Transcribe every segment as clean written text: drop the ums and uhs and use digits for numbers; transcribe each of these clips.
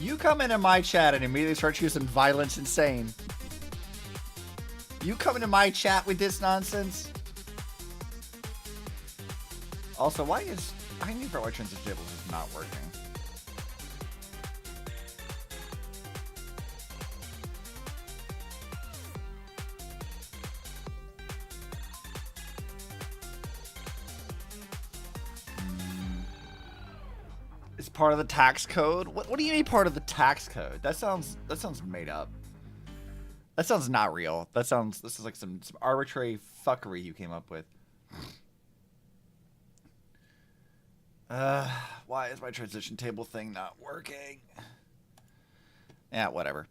You come into my chat and immediately start using violence insane. You come into my chat with this nonsense. Also, why is I need for why transition tables is not working? It's part of the tax code. What do you mean part of the tax code? That sounds made up. That sounds not real. This is like some arbitrary fuckery you came up with. Why is my transition table thing not working? Yeah, whatever.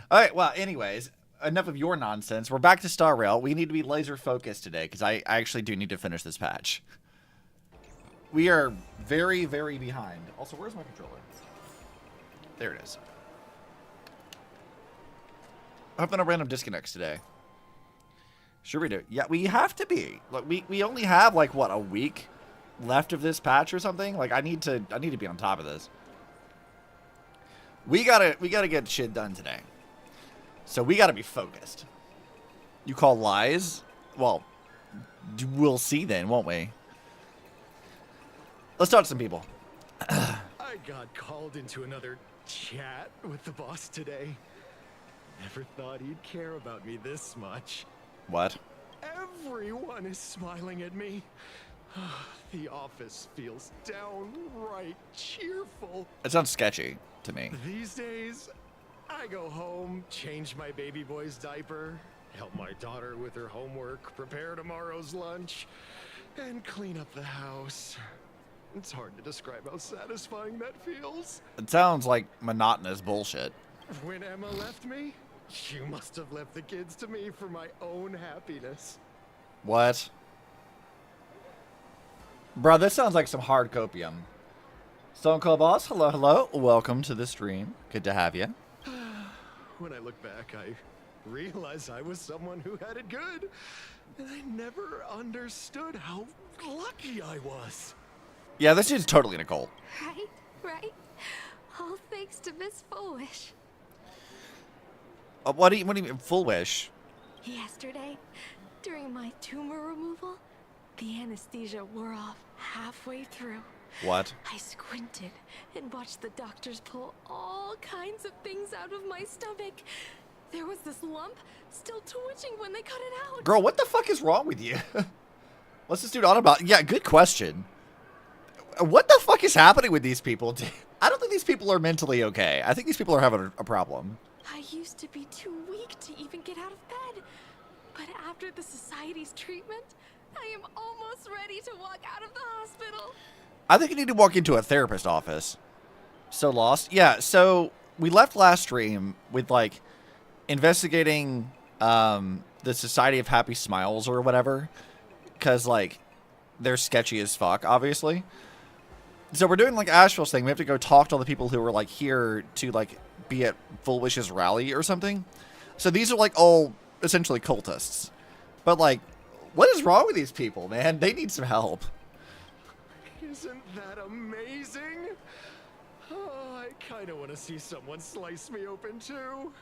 All right, well, anyways, enough of your nonsense. We're back to Star Rail. We need to be laser focused today because I actually do need to finish this patch. We are very, very behind. Also, where's my controller? There it is. I've been a random disconnects today. Sure we do. Yeah, we have to be. Look, we only have like what, a week left of this patch or something? Like I need to be on top of this. We gotta get shit done today. So we gotta be focused. You call lies? Well, we'll see then, won't we? Let's talk to some people. I got called into another chat with the boss today. Never thought he'd care about me this much. What? Everyone is smiling at me. The office feels downright cheerful. It sounds sketchy to me. These days, I go home, change my baby boy's diaper, help my daughter with her homework, prepare tomorrow's lunch, and clean up the house. It's hard to describe how satisfying that feels. It sounds like monotonous bullshit. When Emma left me, you must have left the kids to me for my own happiness. What? Bro, this sounds like some hard copium. Stone Cold Boss, hello, hello. Welcome to the stream. Good to have you. When I look back, I realize I was someone who had it good. And I never understood how lucky I was. Yeah, this dude's totally in a cult. Right. All thanks to Miss Foolish. What do you mean, full wish? Yesterday, during my tumor removal, the anesthesia wore off halfway through. What? I squinted and watched the doctors pull all kinds of things out of my stomach. There was this lump still twitching when they cut it out. Girl, what the fuck is wrong with you? What's this dude on about? Yeah, good question. What the fuck is happening with these people? I don't think these people are mentally okay. I think these people are having a problem. I used to be too weak to even get out of bed. But after the society's treatment, I am almost ready to walk out of the hospital. I think you need to walk into a therapist office. So lost. Yeah, so we left last stream with, like, investigating the Society of Happy Smiles or whatever. Because, like, they're sketchy as fuck, obviously. So we're doing, like, Asheville's thing. We have to go talk to all the people who were, like, here to, like, be at Full Wish's rally or something. So these are, like, all essentially cultists. But, like, what is wrong with these people, man? They need some help. Isn't that amazing? Oh, I kind of want to see someone slice me open too.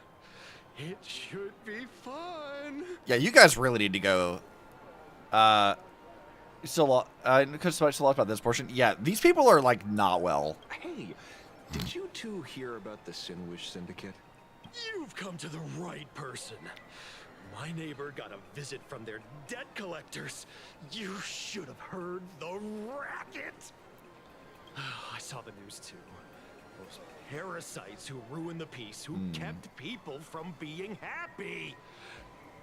It should be fun. Yeah, you guys really need to go. Still, could so much a lot about this portion. Yeah, these people are like not well. Hey, did you two hear about the Sinwish Syndicate? You've come to the right person. My neighbor got a visit from their debt collectors. You should have heard the racket. I saw the news too. Those parasites who ruined the peace, who kept people from being happy.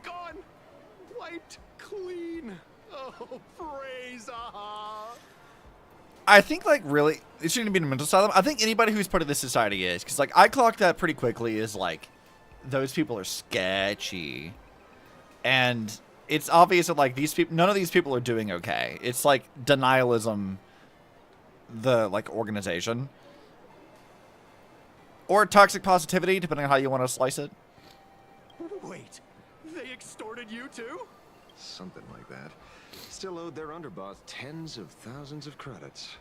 Gone. Wiped clean. Oh, praise aha. I think, like, really, it shouldn't be in a mental asylum. I think anybody who's part of this society is. Because, like, I clocked that pretty quickly as, like, those people are sketchy. And it's obvious that, like, these people, none of these people are doing okay. It's, like, denialism, the, like, organization. Or toxic positivity, depending on how you want to slice it. Wait, they extorted you too? Something like that. Still owed their underboss tens of thousands of credits.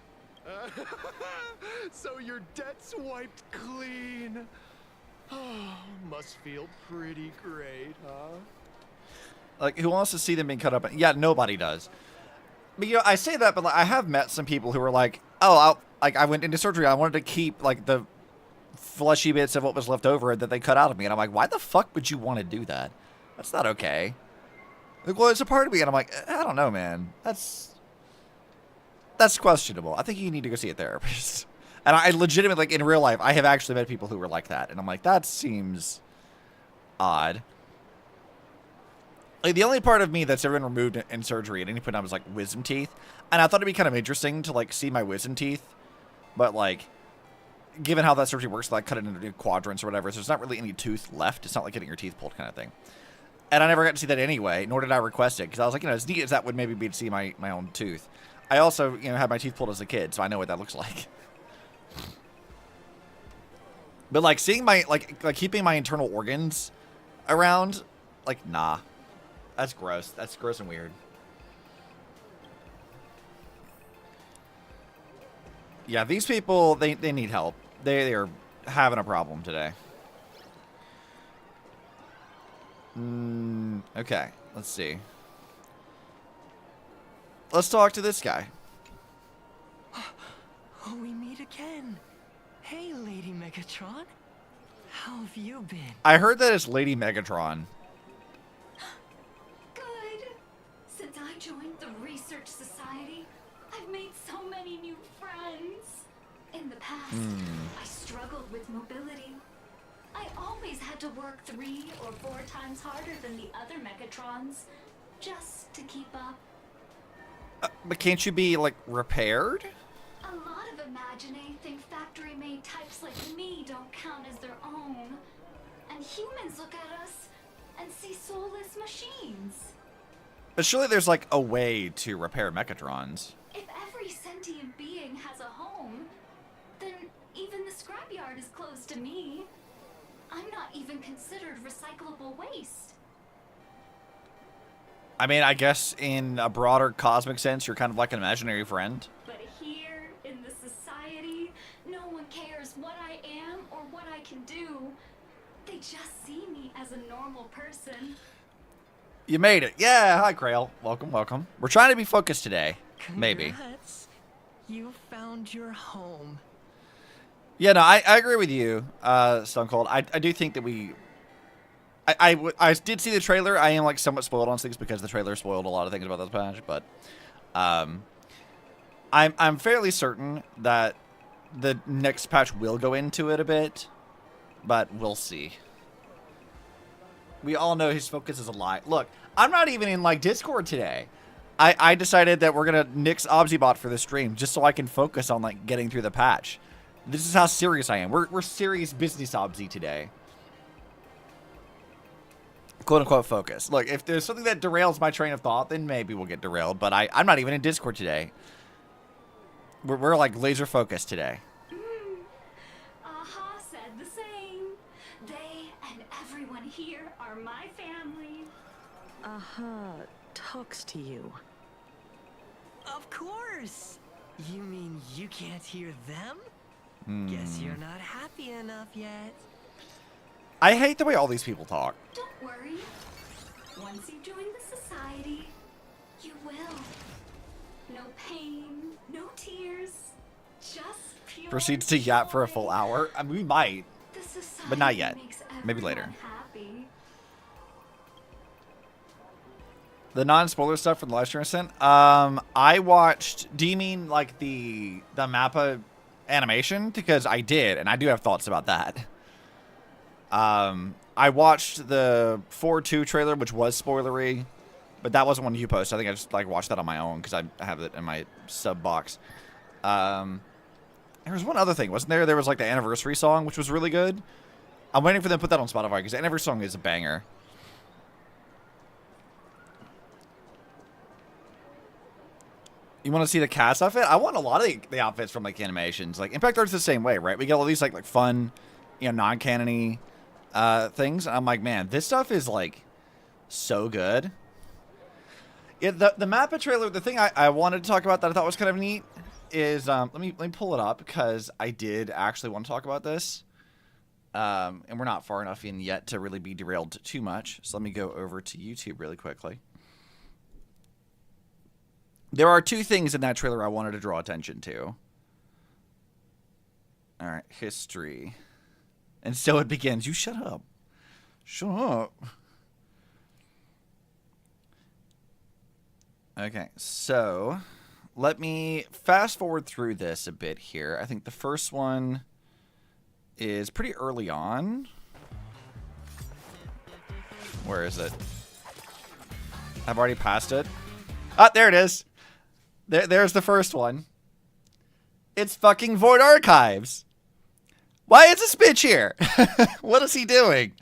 So your debt's wiped clean. Oh, must feel pretty great, huh? Like, who wants to see them being cut up? Yeah, nobody does. But, you know, I say that, but like, I have met some people who were like, oh, I went into surgery. I wanted to keep, like, the fleshy bits of what was left over that they cut out of me. And I'm like, why the fuck would you want to do that? That's not okay. Like, well, it's a part of me. And I'm like, I don't know, man. That's questionable. I think you need to go see a therapist. And I legitimately, like, in real life, I have actually met people who were like that. And I'm like, that seems odd. Like, the only part of me that's ever been removed in surgery at any point in time was, like, wisdom teeth. And I thought it'd be kind of interesting to, like, see my wisdom teeth. But, like, given how that surgery works, like, cut it into quadrants or whatever, so there's not really any tooth left. It's not like getting your teeth pulled kind of thing. And I never got to see that anyway, nor did I request it. Because I was like, you know, as neat as that would maybe be to see my own tooth. I also, you know, had my teeth pulled as a kid, so I know what that looks like. But, like, seeing my, like keeping my internal organs around, like, nah. That's gross. That's gross and weird. Yeah, these people, they need help. They are having a problem today. Okay, let's see. Let's talk to this guy. Oh, we meet again. Hey, Lady Megatron. How have you been? I heard that it's Lady Megatron. Good. Since I joined the Research Society, I've made so many new friends. In the past, I struggled with mobility. I always had to work 3 or 4 times harder than the other Megatrons, just to keep up. But can't you be, like, repaired? A lot of Imagine think factory-made types like me don't count as their own. And humans look at us and see soulless machines. But surely there's, like, a way to repair Mechatrons. If every sentient being has a home, then even the scrapyard is closed to me. I'm not even considered recyclable waste. I mean, I guess in a broader cosmic sense, you're kind of like an imaginary friend. But here, in the society, no one cares what I am or what I can do. They just see me as a normal person. You made it. Yeah, hi, Krail. Welcome, welcome. We're trying to be focused today. Maybe. Congrats. You found your home. Yeah, no, I agree with you, Stone Cold. I do think that we... I did see the trailer. I am, like, somewhat spoiled on things because the trailer spoiled a lot of things about this patch, but I'm fairly certain that the next patch will go into it a bit, but we'll see. We all know his focus is a lie. Look, I'm not even in, like, Discord today. I decided that we're going to nix Obzibot for the stream just so I can focus on, like, getting through the patch. This is how serious I am. We're serious business Obzi today. Quote-unquote focus. Look, if there's something that derails my train of thought, then maybe we'll get derailed. But I'm not even in Discord today. We're like, laser focused today. Aha said the same. They and everyone here are my family. Aha talks to you. Of course! You mean you can't hear them? Guess you're not happy enough yet. I hate the way all these people talk. Don't worry. Once you join the society, you will. No pain, no tears, just pure Proceeds to yap for a full hour. I mean, we might. The society But not yet. makes Maybe later. everyone happy. The non-spoiler stuff from the live stream I sent. I watched... Do you mean, like, the Mappa animation? Because I did, and I do have thoughts about that. I watched the 4-2 trailer, which was spoilery, but that wasn't one you posted. I think I just, like, watched that on my own because I have it in my sub box. There was one other thing, wasn't there? There was, like, the anniversary song, which was really good. I'm waiting for them to put that on Spotify because the anniversary song is a banger. You want to see the cast outfit? I want a lot of the outfits from, like, animations. Like, Impact Art's the same way, right? We get all these, like fun, you know, non-canon-y things. And I'm like, man, this stuff is, like, so good. Yeah, the Mappa trailer, the thing I wanted to talk about that I thought was kind of neat is let me pull it up because I did actually want to talk about this. And we're not far enough in yet to really be derailed too much. So let me go over to YouTube really quickly. There are two things in that trailer I wanted to draw attention to. All right, history. And so it begins. You shut up. Shut up. Okay, so let me fast forward through this a bit here. I think the first one is pretty early on. Where is it? I've already passed it. Ah, there it is. There's the first one. It's fucking Void Archives. Why is this bitch here? What is he doing?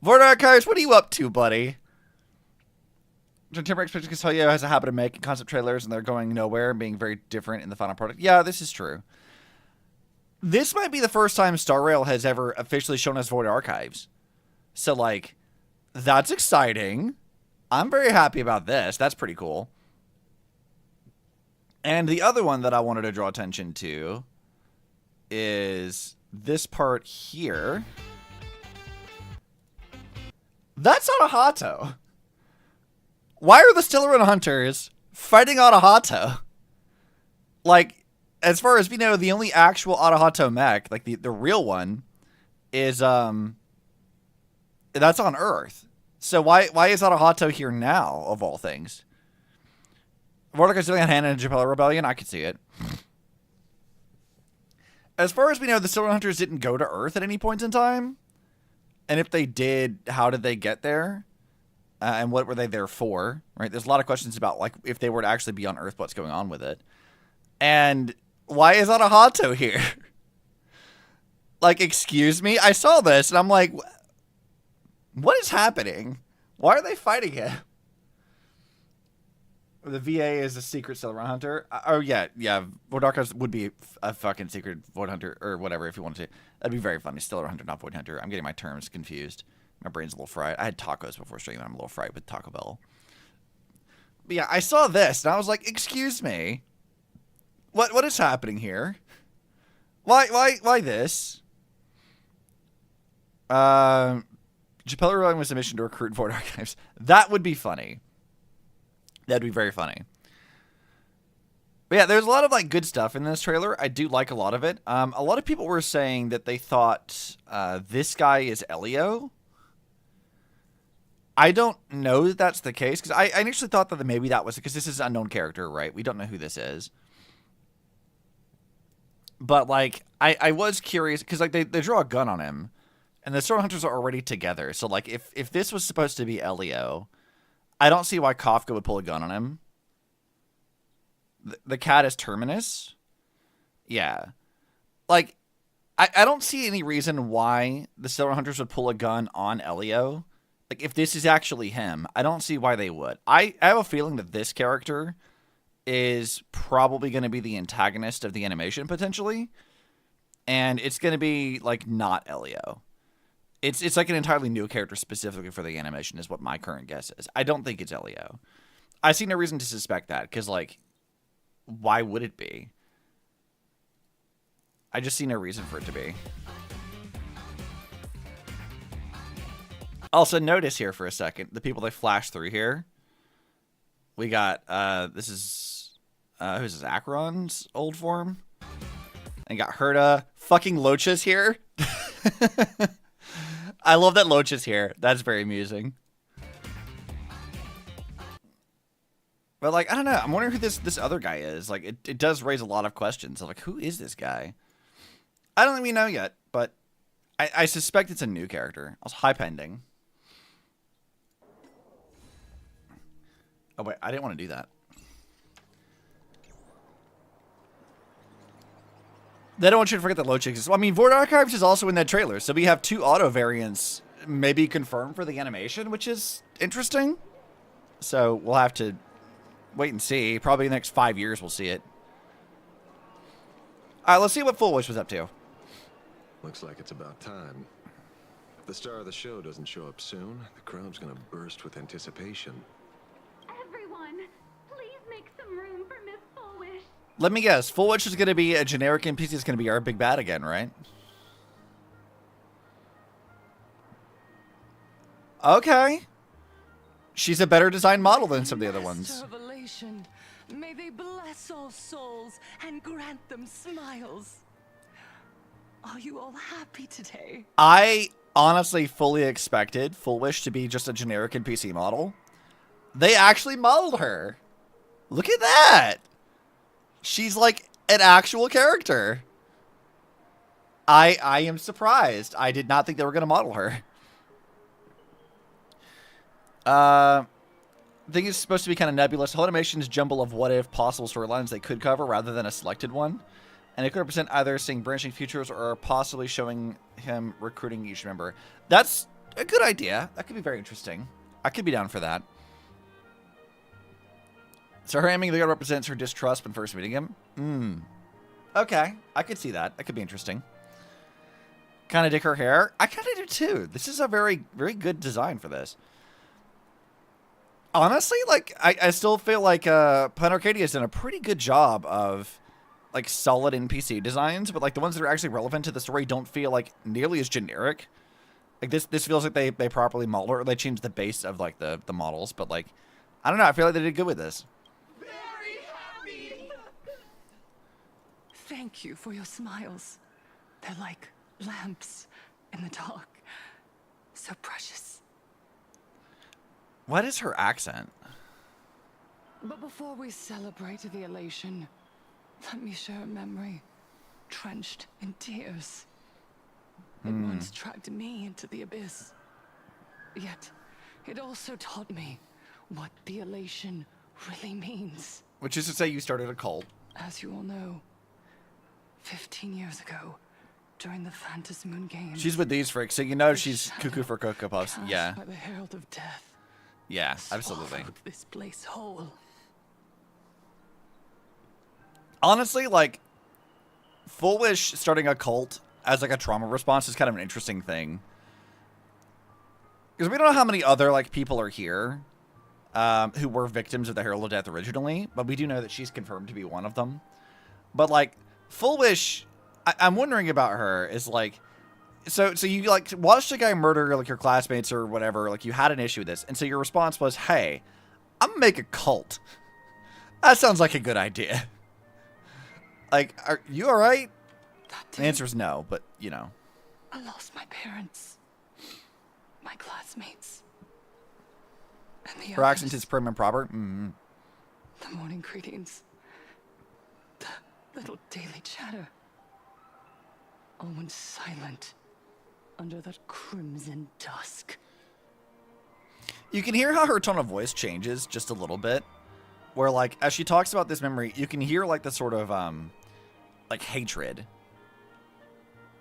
Void Archives, what are you up to, buddy? Temporary expansion because Hoyo has a habit of making concept trailers and they're going nowhere and being very different in the final product. Yeah, this is true. This might be the first time Star Rail has ever officially shown us Void Archives. So, like, that's exciting. I'm very happy about this. That's pretty cool. And the other one that I wanted to draw attention to is this part here. That's Anahato. Why are the Stellarin Hunters fighting Anahato? Like, as far as we know, the only actual Anahato mech, like the real one, is that's on Earth. So why is Anahato here now, of all things? Vortica's doing a hand in a Japella Rebellion? I could see it. As far as we know, the Stellarin Hunters didn't go to Earth at any point in time. And if they did, how did they get there? And what were they there for? Right? There's a lot of questions about, like, if they were to actually be on Earth, what's going on with it. And why is Anahato here? Like, excuse me? I saw this, and I'm like, what is happening? Why are they fighting him? The VA is a secret Stellarin Hunter. Oh, yeah. Void Archives would be a fucking secret Void Hunter, or whatever, if you wanted to. That'd be very funny. Stellarin Hunter, not Void Hunter. I'm getting my terms confused. My brain's a little fried. I had tacos before streaming. I'm a little fried with Taco Bell. But yeah, I saw this, and I was like, excuse me. What is happening here? Why this? Japella Rebellion was a mission to recruit Void Archives. That would be funny. That'd be very funny. But yeah, there's a lot of, like, good stuff in this trailer. I do like a lot of it. A lot of people were saying that they thought this guy is Elio. I don't know that that's the case, because I initially thought that maybe that was because this is an unknown character, right? We don't know who this is. But, like, I was curious, because, like, they draw a gun on him, and the Stellarin Hunters are already together. So, like, if this was supposed to be Elio, I don't see why Kafka would pull a gun on him. The cat is Terminus? Yeah. Like, I don't see any reason why the Stellarin Hunters would pull a gun on Elio. Like, if this is actually him, I don't see why they would. I have a feeling that this character is probably going to be the antagonist of the animation, potentially. And it's going to be, like, not Elio. It's like an entirely new character specifically for the animation is what my current guess is. I don't think it's Elio. I see no reason to suspect that, because, like, why would it be? I just see no reason for it to be. Also, notice here for a second, the people that flash through here. We got, this is, who's this, Acheron's old form? And got Herta. Fucking Locha's here. I love that Locha's here. That's very amusing. But, like, I don't know. I'm wondering who this other guy is. Like, it does raise a lot of questions. Like, who is this guy? I don't think we know yet, but I suspect it's a new character. I was high-pending. Oh, wait. I didn't want to do that. They don't want you to forget that Locha exists. Well, I mean, Void Archives is also in that trailer, so we have 2 auto variants maybe confirmed for the animation, which is interesting. So we'll have to wait and see. Probably in the next 5 years we'll see it. All right, let's see what Full Wish was up to. Looks like it's about time. If the star of the show doesn't show up soon, the crowd's gonna burst with anticipation. Everyone, please make some room for Miss Fullwish. Let me guess. Full Witch is going to be a generic NPC. Is going to be our big bad again, right? Okay. She's a better design model than some of the other ones. Revelation. May they bless all souls and grant them smiles. Are you all happy today? I honestly fully expected Full Wish to be just a generic NPC model. They actually modeled her. Look at that. She's like an actual character. I am surprised. I did not think they were going to model her. I think it's supposed to be kind of nebulous. Whole animation's jumble of what if possible storylines they could cover rather than a selected one. And it could represent either seeing branching futures or possibly showing him recruiting each member. That's a good idea. That could be very interesting. I could be down for that. So her aiming there represents her distrust when first meeting him. Okay. I could see that. That could be interesting. Kind of dig her hair. I kind of do too. This is a very, very good design for this. Honestly, like, I still feel like Plan Arcadia has done a pretty good job of, like, solid NPC designs, but, like, the ones that are actually relevant to the story don't feel, like, nearly as generic. Like, this feels like they properly modeled or they changed the base of, like, the models, but, like, I don't know. I feel like they did good with this. Very happy! Thank you for your smiles. They're like lamps in the dark. So precious. What is her accent? But before we celebrate the elation, let me share a memory, drenched in tears. It once dragged me into the abyss. Yet, it also taught me what the elation really means. Which is to say you started a cult. As you all know, 15 years ago, during the Phantasm Moon Games... She's with these freaks, so you know she's cuckoo for Cocoa Puffs. cast Yeah. by the Herald of Death. Yeah, absolutely. Swallowed this place whole. Honestly, like, Full Wish starting a cult as, like, a trauma response is kind of an interesting thing. Because we don't know how many other, like, people are here who were victims of the Herald of Death originally, but we do know that she's confirmed to be one of them. But, like, Full Wish, I'm wondering about her is, like, so you, like, watched a guy murder, like, your classmates or whatever, like, you had an issue with this, and so your response was, hey, I'm gonna make a cult. That sounds like a good idea. Like, are you alright? The answer is no, but, you know. I lost my parents, my classmates, and the Her accent others. is prim and proper. The morning greetings, the little daily chatter. All went silent under that crimson dusk. You can hear how her tone of voice changes just a little bit. Where, like, as she talks about this memory, you can hear, like, the sort of, like, hatred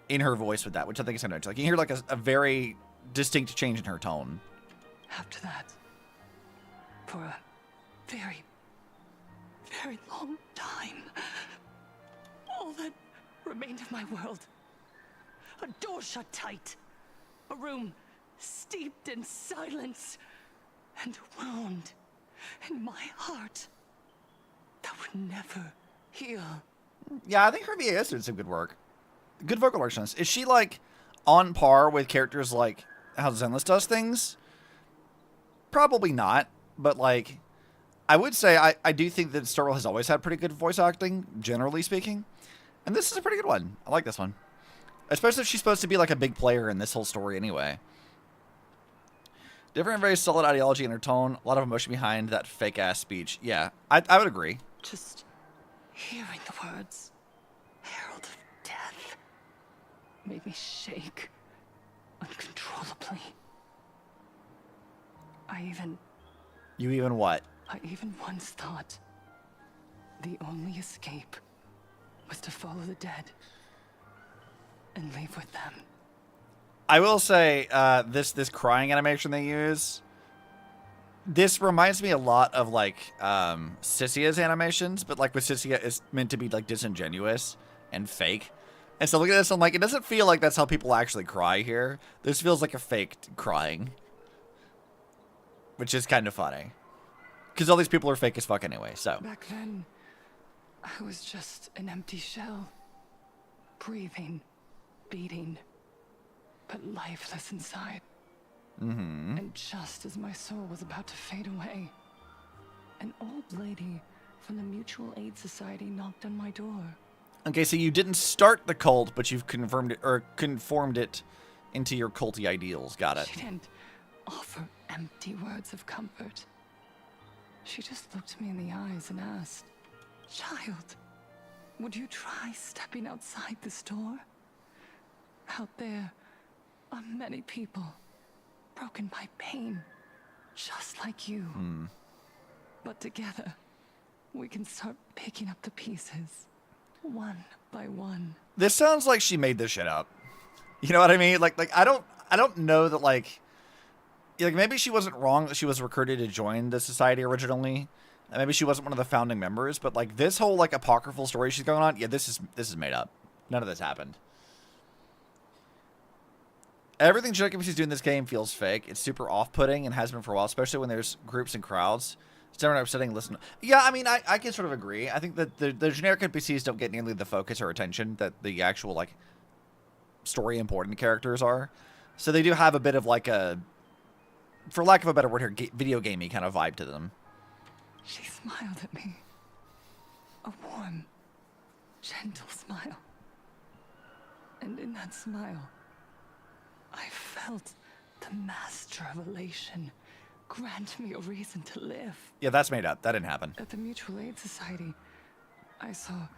in her voice with that, which I think is kind of interesting. Like, you hear, like, a very distinct change in her tone. After that, for a very, very long time, all that remained of my world, a door shut tight, a room steeped in silence, and a wound in my heart that would never heal. Yeah, I think her VAS did some good work. Good vocal arch on this. Is she, like, on par with characters like how Zenless does things? Probably not. But, like, I would say I do think that Starwell has always had pretty good voice acting, generally speaking. And this is a pretty good one. I like this one. Especially if she's supposed to be, like, a big player in this whole story anyway. Different, very solid ideology in her tone. A lot of emotion behind that fake-ass speech. Yeah, I would agree. Just hearing the words, Herald of Death, made me shake uncontrollably. You even what? I even once thought the only escape was to follow the dead and leave with them. I will say, this crying animation they use, this reminds me a lot of, like, Sissia's animations, but, like, with Sissia, it's meant to be, like, disingenuous and fake. And so look at this, I'm like, it doesn't feel like that's how people actually cry here. This feels like a fake crying. Which is kind of funny. Because all these people are fake as fuck anyway, so. Back then, I was just an empty shell. Breathing, beating, but lifeless inside. And just as my soul was about to fade away, an old lady from the Mutual Aid Society knocked on my door. Okay, so you didn't start the cult, but you've conformed it into your culty ideals. Got it. She didn't offer empty words of comfort. She just looked me in the eyes and asked, "Child, would you try stepping outside this door? Out there are many people broken by pain, just like you. But together, we can start picking up the pieces, one by one." This sounds like she made this shit up. You know what I mean? Like I don't know that like maybe she wasn't wrong that she was recruited to join the society originally. And maybe she wasn't one of the founding members, but like this whole like apocryphal story she's going on, yeah, this is made up. None of this happened. Everything Junkies doing in this game feels fake. It's super off-putting and has been for a while, especially when there's groups and crowds. It's never upsetting. Listen, yeah, I mean, I can sort of agree. I think that the generic NPCs don't get nearly the focus or attention that the actual like story important characters are. So they do have a bit of like a, for lack of a better word here, video gamey kind of vibe to them. She smiled at me. A warm, gentle smile. And in that smile, I felt the master of elation grant me a reason to live. Yeah, that's made up. That didn't happen. At the Mutual Aid Society, I saw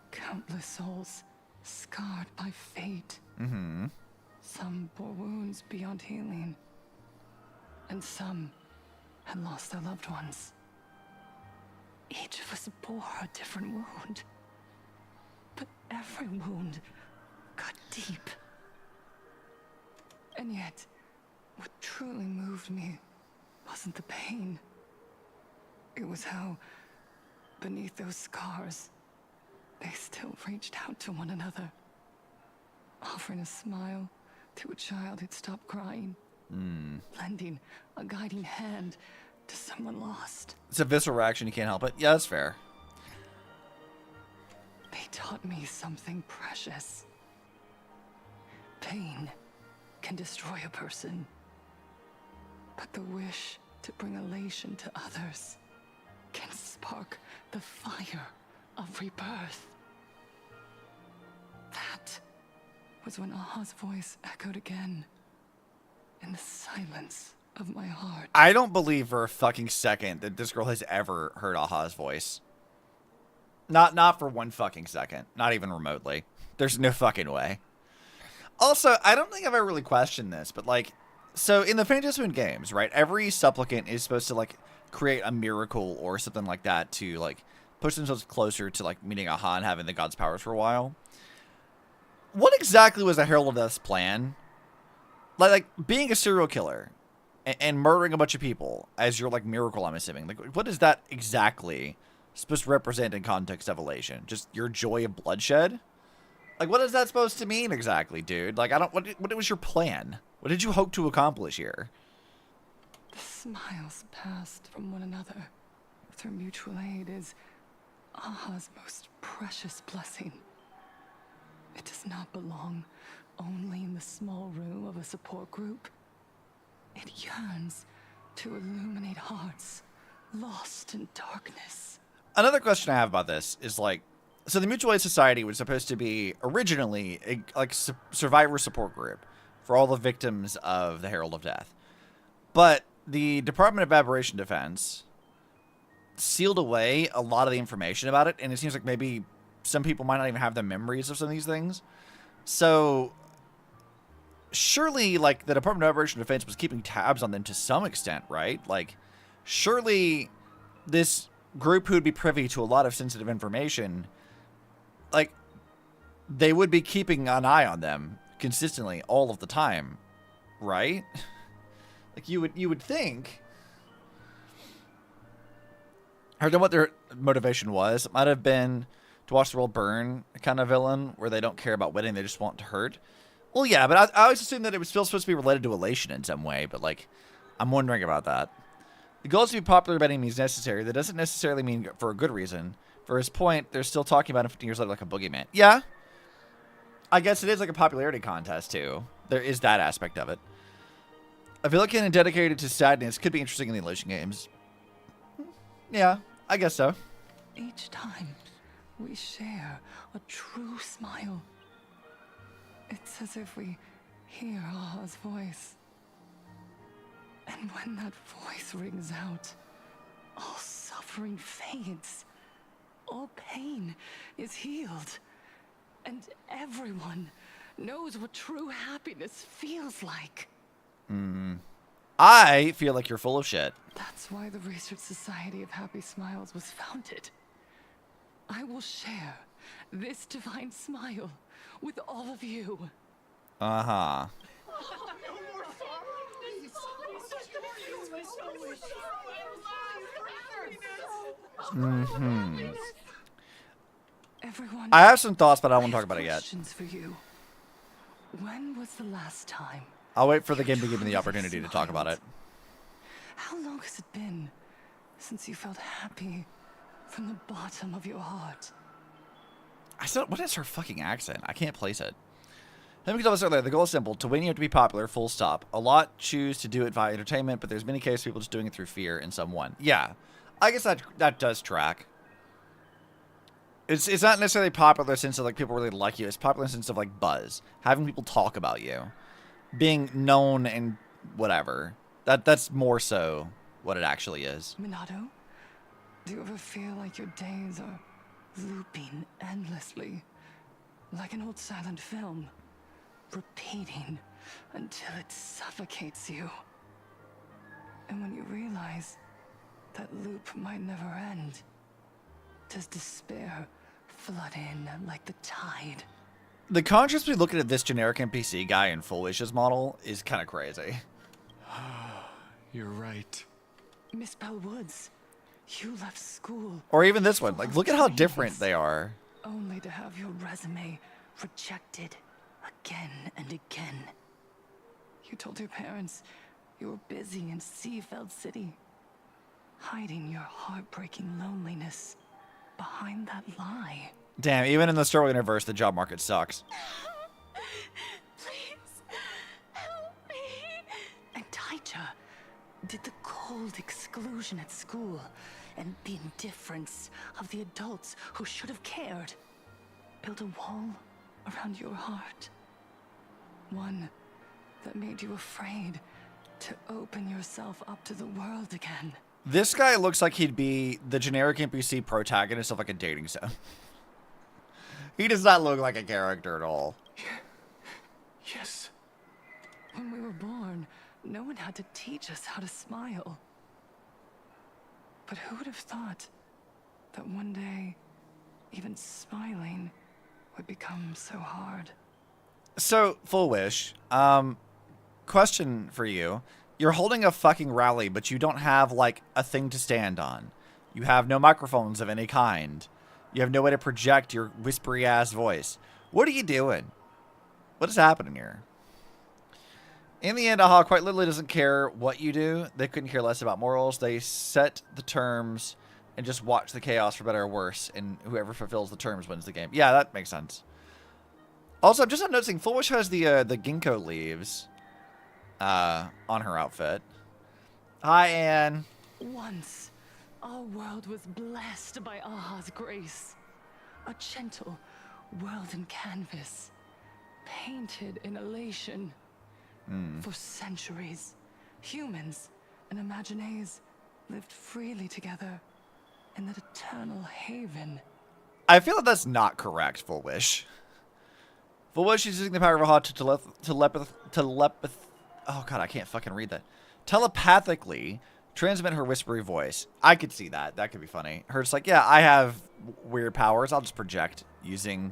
countless souls scarred by fate. Some bore wounds beyond healing, and some had lost their loved ones. Each of us bore a different wound, but every wound got deep. And yet, what truly moved me wasn't the pain. It was how, beneath those scars, they still reached out to one another, offering a smile to a child who'd stopped crying, lending a guiding hand to someone lost. It's a visceral reaction. You can't help it. Yeah, that's fair. They taught me something precious. Pain can destroy a person, but the wish to bring elation to others can spark the fire of rebirth. That was when Aha's voice echoed again in the silence of my heart. I don't believe for a fucking second that this girl has ever heard Aha's voice. Not for one fucking second. Not even remotely. There's no fucking way. Also, I don't think I've ever really questioned this, but like, so in the Phantasm Moon games, right, every supplicant is supposed to like create a miracle or something like that to like push themselves closer to like meeting Aha and having the god's powers for a while. What exactly was the Herald of Death's plan? Like being a serial killer and murdering a bunch of people as your like miracle, I'm assuming. Like, what is that exactly supposed to represent in context of elation? Just your joy of bloodshed? Like, what is that supposed to mean exactly, dude? Like, what was your plan? What did you hope to accomplish here? The smiles passed from one another through mutual aid is Aha's most precious blessing. It does not belong only in the small room of a support group. It yearns to illuminate hearts lost in darkness. Another question I have about this is like, so the Mutual Aid Society was supposed to be originally a survivor support group for all the victims of the Herald of Death. But the Department of Aberration Defense sealed away a lot of the information about it, and it seems like maybe some people might not even have the memories of some of these things. So surely, like, the Department of Aberration Defense was keeping tabs on them to some extent, right? Like, surely this group who would be privy to a lot of sensitive information, like, they would be keeping an eye on them consistently all of the time, right? Like, you would think. I don't know what their motivation was. It might have been to watch the world burn kind of villain, where they don't care about winning, they just want to hurt. Well, yeah, but I always assumed that it was still supposed to be related to elation in some way, but, like, I'm wondering about that. The goal is to be popular by any means necessary. That doesn't necessarily mean for a good reason. For his point, they're still talking about him 15 years later like a boogeyman. Yeah. I guess it is like a popularity contest, too. There is that aspect of it. A villain dedicated to sadness could be interesting in the Illusion games. Yeah, I guess so. Each time we share a true smile, it's as if we hear Aha's voice. And when that voice rings out, all suffering fades, all pain is healed, and everyone knows what true happiness feels like. I feel like you're full of shit. That's why the Research Society of Happy Smiles was founded. I will share this divine smile with all of you. Uh-huh. Everyone, I have some thoughts, but I don't want to talk about it yet. questions for you. When was the last time? I'll wait for the game to give me the opportunity to talk about it. How long has it been since you felt happy from the bottom of your heart? What is her fucking accent? I can't place it. Let me tell us earlier, the goal is simple. To win, you have to be popular, full stop. A lot choose to do it via entertainment, but there's many cases of people just doing it through fear in someone. Yeah, I guess that does track. It's not necessarily popular in the sense of like people really like you. It's popular in the sense of like buzz. Having people talk about you. Being known and whatever. That's more so what it actually is. Minato, do you ever feel like your days are looping endlessly? Like an old silent film, repeating until it suffocates you. And when you realize that loop might never end, does despair flood in like the tide? The contrast between looking at this generic NPC guy and Full Wish's model is kind of crazy. You're right. Miss Bell Woods, you left school Or even this one. Like, full look of at how dreams, different they are. only to have your resume rejected again and again. You told your parents you were busy in Seafeld City, hiding your heartbreaking loneliness behind that lie. Damn, even in the Star Wars universe, the job market sucks. Please, help me. And Taija did the cold exclusion at school and the indifference of the adults who should have cared build a wall around your heart. One that made you afraid to open yourself up to the world again. This guy looks like he'd be the generic NPC protagonist of like a dating sim. He does not look like a character at all. Yes. When we were born, no one had to teach us how to smile. But who would have thought that one day, even smiling would become so hard? So, Full Wish, question for you. You're holding a fucking rally, but you don't have, like, a thing to stand on. You have no microphones of any kind. You have no way to project your whispery-ass voice. What are you doing? What is happening here? In the end, Aha quite literally doesn't care what you do. They couldn't care less about morals. They set the terms and just watch the chaos for better or worse, and whoever fulfills the terms wins the game. Yeah, that makes sense. Also, I'm just not noticing, Full Wish has the ginkgo leaves on her outfit. Hi, Anne. Once, our world was blessed by Aha's grace. A gentle world in canvas, painted in elation. For centuries, humans and Imaginaes lived freely together in that eternal haven. I feel like that's not correct, Full Wish. Full Wish is using the power of Aha to oh god, I can't fucking read that. Telepathically transmit her whispery voice. I could see that. That could be funny. Her just like, yeah, I have weird powers. I'll just project using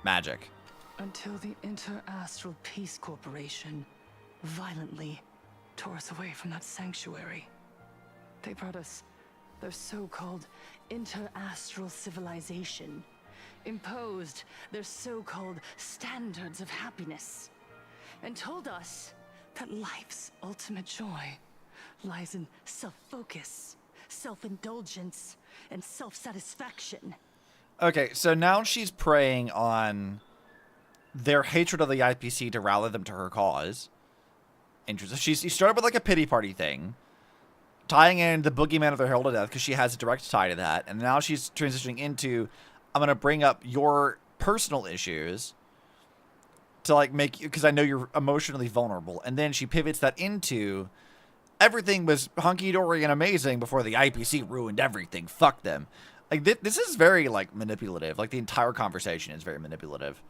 magic. Until the Inter-Astral Peace Corporation violently tore us away from that sanctuary. They brought us their so-called inter-astral civilization, imposed their so-called standards of happiness, and told us that life's ultimate joy lies in self-focus, self-indulgence and self-satisfaction. Okay, so now she's preying on their hatred of the IPC to rally them to her cause. Interesting. She started with like a pity party thing, tying in the boogeyman of their herald of death because she has a direct tie to that, and now she's transitioning into, I'm gonna bring up your personal issues to like make you, because I know you're emotionally vulnerable, and then she pivots that into everything was hunky-dory and amazing before the IPC ruined everything. Fuck them. Like, this is very, like, manipulative. Like, the entire conversation is very manipulative.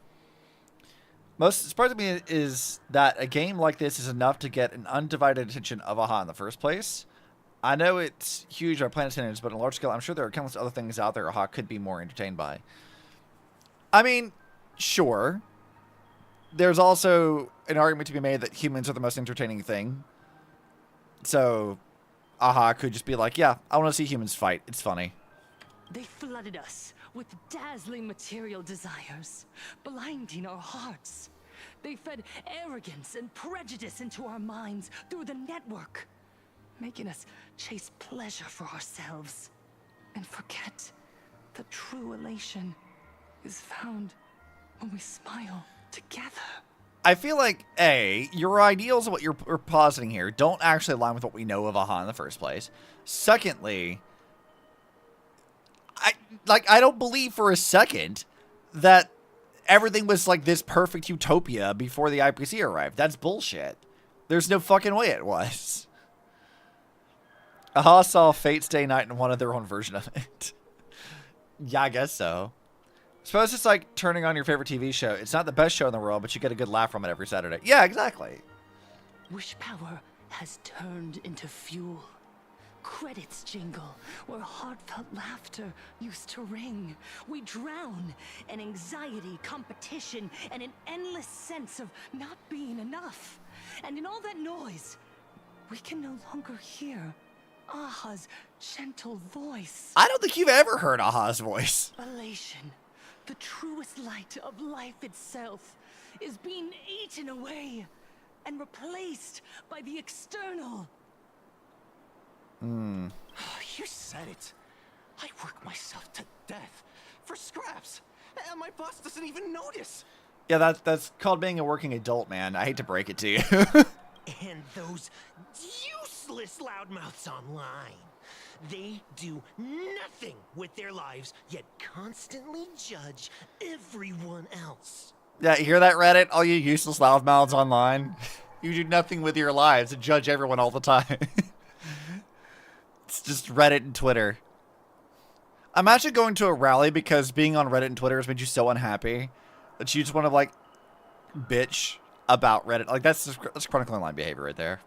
Most surprising to me is that a game like this is enough to get an undivided attention of AHA in the first place. I know it's huge by planet standards, but on a large scale, I'm sure there are countless other things out there AHA could be more entertained by. I mean, sure. There's also an argument to be made that humans are the most entertaining thing. So, AHA could just be like, yeah, I want to see humans fight. It's funny. They flooded us with dazzling material desires, blinding our hearts. They fed arrogance and prejudice into our minds through the network, making us chase pleasure for ourselves and forget that true elation is found when we smile together. I feel like, A, your ideals of what you're positing here don't actually align with what we know of AHA in the first place. Secondly, I don't believe for a second that everything was like this perfect utopia before the IPC arrived. That's bullshit. There's no fucking way it was. AHA saw Fate Stay Night and wanted their own version of it. Yeah, I guess so. Suppose it's like turning on your favorite TV show. It's not the best show in the world, but you get a good laugh from it every Saturday. Yeah, exactly. Wish power has turned into fuel. Credits jingle where heartfelt laughter used to ring. We drown in anxiety, competition, and an endless sense of not being enough. And in all that noise, we can no longer hear AHA's gentle voice. I don't think you've ever heard AHA's voice. Elation, the truest light of life itself, is being eaten away and replaced by the external. You said it. I work myself to death for scraps, and my boss doesn't even notice. Yeah, that's called being a working adult, man. I hate to break it to you. And those useless loudmouths online. They do nothing with their lives, yet constantly judge everyone else. Yeah, you hear that, Reddit? All you useless loudmouths online. You do nothing with your lives and judge everyone all the time. It's just Reddit and Twitter. Imagine going to a rally because being on Reddit and Twitter has made you so unhappy that you just want to, like, bitch about Reddit. Like, that's chronically online behavior right there.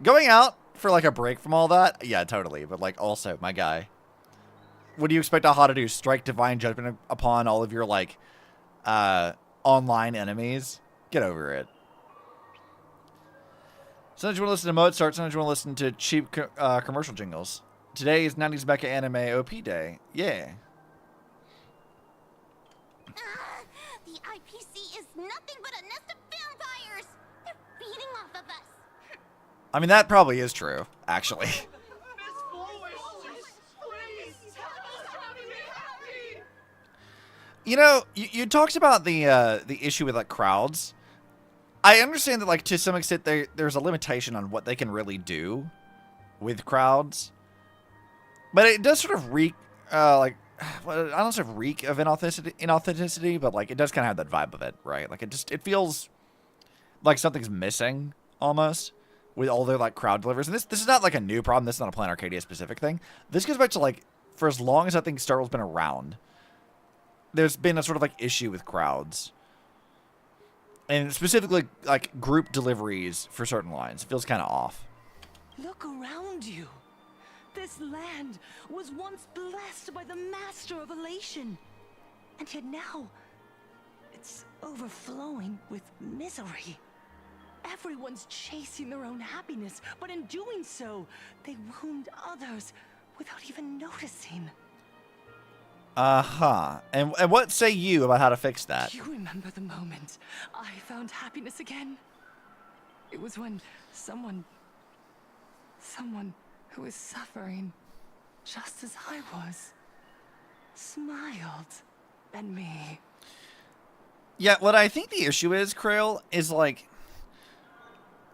Going out for, like, a break from all that? Yeah, totally. But, like, also, my guy. What do you expect AHA to do? Strike divine judgment upon all of your, like, online enemies? Get over it. Sometimes you want to listen to Mozart, sometimes you want to listen to cheap commercial jingles. Today is 90s Mecha Anime OP Day. Yeah. The IPC is nothing but a nest of vampires. They're feeding off of us. I mean, that probably is true, actually. You know, you talked about the issue with, like, crowds. I understand that, like, to some extent, there's a limitation on what they can really do with crowds. But it does sort of reek, like, well, I don't say reek of inauthenticity, but, like, it does kind of have that vibe of it, right? Like, it feels like something's missing, almost, with all their, like, crowd delivers. And this is not, like, a new problem. This is not a Planet Arcadia specific thing. This goes back to, like, for as long as I think Star Wars has been around, there's been a sort of, like, issue with crowds. And specifically, like, group deliveries for certain lines. It feels kind of off. Look around you. This land was once blessed by the master of elation. And yet now, it's overflowing with misery. Everyone's chasing their own happiness, but in doing so, they wound others without even noticing. Uh-huh. And what say you about how to fix that? Do you remember the moment I found happiness again? It was when someone who is suffering just as I was, smiled at me. Yeah, what I think the issue is, Krail, is like,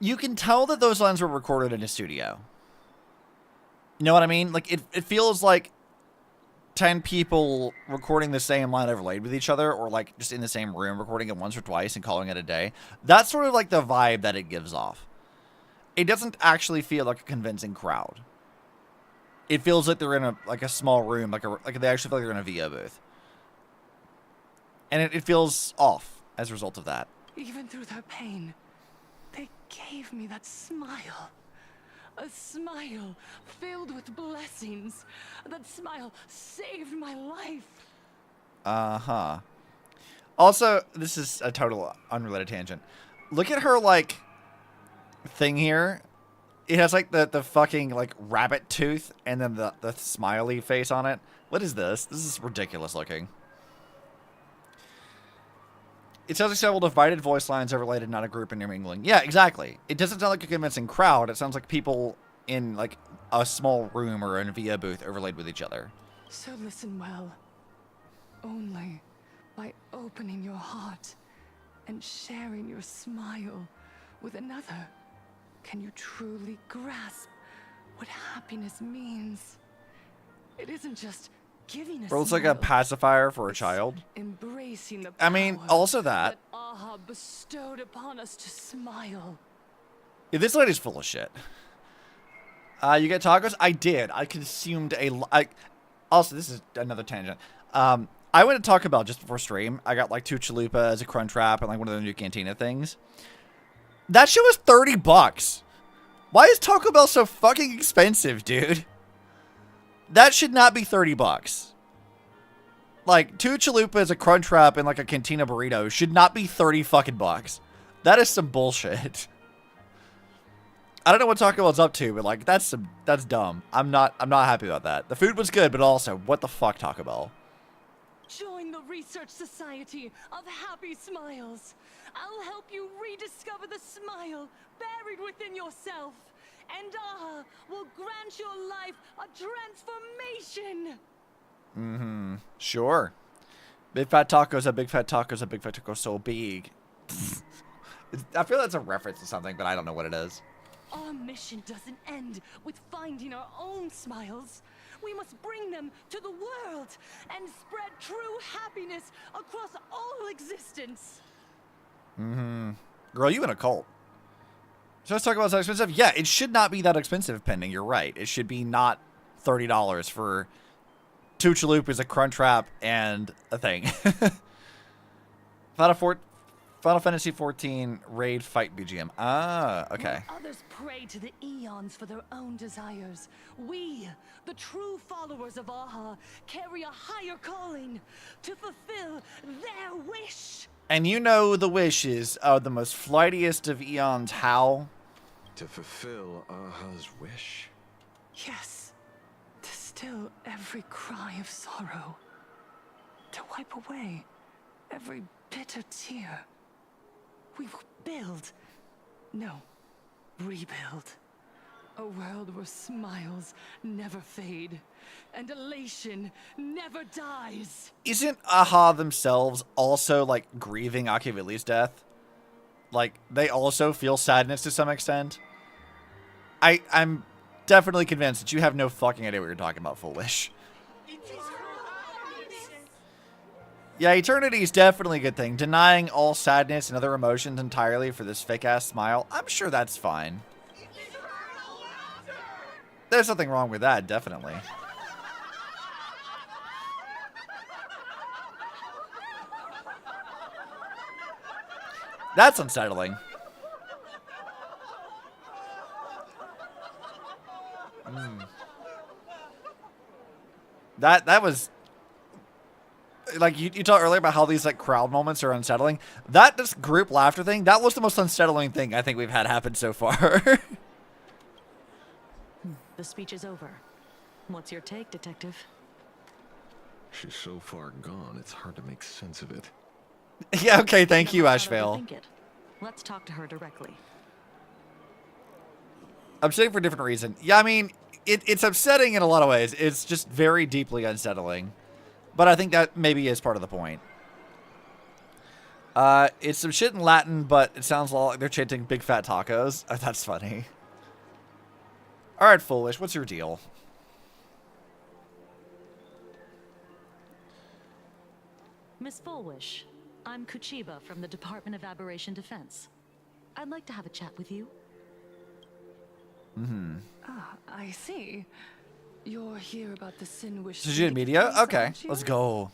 you can tell that those lines were recorded in a studio. You know what I mean? Like, it feels like 10 people recording the same line overlaid with each other, or like just in the same room recording it once or twice and calling it a day. That's sort of like the vibe that it gives off. It doesn't actually feel like a convincing crowd. It feels like they're in a small room, like they actually feel like they're in a VO booth. And it feels off as a result of that. Even through their pain, they gave me that smile. A smile filled with blessings. That smile saved my life. Uh-huh. Also, this is a total unrelated tangent. Look at her, like, thing here. It has, like, the fucking, like, rabbit tooth and then the smiley face on it. What is this? This is ridiculous looking. It sounds like several divided voice lines are related, not a group intermingling. Yeah, exactly. It doesn't sound like a convincing crowd. It sounds like people in, like, a small room or in a VO booth overlaid with each other. So listen well. Only by opening your heart and sharing your smile with another can you truly grasp what happiness means. It isn't just giving a Bro, it's smile. like a pacifier for a child. Embracing the I mean, power also that. Aha bestowed upon us to smile. Yeah, this lady's full of shit. You get tacos? I did. I consumed also, this is another tangent. I went to Taco Bell just before stream. I got like 2 chalupas, a crunch wrap, and like one of the new cantina things. That shit was $30. Why is Taco Bell so fucking expensive, dude? That should not be $30. Like, 2 chalupas, a crunch wrap, and like a cantina burrito should not be 30 fucking bucks. That is some bullshit. I don't know what Taco Bell's up to, but like that's dumb. I'm not happy about that. The food was good, but also, what the fuck, Taco Bell? Join the Research Society of Happy Smiles. I'll help you rediscover the smile buried within yourself. And Aha will grant your life a transformation. Mm-hmm. Sure. Big fat tacos, a big fat tacos, a big fat taco so big. I feel that's a reference to something, but I don't know what it is. Our mission doesn't end with finding our own smiles. We must bring them to the world and spread true happiness across all existence. Mm-hmm. Girl, you in a cult. So let's talk about that expensive. Yeah, it should not be that expensive, Pending. You're right. It should be not $30 for 2 chalupas, a crunch wrap, and a thing. Final Fantasy XIV raid fight BGM. Ah, okay. While others pray to the eons for their own desires, we, the true followers of Aha, carry a higher calling to fulfill their wish. And you know the wishes of the most flightiest of eons how? To fulfill Aha's wish? Yes, to still every cry of sorrow, to wipe away every bitter tear. We will build, no, rebuild, a world where smiles never fade and elation never dies. Isn't Aha themselves also, like, grieving Akivili's death? Like, they also feel sadness to some extent? I'm definitely convinced that you have no fucking idea what you're talking about, Full Wish. Yeah, eternity is definitely a good thing. Denying all sadness and other emotions entirely for this fake-ass smile, I'm sure that's fine. There's nothing wrong with that, definitely. That's unsettling. That was... Like, you talked earlier about how these, like, crowd moments are unsettling. This group laughter thing, that was the most unsettling thing I think we've had happen so far. The speech is over. What's your take, Detective? She's so far gone, it's hard to make sense of it. Yeah, okay, thank you, How do Ashvale. think it? Let's talk to her directly. I'm saying for a different reason. Yeah, I mean, it's upsetting in a lot of ways. It's just very deeply unsettling. But I think that maybe is part of the point. It's some shit in Latin, but it sounds a lot like they're chanting big fat tacos. Oh, that's funny. All right, Foolish, what's your deal? Miss Foolish, I'm Kuchiba from the Department of Aberration Defense. I'd like to have a chat with you. Ah, I see. You're here about the Sinwish. Digital media? Okay, let's go.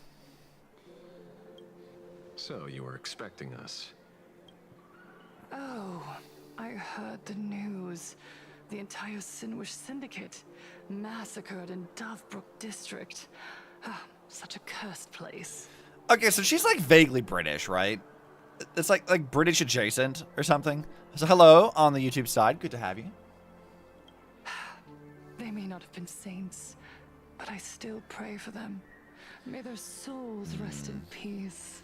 So you were expecting us. Oh, I heard the news. The entire Sinwish syndicate massacred in Dovebrook district. Ah, such a cursed place. Okay, so she's like vaguely British, right? It's like British adjacent or something. So hello on the YouTube side. Good to have you. They may not have been saints, but I still pray for them. May their souls rest in peace.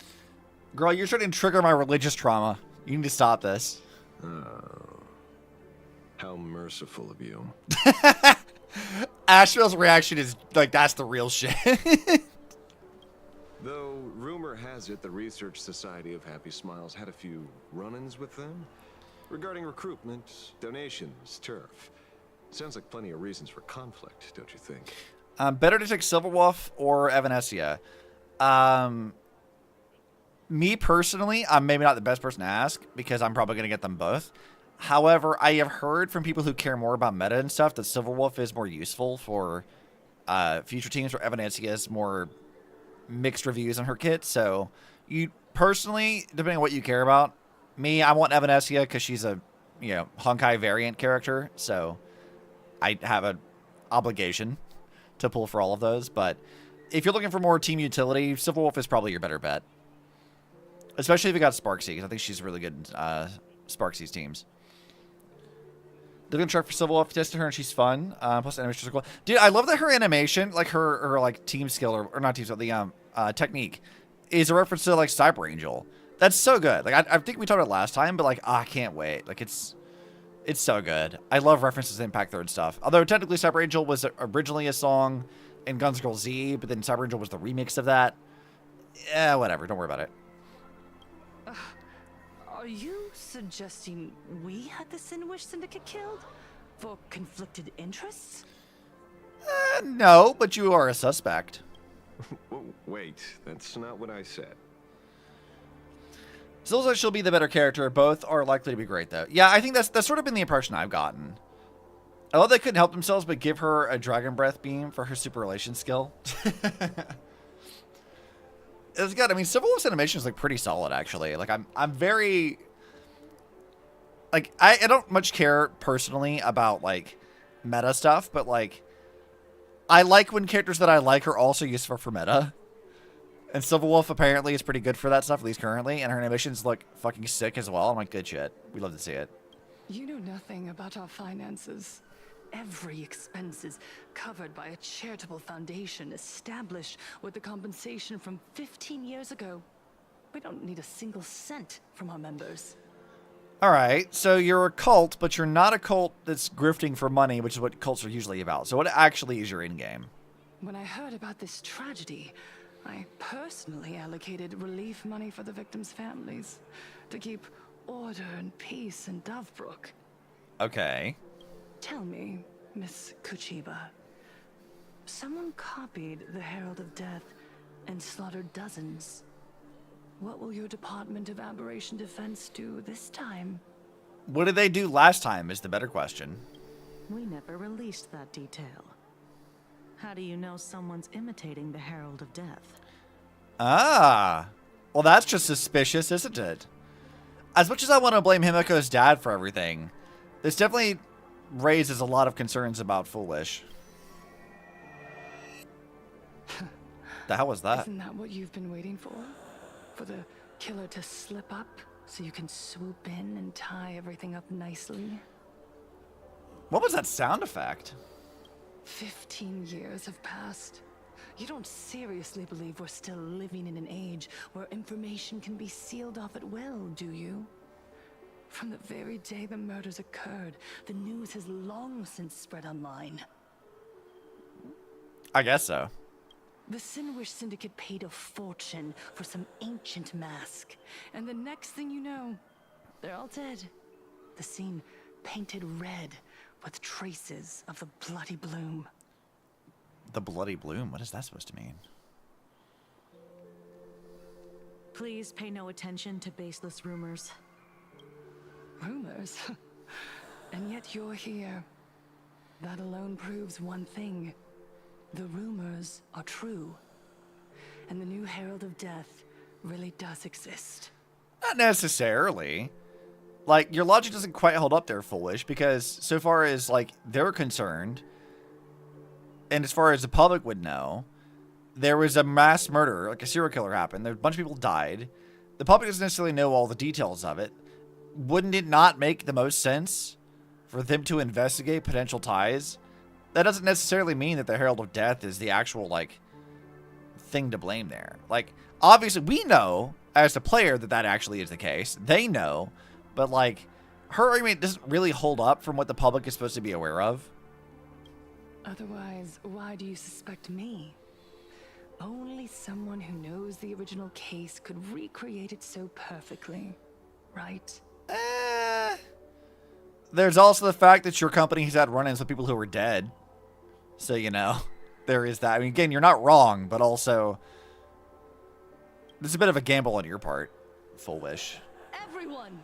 Girl, you're starting to trigger my religious trauma. You need to stop this. Oh. How merciful of you. Asheville's reaction is like, that's the real shit. Though rumor has it the Research Society of Happy Smiles had a few run-ins with them regarding recruitment, donations, turf. Sounds like plenty of reasons for conflict, don't you think? Better to take Silverwolf or Evanescia. Me personally, I'm maybe not the best person to ask because I'm probably going to get them both. However, I have heard from people who care more about meta and stuff that Silverwolf is more useful for future teams, where Evanescia is more mixed reviews on her kit. So, you personally, depending on what you care about, me, I want Evanescia because she's a Honkai variant character. So, I have an obligation to pull for all of those. But if you're looking for more team utility, Silverwolf is probably your better bet. Especially if you got Sparksy, because I think she's really good in Sparksy's teams. They're going to try for Silverwolf, tested her, and she's fun. Plus, animations are cool. Dude, I love that her animation, like her like team skill, or not team skill, the technique, is a reference to like Cyber Angel. That's so good. Like I think we talked about it last time, but like I can't wait. Like it's so good. I love references to Impact Third stuff. Although technically Cyber Angel was originally a song in Guns Girl Z, but then Cyber Angel was the remix of that. Yeah, whatever. Don't worry about it. Are you suggesting we had the Sinwish syndicate killed? For conflicted interests? No, but you are a suspect. Wait, that's not what I said. Still looks like she'll be the better character. Both are likely to be great, though. Yeah, I think that's sort of been the impression I've gotten. I love they couldn't help themselves but give her a Dragon Breath beam for her super relation skill. It's good. I mean, Silverwolf's animation is like pretty solid, actually. Like I'm very like I don't much care personally about like meta stuff, but like I like when characters that I like are also useful for meta. And Silverwolf apparently is pretty good for that stuff, at least currently, and her animations look fucking sick as well. I'm like, good shit. We love to see it. You know nothing about our finances. Every expense is covered by a charitable foundation established with the compensation from 15 years ago. We don't need a single cent from our members. All right, so you're a cult, but you're not a cult that's grifting for money, which is what cults are usually about. So what actually is your end game? When I heard about this tragedy, I personally allocated relief money for the victims' families to keep order and peace in Dovebrook. Okay. Tell me, Miss Kuchiba, someone copied the Herald of Death and slaughtered dozens. What will your Department of Aberration Defense do this time? What did they do last time is the better question. We never released that detail. How do you know someone's imitating the Herald of Death? Ah. Well, that's just suspicious, isn't it? As much as I want to blame Himiko's dad for everything, this definitely raises a lot of concerns about Foolish. The hell was that? Isn't that what you've been waiting for? For the killer to slip up so you can swoop in and tie everything up nicely? What was that sound effect? 15 years have passed. You don't seriously believe we're still living in an age where information can be sealed off at will, do you? From the very day the murders occurred, the news has long since spread online. I guess so. The Sinwish Syndicate paid a fortune for some ancient mask. And the next thing you know, they're all dead. The scene painted red with traces of the bloody bloom. The bloody bloom? What is that supposed to mean? Please pay no attention to baseless rumors. Rumors? And yet you're here. That alone proves one thing. The rumors are true. And the new Herald of Death really does exist. Not necessarily. Like, your logic doesn't quite hold up there, Foolish, because so far as, like, they're concerned, and as far as the public would know, there was a mass murder, like a serial killer happened. There a bunch of people died. The public doesn't necessarily know all the details of it. Wouldn't it not make the most sense for them to investigate potential ties? That doesn't necessarily mean that the Herald of Death is the actual, like, thing to blame there. Like, obviously, we know, as the player, that that actually is the case. They know, but, like, her argument doesn't really hold up from what the public is supposed to be aware of. Otherwise, why do you suspect me? Only someone who knows the original case could recreate it so perfectly, right? There's also the fact that your company has had run-ins with people who are dead. So, you know, there is that. I mean, again, you're not wrong, but also, this is a bit of a gamble on your part, Foolish. Everyone,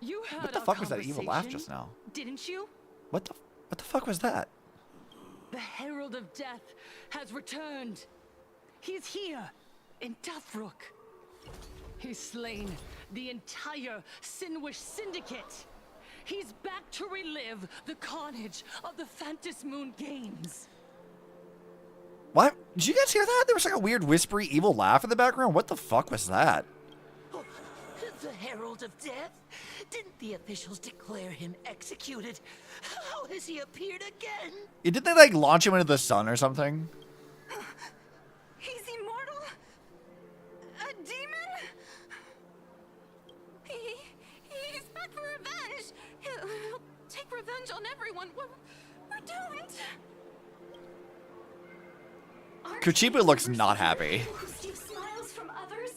you heard What the our fuck was that evil laugh conversation, just now? Didn't you? What the fuck was that? The Herald of Death has returned. He's here, in Deathrook. He's slain the entire Sinwish Syndicate. He's back to relive the carnage of the Phantom Moon Games. What? Did you guys hear that? There was like a weird whispery evil laugh in the background. What the fuck was that? The Herald of Death? Didn't the officials declare him executed? How has he appeared again? Didn't they like launch him into the sun or something? He's immortal? A demon? He's back for revenge. He'll take revenge on everyone. We're doomed. Kuchiba looks not happy. Who steal smiles from others?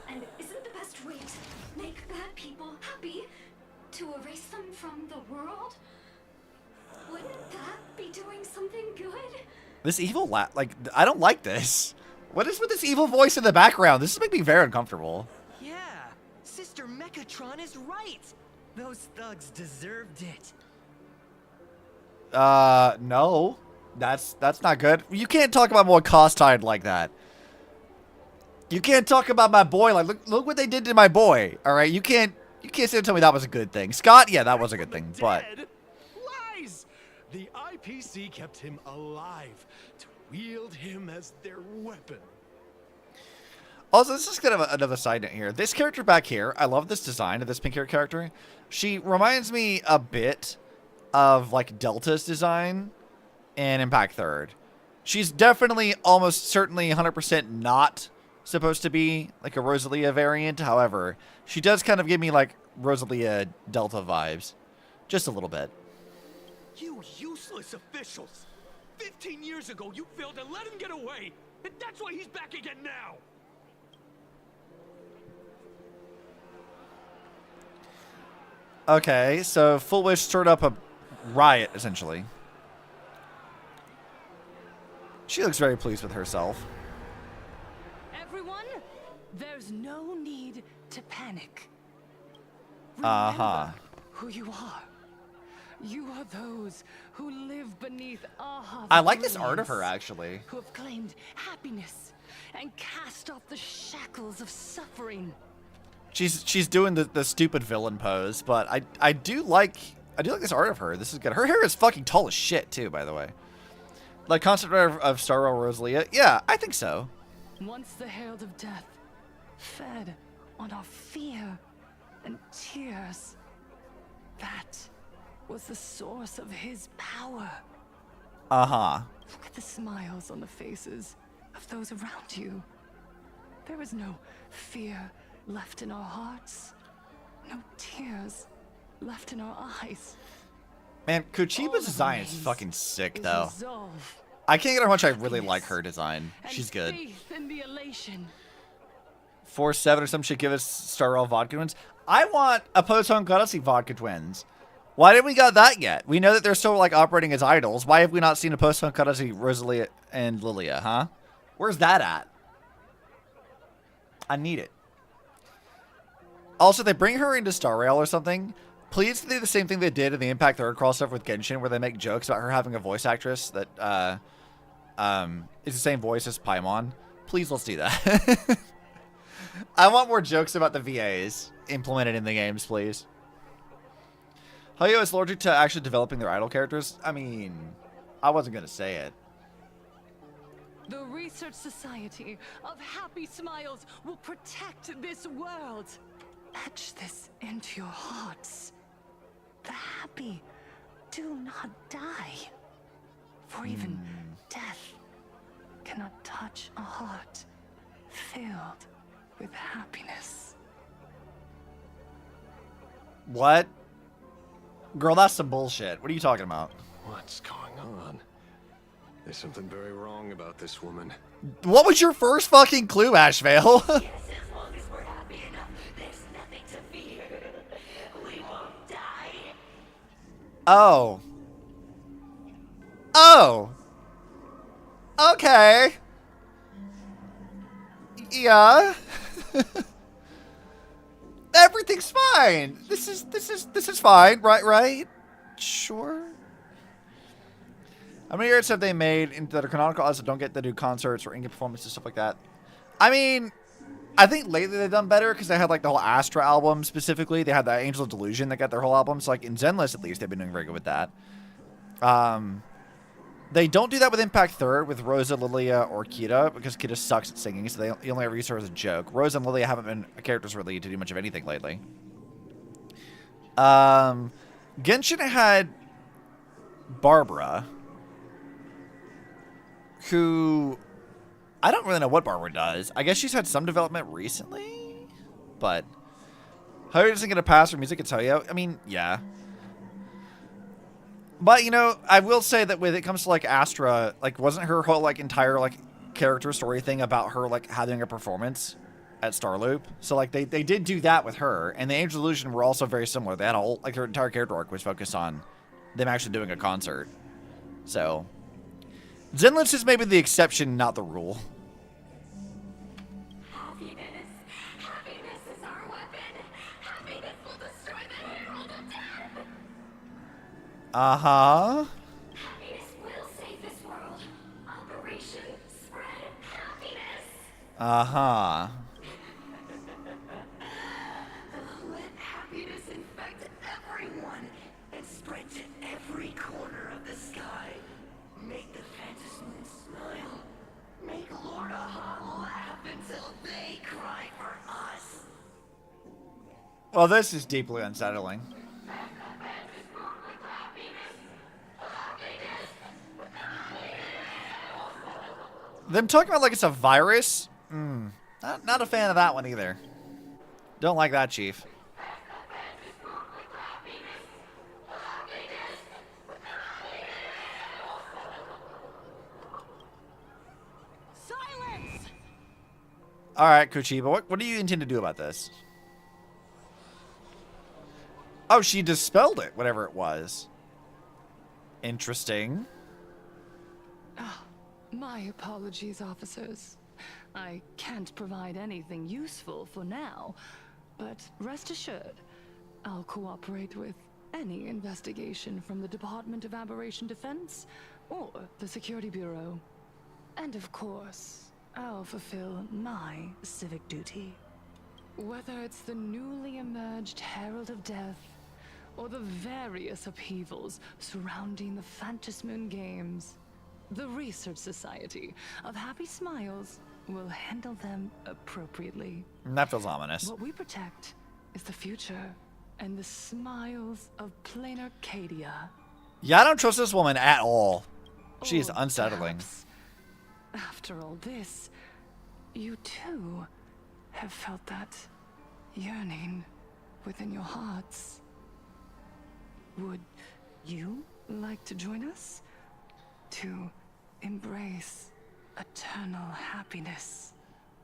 And isn't the best way to make bad people happy to erase them from the world? Wouldn't that be doing something good? This evil laugh, like, I don't like this. What is with this evil voice in the background? This is making me very uncomfortable. Yeah, Sister Mechatron is right. Those thugs deserved it. No. That's not good. You can't talk about more Caustide like that. You can't talk about my boy like look what they did to my boy. All right, you can't sit and tell me that was a good thing. Scott, yeah, that was a good thing, but Lies! The IPC kept him alive to wield him as their weapon. also, this is kind of another side note here. This character back here, I love this design of this pink hair character. She reminds me a bit of like Delta's design in Impact Third. She's definitely, almost certainly, 100% not supposed to be like a Rosalia variant. However, she does kind of give me like Rosalia Delta vibes, just a little bit. You useless officials! 15 years ago, you failed to let him get away, and that's why he's back again now! Okay, so Full Wish stirred up a riot, essentially. She looks very pleased with herself. Everyone, there's no need to panic. Uh-huh. Remember who you are. You are those who live beneath Aha. I like this art of her, actually. Who have claimed happiness and cast off the shackles of suffering. She's doing the stupid villain pose, but I do like this art of her. This is good. Her hair is fucking tall as shit too, by the way. Like concept art of Starro Rosalia. Yeah, I think so. Once the Herald of Death fed on our fear and tears, that was the source of his power. Uh-huh. Look at the smiles on the faces of those around you. There is no fear left in our hearts. No tears left in our eyes. Man, All Kuchiba's that design is remains fucking sick, is though. resolve I can't get how much I really like her design. She's good. Faith in the elation. 4-7 or some shit. Give us Star Rail vodka twins. I want a Post-Home Odyssey vodka twins. Why didn't we got that yet? We know that they're still like operating as idols. Why have we not seen a Post-Home Odyssey Rosalie and Lilia, huh? Where's that at? I need it. Also, they bring her into Star Rail or something. Please do the same thing they did in the Impact Third crossover with Genshin, where they make jokes about her having a voice actress that is the same voice as Paimon. Please, let's do that. I want more jokes about the VAs implemented in the games, please. Hoyo is allergic to actually developing their idol characters. I mean, I wasn't going to say it. The Research Society of Happy Smiles will protect this world. Etch this into your hearts. The happy do not die. For even death cannot touch a heart filled with happiness. What? Girl, that's some bullshit. What are you talking about? What's going on? There's something very wrong about this woman. What was your first fucking clue, Ashvale? Yes, as long as we're happy enough, there's nothing to fear. We won't die. Oh. Oh. Okay. Yeah. Everything's fine. This is fine, right? Sure. How many years have they made into that are canonical that don't get to do concerts or in-game performances, stuff like that? I mean, I think lately they've done better because they had like the whole Astra album specifically. They had the Angel of Delusion that got their whole album. So like in Zenless, at least, they've been doing very good with that. They don't do that with Impact Third with Rosa, Lilia, or Kita because Kita sucks at singing, so they only ever use her as a joke. Rosa and Lilia haven't been characters really to do much of anything lately. Genshin had Barbara, who I don't really know what Barbara does. I guess she's had some development recently, but Hoyo doesn't get a pass for music. It's Hoyo. I mean, yeah. But, you know, I will say that when it comes to, like, Astra, like, wasn't her whole, like, entire, like, character story thing about her, like, having a performance at Starloop? So, like, they did do that with her. And the Angel Illusion were also very similar. They had a whole, like, their entire character arc was focused on them actually doing a concert. So, Zenless is maybe the exception, not the rule. Happiness is our weapon. Happiness will destroy the herald of death. Uh-huh. Happiness will save this world. Operation Spread Happiness. Uh-huh. Let happiness infect everyone and spread to every corner of the sky. Make the Phantasm smile. Make Lord Aha laugh until they cry for us. Well, this is deeply unsettling. Them talking about like it's a virus? Not a fan of that one either. Don't like that, Chief. Silence! All right, Kuchiba, what do you intend to do about this? Oh, she dispelled it, whatever it was. Interesting. My apologies, officers. I can't provide anything useful for now, but rest assured, I'll cooperate with any investigation from the Department of Aberration Defense or the Security Bureau. And of course, I'll fulfill my civic duty. Whether it's the newly emerged Herald of Death or the various upheavals surrounding the Phantasmoon Games, the Research Society of Happy Smiles will handle them appropriately. That feels ominous. What we protect is the future and the smiles of plain Arcadia. Yeah, I don't trust this woman at all. She is Or unsettling. perhaps, after all this, you too have felt that yearning within your hearts. Would you like to join us to embrace eternal happiness.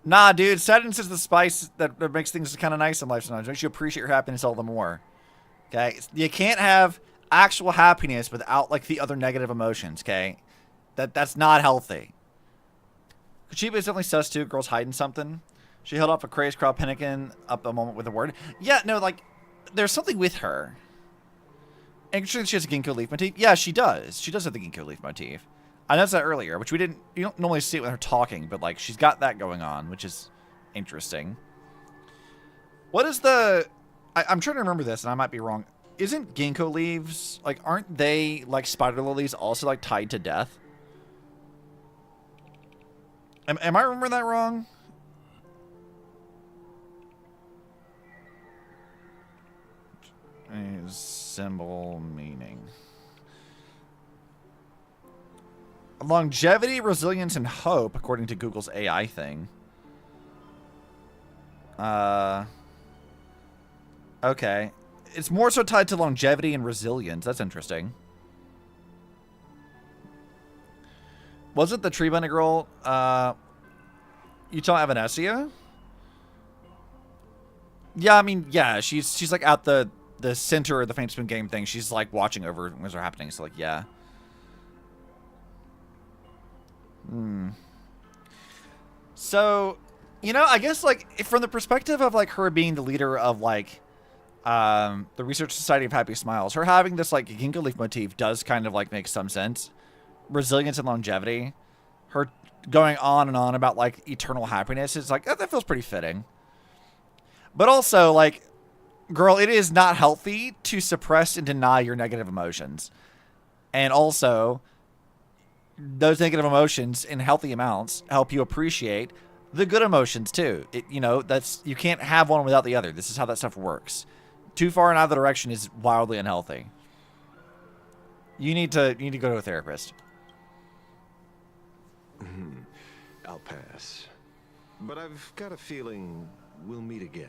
Nah, dude, sadness is the spice that makes things kind of nice in life sometimes. Makes you appreciate your happiness all the more. Okay? You can't have actual happiness without, like, the other negative emotions, okay? That's not healthy. Kuchiba is definitely sus, too. Girl's hiding something. She held up a crazed crowd panicking up a moment with a word. Yeah, no, like, there's something with her. Interesting she has a ginkgo leaf motif. Yeah, she does. She does have the ginkgo leaf motif. I noticed that earlier, which you don't normally see it with her talking, but, like, she's got that going on, which is interesting. What is the... I'm trying to remember this, and I might be wrong. Isn't ginkgo leaves, like, aren't they, like, spider lilies also, like, tied to death? Am I remembering that wrong? Symbol meaning. Longevity, resilience, and hope, according to Google's AI thing. Okay. It's more so tied to longevity and resilience. That's interesting. Wasn't the tree bunny girl, you tell Avanesia? Yeah, I mean, yeah, she's like at the center of the Faint Spoon game thing. She's like watching over what's happening. So like, yeah. So, you know, I guess like from the perspective of like her being the leader of like the Research Society of Happy Smiles, her having this like ginkgo leaf motif does kind of like make some sense. Resilience and longevity, her going on and on about like eternal happiness is like that feels pretty fitting. But also like, girl, it is not healthy to suppress and deny your negative emotions. And also, those negative emotions in healthy amounts help you appreciate the good emotions too. You know, you can't have one without the other. This is how that stuff works. Too far in either direction is wildly unhealthy. You need to go to a therapist. I'll pass. But I've got a feeling we'll meet again.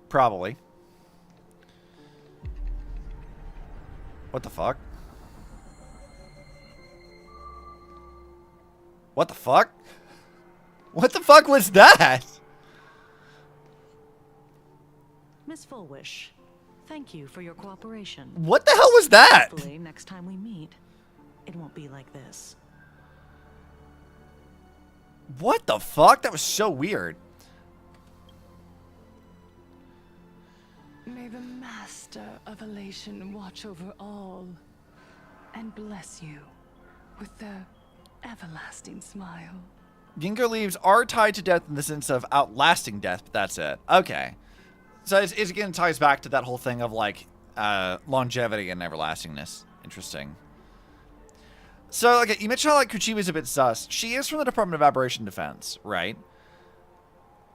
Probably. What the fuck? What the fuck? What the fuck was that? Miss Fullwish, thank you for your cooperation. What the hell was that? Hopefully, next time we meet, it won't be like this. What the fuck? That was so weird. May the Master of Elation watch over all and bless you with their everlasting smile. Ginkgo leaves are tied to death in the sense of outlasting death, but that's it. Okay. So it again ties back to that whole thing of like longevity and everlastingness. Interesting. So, okay, you mentioned how like Kuchiba's a bit sus. She is from the Department of Aberration Defense, right?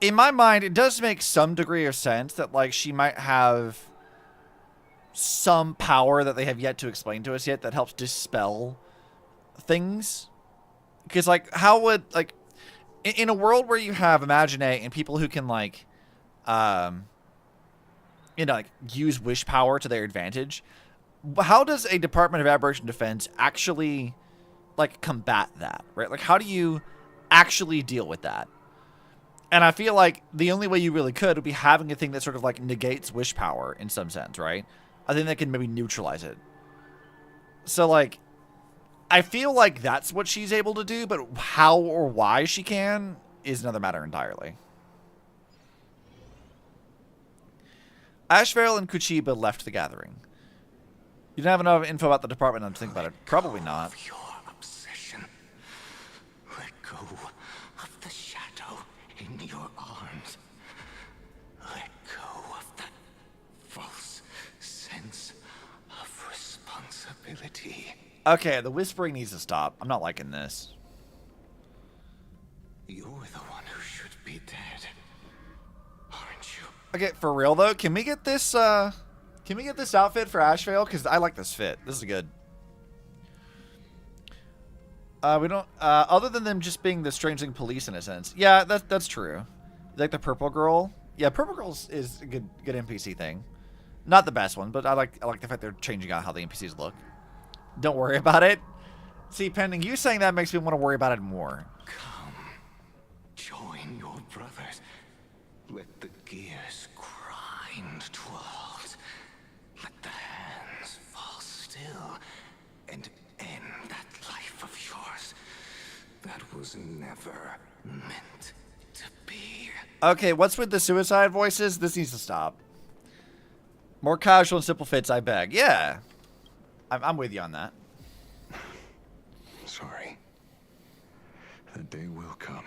In my mind, it does make some degree of sense that like she might have some power that they have yet to explain to us yet that helps dispel things. Because like, how would like in a world where you have Imagine and people who can like, you know, like use wish power to their advantage, how does a Department of Aberration Defense actually like combat that, right? Like, how do you actually deal with that? And I feel like the only way you really could would be having a thing that sort of like negates wish power in some sense, right? I think that can maybe neutralize it. So like, I feel like that's what she's able to do, but how or why she can is another matter entirely. Ashvale and Kuchiba left the gathering. You don't have enough info about the department to think about it. Probably not. Your obsession. Let go of the shadow in your arms. Let go of that false sense of responsibility. Okay, the whispering needs to stop. I'm not liking this. You're the one who should be dead, aren't you? Okay, for real though, can we get this outfit for Ashvale? Because I like this fit. This is good. We don't other than them just being the Strangeling police in a sense. Yeah, that's true. Like the purple girl. Yeah, purple girl is a good NPC thing. Not the best one, but I like the fact they're changing out how the NPCs look. Don't worry about it. See, Pending, you saying that makes me want to worry about it more. Come, join your brothers. Let the gears grind to a halt. Let the hands fall still and end that life of yours that was never meant to be. Okay, what's with the suicide voices? This needs to stop. More casual and simple fits, I beg. Yeah. I'm with you on that. Sorry. That day will come.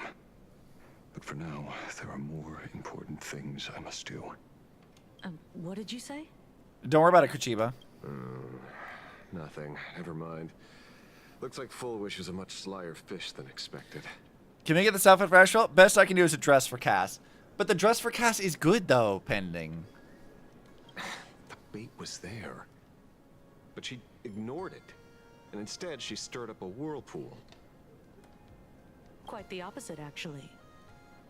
But for now, there are more important things I must do. What did you say? Don't worry about it, Kuchiba. Nothing. Never mind. Looks like Full Wish is a much slyer fish than expected. Can we get this outfit for Astral? Best I can do is a dress for Cass. But the dress for Cass is good, though, Pending. The bait was there. But she ignored it. And instead, she stirred up a whirlpool. Quite the opposite, actually.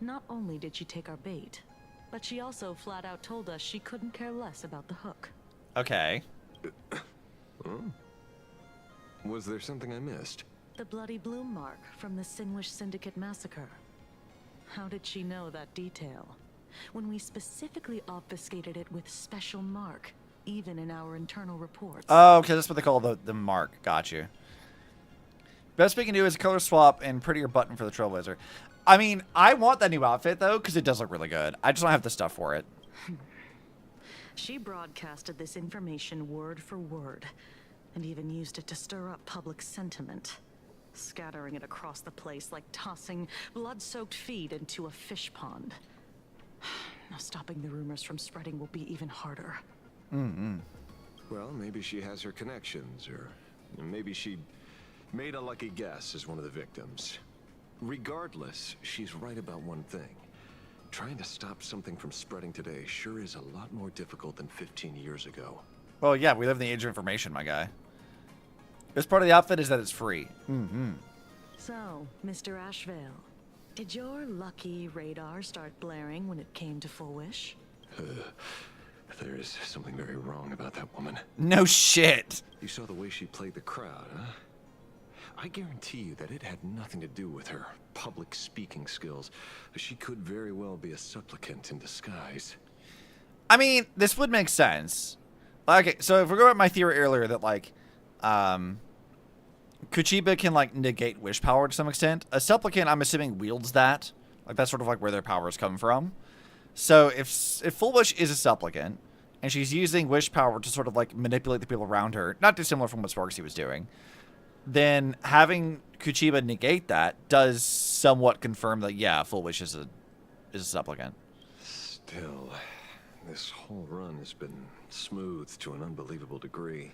Not only did she take our bait, but she also flat out told us she couldn't care less about the hook. Okay. Was there something I missed? The bloody bloom mark from the Sinwish Syndicate massacre. How did she know that detail? When we specifically obfuscated it with special mark, even in our internal reports. Oh, okay, that's what they call the mark. Got you. Best we can do is a color swap and prettier button for the Trailblazer. I mean, I want that new outfit, though, because it does look really good. I just don't have the stuff for it. She broadcasted this information word for word, and even used it to stir up public sentiment, scattering it across the place like tossing blood-soaked feed into a fish pond. Now stopping the rumors from spreading will be even harder. Well, maybe she has her connections, or maybe she made a lucky guess as one of the victims. Regardless, she's right about one thing. Trying to stop something from spreading today sure is a lot more difficult than 15 years ago. Well, yeah, we live in the age of information, my guy. Best part of the outfit is that it's free. So, Mr. Ashvale, did your lucky radar start blaring when it came to Full Wish? There is something very wrong about that woman. No shit. You saw the way she played the crowd, huh? I guarantee you that it had nothing to do with her public speaking skills. She could very well be a supplicant in disguise. I mean, this would make sense. Okay, so if we're going with my theory earlier that, like, Kuchiba can, like, negate wish power to some extent, a supplicant, I'm assuming, wields that. Like, that's sort of, like, where their powers come from. So if Full Wish is a supplicant, and she's using wish power to sort of, like, manipulate the people around her, not dissimilar from what Sparksy was doing, then having Kuchiba negate that does somewhat confirm that, yeah, Full Wish is a supplicant. Still, this whole run has been smooth to an unbelievable degree.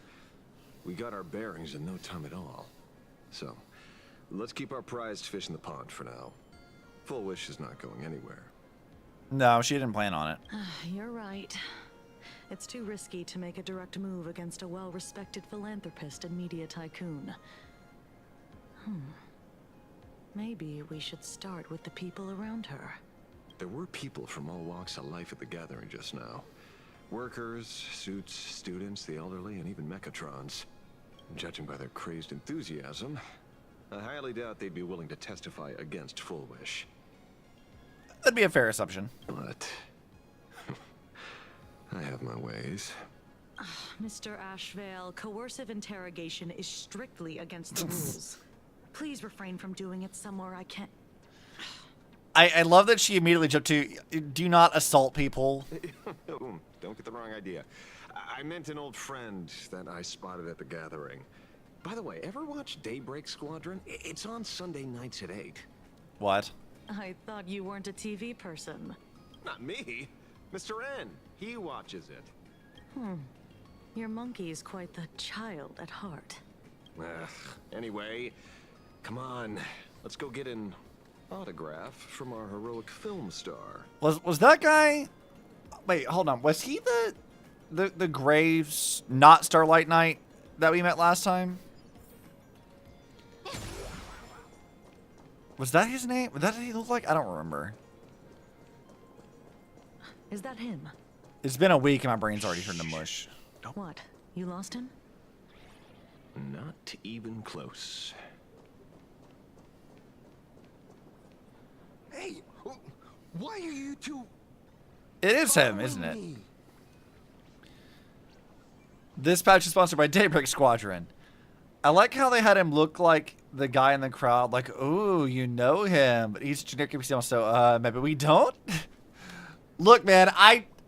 We got our bearings in no time at all. So, let's keep our prized fish in the pond for now. Full Wish is not going anywhere. No, she didn't plan on it. You're right. It's too risky to make a direct move against a well-respected philanthropist and media tycoon. Maybe we should start with the people around her. There were people from all walks of life at the gathering just now. Workers, suits, students, the elderly, and even Mechatrons. Judging by their crazed enthusiasm, I highly doubt they'd be willing to testify against Full Wish. That'd be a fair assumption. But I have my ways. Mr. Ashvale, coercive interrogation is strictly against the rules. Please refrain from doing it somewhere I can't. I love that she immediately jumped to, do not assault people. Don't get the wrong idea. I meant an old friend that I spotted at the gathering. By the way, ever watch Daybreak Squadron? It's on Sunday nights at 8. What? I thought you weren't a TV person. Not me. Mr. N. He watches it. Your monkey is quite the child at heart. Anyway, come on. Let's go get an autograph from our heroic film star. Was that guy? Wait, hold on. Was he the Graves, not Starlight Knight that we met last time? Was that his name? Was that what he looked like? I don't remember. Is that him? It's been a week and my brain's already turned to mush. What? You lost him? Not even close. Hey, why are you two It is him, following isn't it? me? This patch is sponsored by Daybreak Squadron. I like how they had him look like the guy in the crowd, like, ooh, you know him, but he's generic NPC, so maybe we don't? Look, man,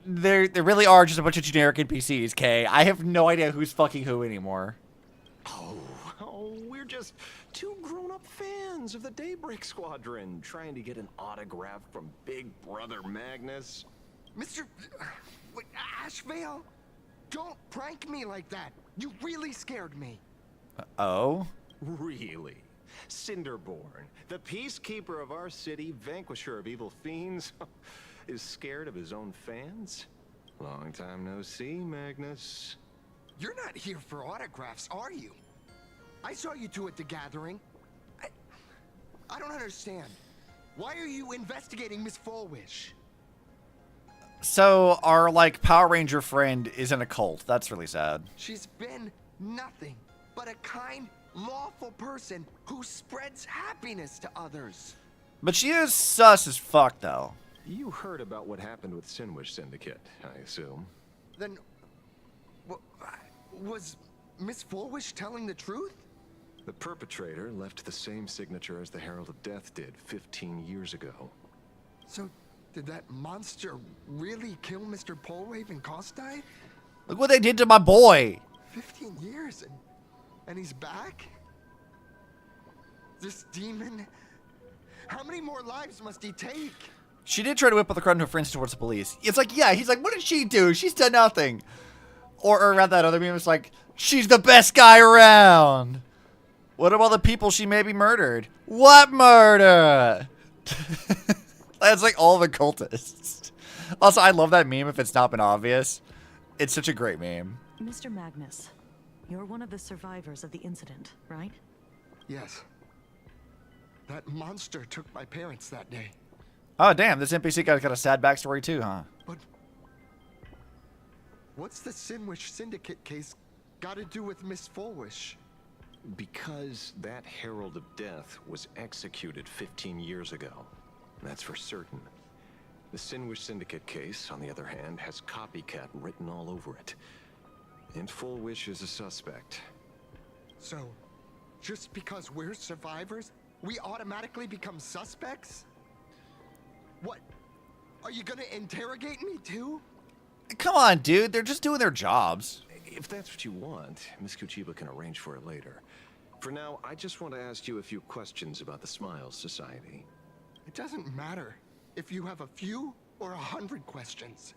there really are just a bunch of generic NPCs, Kay. I have no idea who's fucking who anymore. Oh, we're just two grown-up fans of the Daybreak Squadron trying to get an autograph from Big Brother Magnus. Mr. Ashvale? Don't prank me like that. You really scared me. Oh? Really? Cinderborn, the peacekeeper of our city, vanquisher of evil fiends, is scared of his own fans? Long time no see, Magnus. You're not here for autographs, are you? I saw you two at the gathering. I don't understand. Why are you investigating Miss Fullwish? So, our, like, Power Ranger friend is in a cult. That's really sad. She's been nothing but a kind, lawful person who spreads happiness to others. But she is sus as fuck, though. You heard about what happened with Sinwish Syndicate, I assume. Then, was Miss Fullwish telling the truth? The perpetrator left the same signature as the Herald of Death did 15 years ago. So, did that monster really kill Mr. Polwave and Caustide? Look what they did to my boy. 15 years and he's back? This demon? How many more lives must he take? She did try to whip up the crowd and her friends towards the police. It's like, yeah, he's like, what did she do? She's done nothing. Or around that other meme, it's like, she's the best guy around. What about the people she maybe murdered? What murder? That's like all the cultists. Also, I love that meme if it's not been obvious. It's such a great meme. Mr. Magnus, you're one of the survivors of the incident, right? Yes. That monster took my parents that day. Oh, damn, this NPC guy's got a sad backstory too, huh? But what's the Sinwish Syndicate case got to do with Miss Fullwish? Because that Herald of Death was executed 15 years ago. That's for certain. The Sinwish Syndicate case, on the other hand, has copycat written all over it. And Fullwish is a suspect. So, just because we're survivors, we automatically become suspects? What? Are you gonna interrogate me too? Come on, dude. They're just doing their jobs. If that's what you want, Miss Kuchiba can arrange for it later. For now, I just want to ask you a few questions about the Smiles Society. It doesn't matter if you have a few or 100 questions.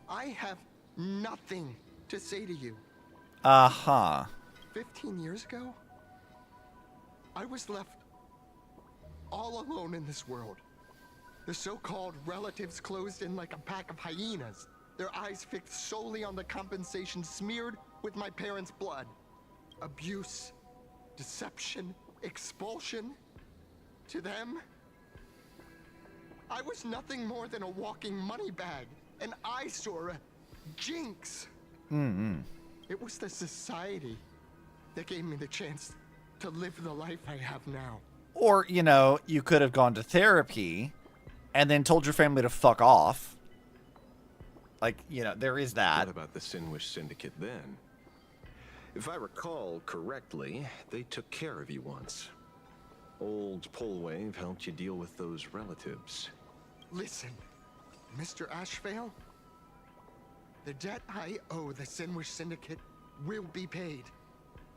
I have nothing to say to you. 15 years ago, I was left all alone in this world. The so-called relatives closed in like a pack of hyenas, their eyes fixed solely on the compensation smeared with my parents' blood. Abuse, deception, expulsion. To them, I was nothing more than a walking money bag, an eyesore, a jinx. It was the society that gave me the chance to live the life I have now. Or, you know, you could have gone to therapy and then told your family to fuck off. Like, you know, there is that. What about the Sinwish Syndicate then? If I recall correctly, they took care of you once. Old Polwave helped you deal with those relatives. Listen, Mr. Ashvale, the debt I owe the Sinwish Syndicate will be paid.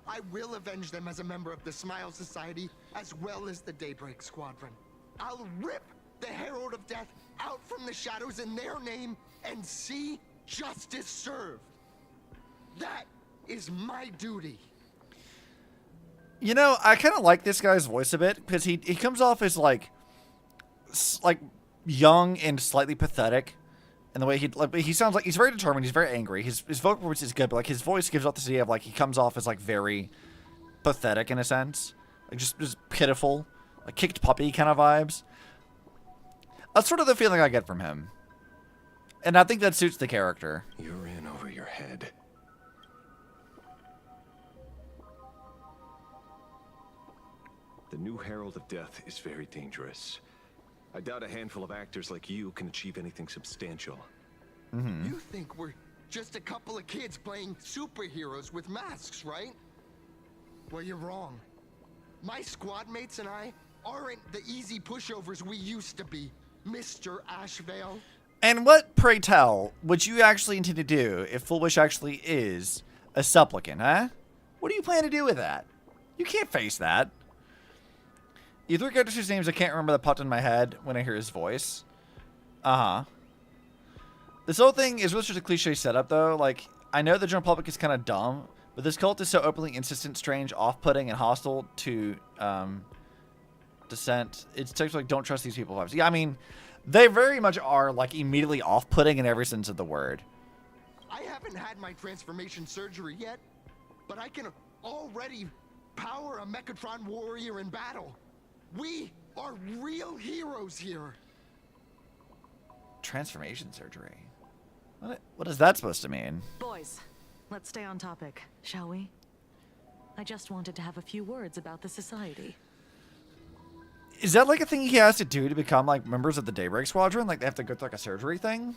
I will avenge them as a member of the Smile Society, as well as the Daybreak Squadron. I'll rip the Herald of Death out from the shadows in their name and see justice served. That is my duty. You know, I kind of like this guy's voice a bit because he comes off as like young and slightly pathetic. And the way he sounds like he's very determined, he's very angry. His vocal performance is good, but like his voice gives off this idea of like he comes off as like very pathetic in a sense. Like just pitiful, like kicked puppy kind of vibes. That's sort of the feeling I get from him. And I think that suits the character. You're in over your head. The new Herald of Death is very dangerous. I doubt a handful of actors like you can achieve anything substantial. You think we're just a couple of kids playing superheroes with masks, right? Well, you're wrong. My squad mates and I aren't the easy pushovers we used to be, Mr. Ashvale. And what, pray tell, would you actually intend to do if Full Wish actually is a supplicant, huh? What do you plan to do with that? You can't face that. You three characters whose names I can't remember that popped in my head when I hear his voice. Uh-huh. This whole thing is really just a cliche setup, though. Like, I know the general public is kind of dumb, but this cult is so openly insistent, strange, off-putting, and hostile to dissent. It's technically like, don't trust these people vibes. Yeah, I mean, they very much are, like, immediately off-putting in every sense of the word. I haven't had my transformation surgery yet, but I can already power a Mechatron warrior in battle. We are real heroes here. Transformation surgery? What is that supposed to mean? Boys, let's stay on topic, shall we? I just wanted to have a few words about the society. Is that like a thing he has to do to become like members of the Daybreak Squadron? Like they have to go through like a surgery thing?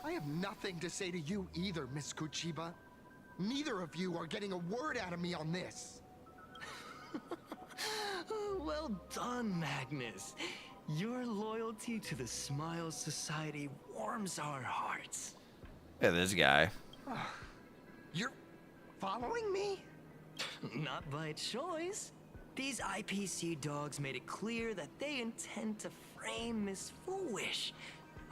I have nothing to say to you either, Miss Kuchiba. Neither of you are getting a word out of me on this. Well done, Magnus. Your loyalty to the Smile Society warms our hearts. Yeah, this guy. You're following me? Not by choice. These IPC dogs made it clear that they intend to frame Miss Foolish.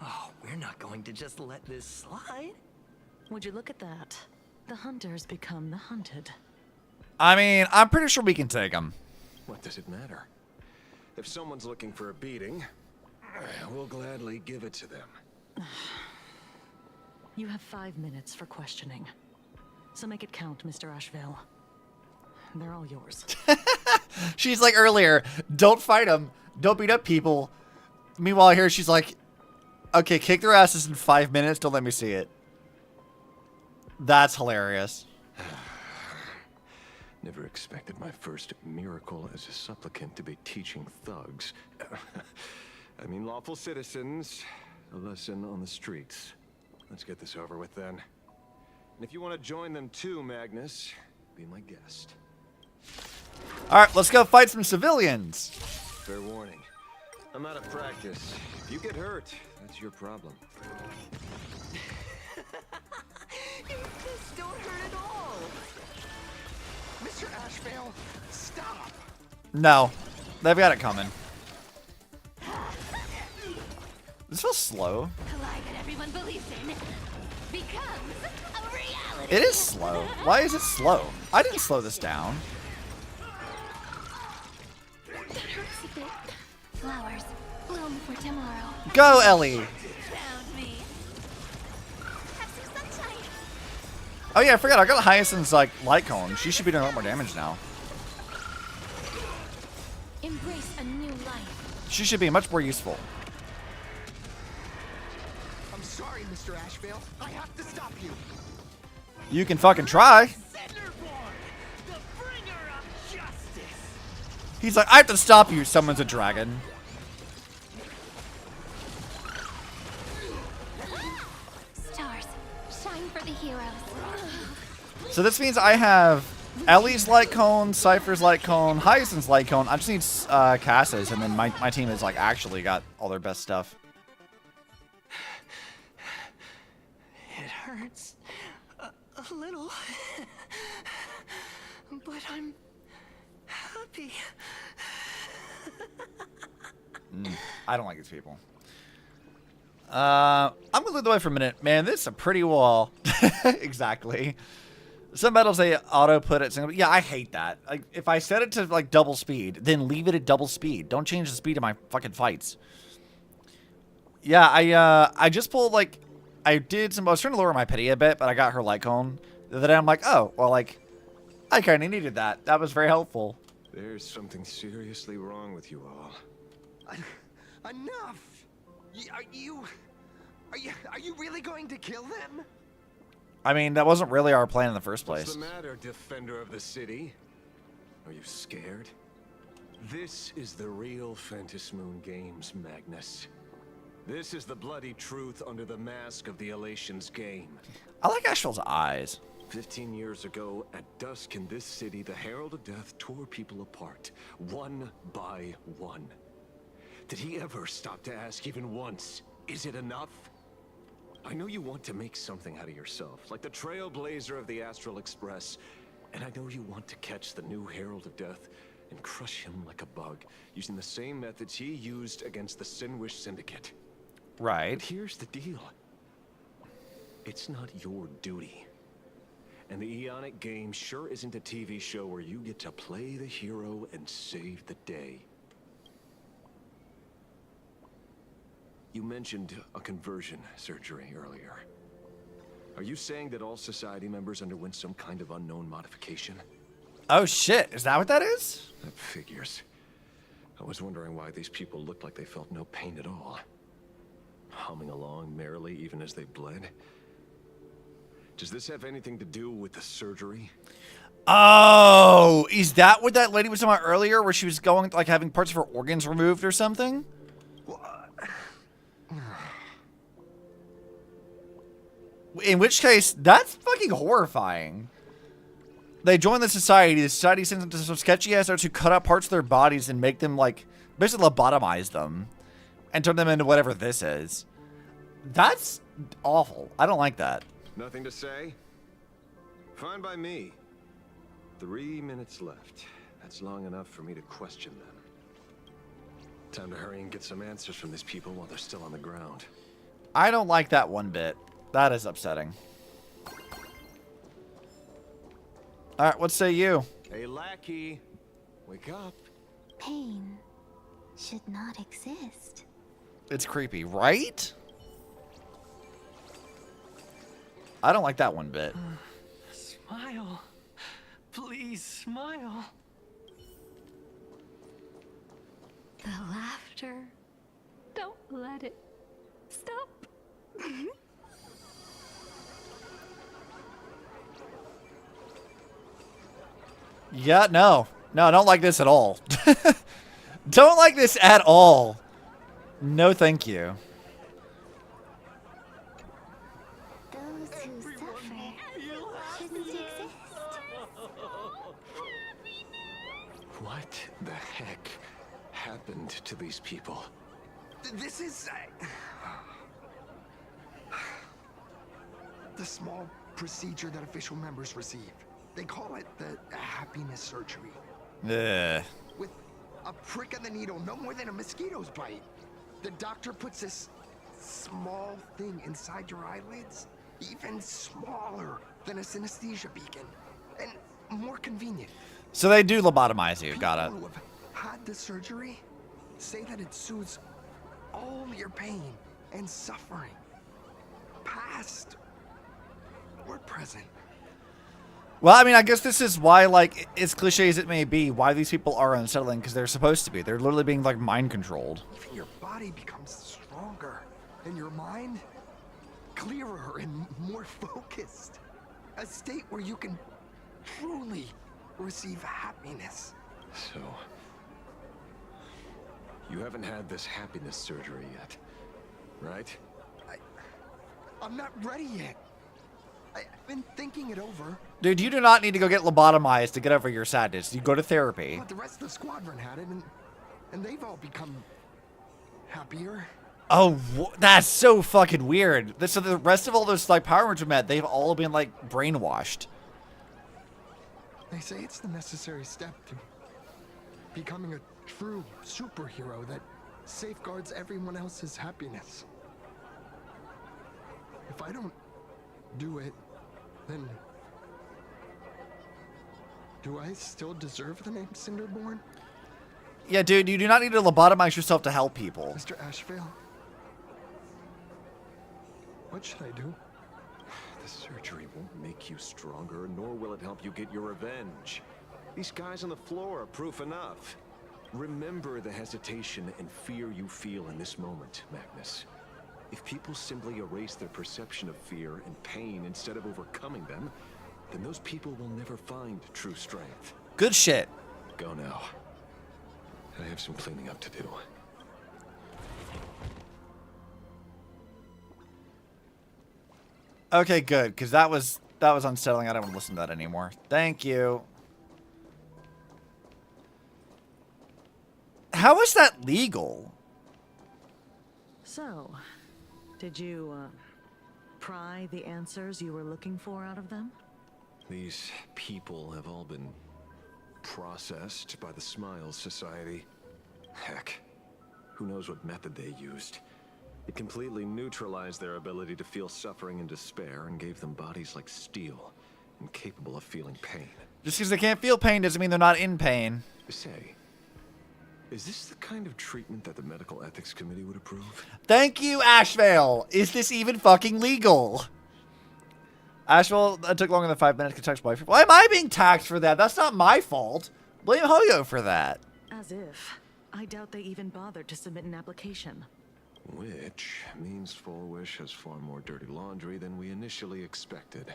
Oh, we're not going to just let this slide. Would you look at that? The hunters become the hunted. I mean, I'm pretty sure we can take him. What does it matter? If someone's looking for a beating, we'll gladly give it to them. You have 5 minutes for questioning. So make it count, Mr. Ashvale. They're all yours. She's like earlier, don't fight them. Don't beat up people. Meanwhile, here she's like, okay, kick their asses in 5 minutes. Don't let me see it. That's hilarious. Never expected my first miracle as a supplicant to be teaching thugs. I mean, lawful citizens, a lesson on the streets. Let's get this over with then. And if you want to join them too, Magnus, be my guest. All right, let's go fight some civilians. Fair warning. I'm out of practice. If you get hurt, that's your problem. Your fists don't hurt at all. Mr. Ashvale, stop! No, they've got it coming. This feels slow. The lie that everyone believes in becomes a reality. It is slow. Why is it slow? I didn't slow this down. That hurts a bit. Flowers bloom for tomorrow. Go, Ellie. Found me. Have some sunshine. Oh yeah, I forgot. I got Hyacinth's like light cone. She should be doing a lot more damage now. Embrace a new life. She should be much more useful. I'm sorry, Mr. Ashvale. I have to stop you. You can fucking try. He's like, I have to stop you. Someone's a dragon. Stars, shine for the heroes. So this means I have Ellie's light cone, Cypher's light cone, Hyacinth's light cone. I just need Cass's, and then my team has like actually got all their best stuff. It hurts a little, but I'm happy. I don't like these people. I'm gonna leave the way for a minute. Man, this is a pretty wall. Exactly. Some battles they auto put it single. Yeah, I hate that. Like if I set it to like double speed, then leave it at double speed. Don't change the speed of my fucking fights. Yeah, I just pulled like I was trying to lower my pity a bit, but I got her light cone. Then I'm like, oh well, like I kind of needed that. That was very helpful. There's something seriously wrong with you all. Enough! Are you really going to kill them? I mean, that wasn't really our plan in the first place. What's the matter, defender of the city? Are you scared? This is the real Phantasmoon Games, Magnus. This is the bloody truth under the mask of the Elations game. I like Asheville's eyes. 15 years ago, at dusk in this city, the Herald of Death tore people apart, one by one. Did he ever stop to ask even once, is it enough? I know you want to make something out of yourself, like the trailblazer of the Astral Express, and I know you want to catch the new Herald of Death and crush him like a bug, using the same methods he used against the Sinwish Syndicate. Right. But here's the deal. It's not your duty. And the Eonic game sure isn't a TV show where you get to play the hero and save the day. You mentioned a conversion surgery earlier. Are you saying that all society members underwent some kind of unknown modification? Oh shit, is that what that is? That figures. I was wondering why these people looked like they felt no pain at all. Humming along merrily even as they bled. Does this have anything to do with the surgery? Oh, is that what that lady was talking about earlier, where she was going, like, having parts of her organs removed or something? In which case, that's fucking horrifying. They join the society. The society sends them to some sketchy-ass arts who cut out parts of their bodies and make them, like, basically lobotomize them. And turn them into whatever this is. That's awful. I don't like that. Nothing to say? Fine by me. 3 minutes left. That's long enough for me to question them. Time to hurry and get some answers from these people while they're still on the ground. I don't like that one bit. That is upsetting. Alright, what say you? Hey, lackey. Wake up. Pain should not exist. It's creepy, right? I don't like that one bit. Smile. Please smile. The laughter. Don't let it stop. Yeah, no. No, I don't like this at all. Don't like this at all. No, thank you. Those who suffer shouldn't exist. What the heck happened to these people? This is... the small procedure that official members receive. They call it the happiness surgery. Ugh. With a prick of the needle, no more than a mosquito's bite. The doctor puts this small thing inside your eyelids, even smaller than a synesthesia beacon, and more convenient. So they do lobotomize you. Got it. People who have had the surgery say that it soothes all your pain and suffering, past or present. Well, I mean, I guess this is why, like, as cliche as it may be, why these people are unsettling, because they're supposed to be. They're literally being, like, mind controlled. Even your body becomes stronger, and your mind clearer and more focused. A state where you can truly receive happiness. So, you haven't had this happiness surgery yet, right? I'm not ready yet. I've been thinking it over. Dude, you do not need to go get lobotomized to get over your sadness. You go to therapy. But the rest of the squadron had it, and they've all become happier. Oh, that's so fucking weird. So the rest of all those, like, Power Rangers met, they've all been, like, brainwashed. They say it's the necessary step to becoming a true superhero that safeguards everyone else's happiness. If I don't do it, then do I still deserve the name Cinderborn? Yeah, dude, you do not need to lobotomize yourself to help people. Mr. Asheville, what should I do? The surgery won't make you stronger, nor will it help you get your revenge. These guys on the floor are proof enough. Remember the hesitation and fear you feel in this moment, Magnus. If people simply erase their perception of fear and pain instead of overcoming them, then those people will never find true strength. Good shit. Go now. I have some cleaning up to do. Okay, good, because that was unsettling. I don't want to listen to that anymore. Thank you. How is that legal? So, did you, pry the answers you were looking for out of them? These people have all been processed by the Smiles Society. Heck, who knows what method they used. It completely neutralized their ability to feel suffering and despair and gave them bodies like steel, incapable of feeling pain. Just because they can't feel pain doesn't mean they're not in pain. Say, is this the kind of treatment that the Medical Ethics Committee would approve? Thank you, Ashvale. Is this even fucking legal? Ashvale, it took longer than 5 minutes to touch my... Why am I being taxed for that? That's not my fault. Blame Hoyo for that. As if. I doubt they even bothered to submit an application. Which means Full Wish has far more dirty laundry than we initially expected.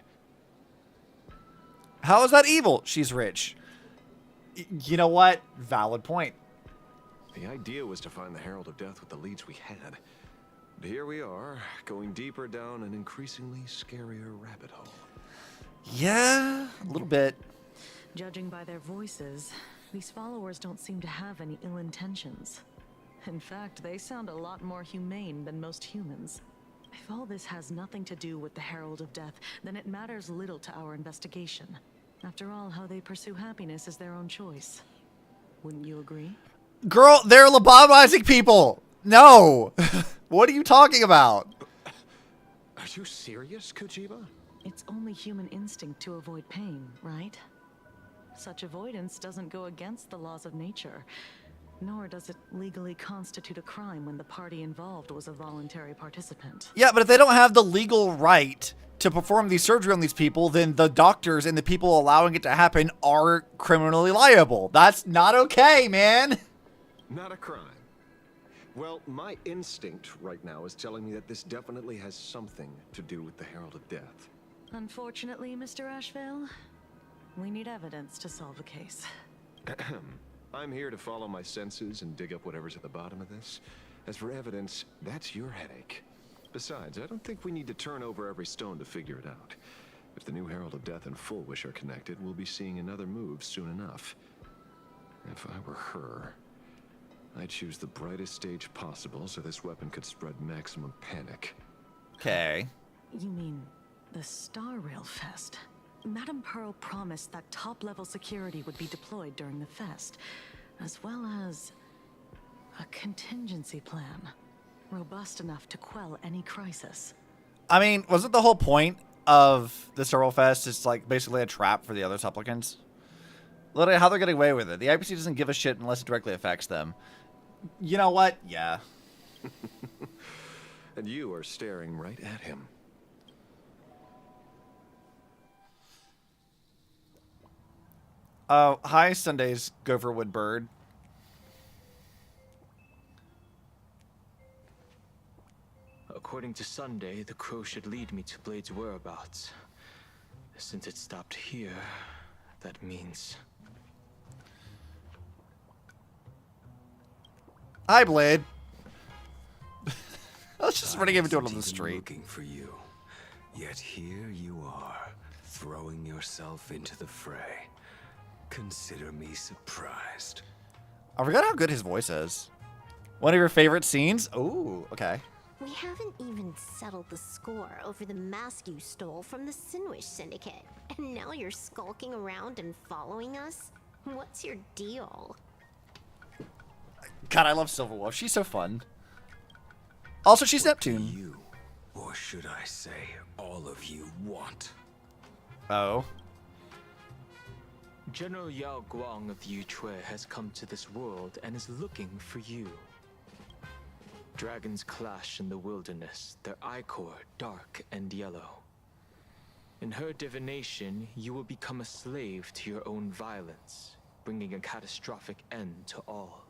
How is that evil? She's rich. You know what? Valid point. The idea was to find the Herald of Death with the leads we had. But here we are, going deeper down an increasingly scarier rabbit hole. Yeah, a little bit. Judging by their voices, these followers don't seem to have any ill intentions. In fact, they sound a lot more humane than most humans. If all this has nothing to do with the Herald of Death, then it matters little to our investigation. After all, how they pursue happiness is their own choice. Wouldn't you agree? Girl, they're lobotomizing people. No. What are you talking about? Are you serious, Kojiba? It's only human instinct to avoid pain, right? Such avoidance doesn't go against the laws of nature. Nor does it legally constitute a crime when the party involved was a voluntary participant. Yeah, but if they don't have the legal right to perform the surgery on these people, then the doctors and the people allowing it to happen are criminally liable. That's not okay, man. Not a crime. Well, my instinct right now is telling me that this definitely has something to do with the Herald of Death. Unfortunately, Mr. Ashvale, we need evidence to solve a case. I'm here to follow my senses and dig up whatever's at the bottom of this. As for evidence, that's your headache. Besides, I don't think we need to turn over every stone to figure it out. If the new Herald of Death and Full Wish are connected, we'll be seeing another move soon enough. If I were her, I'd choose the brightest stage possible so this weapon could spread maximum panic. Okay. You mean the Star Rail Fest? Madame Pearl promised that top-level security would be deployed during the fest, as well as a contingency plan, robust enough to quell any crisis. I mean, wasn't the whole point of the Star Rail Fest is like basically a trap for the other supplicants? Literally, how they're getting away with it. The IPC doesn't give a shit unless it directly affects them. You know what? Yeah. And you are staring right at him. Hi, Sunday's Gopherwood Bird. According to Sunday, the crow should lead me to Blade's whereabouts. Since it stopped here, that means... Hi, Blade. I was just running into it on the street. Looking for you, yet here you are, throwing yourself into the fray. Consider me surprised. I forgot how good his voice is. One of your favorite scenes? Ooh, okay. We haven't even settled the score over the mask you stole from the Sinwish Syndicate. And now you're skulking around and following us? What's your deal? God, I love Silverwolf. She's so fun. Also, she's Neptune. You, or should I say, all of you want? Oh. General Yao Guang of Yuchui has come to this world and is looking for you. Dragons clash in the wilderness, their ichor dark and yellow. In her divination, you will become a slave to your own violence, bringing a catastrophic end to all.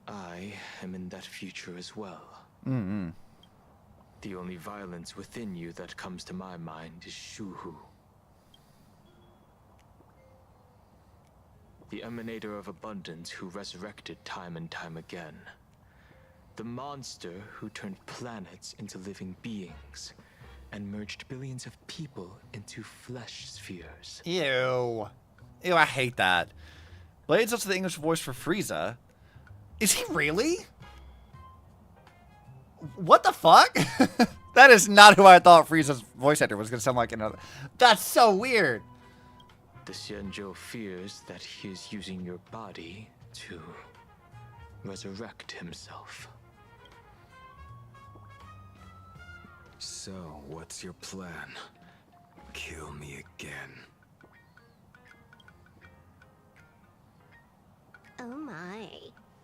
I am in that future as well. Mm-hmm. The only violence within you that comes to my mind is Shuhu. the emanator of abundance who resurrected time and time again. The monster who turned planets into living beings and merged billions of people into flesh spheres. Ew. Ew, I hate that. Blade's also the English voice for Frieza. Is he really? What the fuck? That is not who I thought Frieza's voice actor was going to sound like. Another. That's so weird. The Xianzhou fears that he is using your body to resurrect himself. So, what's your plan? Kill me again. Oh my.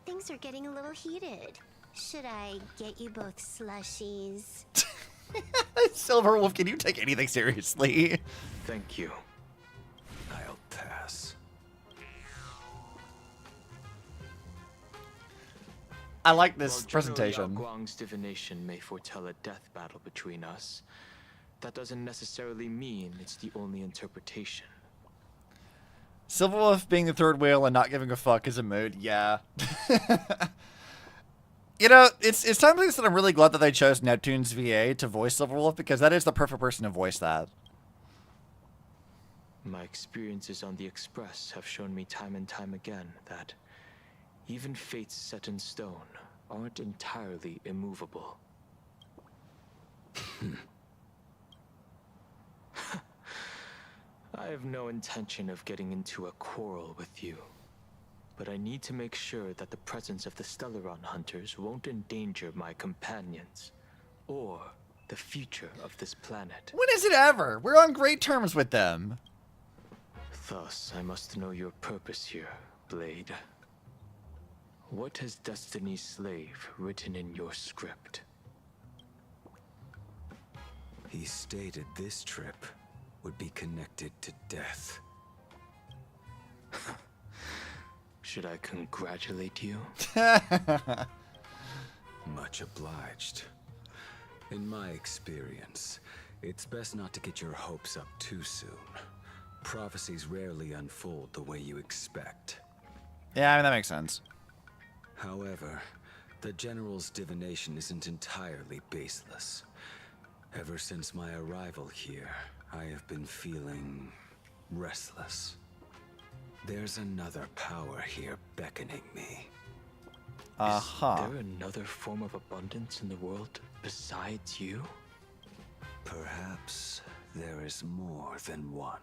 Things are getting a little heated. Should I get you both slushies? Silverwolf, can you take anything seriously? Thank you. I'll pass. I like this While presentation. General Yao Guang's divination may foretell a death battle between us, that doesn't necessarily mean it's the only interpretation. Silverwolf being the third wheel and not giving a fuck is a mood, yeah. You know, it's time to say that I'm really glad that they chose Neptune's VA to voice Silverwolf, because that is the perfect person to voice that. My experiences on the Express have shown me time and time again that even fates set in stone aren't entirely immovable. I have no intention of getting into a quarrel with you, but I need to make sure that the presence of the Stellaron hunters won't endanger my companions, or the future of this planet. When is it ever? We're on great terms with them. Thus, I must know your purpose here, Blade. What has Destiny's Slave written in your script? He stated this trip would be connected to death. Should I congratulate you? Much obliged. In my experience, it's best not to get your hopes up too soon. Prophecies rarely unfold the way you expect. Yeah, I mean, that makes sense. However, the General's divination isn't entirely baseless. Ever since my arrival here, I have been feeling restless. There's another power here beckoning me. Is there another form of abundance in the world besides you? Perhaps there is more than one.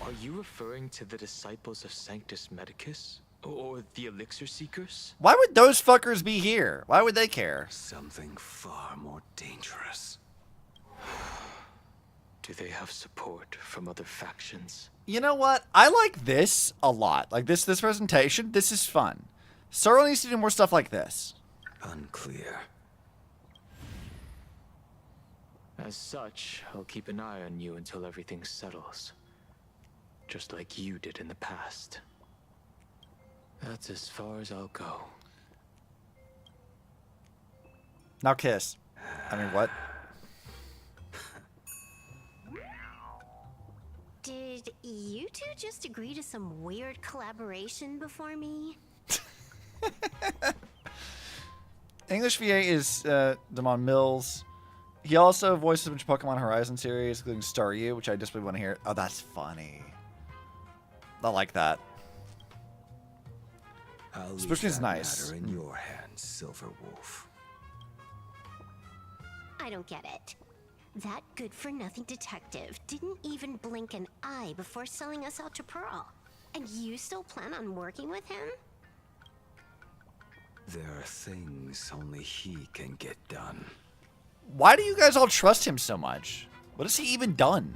Are you referring to the disciples of Sanctus Medicus? Or the Elixir Seekers? Why would those fuckers be here? Why would they care? Something far more dangerous. Do they have support from other factions? You know what? I like this a lot. Like this presentation, this is fun. Sorrel needs to do more stuff like this. Unclear. As such, I'll keep an eye on you until everything settles. Just like you did in the past. That's as far as I'll go. Now kiss. I mean, what? Did you two just agree to some weird collaboration before me? English VA is Damon Mills. He also voices a bunch of Pokemon Horizon series, including Staryu, which I just really want to hear. Oh, that's funny. I like that. Especially is nice. Matter in your hands, Silverwolf. I don't get it. That good-for-nothing detective didn't even blink an eye before selling us out to Pearl. And you still plan on working with him? There are things only he can get done. Why do you guys all trust him so much? What has he even done?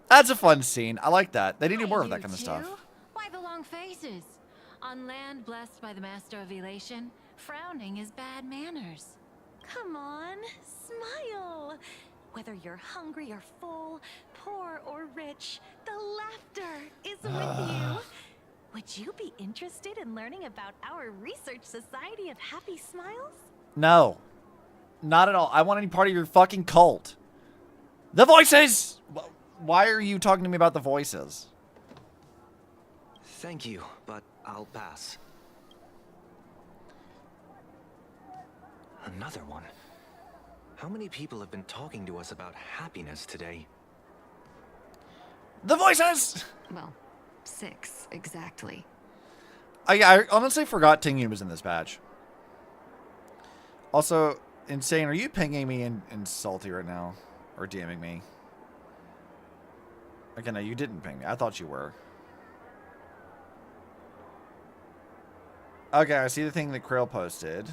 That's a fun scene. I like that. They need to do more of that kind of stuff. Why the long faces? On land blessed by the Master of Elation, frowning is bad manners. Come on, smile. Whether you're hungry or full, poor or rich, the laughter is with you. Would you be interested in learning about our Research Society of Happy Smiles? No. Not at all. I want any part of your fucking cult. The voices! Why are you talking to me about the voices? Thank you, but I'll pass. Another one. How many people have been talking to us about happiness today? The voices! Well, 6 exactly. I honestly forgot Tingyun was in this batch. Also, Insane, are you pinging me in Salty right now? Or DMing me? Okay, no, you didn't ping me. I thought you were. Okay, I see the thing that Krill posted.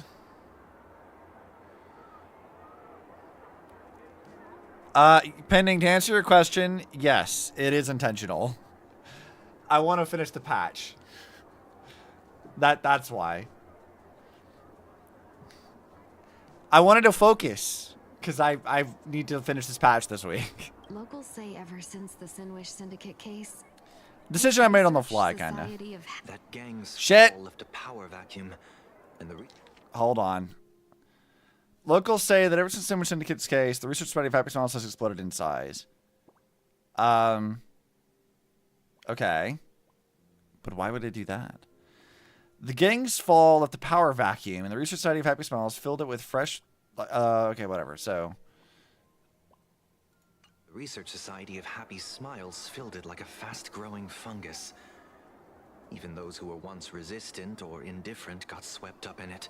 Pending, to answer your question, yes, it is intentional. I want to finish the patch. That's why. I wanted to focus because I need to finish this patch this week. Locals say ever since the Sinwish Syndicate case, Decision I made on the fly, kind of. That gang's Shit. fall left a power vacuum, and the Hold on. Locals say that ever since Sinwish Syndicate's case, the research study of Happy Smiles has exploded in size. Okay. But why would it do that? The gang's fall left the power vacuum, and the research society of Happy Smiles filled it with fresh... okay, whatever. So... The Research Society of Happy Smiles filled it like a fast-growing fungus. Even those who were once resistant or indifferent got swept up in it.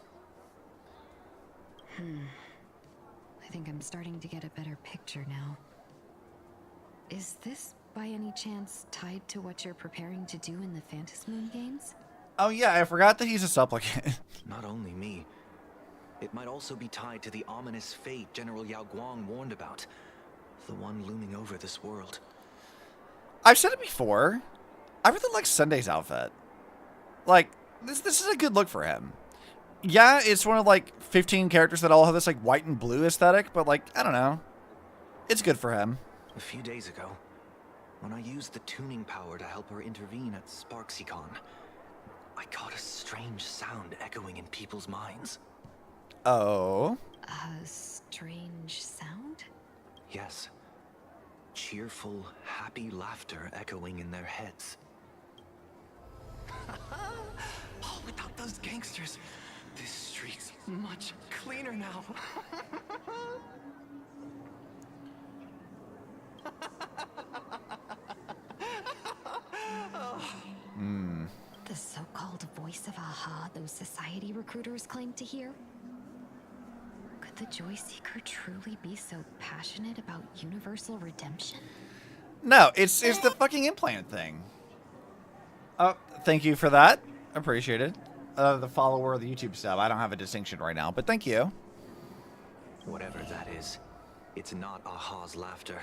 I think I'm starting to get a better picture now. Is this, by any chance, tied to what you're preparing to do in the Phantasm Moon games? Oh yeah, I forgot that he's a supplicant. Not only me. It might also be tied to the ominous fate General Yao Guang warned about. The one looming over this world. I've said it before. I really like Sunday's outfit. Like, this is a good look for him. Yeah, it's one of like 15 characters that all have this like white and blue aesthetic, but like, I don't know. It's good for him. A few days ago, when I used the tuning power to help her intervene at SparksyCon, I caught a strange sound echoing in people's minds. Oh? A strange sound? Yes. Cheerful, happy laughter echoing in their heads. Oh, without those gangsters, this street's much cleaner now. The so-called voice of Aha those society recruiters claim to hear? Could the Joy Seeker truly be so passionate about universal redemption? No, it's the fucking implant thing. Oh, thank you for that. Appreciate it. The follower of the YouTube sub. I don't have a distinction right now, but thank you. Whatever that is, it's not Aha's laughter.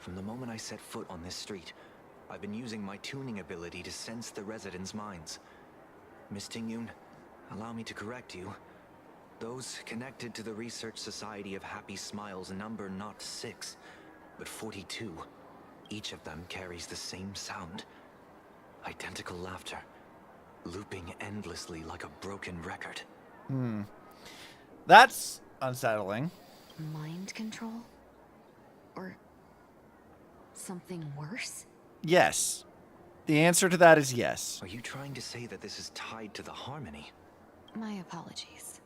From the moment I set foot on this street, I've been using my tuning ability to sense the residents' minds. Miss Tingyun, allow me to correct you. Those connected to the Research Society of Happy Smiles number not 6, but 42. Each of them carries the same sound. Identical laughter, looping endlessly like a broken record. That's unsettling. Mind control? Or something worse? Yes. The answer to that is yes. Are you trying to say that this is tied to the harmony? My apologies.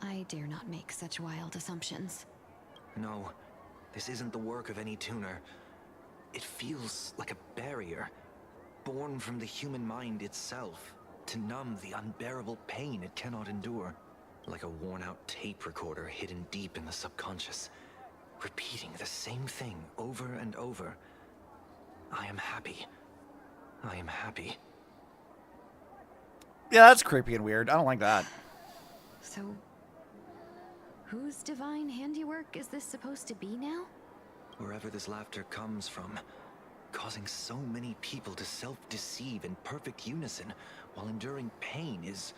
I dare not make such wild assumptions. No, this isn't the work of any tuner. It feels like a barrier, born from the human mind itself, to numb the unbearable pain it cannot endure. Like a worn-out tape recorder hidden deep in the subconscious, repeating the same thing over and over. I am happy. I am happy. Yeah, that's creepy and weird. I don't like that. So, whose divine handiwork is this supposed to be now? Wherever this laughter comes from, causing so many people to self-deceive in perfect unison while enduring pain is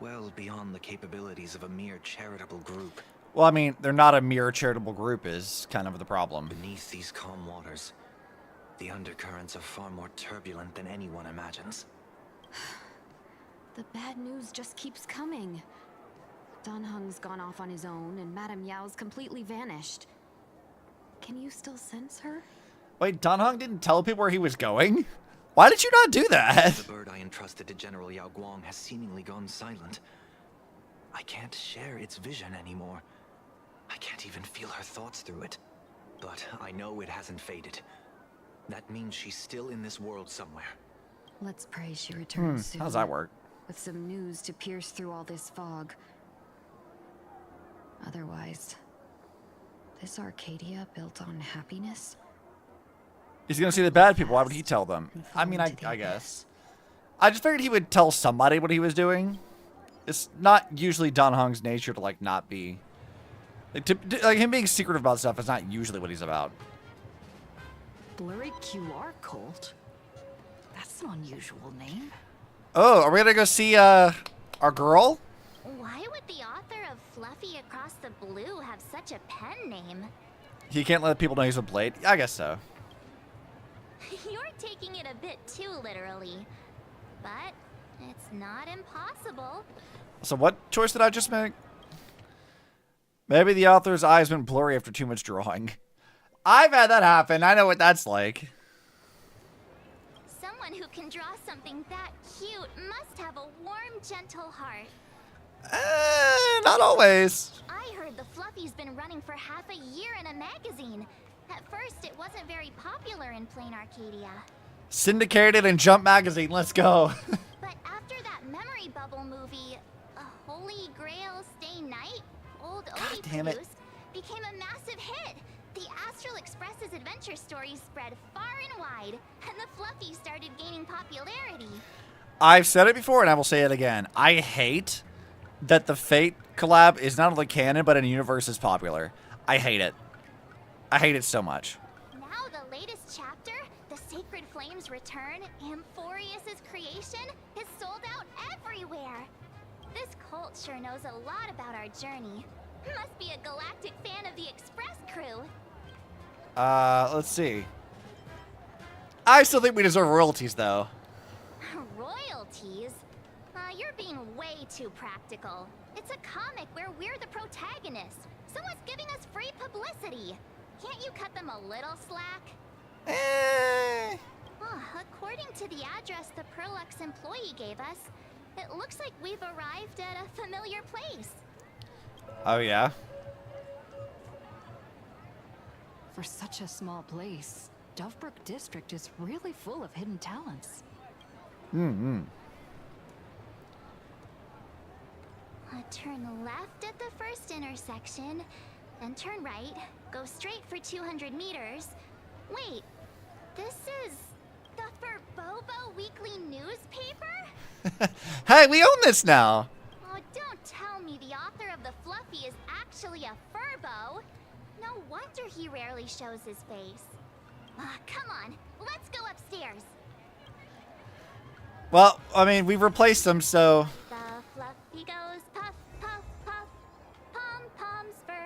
well beyond the capabilities of a mere charitable group. Well, I mean, they're not a mere charitable group is kind of the problem. Beneath these calm waters, the undercurrents are far more turbulent than anyone imagines. The bad news just keeps coming. Dan Heng's gone off on his own, and Madame Yao's completely vanished. Can you still sense her? Wait, Dan Heng didn't tell people where he was going? Why did you not do that? The bird I entrusted to General Yao Guang has seemingly gone silent. I can't share its vision anymore. I can't even feel her thoughts through it. But I know it hasn't faded. That means she's still in this world somewhere. Let's pray she returns soon. How does that work? With some news to pierce through all this fog. Otherwise, this Arcadia built on happiness? He's gonna see the bad people. Why would he tell them? I mean, I guess. I just figured he would tell somebody what he was doing. It's not usually Dan Heng's nature to, like, not be... Like, him being secretive about stuff is not usually what he's about. Blurry QR cult? That's an unusual name. Oh, are we gonna go see, our girl? Why would the author of Fluffy Across the Blue have such a pen name? He can't let people know he's a blade? I guess so. You're taking it a bit too literally. But it's not impossible. So what choice did I just make? Maybe the author's eyes went blurry after too much drawing. I've had that happen. I know what that's like. Someone who can draw something that cute must have a warm, gentle heart. Not always. I heard the Fluffy's been running for half a year in a magazine. At first, it wasn't very popular in Plain Arcadia. Syndicated in Jump Magazine. Let's go. But after that memory bubble movie, A Holy Grail Stay Night, Old Odie damn it. produced, became a massive hit. The Astral Express's adventure stories spread far and wide, and the Fluffy started gaining popularity. I've said it before, and I will say it again. I hate that the Fate collab is not only canon, but in universe is popular. I hate it. I hate it so much. Now the latest chapter, The Sacred Flames Return, Amphorius's creation, is sold out everywhere. This cult sure knows a lot about our journey. Must be a galactic fan of the Express crew. Let's see. I still think we deserve royalties, though. Royalties? You're being way too practical. It's a comic where we're the protagonists. Someone's giving us free publicity. Can't you cut them a little slack? According to the address the Perlux employee gave us, it looks like we've arrived at a familiar place. Oh, yeah? For such a small place, Dovebrook District is really full of hidden talents. Turn left at the first intersection, then turn right, go straight for 200 meters. Wait, this is the Furbobo Weekly newspaper? Hey, we own this now. Oh, don't tell me the author of the Fluffy is actually a Furbo. No wonder he rarely shows his face. Come on, let's go upstairs. Well, I mean, we replaced them, so... The Fluffy goes puff, puff, puff. Pom-poms for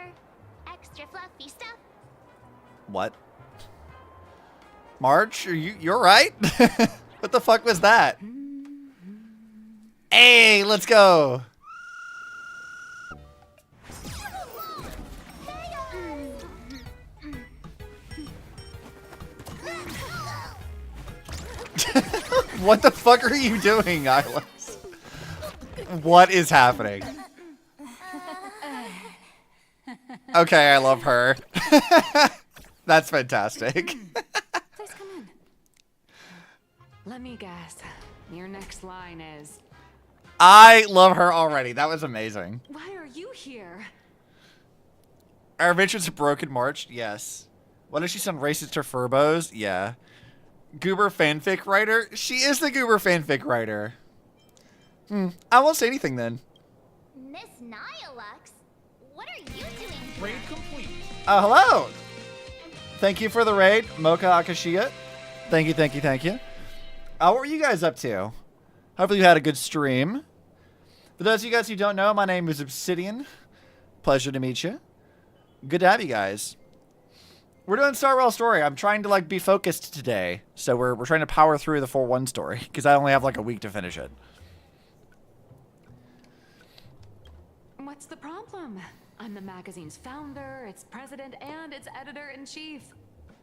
extra fluffy stuff. What? Marge, you're right? What the fuck was that? Hey, let's go. What the fuck are you doing, Ilis? What is happening? Okay, I love her. That's fantastic. Please come in. Let me guess. Your next line is... I love her already. That was amazing. Why are you here? Our adventures have broken March? Yes. What does she sound racist to Furbos? Yeah. Goober fanfic writer? She is the Goober fanfic writer. I won't say anything then. Miss Nihilux, what are you doing here? Raid complete. Hello. Thank you for the raid, Mocha Akashia. Thank you, thank you, thank you. What were you guys up to? Hopefully you had a good stream. For those of you guys who don't know, my name is Obsidian. Pleasure to meet you. Good to have you guys. We're doing Star Rail story. I'm trying to like be focused today, so we're trying to power through the 4-1 story because I only have like a week to finish it. What's the problem? I'm the magazine's founder, its president, and its editor-in-chief.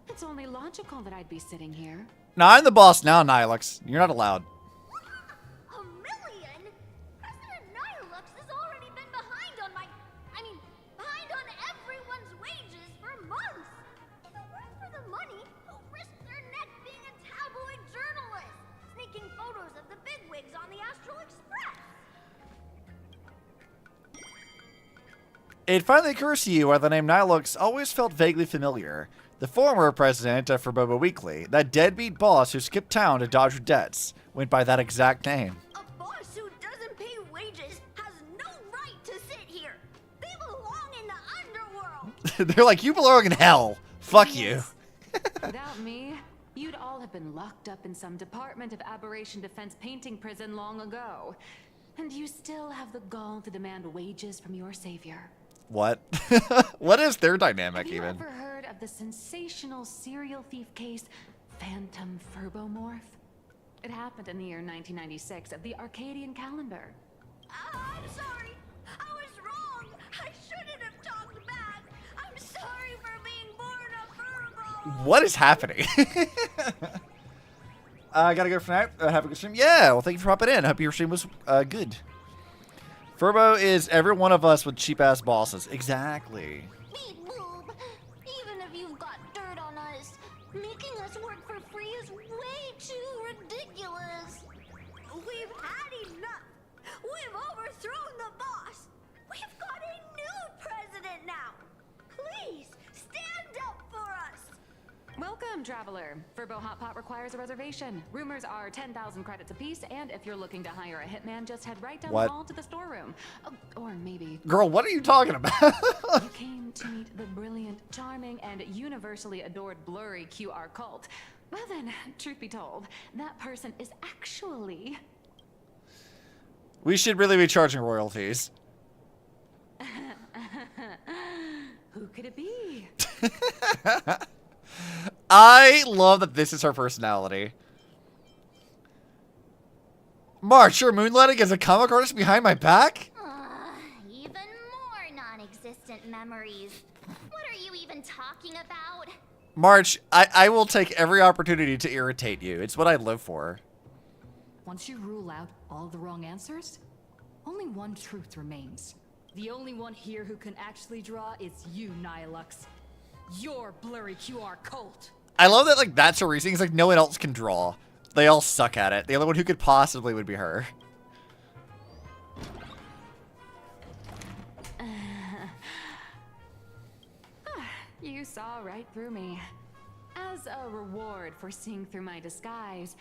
It's only logical that I'd be sitting here. No, I'm the boss now, Nihilux. You're not allowed. A million? President Nihilux has already been behind on behind on everyone's wages for months. If it weren't for the money, who'd risk their neck being a tabloid journalist, sneaking photos of the bigwigs on the Astral Express? It finally occurs to you why the name Nihilux always felt vaguely familiar. The former president of Forboba Weekly, that deadbeat boss who skipped town to dodge her debts, went by that exact name. A boss who doesn't pay wages has no right to sit here. They belong in the underworld. They're like, you belong in hell. Fuck you. Without me, you'd all have been locked up in some Department of Aberration Defense painting prison long ago. And you still have the gall to demand wages from your savior. What? What is their dynamic Have you even? ever heard of the sensational serial thief case, Phantom Furbomorph? It happened in the year 1996 of the Arcadian calendar. I'm sorry. I was wrong. I shouldn't have talked back. I'm sorry for being born a Furbo. What is happening? I gotta go for now. Have a good stream. Yeah, well, thank you for hopping in. Hope your stream was good. Furbo is every one of us with cheap-ass bosses. Exactly. Beep boop. Even if you've got dirt on us, making us work for free is way too ridiculous. We've had enough. We've overthrown the boss. We've got a new president now. Please, stand up for us. Welcome, traveler. Furbo Hot Pot requires a reservation. Rumors are 10,000 credits apiece, and if you're looking to hire a hitman, just head right down the hall to the storeroom. Oh, or maybe... Girl, what are you talking about? You came to meet the brilliant, charming, and universally adored blurry QR cult. Well then, truth be told, that person is actually... We should really be charging royalties. Who could it be? I love that this is her personality. March, you're moonlighting as a comic artist behind my back? Even more non-existent memories. What are you even talking about? March, I will take every opportunity to irritate you. It's what I live for. Once you rule out all the wrong answers, only one truth remains. The only one here who can actually draw is you, Nihilux. Your blurry QR cult. I love that, like, that's her reasoning. It's like no one else can draw. They all suck at it. The only one who could possibly would be her. You saw right through me. As a reward for seeing through my disguise,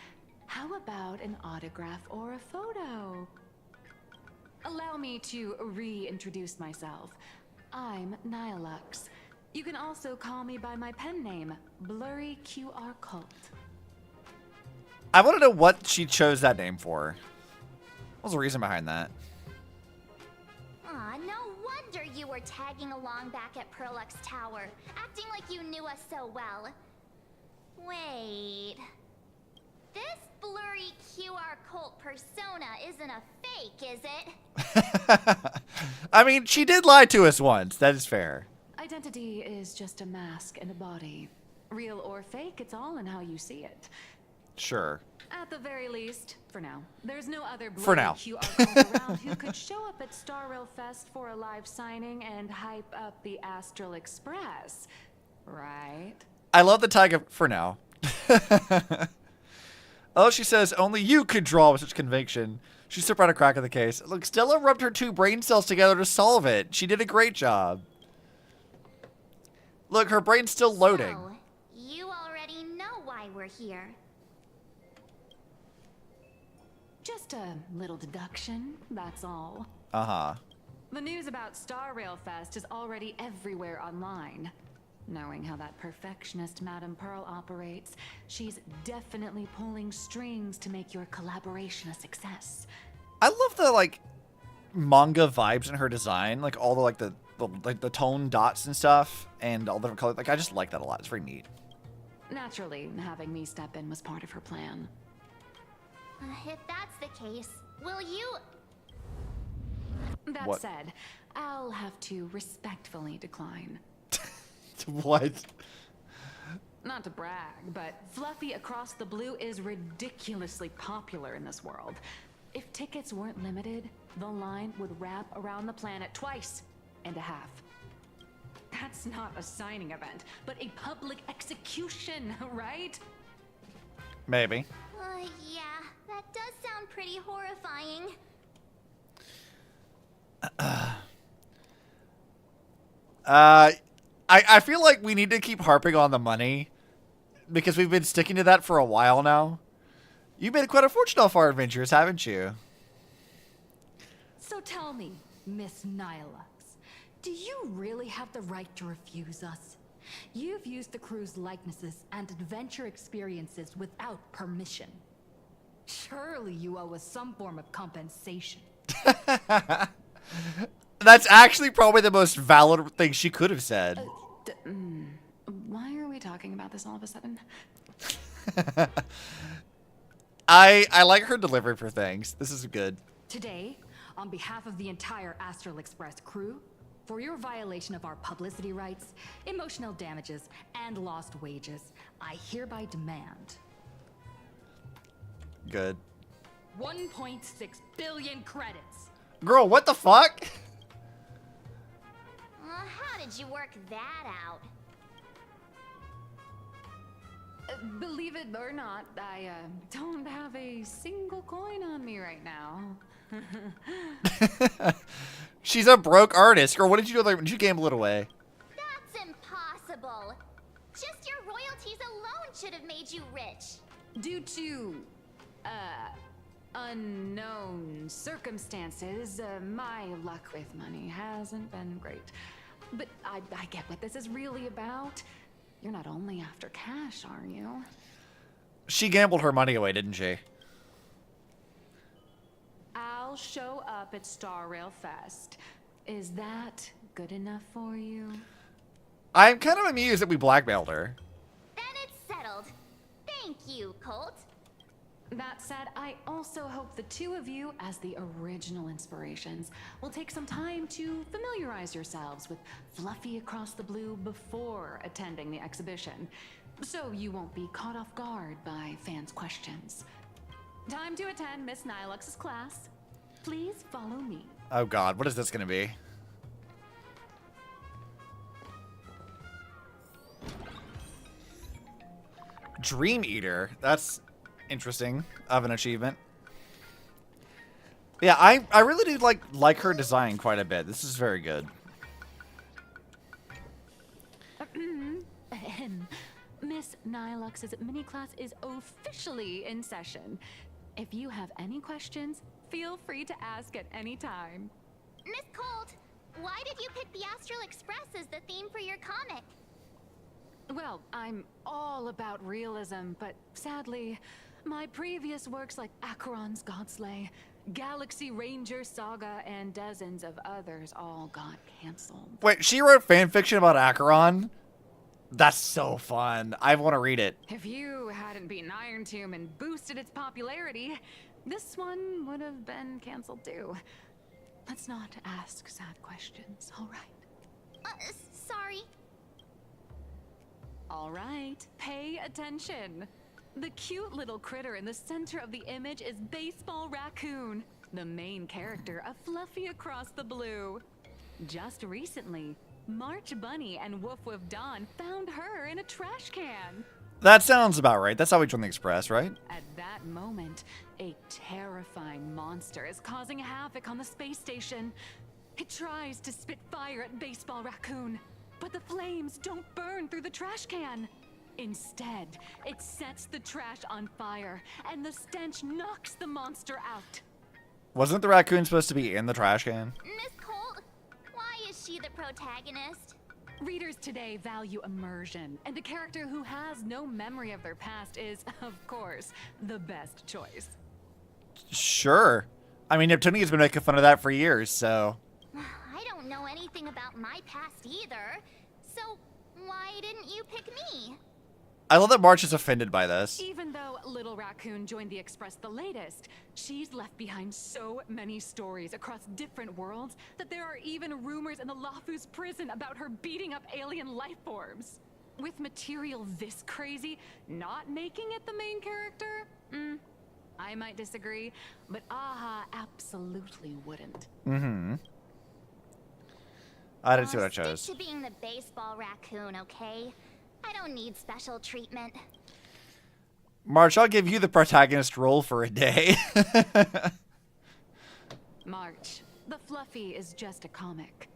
how about an autograph or a photo? Allow me to reintroduce myself. I'm Nihilux. You can also call me by my pen name, Blurry QR Cult. I want to know what she chose that name for. What was the reason behind that? Aw, no wonder you were tagging along back at Perlux Tower, acting like you knew us so well. Wait. This blurry QR cult persona isn't a fake, is it? I mean, she did lie to us once. That is fair. Identity is just a mask and a body. Real or fake, it's all in how you see it. Sure. At the very least, for now, there's no other For now. QR code around who could show up at Star Rail Fest for a live signing and hype up the Astral Express, right? I love the tag of for now. Oh, she says only you could draw with such conviction. She's so proud of crack of the case. Look, Stella rubbed her two brain cells together to solve it. She did a great job. Look, her brain's still loading. So, you already know why we're here. Just a little deduction, that's all. Uh-huh. The news about Star Rail Fest is already everywhere online. Knowing how that perfectionist Madame Pearl operates, she's definitely pulling strings to make your collaboration a success. I love the, like, manga vibes in her design. Like, all the, the tone dots and stuff. And all the different colors. Like, I just like that a lot. It's very neat. Naturally, having me step in was part of her plan. If that's the case, will you... That What? said, I'll have to respectfully decline. What? not to brag, but Fluffy Across the Blue is ridiculously popular in this world. If tickets weren't limited, the line would wrap around the planet twice and a half. That's not a signing event, but a public execution, right? Maybe. Yeah, that does sound pretty horrifying. I feel like we need to keep harping on the money because we've been sticking to that for a while now. You've made quite a fortune off our adventures, haven't you? So tell me, Miss Nihilux, do you really have the right to refuse us? You've used the crew's likenesses and adventure experiences without permission. Surely you owe us some form of compensation. That's actually probably the most valid thing she could have said. Why are we talking about this all of a sudden? I like her delivery for things. This is good. Today, on behalf of the entire Astral Express crew, for your violation of our publicity rights, emotional damages, and lost wages, I hereby demand... Good. 1.6 billion credits. Girl, what the fuck? How did you work that out? Believe it or not, I don't have a single coin on me right now. She's a broke artist. Girl, what did you do? Like, did you gamble it away? That's impossible. Just your royalties alone should have made you rich. Due to, unknown circumstances, my luck with money hasn't been great. But I get what this is really about. You're not only after cash, are you? She gambled her money away, didn't she? I'll show up at Star Rail Fest. Is that good enough for you? I'm kind of amused that we blackmailed her. Then it's settled. Thank you, Colt. That said, I also hope the two of you, as the original inspirations, will take some time to familiarize yourselves with Fluffy Across the Blue before attending the exhibition, so you won't be caught off guard by fans' questions. Time to attend Miss Nihilux's class. Please follow me. Oh god, what is this gonna be? Dream Eater. That's interesting of an achievement. Yeah, I really do like her design quite a bit. This is very good. Miss Nihilux's mini class is officially in session. If you have any questions, feel free to ask at any time. Miss Colt, why did you pick the Astral Express as the theme for your comic? Well, I'm all about realism, but sadly, my previous works like Acheron's Godslay, Galaxy Ranger Saga, and dozens of others all got canceled. Wait, she wrote fan fiction about Acheron? That's so fun. I want to read it. If you hadn't beaten Iron Tomb and boosted its popularity, this one would have been canceled too. Let's not ask sad questions, all right? Sorry. All right, pay attention. The cute little critter in the center of the image is Baseball Raccoon, the main character of Fluffy Across the Blue. Just recently, March Bunny and Woof Woof Dawn found her in a trash can. That sounds about right. That's how we joined the Express, right? At that moment, a terrifying monster is causing havoc on the space station. It tries to spit fire at Baseball Raccoon, but the flames don't burn through the trash can. Instead, it sets the trash on fire, and the stench knocks the monster out. Wasn't the raccoon supposed to be in the trash can? Miss Colt, why is she the protagonist? Readers today value immersion, and a character who has no memory of their past is, of course, the best choice. Sure. I mean, Neptunia's been making fun of that for years, so... I don't know anything about my past either, so why didn't you pick me? I love that March is offended by this. Even though Little Raccoon joined the Express the latest, she's left behind so many stories across different worlds that there are even rumors in the Lafu's prison about her beating up alien life forms. With material this crazy, not making it the main character? I might disagree, but Aha absolutely wouldn't. Mm-hmm. I didn't see what I chose. Stick to being the baseball raccoon, okay? I don't need special treatment. March, I'll give you the protagonist role for a day. March, the Fluffy is just a comic.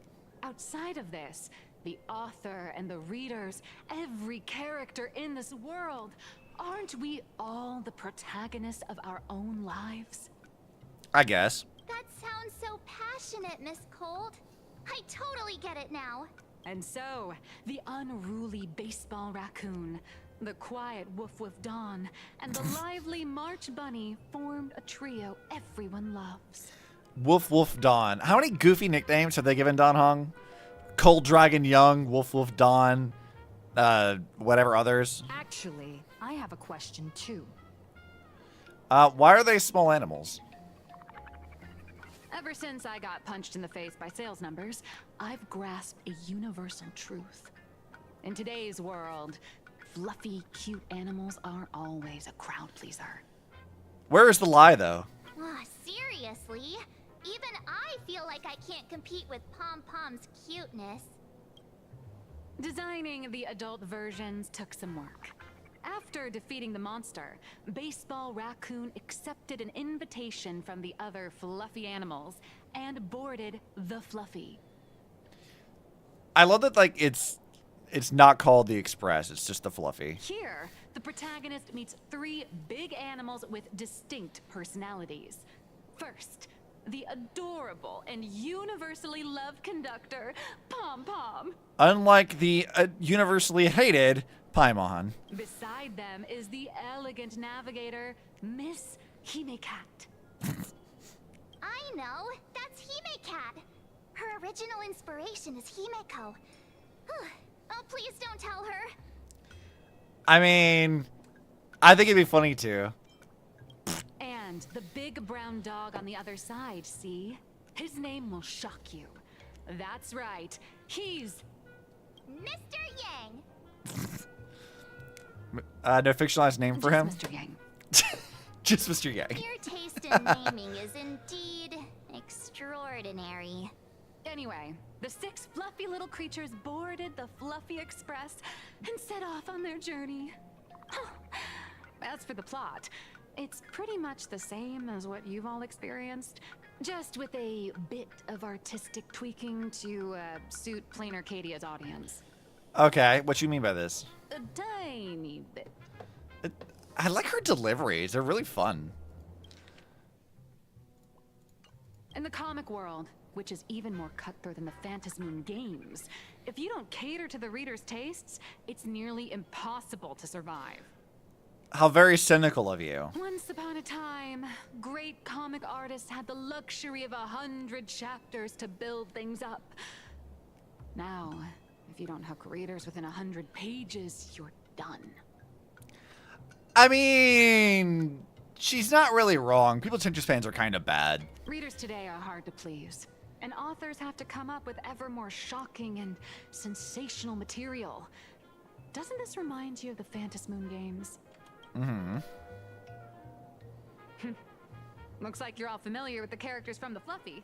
Outside of this, the author and the readers, every character in this world, aren't we all the protagonists of our own lives? I guess. That sounds so passionate, Miss Cold. I totally get it now. And so, the unruly baseball raccoon, the quiet Woof Woof Dawn, and the lively March Bunny formed a trio everyone loves. Woof Woof Dawn. How many goofy nicknames have they given Don Hong? Cold Dragon Young, Woof Woof Dawn, whatever others. Actually, I have a question too. Why are they small animals? Ever since I got punched in the face by sales numbers, I've grasped a universal truth. In today's world, fluffy, cute animals aren't always a crowd pleaser. Where is the lie, though? Seriously? Even I feel like I can't compete with Pom Pom's cuteness. Designing the adult versions took some work. After defeating the monster, Baseball Raccoon accepted an invitation from the other fluffy animals and boarded the Fluffy. I love that, like, it's not called the Express, it's just the Fluffy. Here, the protagonist meets 3 big animals with distinct personalities. First, the adorable and universally loved conductor, Pom Pom. Unlike the universally hated Paimon. Beside them is the elegant navigator, Miss Hime-Cat. I know, that's Hime-Cat. Her original inspiration is Himeko. Oh, please don't tell her. I mean, I think it'd be funny too. And the big brown dog on the other side, see? His name will shock you. That's right, he's Mr. Yang. No fictionalized name for him? Mr. Yang. Just Mr. Yang. Your taste in naming is indeed extraordinary. Anyway, the 6 fluffy little creatures boarded the Fluffy Express and set off on their journey. As for the plot, it's pretty much the same as what you've all experienced, just with a bit of artistic tweaking to suit plain Arcadia's audience. Okay, what you mean by this? A tiny bit. I like her deliveries. They're really fun. In the comic world, which is even more cutthroat than the Phantasmoon games, if you don't cater to the reader's tastes, it's nearly impossible to survive. How very cynical of you. Once upon a time, great comic artists had the luxury of 100 chapters to build things up. Now, if you don't hook readers within 100 pages, you're done. I mean, she's not really wrong. People's interest fans are kind of bad. Readers today are hard to please, and authors have to come up with ever more shocking and sensational material. Doesn't this remind you of the Phantasmoon games? Mm-hmm. Looks like you're all familiar with the characters from the Fluffy.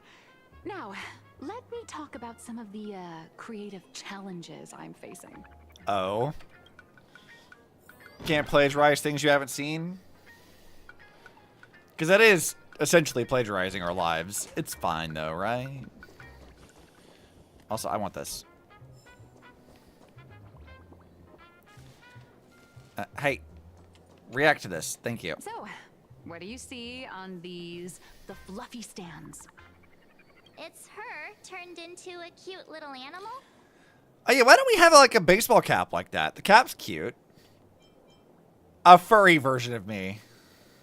Now, let me talk about some of the creative challenges I'm facing. Oh. Can't plagiarize things you haven't seen? Because that is essentially plagiarizing our lives. It's fine though, right? Also, I want this. Hey, react to this. Thank you. So, what do you see on the Fluffy stands? It's her turned into a cute little animal? Oh yeah, why don't we have like a baseball cap like that? The cap's cute. A furry version of me.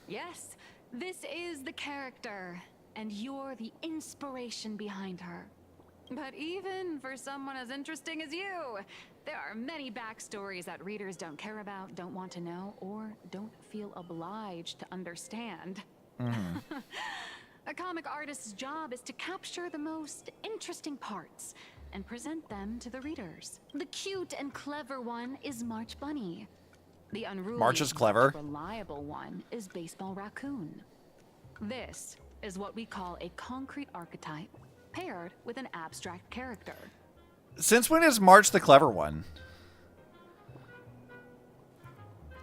Yes, this is the character, and you're the inspiration behind her. But even for someone as interesting as you, there are many backstories that readers don't care about, don't want to know, or don't feel obliged to understand. A comic artist's job is to capture the most interesting parts and present them to the readers. The cute and clever one is March Bunny. The unruly, March is clever. reliable one is Baseball Raccoon. This is what we call a concrete archetype paired with an abstract character. Since when is March the clever one?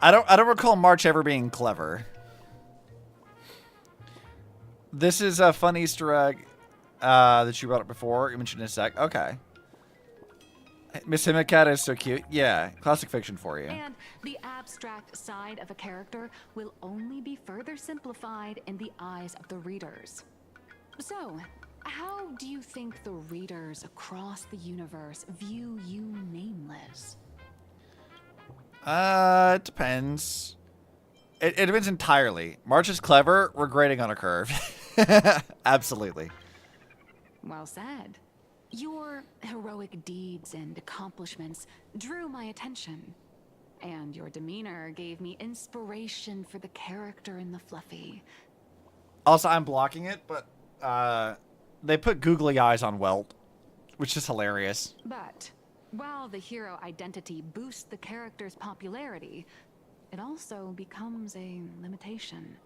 I don't recall March ever being clever. This is a fun Easter egg that you brought up before. You mentioned in a sec. Okay. Miss Himikata is so cute. Yeah, classic fiction for you. And the abstract side of a character will only be further simplified in the eyes of the readers. So, how do you think the readers across the universe view you nameless? It depends. It depends entirely. March is clever. We're grading on a curve. Absolutely. Well said. Your heroic deeds and accomplishments drew my attention, and your demeanor gave me inspiration for the character in the Fluffy. Also, I'm blocking it, but they put googly eyes on Welt, which is hilarious. But while the hero identity boosts the character's popularity, it also becomes a limitation.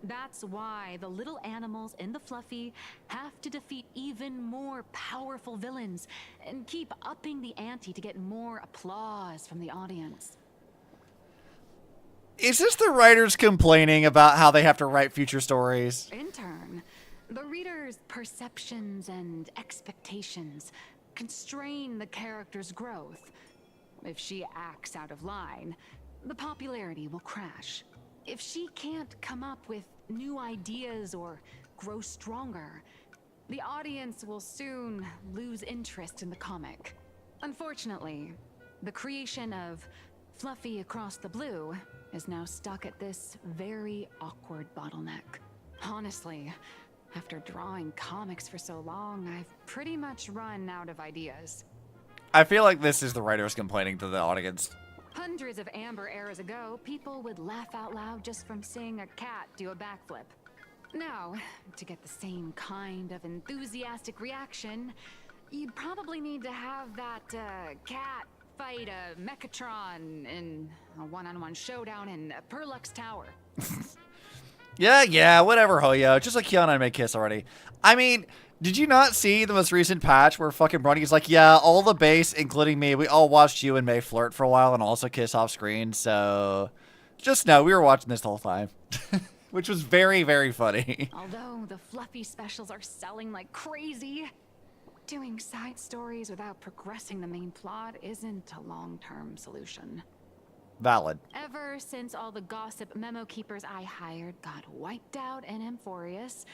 That's why the little animals in the Fluffy have to defeat even more powerful villains and keep upping the ante to get more applause from the audience. Is this the writers complaining about how they have to write future stories? In turn, the reader's perceptions and expectations constrain the character's growth. If she acts out of line, the popularity will crash. If she can't come up with new ideas or grow stronger, the audience will soon lose interest in the comic. Unfortunately, the creation of Fluffy Across the Blue is now stuck at this very awkward bottleneck. Honestly, after drawing comics for so long, I've pretty much run out of ideas. I feel like this is the writers complaining to the audience. Hundreds of amber eras ago, people would laugh out loud just from seeing a cat do a backflip. Now, to get the same kind of enthusiastic reaction, you'd probably need to have that cat fight a Mechatron in a one-on-one showdown in Perlux Tower. Yeah, whatever, Hoyo. Just like Kiana and I may kiss already. I mean, did you not see the most recent patch where fucking Bronny's like, yeah, all the base, including me, we all watched you and May flirt for a while and also kiss off screen, so just know we were watching this the whole time. Which was very, very funny. Although the Fluffy specials are selling like crazy, doing side stories without progressing the main plot isn't a long-term solution. Valid. Ever since all the gossip memo keepers I hired got wiped out in Amphorius,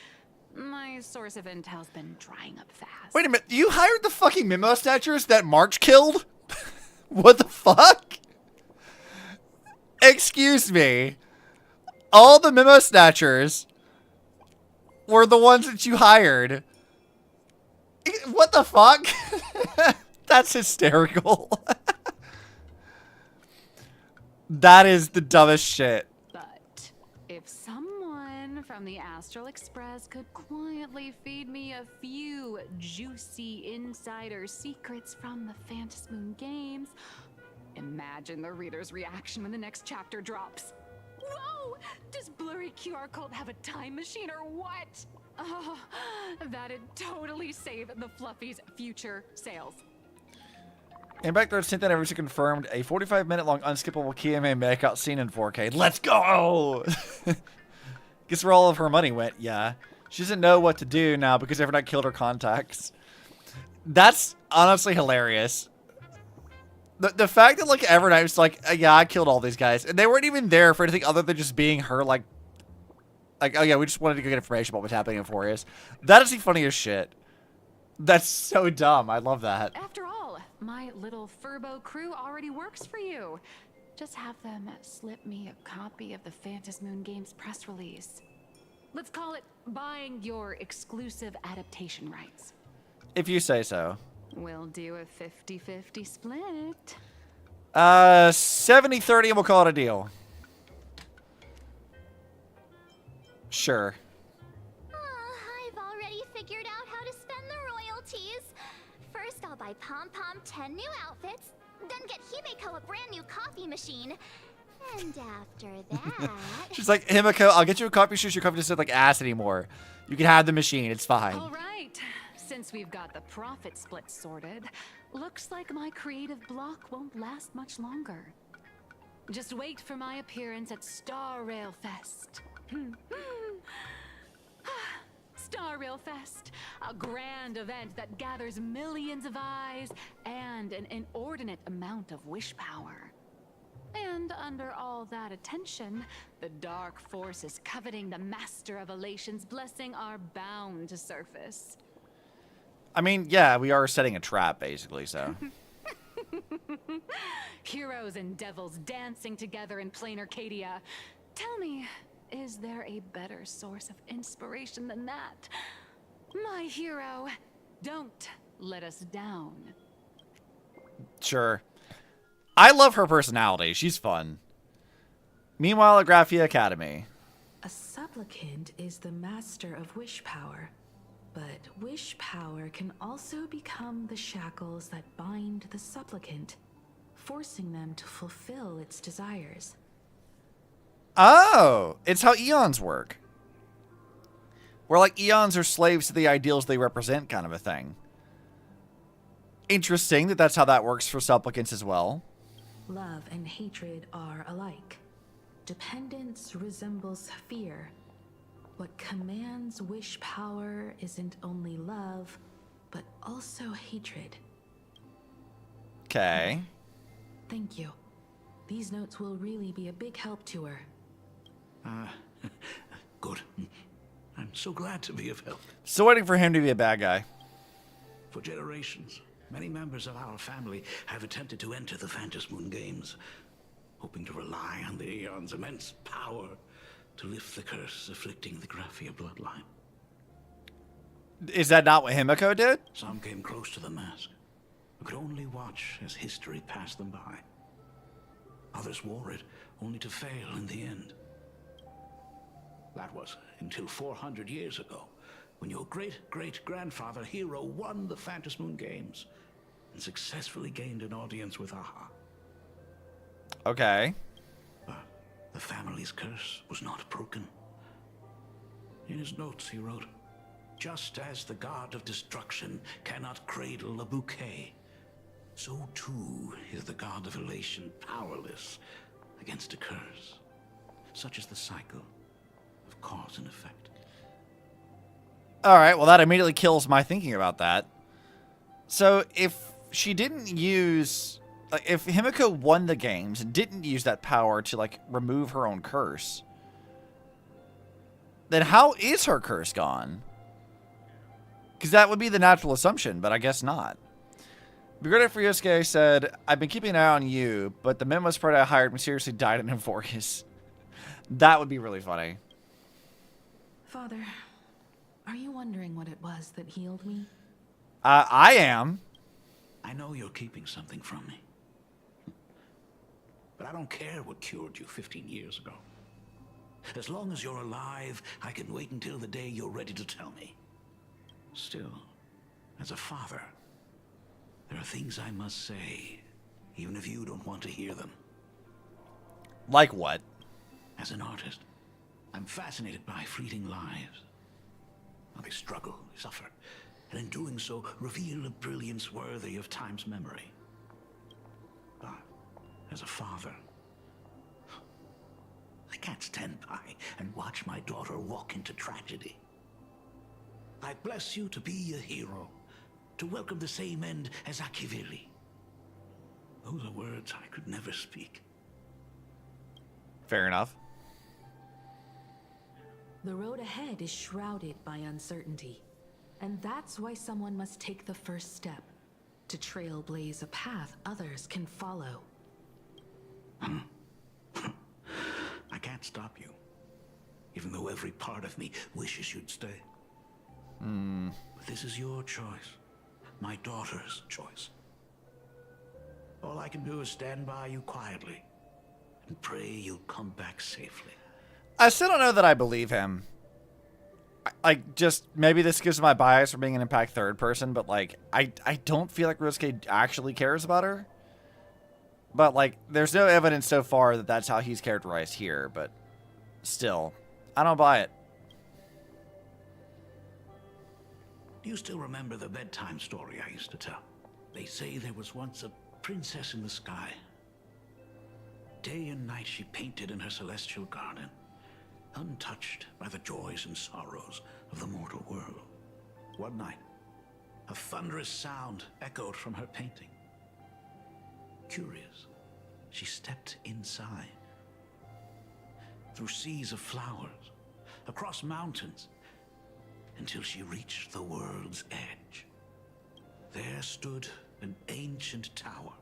my source of intel's been drying up fast. Wait a minute, you hired the fucking memo snatchers that March killed? What the fuck? Excuse me. All the memo snatchers were the ones that you hired. What the fuck? That's hysterical. That is the dumbest shit. But if someone from the Astral Express could quietly feed me a few juicy insider secrets from the Phantasmoon games, imagine the reader's reaction when the next chapter drops. Whoa! Does Blurry QR Cult have a time machine or what? Oh, that'd totally save the Fluffy's future sales. Impact 13th anniversary confirmed a 45-minute long unskippable KMA makeout scene in 4K. Let's go! Guess where all of her money went. Yeah. She doesn't know what to do now because Evernight killed her contacts. That's honestly hilarious. The fact that, like, Evernight was like, yeah, I killed all these guys. And they weren't even there for anything other than just being her, like, oh yeah, we just wanted to go get information about what's happening in Forius. That is the funniest shit. That's so dumb. I love that. After all, my little Furbo crew already works for you. Just have them slip me a copy of the Phantasmoon Games press release. Let's call it buying your exclusive adaptation rights. If you say so. We'll do a 50-50 split. 70-30 and we'll call it a deal. Sure. I've already figured out how to spend the royalties. buy Pom Pom 10 new outfits, then get Himeko a brand new coffee machine. And after that... She's like, Himeko, I'll get you a coffee machine. Your coffee doesn't like ass anymore. You can have the machine. It's fine. All right. Since we've got the profit split sorted, looks like my creative block won't last much longer. Just wait for my appearance at Star Rail Fest. Star Rail Fest, a grand event that gathers millions of eyes and an inordinate amount of wish power. And under all that attention, the dark forces coveting the Master of Elation's blessing are bound to surface. I mean, yeah, we are setting a trap, basically, so. Heroes and devils dancing together in plain Arcadia. Tell me, is there a better source of inspiration than that? My hero, don't let us down. Sure. I love her personality. She's fun. Meanwhile, at Graphia Academy. A supplicant is the master of wish power, but wish power can also become the shackles that bind the supplicant, forcing them to fulfill its desires. Oh, it's how eons work. Where like eons are slaves to the ideals they represent, kind of a thing. Interesting that that's how that works for supplicants as well. Love and hatred are alike. Dependence resembles fear. What commands wish power isn't only love, but also hatred. Okay. Thank you. These notes will really be a big help to her. Good. I'm so glad to be of help. Still waiting for him to be a bad guy. For generations, many members of our family have attempted to enter the Phantasmoon Games, hoping to rely on the Aeon's immense power to lift the curse afflicting the Graphia bloodline. Is that not what Himeko did? Some came close to the mask, but could only watch as history passed them by. Others wore it, only to fail in the end. That was until 400 years ago, when your great-great-grandfather Hero won the Phantasmoon Games and successfully gained an audience with Aha. Okay. But the family's curse was not broken. In his notes he wrote, "Just as the god of destruction cannot cradle a bouquet, so too is the god of elation powerless against a curse. Such is the cycle of cause and effect." All right, well, that immediately kills my thinking about that. So if she didn't use... Like, if Himeko won the games and didn't use that power to, like, remove her own curse, then how is her curse gone? Because that would be the natural assumption, but I guess not. Brigadier Furiosuke said, "I've been keeping an eye on you, but the memo spread I hired mysteriously died in Emphorius." That would be really funny. Father, are you wondering what it was that healed me? I am. I know you're keeping something from me. But I don't care what cured you 15 years ago. As long as you're alive, I can wait until the day you're ready to tell me. Still, as a father, there are things I must say, even if you don't want to hear them. Like what? As an artist, I'm fascinated by fleeting lives. How they struggle, suffer, and in doing so, reveal a brilliance worthy of time's memory. But as a father, I can't stand by and watch my daughter walk into tragedy. I bless you to be a hero, to welcome the same end as Akivili. Those are words I could never speak. Fair enough. The road ahead is shrouded by uncertainty, and that's why someone must take the first step, to trailblaze a path others can follow. I can't stop you, even though every part of me wishes you'd stay. But this is your choice, my daughter's choice. All I can do is stand by you quietly and pray you'll come back safely. I still don't know that I believe him. like, just maybe this gives my bias for being an Impact third person, but like, I don't feel like Ryosuke actually cares about her. But like, there's no evidence so far that that's how he's characterized here. But still, I don't buy it. Do you still remember the bedtime story I used to tell? They say there was once a princess in the sky. Day and night she painted in her celestial garden, untouched by the joys and sorrows of the mortal world. One night, a thunderous sound echoed from her painting. Curious, she stepped inside. Through seas of flowers, across mountains, until she reached the world's edge. There stood an ancient tower,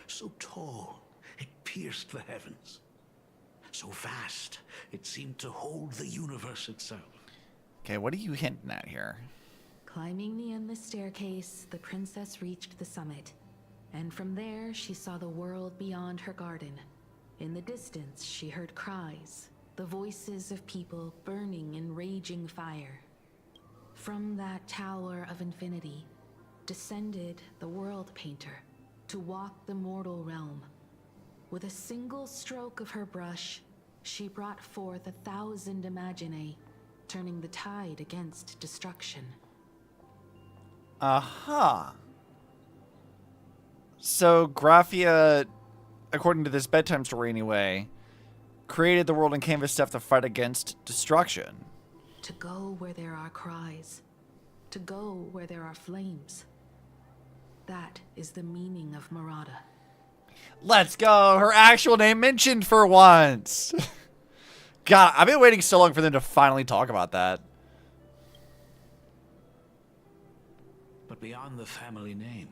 so tall it pierced the heavens, so vast it seemed to hold the universe itself. Okay, what are you hinting at here? Climbing the endless staircase, the princess reached the summit, and from there she saw the world beyond her garden. In the distance, she heard cries, the voices of people burning in raging fire. From that tower of infinity descended the world painter to walk the mortal realm. With a single stroke of her brush, she brought forth 1,000 imaginae, turning the tide against destruction. Aha. So Graphia, according to this bedtime story anyway, created the world and canvas stuff to fight against destruction. To go where there are cries. To go where there are flames. That is the meaning of Murata. Let's go! Her actual name mentioned for once! God, I've been waiting so long for them to finally talk about that. But beyond the family name,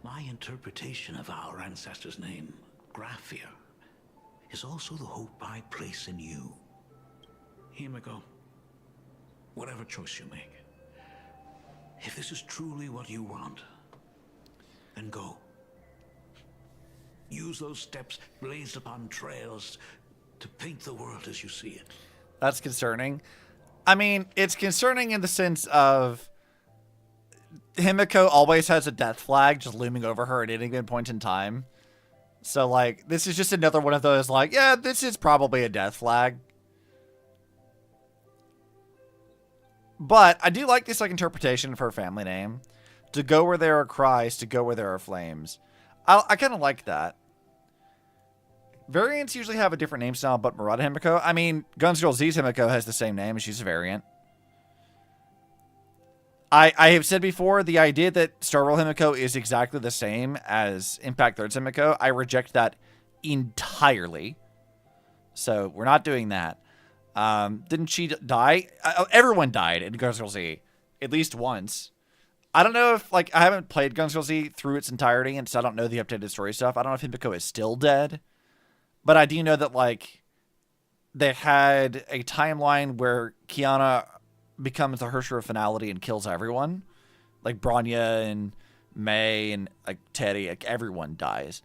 my interpretation of our ancestor's name, Graphia, is also the hope I place in you. Himiko, whatever choice you make, if this is truly what you want, then go. Use those steps blazed upon trails to paint the world as you see it. That's concerning. I mean, it's concerning in the sense of Himiko always has a death flag just looming over her at any given point in time. So, like, this is just another one of those, like, yeah, this is probably a death flag. But I do like this, like, interpretation of her family name. To go where there are cries, to go where there are flames. I kind of like that. Variants usually have a different name style, but Murata Himiko, I mean, Guns Girl Z's Himiko has the same name, and she's a variant. I have said before, the idea that Star Rail Himiko is exactly the same as Impact 3rd Himiko, I reject that entirely. So, we're not doing that. Didn't she die? Everyone died in Guns Girl Z. At least once. I don't know if, like, I haven't played Guns Girl Z through its entirety, and so I don't know the updated story stuff. I don't know if Himiko is still dead. But I do know that, like, they had a timeline where Kiana becomes the Hersher of Finality and kills everyone. Like, Bronya and May and, like, Teddy, like, everyone dies.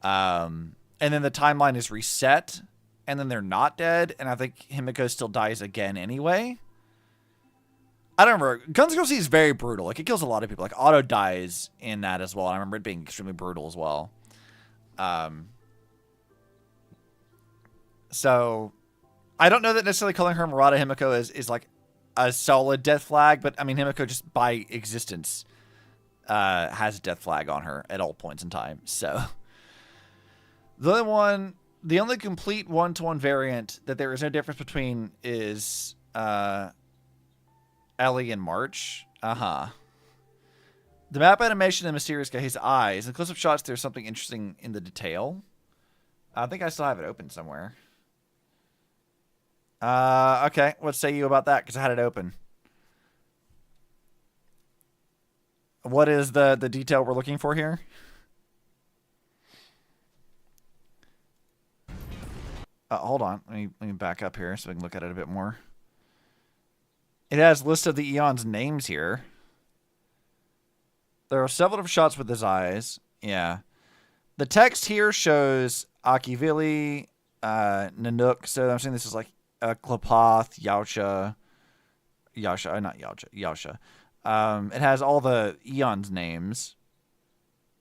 And then the timeline is reset, and then they're not dead, and I think Himiko still dies again anyway. I don't remember. Guns Girl Z is very brutal. Like, it kills a lot of people. Like, Otto dies in that as well. I remember it being extremely brutal as well. So, I don't know that necessarily calling her Murata Himiko is like a solid death flag, but I mean, Himiko just by existence has a death flag on her at all points in time. So, the only complete one-to-one variant that there is no difference between is Ellie and March. The map animation and mysterious guy's eyes. In close-up shots, there's something interesting in the detail. I think I still have it open somewhere. Okay, what say you about that? Because I had it open. What is the detail we're looking for here? Hold on. Let me back up here so we can look at it a bit more. It has a list of the Eon's names here. There are several different shots with his eyes. Yeah. The text here shows Akivili, Nanook. So I'm saying this is like Klapoth, Yautja. Yasha, not Yasha, Yasha. It has all the Eon's names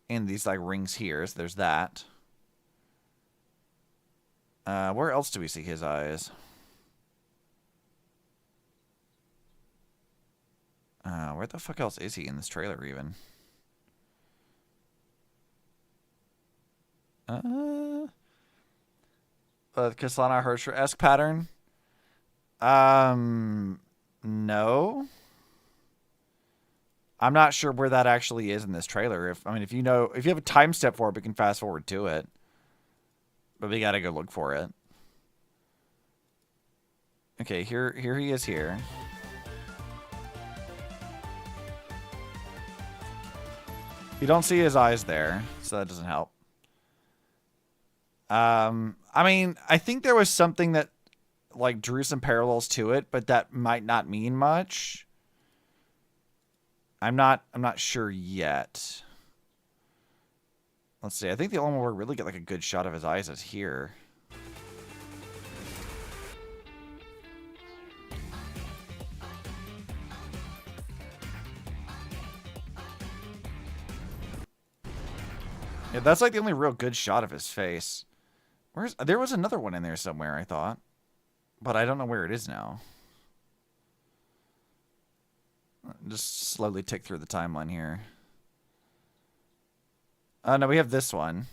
in these like rings here. So there's that. Where else do we see his eyes? Where the fuck else is he in this trailer even? Kasana Hersher-esque pattern? No. I'm not sure where that actually is in this trailer. If you have a time step for it, we can fast forward to it. But we gotta go look for it. Okay, here he is here. You don't see his eyes there, so that doesn't help. I think there was something that like drew some parallels to it, but that might not mean much. I'm not sure yet. Let's see. I think the only one where we really get like a good shot of his eyes is here. Yeah, that's like the only real good shot of his face. There was another one in there somewhere, I thought. But I don't know where it is now. Just slowly tick through the timeline here. No, we have this one.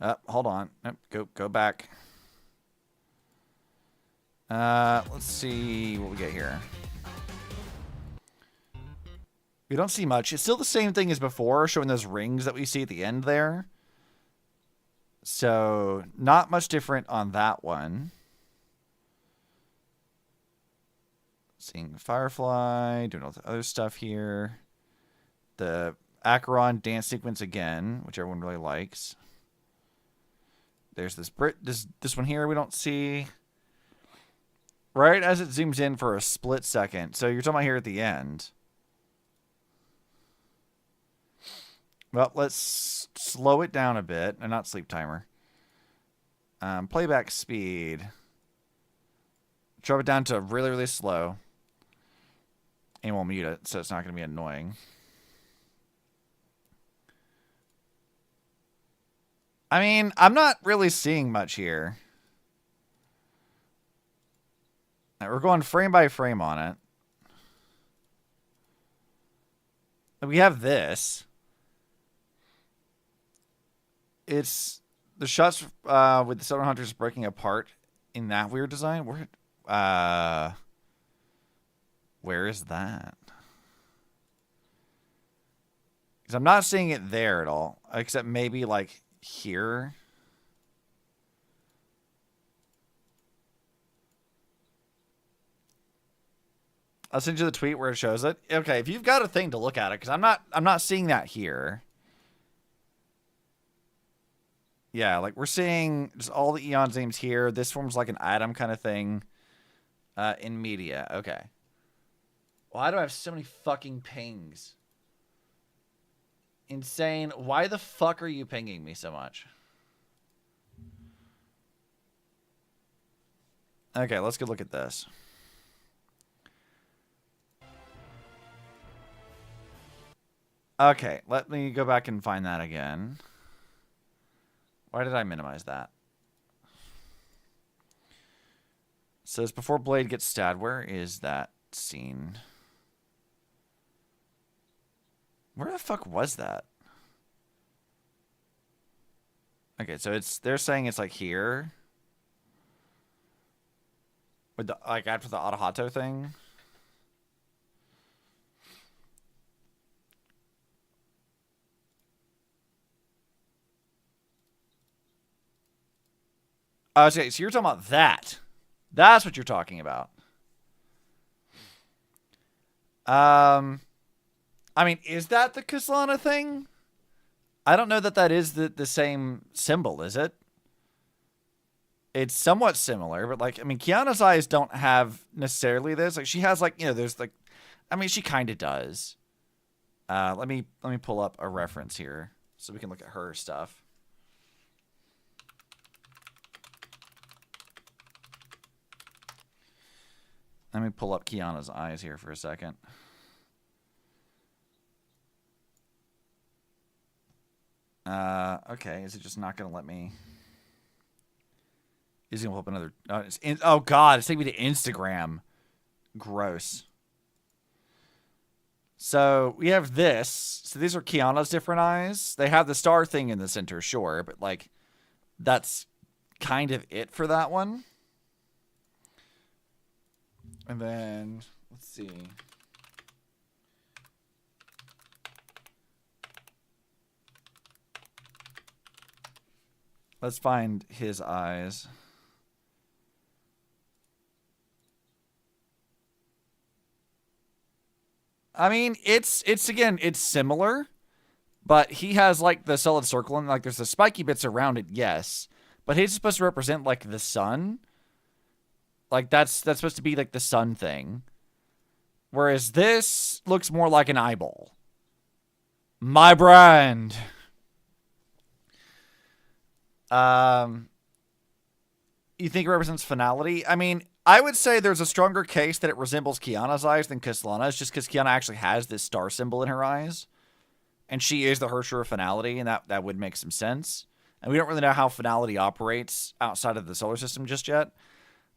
Hold on. Nope, go back. Let's see what we get here. We don't see much. It's still the same thing as before, showing those rings that we see at the end there. So, not much different on that one. Seeing Firefly, doing all the other stuff here. The Acheron dance sequence again, which everyone really likes. There's this one here we don't see. Right as it zooms in for a split second. So you're talking about here at the end. Well, let's slow it down a bit. And not sleep timer. Playback speed. Drop it down to really, really slow. And we'll mute it, so it's not going to be annoying. I mean, I'm not really seeing much here. We're going frame by frame on it. We have this. It's the shots with the Silver Hunters breaking apart in that weird design. Where is that? Because I'm not seeing it there at all. Except maybe like here. I'll send you the tweet where it shows it. Okay, if you've got a thing to look at it, because I'm not seeing that here. Yeah, like we're seeing just all the Eon's names here. This forms like an item kind of thing in media. Okay. Why do I have so many fucking pings? Insane. Why the fuck are you pinging me so much? Okay, let's go look at this. Okay, let me go back and find that again. Why did I minimize that? It says before Blade gets stabbed. Where is that scene? Where the fuck was that? Okay, so they're saying it's like here. With the like after the Arahato thing. Okay, so you're talking about that. That's what you're talking about. I mean, is that the Kaslana thing? I don't know that that is the same symbol, is it? It's somewhat similar, but like, I mean, Kiana's eyes don't have necessarily this. Like, she has like, you know, there's like, I mean, she kind of does. Let me pull up a reference here so we can look at her stuff. Let me pull up Kiana's eyes here for a second. Okay, is it just not going to let me? Is he going to pull up another? Oh, God, it's taking me to Instagram. Gross. So we have this. So these are Kiana's different eyes. They have the star thing in the center, sure, but like that's kind of it for that one. And then let's see. Let's find his eyes. I mean, it's again, it's similar, but he has like the solid circle and like there's the spiky bits around it, yes. But he's supposed to represent like the sun. Like that's supposed to be like the sun thing. Whereas this looks more like an eyeball. My brand. You think it represents finality? I mean, I would say there's a stronger case that it resembles Kiana's eyes than Kislana's, just because Kiana actually has this star symbol in her eyes. And she is the Hersher of finality, and that would make some sense. And we don't really know how finality operates outside of the solar system just yet.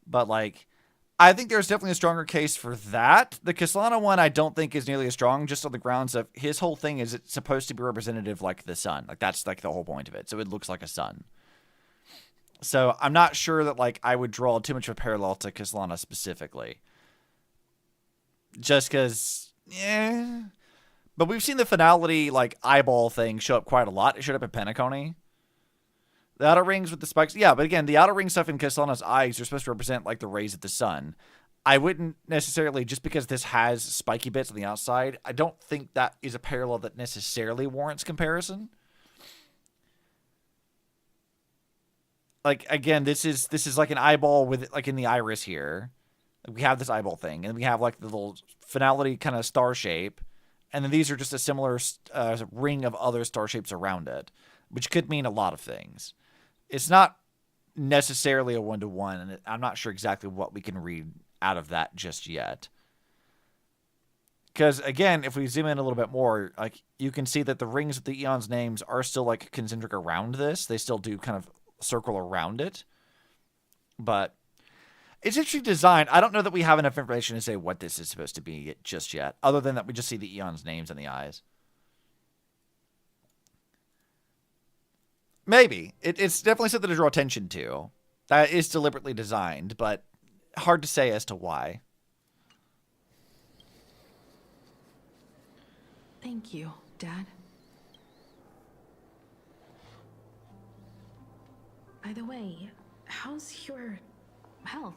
But, like, I think there's definitely a stronger case for that. The Kislana one I don't think is nearly as strong, just on the grounds of his whole thing is it's supposed to be representative like the sun. Like, that's, like, the whole point of it. So it looks like a sun. So I'm not sure that, like, I would draw too much of a parallel to Kislana specifically. Just because, yeah. But we've seen the finality, like, eyeball thing show up quite a lot. It showed up in Penacony. The outer rings with the spikes. Yeah, but again, the outer ring stuff in Kislana's eyes are supposed to represent, like, the rays of the sun. I wouldn't necessarily, just because this has spiky bits on the outside, I don't think that is a parallel that necessarily warrants comparison. Like, again, this is like an eyeball with, like, in the iris here. We have this eyeball thing, and we have, like, the little finality kind of star shape. And then these are just a similar ring of other star shapes around it, which could mean a lot of things. It's not necessarily a one-to-one, and I'm not sure exactly what we can read out of that just yet. Because, again, if we zoom in a little bit more, like, you can see that the rings with the Eon's names are still, like, concentric around this. They still do kind of circle around it. But it's interesting design. I don't know that we have enough information to say what this is supposed to be just yet, other than that we just see the Eon's names in the eyes. Maybe. It's definitely something to draw attention to. That is deliberately designed, but hard to say as to why. Thank you, Dad. By the way, how's your health?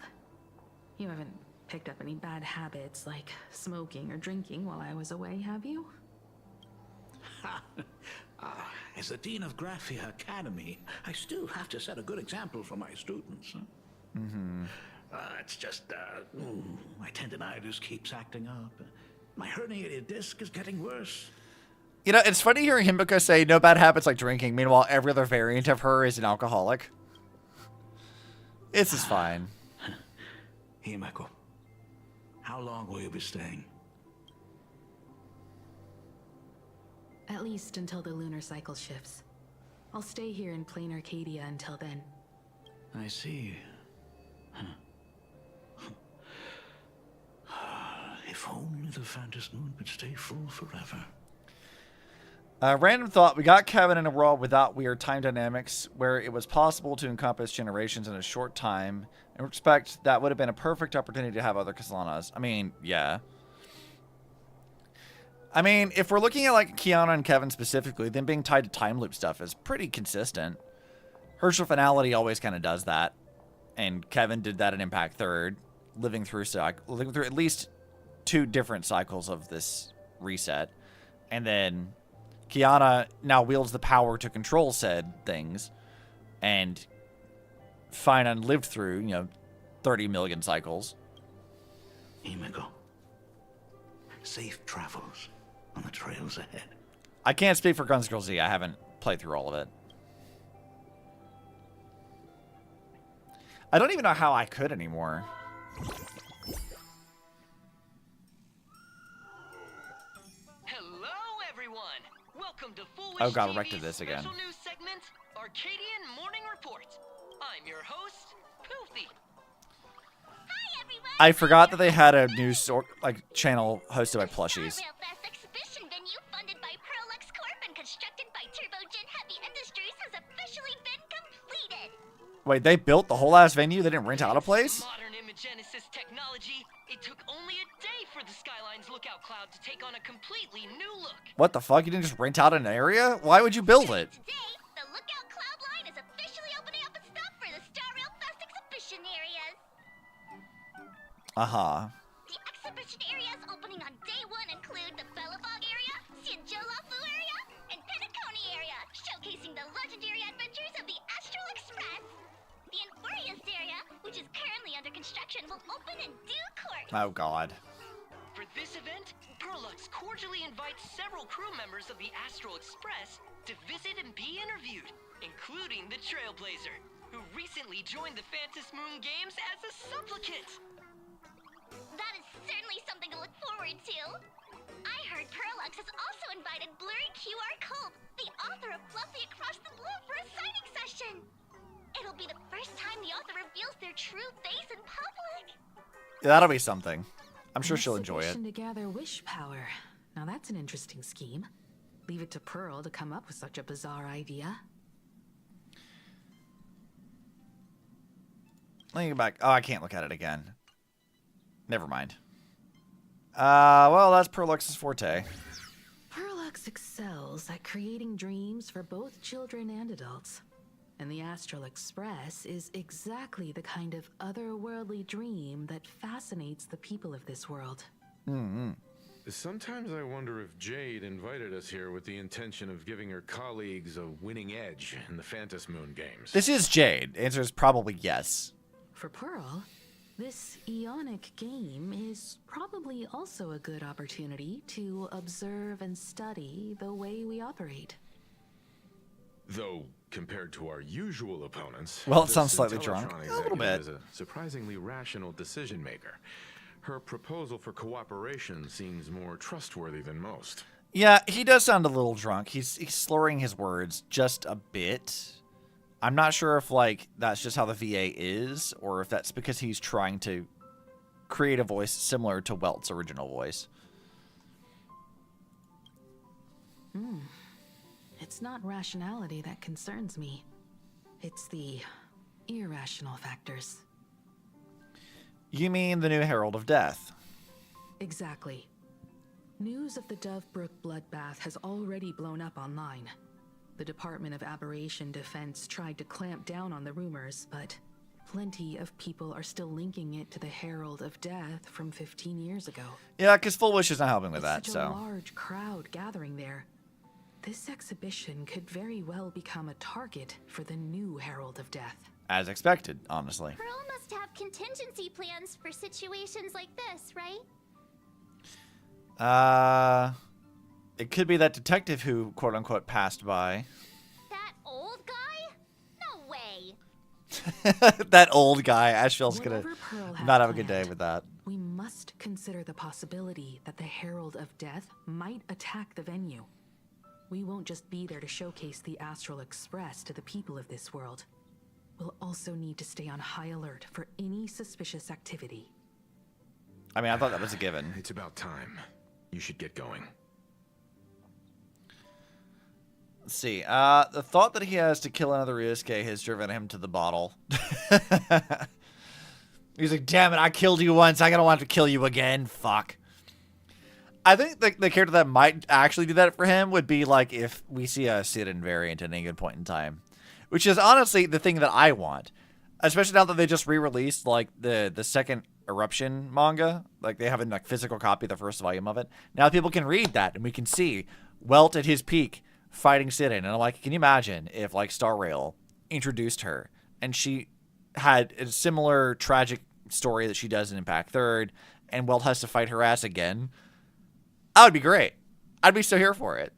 You haven't picked up any bad habits like smoking or drinking while I was away, have you? As the Dean of Graphia Academy, I still have to set a good example for my students. Mm-hmm. It's just, my tendinitis keeps acting up. My herniated disc is getting worse. You know, it's funny hearing Himiko say no bad habits like drinking. Meanwhile, every other variant of her is an alcoholic. This is fine. Himiko, how long will you be staying? At least until the lunar cycle shifts. I'll stay here in plain Arcadia until then. I see. If only the Phantasm Moon could stay full forever. Random thought, we got Kevin in a world without weird time dynamics, where it was possible to encompass generations in a short time. In respect, that would have been a perfect opportunity to have other Kislanas. I mean, yeah. I mean, if we're looking at, like, Kiana and Kevin specifically, them being tied to time loop stuff is pretty consistent. Herschel Finality always kind of does that. And Kevin did that in Impact Third, living through at least 2 different cycles of this reset. And then Kiana now wields the power to control said things. And Finan lived through, 30 million cycles. Himiko, safe travels on the trails ahead. I can't speak for Guns Girl Z. I haven't played through all of it. I don't even know how I could anymore. Oh god, we're back to this again. Special news segment, Arcadian Morning Report. I'm your host, Poofy. I forgot that they had a news channel hosted by plushies. Exhibition venue funded by Perlux Corp and constructed by Turbogen Heavy Industries has officially been completed. Wait, they built the whole ass venue? They didn't rent out a place? Modern Imagenesis technology, it took only a day for the Skyline's lookout cloud to take on a completely new look. What the fuck? You didn't just rent out an area? Why would you build it? Today, the lookout cloud line is officially opening up its stuff for the Star Rail Fest exhibition areas. Uh-huh. The exhibition areas opening on day 1 include the Belafog area, Siajolafu area, and Penacony area, showcasing the legendary adventures of the Astral Express. The Enfurious area, which is currently under construction, will open in due course. Oh god. For this event, Perlux cordially invites several crew members of the Astral Express to visit and be interviewed, including the Trailblazer, who recently joined the Phantom Moon Games as a supplicant. That is certainly something to look forward to. I heard Perlux has also invited Blurry QR Cult, the author of Fluffy Across the Blue, for a signing session. It'll be the first time the author reveals their true face in public. Yeah, that'll be something. I'm sure she'll enjoy it. To gather wish power. Now that's an interesting scheme. Leave it to Pearl to come up with such a bizarre idea. Let me go back. Oh, I can't look at it again. Never mind. Well, that's Perlux's forte. Perlux excels at creating dreams for both children and adults. And the Astral Express is exactly the kind of otherworldly dream that fascinates the people of this world. Mm-hmm. Sometimes I wonder if Jade invited us here with the intention of giving her colleagues a winning edge in the Phantom Moon Games. This is Jade. Answer is probably yes. For Pearl, this Ionic game is probably also a good opportunity to observe and study the way we operate. Though, compared to our usual opponents, well, it this sounds slightly Intellitron drunk. A little bit. Is a surprisingly rational decision maker. Her proposal for cooperation seems more trustworthy than most. Yeah, he does sound a little drunk. He's slurring his words just a bit. I'm not sure if, like, that's just how the VA is, or if that's because he's trying to create a voice similar to Welt's original voice. It's not rationality that concerns me. It's the irrational factors. You mean the new Herald of Death? Exactly. News of the Dovebrook bloodbath has already blown up online. The Department of Aberration Defense tried to clamp down on the rumors, but plenty of people are still linking it to the Herald of Death from 15 years ago. Yeah, because Full Wish is not helping with that, Such a large crowd gathering there. This exhibition could very well become a target for the new Herald of Death. As expected, honestly. Pearl must have contingency plans for situations like this, right? It could be that detective who, quote-unquote, passed by. That old guy? No way. That old guy. Asheville's gonna not have a good day with that. We must consider the possibility that the Herald of Death might attack the venue. We won't just be there to showcase the Astral Express to the people of this world. We'll also need to stay on high alert for any suspicious activity. I mean, I thought that was a given. It's about time. You should get going. Let's see. The thought that he has to kill another Ryusuke has driven him to the bottle. He's like, damn it, I killed you once. I don't want to kill you again. Fuck. I think the character that might actually do that for him would be like if we see a Sirin variant at any good point in time. Which is honestly the thing that I want. Especially now that they just re-released like the second Eruption manga. Like they have a physical copy of the first volume of it. Now people can read that and we can see Welt at his peak fighting Sirin. And I'm like, can you imagine if like Star Rail introduced her and she had a similar tragic story that she does in Impact Third and Welt has to fight her ass again? That would be great. I'd be so here for it.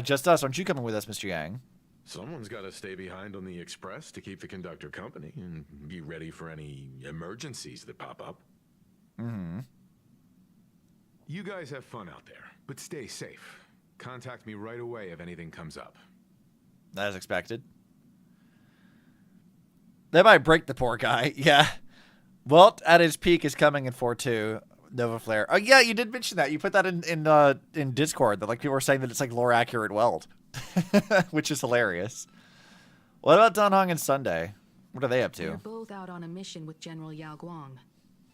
Just us. Aren't you coming with us, Mr. Yang? Someone's got to stay behind on the express to keep the conductor company and be ready for any emergencies that pop up. Mm-hmm. You guys have fun out there, but stay safe. Contact me right away if anything comes up. As expected. They might break the poor guy. Yeah. Welt at his peak is coming in 4-2. Nova Flare. Oh yeah, you did mention that. You put that in Discord that like people were saying that it's like lore accurate Welt, which is hilarious. What about Dan Heng and Sunday? What are they up to? They're both out on a mission with General Yao Guang.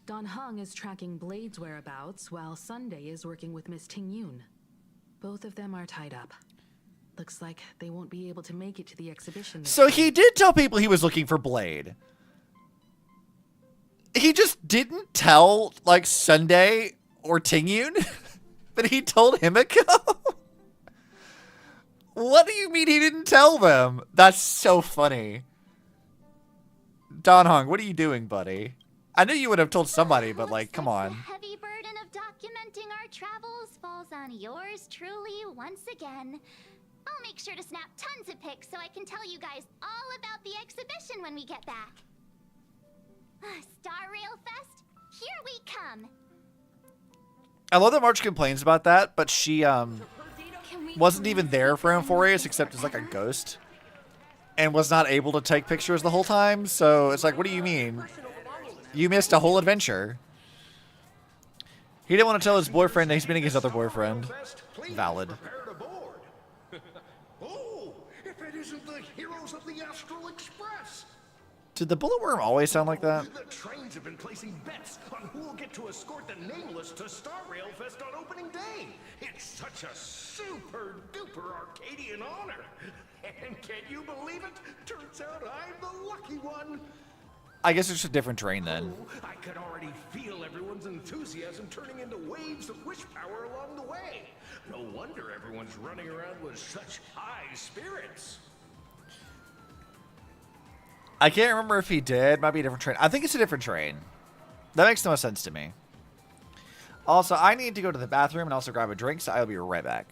Dan Heng is tracking Blade's whereabouts, while Sunday is working with Miss Ting Yun. Both of them are tied up. Looks like they won't be able to make it to the exhibition. So he did tell people he was looking for Blade. He just didn't tell, like, Sunday or Ting Yun, but he told Himiko? What do you mean he didn't tell them? That's so funny. Dan Heng, what are you doing, buddy? I knew you would have told somebody, but, like, come on. The heavy burden of documenting our travels falls on yours truly once again. I'll make sure to snap tons of pics so I can tell you guys all about the exhibition when we get back. Star Rail Fest, here we come. I love that March complains about that, but she wasn't even there for Amphorius except as like a ghost, and was not able to take pictures the whole time. So it's like, what do you mean? You missed a whole adventure. He didn't want to tell his boyfriend that he's meeting his other boyfriend. Valid. Oh, if it isn't the heroes of the Astral Express. Did the bullet worm always sound like that? The trains have been placing bets on who will get to escort the Nameless to Star Rail Fest on opening day. It's such a super duper Arcadian honor. And can you believe it? Turns out I'm the lucky one. I guess it's a different train then. I could already feel everyone's enthusiasm turning into waves of wish power along the way. No wonder everyone's running around with such high spirits. I can't remember if he did. Might be a different train. I think it's a different train. That makes no sense to me. Also, I need to go to the bathroom and also grab a drink, so I'll be right back.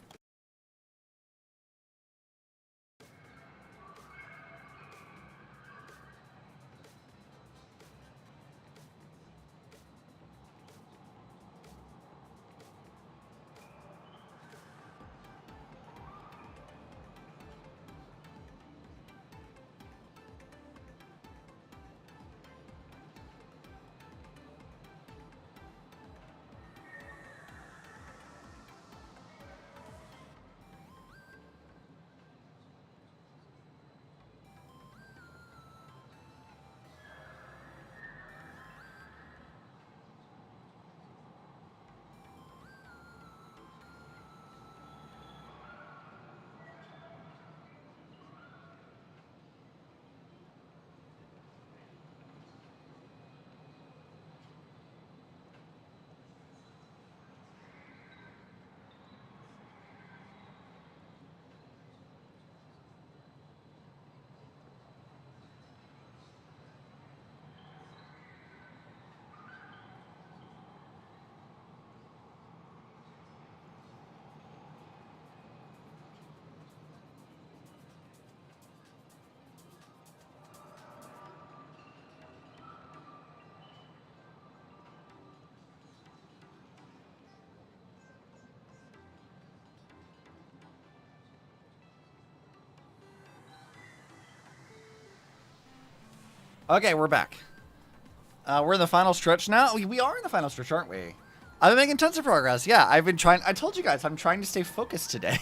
Okay, we're back. We're in the final stretch now. We are in the final stretch, aren't we? I've been making tons of progress. Yeah, I've been trying. I told you guys, I'm trying to stay focused today.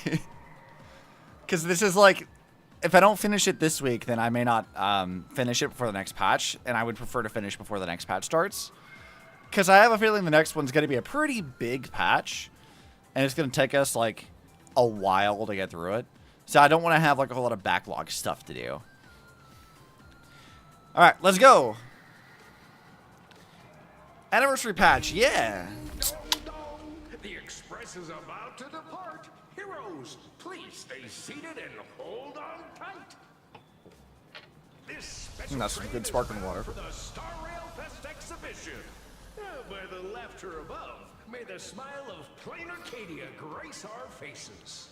Because this is like, if I don't finish it this week, then I may not finish it before the next patch. And I would prefer to finish before the next patch starts. Because I have a feeling the next one's going to be a pretty big patch. And it's going to take us like a while to get through it. So I don't want to have like a whole lot of backlog stuff to do. All right, let's go. Anniversary patch, yeah. The express is about to depart. Heroes, please stay seated and hold on tight. This special That's some train good is sparkling bound water. for the Star Rail Fest exhibition. By the laughter above, may the smile of plain Arcadia grace our faces.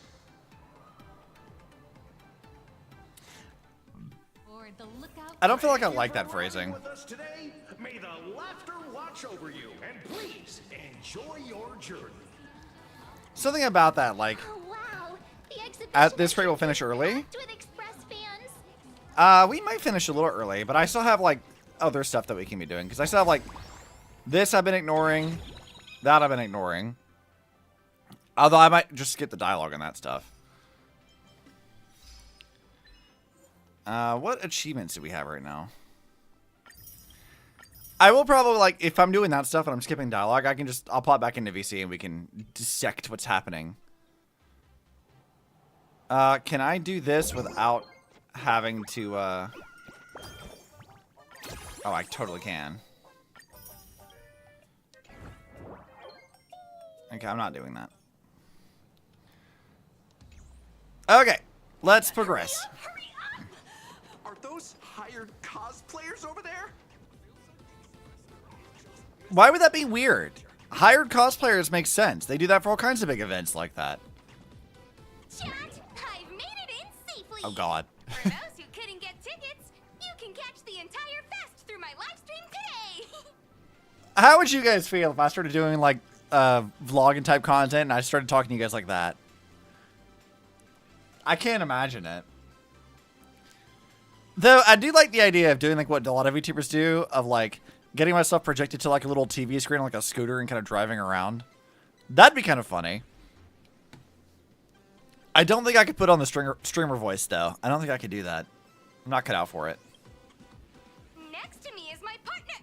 I don't feel like I like that phrasing. With us today, may the laughter watch over you, and please enjoy your journey. Something about that, like, Wow, At this rate, we'll finish early. We might finish a little early, but I still have, like, other stuff that we can be doing. Because I still have, like, this I've been ignoring. That I've been ignoring. Although I might just skip the dialogue on that stuff. What achievements do we have right now? I will probably, like, if I'm doing that stuff and I'm skipping dialogue, I'll pop back into VC and we can dissect what's happening. Can I do this without having to, Oh, I totally can. Okay, I'm not doing that. Okay, let's progress. Are those hired cosplayers over there? Why would that be weird? Hired cosplayers make sense. They do that for all kinds of big events like that. Chat, I've made it in safely. Oh, God. For those who couldn't get tickets, you can catch the entire fest through my live stream today. How would you guys feel if I started doing, like, vlogging type content and I started talking to you guys like that? I can't imagine it. Though, I do like the idea of doing, like, what a lot of YouTubers do, of, like, getting myself projected to, like, a little TV screen, like a scooter, and kind of driving around. That'd be kind of funny. I don't think I could put on the streamer voice, though. I don't think I could do that. I'm not cut out for it. Next to me is my partner.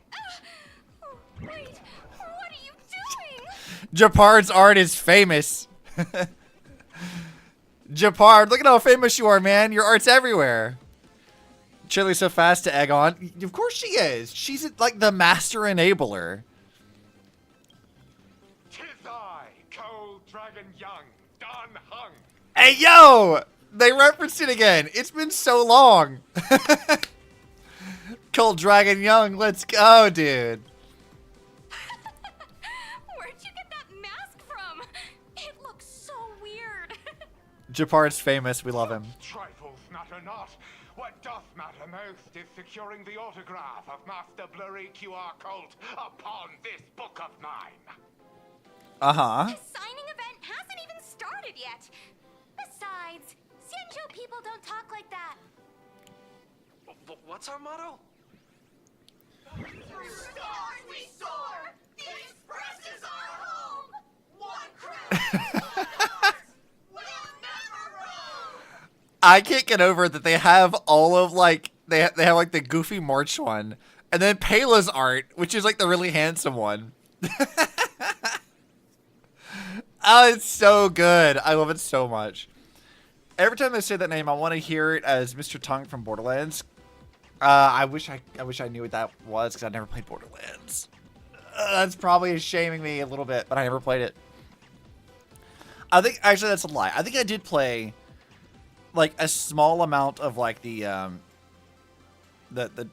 Oh, wait, what are you doing? Japard's art is famous. Japard, look at how famous you are, man. Your art's everywhere. Chili's so fast to egg on. Of course she is. She's like the master enabler. Tis I, Cold Dragon Young, Don Hung. Hey, yo! They referenced it again. It's been so long. Cold Dragon Young, let's go, dude. Where'd you get that mask from? It looks so weird. Japard's famous. We love him. Trifles matter not. What doth matter most is securing the autograph of Master Blurry QR Colt upon this book of mine. Uh-huh. The signing event hasn't even started yet. Besides, Xianzhou people don't talk like that. What's our motto? Through stars we soar! The Express is our home! One crown, we'll never roam! I can't get over that they have all of, like, they have, like, the goofy March one. And then Payla's art, which is, like, the really handsome one. Oh, it's so good. I love it so much. Every time they say that name, I want to hear it as Mr. Tongue from Borderlands. I wish I knew what that was because I never played Borderlands. That's probably shaming me a little bit, but I never played it. I think actually that's a lie. I think I did play like a small amount of like the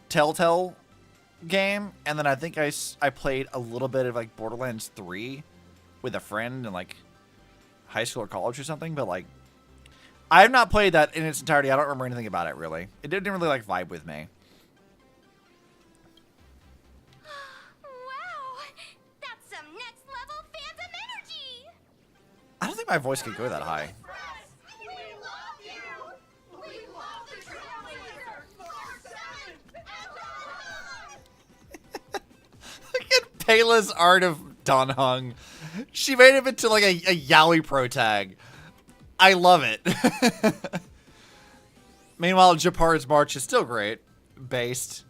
Telltale game, and then I think I played a little bit of like Borderlands 3 with a friend in like high school or college or something, but like I have not played that in its entirety. I don't remember anything about it really. It didn't really like vibe with me. Wow, that's some next level phantom energy. I don't think my voice could go that high. We love you! We love the Trailblazer! 4-7! Look at Payla's art of Don Hung. She made him into like a yaoi pro tag. I love it. Meanwhile, Japard's March is still great. Based.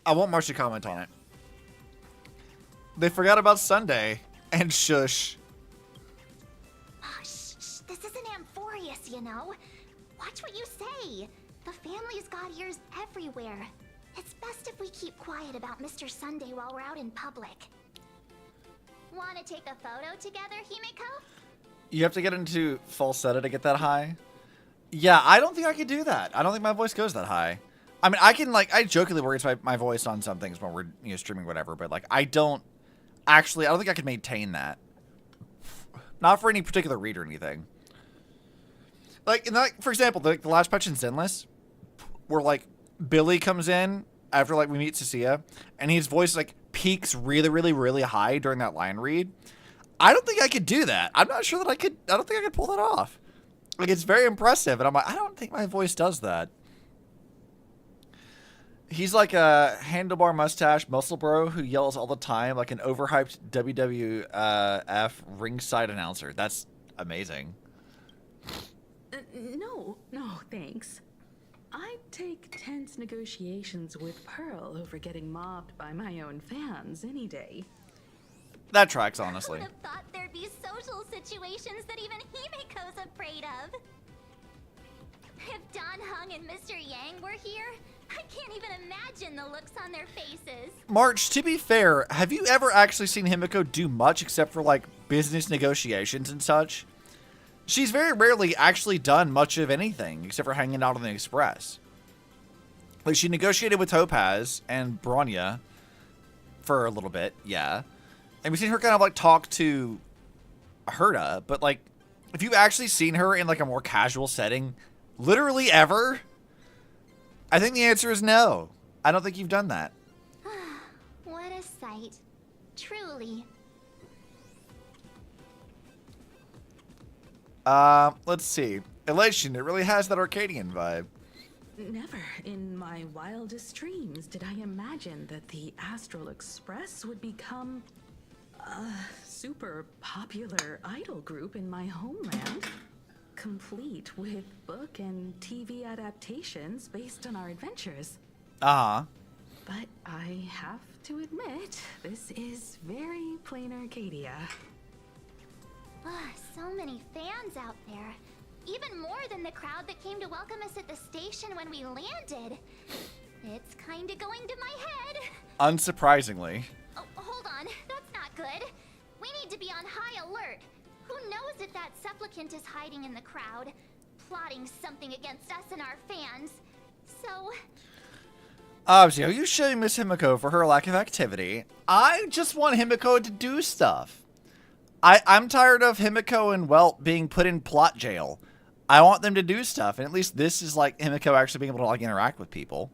I want March to comment on it. They forgot about Sunday. And shush. Shh, this isn't Amphorius, you know. Watch what you say. The family's got ears everywhere. It's best if we keep quiet about Mr. Sunday while we're out in public. Want to take a photo together, Himeko? You have to get into falsetto to get that high? Yeah, I don't think I could do that. I don't think my voice goes that high. I mean, I can, like, I jokingly raise my voice on some things when we're, you know, streaming whatever, but, like, I don't think I could maintain that. Not for any particular read or anything. Like, for example, the last patch in Zenless, where, like, Billy comes in, after like we meet Cecilia, and his voice like peaks really, really, really high during that line read. I don't think I could do that. I'm not sure that I could. I don't think I could pull that off. Like, it's very impressive, and I'm like, I don't think my voice does that. He's like a handlebar mustache muscle bro who yells all the time like an overhyped WWF ringside announcer. That's amazing. No, thanks. I'd take tense negotiations with Pearl over getting mobbed by my own fans any day. That tracks, honestly. I would have thought there'd be social situations that even Himiko's afraid of. If Don Hung and Mr. Yang were here, I can't even imagine the looks on their faces. March, to be fair, have you ever actually seen Himiko do much except for like business negotiations and such? She's very rarely actually done much of anything except for hanging out on the Express. Like, she negotiated with Topaz and Bronya for a little bit, yeah. And we've seen her kind of like talk to Herta, but like, if you've actually seen her in like a more casual setting, literally ever, I think the answer is no. I don't think you've done that. What a sight. Truly. Let's see. Elation, it really has that Arcadian vibe. Never in my wildest dreams did I imagine that the Astral Express would become a super popular idol group in my homeland, complete with book and TV adaptations based on our adventures. Uh-huh. But I have to admit, this is very plain Arcadia. So many fans out there. Even more than the crowd that came to welcome us at the station when we landed. It's kinda going to my head. Unsurprisingly. Oh, hold on. That's not good. We need to be on high alert. Who knows if that supplicant is hiding in the crowd, plotting something against us and our fans. So... Obviously, are you shaming Miss Himiko for her lack of activity? I just want Himiko to do stuff. I'm tired of Himiko and Welt being put in plot jail. I want them to do stuff, and at least this is like Himiko actually being able to like interact with people.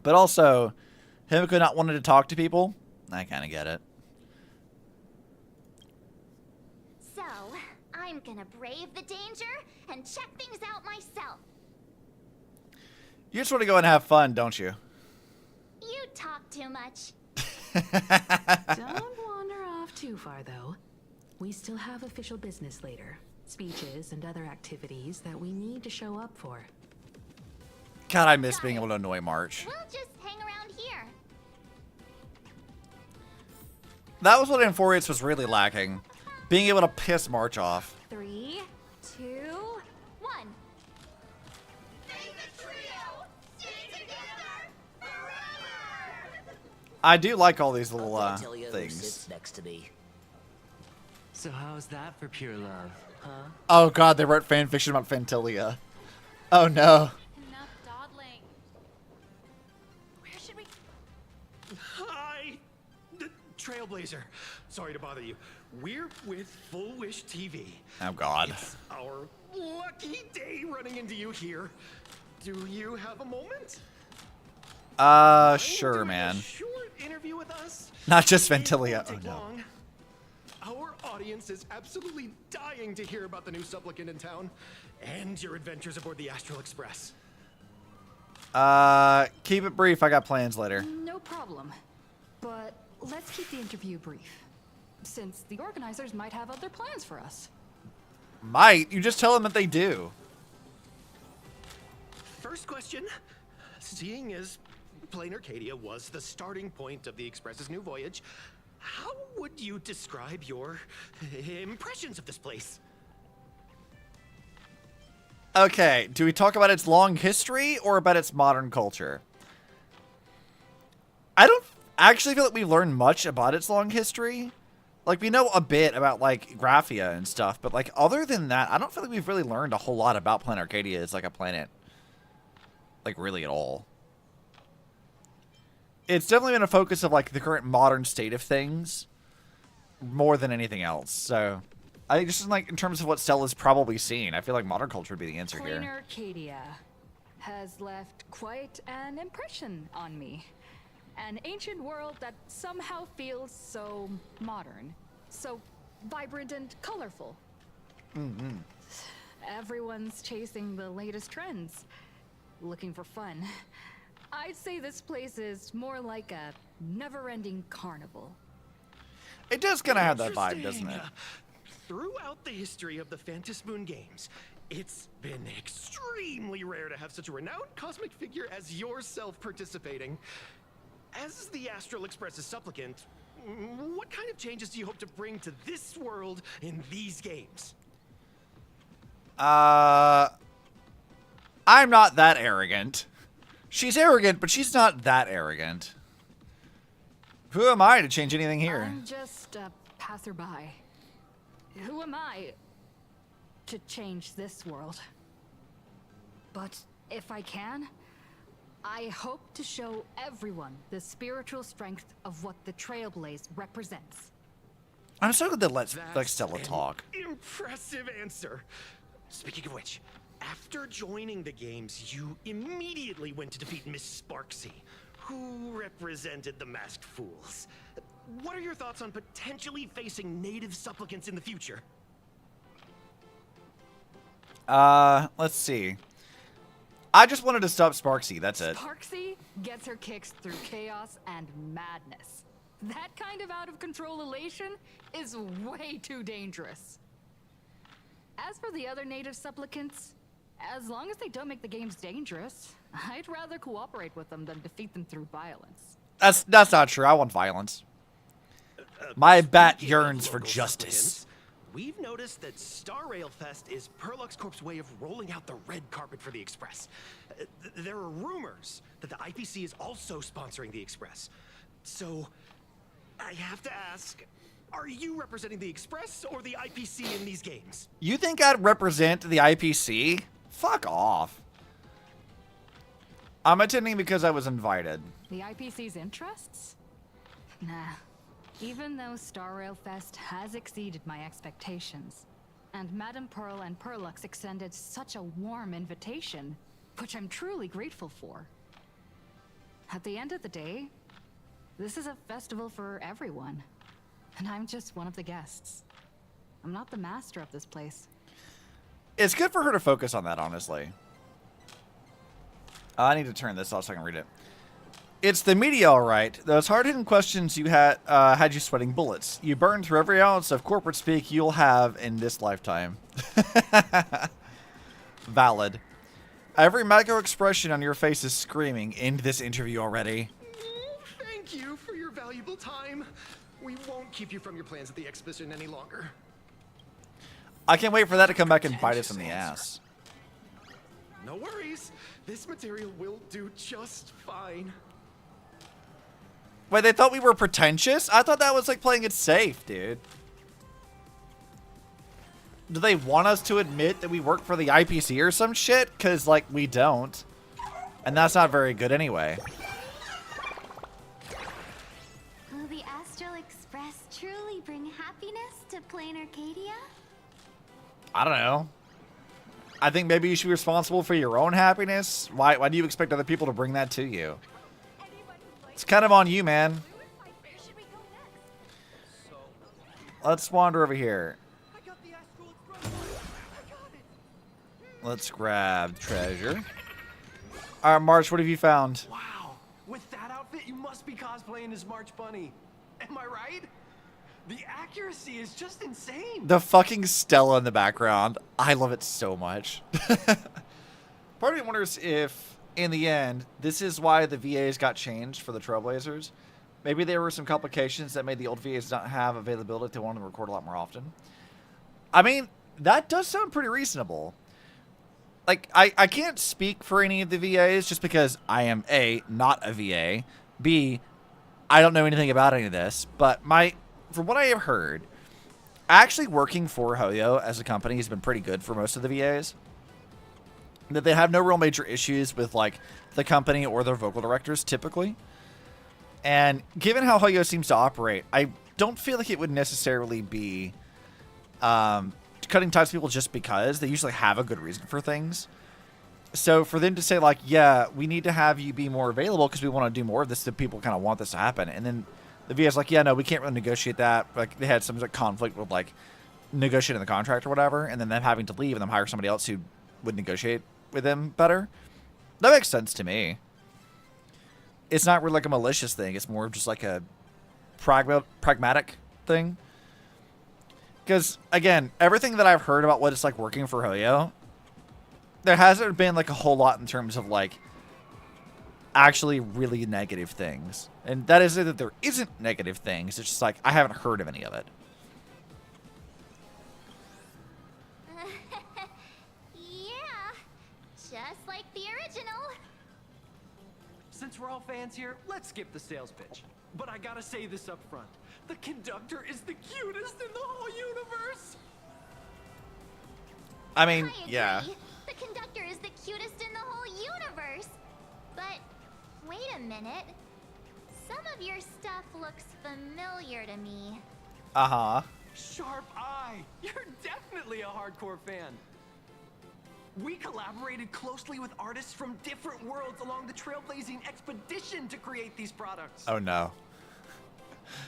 But also, Himiko not wanting to talk to people, I kind of get it. So, I'm gonna brave the danger and check things out myself. You just want to go and have fun, don't you? You talk too much. Don't wander off too far, though. We still have official business later. Speeches and other activities that we need to show up for. God, I miss being able to annoy March. We'll just hang around here. That was what Infuriates was really lacking. Being able to piss March off. 3, 2, 1. I do like all these little things. Sits next to me. So how's that for pure love, huh? Oh god, they wrote fanfiction about Fantilia. Oh no. Enough dawdling. Where should we... Hi! Trailblazer. Sorry to bother you. We're with Full Wish TV. Oh god. It's our lucky day running into you here. Do you have a moment? Sure, man. Short interview with us. Not just Fantilia. Oh no. Long. Our audience is absolutely dying to hear about the new supplicant in town and your adventures aboard the Astral Express. Keep it brief. I got plans later. No problem. But let's keep the interview brief, since the organizers might have other plans for us. Might. You just tell them that they do. First question. Seeing as Plain Arcadia was the starting point of the Express's new voyage, how would you describe your impressions of this place? Okay, do we talk about its long history or about its modern culture? I don't actually feel like we've learned much about its long history. Like, we know a bit about, like, Graphia and stuff, but, like, other than that, I don't feel like we've really learned a whole lot about Planet Arcadia as, like, a planet. Like, really at all. It's definitely been a focus of, like, the current modern state of things more than anything else. So, I think just, like, in terms of what Stella's probably seen, I feel like modern culture would be the answer Plain here. Arcadia. has left quite an impression on me. An ancient world that somehow feels so modern, so vibrant and colorful. Mm-hmm. Everyone's chasing the latest trends, looking for fun. I'd say this place is more like a never-ending carnival. It does kind of have that vibe, doesn't it? Throughout the history of the Phantom Moon games, it's been extremely rare to have such a renowned cosmic figure as yourself participating. As the Astral Express's supplicant, what kind of changes do you hope to bring to this world in these games? I'm not that arrogant. She's arrogant, but she's not that arrogant. Who am I to change anything here? I'm just a passerby. Who am I to change this world? But if I can, I hope to show everyone the spiritual strength of what the Trailblaze represents. I'm so glad that let Stella talk. Impressive answer. Speaking of which, after joining the games, you immediately went to defeat Miss Sparksy, who represented the Masked Fools. What are your thoughts on potentially facing native supplicants in the future? Let's see. I just wanted to stop Sparksy, that's it. Sparksy gets her kicks through chaos and madness. That kind of out-of-control elation is way too dangerous. As for the other native supplicants, as long as they don't make the games dangerous, I'd rather cooperate with them than defeat them through violence. That's not true. I want violence. My bat yearns for justice. We've noticed that Star Rail Fest is Perlux Corp's way of rolling out the red carpet for the Express. There are rumors that the IPC is also sponsoring the Express. So, I have to ask, are you representing the Express or the IPC in these games? You think I'd represent the IPC? Fuck off. I'm attending because I was invited. The IPC's interests? Nah. Even though Star Rail Fest has exceeded my expectations, and Madame Pearl and Perlux extended such a warm invitation, which I'm truly grateful for. At the end of the day, this is a festival for everyone, and I'm just one of the guests. I'm not the master of this place. It's good for her to focus on that, honestly. I need to turn this off so I can read it. It's the media, all right. Those hard-hitting questions you had you sweating bullets. You burned through every ounce of corporate speak you'll have in this lifetime. Valid. Every macro expression on your face is screaming, end this interview already. Thank you for your valuable time. We won't keep you from your plans at the exhibition any longer. I can't wait for that to come back and bite us in the ass. No worries. This material will do just fine. Wait, they thought we were pretentious? I thought that was like playing it safe, dude. Do they want us to admit that we work for the IPC or some shit? Because, like, we don't. And that's not very good anyway. Will the Astral Express truly bring happiness to Plain Arcadia? I don't know. I think maybe you should be responsible for your own happiness. Why do you expect other people to bring that to you? It's kind of on you, man. Let's wander over here. Let's grab treasure. All right, March, what have you found? Wow, with that outfit, you must be cosplaying as March Bunny. Am I right? The accuracy is just insane. The fucking Stella in the background. I love it so much. Part of me wonders if, in the end, this is why the VAs got changed for the Trailblazers. Maybe there were some complications that made the old VAs not have availability to want to record a lot more often. I mean, that does sound pretty reasonable. Like, I can't speak for any of the VAs just because I am A, not a VA, B, I don't know anything about any of this, but from what I have heard, actually working for Hoyo as a company has been pretty good for most of the VAs. That they have no real major issues with, like, the company or their vocal directors, typically. And given how Hoyo seems to operate, I don't feel like it would necessarily be cutting ties with people just because. They usually have a good reason for things. So for them to say, like, yeah, we need to have you be more available because we want to do more of this, that people kind of want this to happen. And then the VA's like, yeah, no, we can't really negotiate that. Like, they had some like, conflict with, like, negotiating the contract or whatever, and then them having to leave and them hire somebody else who would negotiate with them better. That makes sense to me. It's not really like a malicious thing. It's more of just like a pragmatic thing. Because, again, everything that I've heard about what it's like working for Hoyo, there hasn't been like a whole lot in terms of like actually really negative things. And that isn't that there isn't negative things. It's just like I haven't heard of any of it. Yeah, just like the original. Since we're all fans here, let's skip the sales pitch. But I gotta say this up front. The conductor is the cutest in the whole universe! I mean, yeah. The conductor is the cutest in the whole universe. But wait a minute. Some of your stuff looks familiar to me. Uh-huh. Sharp eye! You're definitely a hardcore fan. We collaborated closely with artists from different worlds along the trailblazing expedition to create these products. Oh no.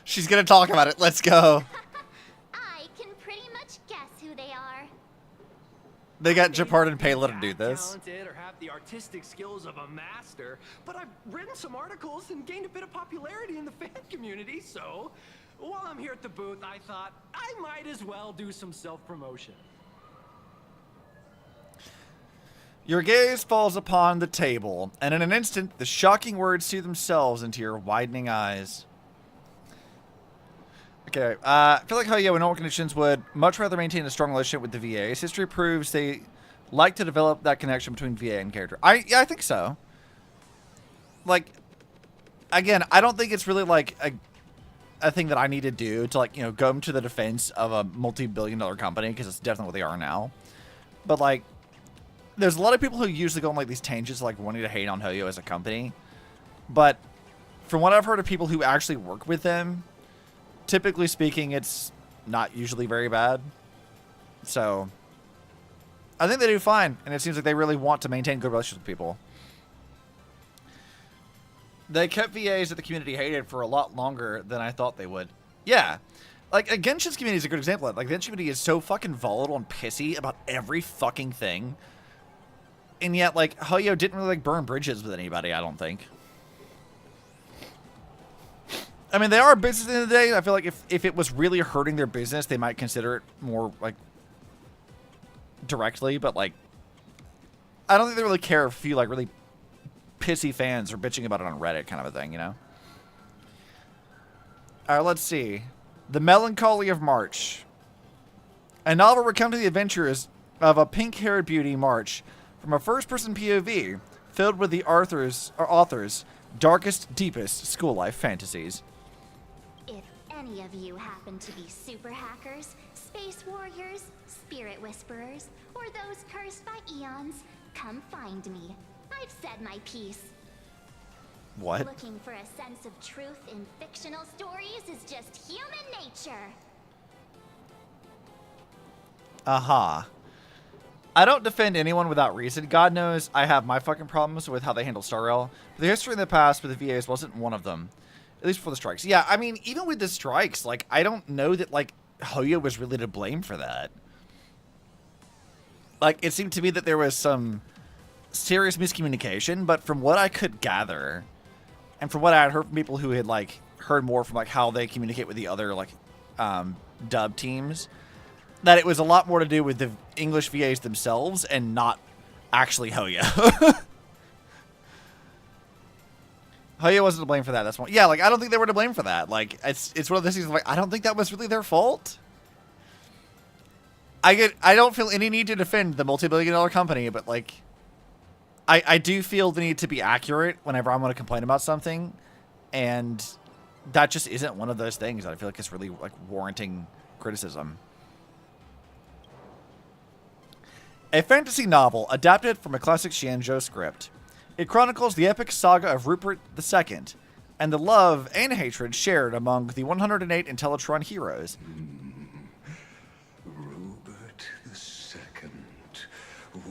She's gonna talk about it. Let's go. I can pretty much guess who they are. They got Japard and Payla to do this. Talented or have the artistic skills of a master, but I've written some articles and gained a bit of popularity in the fan community, so while I'm here at the booth, I thought I might as well do some self-promotion. Your gaze falls upon the table, and in an instant, the shocking words see themselves into your widening eyes. Okay, I feel like Hoyo in normal conditions would much rather maintain a strong relationship with the VAs. History proves they like to develop that connection between VA and character. Yeah, I think so. Like, again, I don't think it's really like a thing that I need to do to like, you know, go to the defense of a multi-billion-dollar company, because it's definitely what they are now. But like, there's a lot of people who usually go on like these tangents, like wanting to hate on Hoyo as a company. But from what I've heard of people who actually work with them, typically speaking, it's not usually very bad. So I think they do fine, and it seems like they really want to maintain good relationships with people. They kept VAs that the community hated for a lot longer than I thought they would. Yeah. Like, Genshin's community is a good example of that. Like, the Genshin community is so fucking volatile and pissy about every fucking thing. And yet, like, Hoyo didn't really, like, burn bridges with anybody, I don't think. I mean, they are a business at the end of the day. I feel like if it was really hurting their business, they might consider it more, like, directly. But, like, I don't think they really care if you, like, really pissy fans are bitching about it on Reddit kind of a thing, you know? Alright, let's see. The Melancholy of March. A novel recounting the adventures of a pink-haired beauty, March, from a first-person POV, filled with the author's darkest, deepest school life fantasies. If any of you happen to be super hackers, space warriors, spirit whisperers, or those cursed by eons, come find me. I've said my piece. What? Looking for a sense of truth in fictional stories is just human nature. Aha. I don't defend anyone without reason. God knows I have my fucking problems with how they handle Star Rail. But the history in the past with the VAs wasn't one of them. At least before the strikes. Yeah, I mean, even with the strikes, like, I don't know that, like, Hoyo was really to blame for that. Like, it seemed to me that there was some serious miscommunication, but from what I could gather, and from what I had heard from people who had, like, heard more from, like, how they communicate with the other, like, dub teams, that it was a lot more to do with the English VAs themselves and not actually Hoyo. Hoyo wasn't to blame for that. That's one. Yeah, like, I don't think they were to blame for that. Like, it's one of those things like, I don't think that was really their fault. I don't feel any need to defend the multi-billion-dollar company, but, like, I do feel the need to be accurate whenever I'm going to complain about something, and that just isn't one of those things that I feel like is really, like, warranting criticism. A fantasy novel adapted from a classic Xianzhou script. It chronicles the epic saga of Rupert II and the love and hatred shared among the 108 Intellitron heroes. Rupert II,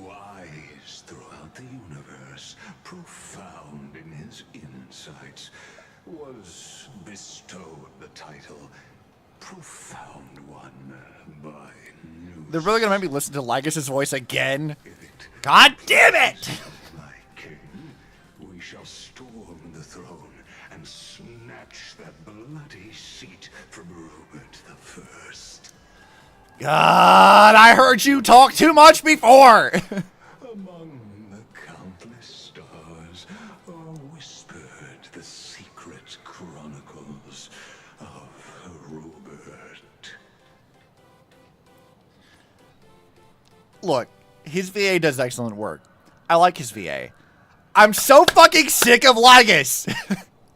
wise throughout the was bestowed the title Profound One by They're really gonna make me listen to Lycus's voice again. God damn it! my king. We shall storm the throne and snatch that bloody seat from Rupert the First. God, I heard you talk too much before. Among the countless stars are whispered the secret chronicles of Rupert. Look, his VA does excellent work. I like his VA. I'm so fucking sick of Lygus.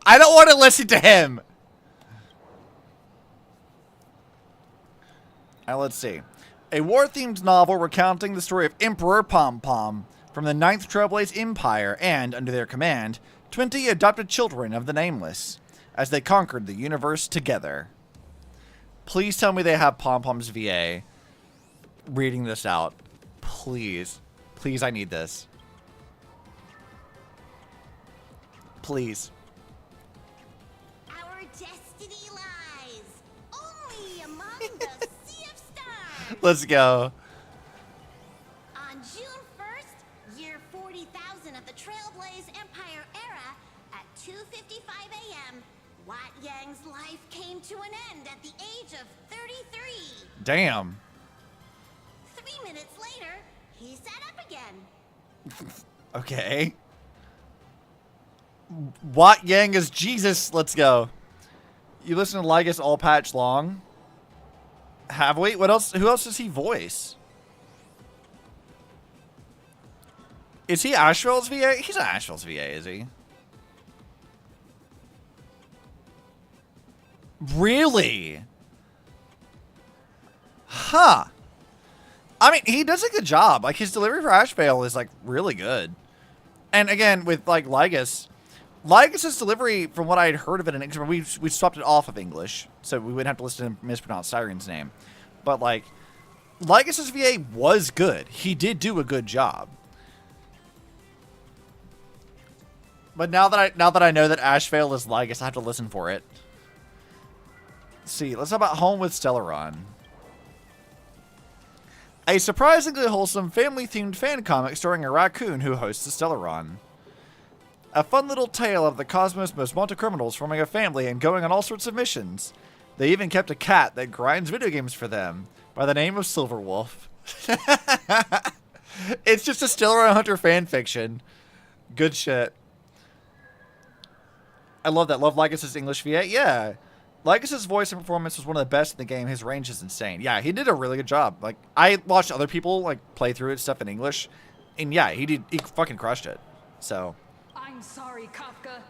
I don't want to listen to him. Now let's see. A war-themed novel recounting the story of Emperor Pom Pom from the 9th Trailblaze Empire and, under their command, 20 adopted children of the Nameless, as they conquered the universe together. Please tell me they have Pom Pom's VA reading this out. Please. Please, I need this. Please. Our destiny lies only among the Sea of Stars. Let's go. On June 1st, year 40,000 of the Trailblaze Empire era, at 2:55 a.m., Wat Yang's life came to an end at the age of 33. Damn. 3 minutes later, he sat up again. Okay. Wat Yang is Jesus. Let's go. You listen to Lygus all patch long? Have we? What else? Who else does he voice? Is he Asheville's VA? He's not Asheville's VA, is he? Really? Huh. I mean, he does a good job. Like, his delivery for Asheville is, like, really good. And again, with, like, Lygus's delivery, from what I had heard of it in English, we swapped it off of English, so we wouldn't have to listen to him mispronounce Siren's name. But, like, Lygus's VA was good. He did do a good job. But now that I know that Asheville is Lygus, I have to listen for it. Let's see, let's talk about Home with Stellaron. A surprisingly wholesome family-themed fan comic starring a raccoon who hosts the Stellaron. A fun little tale of the cosmos' most wanted criminals forming a family and going on all sorts of missions. They even kept a cat that grinds video games for them by the name of Silverwolf. It's just a Stellaron Hunter fanfiction. Good shit. I love that. Love Lygus's English VA. Yeah. Lygus's voice and performance was one of the best in the game. His range is insane. Yeah, he did a really good job. Like, I watched other people, like, play through it stuff in English. And yeah, he fucking crushed it. So. I'm sorry, Kafka.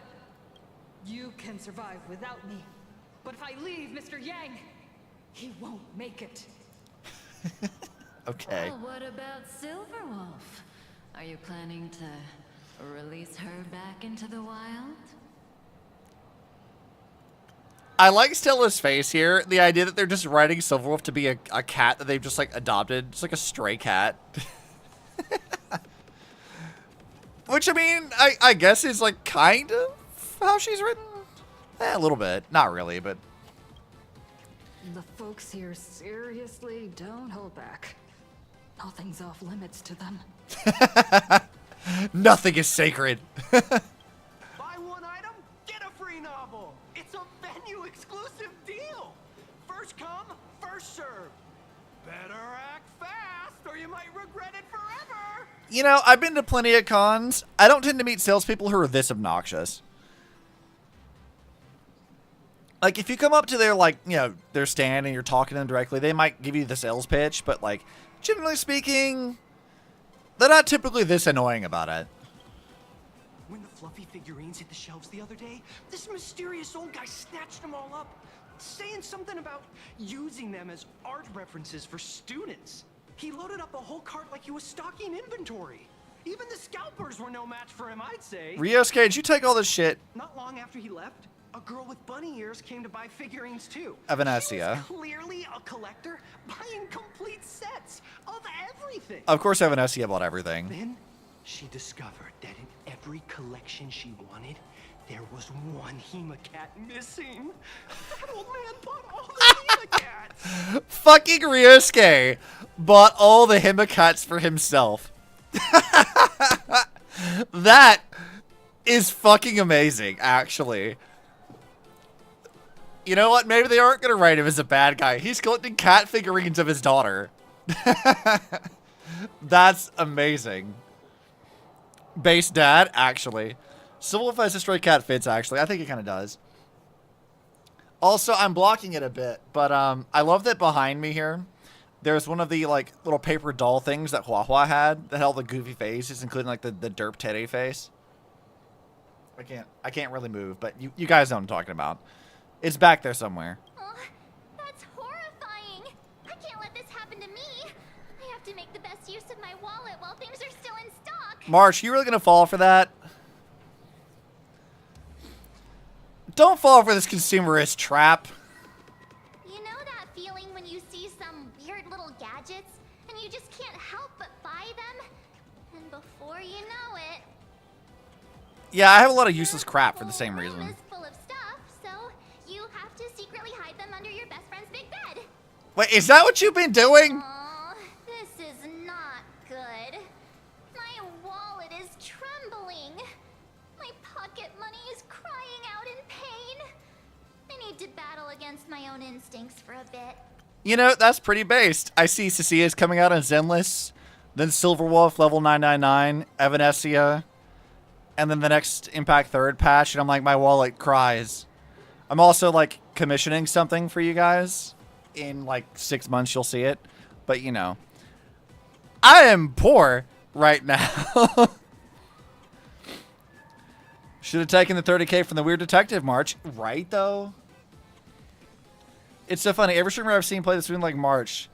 You can survive without me. But if I leave Mr. Yang, he won't make it. Okay. Well, what about Silverwolf? Are you planning to release her back into the wild? I like Stella's face here. The idea that they're just writing Silverwolf to be a cat that they've just, like, adopted. It's like a stray cat. Which, I mean, I guess is, like, kind of how she's written. A little bit. Not really, but... The folks here seriously don't hold back. Nothing's off limits to them. Nothing is sacred. Buy one item, get a free novel. It's a venue exclusive deal. First come, first serve. Better act fast or you might regret it forever. You know, I've been to plenty of cons. I don't tend to meet salespeople who are this obnoxious. Like, if you come up to their, like, you know, their stand and you're talking to them directly, they might give you the sales pitch, but, like, generally speaking, they're not typically this annoying about it. When the fluffy figurines hit the shelves the other day, this mysterious old guy snatched them all up, saying something about using them as art references for students. He loaded up a whole cart like he was stocking inventory. Even the scalpers were no match for him, I'd say. Ryosuke, did you take all this shit? Not long after he left, a girl with bunny ears came to buy figurines too. Evanesia. She was clearly a collector, buying complete sets of everything. Of course Evanesia bought everything. Then she discovered that in every collection she wanted, There was one Hemocat missing. That old man bought all the Hemocats. Fucking Ryosuke bought all the Hemocats for himself. That is fucking amazing, actually. You know what? Maybe they aren't going to write him as a bad guy. He's collecting cat figurines of his daughter. That's amazing. Base dad, actually. Civil Defense Destroy Cat fits, actually. I think it kind of does. Also, I'm blocking it a bit, but I love that behind me here, there's one of the, like, little paper doll things that Hua had that held the goofy faces, including, like, the derp Teddy face. I can't really move, but you guys know what I'm talking about. It's back there somewhere. Oh, that's horrifying. I can't let this happen to me. I have to make the best use of my wallet while things are still in stock. Marsh, you really gonna fall for that? Don't fall for this consumerist trap. You know that feeling when you see some weird little gadgets and you just can't help but buy them? And before you know it... Yeah, I have a lot of useless crap for the same reason. ...is full of stuff, so you have to secretly hide them under your best friend's big bed. Wait, is that what you've been doing? Aw, this is not good. My wallet is trembling. My pocket money is crying out in pain. I need to battle against my own instincts for a bit. You know, that's pretty based. I see Cecilia's coming out on Zenless, then Silverwolf level 999, Evanescia, and then the next Impact 3rd patch, and I'm like, my wallet cries. I'm also, like, commissioning something for you guys. In, like, 6 months, you'll see it. But, you know. I am poor right now. Should have taken the 30K from the Weird Detective March. Right, though? It's so funny. Every streamer I've seen play this game like March.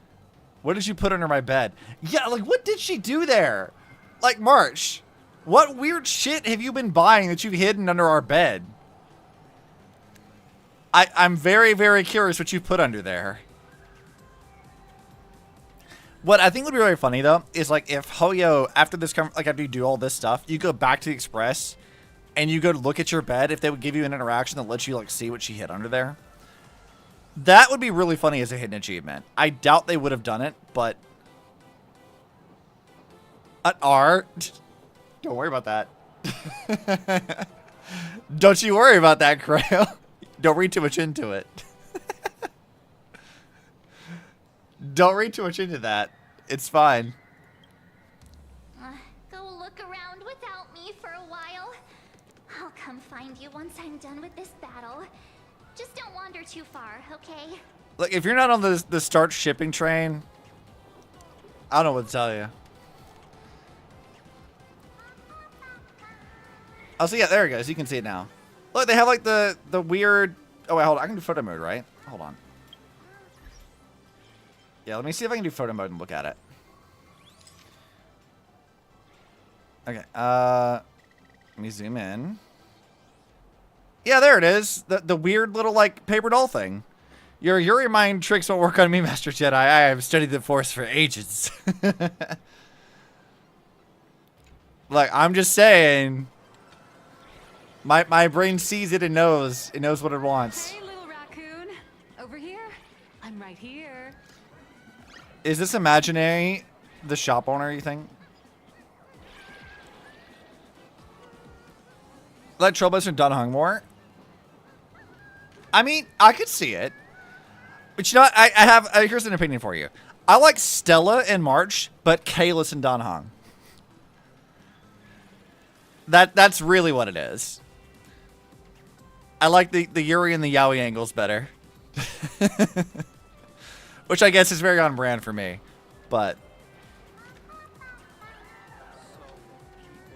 What did you put under my bed? Yeah, like, what did she do there? Like, March, what weird shit have you been buying that you've hidden under our bed? I'm very, very curious what you put under there. What I think would be really funny, though, is, like, if Hoyo, after this, like, after you do all this stuff, you go back to the Express, and you go to look at your bed, if they would give you an interaction that lets you, like, see what she hid under there. That would be really funny as a hidden achievement. I doubt they would have done it, but... Don't worry about that. Don't you worry about that, Crayo. Don't read too much into it. Don't read too much into that. It's fine. Go look around without me for a while. I'll come find you once I'm done with this battle. Just don't wander too far, okay? Look, if you're not on the start shipping train, I don't know what to tell you. Oh, so yeah, there it goes. You can see it now. Look, they have like the weird... Oh, wait, hold on. I can do photo mode, right? Hold on. Yeah, let me see if I can do photo mode and look at it. Okay, let me zoom in. Yeah, there it is. The weird little, like, paper doll thing. Your Yuri mind tricks won't work on me, Master Jedi. I have studied the Force for ages. Like, I'm just saying... My brain sees it and knows. It knows what it wants. Hey, little raccoon. Over here. I'm right here. Is this imaginary, the shop owner, you think? Like Trailblazer and Dun Hung more? I mean, I could see it. But you know what? I have... here's an opinion for you. I like Stella and March, but Kalis and Dun Hung. That's really what it is. I like the Yuri and the Yaoi angles better. Which I guess is very on brand for me. But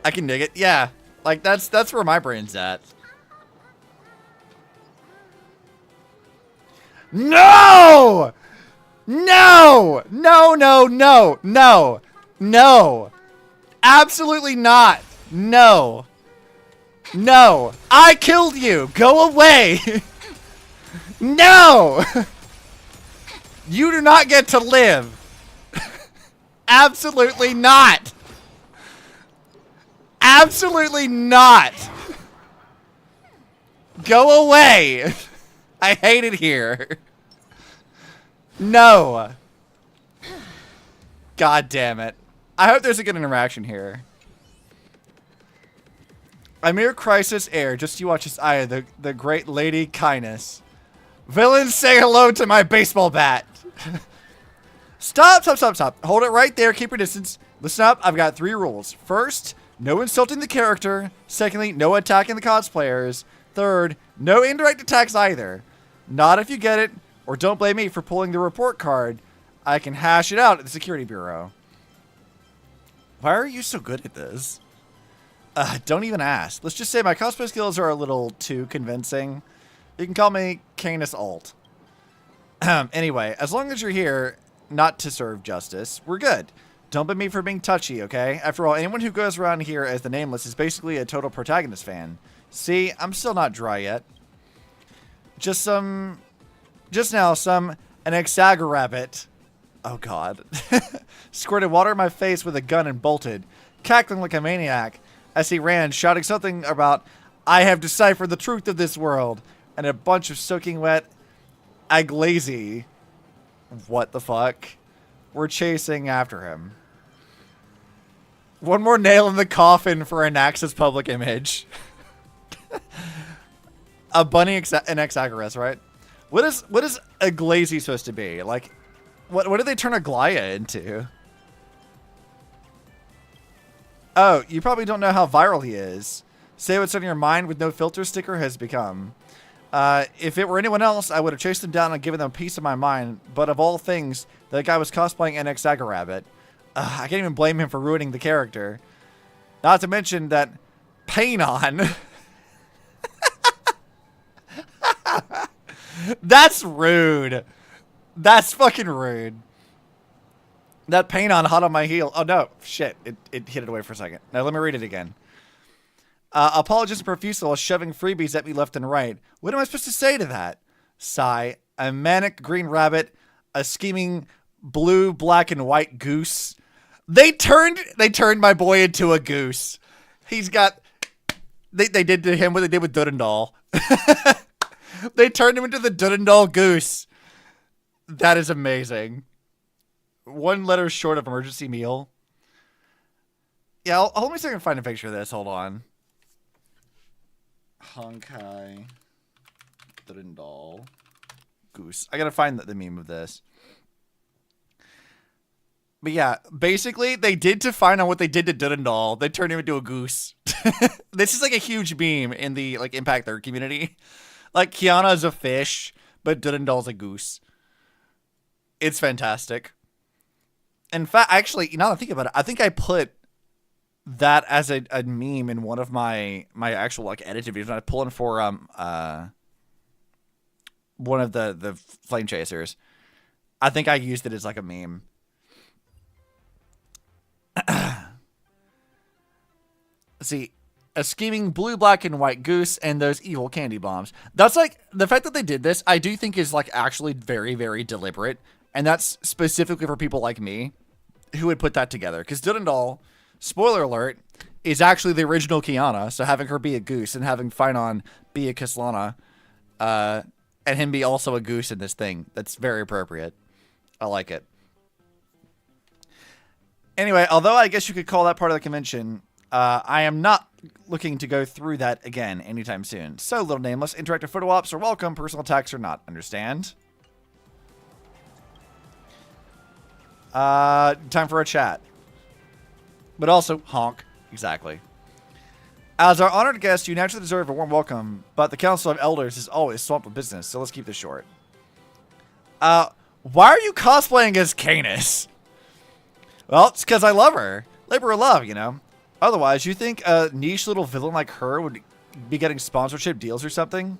I can dig it. Yeah. Like that's where my brain's at. No! No! No, no, no, no. No. Absolutely not. No. No. I killed you. Go away. No. You do not get to live. Absolutely not. Absolutely not. Go away! I hate it here. No. God damn it. I hope there's a good interaction here. A mere crisis air, just you watch his eye, the great lady kindness. Villains, say hello to my baseball bat. Stop. Hold it right there, keep your distance. Listen up, I've got 3 rules. First, no insulting the character. Secondly, no attacking the cosplayers. Third, no indirect attacks either. Not if you get it, or don't blame me for pulling the report card. I can hash it out at the security bureau. Why are you so good at this? Don't even ask. Let's just say my cosplay skills are a little too convincing. You can call me Canis Alt. Anyway, as long as you're here not to serve justice, we're good. Don't blame me for being touchy, okay? After all, anyone who goes around here as the Nameless is basically a total protagonist fan. See, I'm still not dry yet. Just now, an Exagarabbit. Oh, God. Squirted water in my face with a gun and bolted, cackling like a maniac as he ran, shouting something about, I have deciphered the truth of this world, and a bunch of soaking wet Aglazy. What the fuck? We're chasing after him. One more nail in the coffin for Anax's public image. A bunny an Exagoras, right? What is Aglazy supposed to be? Like, what did they turn Aglaya into? Oh, you probably don't know how viral he is. Say what's on your mind with no filter sticker has become. If it were anyone else, I would have chased him down and given them a piece of my mind. But of all things, that guy was cosplaying an Exagarabbit. I can't even blame him for ruining the character. Not to mention that Painon. That's rude. That's fucking rude. That Painon hot on my heel. Oh no, shit. It hit it away for a second. Now let me read it again. Apologies profusely while shoving freebies at me left and right. What am I supposed to say to that? Sigh. A manic green rabbit. A scheming blue, black, and white goose. They turned my boy into a goose. He's got... They did to him what they did with Dudendal. They turned him into the Dudendal goose. That is amazing. 1 letter short of emergency meal. Yeah, hold me a second to find a picture of this. Hold on. Honkai Dudendal goose. I gotta find the meme of this. But yeah, basically, they did to find out what they did to Dudendal. They turned him into a goose. This is like a huge meme in the like Impact 3 community. Like, Kiana is a fish, but Dudendal's a goose. It's fantastic. In fact, actually, now that I think about it, I think I put that as a meme in one of my actual like edited videos. I pulled in for one of the flame chasers. I think I used it as like a meme. See, a scheming blue, black, and white goose and those evil candy bombs. That's like, the fact that they did this, I do think is like actually very, very deliberate. And that's specifically for people like me who would put that together. Because Dudendal, spoiler alert, is actually the original Kiana. So having her be a goose and having Painon be a Kislana, and him be also a goose in this thing, that's very appropriate. I like it. Anyway, although I guess you could call that part of the convention, I am not looking to go through that again anytime soon. So, Little Nameless, interactive photo ops are welcome, personal attacks are not. Understand? Time for a chat. But also, honk. Exactly. As our honored guest, you naturally deserve a warm welcome, but the Council of Elders is always swamped with business, so let's keep this short. Why are you cosplaying as Canis? Well, it's because I love her. Labor of love, you know. Otherwise, you think a niche little villain like her would be getting sponsorship deals or something?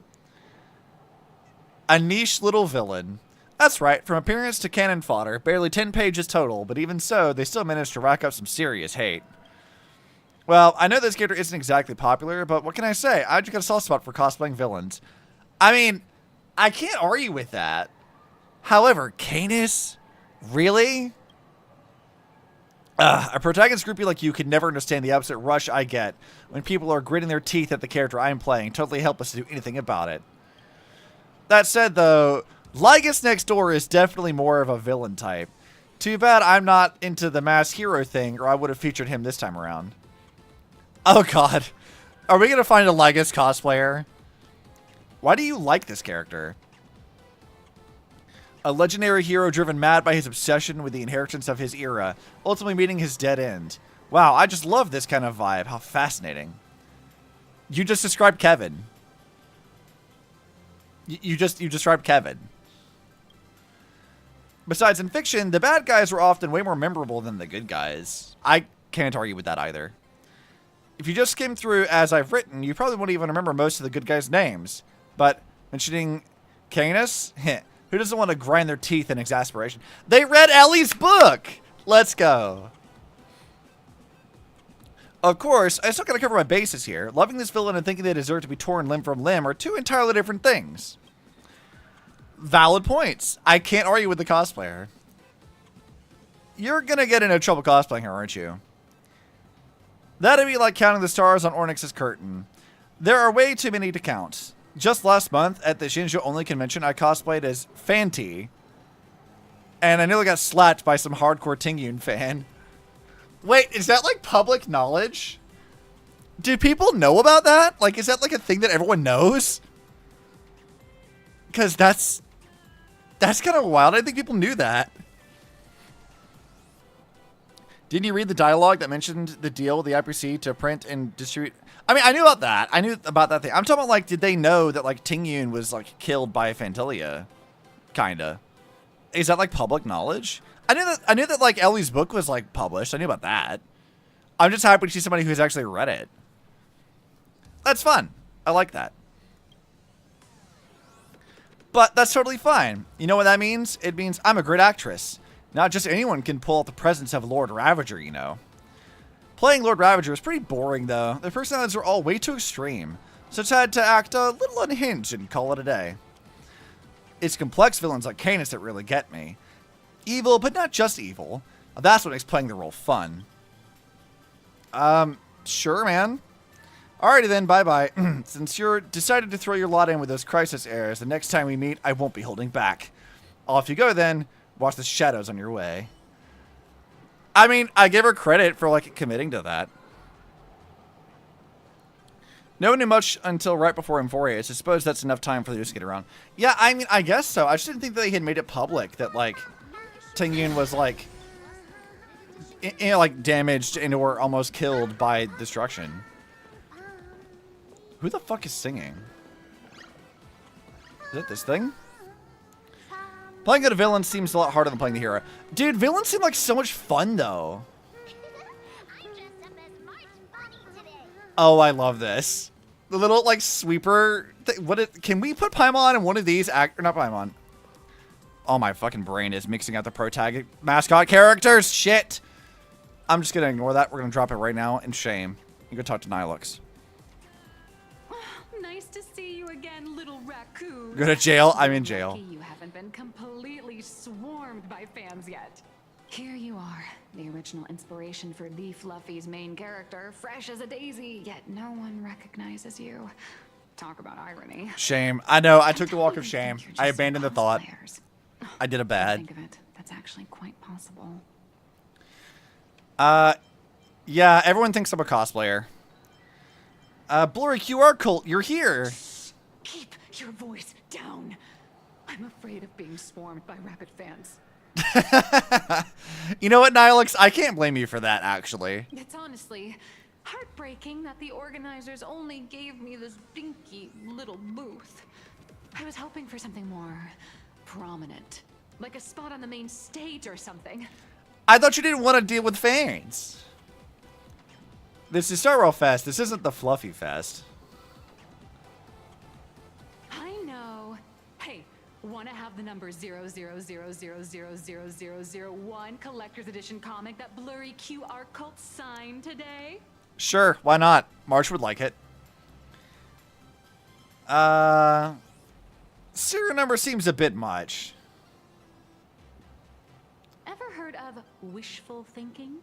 A niche little villain. That's right, from appearance to cannon fodder, barely 10 pages total, but even so, they still managed to rack up some serious hate. Well, I know this character isn't exactly popular, but what can I say? I just got a soft spot for cosplaying villains. I mean, I can't argue with that. However, Canis? Really? A protagonist groupie like you could never understand the absolute rush I get when people are gritting their teeth at the character I'm playing, totally helpless to do anything about it. That said, though, Lygus next door is definitely more of a villain type. Too bad I'm not into the mass hero thing, or I would have featured him this time around. Oh god. Are we going to find a Lygus cosplayer? Why do you like this character? A legendary hero driven mad by his obsession with the inheritance of his era, ultimately meeting his dead end. Wow, I just love this kind of vibe. How fascinating. You just described Kevin. You described Kevin. Besides, in fiction, the bad guys were often way more memorable than the good guys. I can't argue with that either. If you just skim through as I've written, you probably won't even remember most of the good guys' names. But mentioning Canis, who doesn't want to grind their teeth in exasperation? They read Ellie's book! Let's go. Of course, I still gotta cover my bases here. Loving this villain and thinking they deserve to be torn limb from limb are two entirely different things. Valid points. I can't argue with the cosplayer. You're gonna get into trouble cosplaying her, aren't you? That'd be like counting the stars on Ornyx's curtain. There are way too many to count. Just last month, at the Shinjo Only convention, I cosplayed as Fanti. And I nearly got slapped by some hardcore Tingyun fan. Wait, is that like public knowledge? Do people know about that? Like, is that like a thing that everyone knows? Because that's kind of wild. I didn't think people knew that. Didn't you read the dialogue that mentioned the deal with the IPC to print and distribute? I mean, I knew about that. I knew about that thing. I'm talking about, like, did they know that, like, Tingyun was, like, killed by Phantilia? Kinda. Is that, like, public knowledge? I knew that, like, Ellie's book was, like, published. I knew about that. I'm just happy to see somebody who's actually read it. That's fun. I like that. But that's totally fine. You know what that means? It means I'm a great actress. Not just anyone can pull out the presence of Lord Ravager, you know. Playing Lord Ravager is pretty boring, though. The personalities are all way too extreme, so I had to act a little unhinged and call it a day. It's complex villains like Canis that really get me. Evil, but not just evil. That's what makes playing the role fun. Sure, man. Alrighty then, bye-bye. Since you're decided to throw your lot in with those crisis errors, the next time we meet, I won't be holding back. Off you go then. Watch the shadows on your way. I mean, I give her credit for, like, committing to that. No one knew much until right before Emphoria, so I suppose that's enough time for the news to get around. Yeah, I mean, I guess so. I just didn't think that they had made it public that, like, Tingyun was, like, like, damaged and or almost killed by destruction. Who the fuck is singing? Is it this thing? Playing a villain seems a lot harder than playing the hero. Dude, villains seem like so much fun, though. Oh, I love this. The little, like, sweeper. Can we put Paimon in one of these? Or not Paimon. Oh, my fucking brain is mixing out the protagonist mascot characters. Shit. I'm just going to ignore that. We're going to drop it right now in shame. You go talk to Nihilux. Nice to see you again, little raccoon. Go to jail. I'm in jail. You haven't been completely swarmed by fans yet. Here you are, the original inspiration for Lee Fluffy's main character, fresh as a daisy, yet no one recognizes you. Talk about irony. Shame. I know. I took the walk of shame. I abandoned the thought. I did a bad. Think of it. That's actually quite possible. Yeah, everyone thinks I'm a cosplayer. Blurry QR cult, you're here. Keep your voice down. I'm afraid of being swarmed by rabid fans. You know what, Nihilux? I can't blame you for that, actually. It's honestly heartbreaking that the organizers only gave me this dinky little booth. I was hoping for something more prominent, like a spot on the main stage or something. I thought you didn't want to deal with fans. This is Starwell Fest. This isn't the Fluffy Fest. I know. Hey, want to have the number 000000001 collector's edition comic that Blurry QR cult signed today? Sure, why not? March would like it. Serial number seems a bit much. Ever heard of wishful thinking?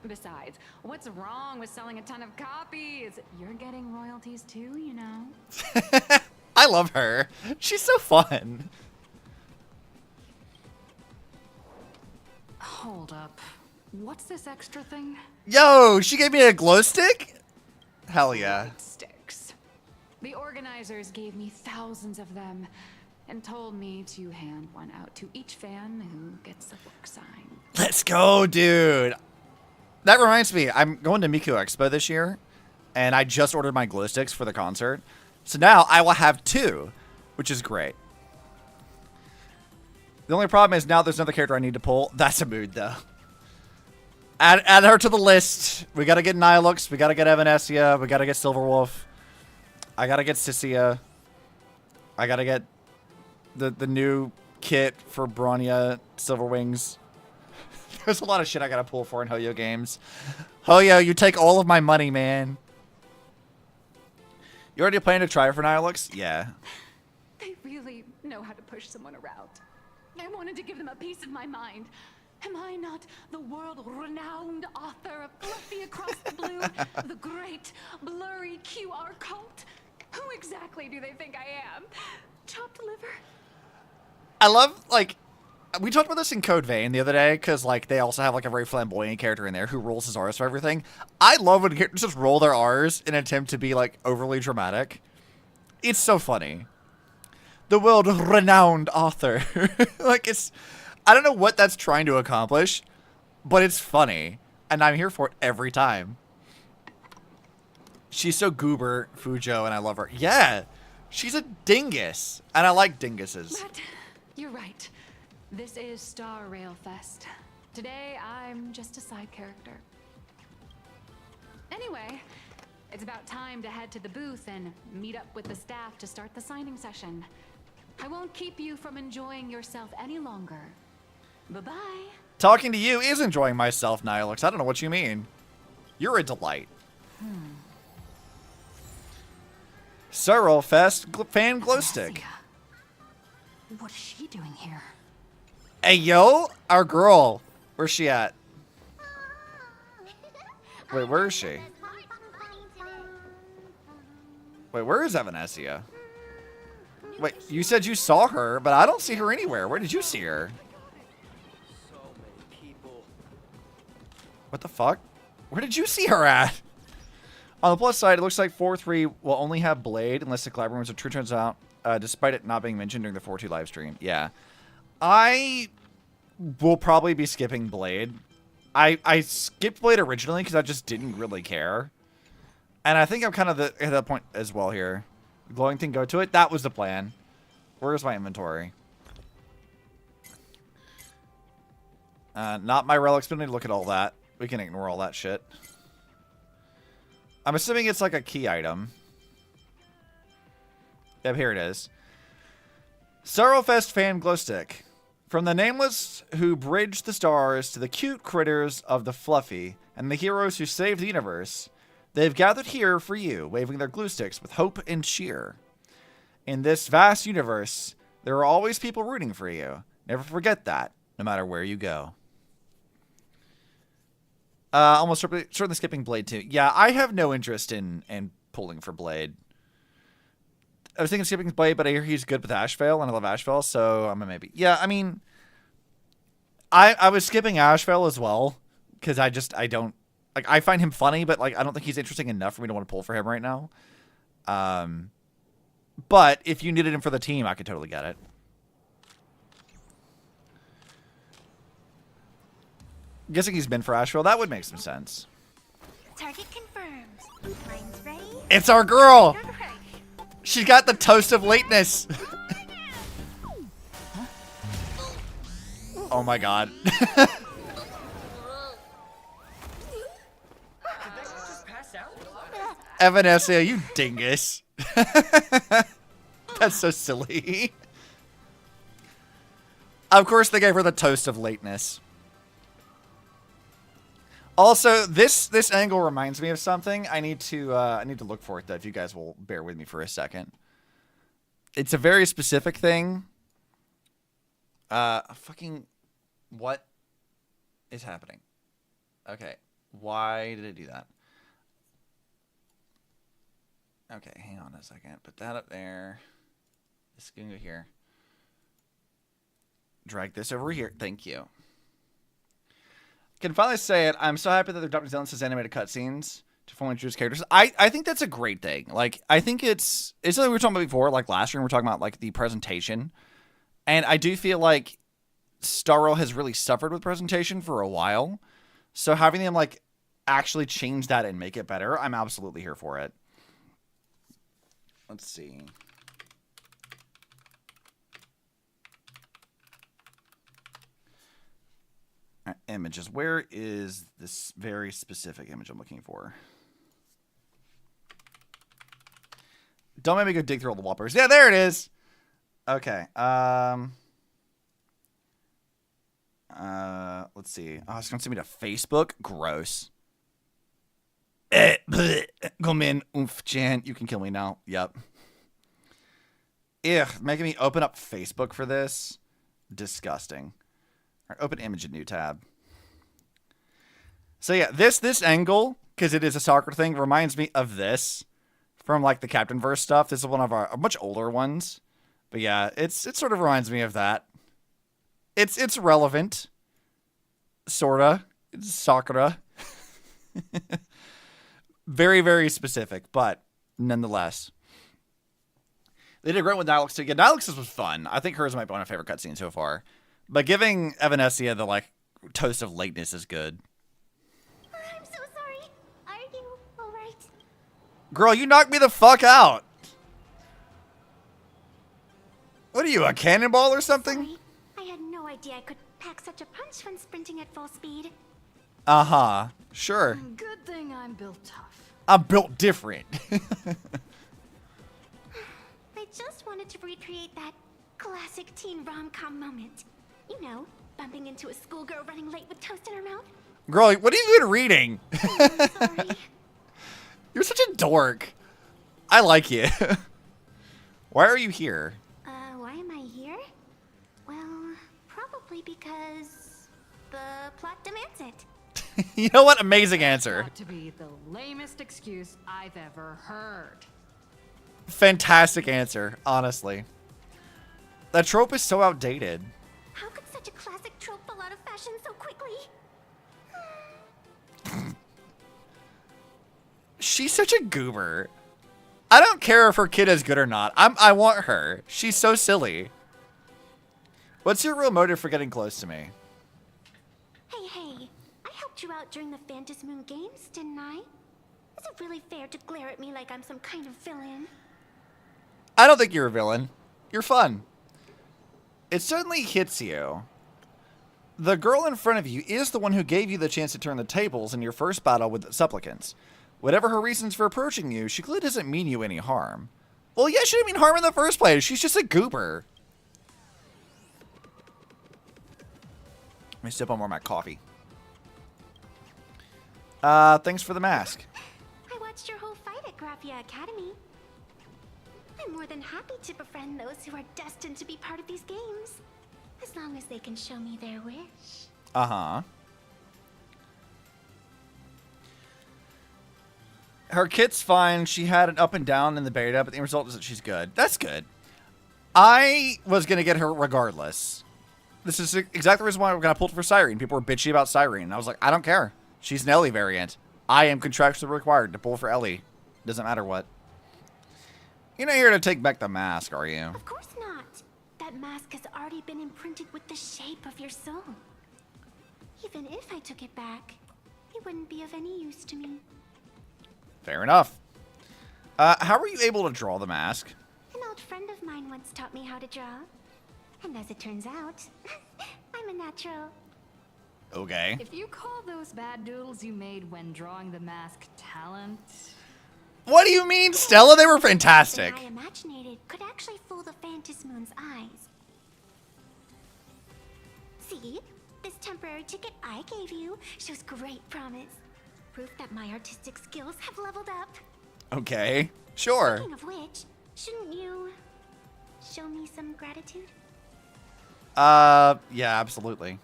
Besides, what's wrong with selling a ton of copies? You're getting royalties too, you know. I love her. She's so fun. Hold up. What's this extra thing? Yo, she gave me a glow stick? Hell yeah. Sticks. The organizers gave me thousands of them and told me to hand one out to each fan who gets a book signed. Let's go, dude. That reminds me, I'm going to Miku Expo this year, and I just ordered my glow sticks for the concert. So now I will have 2, which is great. The only problem is now there's another character I need to pull. That's a mood, though. Add her to the list. We gotta get Nihilux. We gotta get Evanescia. We gotta get Silverwolf. I gotta get Sissia. I gotta get the new kit for Bronya Silverwings. There's a lot of shit I gotta pull for in Hoyo games. Hoyo, you take all of my money, man. You already planning to try for Nihilux? Yeah. They really know how to push someone around. I wanted to give them a piece of my mind. Am I not the world-renowned author of Fluffy Across the Blue, the great blurry QR cult? Who exactly do they think I am? Chopped liver? I love, like, we talked about this in Code Vein the other day, because, like, they also have, like, a very flamboyant character in there who rolls his R's for everything. I love when characters just roll their R's in an attempt to be, like, overly dramatic. It's so funny. The world-renowned author. Like, it's... I don't know what that's trying to accomplish, but it's funny, and I'm here for it every time. She's so goober, Fujo, and I love her. Yeah, she's a dingus, and I like dinguses. But you're right. This is Star Rail Fest. Today, I'm just a side character. Anyway, it's about time to head to the booth and meet up with the staff to start the signing session. I won't keep you from enjoying yourself any longer. Bye-bye. Talking to you is enjoying myself, Nihilux. I don't know what you mean. You're a delight. Sorrel Fest fan glow stick. What is she doing here? Hey, yo, our girl. Where's she at? Wait, where is she? Wait, where is Evanescia? Wait, you said you saw her, but I don't see her anywhere. Where did you see her? What the fuck? Where did you see her at? On the plus side, it looks like 4-3 will only have Blade unless the collab rumors are true turns out, despite it not being mentioned during the 4-2 live stream. Yeah. I will probably be skipping Blade. I skipped Blade originally because I just didn't really care. And I think I'm kind of at that point as well here. Glowing thing, go to it. That was the plan. Where's my inventory? Not my relics, but I need to look at all that. We can ignore all that shit. I'm assuming it's like a key item. Yep, here it is. Sorrowfest fan glow stick. From the nameless who bridged the stars to the cute critters of the fluffy and the heroes who saved the universe, they've gathered here for you, waving their glue sticks with hope and cheer. In this vast universe, there are always people rooting for you. Never forget that, no matter where you go. Almost certainly skipping Blade too. Yeah, I have no interest in pulling for Blade. I was thinking skipping Blade, but I hear he's good with Ashvale, and I love Ashvale, so I'm a maybe. Yeah, I mean, I was skipping Ashvale as well, because I don't, like, I find him funny, but, like, I don't think he's interesting enough for me to want to pull for him right now. But if you needed him for the team, I could totally get it. I'm guessing he's been for Asheville. That would make some sense. Target confirmed. Mine's ready. It's our girl. She's got the toast of lateness. Oh my god. Evanescia, you dingus. That's so silly. Of course they gave her the toast of lateness. Also, this angle reminds me of something. I need to look for it though, if you guys will bear with me for a second. It's a very specific thing. Fucking what is happening? Okay. Why did it do that? Okay, hang on a second. Put that up there. This can go here. Drag this over here. Thank you. Can finally say it. I'm so happy that they're adopting Zealous' animated cutscenes to fully introduce characters. I think that's a great thing. Like, I think it's something we were talking about before. Like last year, we were talking about like the presentation, and I do feel like Star Rail has really suffered with presentation for a while. So having them like actually change that and make it better, I'm absolutely here for it. Let's see. Images. Where is this very specific image I'm looking for? Don't make me go dig through all the wallpapers. Yeah, there it is. Okay. Let's see. Oh, it's gonna send me to Facebook. Gross. Come in, Jan. You can kill me now. Yep. Ugh, making me open up Facebook for this. Disgusting. All right, open image in new tab. So yeah, this angle, because it is a soccer thing, reminds me of this from like the Captain Verse stuff. This is one of our much older ones, but yeah, it sort of reminds me of that. It's relevant, sorta. It's Sakura. Very, very specific, but nonetheless. They did great with Nihilux too. Yeah, Nihilux was fun. I think hers might be one of my favorite cutscenes so far. But giving Evanescia the like toast of lateness is good. I'm so sorry. Are you alright? Girl, you knocked me the fuck out. What are you, a cannonball or something? Sorry. I had no idea I could pack such a punch when sprinting at full speed. Uh-huh. Sure. Good thing I'm built tough. I'm built different. I just wanted to recreate that classic teen rom-com moment. You know, bumping into a schoolgirl running late with toast in her mouth. Girl, what have you been reading? Sorry. You're such a dork. I like you. Why are you here? Why am I here? Well, probably because the plot demands it. You know what? Amazing answer. Got to be the lamest excuse I've ever heard. Fantastic answer, honestly. That trope is so outdated. How could such a classic trope fall out of fashion so quickly? She's such a goober. I don't care if her kid is good or not. I want her. She's so silly. What's your real motive for getting close to me? Hey, I helped you out during the Phantasm Moon Games, didn't I? Is it really fair to glare at me like I'm some kind of villain? I don't think you're a villain. You're fun. It certainly hits you. The girl in front of you is the one who gave you the chance to turn the tables in your first battle with the supplicants. Whatever her reasons for approaching you, she clearly doesn't mean you any harm. Well, yeah, she didn't mean harm in the first place. She's just a goober. Let me sip on more of my coffee. Thanks for the mask. I watched your whole fight at Graphia Academy. I'm more than happy to befriend those who are destined to be part of these games. As long as they can show me their wish. Uh-huh. Her kit's fine. She had an up and down in the beta, but the result is that she's good. That's good. I was going to get her regardless. This is exactly the reason why we're going to pull it for Cyrene. People were bitchy about Cyrene. And I was like, I don't care. She's an Ellie variant. I am contractually required to pull for Ellie. Doesn't matter what. You're not here to take back the mask, are you? Of course not. That mask has already been imprinted with the shape of your soul. Even if I took it back, it wouldn't be of any use to me. Fair enough. How were you able to draw the mask? An old friend of mine once taught me how to draw. And as it turns out, I'm a natural. Okay. If you call those bad doodles you made when drawing the mask talent... What do you mean, Stella? They were fantastic. I imaginated could actually fool the Phantasmoon's eyes. See? This temporary ticket I gave you shows great promise. Proof that my artistic skills have leveled up. Okay, sure. Speaking of which, shouldn't you show me some gratitude? Yeah, absolutely.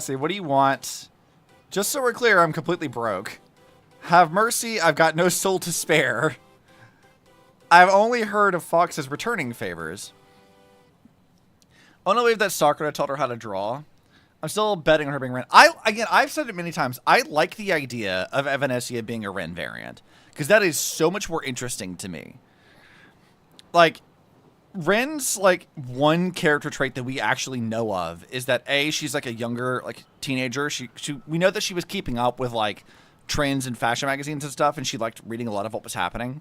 See, what do you want Just so we're clear, I'm completely broke. Have mercy, I've got no soul to spare. I've only heard of foxes returning favors. I don't believe that Sakura taught her how to draw. I'm still betting on her being Ren. I've said it many times. I like the idea of Evanescia being a Ren variant. Because that is so much more interesting to me. Like, Ren's, like, one character trait that we actually know of is that, A, she's, like, a younger, like, teenager. We know that she was keeping up with, like, trends in fashion magazines and stuff, and she liked reading a lot of what was happening.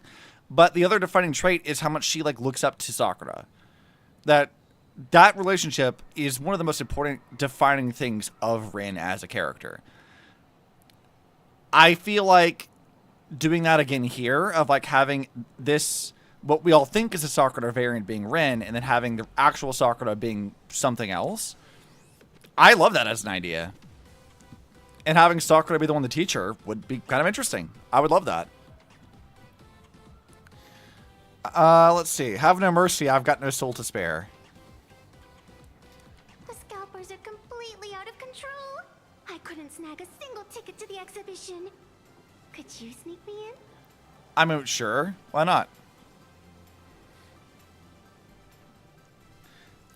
But the other defining trait is how much she, like, looks up to Sakura. That relationship is one of the most important defining things of Ren as a character. I feel like doing that again here, of, like, having this... what we all think is a Sakura variant being Ren, and then having the actual Sakura being something else. I love that as an idea. And having Sakura be the one to teach her would be kind of interesting. I would love that. Let's see. Have no mercy, I've got no soul to spare. The scalpers are completely out of control. I couldn't snag a single ticket to the exhibition. Could you sneak me in? I mean, sure. Why not?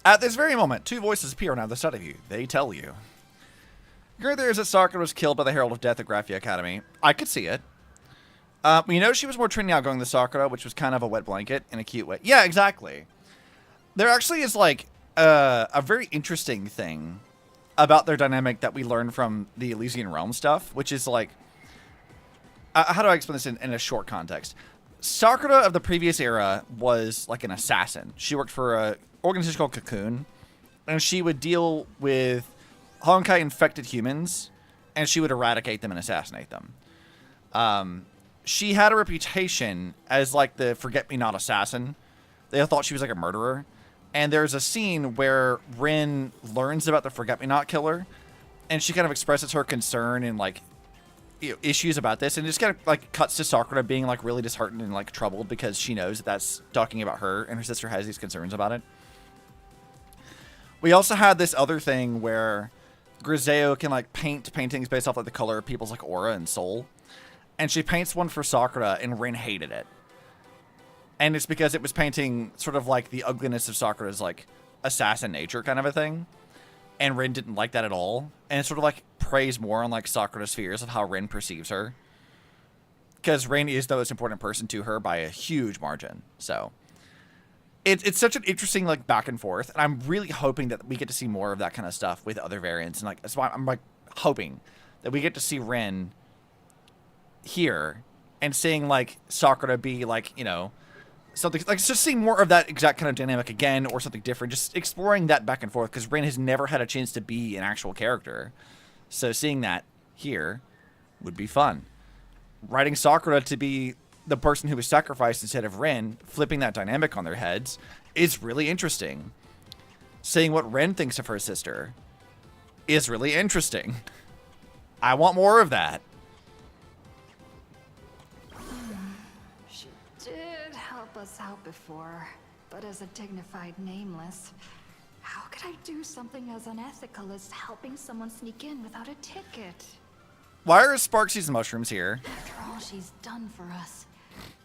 At this very moment, two voices appear on either side of you. They tell you. Here there is that Sakura was killed by the Herald of Death at Graphia Academy. I could see it. We know she was more trendy outgoing than Sakura, which was kind of a wet blanket in a cute way. Yeah, exactly. There actually is, like, a very interesting thing about their dynamic that we learned from the Elysian Realm stuff, which is, like... how do I explain this in a short context? Sakura of the previous era was, like, an assassin. She worked for a organization called Cocoon, and she would deal with Honkai infected humans, and she would eradicate them and assassinate them. She had a reputation as, like, the forget-me-not assassin. They all thought she was, like, a murderer. And there's a scene where Rin learns about the forget-me-not killer, and she kind of expresses her concern and, like, issues about this, and it just kind of, like, cuts to Sakura being, like, really disheartened and, like, troubled because she knows that that's talking about her, and her sister has these concerns about it. We also had this other thing where Griseo can, like, paint paintings based off, like, the color of people's, like, aura and soul. And she paints one for Sakura, and Rin hated it. And it's because it was painting sort of, like, the ugliness of Sakura's, like, assassin nature kind of a thing. And Rin didn't like that at all. And it sort of, like, preys more on, like, Sakura's fears of how Rin perceives her. Because Rin is the most important person to her by a huge margin. So... It's such an interesting, like, back and forth, and I'm really hoping that we get to see more of that kind of stuff with other variants, and, like, that's why I'm, like, hoping that we get to see Rin here, and seeing, like, Sakura be, like, you know, something, like, just seeing more of that exact kind of dynamic again, or something different, just exploring that back and forth, because Rin has never had a chance to be an actual character, so seeing that here would be fun. Writing Sakura to be the person who was sacrificed instead of Rin, flipping that dynamic on their heads, is really interesting. Seeing what Rin thinks of her sister is really interesting. I want more of that. She did help us out before, but as a dignified nameless, how could I do something as unethical as helping someone sneak in without a ticket? Why are Sparksy's mushrooms here? After all she's done for us,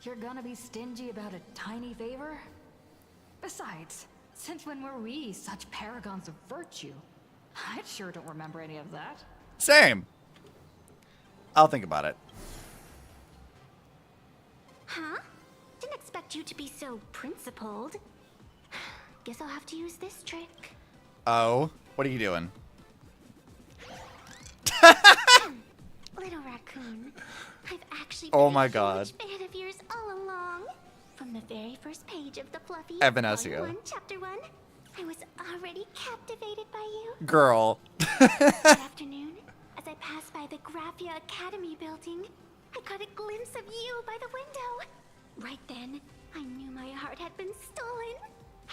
you're gonna be stingy about a tiny favor? Besides, since when were we such paragons of virtue? I sure don't remember any of that. Same. I'll think about it. Huh? Didn't expect you to be so principled. Guess I'll have to use this trick. Oh, what are you doing? Little raccoon, I've actually Oh been my a God. huge fan of yours all along. From the very first page of the Fluffy Evanescia. Volume 1, Chapter 1, I was already captivated by you. Girl. That afternoon, as I passed by the Graphia Academy building, I caught a glimpse of you by the window. Right then, I knew my heart had been stolen,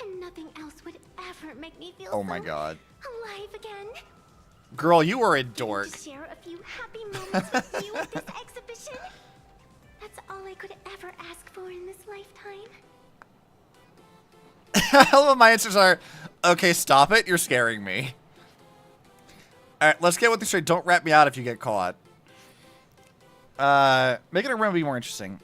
and nothing else would ever make me feel Oh my God. alive again. Girl, you are a dork. To share a few happy moments with you at this exhibition. That's all I could ever ask for in this lifetime. I love my answers are, okay, stop it, you're scaring me. All right, let's get with this straight. Don't rat me out if you get caught. Making a room be more interesting.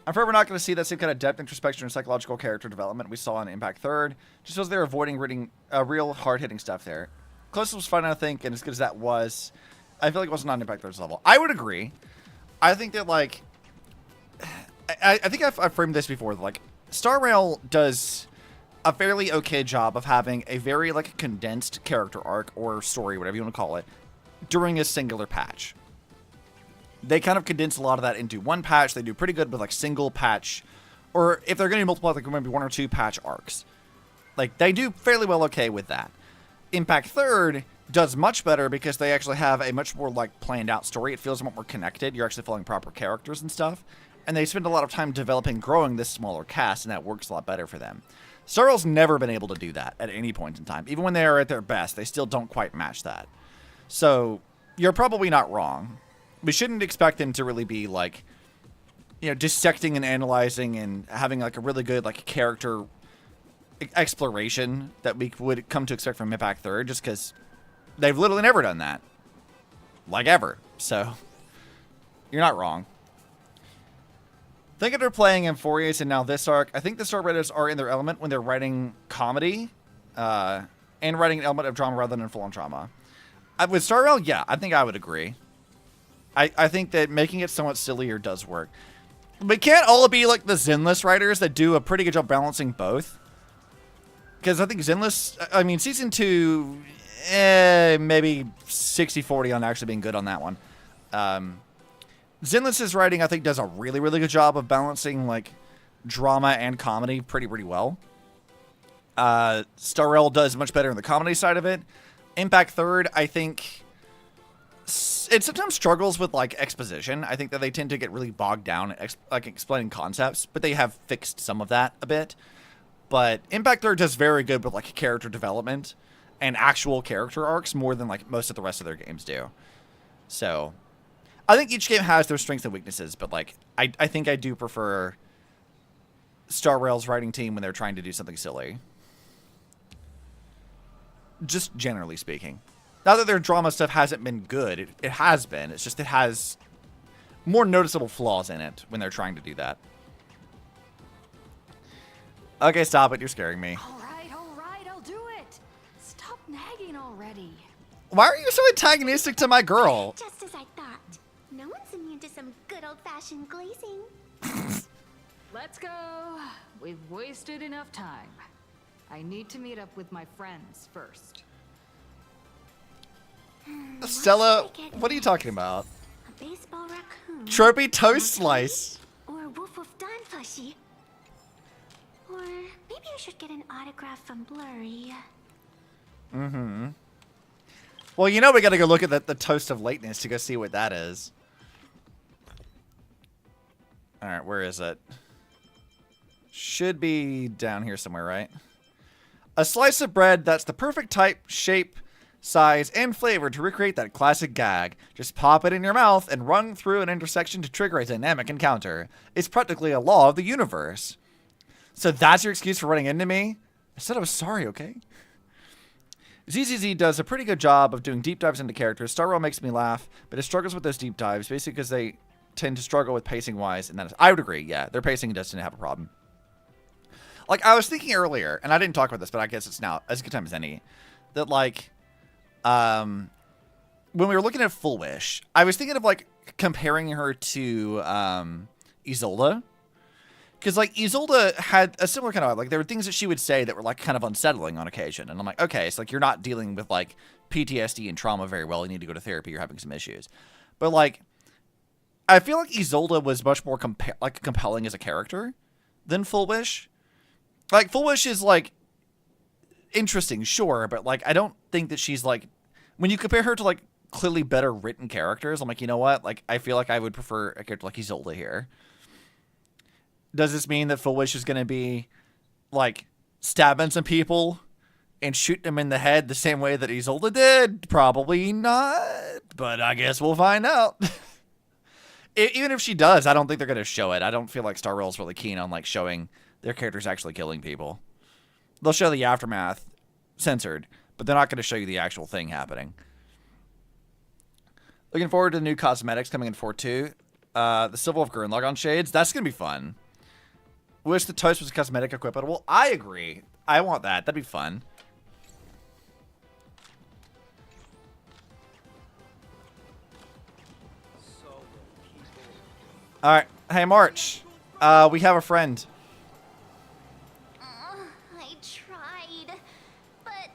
I'm afraid we're not going to see that same kind of depth, introspection, and psychological character development we saw in Impact 3rd. Just feels they're avoiding reading real hard-hitting stuff there. Closest was fun, I think, and as good as that was, I feel like it wasn't on Impact 3rd's level. I would agree. I think that, like... I think I've framed this before. Like, Star Rail does a fairly okay job of having a very, like, condensed character arc or story, whatever you want to call it, during a singular patch. They kind of condense a lot of that into one patch. They do pretty good with, like, single patch, or if they're going to multiply, like, maybe 1 or 2 patch arcs. Like, they do fairly well okay with that. Impact 3rd does much better because they actually have a much more, like, planned out story. It feels much more connected. You're actually following proper characters and stuff. And they spend a lot of time developing, growing this smaller cast, and that works a lot better for them. Star Rail's never been able to do that at any point in time. Even when they are at their best, they still don't quite match that. So, you're probably not wrong. We shouldn't expect them to really be, like, you know, dissecting and analyzing and having, like, a really good, like, character exploration that we would come to expect from Impact 3rd, just because they've literally never done that. Like, ever. So, you're not wrong. Think they're playing Amphorius and now this arc. I think the star writers are in their element when they're writing comedy and writing an element of drama rather than full-on drama. With Star Rail, yeah, I think I would agree. I think that making it somewhat sillier does work. But can't all be like the Zenless writers that do a pretty good job balancing both? Because I think Zenless, I mean, Season 2, maybe 60-40 on actually being good on that one. Zenless's writing, I think, does a really, really good job of balancing, like, drama and comedy pretty well. Star Rail does much better in the comedy side of it. Impact 3rd, I think, it sometimes struggles with, like, exposition. I think that they tend to get really bogged down at, like, explaining concepts, but they have fixed some of that a bit. But Impact 3rd does very good with, like, character development and actual character arcs more than, like, most of the rest of their games do. So I think each game has their strengths and weaknesses, but, like, I think I do prefer Star Rail's writing team when they're trying to do something silly. Just generally speaking. Not that their drama stuff hasn't been good. It has been. It's just it has more noticeable flaws in it when they're trying to do that. Okay, stop it. You're scaring me. All right, I'll do it. Stop nagging already. Why are you so antagonistic to my girl? Just as I thought. No one's immune to some good old-fashioned glazing. Let's go. We've wasted enough time. I need to meet up with my friends first. Stella, what are you talking about? A baseball raccoon. Trophy toast slice. Or Woof Woof Don plushie. Or maybe I should get an autograph from Blurry. Mm-hmm. Well, you know we gotta go look at the Toast of Lateness to go see what that is. Alright, where is it? Should be down here somewhere, right? A slice of bread that's the perfect type, shape, size, and flavor to recreate that classic gag. Just pop it in your mouth and run through an intersection to trigger a dynamic encounter. It's practically a law of the universe. So that's your excuse for running into me? I said I was sorry, okay? ZZZ does a pretty good job of doing deep dives into characters. Star Rail makes me laugh, but it struggles with those deep dives, basically because they tend to struggle with pacing-wise, and I would agree, yeah, their pacing does tend to have a problem. Like, I was thinking earlier, and I didn't talk about this, but I guess it's now as good time as any, that, like, when we were looking at Full Wish, I was thinking of, like, comparing her to Isolde. Because, like, Isolde had a similar kind of, like, there were things that she would say that were, like, kind of unsettling on occasion. And I'm like, okay, it's like you're not dealing with, like, PTSD and trauma very well. You need to go to therapy. You're having some issues. But, like, I feel like Isolde was much more compelling as a character than Full Wish. Like, Full Wish is, like, interesting, sure. But, like, I don't think that she's, like, when you compare her to, like, clearly better written characters, I'm like, you know what? Like, I feel like I would prefer a character like Isolde here. Does this mean that Full Wish is going to be, like, stabbing some people and shooting them in the head the same way that Isolde did? Probably not, but I guess we'll find out. Even if she does, I don't think they're going to show it. I don't feel like Star Rail's really keen on, like, showing their characters actually killing people. They'll show the aftermath censored, but they're not going to show you the actual thing happening. Looking forward to the new cosmetics coming in 4.2. The Civil of Gurnlog on shades. That's going to be fun. Wish the toast was cosmetic equipable. I agree. I want that. That'd be fun. All right. Hey, March. We have a friend. I tried, but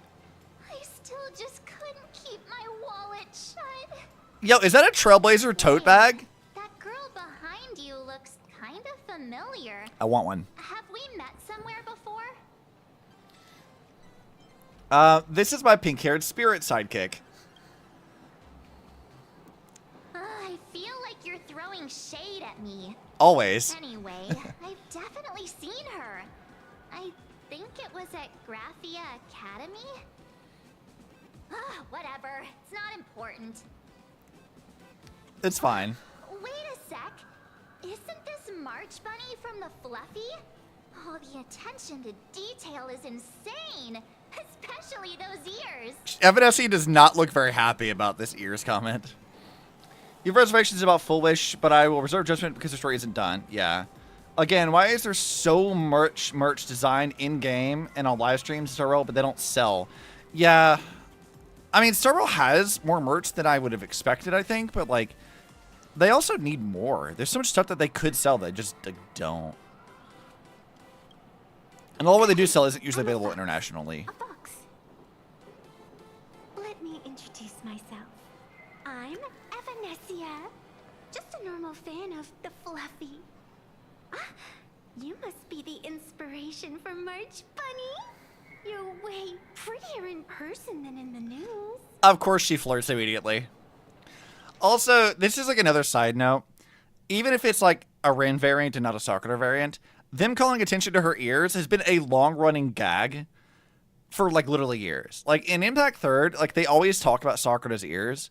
I still just couldn't keep my wallet shut. Yo, is that a Trailblazer tote bag? That girl behind you looks kind of familiar. I want one. Have we met somewhere before? This is my pink-haired spirit sidekick. I feel like you're throwing shade at me. Always. Anyway, I've definitely seen her. I think it was at Graphia Academy? Whatever. It's not important. It's fine. Wait a sec. Isn't this March Bunny from the Fluffy? Oh, the attention to detail is insane. Especially those ears. Evanescence does not look very happy about this ears comment. You have reservations about Full Wish, but I will reserve judgment because the story isn't done. Yeah. Again, why is there so much merch designed in-game and on live streams Star Rail, but they don't sell? Yeah. I mean, Star Rail has more merch than I would have expected, I think, but, like, they also need more. There's so much stuff that they could sell that just don't. And all what they do sell isn't usually available internationally. Let me introduce myself. I'm Evanescia. Just a normal fan of the Fluffy. You must be the inspiration for March Bunny. You're way prettier in person than in the news. Of course she flirts immediately. Also, this is like another side note. Even if it's like a Rin variant and not a Sakura variant, them calling attention to her ears has been a long-running gag for like literally years. Like in Impact 3rd, like they always talk about Sakura's ears.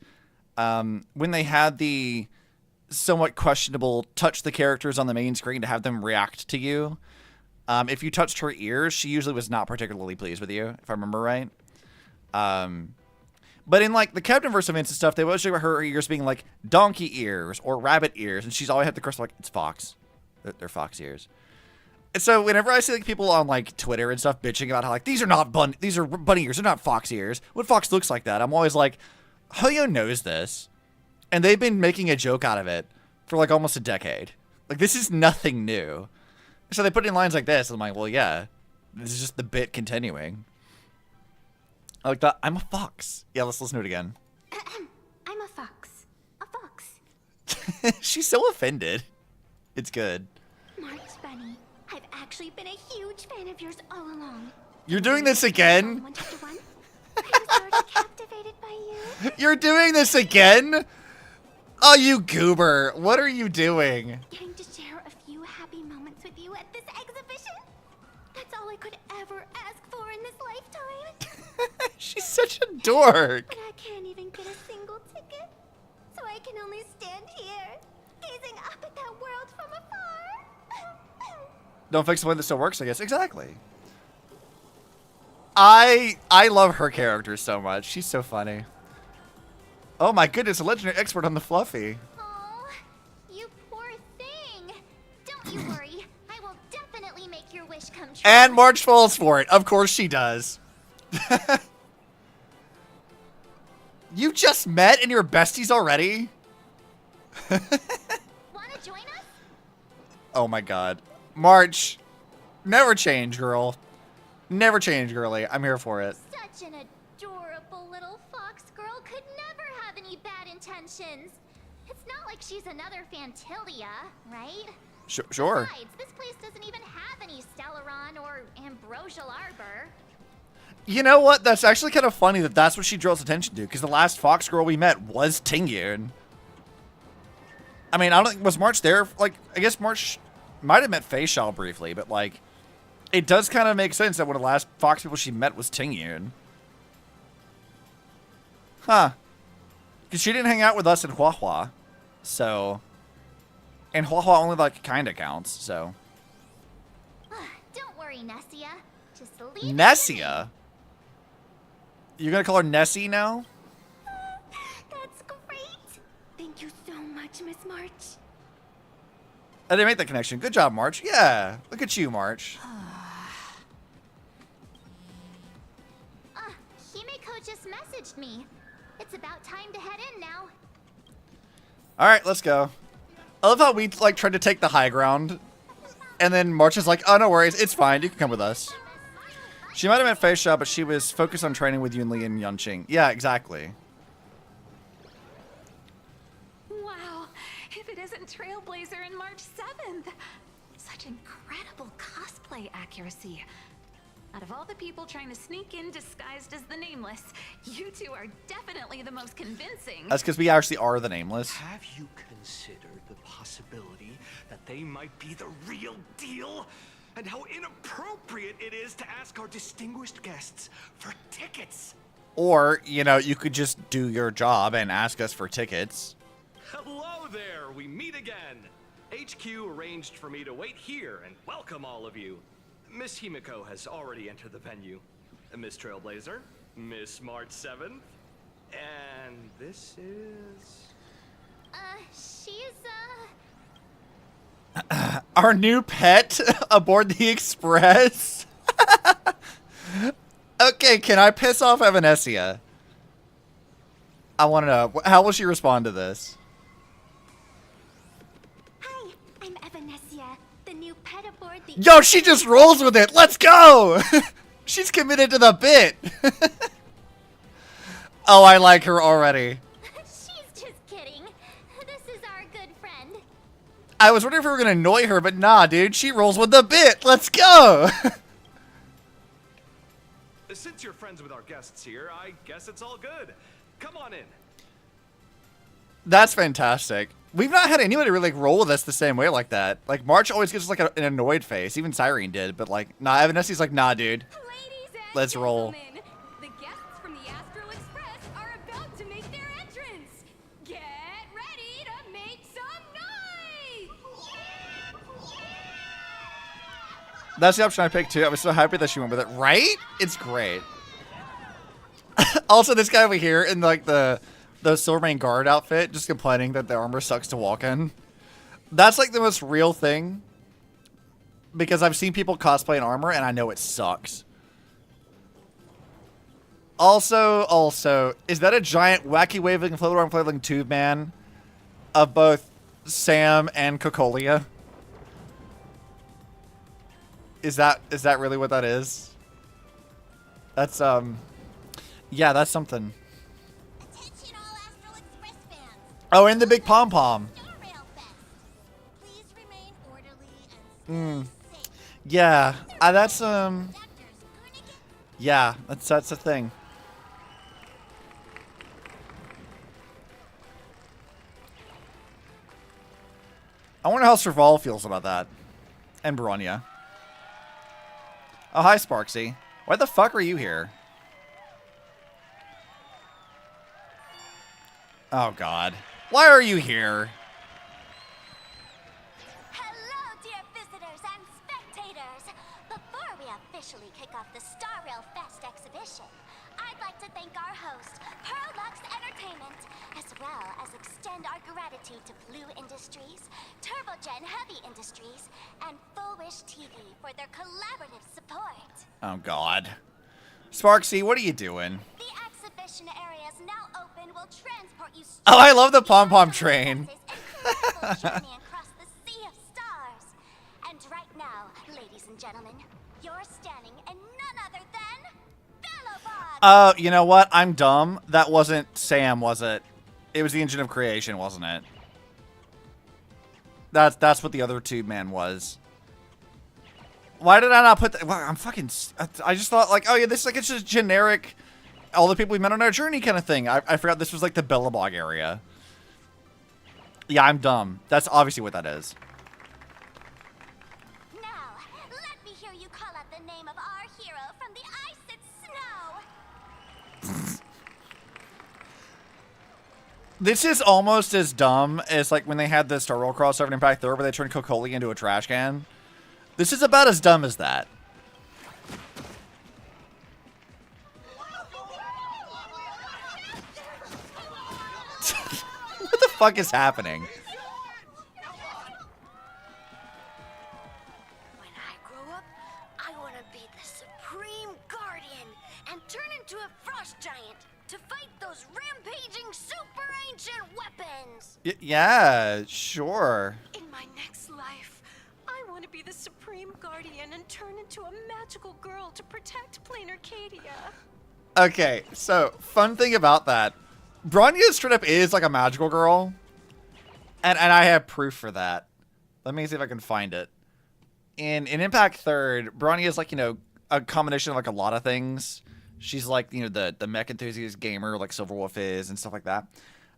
When they had the somewhat questionable touch the characters on the main screen to have them react to you. If you touched her ears, she usually was not particularly pleased with you, if I remember right. But in like the Captain-verse events and stuff, they always show her ears being like donkey ears or rabbit ears, and she's always had the curse like it's fox. They're fox ears. And so whenever I see like people on like Twitter and stuff bitching about how like these are bunny ears, they're not fox ears. What fox looks like that? I'm always like, Hoyo knows this, and they've been making a joke out of it for like almost a decade. Like this is nothing new. So they put it in lines like this, and I'm like, well, yeah, this is just the bit continuing. I like that. I'm a fox. Yeah, let's listen to it again. I'm a fox. A fox. She's so offended. It's good. March Bunny, I've actually been a huge fan of yours all along. You're doing this again? I was already captivated by you. You're doing this again? Oh, you goober. What are you doing? Getting to share a few happy moments with you at this exhibition. That's all I could ever ask for in this lifetime. She's such a dork. But I can't even get a single ticket. So I can only stand here, gazing up at that world from afar. Don't fix the way that still works, I guess. Exactly. I love her character so much. She's so funny. Oh my goodness, a legendary expert on the Fluffy. Oh, you poor thing. Don't you worry. I will definitely make your wish come true. And March falls for it. Of course she does. You just met and you're besties already? Wanna join us? Oh my god. March, never change, girl. Never change, girly. I'm here for it. Such an adorable little fox girl could never have any bad intentions. It's not like she's another Fantilia, right? Sure. Besides, this place doesn't even have any Stellaron or Ambrosial Arbor. You know what? That's actually kind of funny that that's what she draws attention to, because the last fox girl we met was Tingyun. I mean, I don't think, was March there? Like, I guess March might have met Facial briefly, but like, it does kind of make sense that one of the last fox people she met was Tingyun. Huh. Because she didn't hang out with us in Huahua. So. And Huahua only, like, kind of counts, so. Don't worry, Nessia. Just leave Nessia? You're gonna call her Nessie now? That's great. March? I didn't make that connection. Good job, March. Yeah, look at you, March. Himeko just messaged me. It's about time to head in now. All right, let's go. I love how we like tried to take the high ground, and then March is like, "Oh, no worries, it's fine. You can come with us." She might have met Face Shop, but she was focused on training with Yunli and Yunqing. Yeah, exactly. Wow, if it isn't Trailblazer and March 7th. Such incredible cosplay accuracy. Out of all the people trying to sneak in disguised as the Nameless, you two are definitely the most convincing. That's because we actually are the Nameless. Have you considered the possibility that they might be the real deal? And how inappropriate it is to ask our distinguished guests for tickets. Or, you know, you could just do your job and ask us for tickets. Hello there, we meet again. HQ arranged for me to wait here and welcome all of you. Miss Himeko has already entered the venue. Miss Trailblazer, Miss March 7th, and this is... She's, Our new pet aboard the Express. Okay, can I piss off Evanescia? I want to know. How will she respond to this? Hi, I'm Evanescia, the new pet aboard the... Yo, she just rolls with it. Let's go. She's committed to the bit. Oh, I like her already. She's just kidding. This is our good friend. I was wondering if we were going to annoy her, but nah, dude. She rolls with the bit. Let's go. Since you're friends with our guests here, I guess it's all good. Come on in. That's fantastic. We've not had anybody really like, roll with us the same way like that. Like, March always gives us like an annoyed face. Even Cyrene did, but like, nah, Evanescia's like, nah, dude. Let's roll. The guests from the Astral Express are about to make their entrance. Get ready to make some noise! That's the option I picked too. I was so happy that she went with it. Right? It's great. Also, this guy over here in like the Silvermane guard outfit, just complaining that the armor sucks to walk in. That's like the most real thing. Because I've seen people cosplay in armor and I know it sucks. Also, is that a giant wacky waving float arm flailing tube man of both Sam and Cocolia? Is that really what that is? That's yeah, that's something. Attention all Astral Express fans. Oh, and the big pom pom. Please remain orderly and Yeah, that's yeah, that's a thing. I wonder how Serval feels about that. And Bronya. Oh, hi, Sparksy. Why the fuck are you here? Oh, God. Why are you here? Hello, dear visitors and spectators. Before we officially kick off the Star Rail Fest exhibition, I'd like to thank our host, Pearl Lux Entertainment, as well as extend our gratitude to Blue Industries, Turbogen Heavy Industries, and Full Wish TV for their collaborative support. Oh, God. Sparksy, what are you doing? The exhibition area is now open. Will transport you Oh, I love the pom-pom train. journey across the sea of stars. And right now, ladies and gentlemen, you're standing in none other than Bellobot. You know what? I'm dumb. That wasn't Sam, was it? It was the Engine of Creation, wasn't it? That's what the other tube man was. Why did I not put that? Well, I'm fucking... I just thought, like, oh, yeah, this is like, it's just generic... all the people we met on our journey kind of thing. I forgot this was like the Bellabog area. Yeah, I'm dumb. That's obviously what that is. Now, let me hear you call out the name of our hero from the ice and snow. This is almost as dumb as like when they had the Star Rail crossover in Impact Thor where they turned Cocolia into a trash can. This is about as dumb as that. What the fuck is happening? and turn into a frost giant to fight those rampaging super ancient weapons. Yeah, sure. In my next life, I want to be the Supreme Guardian and turn into a magical girl to protect Plain Arcadia. Okay, so fun thing about that, Bronya straight up is like a magical girl, and I have proof for that. Let me see if I can find it. In Impact 3rd, Bronya is like, you know, a combination of like a lot of things. She's like, you know, the mech enthusiast gamer like Silverwolf is and stuff like that.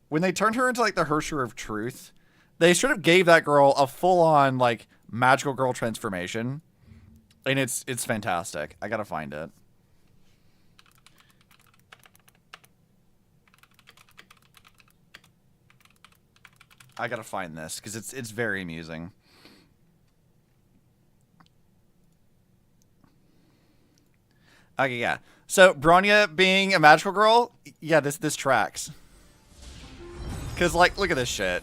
When they turned her into like the Hersher of Truth, they sort of gave that girl a full-on like magical girl transformation, and it's fantastic. I gotta find it. I gotta find this because it's very amusing. Okay, yeah. So Bronya being a magical girl, yeah, this tracks. Cause like, look at this shit.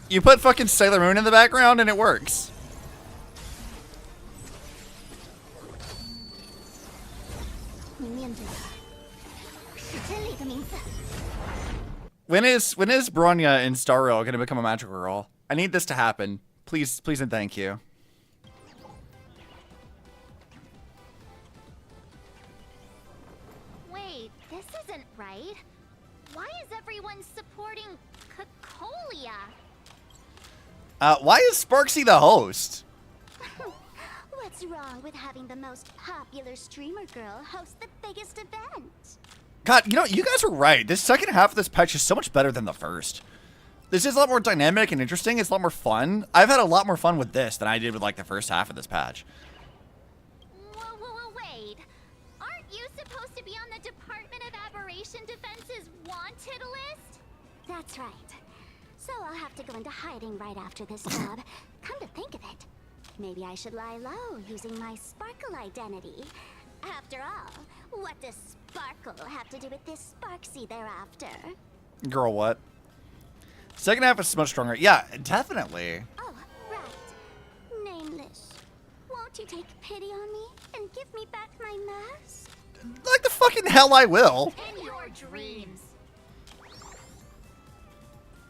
You put fucking Sailor Moon in the background and it works. When is Bronya in Star Rail gonna become a magical girl? I need this to happen. Please and thank you. Wait, this isn't right. Why is everyone supporting Cacolia? Why is Sparksy the host? What's wrong with having the most popular streamer girl host the biggest event? God, you know, you guys were right. This second half of this patch is so much better than the first. This is a lot more dynamic and interesting. It's a lot more fun. I've had a lot more fun with this than I did with, like, the first half of this patch. Whoa, wait. Aren't you supposed to be on the Department of Aberration Defense's wanted list? That's right. So I'll have to go into hiding right after this job. Come to think of it, maybe I should lie low using my Sparkle identity. After all, what does Sparkle have to do with this Sparksy thereafter? Girl, what? Second half is much stronger. Yeah, definitely. Oh, right. Nameless. Won't you take pity on me and give me back my mask? Like the fucking hell I will. In your dreams.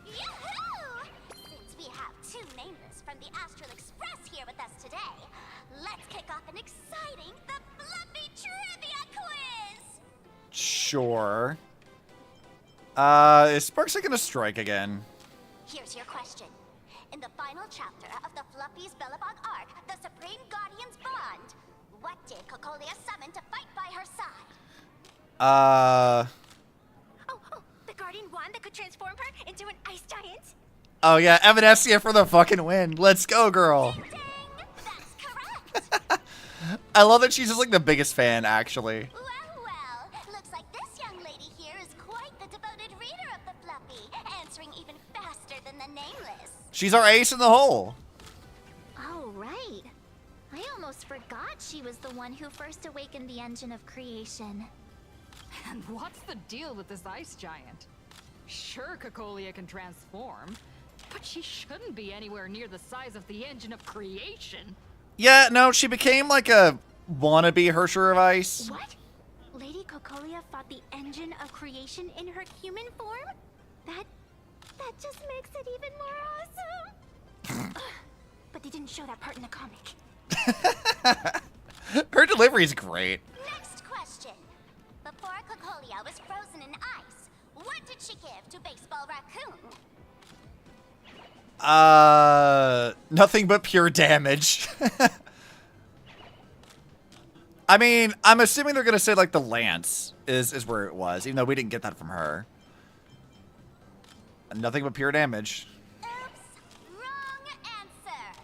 Yoo-hoo! Since we have two Nameless from the Astral Express here with us today, let's kick off an exciting The Fluffy Trivia Quiz! Sure. Is Sparksy gonna strike again? Here's your question. In the final chapter of the Fluffy's Bellabog arc, the Supreme Guardian's Bond, what did Cacolia summon to fight by her side? Oh, the Guardian wand that could transform her into an ice giant? Oh yeah, Evanescia for the fucking win. Let's go, girl. Ding, ding. That's correct. I love that she's just like the biggest fan, actually. Well, looks like this young lady here is quite the devoted reader of the Fluffy, answering even faster than the Nameless. She's our ace in the hole. Oh, right. I almost forgot she was the one who first awakened the engine of creation. And what's the deal with this ice giant? Sure, Cacolia can transform, but she shouldn't be anywhere near the size of the engine of creation. Yeah, no, she became like a wannabe Hersher of Ice. What? Lady Cacolia fought the engine of creation in her human form? That just makes it even more awesome. But they didn't show that part in the comic. Her delivery's great. Next question. Before Cacolia was frozen in ice, what did she give to Baseball Raccoon? Nothing but pure damage. I mean, I'm assuming they're gonna say like the lance is where it was, even though we didn't get that from her. Nothing but pure damage. Oops, wrong answer.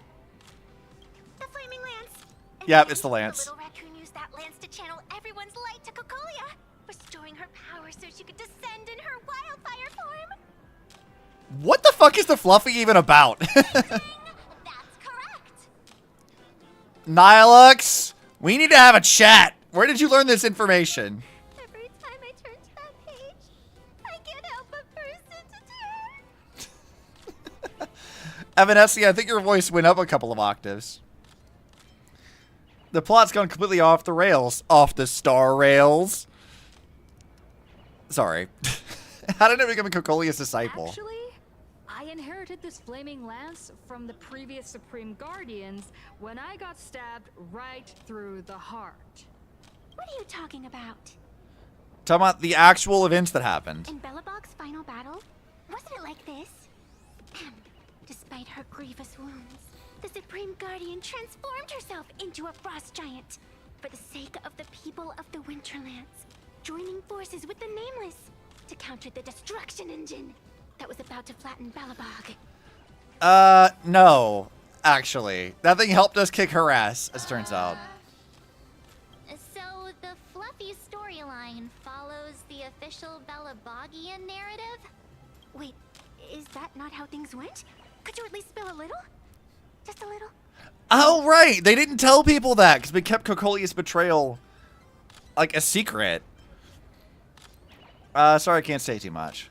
The flaming lance. And Yeah, then it's the lance. The little raccoon used that lance to channel everyone's light to Cacolia, restoring her power so she could descend in her wildfire form. What the fuck is the Fluffy even about? That's correct. Nihilux, we need to have a chat. Where did you learn this information? Every time I turn to that page, I can't help but burst into tears. Evanescia, I think your voice went up a couple of octaves. The plot's gone completely off the rails. Off the star rails. Sorry. How did it become a Cocolia's disciple? Actually, I inherited this flaming lance from the previous Supreme Guardians when I got stabbed right through the heart. What are you talking about? Talking about the actual events that happened. In Belobog's final battle, wasn't it like this? Despite her grievous wounds, the Supreme Guardian transformed herself into a frost giant for the sake of the people of the Winterlands, joining forces with the Nameless to counter the destruction engine that was about to flatten Belobog. No. Actually. That thing helped us kick her ass, as it turns out. So the fluffy storyline follows the official Belabogian narrative? Wait, is that not how things went? Could you at least spill a little? Just a little? Oh, right. They didn't tell people that because we kept Cocolia's betrayal like a secret. Sorry, I can't say too much.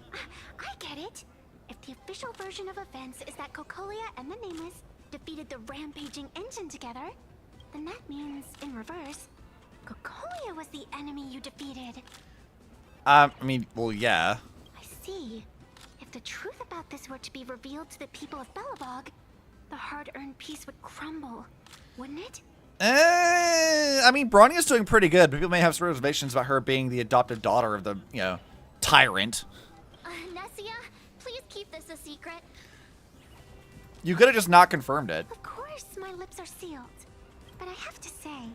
I get it. If the official version of events is that Cocolia and the Nameless defeated the rampaging engine together, then that means, in reverse, Cocolia was the enemy you defeated. I mean, well, yeah. I see. If the truth about this were to be revealed to the people of Belobog, the hard-earned peace would crumble, wouldn't it? I mean, Bronya's doing pretty good, but people may have some reservations about her being the adopted daughter of the, you know, tyrant. Nessia, please keep this a secret. You could have just not confirmed it. Of course, my lips are sealed. But I have to say,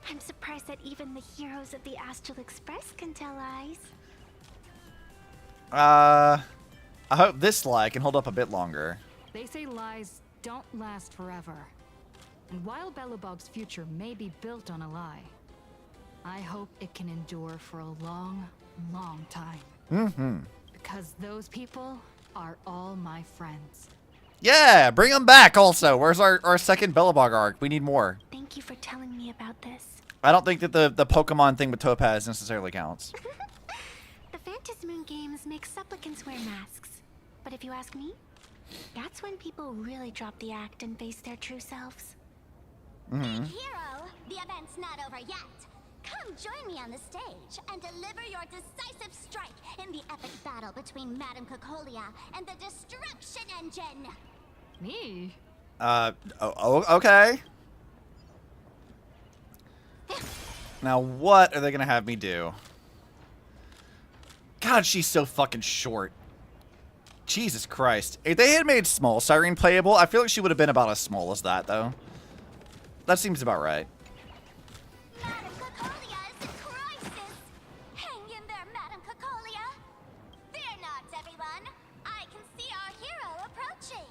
I'm surprised that even the heroes of the Astral Express can tell lies. I hope this lie can hold up a bit longer. They say lies don't last forever. And while Belobog's future may be built on a lie, I hope it can endure for a long, long time. Mm-hmm. Because those people are all my friends. Yeah, bring them back also. Where's our second Belobog arc? We need more. Thank you for telling me about this. I don't think that the Pokemon thing with Topaz necessarily counts. The Phantasmoon games make supplicants wear masks. But if you ask me, that's when people really drop the act and face their true selves. Mm-hmm. Hero, the event's not over yet. Come join me on the stage and deliver your decisive strike in the epic battle between Madame Cocolia and the Destruction Engine. Me? Okay. Now, what are they gonna have me do? God, she's so fucking short. Jesus Christ. If they had made Small Siren playable, I feel like she would have been about as small as that, though. That seems about right. Madame Cocolia is in crisis. Hang in there, Madame Cocolia. Fear not, everyone. I can see our hero approaching.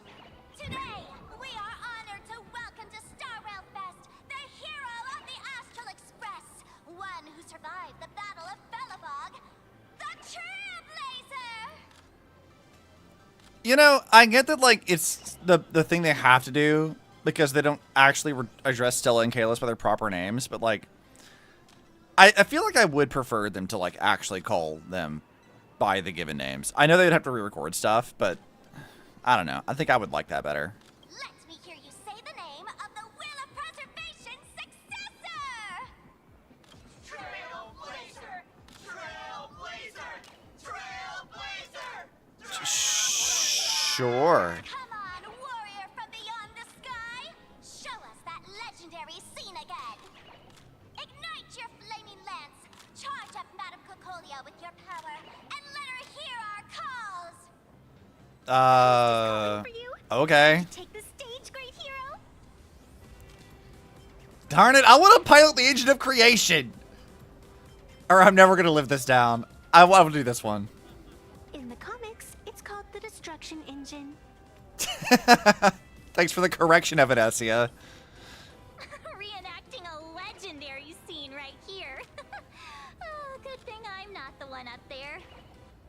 Today, we are honored to welcome to Starwell Fest the hero of the Astral Express, one who survived the Battle of Belobog, the Trailblazer. You know, I get that, like, it's the thing they have to do because they don't actually address Stella and Kalis by their proper names, but, like, I feel like I would prefer them to, like, actually call them by the given names. I know they'd have to re-record stuff, but I don't know. I think I would like that better. Let me hear you say the name of the Will of Preservation's successor! Trailblazer! Trailblazer! Trailblazer! Sure. Come on, warrior from beyond the sky! Show us that legendary scene again! Ignite your flaming lance! Charge up Madame Cocolia with your power, and let her hear our calls! Okay. Take the stage, great hero. Darn it, I want to pilot the engine of creation! Or I'm never going to live this down. I want to do this one. In the comics, it's called the Destruction Engine. Thanks for the correction, Evanesia. Reenacting a legendary scene right here. Oh, good thing I'm not the one up there.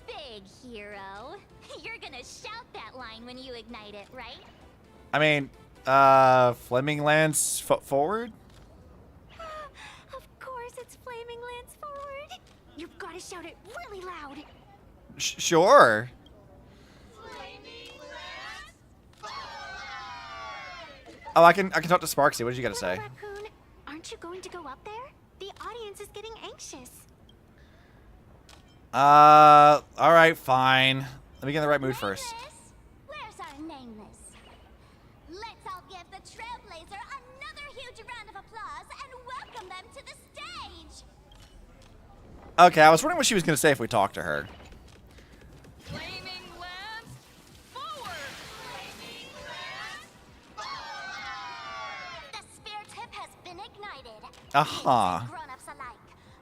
Big hero. You're gonna shout that line when you ignite it, right? I mean, Fleming Lance forward? Of course it's Flaming Lance forward. You've got to shout it really loud. Sure. Oh, I can talk to Sparksy. What did you got to say? Raccoon, aren't Aren't you going to go up there? The audience is getting anxious. Alright, fine. Let me get in the right mood first. Where's our nameless? Let's all give the Trailblazer another huge round of applause and welcome them to the stage! Okay, I was wondering what she was going to say if we talked to her. Flaming Lance, forward! Flaming Lance, forward! The spear tip has been ignited. Uh-huh. Grown-ups alike,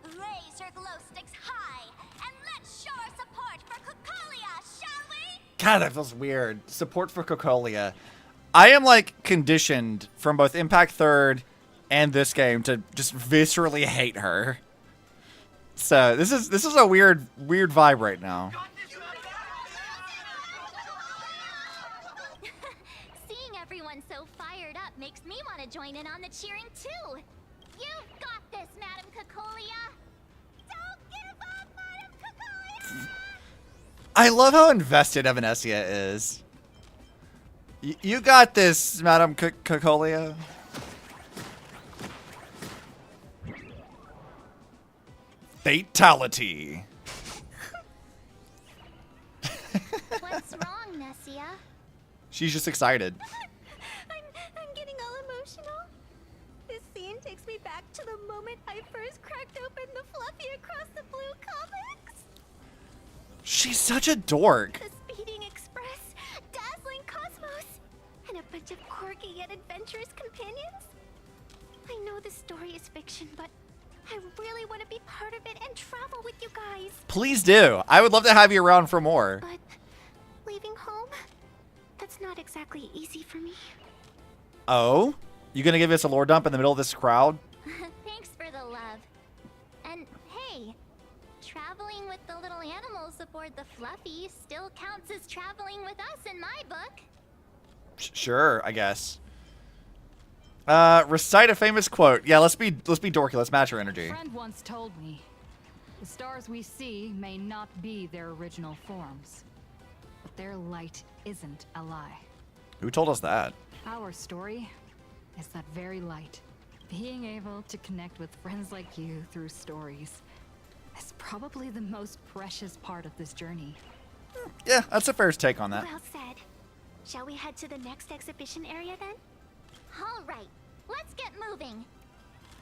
raise your glow sticks high and let's show our support for Cocolia, shall we? God, that feels weird. Support for Cocolia. I am, like, conditioned from both Impact 3rd and this game to just viscerally hate her. So, this is a weird vibe right now. Seeing everyone so fired up makes me want to join in on the cheering too. You've got this, Madam Cocolia. Don't give up, Madam Cocolia! I love how invested Evanescia is. You got this, Madam Cocolia. Fatality. What's wrong, Nessia? She's just excited. I'm getting all emotional. This scene takes me back to the moment I first cracked open the Fluffy Across the Blue comics. She's such a dork. The Speeding Express, Dazzling Cosmos, and a bunch of quirky yet adventurous companions. I know this story is fiction, but I really want to be part of it and travel with you guys. Please do. I would love to have you around for more. But leaving home, that's not exactly easy for me. Oh? You gonna give us a lore dump in the middle of this crowd? Thanks for the love. And hey, traveling with the little animals aboard the Fluffy still counts as traveling with us in my book. Sure, I guess. Recite a famous quote. Yeah, let's be dorky. Let's match her energy. A friend once told me, the stars we see may not be their original forms, but their light isn't a lie. Who told us that? Our story is that very light. Being able to connect with friends like you through stories is probably the most precious part of this journey. Yeah, that's a fair take on that. Well said. Shall we head to the next exhibition area then? All right, let's get moving.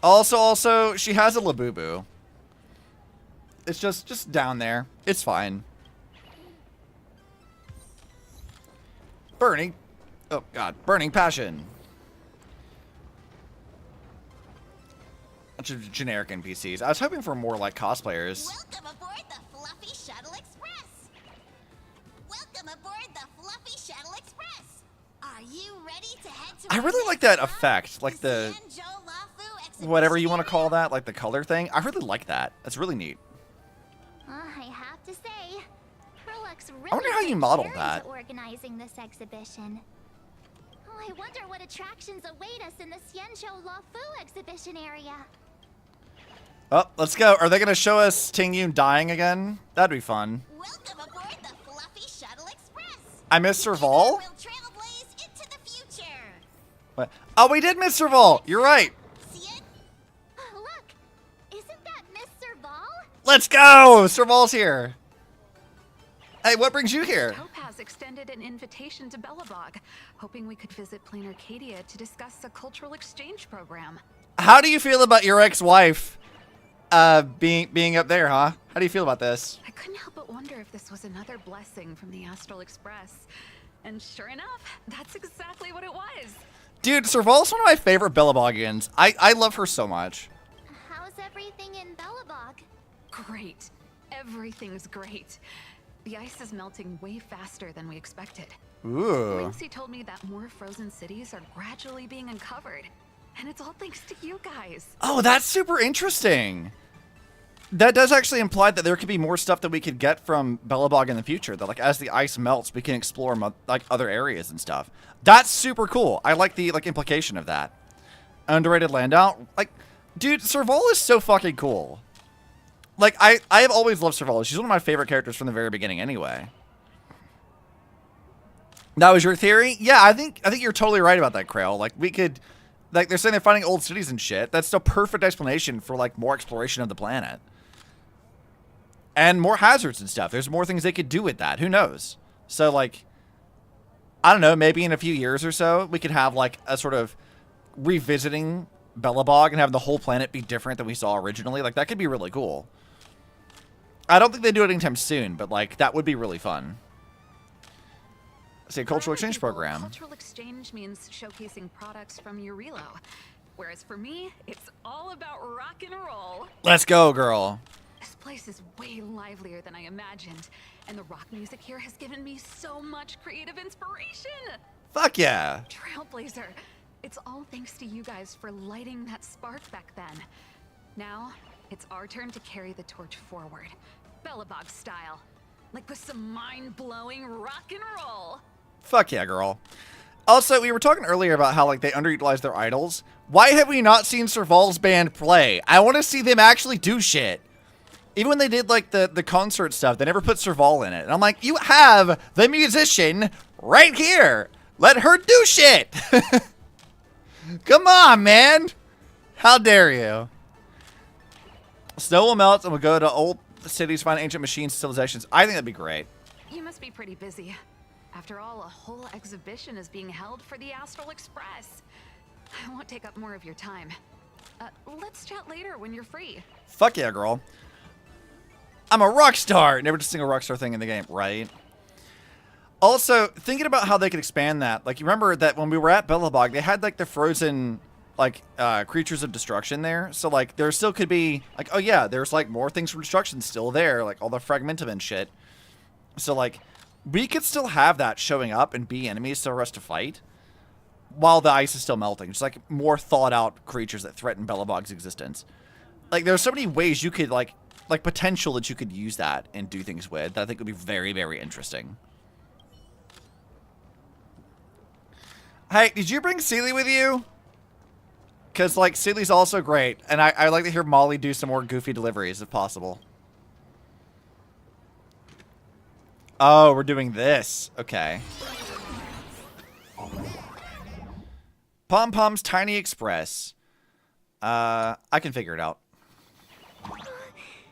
Also, she has a Labubu. It's just down there. It's fine. Burning. Oh, God. Burning passion. Bunch of generic NPCs. I was hoping for more, like, cosplayers. Welcome aboard the Fluffy Shuttle Express. Welcome aboard the Fluffy Shuttle Express. Are you ready to head to I really like that effect. Like the... whatever you want to call that. Like the color thing. I really like that. That's really neat. I have to say, Herluck's really I wonder how you modeled that. organizing this exhibition. Oh, I wonder what attractions await us in the Xianzhou Luofu exhibition area. Oh, let's go. Are they going to show us Ting Yun dying again? That'd be fun. Welcome aboard the Fluffy Shuttle Express. I missed Serval? We'll trailblaze into the future. What? Oh, we did miss Serval. You're right. Oh, look, isn't that Miss Serval? Let's go. Serval's here. Hey, what brings you here? Topaz extended an invitation to Belobog, hoping we could visit Plain Arcadia to discuss a cultural exchange program. How do you feel about your ex-wife being up there, huh? How do you feel about this? I couldn't help but wonder if this was another blessing from the Astral Express. And sure enough, that's exactly what it was. Dude, Serval's one of my favorite Belobogians. I love her so much. How's everything in Belobog? Great. Everything's great. The ice is melting way faster than we expected. Ooh. Lindsay told me that more frozen cities are gradually being uncovered. And it's all thanks to you guys. Oh, that's super interesting. That does actually imply that there could be more stuff that we could get from Belobog in the future. That, like, as the ice melts, we can explore like other areas and stuff. That's super cool. I like the implication of that. Underrated Landau. Like, dude, Serval is so fucking cool. Like, I have always loved Serval. She's one of my favorite characters from the very beginning anyway. That was your theory? Yeah, I think you're totally right about that, Krail. Like, we could Like, they're saying they're finding old cities and shit. That's the perfect explanation for, like, more exploration of the planet. And more hazards and stuff. There's more things they could do with that. Who knows? So, like, I don't know, maybe in a few years or so, we could have, like, a sort of revisiting Belobog and have the whole planet be different than we saw originally. Like, that could be really cool. I don't think they do it anytime soon, but, like, that would be really fun. Say a cultural exchange program. Cultural exchange means showcasing products from Urilo. Whereas for me, it's all about rock and roll. Let's go, girl. This place is way livelier than I imagined, and the rock music here has given me so much creative inspiration. Fuck yeah. Trailblazer, it's all thanks to you guys for lighting that spark back then. Now, it's our turn to carry the torch forward, Belobog style, like with some mind-blowing rock and roll. Fuck yeah, girl. Also, we were talking earlier about how, like, they underutilize their idols. Why have we not seen Serval's band play? I want to see them actually do shit. Even when they did, like, the concert stuff, they never put Serval in it. And I'm like, you have the musician right here. Let her do shit. Come on, man. How dare you? Snow will melt and we'll go to old cities, find ancient machines, civilizations. I think that'd be great. You must be pretty busy. After all, a whole exhibition is being held for the Astral Express. I won't take up more of your time. Let's chat later when you're free. Fuck yeah, girl. I'm a rock star. Never just single rock star thing in the game, right? Also, thinking about how they could expand that. Like, you remember that when we were at Belobog, they had, like, the frozen, like, creatures of destruction there. So, like, there still could be, like, oh, yeah, there's, like, more things from destruction still there. Like, all the fragmentum and shit. So, like, we could still have that showing up and be enemies for us to fight while the ice is still melting. Just, like, more thought-out creatures that threaten Belobog's existence. Like, there's so many ways you could, like, potential that you could use that and do things with that I think would be very, very interesting. Hey, did you bring Seely with you? Because, like, Seely's also great. And I'd like to hear Molly do some more goofy deliveries if possible. Oh, we're doing this. Okay. Pom Pom's Tiny Express. I can figure it out.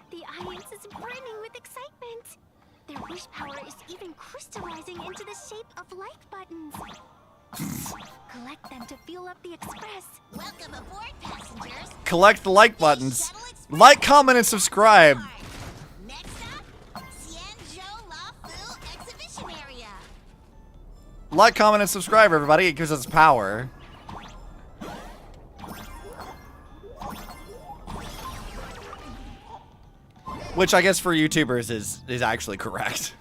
The audience is brimming with excitement. Their wish power is even crystallizing into the shape of like buttons. Collect them to fuel up the express. Welcome aboard, passengers. Collect the like buttons. Like, comment, and subscribe. Like, comment, and subscribe, everybody. It gives us power. Which I guess for YouTubers is actually correct.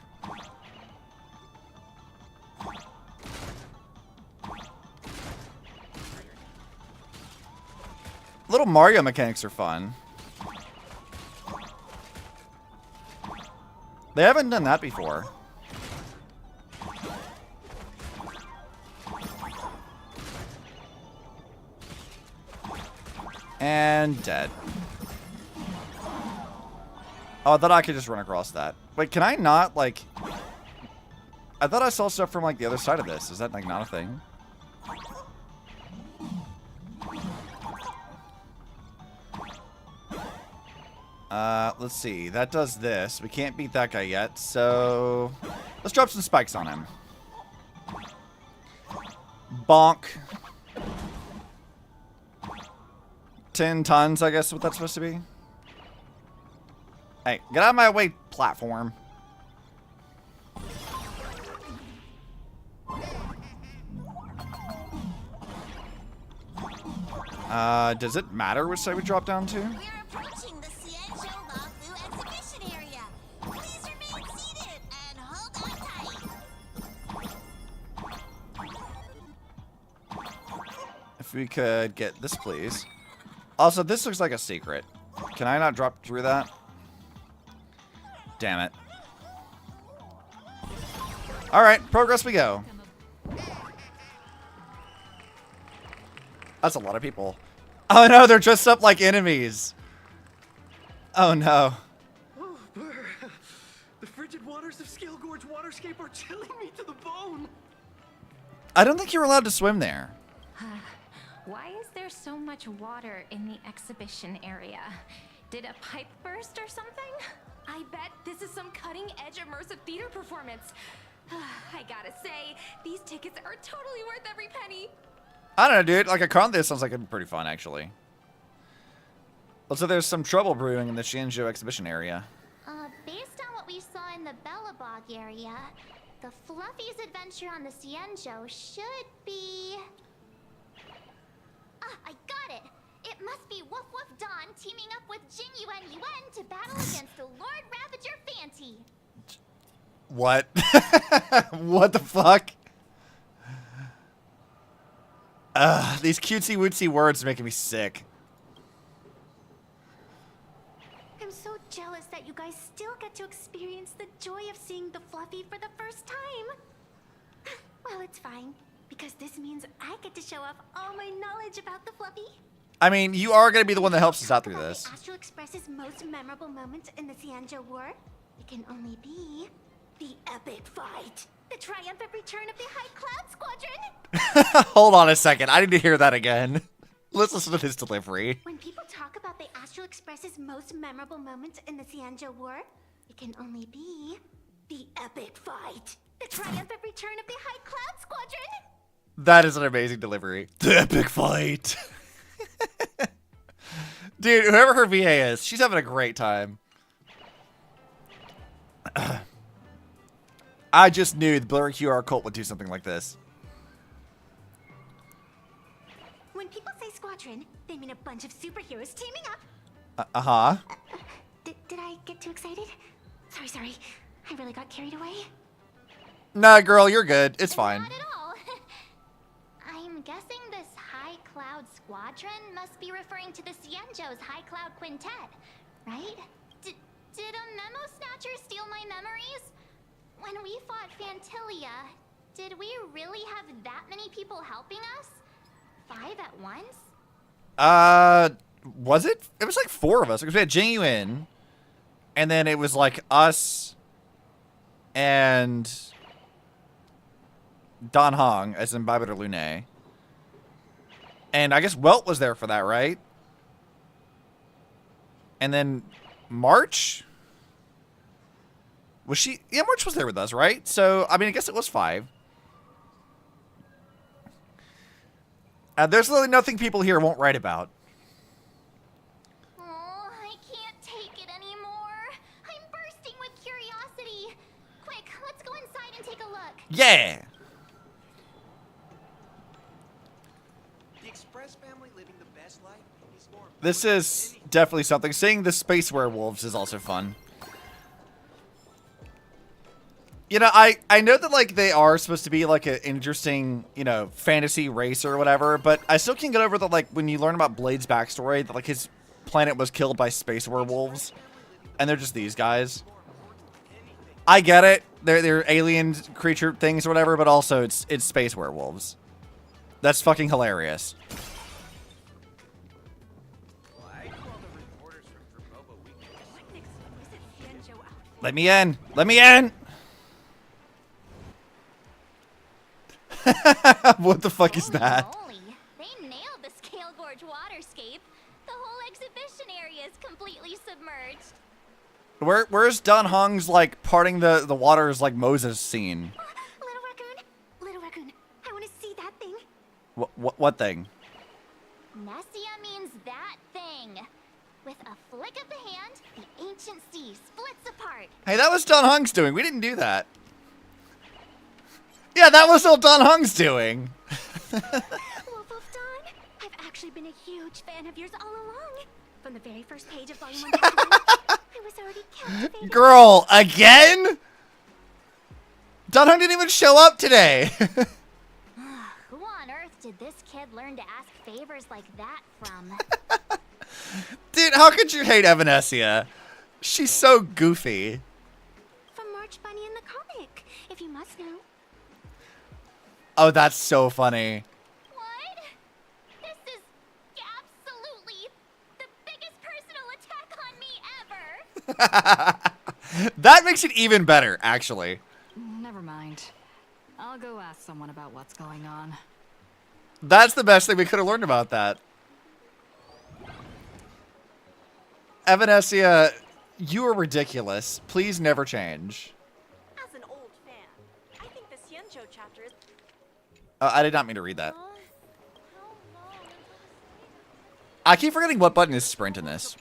Little Mario mechanics are fun. They haven't done that before. And dead. Oh, I thought I could just run across that. Wait, can I not, like... I thought I saw stuff from, like, the other side of this. Is that, like, not a thing? Let's see. That does this. We can't beat that guy yet, so... Let's drop some spikes on him. Bonk. 10 tons, I guess is what that's supposed to be. Hey, get out of my way, platform. Does it matter which side we drop down to? We're approaching the Ciencio Lafu exhibition area. Please remain seated and hold on tight. If we could get this, please. Also, this looks like a secret. Can I not drop through that? Damn it. Alright, progress we go. That's a lot of people. Oh no, they're dressed up like enemies. Oh no. Oh, Blur. The frigid waters of Scale Gorge Waterscape are chilling me to the bone. I don't think you're allowed to swim there. Why is there so much water in the exhibition area? Did a pipe burst or something? I bet this is some cutting-edge immersive theater performance. I gotta say, these tickets are totally worth every penny. I don't know, dude. Like, a con this sounds like it'd be pretty fun, actually. Also, there's some trouble brewing in the Shanzhou exhibition area. Based on what we saw in the Bellabog area, the Fluffy's adventure on the Xianzhou should be... Ah, I got it! It must be Woof Woof Dawn teaming up with Jing Yuan Yuan to battle against the Lord Ravager Fanti. What? What the fuck? These cutesy wootsy words are making me sick. I'm so jealous that you guys still get to experience the joy of seeing the Fluffy for the first time. Well, it's fine, because this means I get to show off all my knowledge about the Fluffy. I mean, you are going to be the one that helps us out through this. The Astral Express's most memorable moment in the Xianzhou War, it can only be the epic fight. The triumphant return of the High Cloud Squadron. Hold on a second. I need to hear that again. Let's listen to this delivery. When people talk about the Astral Express's most memorable moment in the Xianzhou War, it can only be the epic fight. The triumphant return of the High Cloud Squadron. That is an amazing delivery. The epic fight. Dude, whoever her VA is, she's having a great time. I just knew the Blurry QR cult would do something like this. When people say squadron, they mean a bunch of superheroes teaming up. Uh-huh. Did I get too excited? Sorry. I really got carried away. Nah, girl, you're good. It's fine. Not at all. I'm guessing this High Cloud Squadron must be referring to the Xianzhou's High Cloud Quintet, right? Did a memo snatcher steal my memories? When we fought Fantilia, did we really have that many people helping us? 5 at once? Was it? It was like 4 of us. Because we had Genuine, and then it was like us and Don Hong, as in Bybiter Lune. And I guess Welt was there for that, right? And then March? Was she? Yeah, March was there with us, right? So, I mean, I guess it was 5. There's literally nothing people here won't write about. Oh, I can't take it anymore. I'm bursting with curiosity. Quick, let's go inside and take a look. Yeah! The Express family living the best life is more. This is definitely something. Seeing the space werewolves is also fun. You know, I know that, like, they are supposed to be, like, an interesting, you know, fantasy race or whatever, but I still can't get over that, like, when you learn about Blade's backstory, that, like, his planet was killed by space werewolves, and they're just these guys. I get it. They're alien creature things or whatever, but also it's space werewolves. That's fucking hilarious. Let me in! Let me in! What the fuck is that? Holy, they nailed the Scale Gorge waterscape. The whole exhibition area is completely submerged. Where's Don Hong's, like, parting the waters like Moses scene? Little raccoon, I want to see that thing. What thing? Nessia means that thing. With a flick of the hand, the ancient sea splits apart. Hey, that was Don Hong's doing. We didn't do that. Yeah, that was all Don Hong's doing. Wolf of Dawn, I've actually been a huge fan of yours all along. From the very first page of Volume 1, I was already captivated. Girl, again? Don Hong didn't even show up today. Who on earth did this kid learn to ask favors like that from? Dude, how could you hate Evanescia? She's so goofy. From March Bunny in the comic, if you must know. Oh, that's so funny. What? This is absolutely the biggest personal attack on me ever. That makes it even better, actually. Never mind. I'll go ask someone about what's going on. That's the best thing we could have learned about that. Evanesia, you are ridiculous. Please never change. As an old fan, I think the Xianzhou chapter is... I did not mean to read that. I keep forgetting what button is sprint in this.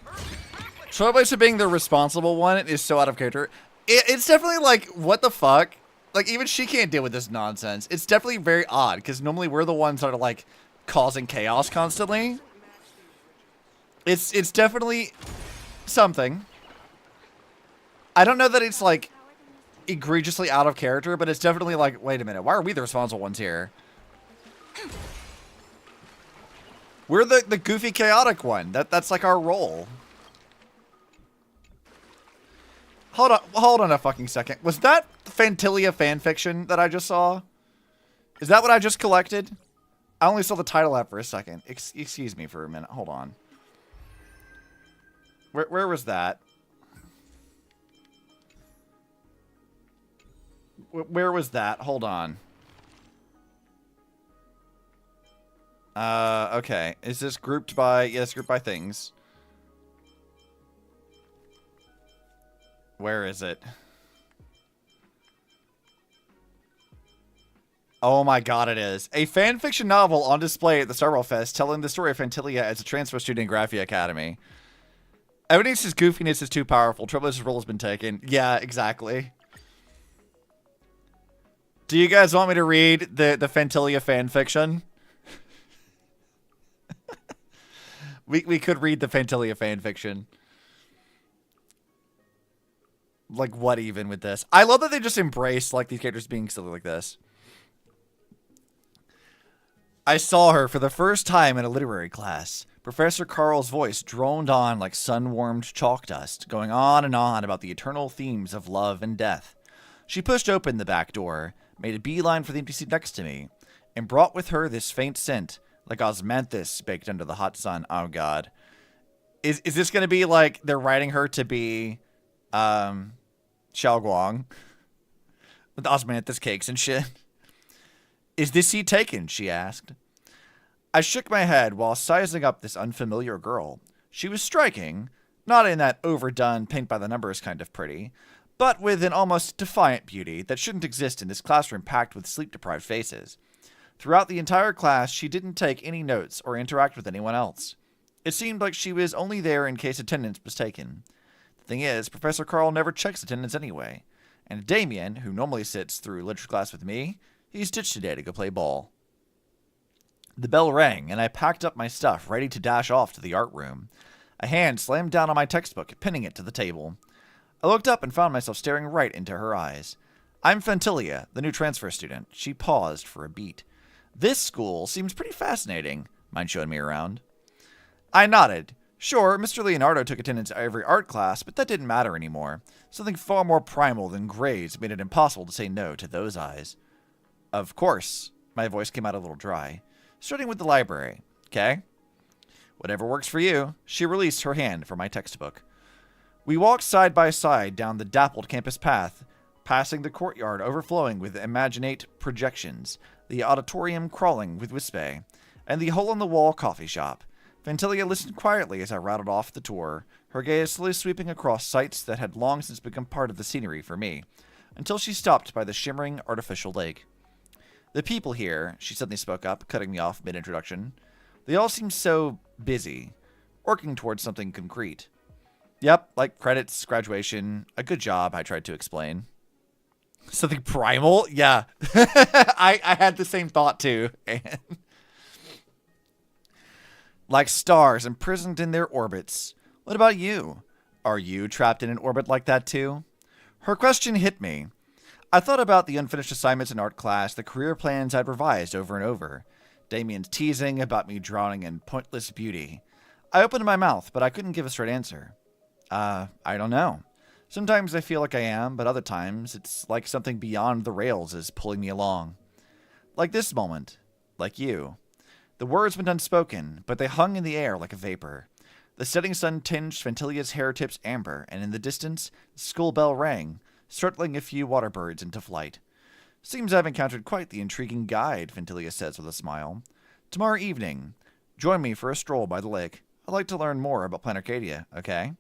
Trailblazer being the responsible one is so out of character. It's definitely like, what the fuck? Like, even she can't deal with this nonsense. It's definitely very odd, because normally we're the ones that are, like, causing chaos constantly. It's definitely something. I don't know that it's, like, egregiously out of character, but it's definitely like, wait a minute, why are we the responsible ones here? We're the goofy, chaotic one. That's, like, our role. Hold on a fucking second. Was that Fantilia fanfiction that I just saw? Is that what I just collected? I only saw the title out for a second. Excuse me for a minute. Hold on. Where was that? Where was that? Hold on. Okay. Is this grouped by... Yes, grouped by things. Where is it? Oh my god, it is. A fanfiction novel on display at the Starwell Fest telling the story of Fantilia as a transfer student in Graphia Academy. Evidence's goofiness is too powerful. Trailblazer's role has been taken. Yeah, exactly. Do you guys want me to read the Fantilia fanfiction? we could read the Fantilia fanfiction. Like, what even with this? I love that they just embrace, like, these characters being silly like this. I saw her for the first time in a literary class. Professor Carl's voice droned on like sun-warmed chalk dust, going on and on about the eternal themes of love and death. She pushed open the back door, made a beeline for the empty seat next to me, and brought with her this faint scent, like osmanthus baked under the hot sun. Oh, God. Is this going to be, like, they're writing her to be... Xiaoguang with osmanthus cakes and shit. Is this seat taken? She asked. I shook my head while sizing up this unfamiliar girl. She was striking, not in that overdone paint by the numbers kind of pretty, but with an almost defiant beauty that shouldn't exist in this classroom packed with sleep-deprived faces. Throughout the entire class, she didn't take any notes or interact with anyone else. It seemed like she was only there in case attendance was taken. Thing is, Professor Carl never checks attendance anyway. And Damien, who normally sits through literature class with me, he's ditched today to go play ball. The bell rang, and I packed up my stuff, ready to dash off to the art room. A hand slammed down on my textbook, pinning it to the table. I looked up and found myself staring right into her eyes. I'm Fantilia, the new transfer student. She paused for a beat. This school seems pretty fascinating. Mind showing me around? I nodded. Sure, Mr. Leonardo took attendance at every art class, but that didn't matter anymore. Something far more primal than grades made it impossible to say no to those eyes. Of course. My voice came out a little dry. Starting with the library. Okay? Whatever works for you. She released her hand for my textbook. We walked side by side down the dappled campus path, passing the courtyard overflowing with imaginate projections, the auditorium crawling with wispy, and the hole-in-the-wall coffee shop. Fantilia listened quietly as I rattled off the tour, her gaze slowly sweeping across sights that had long since become part of the scenery for me, until she stopped by the shimmering artificial lake. The people here, she suddenly spoke up, cutting me off mid-introduction, they all seem so busy, working towards something concrete. Yep, like credits, graduation, a good job, I tried to explain. Something primal? Yeah. I had the same thought too. Like stars imprisoned in their orbits. What about you? Are you trapped in an orbit like that too? Her question hit me. I thought about the unfinished assignments in art class, the career plans I'd revised over and over. Damien's teasing about me drowning in pointless beauty. I opened my mouth, but I couldn't give a straight answer. I don't know. Sometimes I feel like I am, but other times it's like something beyond the rails is pulling me along. Like this moment. Like you. The words went unspoken, but they hung in the air like a vapor. The setting sun tinged Fantilia's hair tips amber, and in the distance, the school bell rang, startling a few water birds into flight. Seems I've encountered quite the intriguing guide, Fantilia says with a smile. Tomorrow evening, join me for a stroll by the lake. I'd like to learn more about Planet Arcadia, okay?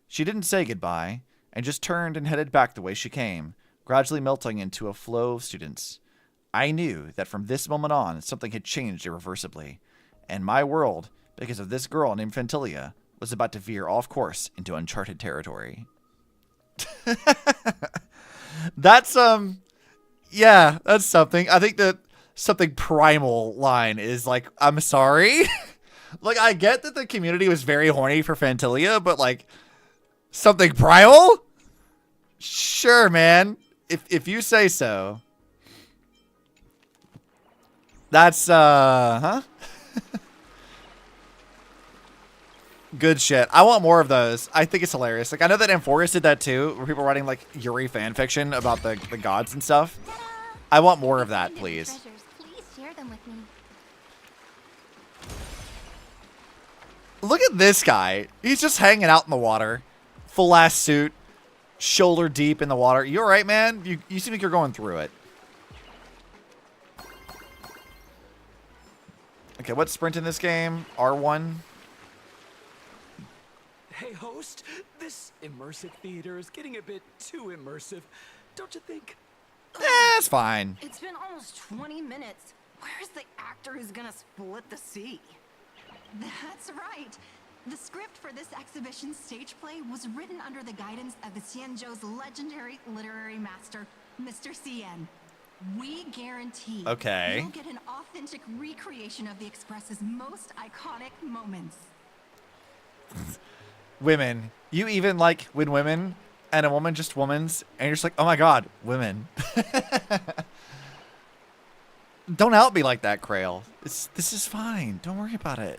She didn't say goodbye, and just turned and headed back the way she came, gradually melting into a flow of students. I knew that from this moment on, something had changed irreversibly, and my world, because of this girl named Fantilia, was about to veer off course into uncharted territory. That's, yeah, that's something. I think that something primal line is like, I'm sorry. Like, I get that the community was very horny for Fantilia, but like, something primal? Sure, man. If you say so. That's, huh? Good shit. I want more of those. I think it's hilarious. Like, I know that Amphorus did that too, where people were writing, like, Yuri fanfiction about the gods and stuff. I want more of that, please. Please share them with me. Look at this guy. He's just hanging out in the water. Full-ass suit. Shoulder deep in the water. You alright, man? You seem like you're going through it. Okay, what's sprint in this game? R1? Hey, host, this immersive theater is getting a bit too immersive, don't you think? It's fine. It's been almost 20 minutes. Where's the actor who's gonna split the sea? That's right. The script for this exhibition stage play was written under the guidance of the Xianzhou's legendary literary master, Mr. Cien. We guarantee you'll get an authentic recreation of the Express's most iconic moments. Women. You even like when women and a woman just womans, and you're just like, oh my god, women. Don't out me like that, Krail. This is fine. Don't worry about it.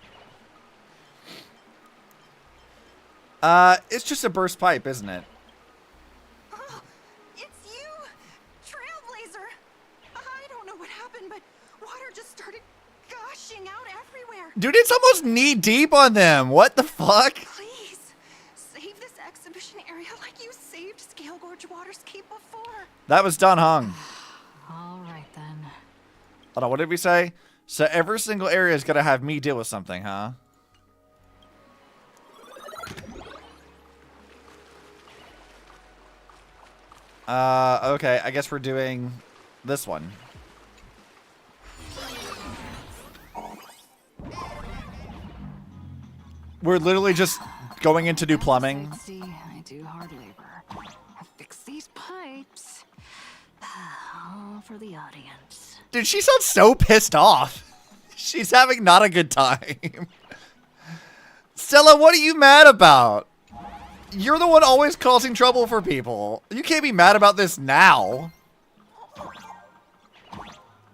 It's just a burst pipe, isn't it? Oh, it's you, Trailblazer. I don't know what happened, but water just started gushing out everywhere. Dude, it's almost knee deep on them. What the fuck? Please, save this exhibition area like you saved Scale Gorge Water's Keep before. That was done, Hung. All right, then. Hold on, what did we say? So every single area is going to have me deal with something, huh? Okay, I guess we're doing this one. We're literally just going in to do plumbing. I do hard labor. I fix these pipes. All for the audience. Dude, she sounds so pissed off. She's having not a good time. Stella, what are you mad about? You're the one always causing trouble for people. You can't be mad about this now.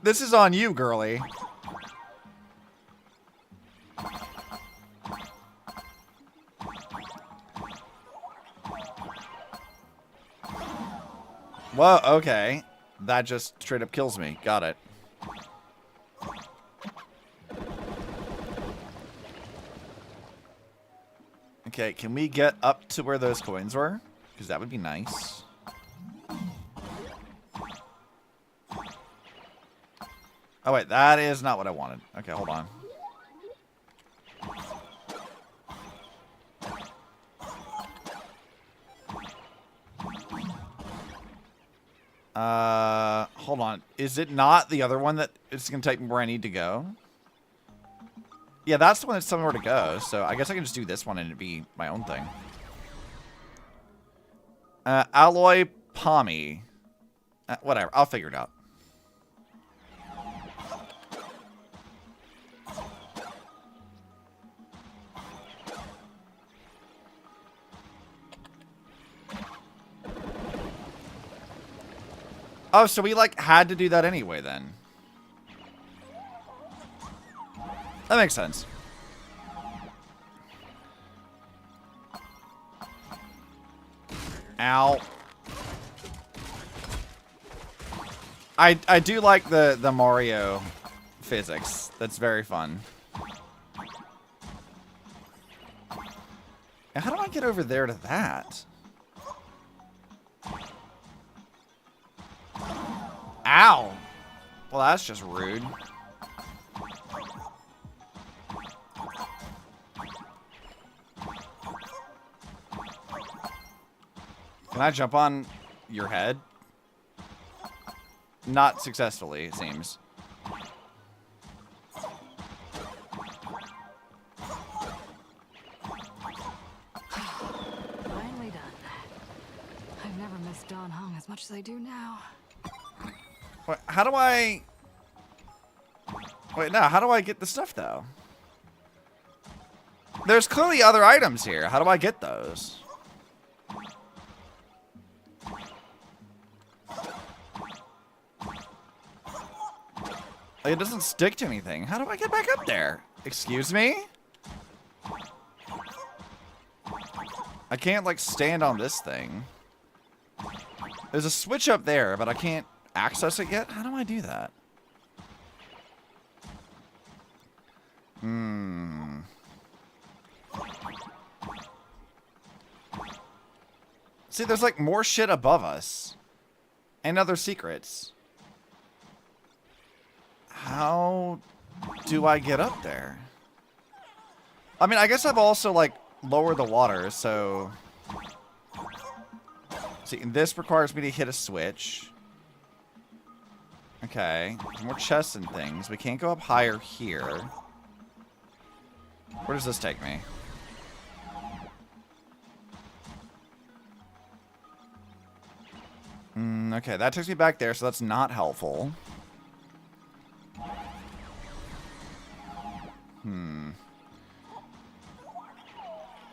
This is on you, girly. Whoa, okay. That just straight up kills me. Got it. Okay, can we get up to where those coins were? Because that would be nice. Oh, wait, that is not what I wanted. Okay, hold on. Hold on. Is it not the other one that it's going to take me where I need to go? Yeah, that's the one that's telling me where to go, so I guess I can just do this one and it'd be my own thing. Alloy Pommy. Whatever, I'll figure it out. Oh, so we, like, had to do that anyway, then. That makes sense. Ow. I do like the Mario physics. That's very fun. And how do I get over there to that? Ow! Well, that's just rude. Can I jump on your head? Not successfully, it seems. Finally done. I've never missed Don Hong as much as I do now. What, how do I... Wait, no, how do I get the stuff, though? There's clearly other items here. How do I get those? Like, it doesn't stick to anything. How do I get back up there? Excuse me? I can't, like, stand on this thing. There's a switch up there, but I can't access it yet. How do I do that? See, there's, like, more shit above us. And other secrets. How do I get up there? I mean, I guess I've also, like, lowered the water, so... See, this requires me to hit a switch. Okay. There's more chests and things. We can't go up higher here. Where does this take me? Okay, that takes me back there, so that's not helpful.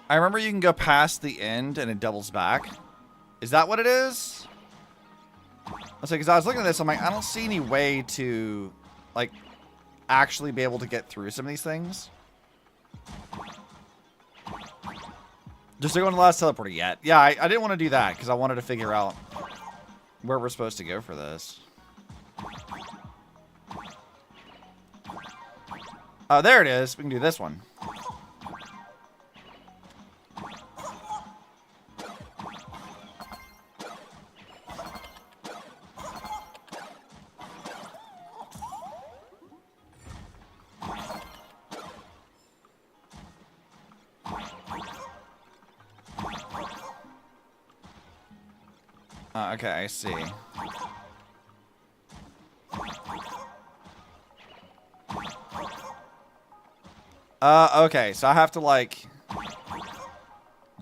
I remember you can go past the end and it doubles back. Is that what it is? Let's say, because I was looking at this, I'm like, I don't see any way to, like, actually be able to get through some of these things. Just to go into the last teleporter yet. Yeah, I didn't want to do that because I wanted to figure out where we're supposed to go for this. Oh, there it is. We can do this one. Okay, I see. Okay, so I have to, like,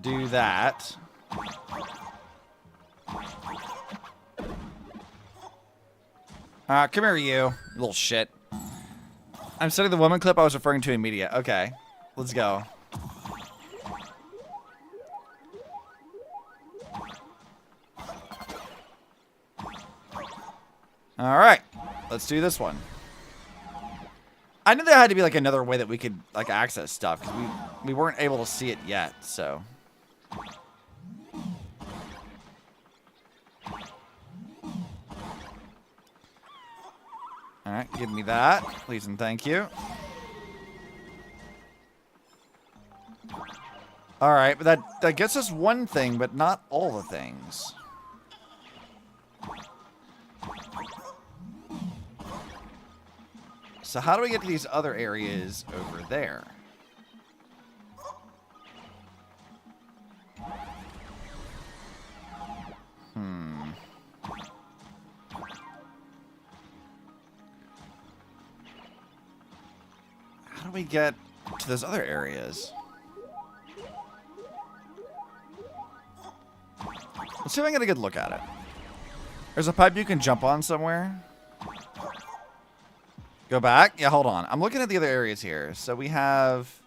do that. Come here, you little shit. I'm studying the woman clip I was referring to in media. Okay, let's go. Alright, let's do this one. I knew there had to be, like, another way that we could, like, access stuff, because we weren't able to see it yet, so. Alright, give me that, please and thank you. Alright, but that gets us one thing, but not all the things. So how do we get to these other areas over there? How do we get to those other areas? Let's see if I can get a good look at it. There's a pipe you can jump on somewhere. Go back? Yeah, hold on. I'm looking at the other areas here. So we have...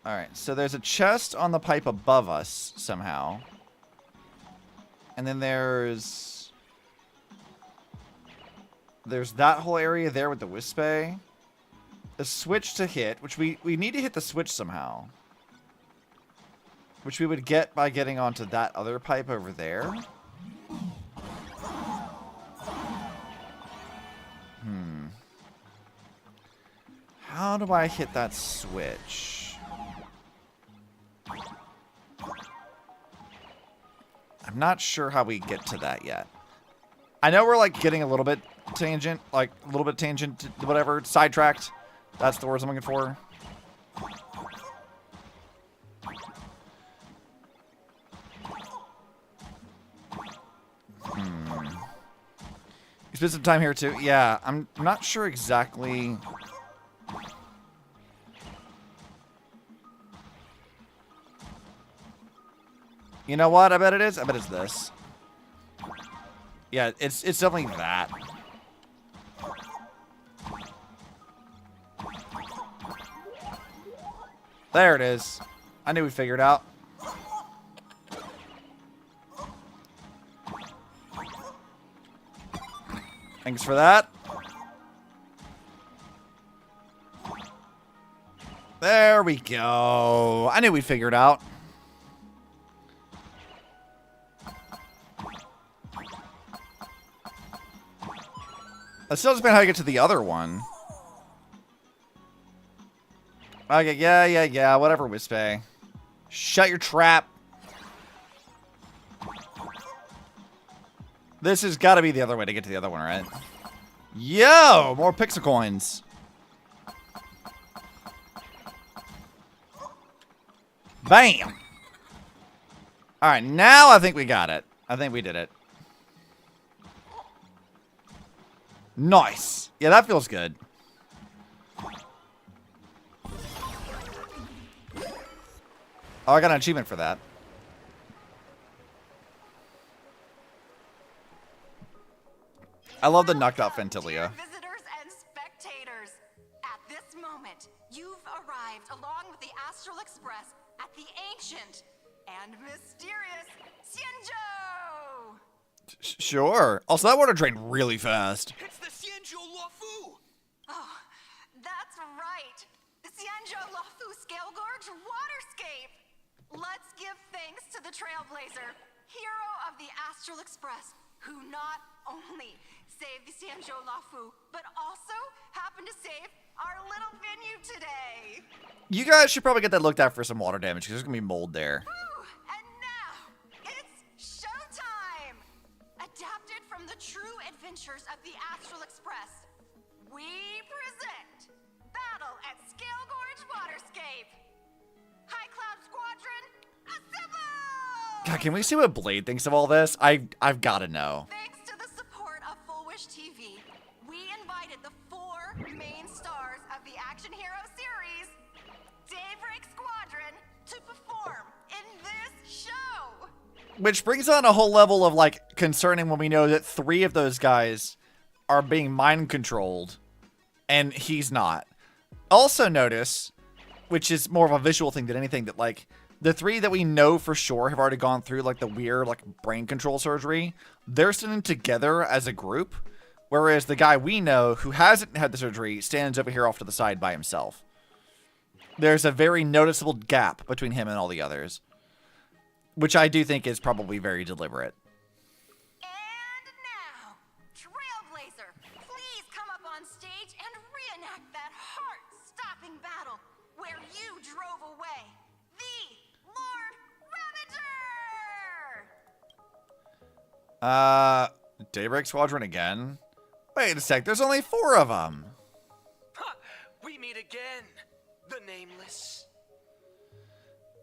Alright, so there's a chest on the pipe above us somehow. And then there's that whole area there with the Wispe. A switch to hit, which we need to hit the switch somehow. Which we would get by getting onto that other pipe over there. How do I hit that switch? I'm not sure how we get to that yet. I know we're, like, getting a little bit tangent, like, a little bit tangent, whatever, sidetracked. That's the words I'm looking for. spend some time here too. Yeah, I'm not sure exactly. You know what? I bet it is. I bet it's this. Yeah, it's definitely that. There it is. I knew we figured out. Thanks for that. There we go. I knew we'd figure it out. Let's still explain how to get to the other one. Okay, yeah, whatever, Wispe. Shut your trap. This has got to be the other way to get to the other one, right? Yo, more pixel coins. Bam. All right, now I think we got it. I think we did it. Nice. Yeah, that feels good. Oh, I got an achievement for that. I love the knocked out Fentilia. Visitors and spectators, at this moment, you've arrived along with the Astral Express at the ancient and mysterious Xianzhou. Sure. Also, that water drained really fast. It's the Xianzhou Luofu! Oh, that's right. The Xianzhou Luofu Scale Gorge Waterscape. Let's give thanks to the Trailblazer, hero of the Astral Express, who not only saved the Xianzhou Luofu, but also happened to save our little venue today. You guys should probably get that looked at for some water damage, because there's going to be mold there. Woo! And now, it's showtime! Adapted from the true adventures of the Astral Express, we present Battle at Scale Gorge Waterscape. High Cloud Squadron, assemble! God, can we see what Blade thinks of all this? I've got to know. Thanks to the support of Full Wish TV, we invited the 4 main stars of the Action Hero series, Daybreak Squadron, to perform in this show. Which brings on a whole level of, like, concerning when we know that 3 of those guys are being mind controlled, and he's not. Also notice, which is more of a visual thing than anything, that, like, the 3 that we know for sure have already gone through, like, the weird, like, brain control surgery, they're sitting together as a group, whereas the guy we know who hasn't had the surgery stands over here off to the side by himself. There's a very noticeable gap between him and all the others, which I do think is probably very deliberate. And now, Trailblazer, please come up on stage and reenact that heart-stopping battle where you drove away the Lord Ravager! Daybreak Squadron again? Wait a sec, there's only 4 of them. Ha! We meet again, the Nameless.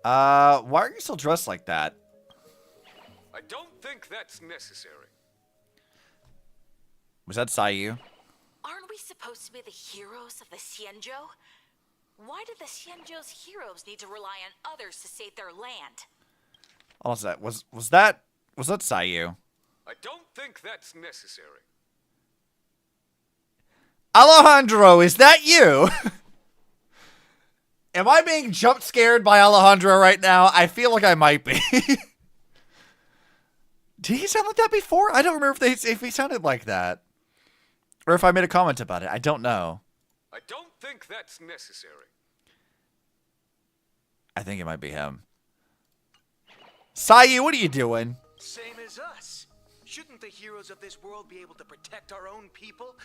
Why are you still dressed like that? I don't think that's necessary. Was that Sayu? Aren't we supposed to be the heroes of the Xianzhou? Why did the Xianzhou's heroes need to rely on others to save their land? Hold on a sec. Was that Sayu? I don't think that's necessary. Alejandro, is that you? Am I being jump scared by Alejandro right now? I feel like I might be. Did he sound like that before? I don't remember if he sounded like that. Or if I made a comment about it. I don't know. I don't think that's necessary. I think it might be him. Sayu, what are you doing? Same as us. Shouldn't the heroes of this world be able to protect our own people?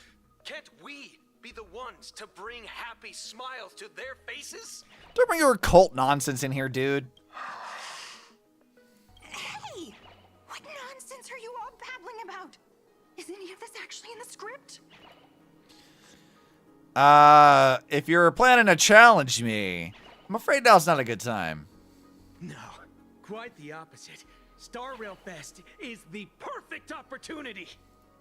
Can't we be the ones to bring happy smiles to their faces? Don't bring your cult nonsense in here, dude. Hey! What nonsense are you all babbling about? Is any of this actually in the script? If you're planning to challenge me, I'm afraid now's not a good time. No, quite the opposite. Star Rail Fest is the perfect opportunity.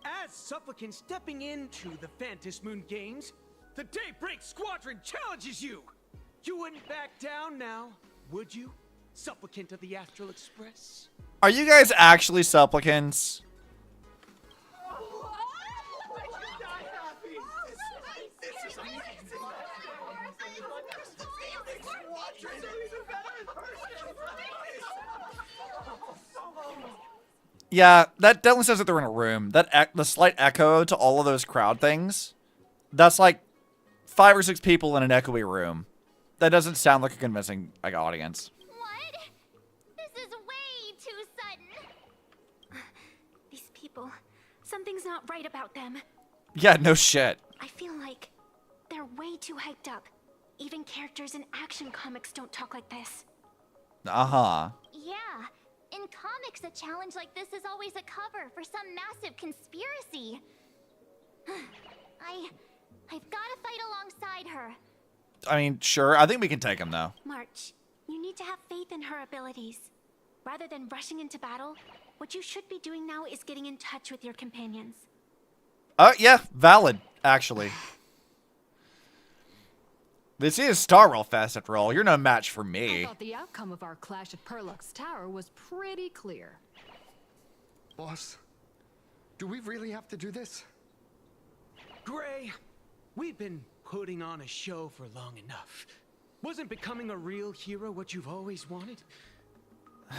As supplicant stepping into the Phantom Moon Games, the Daybreak Squadron challenges you! You wouldn't back down now, would you? Supplicant of the Astral Express? Are you guys actually supplicants? Yeah, that definitely says that they're in a room. The slight echo to all of those crowd things, that's like 5 or 6 people in an echoey room. That doesn't sound like a convincing audience. What? This is way too sudden. These people, something's not right about them. Yeah, no shit. I feel like they're way too hyped up. Even characters in action comics don't talk like this. Uh-huh. Yeah. In comics, a challenge like this is always a cover for some massive conspiracy. I've got to fight alongside her. I mean, sure. I think we can take him, though. March, you need to have faith in her abilities. Rather than rushing into battle, what you should be doing now is getting in touch with your companions. Yeah, valid, actually. This is Star Rail Fest, after all. You're no match for I me. thought the outcome of our clash at Perlux Tower was pretty clear. Boss, do we really have to do this? Gray, we've been putting on a show for long enough. Wasn't becoming a real hero what you've always wanted?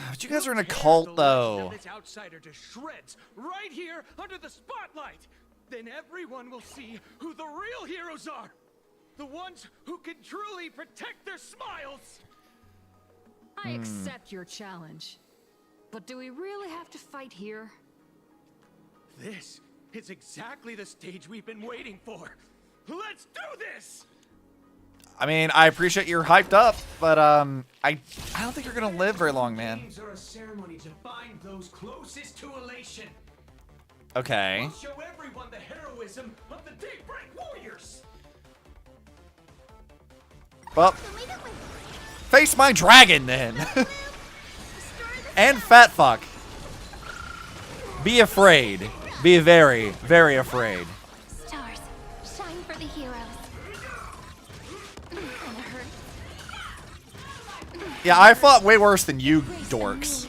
But you guys are in a cult, though. This outsider to shreds right here under the spotlight. Then everyone will see who the real heroes are. The ones who can truly protect their smiles. I accept your challenge. But do we really have to fight here? This is exactly the stage we've been waiting for. Let's do this! I mean, I appreciate you're hyped up, but I don't think you're gonna live very long, man. Games are a ceremony to find those closest to elation. Okay. We'll show everyone the heroism of the Daybreak Warriors. Well, face my dragon then. And fat fuck. Be afraid. Be very, very afraid. Stars, shine for the heroes. Gonna hurt. Yeah, I fought way worse than you dorks.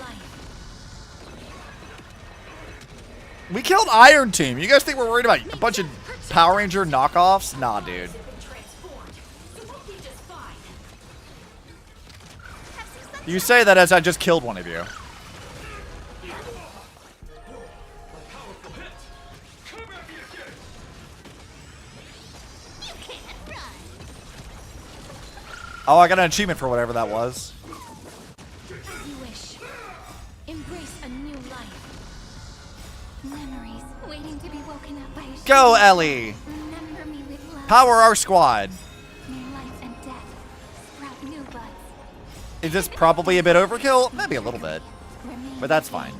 We killed Iron Team. You guys think we're worried about a bunch of Power Ranger knockoffs? Nah, dude. You say that as I just killed one of you. Oh, I got an achievement for whatever that was. You wish. Embrace a new life. Memories waiting to be woken up by a Go, shadow. Ellie! Remember me with love. Power our squad. May life and death sprout new buds. Is this probably a bit overkill? Maybe a little bit. But that's fine.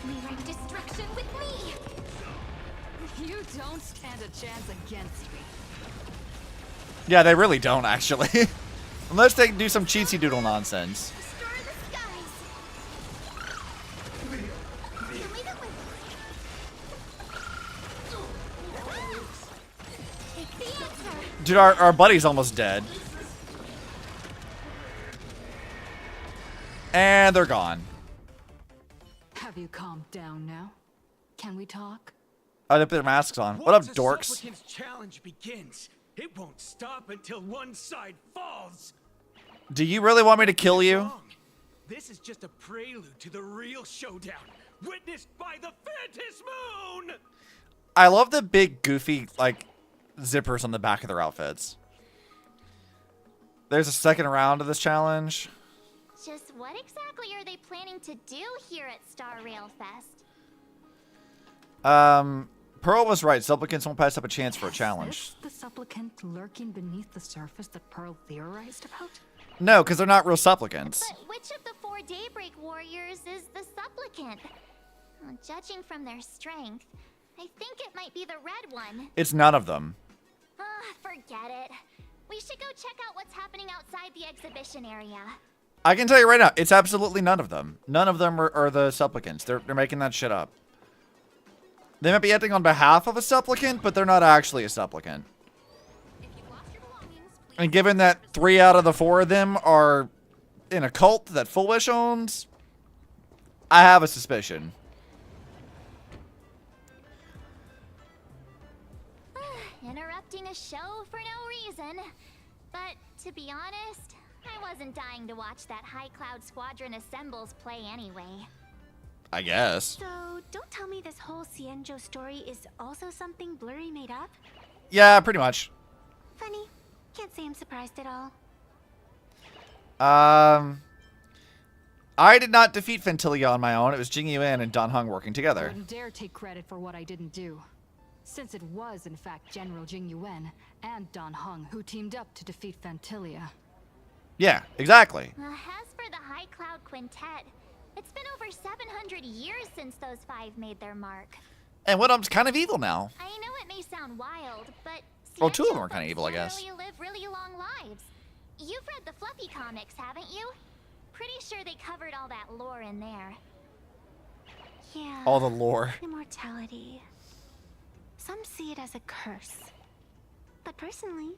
Rewrite destruction with me. You don't stand a chance against me. Yeah, they really don't, actually. Unless they do some cheatsy doodle nonsense. Dude, our buddy's almost dead. And they're gone. Have you calmed down now? Can we talk? Oh, they put their masks on. What up, Once a dorks? supplicant's challenge begins, it won't stop until one side falls. Do you really want me to kill you? This is just a prelude to the real showdown, witnessed by the Phantom Moon! I love the big, goofy, like, zippers on the back of their outfits. There's a second round of this challenge. Just what exactly are they planning to do here at Star Rail Fest? Pearl was right. Supplicants won't pass up a chance for a challenge. Is the supplicant lurking beneath the surface that Pearl theorized about? No, because they're not real supplicants. But which of the 4 Daybreak Warriors is the supplicant? Well, judging from their strength, I think it might be the red one. It's none of them. Forget it. We should go check out what's happening outside the exhibition area. I can tell you right now, it's absolutely none of them. None of them are the supplicants. They're making that shit up. They might be acting on behalf of a supplicant, but they're not actually a supplicant. And given that 3 out of the 4 of them are in a cult that Full Wish owns, I have a suspicion. Interrupting a show for no reason. But to be honest, I wasn't dying to watch that High Cloud Squadron Assembles play anyway. I guess. So, don't tell me this whole Xianzhou story is also something Blurry made up? Yeah, pretty much. Funny. Can't say I'm surprised at all. I did not defeat Fentilia on my own. It was Jing Yuan and Dan Heng working I together. wouldn't dare take credit for what I didn't do, since it was in fact General Jing Yuan and Dan Heng who teamed up to defeat Fantilia. Yeah, exactly. As for the High Cloud Quintet, it's been over 700 years since those 5 made their mark. And one of them's kind of evil now. I know it may sound wild, but Well, 2 of them are kind of evil, I guess. Really live really long lives. You've read the Fluffy comics, haven't you? Pretty sure they covered all that lore in there. Yeah. All the lore. Immortality. Some see it as a curse. But personally,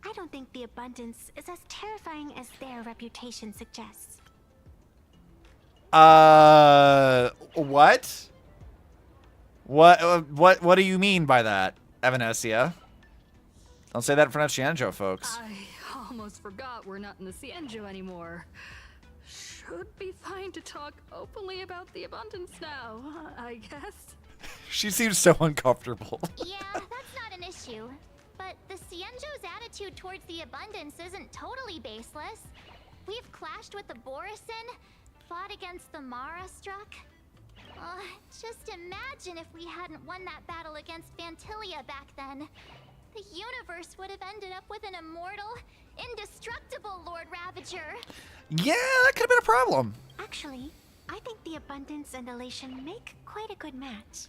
I don't think the abundance is as terrifying as their reputation suggests. What? What do you mean by that, Evanesia? Don't say that in front of Xianzhou, folks. I almost forgot we're not in the Xianzhou anymore. Should be fine to talk openly about the abundance now, I guess. She seems so uncomfortable. Yeah, that's not an issue. But the Xianzhou's attitude towards the abundance isn't totally baseless. We've clashed with the Borisin, fought against the Mara struck. Just imagine if we hadn't won that battle against Fantilia back then. The universe would have ended up with an immortal, indestructible Lord Ravager. Yeah, that could have been a problem. Actually, I think the abundance and elation make quite a good match.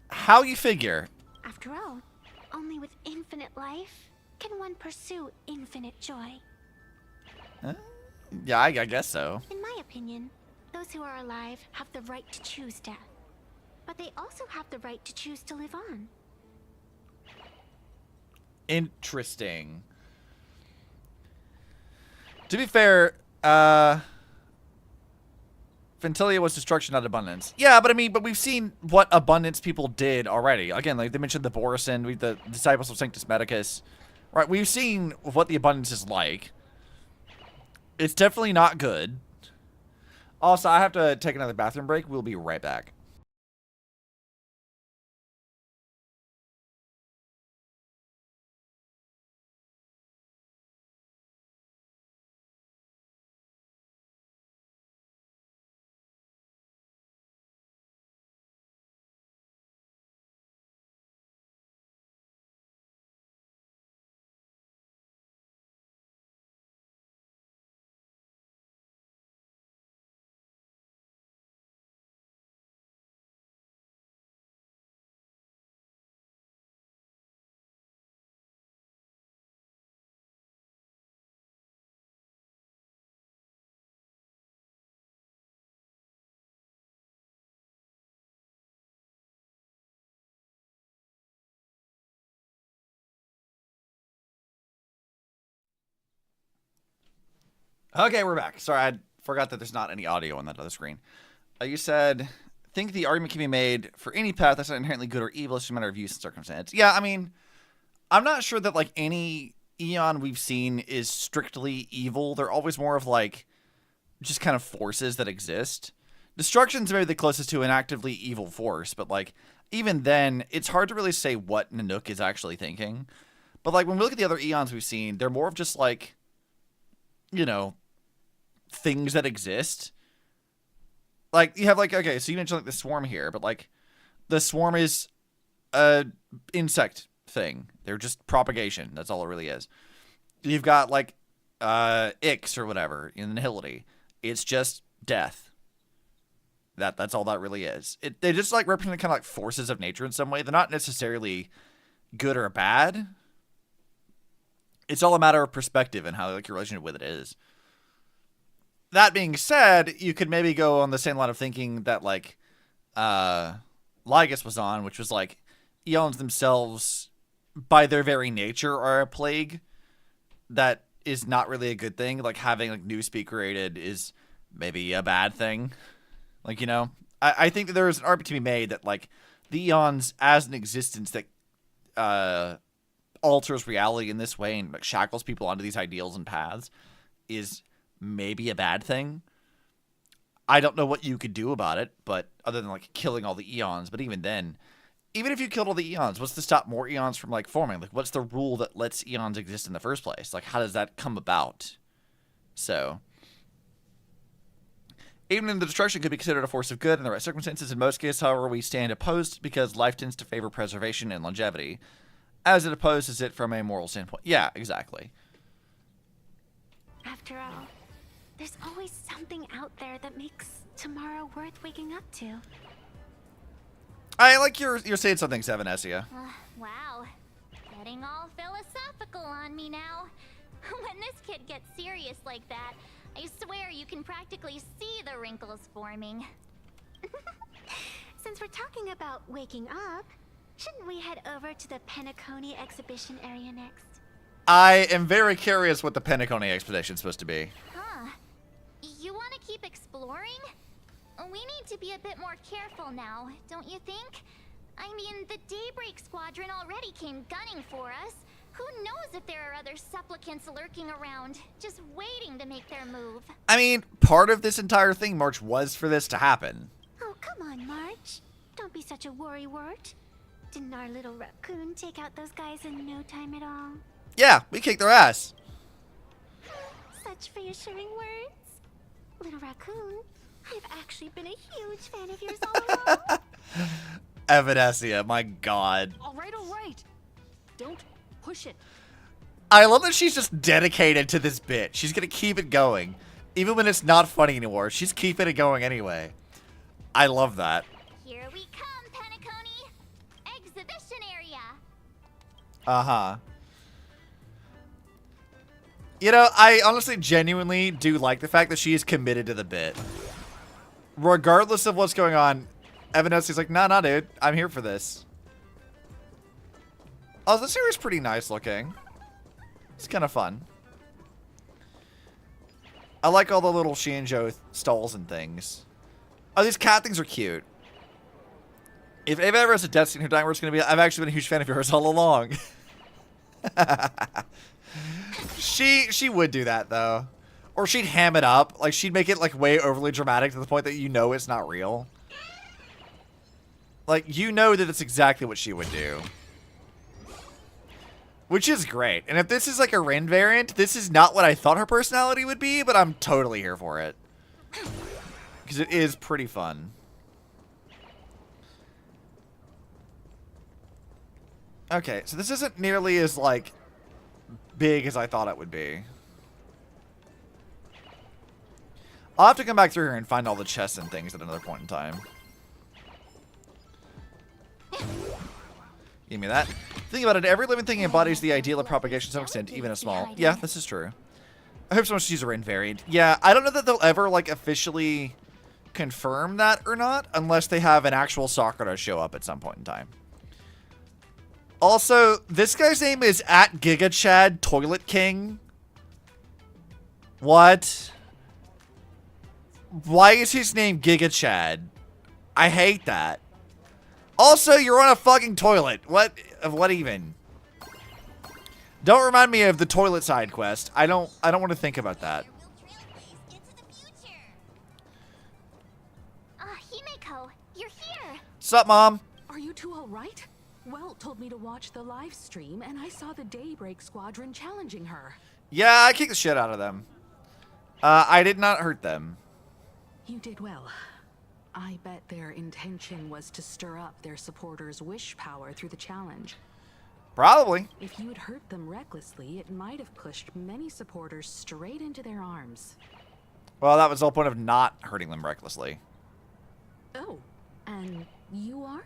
How you figure? After all, only with infinite life can one pursue infinite joy. Yeah, I guess so. In my opinion, those who are alive have the right to choose death. But they also have the right to choose to live on. Interesting. To be fair, Fantilia was destruction, not abundance. Yeah, but I mean, we've seen what abundance people did already. Again, like they mentioned the Borisin, the disciples of Sanctus Medicus. Right, we've seen what the abundance is like. It's definitely not good. Also, I have to take another bathroom break. We'll be right back. Okay, we're back. Sorry, I forgot that there's not any audio on that other screen. You said, think the argument can be made for any path that's not inherently good or evil. It's just a matter of use and circumstance. Yeah, I mean, I'm not sure that, like, any Eon we've seen is strictly evil. They're always more of, like, just kind of forces that exist. Destruction's maybe the closest to an actively evil force, but, like, even then, it's hard to really say what Nanook is actually thinking. But, like, when we look at the other Eons we've seen, they're more of just, like, you know, things that exist. Like, you have, like, okay, so you mentioned, like, the swarm here, but, like, the swarm is a insect thing. They're just propagation. That's all it really is. You've got, like, Ix or whatever in Nihility. It's just death. That's all that really is. They just, like, represent kind of, like, forces of nature in some way. They're not necessarily good or bad. It's all a matter of perspective and how, like, your relationship with it is. That being said, you could maybe go on the same line of thinking that, like, Lygus was on, which was like eons themselves, by their very nature, are a plague that is not really a good thing. Like having like newspeak created is maybe a bad thing. Like, you know, I think that there is an argument to be made that like the eons as an existence that alters reality in this way and like shackles people onto these ideals and paths is maybe a bad thing. I don't know what you could do about it, but other than like killing all the eons. But even then, even if you killed all the eons, what's to stop more eons from like forming? Like, what's the rule that lets eons exist in the first place? Like, how does that come about? So, even in the destruction could be considered a force of good in the right circumstances. In most cases, however, we stand opposed because life tends to favor preservation and longevity, as it opposes it from a moral standpoint. Yeah, exactly. After all, there's always something out there that makes tomorrow worth waking up to. I like you're saying something, Sevenesia. Wow. Getting all philosophical on me now. When this kid gets serious like that, I swear you can practically see the wrinkles forming. Since we're talking about waking up, shouldn't we head over to the Penacony exhibition area next? I am very curious what the Penacony expedition is supposed to be. Huh. You want to keep exploring? We need to be a bit more careful now, don't you think? I mean, the Daybreak Squadron already came gunning for us. Who knows if there are other supplicants lurking around, just waiting to make their move. I mean, part of this entire thing, March, was for this to happen. Oh, come on, March. Don't be such a worrywart. Didn't our little raccoon take out those guys in no time at all? Yeah, we kicked their ass. Such reassuring words. Little raccoon, I've actually been a huge fan of yours all along. Evanesia, my god. All right, all right. Don't push it. I love that she's just dedicated to this bit. She's gonna keep it going. Even when it's not funny anymore, she's keeping it going anyway. I love that. Here we come, Penacony. Exhibition area. Uh-huh. You know, I honestly genuinely do like the fact that she is committed to the bit. Regardless of what's going on, Evanesia's like, nah, dude. I'm here for this. Oh, this area's pretty nice looking. It's kind of fun. I like all the little Shinjo stalls and things. Oh, these cat things are cute. If Ava ever has a Destiny, her dying word's going to be, I've actually been a huge fan of yours all along. She would do that, though. Or she'd ham it up. Like, she'd make it, like, way overly dramatic to the point that you know it's not real. Like, you know that it's exactly what she would do. Which is great. And if this is, like, a Rin variant, this is not what I thought her personality would be, but I'm totally here for it. Because it is pretty fun. Okay, so this isn't nearly as, like, big as I thought it would be. I'll have to come back through here and find all the chests and things at another point in time. Give me that. Think about it, every living thing embodies the ideal of propagation to some extent, even a small. Yeah, this is true. I hope someone should use a Rin variant. Yeah, I don't know that they'll ever, like, officially confirm that or not, unless they have an actual Sakura show up at some point in time. Also, this guy's name is @GigaChad Toilet King. What? Why is his name GigaChad? I hate that. Also, you're on a fucking toilet. What even? Don't remind me of the toilet side quest. I don't want to think about that. Himeko, you're here. Sup, Mom? Are you two all right? Well told me to watch the live stream, and I saw the Daybreak Squadron challenging her. Yeah, I kicked the shit out of them. I did not hurt them. You did well. I bet their intention was to stir up their supporters' wish power through the challenge. Probably. If you had hurt them recklessly, it might have pushed many supporters straight into their arms. Well, that was the whole point of not hurting them recklessly. Oh, and you are?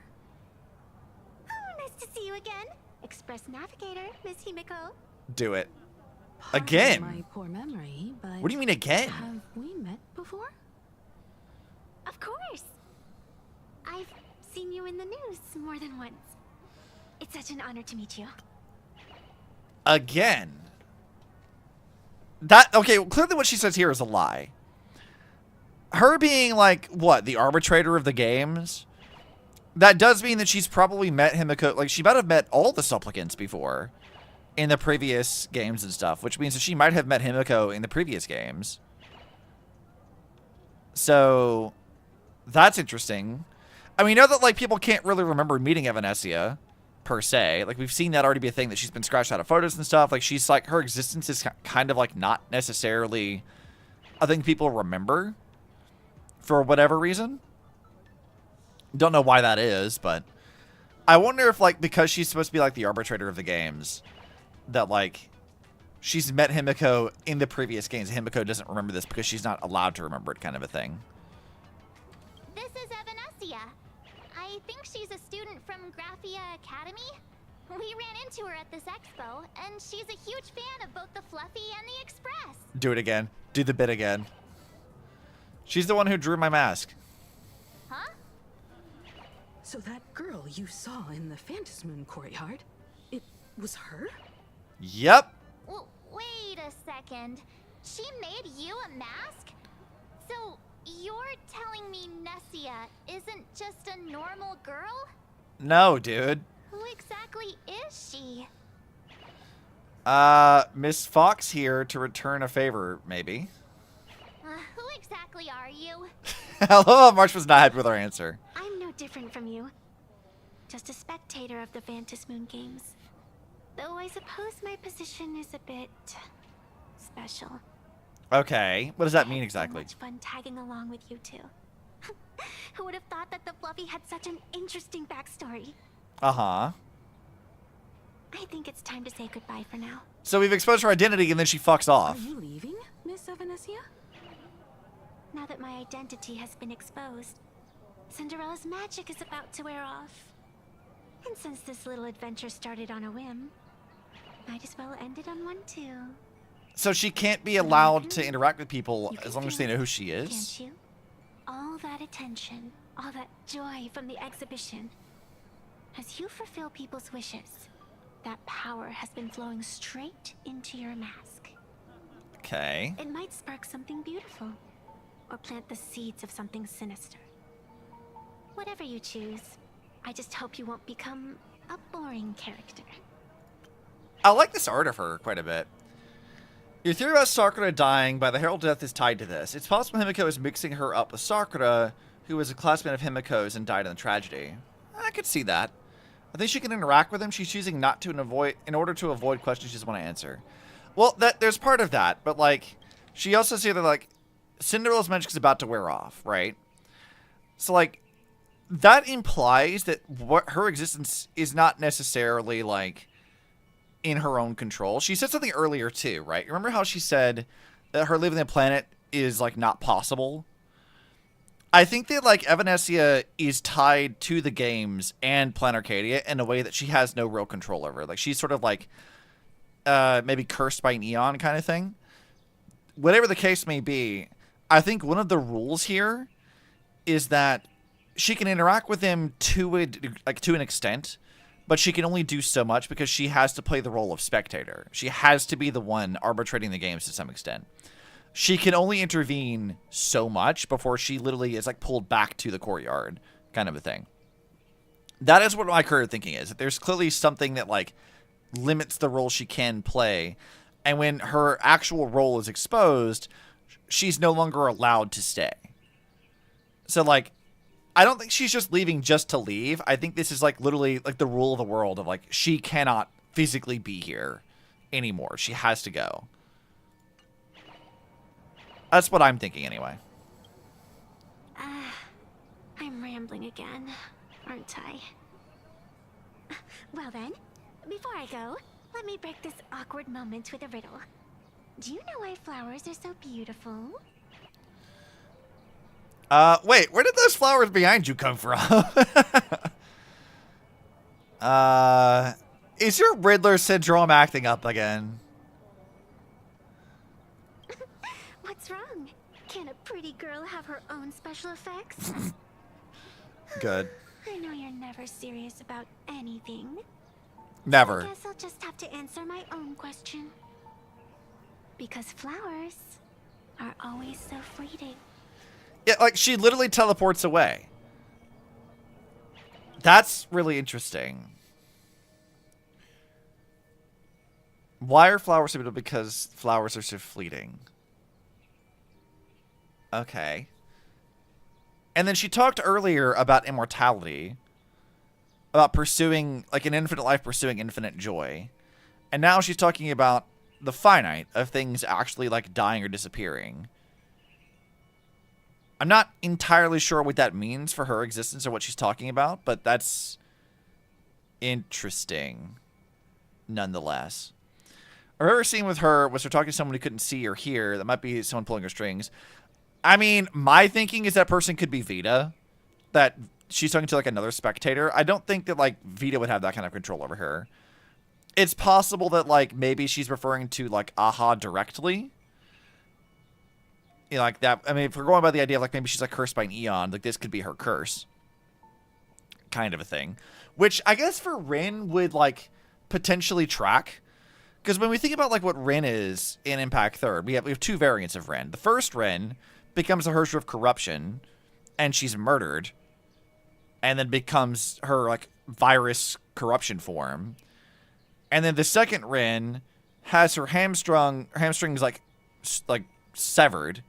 Oh, nice to see you again. Express Navigator, Miss Himeko. Do it. Pardon Again? my poor memory, but What do you mean again? Have we met before? Of course. I've seen you in the news more than once. It's such an honor to meet you. Again. That, okay, well, clearly what she says here is a lie. Her being, like, what, the arbitrator of the games? That does mean that she's probably met Himiko, like, she might have met all the supplicants before in the previous games and stuff, which means that she might have met Himiko in the previous games. So, that's interesting. I mean, we know that, like, people can't really remember meeting Evanescia, per se. Like, we've seen that already be a thing, that she's been scratched out of photos and stuff. Like, she's, like, her existence is kind of, like, not necessarily a thing people remember for whatever reason. Don't know why that is, but I wonder if, like, because she's supposed to be, like, the arbitrator of the games, that, like, she's met Himiko in the previous games. Himiko doesn't remember this because she's not allowed to remember it, kind of a thing. This is Evanescia. I think she's a student from Graphia Academy. We ran into her at this expo, and she's a huge fan of both the Fluffy and the Express. Do it again. Do the bit again. She's the one who drew my mask. Huh? So that girl you saw in the Phantasmoon courtyard, it was her? Yep. Wait a second. She made you a mask? So you're telling me Nessia isn't just a normal girl? No, dude. Who exactly is she? Miss Fox here to return a favor, maybe. Who exactly are you? Hello, Marsh was not happy with our answer. I'm no different from you. Just a spectator of the Phantasmoon games. Though I suppose my position is a bit special. Okay, what does that mean exactly? So much fun tagging along with you two. Who would have thought that the Fluffy had such an interesting backstory? Uh-huh. I think it's time to say goodbye for now. So we've exposed her identity and then she fucks off. Are you leaving, Miss Evanescia? Now that my identity has been exposed, Cinderella's magic is about to wear off. And since this little adventure started on a whim, might as well end it on one too. So she can't be allowed to interact with people as long as they know who she is? Can't you? All that attention, all that joy from the exhibition. As you fulfill people's wishes, that power has been flowing straight into your mask. Okay. It might spark something beautiful, or plant the seeds of something sinister. Whatever you choose, I just hope you won't become a boring character. I like this art of her quite a bit. Your theory about Sakura dying by the Herald Death is tied to this. It's possible Himiko is mixing her up with Sakura, who was a classmate of Himiko's and died in the tragedy. I could see that. I think she can interact with him. She's choosing not to in order to avoid questions she doesn't want to answer. Well, there's part of that, but like, she also said that like, Cinderella's magic is about to wear off, right? So like, that implies that her existence is not necessarily like in her own control. She said something earlier too, right? Remember how she said that her leaving the planet is like not possible? I think that like Evanescia is tied to the games and Plan Arcadia in a way that she has no real control over. Like she's sort of like maybe cursed by an eon kind of thing. Whatever the case may be, I think one of the rules here is that she can interact with him to an extent, but she can only do so much because she has to play the role of spectator. She has to be the one arbitrating the games to some extent. She can only intervene so much before she literally is like pulled back to the courtyard, kind of a thing. That is what my current thinking is. That there's clearly something that like limits the role she can play, and when her actual role is exposed, she's no longer allowed to stay. So like, I don't think she's just leaving just to leave. I think this is like literally like the rule of the world of like, she cannot physically be here anymore. She has to go. That's what I'm thinking anyway. I'm rambling again, aren't I? Well then, before I go, let me break this awkward moment with a riddle. Do you know why flowers are so beautiful? Wait, where did those flowers behind you come from? Is your Riddler syndrome acting up again? What's wrong? Can a pretty girl have her own special effects? Good. I know you're never serious about anything. Never. I guess I'll just have to answer my own question. Because flowers are always so fleeting. Yeah, like she literally teleports away. That's really interesting. Why are flowers so beautiful? Because flowers are so fleeting. Okay. And then she talked earlier about immortality. About pursuing, like an infinite life, pursuing infinite joy. And now she's talking about the finite of things actually like dying or disappearing. I'm not entirely sure what that means for her existence or what she's talking about, but that's interesting nonetheless. I remember seeing with her was her talking to someone who couldn't see or hear. That might be someone pulling her strings. I mean, my thinking is that person could be Vita. That she's talking to like another spectator. I don't think that like Vita would have that kind of control over her. It's possible that like maybe she's referring to like Aha directly. You know, like that. I mean, if we're going by the idea of like maybe she's like cursed by an Eon, like this could be her curse. Kind of a thing. Which I guess for Rin would like potentially track. Because when we think about like what Rin is in Impact 3rd, we have two variants of Rin. The first Rin becomes a Hersher of corruption, and she's murdered, and then becomes her like virus corruption form. And then the second Rin has her hamstrings like severed,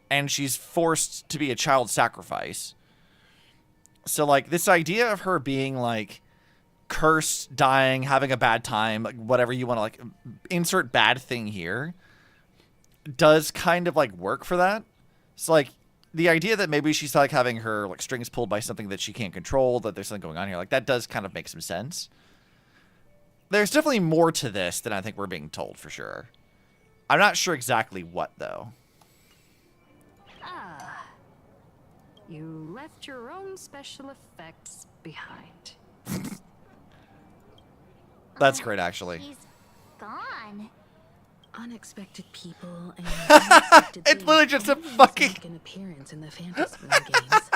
and she's forced to be a child sacrifice. So like this idea of her being like cursed, dying, having a bad time, like whatever you want to like insert bad thing here, does kind of like work for that. It's like the idea that maybe she's like having her like strings pulled by something that she can't control, that there's something going on here, like that does kind of make some sense. There's definitely more to this than I think we're being told for sure. I'm not sure exactly what though. Ah. You left your own special effects behind. That's great, actually. He's gone. Unexpected people and unexpected it's literally just a fucking make an appearance in the Fantasy games.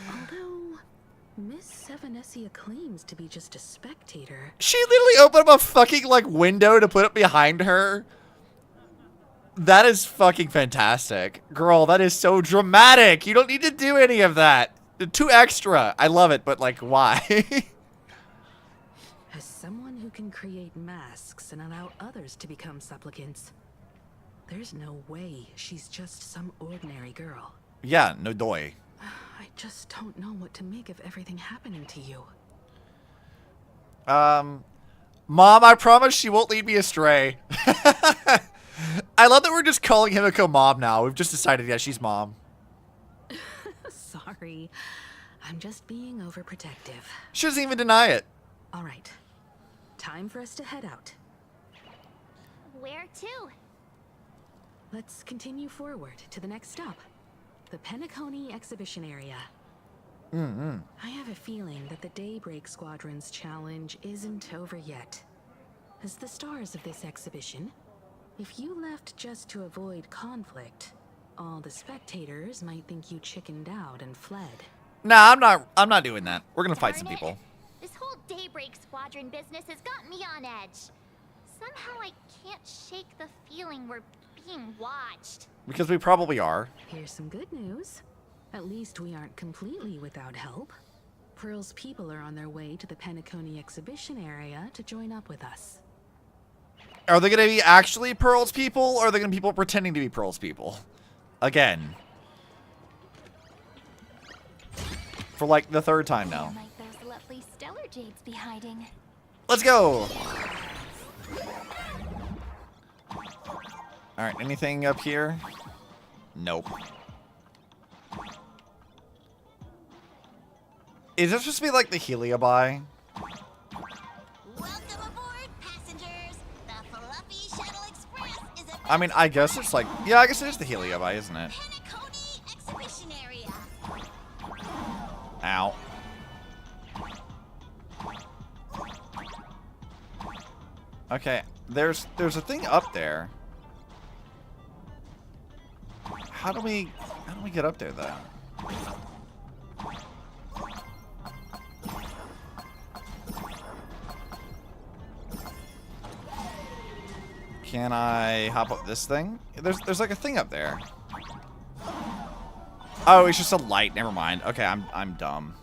Although Miss Sevenessia claims to be just a spectator. She literally opened up a fucking like window to put it behind her. That is fucking fantastic. Girl, that is so dramatic. You don't need to do any of that. Too extra. I love it, but like why? As someone who can create masks and allow others to become supplicants, there's no way she's just some ordinary girl. Yeah, no doy. I just don't know what to make of everything happening to you. Mom, I promise she won't lead me astray. I love that we're just calling Himiko Mom now. We've just decided, yeah, she's Mom. Sorry. I'm just being overprotective. She doesn't even deny it. All right. Time for us to head out. Where to? Let's continue forward to the next stop. The Penacony exhibition area. I have a feeling that the Daybreak Squadron's challenge isn't over yet. As the stars of this exhibition, if you left just to avoid conflict, all the spectators might think you chickened out and fled. Nah, I'm not doing that. We're gonna fight some people. This whole Daybreak Squadron business has got me on edge. Somehow I can't shake the feeling we're being watched. Because we probably are. Here's some good news. At least we aren't completely without help. Pearl's people are on their way to the Penacony exhibition area to join up with us. Are they gonna be actually Pearl's people, or are they gonna be people pretending to be Pearl's people? Again. For like the third time now. Like those lovely stellar jades be hiding. Let's go! Alright, anything up here? Nope. Is this supposed to be like the Heliobi? Welcome aboard, passengers. The Fluffy Shuttle Express is a I mean, I guess it's like... Yeah, I guess it is the Heliobi, isn't it? Penacony exhibition area. Ow. Okay, there's a thing up there. How do we get up there though? Can I hop up this thing? There's like a thing up there. Oh, it's just a light. Never mind. Okay, I'm dumb.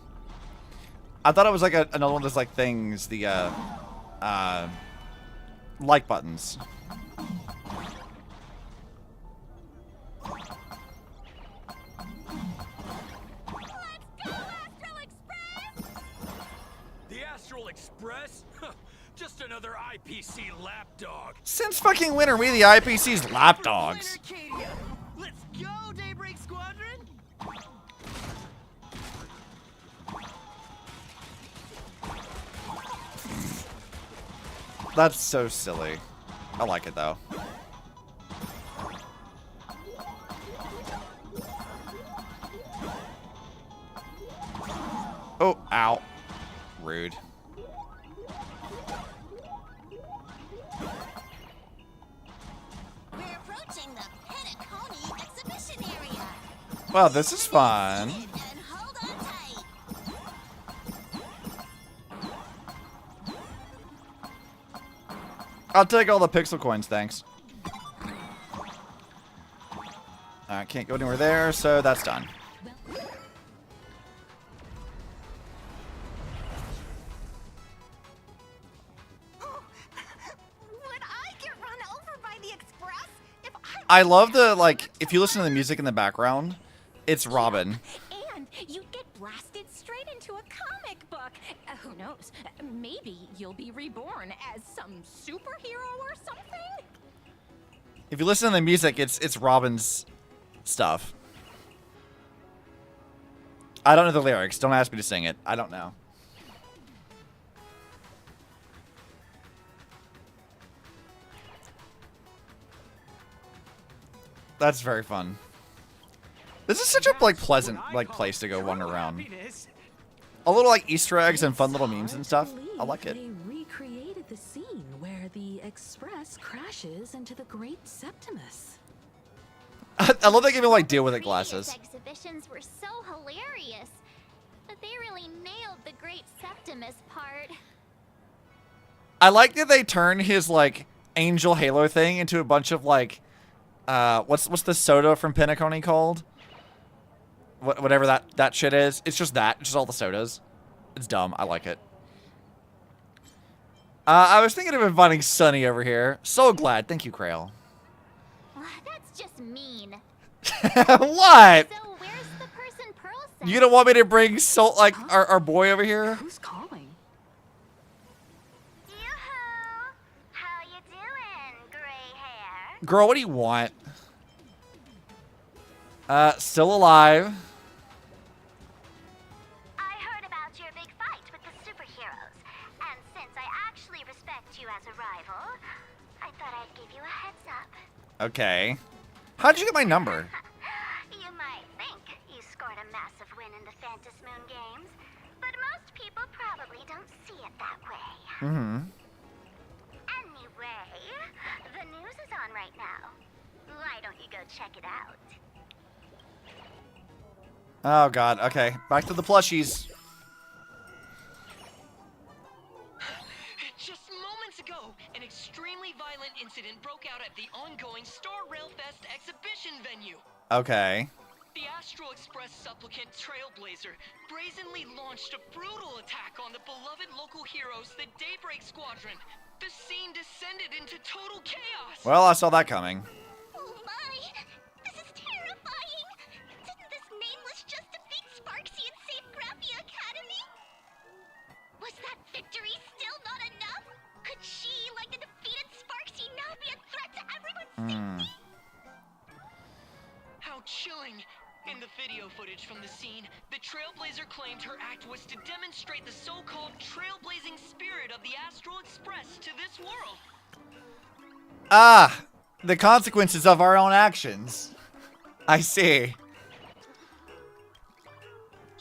I thought it was like another one of those like things, the like buttons. The Astral Express? Just another IPC lapdog. Since fucking when are we the IPC's lapdogs? Let's go, Daybreak Squadron! That's so silly. I like it though. Oh, ow. Rude. We're approaching the Pinaconi exhibition area. Well, this is fun. And hold on tight. I'll take all the pixel coins, thanks. I can't go anywhere there, so that's done. Would I get run over by the express if I love the, like, if you listen to the music in the background, it's Robin. And you get blasted straight into a comic book. Who knows? Maybe you'll be reborn as some superhero or something? If you listen to the music, it's Robin's stuff. I don't know the lyrics. Don't ask me to sing it. I don't know. That's very fun. This is such a like pleasant like place to go wander around. A little like Easter eggs and fun little memes and stuff. I like it. They recreated the scene where the express crashes into the Great Septimus. I love they gave me like deal with it glasses. Exhibitions were so hilarious, but they really nailed the Great Septimus part. I like that they turn his like angel halo thing into a bunch of like what's the soda from Pinaconi called? Whatever that shit is. It's just that. It's just all the sodas. It's dumb. I like it. I was thinking of inviting Sunny over here. So glad. Thank you, Krail. That's just mean. What? So where's the person Pearl sent? You don't want me to bring our boy over here? Who's calling? Yoo-hoo! How you doing, gray hair? Girl, what do you want? Still alive. I heard about your big fight with the superheroes, and since I actually respect you as a rival, I thought I'd give you a heads up. Okay. How'd you get my number? You might think you scored a massive win in the Fantasy Moon Games, but most people probably don't see it that way. Mm-hmm. Anyway, the news is on right now. Why don't you go check it out? Oh god, okay. Back to the plushies. Just moments ago, an extremely violent incident broke out at the ongoing Star Rail Fest exhibition venue. Okay. The Astral Express supplicant Trailblazer brazenly launched a brutal attack on the beloved local heroes, the Daybreak Squadron. The scene descended into total chaos. Well, I saw that coming. Oh my! This is terrifying! Didn't this nameless just defeat Sparksy and save Grappy Academy? Was that victory still not enough? Could she, like the defeated Sparksy, now be a threat to everyone's safety? How chilling! In the video footage from the scene, the Trailblazer claimed her act was to demonstrate the so-called trailblazing spirit of the Astral Express to this world. Ah! The consequences of our own actions. I see.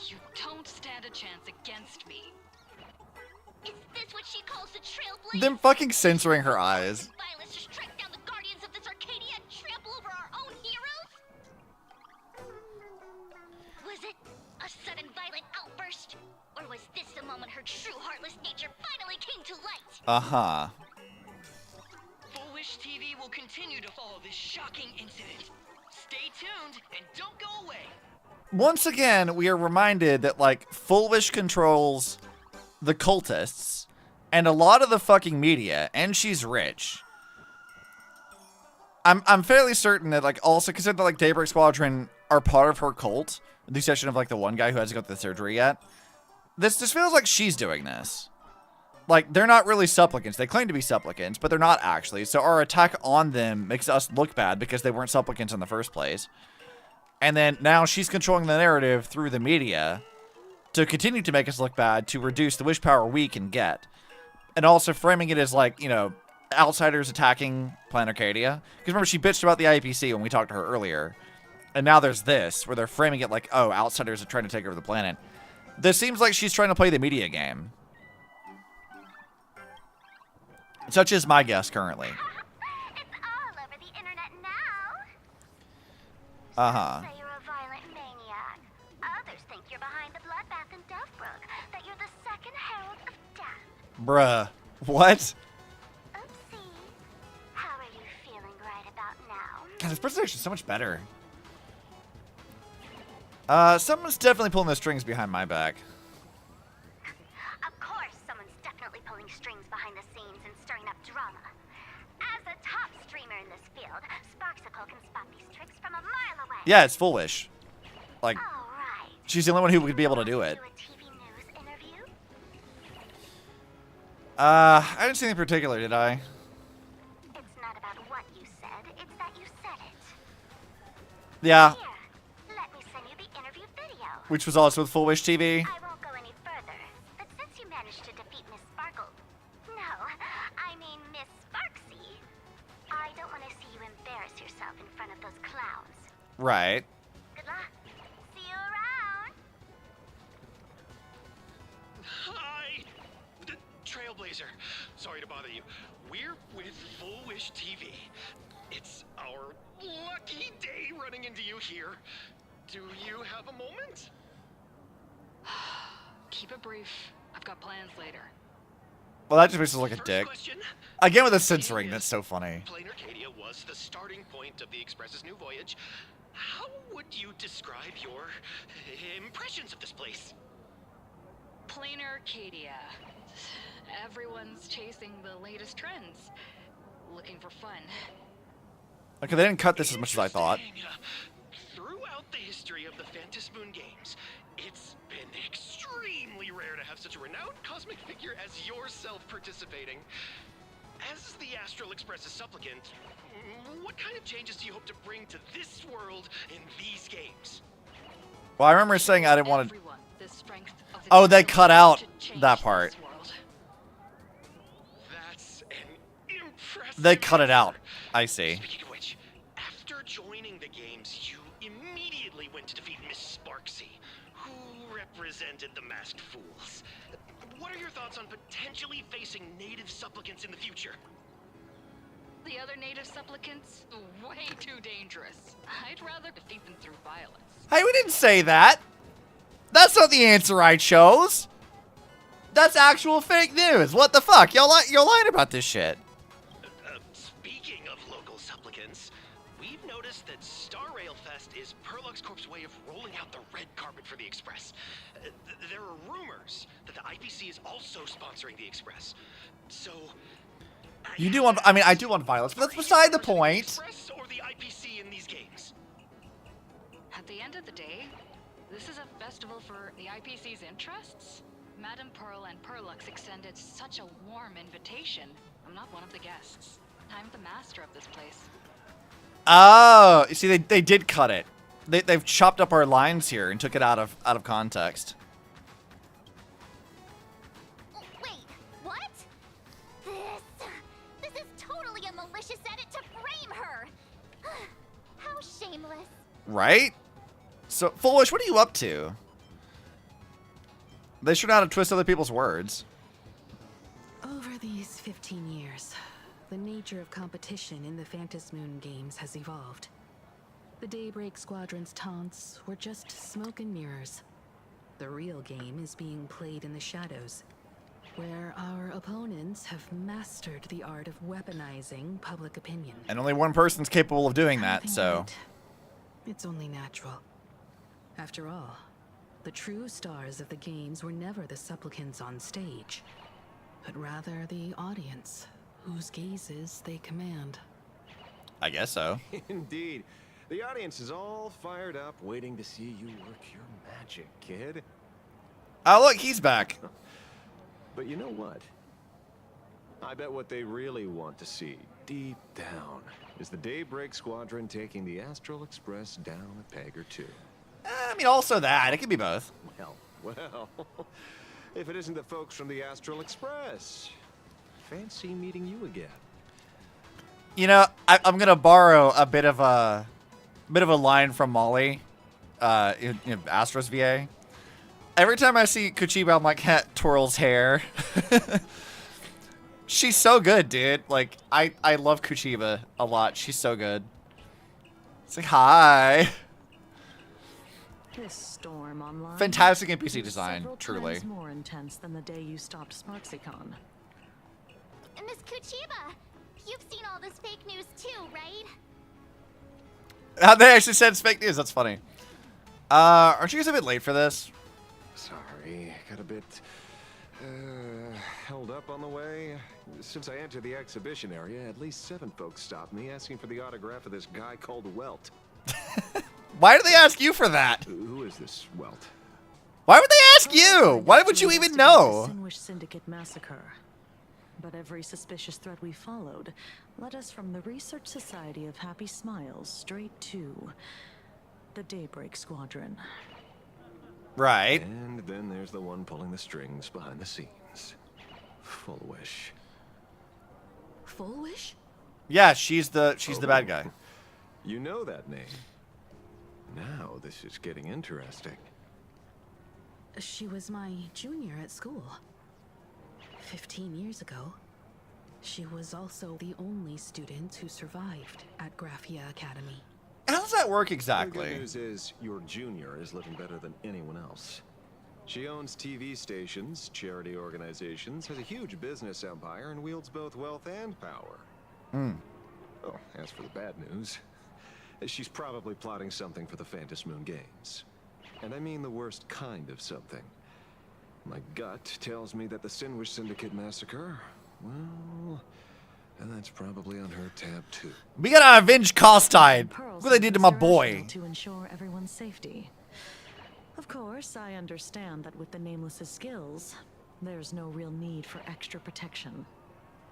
You don't stand a chance against me. Is this what she calls the Trailblazer? Them fucking censoring her eyes. Violence to strike down the guardians of this Arcadia and trample over our own heroes? Was it a sudden violent outburst? Or was this the moment her true heartless nature finally came to light? Uh-huh. Foolish TV will continue to follow this shocking incident. Stay tuned and don't go away. Once again, we are reminded that, like, Foolish controls the cultists and a lot of the fucking media, and she's rich. I'm fairly certain that, like, also consider that, like, Daybreak Squadron are part of her cult, with the exception of, like, the one guy who hasn't got the surgery yet. This just feels like she's doing this. Like, they're not really supplicants. They claim to be supplicants, but they're not actually. So our attack on them makes us look bad because they weren't supplicants in the first place. And then now she's controlling the narrative through the media to continue to make us look bad, to reduce the wish power we can get. And also framing it as, like, you know, outsiders attacking Planet Arcadia. Because remember, she bitched about the IPC when we talked to her earlier. And now there's this, where they're framing it like, oh, outsiders are trying to take over the planet. This seems like she's trying to play the media game. Such is my guess currently. It's all over the internet now. Uh-huh. Say you're a violent maniac. Others think you're behind the bloodbath in Deathbrook, that you're the second herald of death. Bruh. What? Oopsie. How are you feeling right about now? God, this presentation is so much better. Someone's definitely pulling the strings behind my back. Of course, someone's definitely pulling strings behind the scenes and stirring up drama. As a top streamer in this field, Sparksicle can spot these tricks from a mile away. Yeah, it's Foolish. Like, she's the only one who would be able to do it. I didn't see anything particular, did I? It's not about what you said, it's that you said it. Yeah. Here, let me send you the interview video. Which was also with Foolish TV. I won't go any further, but since you managed to defeat Miss Sparkle... No, I mean Miss Sparksy. I don't want to see you embarrass yourself in front of those clowns. Right. Good luck. See you around. Hi! Trailblazer. Sorry to bother you. We're with Full Wish TV. It's our lucky day running into you here. Do you have a moment? Keep it brief. I've got plans later. Well, that just makes us look like a dick. Again with the censoring, that's so funny. Plain Arcadia was the starting point of the Express's new voyage. How would you describe your impressions of this place? Plain Arcadia. Everyone's chasing the latest trends. Looking for fun. Okay, they didn't cut this as much as I thought. Throughout the history of the Phantom Moon games, it's been extremely rare to have such a renowned cosmic figure as yourself participating. As the Astral Express's supplicant, what kind of changes do you hope to bring to this world in these games? Well, I remember saying I didn't want to... Oh, they cut out that part. That's an impressive... They cut it out. I see. Speaking of which, after joining the games, you immediately went to defeat Miss Sparksy, who represented the Masked Fools. What are your thoughts on potentially facing native supplicants in the future? The other native supplicants? Way too dangerous. I'd rather defeat them through violence. Hey, we didn't say that. That's not the answer I chose. That's actual fake news. What the fuck? Y'all lying about this shit. Speaking of local supplicants, we've noticed that Star Rail Fest is Perlux Corp's way of rolling out the red carpet for the Express. There are rumors that the IPC is also sponsoring the Express. So... You do want... I mean, I do want violence, but that's beside the point. Express or the IPC in these games? At the end of the day, this is a festival for the IPC's interests. Madame Pearl and Perlux extended such a warm invitation. I'm not one of the guests. I'm the master of this place. Oh, you see, they did cut it. They've chopped up our lines here and took it out of context. Wait, what? This is totally a malicious edit to frame her. How shameless. Right? So, Foolish, what are you up to? They sure know how to twist other people's words. Over these 15 years, the nature of competition in the Phantom Moon games has evolved. The Daybreak Squadron's taunts were just smoke and mirrors. The real game is being played in the shadows. where our opponents have mastered the art of weaponizing public opinion. And only one person's capable of doing Come to that, think so. of it, it's only natural. After all, the true stars of the games were never the supplicants on stage, but rather the audience, whose gazes they command. I guess so. Indeed. The audience is all fired up, waiting to see you work your magic, kid. Oh, look, he's back. But you know what? I bet what they really want to see, deep down, is the Daybreak Squadron taking the Astral Express down a peg or two. I mean, also that. It could be both. Well, if it isn't the folks from the Astral Express. Fancy meeting you again. You know, I'm gonna borrow a bit of a line from Molly, in Astros VA. Every time I see Kuchiba, I'm like, twirls hair. She's so good, dude. Like, I love Kuchiba a lot. She's so good. It's like, hi. This storm online. Fantastic NPC is design, several truly. times more intense than the day you stopped SparksyCon. Miss Kuchiba, you've seen all this fake news too, right? They actually said it's fake news. That's funny. Aren't you guys a bit late for this? Sorry, got a bit held up on the way. Since I entered the exhibition area, at least 7 folks stopped me asking for the autograph of this guy called Welt. Why do they ask you for that? Who is this Welt? Why would they ask you? Why would you even know? Sinwish Syndicate massacre. But every suspicious thread we followed led us from the Research Society of Happy Smiles straight to the Daybreak Squadron. Right. And then there's the one pulling the strings behind the scenes. Full Wish. Full Wish? Yeah, she's the bad guy. You know that name. Now this is getting interesting. She was my junior at school. 15 years ago. She was also the only student who survived at Graphia Academy. How does that work The exactly? good news is your junior is living better than anyone else. She owns TV stations, charity organizations, has a huge business empire, and wields both wealth and power. Oh, as for the bad news, she's probably plotting something for the Fantasy Moon Games. And I mean the worst kind of something. My gut tells me that the Sinwish Syndicate massacre, well, and that's probably on her tab too. We gotta avenge Caustide. Look what they did to my boy. To ensure everyone's safety. Of course, I understand that with the Nameless's skills, there's no real need for extra protection.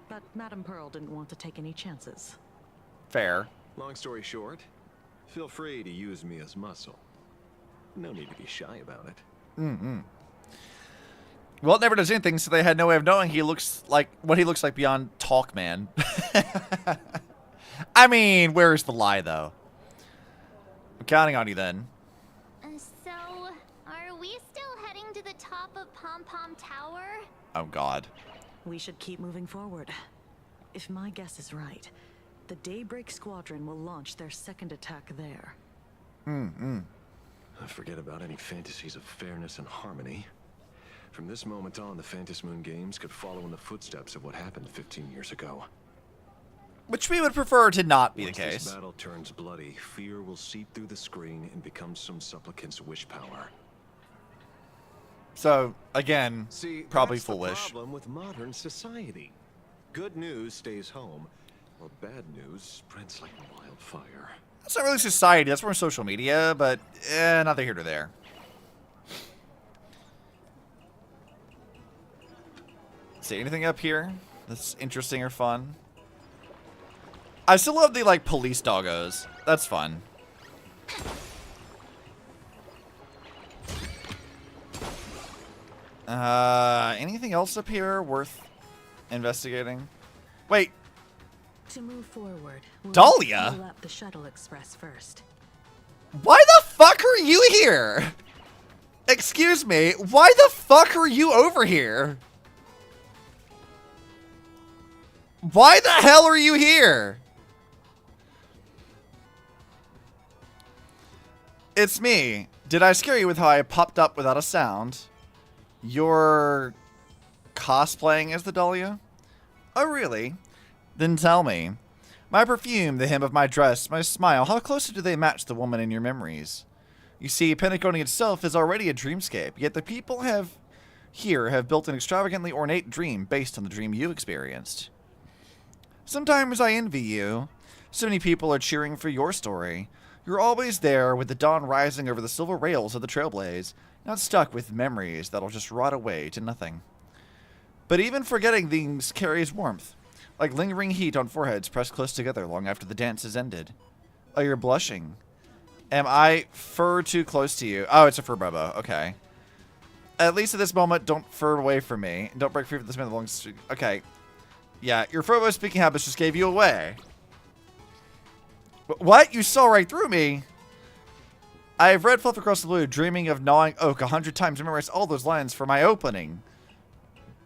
But Madame Pearl didn't want to take any chances. Fair. Long story short, feel free to use me as muscle. No need to be shy about it. Well, it never does anything, so they had no way of knowing he looks like what he looks like beyond Talkman. I mean, where's the lie, though? I'm counting on you then. So, are we still heading to the top of Pom Pom Tower? Oh, God. We should keep moving forward. If my guess is right, the Daybreak Squadron will launch their second attack there. Forget about any fantasies of fairness and harmony. From this moment on, the Fantasy Moon Games could follow in the footsteps of what happened 15 years ago. Which we would prefer to not be Once the case. this battle turns bloody, fear will seep through the screen and become some supplicant's wish power. So, again, See, probably that's the foolish. problem with modern society. Good news stays home, while bad news spreads like wildfire. That's not really society. That's more social media, but neither here nor there. See anything up here that's interesting or fun? I still love the like police doggos. That's fun. Anything else up here worth investigating? Wait. To move forward, we'll Dahlia? pull up the shuttle express first. Why the fuck are you here? Excuse me, why the fuck are you over here? Why the hell are you here? It's me. Did I scare you with how I popped up without a sound? You're cosplaying as the Dahlia? Oh, really? Then tell me. My perfume, the hem of my dress, my smile, how closely do they match the woman in your memories? You see, Pentaconi itself is already a dreamscape, yet the people have built an extravagantly ornate dream based on the dream you experienced. Sometimes I envy you. So many people are cheering for your story. You're always there with the dawn rising over the silver rails of the Trailblaze, not stuck with memories that'll just rot away to nothing. But even forgetting things carries warmth, like lingering heat on foreheads pressed close together long after the dance has ended. Oh, you're blushing. Am I fur too close to you? Oh, it's a fur bobo. Okay. At least at this moment, don't fur away from me. Don't break free from this man that belongs to... Okay. Yeah, your fur bobo speaking habits just gave you away. What? You saw right through me? I have read Fluff Across the Blue, dreaming of gnawing oak 100 times. Memorize all those lines for my opening.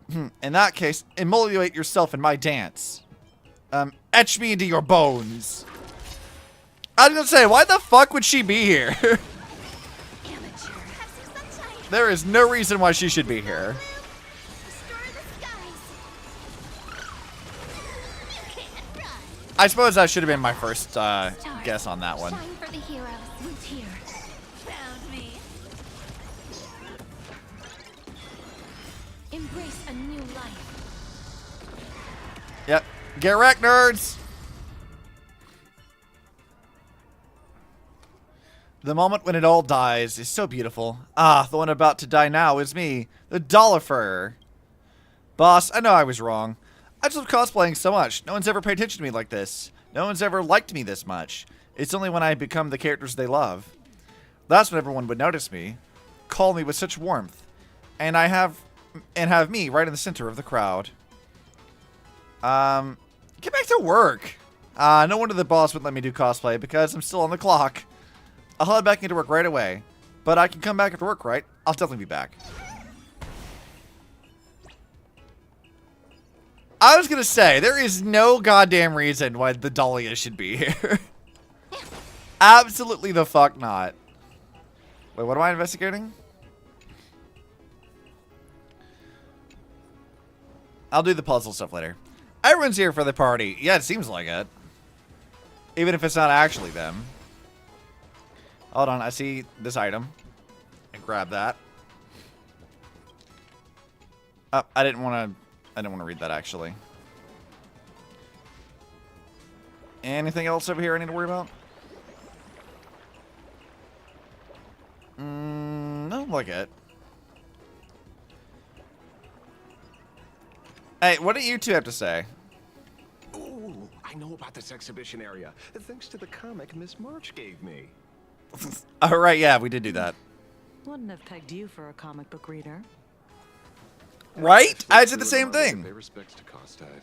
In that case, immolate yourself in my dance. Etch me into your bones. I was gonna say, why the fuck would she be here? There is no reason why she should be here. I suppose that should have been my first guess on that one. Shine for the heroes. Who's here? Found me. Embrace a new life. Yep. Get wrecked, nerds! The moment when it all dies is so beautiful. Ah, the one about to die now is me, the Dollifer. Boss, I know I was wrong. I just love cosplaying so much. No one's ever paid attention to me like this. No one's ever liked me this much. It's only when I become the characters they love. That's when everyone would notice me, call me with such warmth, and have me right in the center of the crowd. Get back to work. No wonder the boss wouldn't let me do cosplay because I'm still on the clock. I'll head back into work right away, but I can come back after work, right? I'll definitely be back. I was gonna say, there is no goddamn reason why the Dahlia should be here. Absolutely the fuck not. Wait, what am I investigating? I'll do the puzzle stuff later. Everyone's here for the party. Yeah, it seems like it. Even if it's not actually them. Hold on, I see this item. And grab that. Oh, I didn't want to read that actually. Anything else over here I need to worry about? No, like it. Hey, what do you two have to say? Ooh, I know about this exhibition area. Thanks to the comic Miss March gave me. All right, yeah, we did do that. Wouldn't have pegged you for a comic book reader. Right? I did the same thing. Pay respects to Caustide.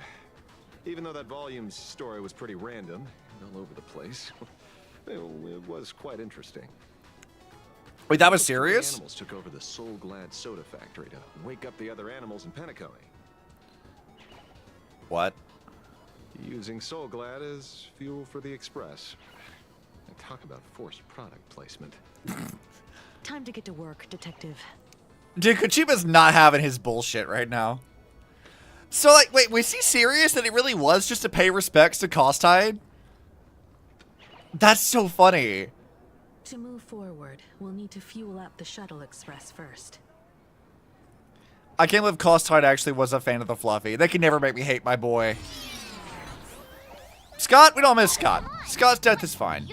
Even though that volume's story was pretty random and all over the place, it was quite interesting. Wait, that was serious? Animals took over the Soul Glad soda factory to wake up the other animals in Pentaconi. What? Using Soul Glad as fuel for the Express. And talk about forced product placement. Time to get to work, detective. Dude, Kochiba's not having his bullshit right now. So, like, wait, was he serious that it really was just to pay respects to Caustide? That's so funny. To move forward, we'll need to fuel up the shuttle express first. I can't believe Caustide actually was a fan of the Fluffy. They can never make me hate my boy. Scott? We don't miss Scott. Scott's death is fine.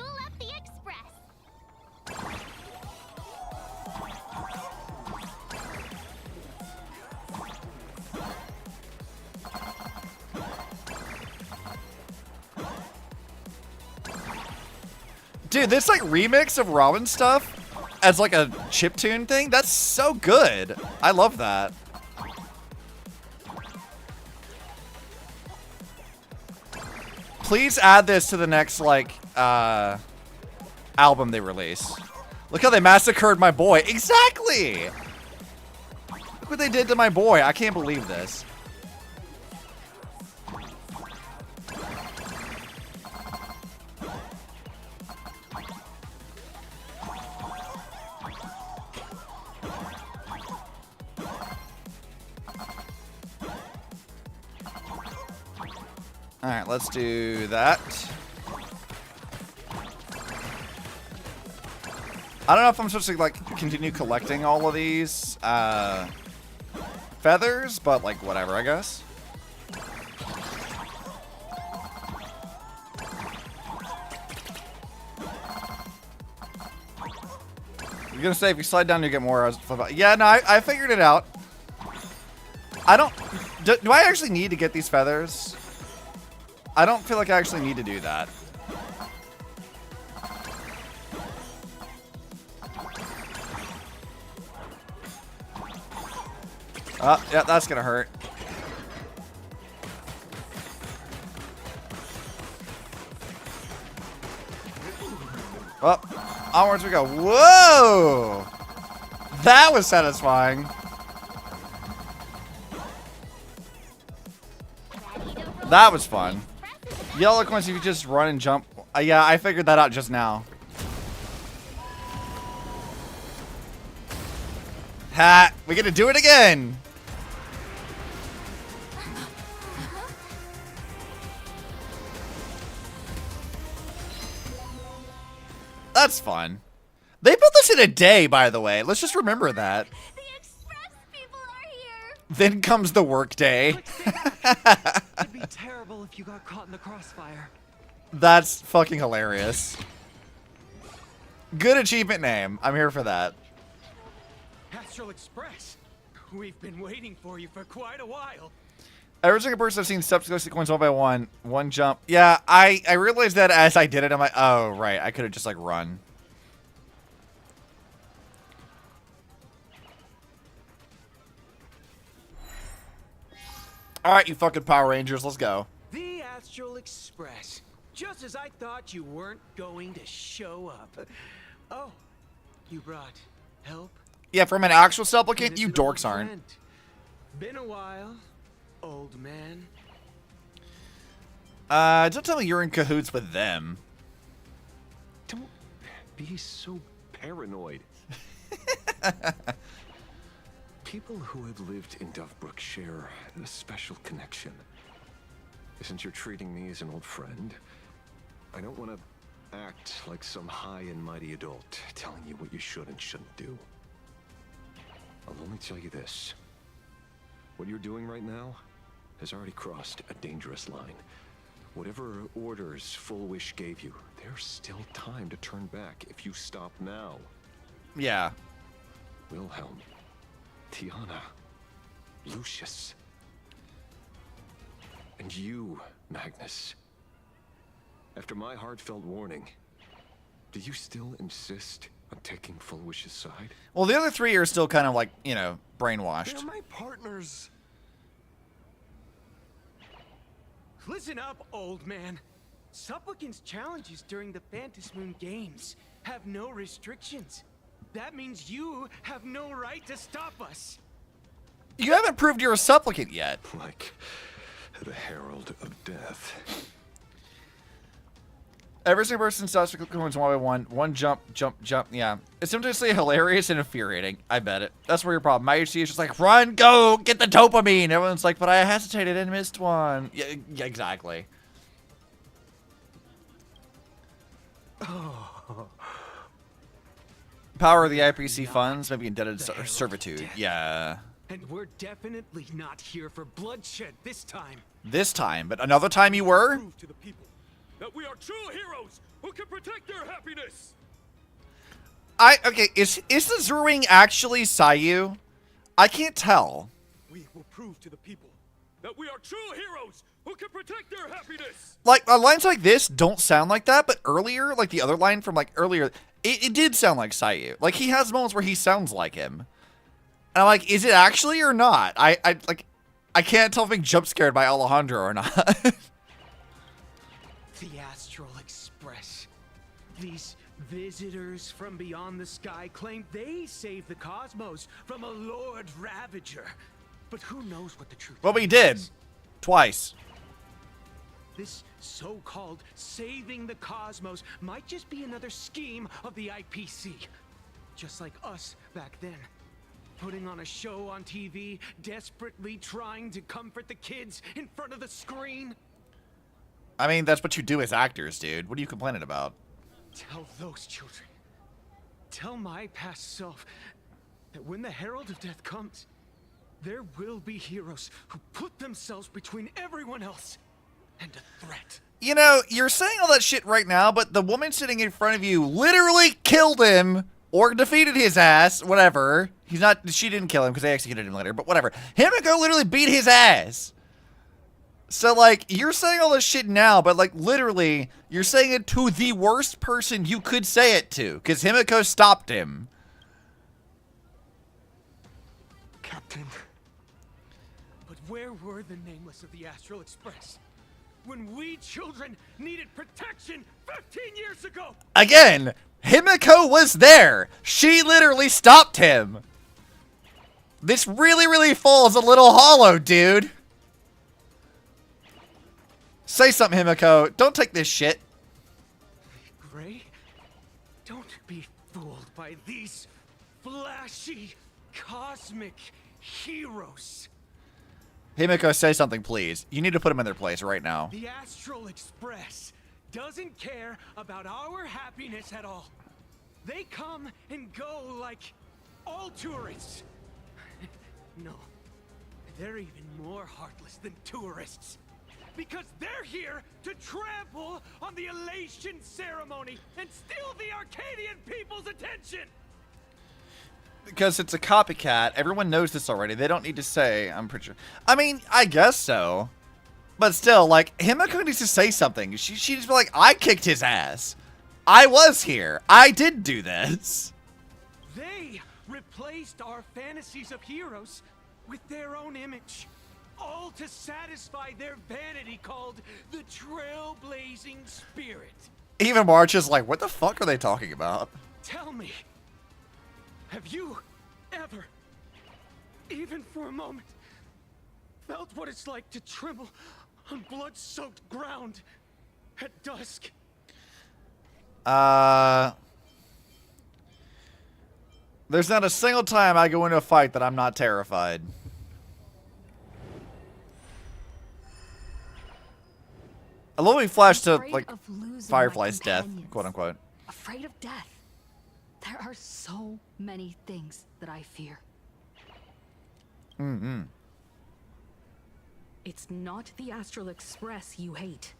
Dude, this like remix of Robin stuff as like a chiptune thing, that's so good. I love that. Please add this to the next like album they release. Look how they massacred my boy. Exactly. Look what they did to my boy. I can't believe this. Alright, let's do that. I don't know if I'm supposed to, like, continue collecting all of these, feathers, but, like, whatever, I guess. You're gonna say if you slide down, you get more. Yeah, no, I figured it out. I don't... Do I actually need to get these feathers? I don't feel like I actually need to do that. Yeah, that's gonna hurt. Well, onwards we go. Whoa! That was satisfying. That was fun. Yellow coins if you just run and jump. Yeah, I figured that out just now. Ha! We get to do it again! That's fun. They built this in a day, by the way. Let's just remember that. The express people are here. Then comes the work day. It'd be terrible if you got caught in the crossfire. That's fucking hilarious. Good achievement name. I'm here for that. Astral Express. We've been waiting for you for quite a while. Every single person I've seen steps go sequence one by one. One jump. Yeah, I realized that as I did it. I'm like, oh, right. I could have just, like, run. All right, you fucking Power Rangers. Let's go. The Astral Express. Just as I thought you weren't going to show up. Oh, you brought help? Yeah, from an actual supplicant, you dorks aren't. Been a while, old man. Don't tell me you're in cahoots with them. Don't be so paranoid. People who have lived in Dovebrook share a special connection. Since you're treating me as an old friend, I don't want to act like some high and mighty adult telling you what you should and shouldn't do. I'll only tell you this. What you're doing right now has already crossed a dangerous line. Whatever orders Full Wish gave you, there's still time to turn back if you stop now. Yeah. Wilhelm, Tiana, Lucius, and you, Magnus. After my heartfelt warning, do you still insist on taking Full Wish's side? Well, the other three are still kind of like, you know, brainwashed. They're my partners. Listen up, old man. Supplicants' challenges during the Phantasmoon Games have no restrictions. That means you have no right to stop us. You haven't proved you're a supplicant yet. Like the Herald of Death. Every single person stops going one by one. One jump, jump, jump. Yeah. It's simultaneously hilarious and infuriating. I bet it. That's where your problem. My HC is just like, run, go, get the dopamine. Everyone's like, but I hesitated and missed one. Yeah, exactly. Oh. Power of the IPC funds, maybe indebted servitude. Yeah. And we're definitely not here for bloodshed this time. This time, but another time you were? Prove to the people that we are true heroes who can protect their happiness. Okay, is the Zurwing actually Sayu? I can't tell. We will prove to the people that we are true heroes who can protect their happiness. Like, lines like this don't sound like that, but earlier, like the other line from like earlier, it did sound like Sayu. Like, he has moments where he sounds like him. And I'm like, is it actually or not? I can't tell if I'm being jump scared by Alejandro or not. The Astral Express. These visitors from beyond the sky claim they saved the cosmos from a Lord Ravager. But who knows what the truth is? Well, we did. Twice. This so-called saving the cosmos might just be another scheme of the IPC. Just like us back then. Putting on a show on TV, desperately trying to comfort the kids in front of the screen. I mean, that's what you do as actors, dude. What are you complaining about? Tell those children. Tell my past self that when the Herald of Death comes, there will be heroes who put themselves between everyone else and a threat. You know, you're saying all that shit right now, but the woman sitting in front of you literally killed him or defeated his ass, whatever. She didn't kill him because they executed him later, but whatever. Himiko literally beat his ass. So, like, you're saying all this shit now, but, like, literally, you're saying it to the worst person you could say it to, because Himiko stopped him. Captain. But where were the nameless of the Astral Express? When we children needed protection 15 years ago! Again, Himiko was there. She literally stopped him. This really, really falls a little hollow, dude. Say something, Himiko. Don't take this shit. Gray, don't be fooled by these flashy, cosmic heroes. Himiko, say something, please. You need to put them in their place right now. The Astral Express doesn't care about our happiness at all. They come and go like all tourists. No, they're even more heartless than tourists. Because they're here to trample on the elation ceremony and steal the Arcadian people's attention! Because it's a copycat. Everyone knows this already. They don't need to say, I'm pretty sure. I mean, I guess so. But still, like, Himiko needs to say something. She just be like, I kicked his ass. I was here. I did do this. They replaced our fantasies of heroes with their own image. All to satisfy their vanity called the trailblazing spirit. Even March is like, what the fuck are they talking about? Tell me, have you ever, even for a moment, felt what it's like to tremble on blood-soaked ground at dusk? There's not a single time I go into a fight that I'm not terrified. I love when we flash to, like, Firefly's death, quote unquote. Afraid of death. There are so many things that I fear. Mm-hmm. It's not the Astral Express you hate.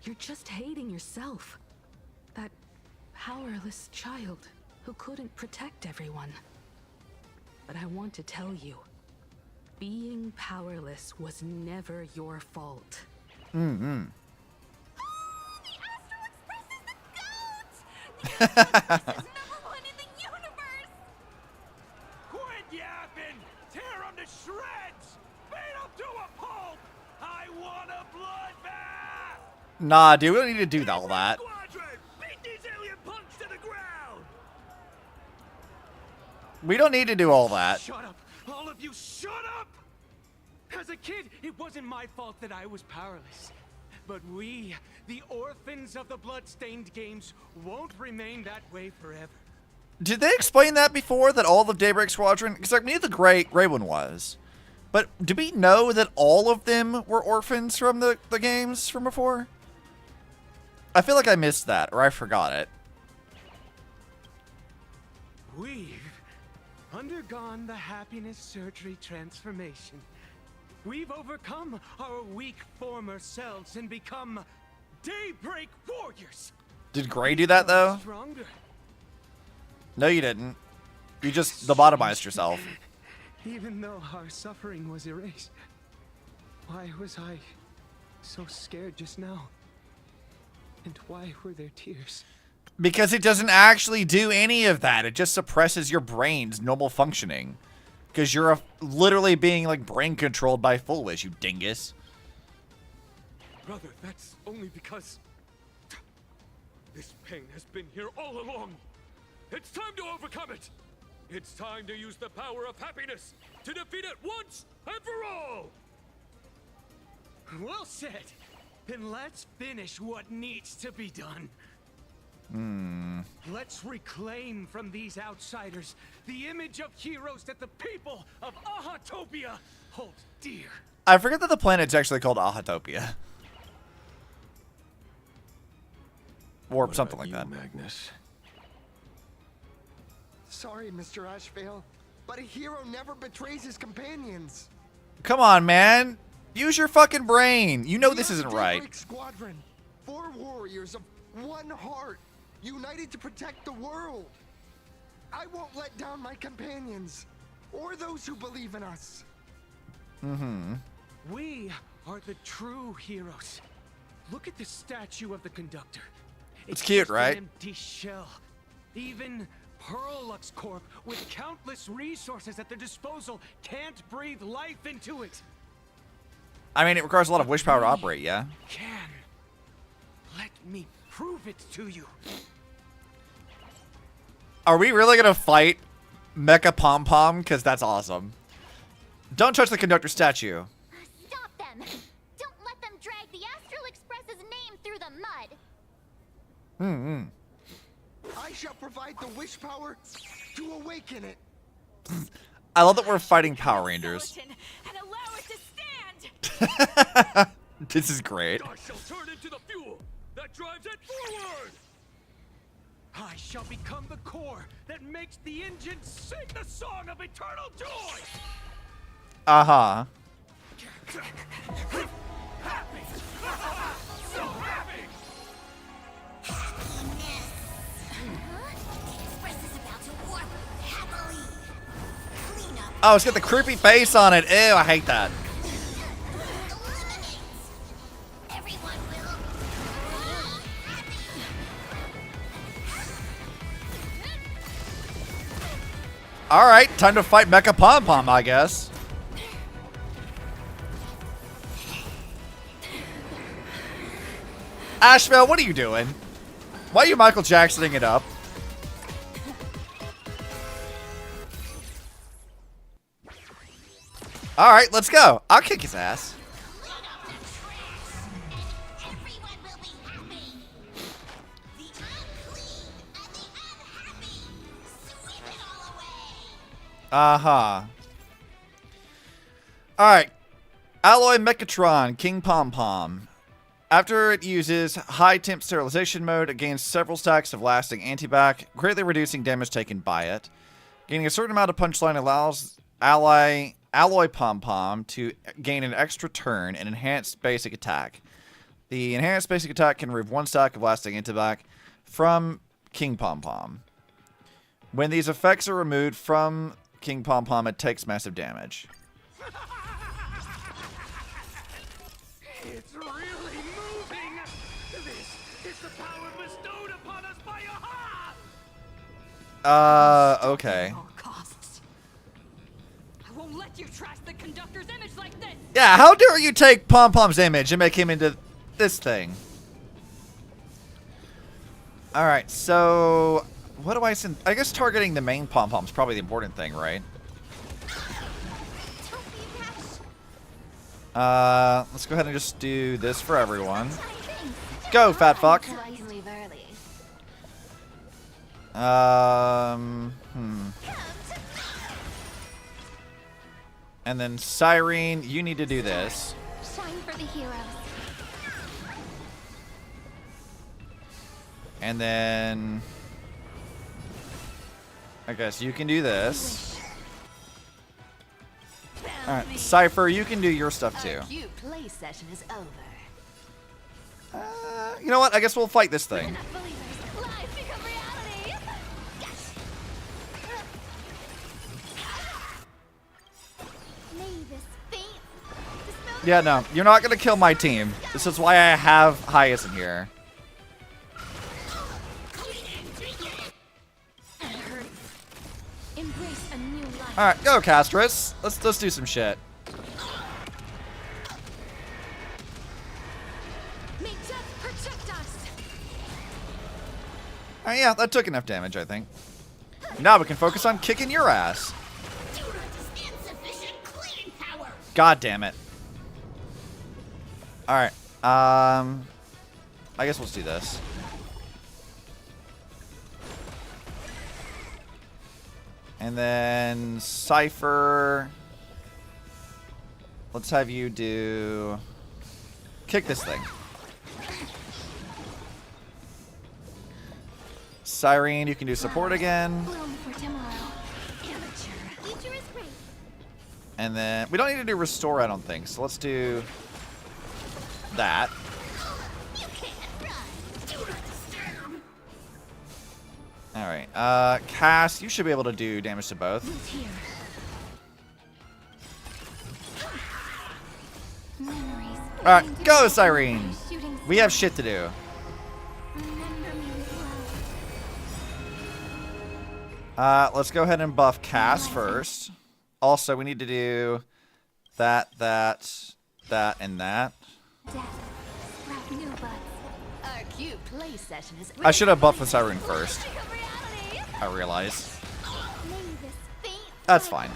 You're just hating yourself. That powerless child who couldn't protect everyone. But I want to tell you, being powerless was never your fault. Mm-hmm. Quit yapping! Tear them to shreds! Beat them to a pulp! I want a bloodbath! Nah, dude, we don't need to do all that. Beat these alien punks to the ground! We don't need to do all that. Shut up! All of you, shut up! As a kid, it wasn't my fault that I was powerless. But we, the orphans of the Bloodstained Games, won't remain that way forever. Did they explain that before, that all of Daybreak Squadron? Because I knew the gray one was. But do we know that all of them were orphans from the games from before? I feel like I missed that, or I forgot it. We've undergone the happiness surgery transformation. We've overcome our weak former selves and become Daybreak Warriors. Did Gray do that, though? Stronger. No, you didn't. You just lobotomized yourself. Even though our suffering was erased, why was I so scared just now? And why were there tears? Because it doesn't actually do any of that. It just suppresses your brain's normal functioning. Because you're literally being, like, brain controlled by Full Wish, you dingus. Brother, that's only because this pain has been here all along. It's time to overcome it. It's time to use the power of happiness to defeat it once and for all. Well said. Then let's finish what needs to be done. Let's reclaim from these outsiders the image of heroes that the people of Ahatopia hold dear. I forget that the planet's actually called Ahatopia. Or What something about like you, that. Magnus? Sorry, Mr. Ashvale, but a hero never betrays his companions. Come on, man. Use your fucking brain. You know this isn't right. Daybreak Squadron, 4 warriors of one heart, united to protect the world. I won't let down my companions, or those who believe in us. Mm-hmm. We are the true heroes. Look at the statue of the conductor. It's cute, just right? An empty shell. Even Pearlux Corp, with countless resources at their disposal, can't breathe life into it. I mean, it requires a lot of wish power to operate, yeah? Can. Let me prove it to you. Are we really gonna fight Mecha Pom Pom? Because that's awesome. Don't touch the conductor statue. Stop them! Don't let them drag the Astral Express's name through the mud. Hmm. I shall provide the wish power to awaken it. I love that we're fighting Power Rangers. And allow it to stand. This is great. I shall turn into the fuel that drives it forward. I shall become the core that makes the engine sing the song of eternal joy. Uh-huh. Happy. So happy. Express is about to warp happily. Clean up. Oh, it's got the creepy face on it. Ew, I hate that. Everyone will. Alright, time to fight Mecha Pom Pom, I guess. Ashvale, what are you doing? Why are you Michael Jacksoning it up? Alright, let's go. I'll kick his ass. Uh-huh. Alright. Alloy Mechatron, King Pom Pom. After it uses high temp sterilization mode, it gains several stacks of lasting antibac, greatly reducing damage taken by it. Gaining a certain amount of punchline allows Alloy Pom Pom to gain an extra turn and enhanced basic attack. The enhanced basic attack can remove 1 stack of lasting antibac from King Pom Pom. When these effects are removed from King Pom Pom, it takes massive damage. It's really moving. This is the power bestowed upon us by Aha! Okay. Costs. I won't let you trash the conductor's image like this. Yeah, how dare you take Pom Pom's image and make him into this thing? Alright, so what do I send? I guess targeting the main Pom Pom is probably the important thing, right? Let's go ahead and just do this for everyone. Go, fat fuck. And then Cyrene, you need to do this. Shine for the heroes. And then I guess you can do this. Alright, Cypher, you can do your stuff too. Play session is over. You know what? I guess we'll fight this thing. Yeah, no, you're not gonna kill my team. This is why I have Hyas in here. Alright, go, Castris. Let's do some shit. Alright, yeah, that took enough damage, I think. Now we can focus on kicking your ass. God damn it. Alright, I guess let's do this. And then Cypher, let's have you do kick this thing. Cyrene, you can do support again. Bloom for tomorrow. Amateur. Future is great. And then we don't need to do restore, I don't think. So let's do that. All right. Cass, you should be able to do damage to both. All right, go, Cyrene. We have shit to do. Let's go ahead and buff Cass first. Also, we need to do that, and that. I should have buffed the Cyrene first. I realize. That's fine.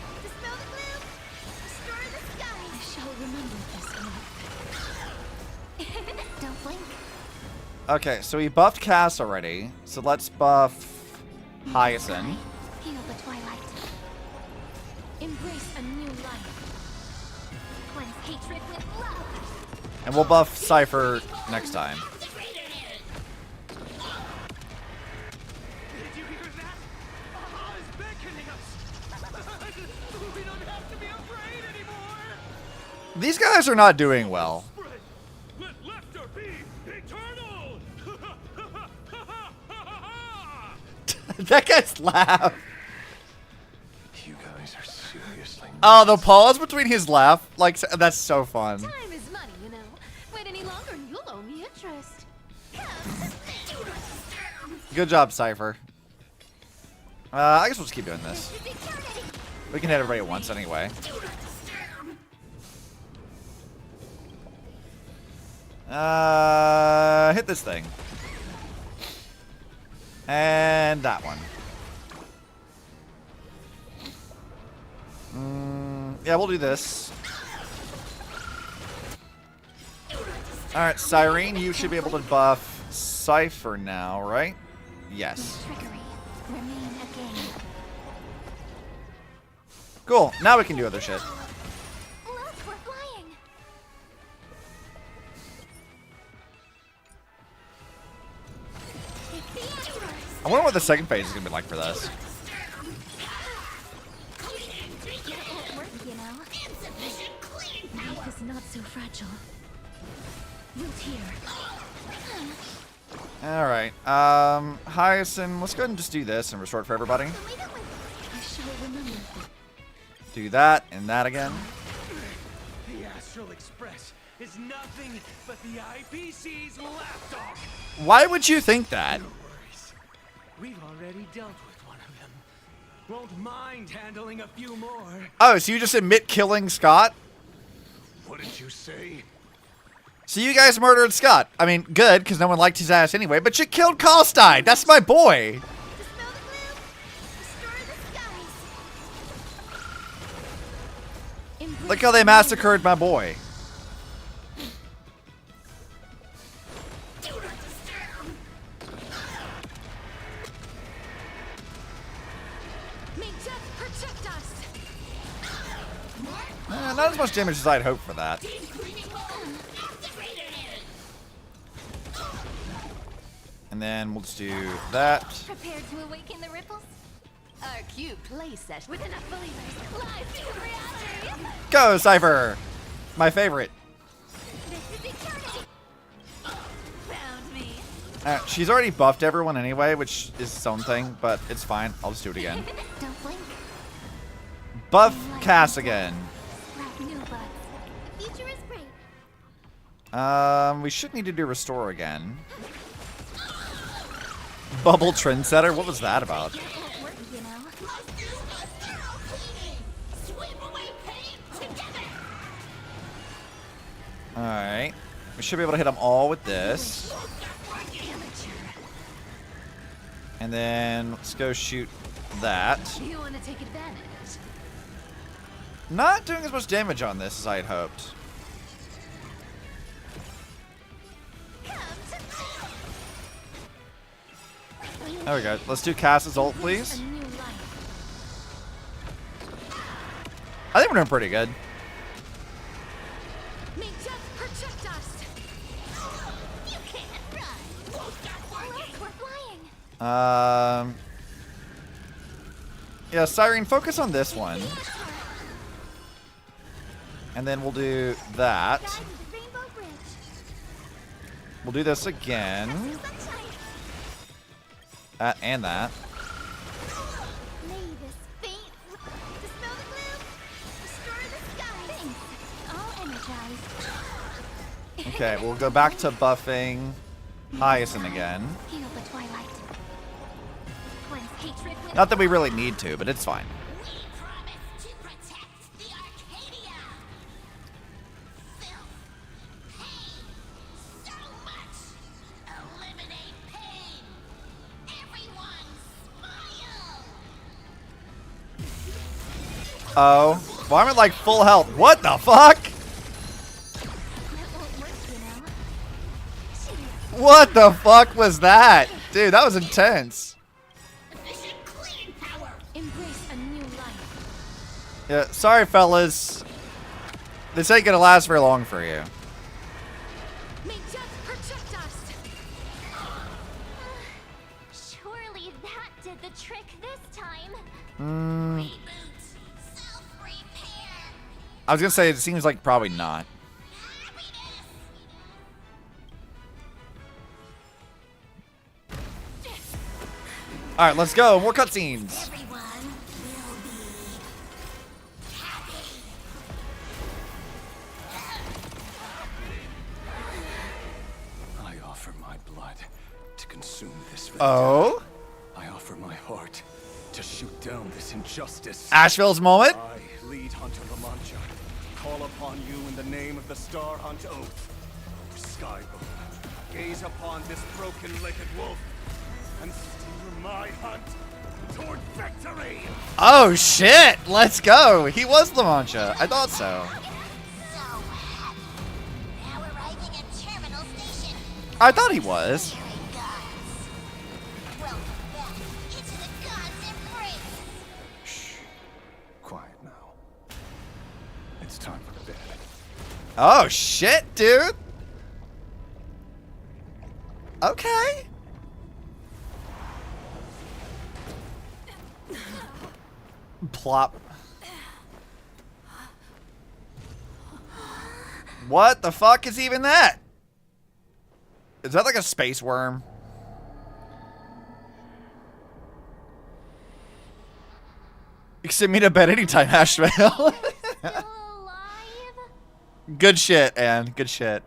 Okay, so we buffed Cass already. So let's buff Hyacinth. Heal the twilight. Embrace a new life. Cleanse hatred with love. And we'll buff Cypher next time. These guys are not doing well. That guy's laugh. You guys are seriously. Oh, the pause between his laugh, like that's so fun. Time is money, you know. Wait any longer and you'll owe me interest. Good job, Cypher. I guess we'll just keep doing this. We can hit everybody at once anyway. Hit this thing. And that one. Yeah, we'll do this. Alright, Cyrene, you should be able to buff Cypher now, right? Yes. Cool, now we can do other shit. I wonder what the second phase is going to be like for this. Life is not so fragile. Root here. Alright, Hyacinth, let's go ahead and just do this and restore it for everybody. I shall remember. Do that and that again. The Astral Express is nothing but the IPC's lapdog. Why would you think that? We've already dealt with one of them. Won't mind handling a few more. Oh, so you just admit killing Scott? What did you say? So you guys murdered Scott. I mean, good, because no one liked his ass anyway, but you killed Caustide. That's my boy. Look how they massacred my boy. Not as much damage as I'd hoped for that. And then we'll just do that. Prepared to awaken the ripples? Our cute play session with enough believers. Live to reality. Go, Cypher! My favorite. This is eternity. Found me. She's already buffed everyone anyway, which is its own thing, but it's fine. I'll just do it again. Don't blink. Buff Cass again. New buds. Future is great. We should need to do restore again. Bubble Trendsetter? What was that about? Alright. We should be able to hit them all with this. And then let's go shoot that. You want to take advantage? Not doing as much damage on this as I had hoped. There we go. Let's do Cass's ult, please. I think we're doing pretty good. May death protect us. You can't run. Look, we're flying. Yeah, Cyrene, focus on this one. And then we'll do that. We'll do this again. And that. Okay, we'll go back to buffing Hyacinth again. Not that we really need to, but it's fine. Oh, well, I'm at like full health. What the fuck? What the fuck was that? Dude, that was intense. Yeah, sorry fellas. This ain't gonna last very long for you. Surely that did the trick this time. I was gonna say, it seems like probably not. Alright, let's go. More cutscenes. I offer my blood to consume this vendetta. Oh? I offer my heart to shoot down this injustice. Asheville's moment? I, lead Hunter La Mancha, call upon you in the name of the Star Hunt Oath. Skybone, gaze upon this broken-legged wolf and steer my hunt toward victory! Oh shit! Let's go! He was La Mancha. I thought so. I thought he was. Shh. Quiet now. It's time for bed. Oh shit, dude! Okay. Plop. What the fuck is even that? Is that like a space worm? You can send me to bed anytime, Ashvale. Good shit, Anne. Good shit.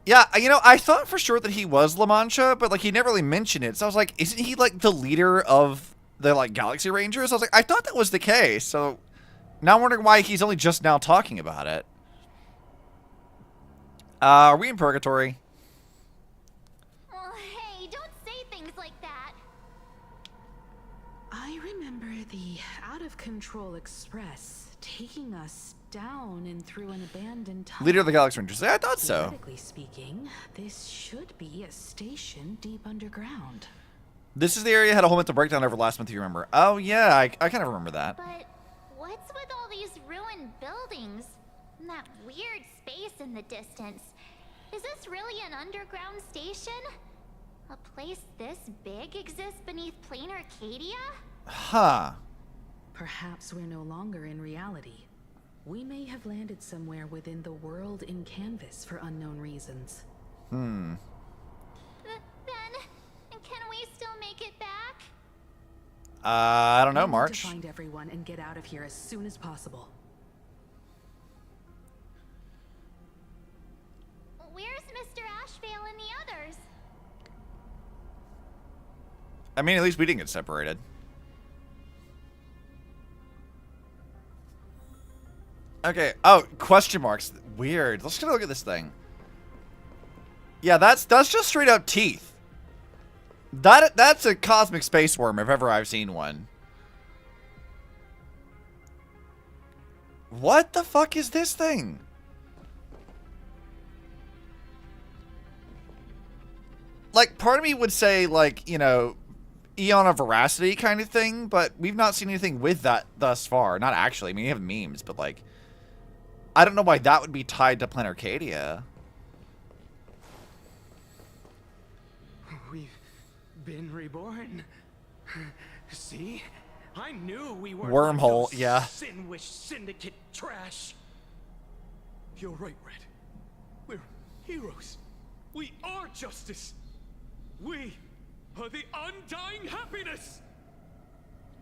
Yeah, you know, I thought for sure that he was La Mancha, but like he never really mentioned it. So I was like, isn't he like the leader of the like Galaxy Rangers? I was like, I thought that was the case. So now I'm wondering why he's only just now talking about it. Are we in purgatory? Oh, hey, don't say things like that. I remember the out-of-control express taking us down and through an abandoned tunnel. Leader of the Galaxy Rangers. Yeah, I thought so. Theoretically speaking, this should be a station deep underground. This is the area I had a whole mental breakdown over last month, you remember. Oh, yeah, I kind of remember that. But what's with all these ruined buildings? And that weird space in the distance? Is this really an underground station? A place this big exists beneath plain Arcadia? Huh. Perhaps we're no longer in reality. We may have landed somewhere within the world in canvas for unknown reasons. Then, can we still make it back? I don't know, We need March. to find everyone and get out of here as soon as possible. Where's Mr. Ashvale and the others? I mean, at least we didn't get separated. Okay. Oh, question marks. Weird. Let's take a look at this thing. Yeah, that's just straight up teeth. That's a cosmic space worm if ever I've seen one. What the fuck is this thing? Like, part of me would say, like, you know, Eon of Veracity kind of thing, but we've not seen anything with that thus far. Not actually. I mean, you have memes, but, like, I don't know why that would be tied to Planet Arcadia. been reborn. See? I knew we weren't Wormhole, like those yeah. Sin-Wish Syndicate trash. You're right, Red. We're heroes. We are justice. We are the undying happiness.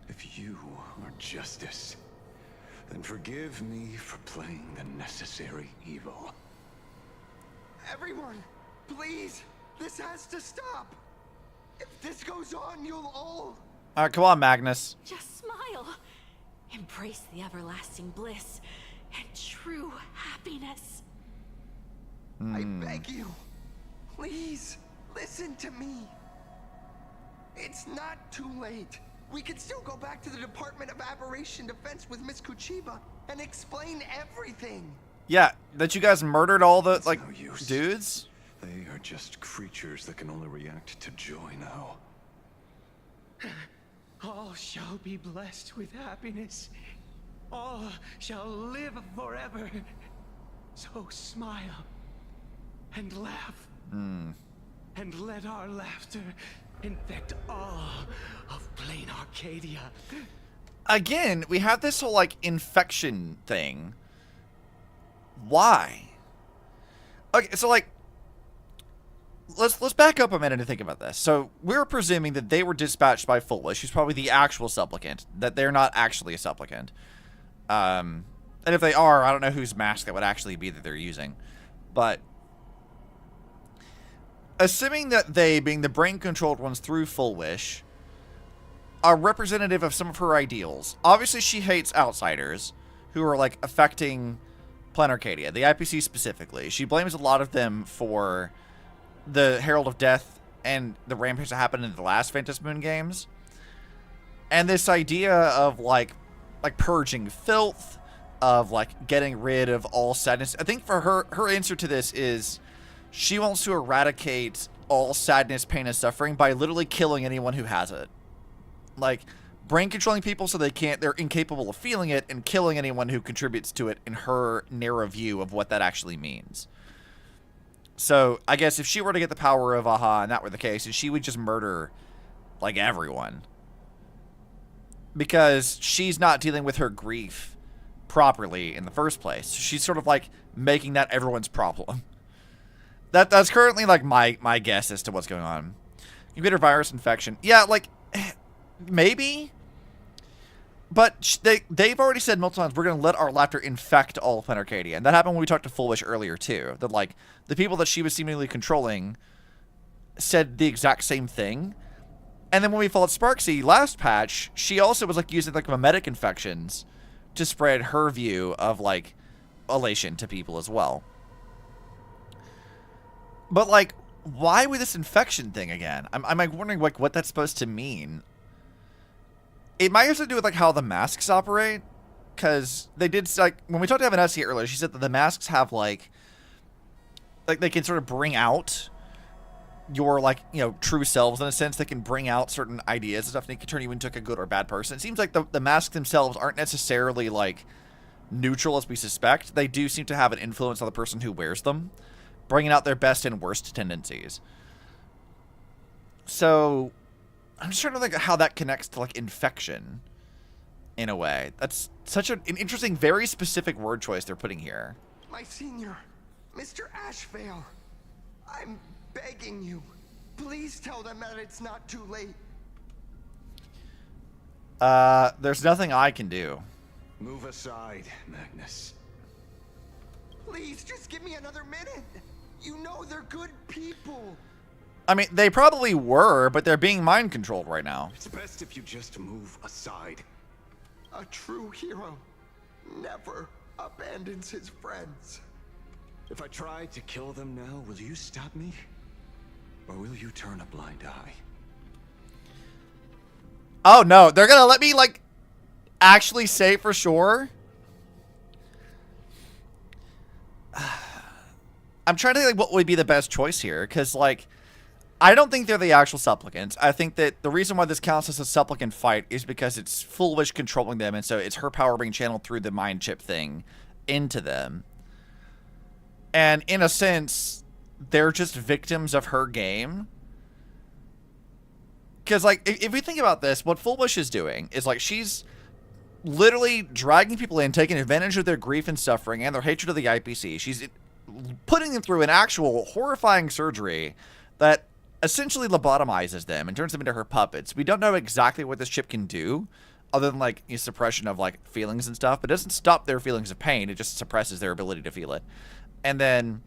If you are justice, then forgive me for playing the necessary evil. Everyone, please, this has to stop. If this goes on, you'll all... All right, come on, Magnus. Just smile. Embrace the everlasting bliss and true happiness. I beg you, please, listen to me. It's not too late. We can still go back to the Department of Aberration Defense with Miss Kuchiba and explain everything. Yeah, that you guys murdered all the, It's like, no use. dudes? They are just creatures that can only react to joy now. All shall be blessed with happiness. All shall live forever. So smile and laugh. And let our laughter infect all of Plain Arcadia. Again, we have this whole, like, infection thing. Why? Okay, so, like, let's back up a minute and think about this. So, we're presuming that they were dispatched by Foolish, who's probably the actual supplicant, that they're not actually a supplicant. And if they are, I don't know whose mask that would actually be that they're using. But assuming that they, being the brain-controlled ones through Full Wish, are representative of some of her ideals. Obviously, she hates outsiders who are, like, affecting Planet Arcadia, the IPC specifically. She blames a lot of them for the Herald of Death and the rampage that happened in the last Phantom Moon games. And this idea of, like purging filth, of, like, getting rid of all sadness. I think for her answer to this is she wants to eradicate all sadness, pain, and suffering by literally killing anyone who has it. Like, brain controlling people so they're incapable of feeling it, and killing anyone who contributes to it in her narrow view of what that actually means. So, I guess if she were to get the power of Aha, and that were the case, she would just murder, like, everyone. Because she's not dealing with her grief properly in the first place. She's sort of, like, making that everyone's problem. That's currently, like, my guess as to what's going on. Computer virus infection. Yeah, like, maybe. But they've already said multiple times, we're going to let our laughter infect all of Planet Arcadia. And that happened when we talked to Full Wish earlier, too. That, like, the people that she was seemingly controlling said the exact same thing. And then when we followed Sparksy last patch, she also was, like, using, like, mimetic infections to spread her view of, like, elation to people as well. But, like, why with this infection thing again? I'm like, wondering, like, what that's supposed to mean. It might have to do with, like, how the masks operate. Because they did, like, when we talked to Vanessa earlier, she said that the masks have, like, they can sort of bring out your, like, you know, true selves in a sense. They can bring out certain ideas and stuff, and they can turn you into, like, a good or bad person. It seems like the masks themselves aren't necessarily, like, neutral as we suspect. They do seem to have an influence on the person who wears them, bringing out their best and worst tendencies. So, I'm just trying to think of how that connects to, like, infection, in a way. That's such an interesting, very specific word choice they're putting here. My senior, Mr. Ashvale, I'm begging you, please tell them that it's not too late. There's nothing I can do. Move aside, Magnus. Please, just give me another minute. You know they're good people. I mean, they probably were, but they're being mind-controlled right now. It's best if you just move aside. A true hero never abandons his friends. If I try to kill them now, will you stop me? Or will you turn a blind eye? Oh, no. They're gonna let me, like, actually say for sure? I'm trying to think, like, what would be the best choice here, because, like, I don't think they're the actual supplicants. I think that the reason why this counts as a supplicant fight is because it's Full Wish controlling them, and so it's her power being channeled through the mind chip thing into them. And in a sense, they're just victims of her game. Because, like, if we think about this, what Full Wish is doing is, like, she's literally dragging people in, taking advantage of their grief and suffering and their hatred of the IPC. She's putting them through an actual horrifying surgery that essentially lobotomizes them and turns them into her puppets. We don't know exactly what this chip can do, other than, like, a suppression of, like, feelings and stuff. But it doesn't stop their feelings of pain. It just suppresses their ability to feel it. And then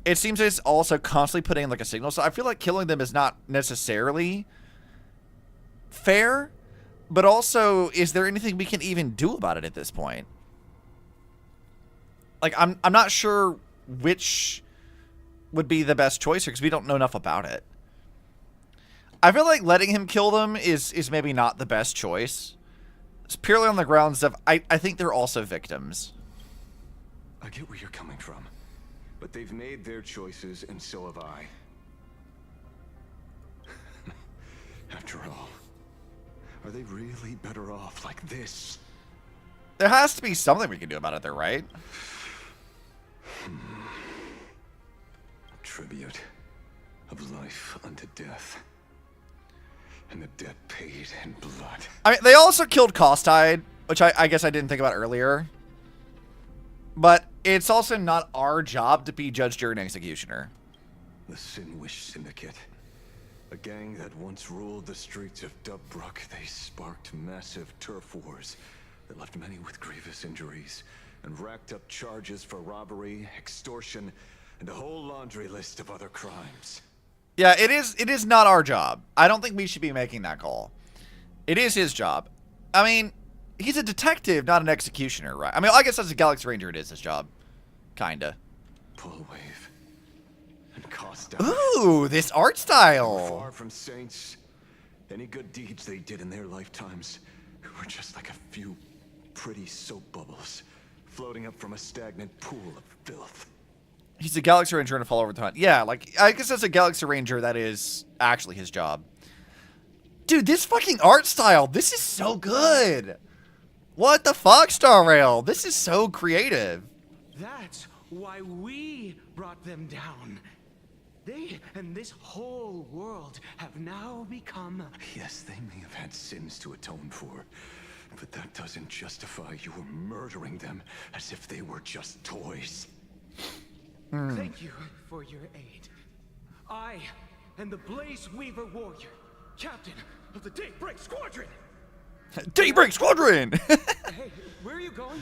it seems it's also constantly putting in, like, a signal. So I feel like killing them is not necessarily fair. But also, is there anything we can even do about it at this point? Like, I'm not sure which would be the best choice here, because we don't know enough about it. I feel like letting him kill them is maybe not the best choice. It's purely on the grounds of, I think they're also victims. I get where you're coming from, but they've made their choices, and so have I. After all, are they really better off like this? There has to be something we can do about it, though, right? Tribute of life unto death. And the debt paid in blood. I mean, they also killed Caustide, which I guess I didn't think about earlier. But it's also not our job to be judge, jury, and executioner. The Sinwish Syndicate. A gang that once ruled the streets of Dubbrook. They sparked massive turf wars that left many with grievous injuries and racked up charges for robbery, extortion, and a whole laundry list of other crimes. Yeah, it is not our job. I don't think we should be making that call. It is his job. I mean, he's a detective, not an executioner, right? I mean, I guess as a Galaxy Ranger, it is his job. Kinda. Pullwave. And Caustide. Ooh, this art style. Far from saints. Any good deeds they did in their lifetimes were just like a few pretty soap bubbles floating up from a stagnant pool of filth. He's a Galaxy Ranger and a follower of the hunt. Yeah, like, I guess as a Galaxy Ranger, that is actually his job. Dude, this fucking art style, this is so good. What the fuck, DeRailed? This is so creative. That's why we brought them down. They and this whole world have now become... Yes, they may have had sins to atone for, but that doesn't justify you murdering them as if they were just toys. Thank you for your aid. I am the Blaze Weaver Warrior, captain of the Daybreak Squadron. Daybreak Squadron! Hey, where are you going?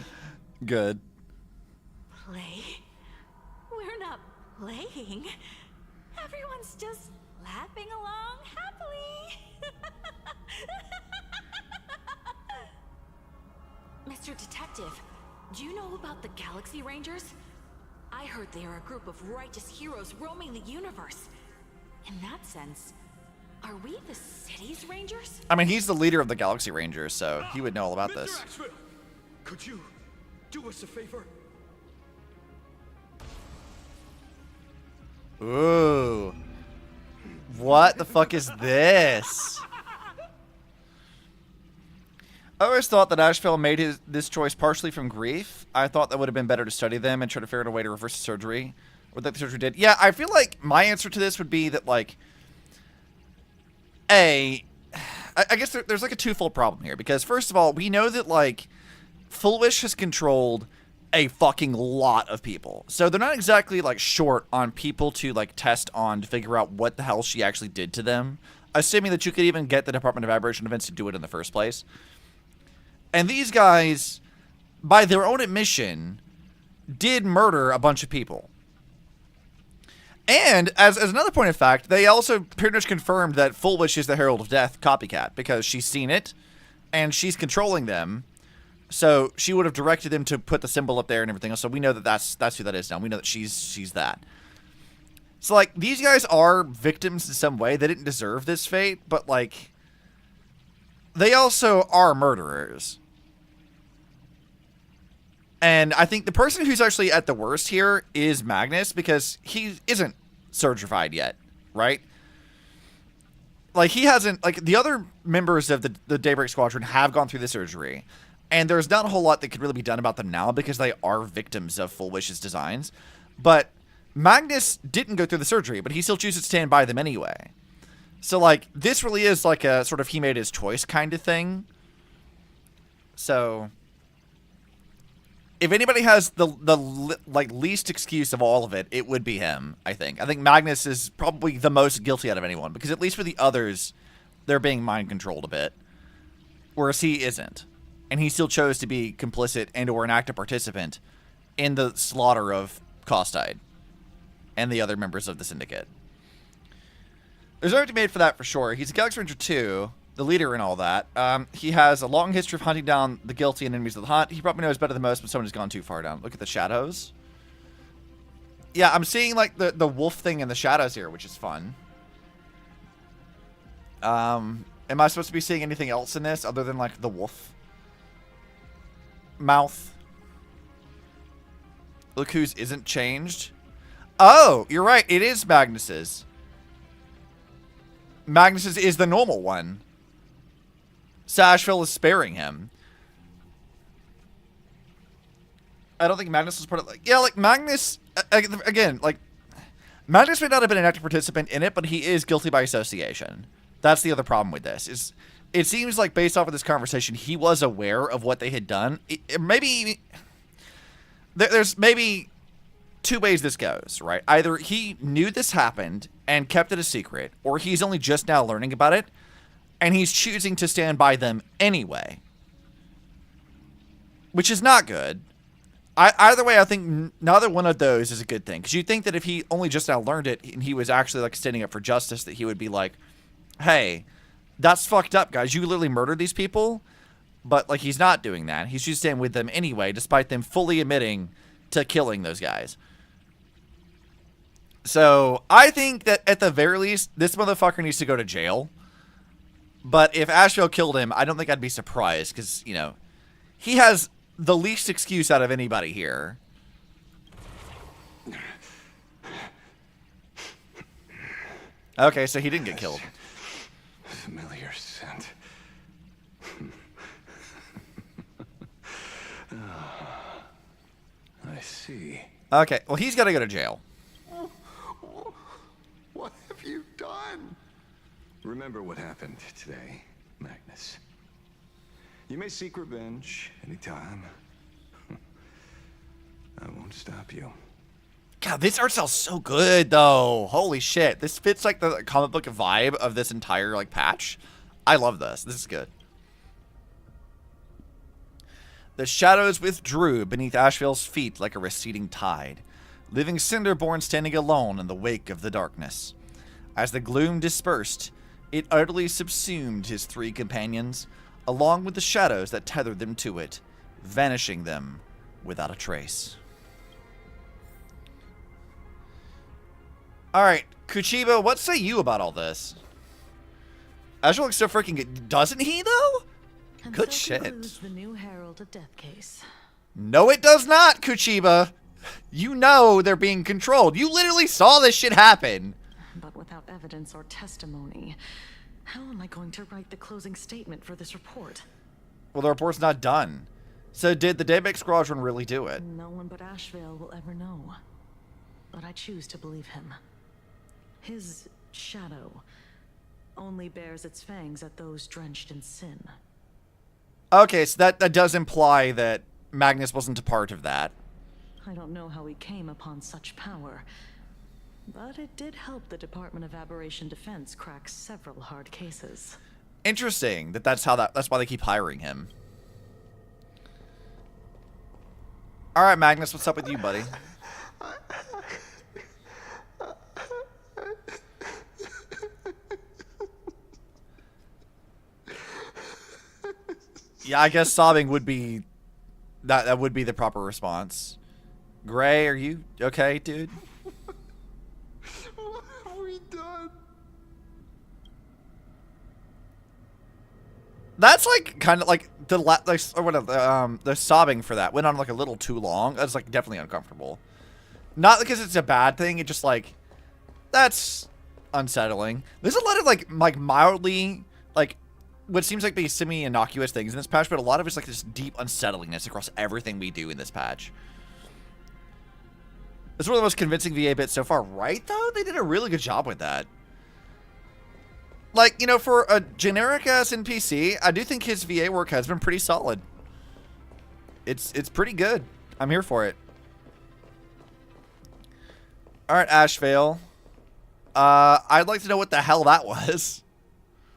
Good. Play? We're not playing. Everyone's just laughing along happily. Mr. Detective, do you know about the Galaxy Rangers? I heard they are a group of righteous heroes roaming the universe. In that sense, are we the city's Rangers? I mean, he's the leader of the Galaxy Rangers, so he would know all about Mr. this. Axville, could you do us a favor? Ooh. What the fuck is this? I always thought that Asheville made this choice partially from grief. I thought that would have been better to study them and try to figure out a way to reverse the surgery. Or that the surgery did. Yeah, I feel like my answer to this would be that, like, I guess there's like a twofold problem here. Because, first of all, we know that, like, Full Wish has controlled a fucking lot of people. So they're not exactly, like, short on people to, like, test on to figure out what the hell she actually did to them. Assuming that you could even get the Department of Aberration Events to do it in the first place. And these guys, by their own admission, did murder a bunch of people. And, as another point of fact, they also pretty much confirmed that Full Wish is the Herald of Death copycat, because she's seen it, and she's controlling them, so she would have directed them to put the symbol up there and everything else, so we know that that's who that is now. We know that she's that. So, like, these guys are victims in some way. They didn't deserve this fate, but, like, they also are murderers. And I think the person who's actually at the worst here is Magnus, because he isn't surgified yet, right? Like, he hasn't, like, the other members of the Daybreak Squadron have gone through the surgery, and there's not a whole lot that could really be done about them now, because they are victims of Full Wish's designs. But Magnus didn't go through the surgery, but he still chooses to stand by them anyway. So, like, this really is like a sort of he made his choice kind of thing. So, if anybody has the least excuse of all of it, it would be him, I think. I think Magnus is probably the most guilty out of anyone, because at least for the others, they're being mind-controlled a bit, whereas he isn't. And he still chose to be complicit and or an active participant in the slaughter of Caustide and the other members of the Syndicate. There's already made for that for sure. He's a Galaxy Ranger 2, the leader and all that. He has a long history of hunting down the guilty and enemies of the hunt. He probably knows better than most when someone has gone too far down. Look at the shadows. Yeah, I'm seeing like the wolf thing in the shadows here, which is fun. Am I supposed to be seeing anything else in this other than like the wolf mouth? Look whose isn't changed. Oh, you're right. It is Magnus's. Magnus's is the normal one. So Asheville is sparing him. I don't think Magnus was part of... Yeah, like, Magnus... Again, like... Magnus may not have been an active participant in it, but he is guilty by association. That's the other problem with this. Is it seems like, based off of this conversation, he was aware of what they had done. Maybe... There's maybe two ways this goes, right? Either he knew this happened and kept it a secret, or he's only just now learning about it, and he's choosing to stand by them anyway. Which is not good. Either way, I think neither one of those is a good thing. Because you'd think that if he only just now learned it, and he was actually like standing up for justice, that he would be like, hey, that's fucked up, guys. You literally murdered these people. But like, he's not doing that. He's just staying with them anyway, despite them fully admitting to killing those guys. So, I think that at the very least, this motherfucker needs to go to jail. But if Asheville killed him, I don't think I'd be surprised. Because, you know, he has the least excuse out of anybody here. Okay, so he didn't get killed. Familiar scent. I see. Okay, well, he's got to go to jail. What have you done? Remember what happened today, Magnus. You may seek revenge anytime. I won't stop you. God, this art style's so good, though. Holy shit. This fits, like, the comic book vibe of this entire, like, patch. I love this. This is good. The shadows withdrew beneath Asheville's feet like a receding tide, leaving Cinderborn standing alone in the wake of the darkness. As the gloom dispersed, it utterly subsumed his three companions, along with the shadows that tethered them to it, vanishing them without a trace. Alright, Kuchiba, what say you about all this? Asheville looks so freaking good. Doesn't he, though? And Good so shit. concludes the new Herald of Death case. No, it does not, Kuchiba. You know they're being controlled. You literally saw this shit happen. But without evidence or testimony, how am I going to write the closing statement for this report? Well, the report's not done. So did the Daybreak Squadron really do it? No one but Asheville will ever know. But I choose to believe him. His shadow only bears its fangs at those drenched in sin. Okay, so that does imply that Magnus wasn't a part of that. I don't know how he came upon such power, but it did help the Department of Aberration Defense crack several hard cases. Interesting that's why they keep hiring him. All right, Magnus, what's up with you, buddy? Yeah, I guess sobbing would be that would be the proper response. Gray, are you okay, dude? What have we done? That's like kind of like the sobbing for that went on like a little too long. That's like definitely uncomfortable. Not because it's a bad thing. It just like that's unsettling. There's a lot of like mildly like what seems like be semi-innocuous things in this patch, but a lot of it's like this deep unsettlingness across everything we do in this patch. It's one of the most convincing VA bits so far, right? Though they did a really good job with that. Like, you know, for a generic ass NPC, I do think his VA work has been pretty solid. It's pretty good. I'm here for it. All right, Ashvale. I'd like to know what the hell that was.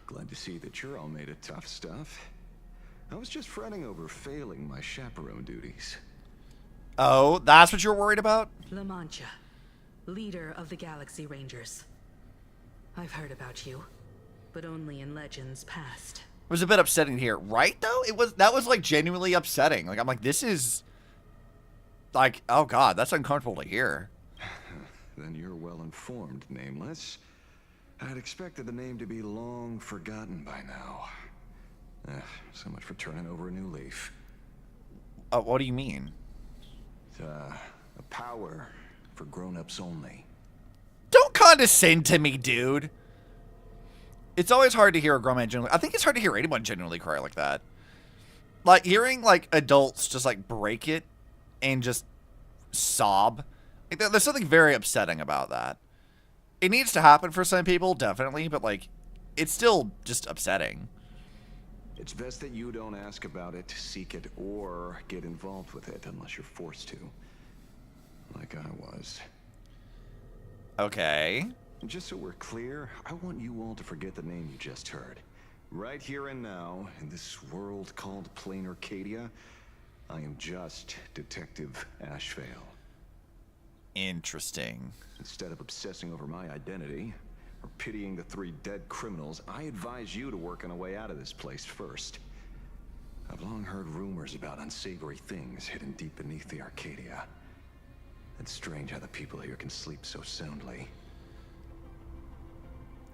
Glad to see that you're all made of tough stuff. I was just fretting over failing my chaperone duties. Oh, that's what you're worried about? La Mancha, leader of the Galaxy Rangers. I've heard about you, but only in legends past. It was a bit upsetting here, right? Though that was like genuinely upsetting. Like I'm like, this is like, oh god, that's uncomfortable to hear. Then you're well informed, Nameless. I'd expected the name to be long forgotten by now. So much for turning over a new leaf. What do you mean? A power for grown-ups only. Don't condescend to me, dude. It's always hard to hear a grown man genuinely. I think it's hard to hear anyone genuinely cry like that. Like hearing like adults just like break it and just sob. Like, there's something very upsetting about that. It needs to happen for some people, definitely, but like, it's still just upsetting. It's best that you don't ask about it, seek it, or get involved with it unless you're forced to. Like I was. Okay. Just so we're clear, I want you all to forget the name you just heard. Right here and now, in this world called Plain Arcadia, I am just Detective Ashvale. Interesting. Instead of obsessing over my identity, or pitying the 3 dead criminals, I advise you to work on a way out of this place first. I've long heard rumors about unsavory things hidden deep beneath the Arcadia. It's strange how the people here can sleep so soundly.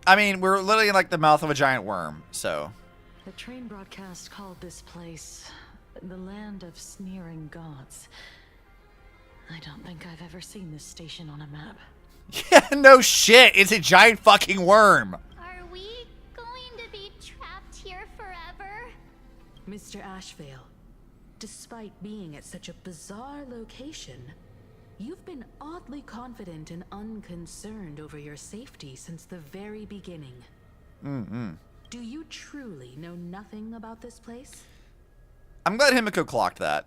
I mean, we're literally in like the mouth of a giant worm, so. The train broadcast called this place the land of sneering gods. I don't think I've ever seen this station on a map. Yeah, no shit. It's a giant fucking worm. Are we going to be trapped here forever? Mr. Ashvale, despite being at such a bizarre location, you've been oddly confident and unconcerned over your safety since the very beginning. Do you truly know nothing about this place? I'm glad Himiko clocked that.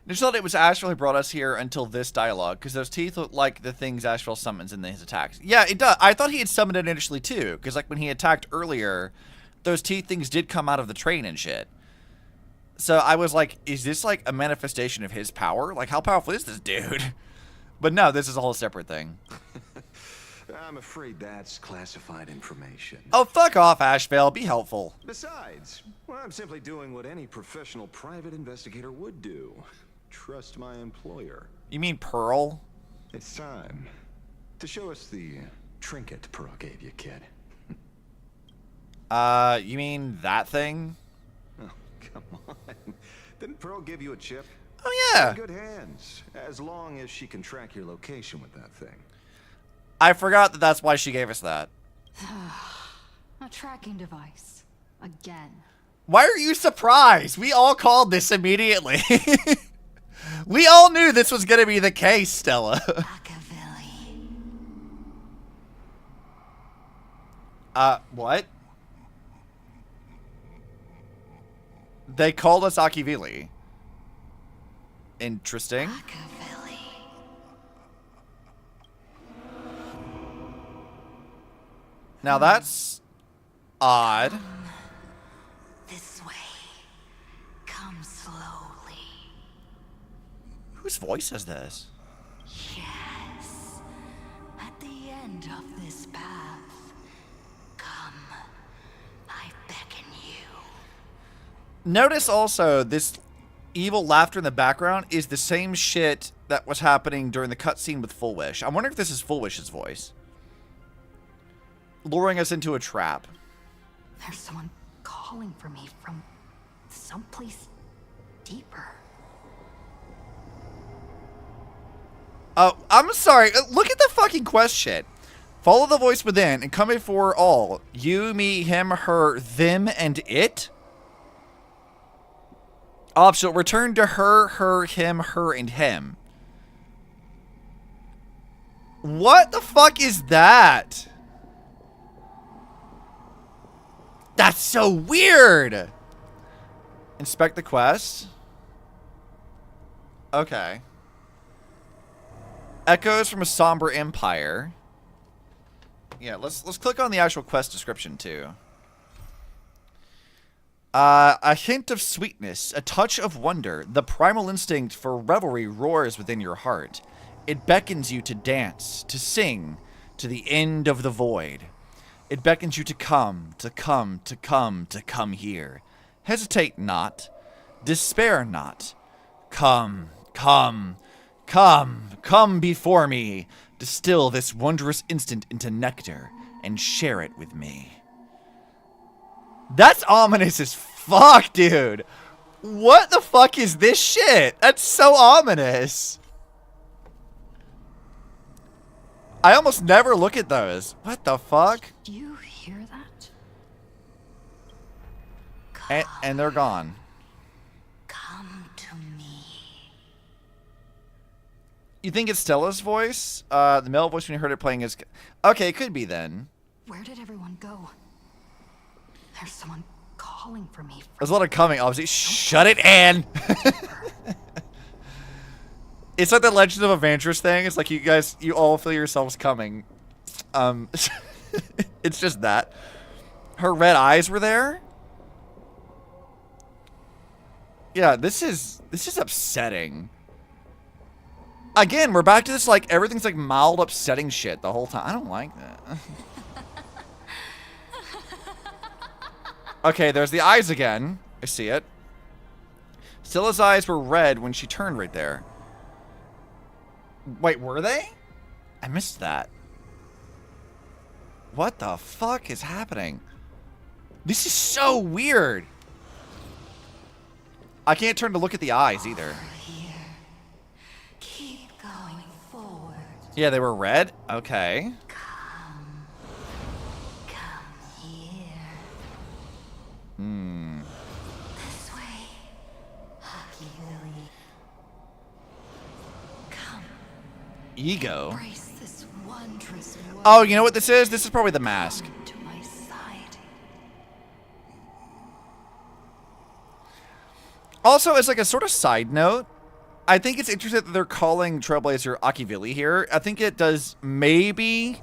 I just thought it was Ashvale who brought us here until this dialogue, because those teeth look like the things Ashvale summons in his attacks. Yeah, it does. I thought he had summoned it initially, too, because like when he attacked earlier, those teeth things did come out of the train and shit. So I was like, is this like a manifestation of his power? Like, how powerful is this dude? But no, this is a whole separate thing. I'm afraid that's classified information. Oh, fuck off, Ashvale. Be helpful. Besides, well, I'm simply doing what any professional private investigator would do. Trust my employer. You mean Pearl? It's time to show us the trinket Pearl gave you, kid. You mean that thing? Oh, come on. Didn't Pearl give you a chip? Oh, yeah. In good hands, as long as she can track your location with that thing. I forgot that that's why she gave us that. A tracking device. Again. Why are you surprised? We all called this immediately. We all knew this was going to be the case, Stella. What? They called us Akivili. Interesting. Now that's odd. This way. Come slowly. Whose voice is this? Yes. At the end of this path. Come. I beckon you. Notice also this evil laughter in the background is the same shit that was happening during the cutscene with Full Wish. I'm wondering if this is Full Wish's voice. Luring us into a trap. There's someone calling for me from someplace deeper. Oh, I'm sorry. Look at the fucking question. Follow the voice within and come before all. You, me, him, her, them, and it? Optional. Return to her, her, him, her, and him. What the fuck is that? That's so weird. Inspect the quest. Okay. Echoes from a somber empire. Yeah, let's click on the actual quest description too. A hint of sweetness, a touch of wonder. The primal instinct for revelry roars within your heart. It beckons you to dance, to sing, to the end of the void. It beckons you to come, to come, to come, to come here. Hesitate not. Despair not. Come, come, come, come before me. Distill this wondrous instant into nectar and share it with me. That's ominous as fuck, dude. What the fuck is this shit? That's so ominous. I almost never look at those. What the fuck? Do you hear that? And they're gone. Come to me. You think it's Stella's voice? The male voice when you heard it playing is... Okay, it could be then. Where did everyone go? There's someone calling for me. There's a lot of coming, obviously. Shut it, Anne! It's like the Legend of Evangelist thing. It's like you guys, you all feel yourselves coming. It's just that. Her red eyes were there? Yeah, this is upsetting. Again, we're back to this, like, everything's like mild upsetting shit the whole time. I don't like that. Okay, there's the eyes again. I see it. Stella's eyes were red when she turned right there. Wait, were they? I missed that. What the fuck is happening? This is so weird. I can't turn to look at the eyes either. Keep going forward. Yeah, they were red? Okay. Come here. This way. Hockey Lily. Come. Ego. Embrace this wondrous world. Oh, you know what this is? This is probably the mask. To my side. Also, as like a sort of side note, I think it's interesting that they're calling Trailblazer Akivili here. I think it does maybe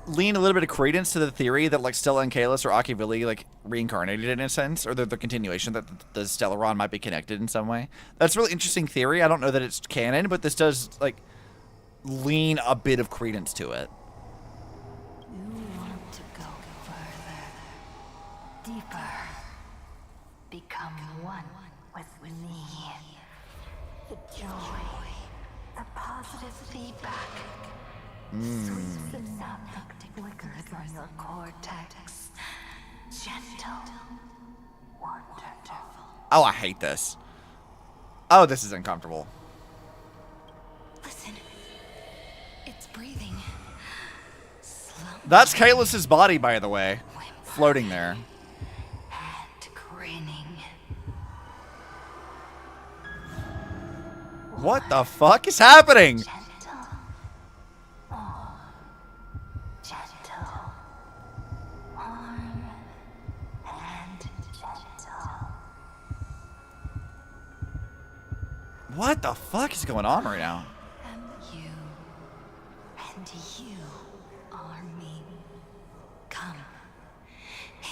lean a little bit of credence to the theory that like Stella and Kalis or Akivili like reincarnated in a sense, or the continuation that the Stellaron might be connected in some way. That's a really interesting theory. I don't know that it's canon, but this does like lean a bit of credence to it. You want to go further, deeper, become one with me. The joy, the positive feedback, sweet synaptic flickers on your cortex, gentle, wonderful. Oh, I hate this. Oh, this is uncomfortable. Listen, it's breathing. That's Kalis's body, by the way, floating there. And grinning. What the fuck is happening? Gentle. Oh, gentle. Warm and gentle. What the fuck is going on right now? And you are me. Come,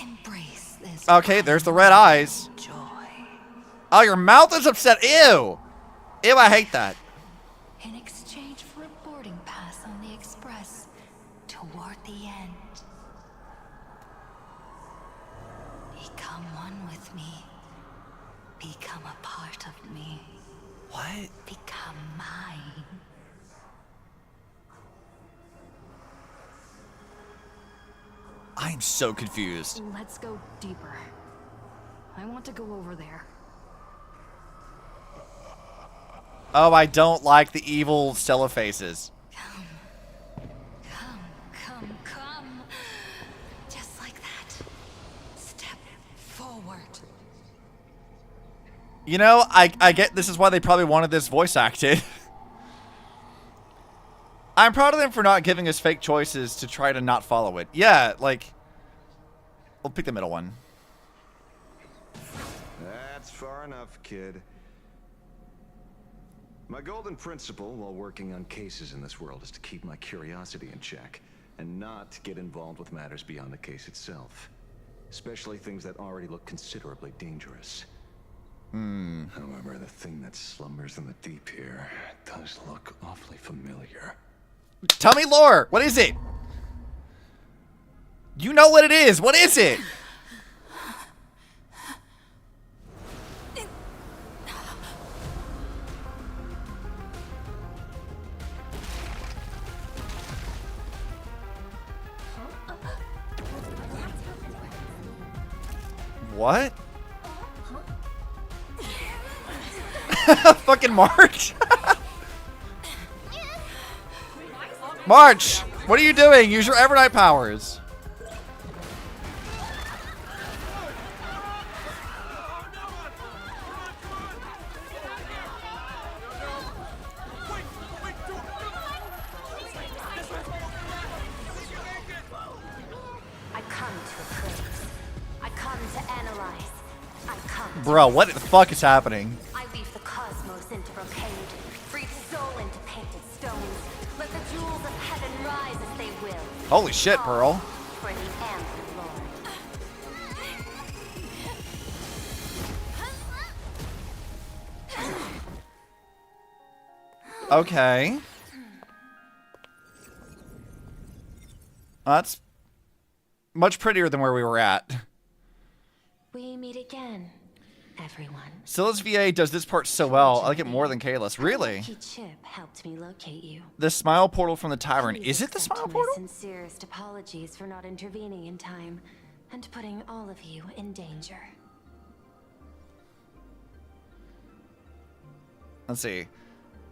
embrace this. Okay, there's the red eyes. Joy. Oh, your mouth is upset. Ew. Ew, I hate that. In exchange for a boarding pass on the express toward the end. Become one with me. Become a part of me. What? Become mine. I'm so confused. Let's go deeper. I want to go over there. Oh, I don't like the evil Stella faces. Come. Just like that. Step forward. You know, I get this is why they probably wanted this voice acted. I'm proud of them for not giving us fake choices to try to not follow it. Yeah, like, We'll pick the middle one. That's far enough, kid. My golden principle while working on cases in this world is to keep my curiosity in check and not get involved with matters beyond the case itself. Especially things that already look considerably dangerous. However, the thing that slumbers in the deep here does look awfully familiar. Tell me lore. What is it? You know what it is. What is it? What? Fucking March. March, what are you doing? Use your Evernight powers. I come to appraise. I come to analyze. I come. Bro, what the fuck is happening? I weave the cosmos into brocade, breathe soul into painted stones. Let the jewels of heaven rise as they will. Holy shit, Pearl. For the Anthem Lord. Okay. That's much prettier than where we were at. We meet again, everyone. Scylla's VA does this part so well. I like it more than Kalis. Really? Lucky Chip helped me locate you. The smile portal from the tavern. Is it the Please smile accept portal? My sincerest apologies for not intervening in time and putting all of you in danger. Let's see.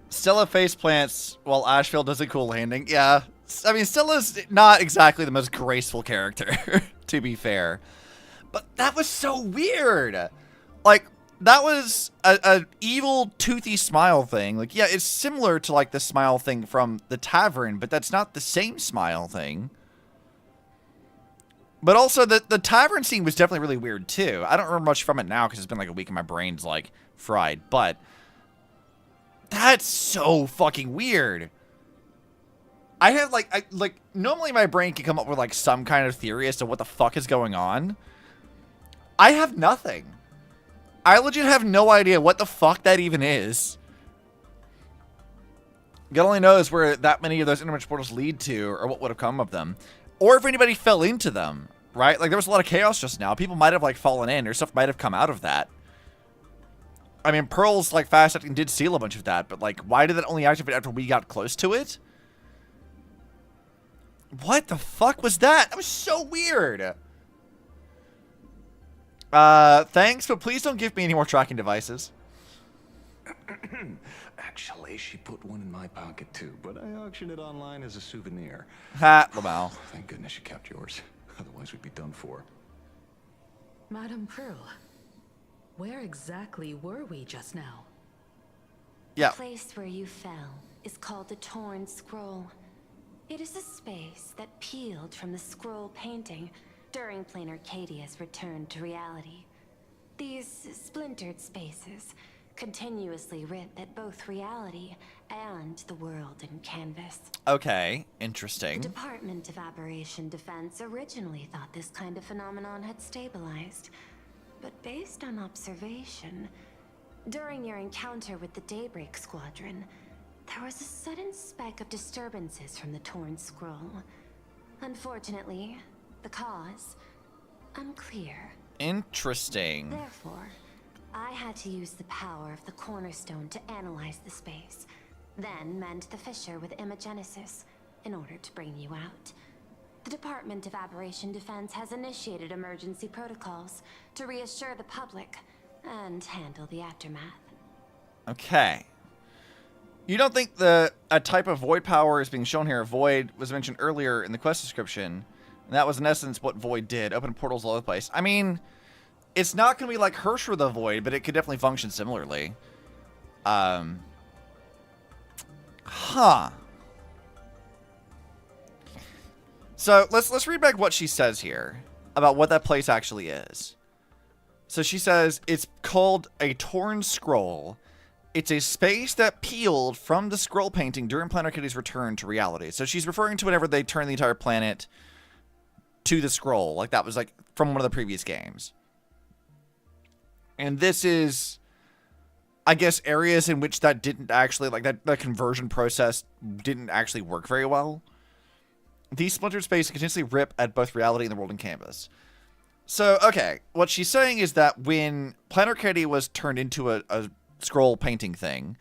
Stella face plants while Ashfield does a cool landing. Yeah. I mean, Stella's not exactly the most graceful character, to be fair. But that was so weird. Like, that was a evil, toothy smile thing. Like, yeah, it's similar to, like, the smile thing from the tavern, but that's not the same smile thing. But also, the tavern scene was definitely really weird, too. I don't remember much from it now, because it's been, like, a week and my brain's, like, fried. But that's so fucking weird. I have, like, normally my brain can come up with, like, some kind of theory as to what the fuck is going on. I have nothing. I legit have no idea what the fuck that even is. God only knows where that many of those interdimensional portals lead to, or what would have come of them. Or if anybody fell into them, right? Like, there was a lot of chaos just now. People might have, like, fallen in, or stuff might have come out of that. I mean, Pearl's, like, fast acting did seal a bunch of that, but, like, why did that only activate after we got close to it? What the fuck was that? That was so weird. Thanks, but please don't give me any more tracking devices. Actually, she put one in my pocket too, but I auctioned it online as a souvenir. Ha, Lamau. Thank goodness you kept yours. Otherwise, we'd be done for. Madame Pearl, where exactly were we just now? Yeah. The place where you fell is called the Torn Scroll. It is a space that peeled from the scroll painting during Plain Arcadia's return to reality. These splintered spaces continuously rip at both reality and the world in canvas. Okay, interesting. The Department of Aberration Defense originally thought this kind of phenomenon had stabilized, but based on observation, during your encounter with the Daybreak Squadron, there was a sudden spike of disturbances from the Torn Scroll. Unfortunately, the cause, unclear. Interesting. Therefore, I had to use the power of the Cornerstone to analyze the space, then mend the fissure with Imagenesis in order to bring you out. The Department of Aberration Defense has initiated emergency protocols to reassure the public and handle the aftermath. Okay. You don't think a type of void power is being shown here? Void was mentioned earlier in the quest description, and that was in essence what Void did. Open portals all over the place. I mean, it's not going to be like Hersher the Void, but it could definitely function similarly. Huh. So let's read back what she says here. about what that place actually is. So she says it's called a torn scroll. It's a space that peeled from the scroll painting during Planet Kitty's return to reality. So she's referring to whenever they turned the entire planet to the scroll. Like that was like from one of the previous games. And this is, I guess, areas in which that didn't actually, like that conversion process didn't actually work very well. These splintered spaces continuously rip at both reality and the world and canvas. So, okay, what she's saying is that when Planet Kitty was turned into a scroll painting thing,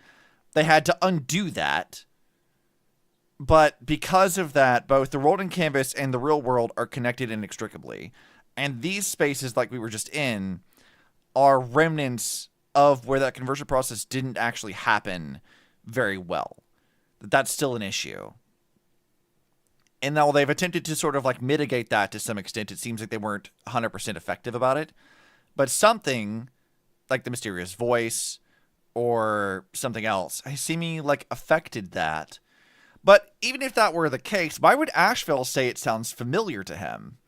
they had to undo that. But because of that, both the world and canvas and the real world are connected inextricably. And these spaces, like we were just in, are remnants of where that conversion process didn't actually happen very well. That's still an issue. And now they've attempted to sort of like mitigate that to some extent. It seems like they weren't 100% effective about it. But something like the mysterious voice or something else seemingly like affected that. But even if that were the case, why would Asheville say it sounds familiar to him?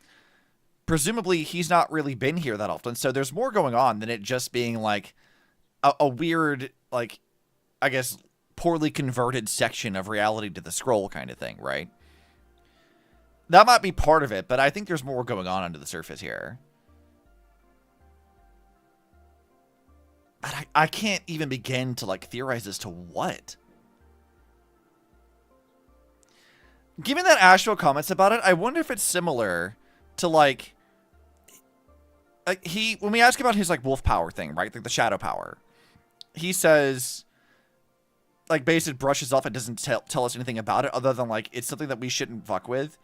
Presumably he's not really been here that often. So there's more going on than it just being like a weird, like, I guess, poorly converted section of reality to the scroll kind of thing, right? That might be part of it, but I think there's more going on under the surface here. But I can't even begin to, like, theorize as to what. Given that Asheville comments about it, I wonder if it's similar to, like when we ask about his, like, wolf power thing, right? Like, the shadow power. He says, like, basically brushes off and doesn't tell us anything about it other than, like, it's something that we shouldn't fuck with.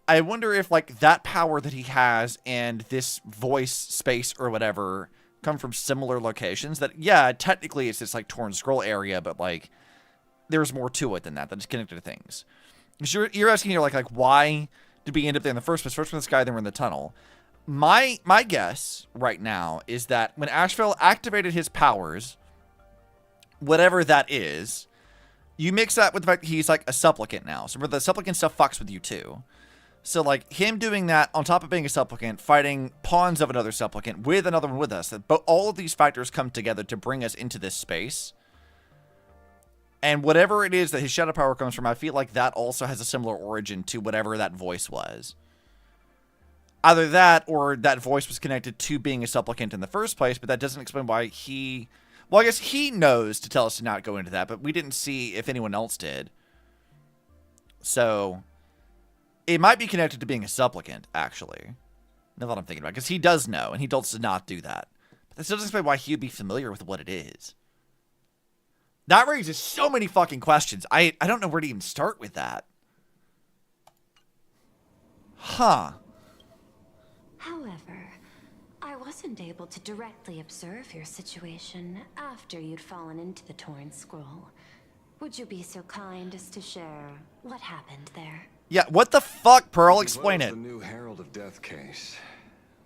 I wonder if, like, that power that he has and this voice space or whatever come from similar locations. That, yeah, technically it's this, like, torn scroll area, but, like, there's more to it than that. That's connected to things. You're asking here, like, why did we end up there in the first place? First from the sky, then we're in the tunnel. My guess right now is that when Asheville activated his powers, whatever that is, you mix that with the fact that he's, like, a supplicant now. So the supplicant stuff fucks with you, too. So, like, him doing that on top of being a supplicant, fighting pawns of another supplicant with another one with us, but all of these factors come together to bring us into this space. And whatever it is that his shadow power comes from, I feel like that also has a similar origin to whatever that voice was. Either that, or that voice was connected to being a supplicant in the first place, but that doesn't explain why he... Well, I guess he knows to tell us to not go into that, but we didn't see if anyone else did. So... it might be connected to being a supplicant, actually. Now that I'm thinking about it. Because he does know, and he told us to not do that. But that still doesn't explain why he would be familiar with what it is. That raises so many fucking questions. I don't know where to even start with that. Huh. However, I wasn't able to directly observe your situation after you'd fallen into the torn scroll. Would you be so kind as to share what happened there? Yeah, what the fuck, Pearl? Explain it. The new Herald of Death case.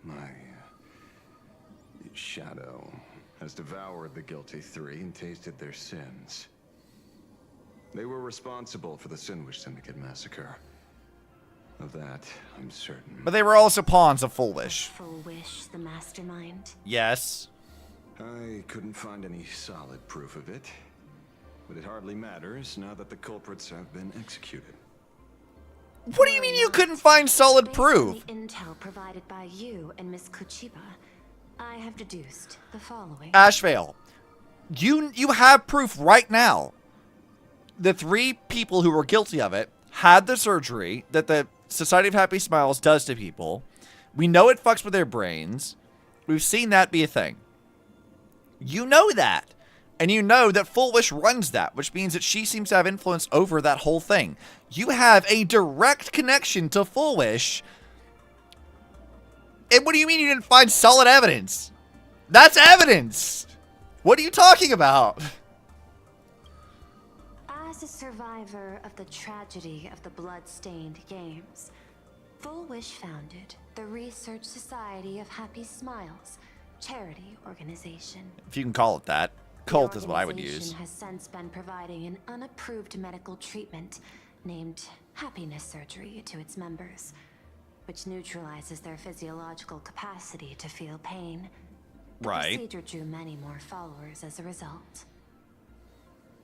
My shadow has devoured the guilty three and tasted their sins. They were responsible for the Sinwish Syndicate massacre. Of that, I'm certain. But they were also pawns of Fullwish. Fullwish, the mastermind? Yes. I couldn't find any solid proof of it. But it hardly matters now that the culprits have been executed. What do you mean you couldn't find solid proof? Based on the intel provided by you and Miss Kuchiba, I have deduced the following. Ashevale, you have proof right now. The three people who were guilty of it had the surgery that the Society of Happy Smiles does to people. We know it fucks with their brains. We've seen that be a thing. You know that. And you know that Fullwish runs that, which means that she seems to have influence over that whole thing. You have a direct connection to Fullwish. And what do you mean you didn't find solid evidence? That's evidence! What are you talking about? As a survivor of the tragedy of the Blood-Stained Games, Fullwish founded the Research Society of Happy Smiles, charity organization. If you can call it that. Cult is what I would use. The organization has since been providing an unapproved medical treatment named happiness surgery to its members. which neutralizes their physiological capacity to feel pain. The Right. procedure drew many more followers as a result.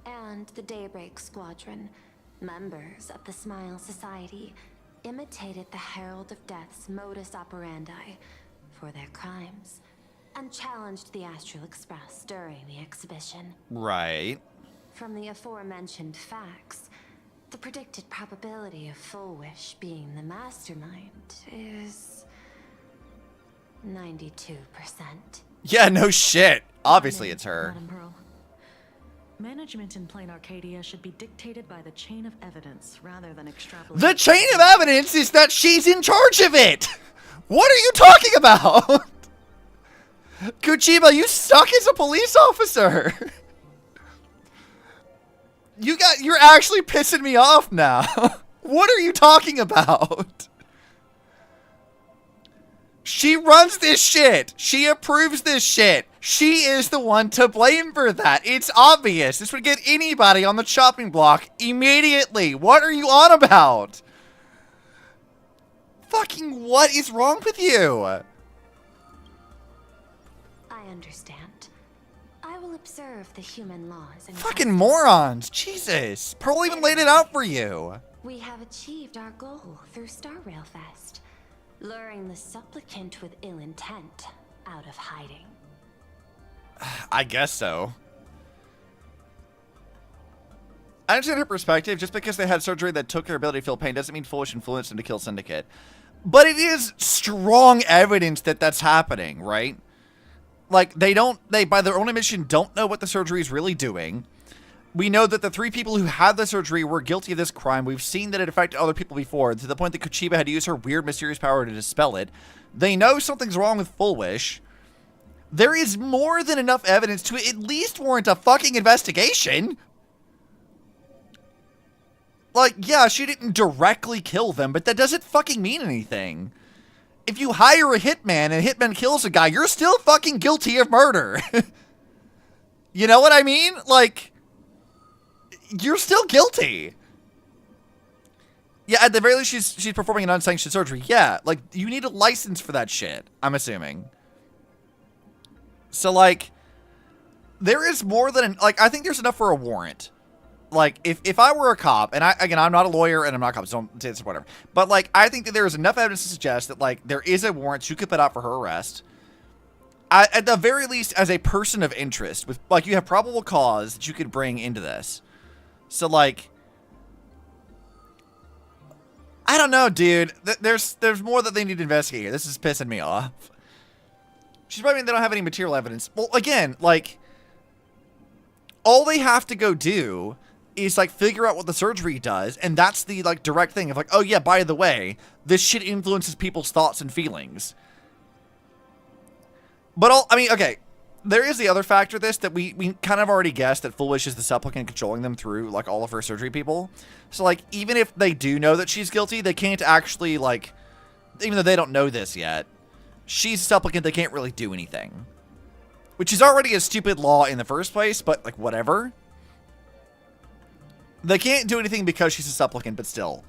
And the Daybreak Squadron, members of the Smile Society, imitated the Herald of Death's modus operandi for their crimes, and challenged the Astral Express during the exhibition. Right. From the aforementioned facts, the predicted probability of Full Wish being the mastermind is 92%. Yeah, no shit. Obviously it's her. Madam Pearl. Management in Plain Arcadia should be dictated by the chain of evidence rather than extrapolating. The chain of evidence is that she's in charge of it. What are you talking about? Kuchiba, you suck as a police officer. You're actually pissing me off now. What are you talking about? She runs this shit. She approves this shit. She is the one to blame for that. It's obvious. This would get anybody on the chopping block immediately. What are you on about? Fucking what is wrong with you? I understand. I will observe the human laws and Fucking morons. Jesus. Pearl even laid it out for you. we have achieved our goal through Star Rail Fest, luring the supplicant with ill intent out of hiding. I guess so. I understand her perspective. Just because they had surgery that took their ability to feel pain doesn't mean Foolish influenced them to kill Syndicate. But it is strong evidence that that's happening, right? Like, they by their own admission, don't know what the surgery is really doing. We know that the 3 people who had the surgery were guilty of this crime. We've seen that it affected other people before, to the point that Kuchiba had to use her weird, mysterious power to dispel it. They know something's wrong with Full Wish. There is more than enough evidence to at least warrant a fucking investigation. Like, yeah, she didn't directly kill them, but that doesn't fucking mean anything. If you hire a hitman and a hitman kills a guy, you're still fucking guilty of murder. You know what I mean? Like, you're still guilty. Yeah, at the very least, she's performing an unsanctioned surgery. Yeah, like, you need a license for that shit, I'm assuming. So, like, there is more than, like, I think there's enough for a warrant. Like, if I were a cop, and I'm not a lawyer and I'm not a cop, so don't say this or whatever. But, like, I think that there is enough evidence to suggest that, like, there is a warrant you could put out for her arrest. At the very least, as a person of interest, with, like, you have probable cause that you could bring into this. So, like, I don't know, dude. There's more that they need to investigate here. This is pissing me off. She's probably they don't have any material evidence. Well, again, like, all they have to go do is, like, figure out what the surgery does, and that's the, like, direct thing of, like, oh yeah, by the way, this shit influences people's thoughts and feelings. But I mean, okay, there is the other factor of this that we kind of already guessed, that Full Wish is the supplicant controlling them through, like, all of her surgery people. So, like, even if they do know that she's guilty, they can't actually, like, even though they don't know this yet, she's a supplicant, they can't really do anything. Which is already a stupid law in the first place, but, like, whatever. They can't do anything because she's a supplicant, but still.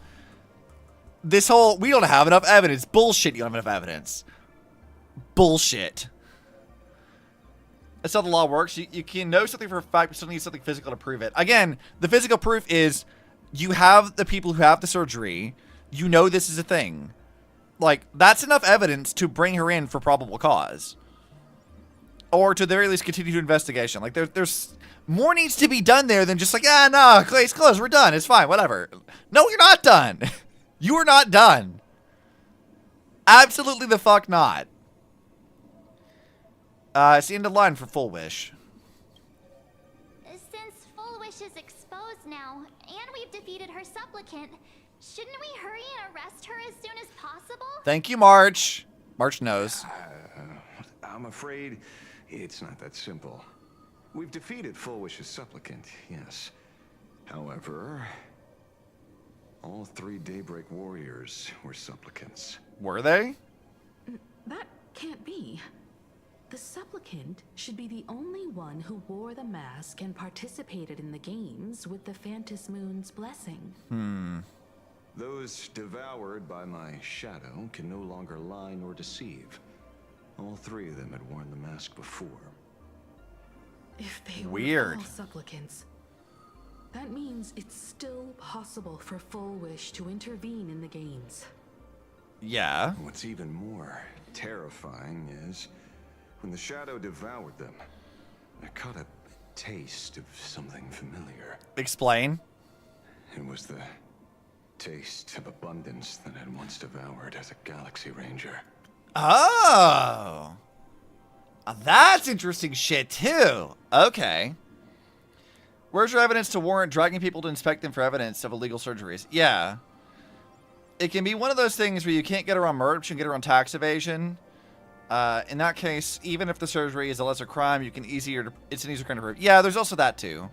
This whole, we don't have enough evidence. Bullshit, you don't have enough evidence. Bullshit. That's how the law works. You can know something for a fact, but still need something physical to prove it. Again, the physical proof is you have the people who have the surgery. You know this is a thing. Like, that's enough evidence to bring her in for probable cause. Or to the very least continue investigation. Like, there's more needs to be done there than just like, ah, no, case closed, we're done, it's fine, whatever. No, you're not done. You are not done. Absolutely the fuck not. It's the end of line for Full Wish. Since Full Wish is exposed now, and we've defeated her supplicant, shouldn't we hurry and arrest her as soon as possible? Thank you, March. March knows. I'm afraid it's not that simple. We've defeated Full Wish's supplicant, yes. However, all 3 Daybreak warriors were supplicants. Were they? That can't be. The supplicant should be the only one who wore the mask and participated in the games with the Phantasmoon's blessing. Those devoured by my shadow can no longer lie nor deceive. All three of them had worn the mask before. If they Weird. were all supplicants, that means it's still possible for Full Wish to intervene in the games. Yeah. What's even more terrifying is when the shadow devoured them, I caught a taste of something familiar. Explain. It was the taste of abundance that I'd once devoured as a Galaxy Ranger. Oh. That's interesting shit, too. Okay. Where's your evidence to warrant dragging people to inspect them for evidence of illegal surgeries? Yeah. It can be one of those things where you can't get around murder, but you can get around tax evasion. In that case, even if the surgery is a lesser crime, it's an easier crime to prove. Yeah, there's also that, too.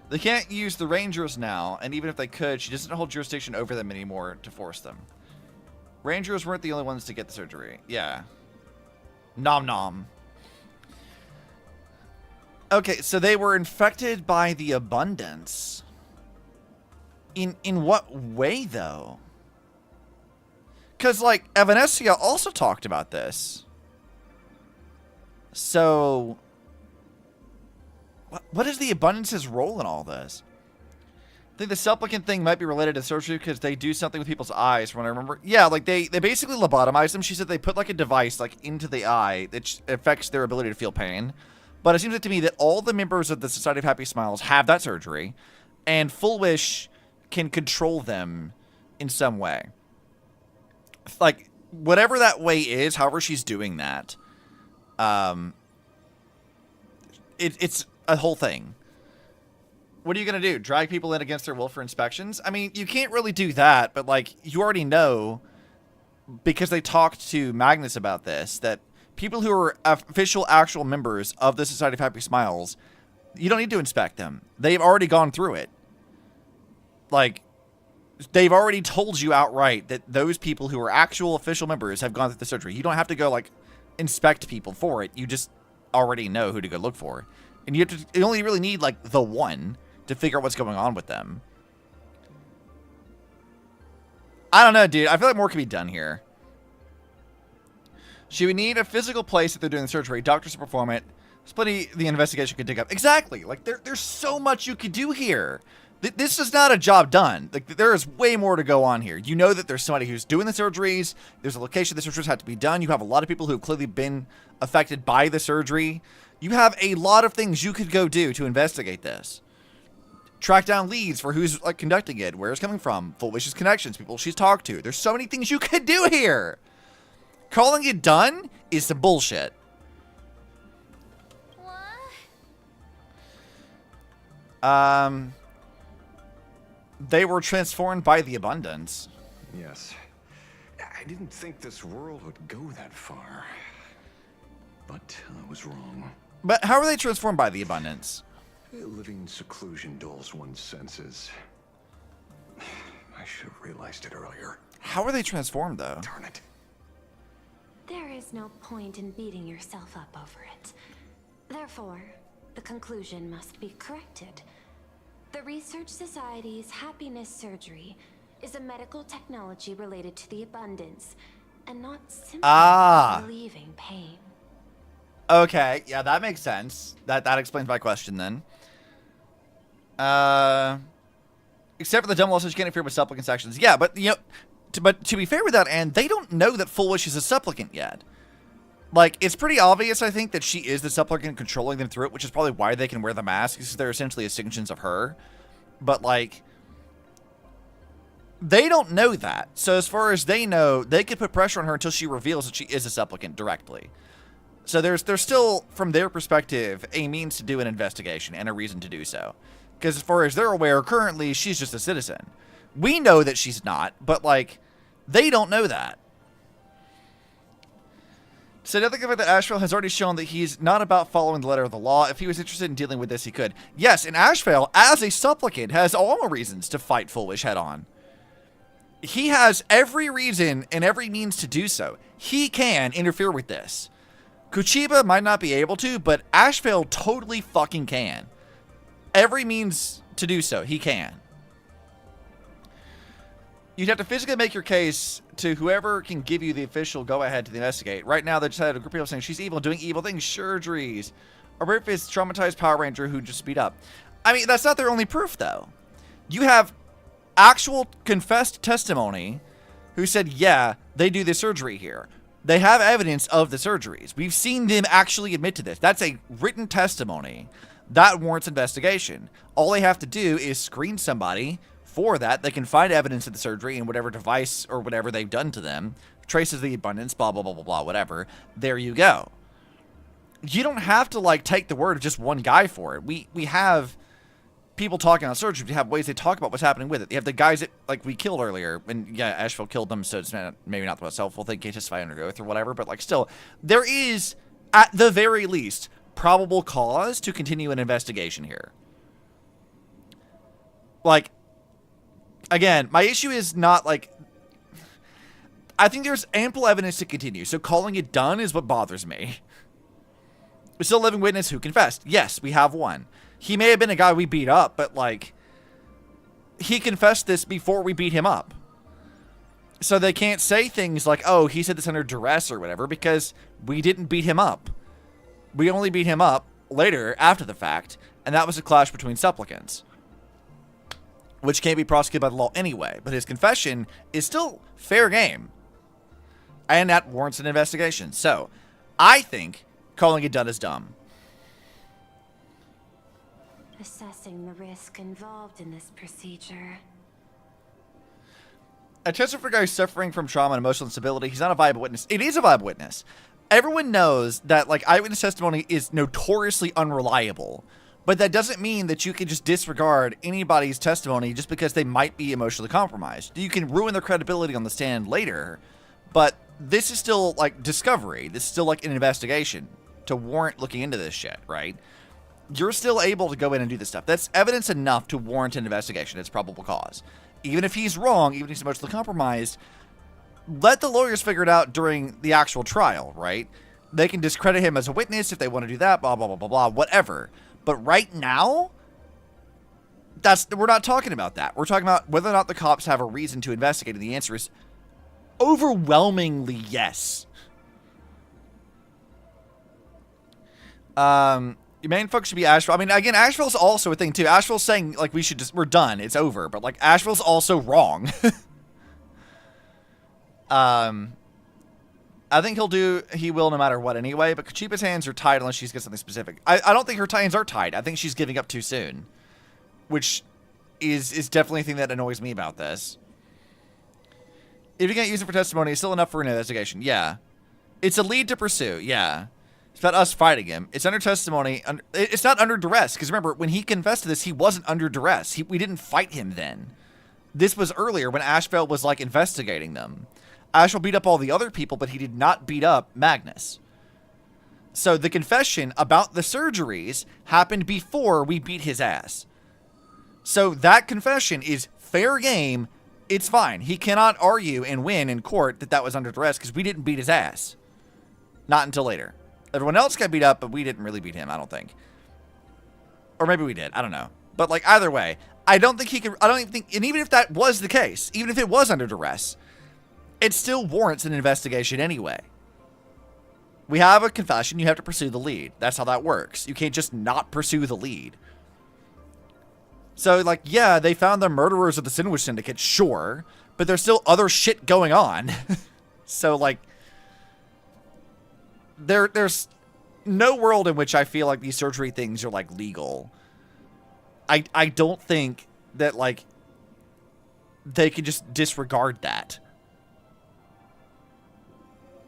They can't use the Rangers now, and even if they could, she doesn't hold jurisdiction over them anymore to force them. Rangers weren't the only ones to get the surgery. Yeah. Nom nom. Okay, so they were infected by the abundance. In what way, though? Because, like, Evanescia also talked about this. So, what is the abundance's role in all this? I think the supplicant thing might be related to surgery because they do something with people's eyes, from what I remember. Yeah, like, they basically lobotomize them. She said they put, like, a device, like, into the eye that affects their ability to feel pain. But it seems like to me that all the members of the Society of Happy Smiles have that surgery, and Full Wish can control them in some way. Like, whatever that way is, however she's doing that, it's a whole thing. What are you going to do? Drag people in against their will for inspections? I mean, you can't really do that, but, like, you already know, because they talked to Magnus about this, that people who are official, actual members of the Society of Happy Smiles, you don't need to inspect them. They've already gone through it. Like, they've already told you outright that those people who are actual official members have gone through the surgery. You don't have to go, like, inspect people for it. You just already know who to go look for. And you only really need, like, the one to figure out what's going on with them. I don't know, dude. I feel like more can be done here. She would need a physical place that they're doing the surgery, doctors to perform it. Splitty, the investigation could dig up. Exactly. Like, there's so much you could do here. This is not a job done. Like, there is way more to go on here. You know that there's somebody who's doing the surgeries. There's a location the surgeries have to be done. You have a lot of people who have clearly been affected by the surgery. You have a lot of things you could go do to investigate this. Track down leads for who's, like, conducting it, where it's coming from, Full Wish's connections, people she's talked to. There's so many things you could do here. Calling it done is some bullshit. They were transformed by the abundance. Yes. I didn't think this world would go that far. But I was wrong. But how are they transformed by the abundance? Living in seclusion dulls one's senses. I should have realized it earlier. How are they transformed, though? Darn it. There is no point in beating yourself up over it. Therefore, the conclusion must be corrected. The Research Society's happiness surgery is a medical technology related to the abundance, and not simply relieving pain. Okay, yeah, that makes sense. That explains my question then. Except for the dumb losses, you can't interfere with supplicant actions. Yeah, but you know, to be fair with that, and they don't know that Full Wish is a supplicant yet. Like, it's pretty obvious, I think, that she is the supplicant controlling them through it, which is probably why they can wear the mask, because they're essentially extensions of her. But, like, they don't know that. So as far as they know, they could put pressure on her until she reveals that she is a supplicant directly. So there's still, from their perspective, a means to do an investigation and a reason to do so. Because as far as they're aware, currently, she's just a citizen. We know that she's not, but, like, they don't know that. So another thing about that Ashvale has already shown that he's not about following the letter of the law. If he was interested in dealing with this, he could. Yes, and Ashvale, as a supplicant, has all the reasons to fight Full Wish head on. He has every reason and every means to do so. He can interfere with this. Kuchiba might not be able to, but Ashvale totally fucking can. Every means to do so, he can. you'd have to physically make your case to whoever can give you the official go-ahead to investigate. Right now, they just had a group of people saying she's evil, doing evil things, surgeries. Or if it's traumatized Power Ranger who just beat up. I mean, that's not their only proof, though. You have actual confessed testimony who said, yeah, they do the surgery here. They have evidence of the surgeries. We've seen them actually admit to this. That's a written testimony. That warrants investigation. All they have to do is screen somebody for that. They can find evidence of the surgery in whatever device or whatever they've done to them. Traces the abundance, blah, blah, blah, blah, blah, whatever. There you go. You don't have to, like, take the word of just one guy for it. We have people talking on surgery. We have ways they talk about what's happening with it. You have the guys that, like, we killed earlier. And, yeah, Asheville killed them, so it's maybe not the most helpful thing. Can't testify under oath or whatever. But, like, still, there is, at the very least, probable cause to continue an investigation here. Like, again, my issue is not, like... I think there's ample evidence to continue. So calling it done is what bothers me. We're still a living witness who confessed. Yes, we have one. He may have been a guy we beat up, but, like, he confessed this before we beat him up. So they can't say things like, oh, he said this under duress or whatever, because we didn't beat him up. We only beat him up later, after the fact, and that was a clash between supplicants, which can't be prosecuted by the law anyway. But his confession is still fair game, and that warrants an investigation. So, I think calling it done is dumb. Assessing the risk involved in this procedure. A tester for a guy suffering from trauma and emotional instability, he's not a viable witness. It is a viable witness. Everyone knows that, like, eyewitness testimony is notoriously unreliable. But that doesn't mean that you can just disregard anybody's testimony just because they might be emotionally compromised. You can ruin their credibility on the stand later, but this is still, like, discovery. This is still, like, an investigation to warrant looking into this shit, right? You're still able to go in and do this stuff. That's evidence enough to warrant an investigation. It's probable cause. Even if he's wrong, even if he's emotionally compromised, let the lawyers figure it out during the actual trial, right? They can discredit him as a witness if they want to do that, blah, blah, blah, blah, blah, whatever. But right now, we're not talking about that. We're talking about whether or not the cops have a reason to investigate, and the answer is overwhelmingly yes. Your main focus should be Asheville. I mean, again, Asheville's also a thing, too. Asheville's saying, like, we're done. It's over. But, like, Asheville's also wrong. I think he will no matter what anyway, but Kachipa's hands are tied unless she gets something specific. I don't think her hands are tied. I think she's giving up too soon, which is definitely a thing that annoys me about this. If you can't use it for testimony, it's still enough for an investigation. Yeah. It's a lead to pursue. Yeah. It's about us fighting him. It's under testimony. It's not under duress, because remember, when he confessed to this, he wasn't under duress. We didn't fight him then. This was earlier when Asheville was, like, investigating them. Asheville beat up all the other people, but he did not beat up Magnus. So the confession about the surgeries happened before we beat his ass. So that confession is fair game. It's fine. He cannot argue and win in court that was under duress because we didn't beat his ass. Not until later. Everyone else got beat up, but we didn't really beat him, I don't think. Or maybe we did. I don't know. But, like, either way, I don't think he could... I don't even think... And even if that was the case, even if it was under duress, it still warrants an investigation anyway. We have a confession. You have to pursue the lead. That's how that works. You can't just not pursue the lead. So, like, yeah, they found the murderers of the Sandwich Syndicate, sure, but there's still other shit going on. So, like, there's no world in which I feel like these surgery things are, like, legal. I don't think that, like, they can just disregard that.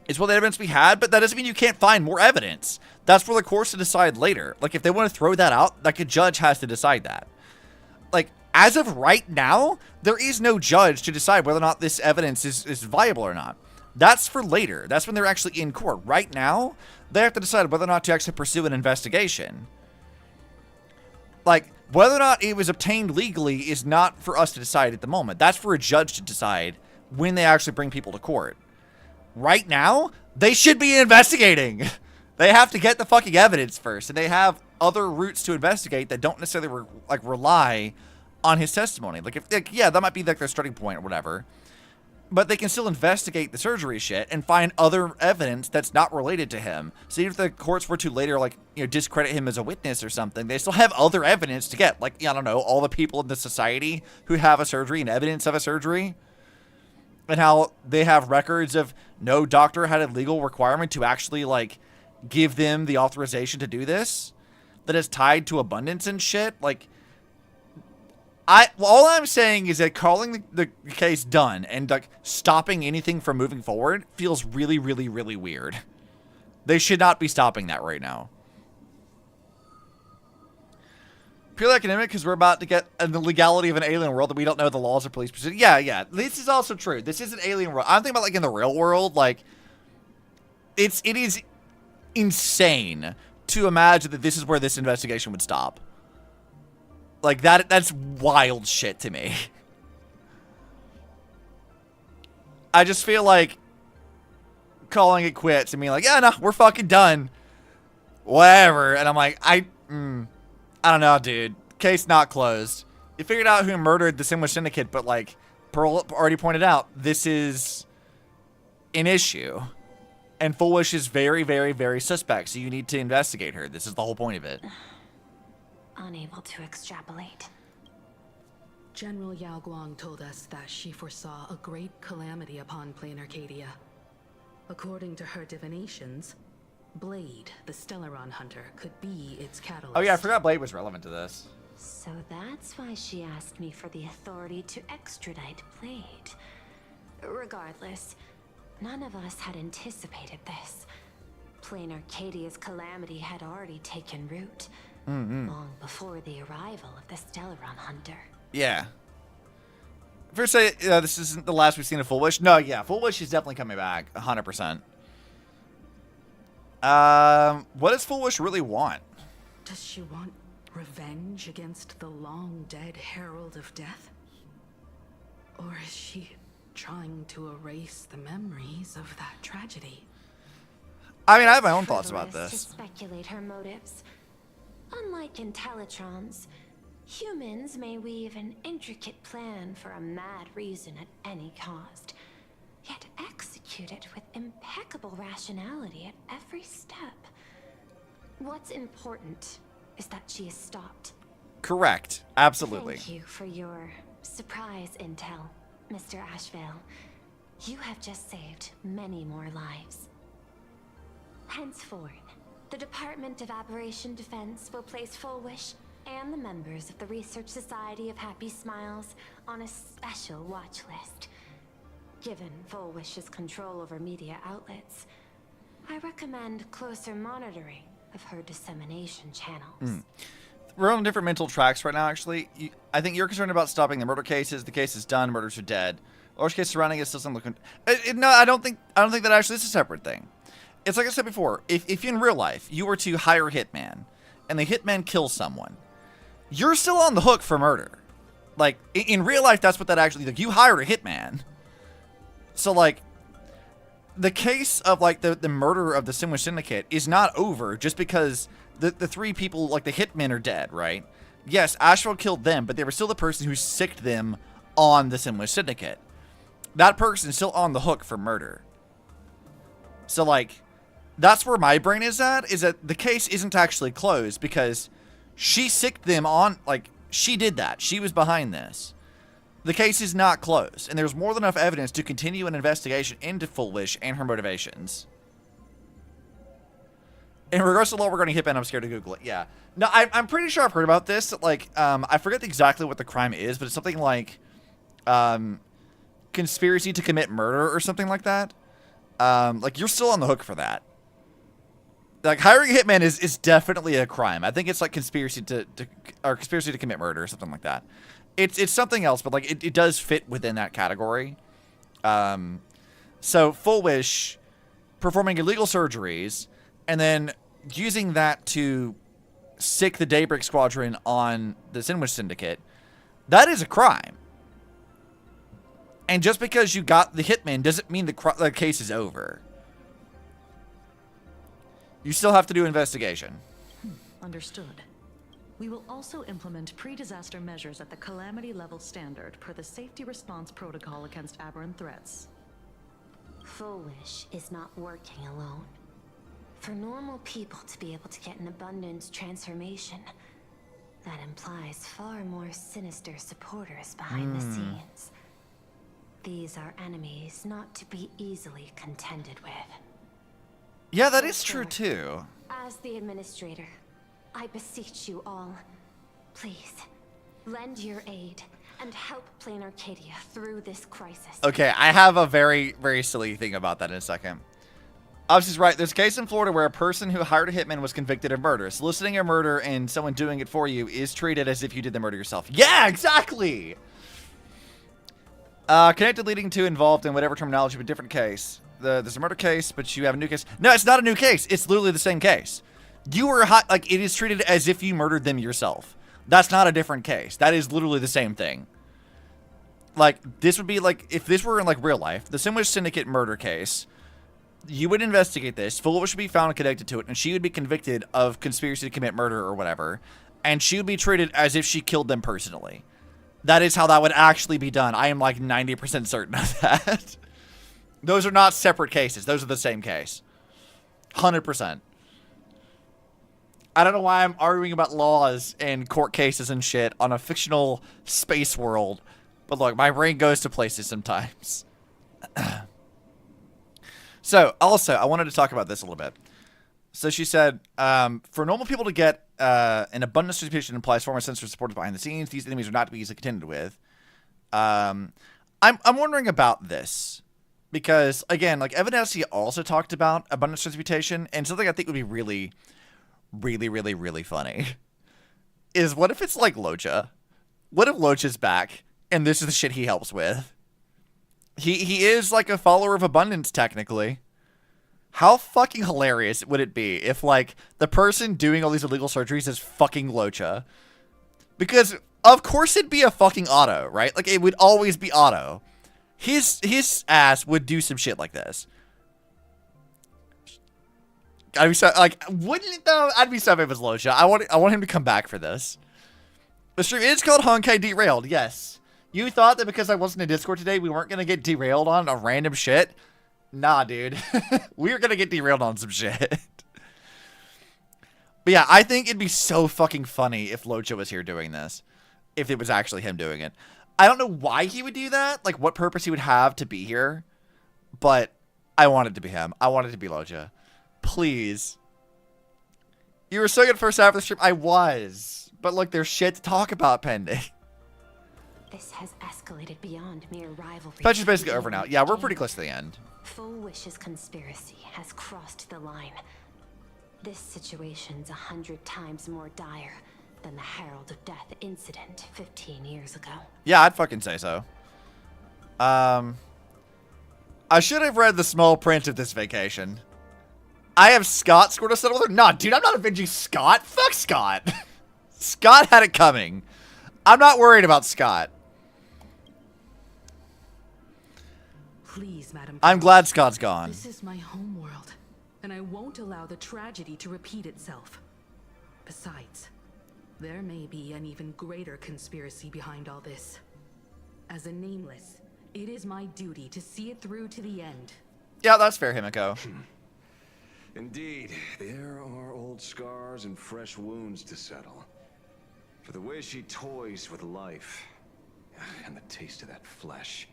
It's what the evidence we had, but that doesn't mean you can't find more evidence. That's for the courts to decide later. Like, if they want to throw that out, like, a judge has to decide that. Like, as of right now, there is no judge to decide whether or not this evidence is viable or not. That's for later. That's when they're actually in court. Right now, they have to decide whether or not to actually pursue an investigation. Like, whether or not it was obtained legally is not for us to decide at the moment. That's for a judge to decide when they actually bring people to court. Right now, they should be investigating. They have to get the fucking evidence first, and they have other routes to investigate that don't necessarily rely on his testimony. Like, if, like, yeah, that might be like their starting point or whatever. But they can still investigate the surgery shit and find other evidence that's not related to him. So even if the courts were to later, like, you know, discredit him as a witness or something, they still have other evidence to get. Like, I don't know, all the people in the society who have a surgery and evidence of a surgery. And how they have records of no doctor had a legal requirement to actually, like, give them the authorization to do this. That is tied to abundance and shit. Like, all I'm saying is that calling the case done and, like, stopping anything from moving forward feels really, really, really weird. They should not be stopping that right now. Purely academic, because we're about to get the legality of an alien world that we don't know the laws of police procedure. Yeah. This is also true. This is an alien world. I'm thinking about, like, in the real world, like, it is insane to imagine that this is where this investigation would stop. Like, that's wild shit to me. I just feel like calling it quits and being like, yeah, no, we're fucking done. Whatever. And I'm like, I don't know, dude. Case not closed. You figured out who murdered the Sandwich Syndicate, but, like, Pearl already pointed out, this is an issue. And Foolish is very, very, very suspect, so you need to investigate her. This is the whole point of it. Unable to extrapolate. General Yao Guang told us that she foresaw a great calamity upon Plain Arcadia. According to her divinations, Blade, the Stellaron hunter, could be its catalyst. Oh yeah, I forgot Blade was relevant to this. So that's why she asked me for the authority to extradite Blade. Regardless, none of us had anticipated this. Plain Arcadia's calamity had already taken root. Long before the arrival of the Stellaron hunter. Yeah. First say this isn't the last we've seen of Foolish. No, yeah, Foolish is definitely coming back, 100%. What does Foolish really want? Does she want revenge against the long-dead Herald of Death? Or is she trying to erase the memories of that tragedy? I mean, I have my own thoughts about To this. speculate her motives. Unlike Intellitrons, humans may weave an intricate plan for a mad reason at any cost, yet execute it with impeccable rationality at every step. What's important is that she is stopped. Correct. Absolutely. Thank you for your surprise intel, Mr. Ashvale. You have just saved many more lives. Henceforth, the Department of Aberration Defense will place Foolish and the members of the Research Society of Happy Smiles on a special watch list. Given Foolish's control over media outlets, I recommend closer monitoring of her dissemination channels. We're on different mental tracks right now, actually. I think you're concerned about stopping the murder cases. The case is done. Murders are dead. Large case surrounding it still doesn't look... No, I don't think that actually is a separate thing. It's like I said before, if in real life you were to hire a hitman and the hitman kills someone, you're still on the hook for murder. Like, in real life, that's what that actually, like, you hired a hitman. So, like, the case of, like, the murder of the Sandwich Syndicate is not over just because the three people, like, the hitmen are dead, right? Yes, Asheville killed them, but they were still the person who sicked them on the Sandwich Syndicate. That person is still on the hook for murder. So, like, that's where my brain is at, is that the case isn't actually closed because she sicked them on, like, she did that. She was behind this. The case is not closed, and there's more than enough evidence to continue an investigation into Foolish and her motivations. In regards to the law regarding hitman, I'm scared to Google it. Yeah. No, I'm pretty sure I've heard about this. Like, I forget exactly what the crime is, but it's something like conspiracy to commit murder or something like that. Like, you're still on the hook for that. Like, hiring a hitman is definitely a crime. I think it's like conspiracy to commit murder or something like that. It's something else, but like it does fit within that category. So Foolish performing illegal surgeries and then using that to sick the Daybreak Squadron on the Sandwich Syndicate, that is a crime. And just because you got the hitman doesn't mean the case is over. You still have to do investigation. Understood. We will also implement pre-disaster measures at the calamity level standard per the safety response protocol against aberrant threats. Full Wish is not working alone. For normal people to be able to get an abundance transformation, that implies far more sinister supporters behind the scenes. These are enemies not to be easily contended with. Yeah, that is true too. As the administrator, I beseech you all, please, lend your aid and help Plain Arcadia through this crisis. Okay, I have a very, very silly thing about that in a second. Obviously, right. There's a case in Florida where a person who hired a hitman was convicted of murder. Soliciting a murder and someone doing it for you is treated as if you did the murder yourself. Yeah, exactly! Connected, leading to, involved in whatever terminology, but different case. There's a murder case, but you have a new case. No, it's not a new case. It's literally the same case. You were like, it is treated as if you murdered them yourself. That's not a different case. That is literally the same thing. Like, this would be like, if this were in like real life, the Sandwich Syndicate murder case, you would investigate this, Foolish would be found connected to it, and she would be convicted of conspiracy to commit murder or whatever, and she would be treated as if she killed them personally. That is how that would actually be done. I am like 90% certain of that. Those are not separate cases. Those are the same case. 100%. I don't know why I'm arguing about laws and court cases and shit on a fictional space world, but look, my brain goes to places sometimes. So, also, I wanted to talk about this a little bit. So she said, for normal people to get an abundance distribution implies former sensors supported behind the scenes. These enemies are not to be easily contended with. I'm wondering about this. Because, again, like, Evanescence also talked about abundance distribution, and something I think would be really, really, really, really funny is what if it's like Locha? What if Locha's back, and this is the shit he helps with? He is like a follower of abundance, technically. How fucking hilarious would it be if, like, the person doing all these illegal surgeries is fucking Locha? Because, of course it'd be a fucking Otto, right? Like, it would always be Otto. His ass would do some shit like this. I'd be so, like, wouldn't it though? I'd be so if it was Locha. I want him to come back for this. The stream is called Honkai DeRailed, yes. You thought that because I wasn't in Discord today, we weren't going to get derailed on a random shit? Nah, dude. We're going to get derailed on some shit. But yeah, I think it'd be so fucking funny if Locha was here doing this. If it was actually him doing it. I don't know why he would do that. Like, what purpose he would have to be here. But I want it to be him. I want it to be Locha. Please. You were so good first half of the stream. I was. But look, there's shit to talk about pending. This has escalated beyond mere rivalry. Fetch is basically over now. Yeah, we're pretty close to the end. Full Wish's conspiracy has crossed the line. This situation's 100 times more dire than the Herald of Death incident 15 years ago. Yeah, I'd fucking say so. I should have read the small print of this vacation. I have Scott scored a settle with her? Nah, dude, I'm not avenging Scott. Fuck Scott. Scott had it coming. I'm not worried about Scott. Please, Madam. I'm glad Scott's gone. This is my home world, and I won't allow the tragedy to repeat itself. Besides, there may be an even greater conspiracy behind all this. As a Nameless, it is my duty to see it through to the end. Yeah, that's fair, Himiko. Indeed, there are old scars and fresh wounds to settle. For the way she toys with life, and the taste of that flesh,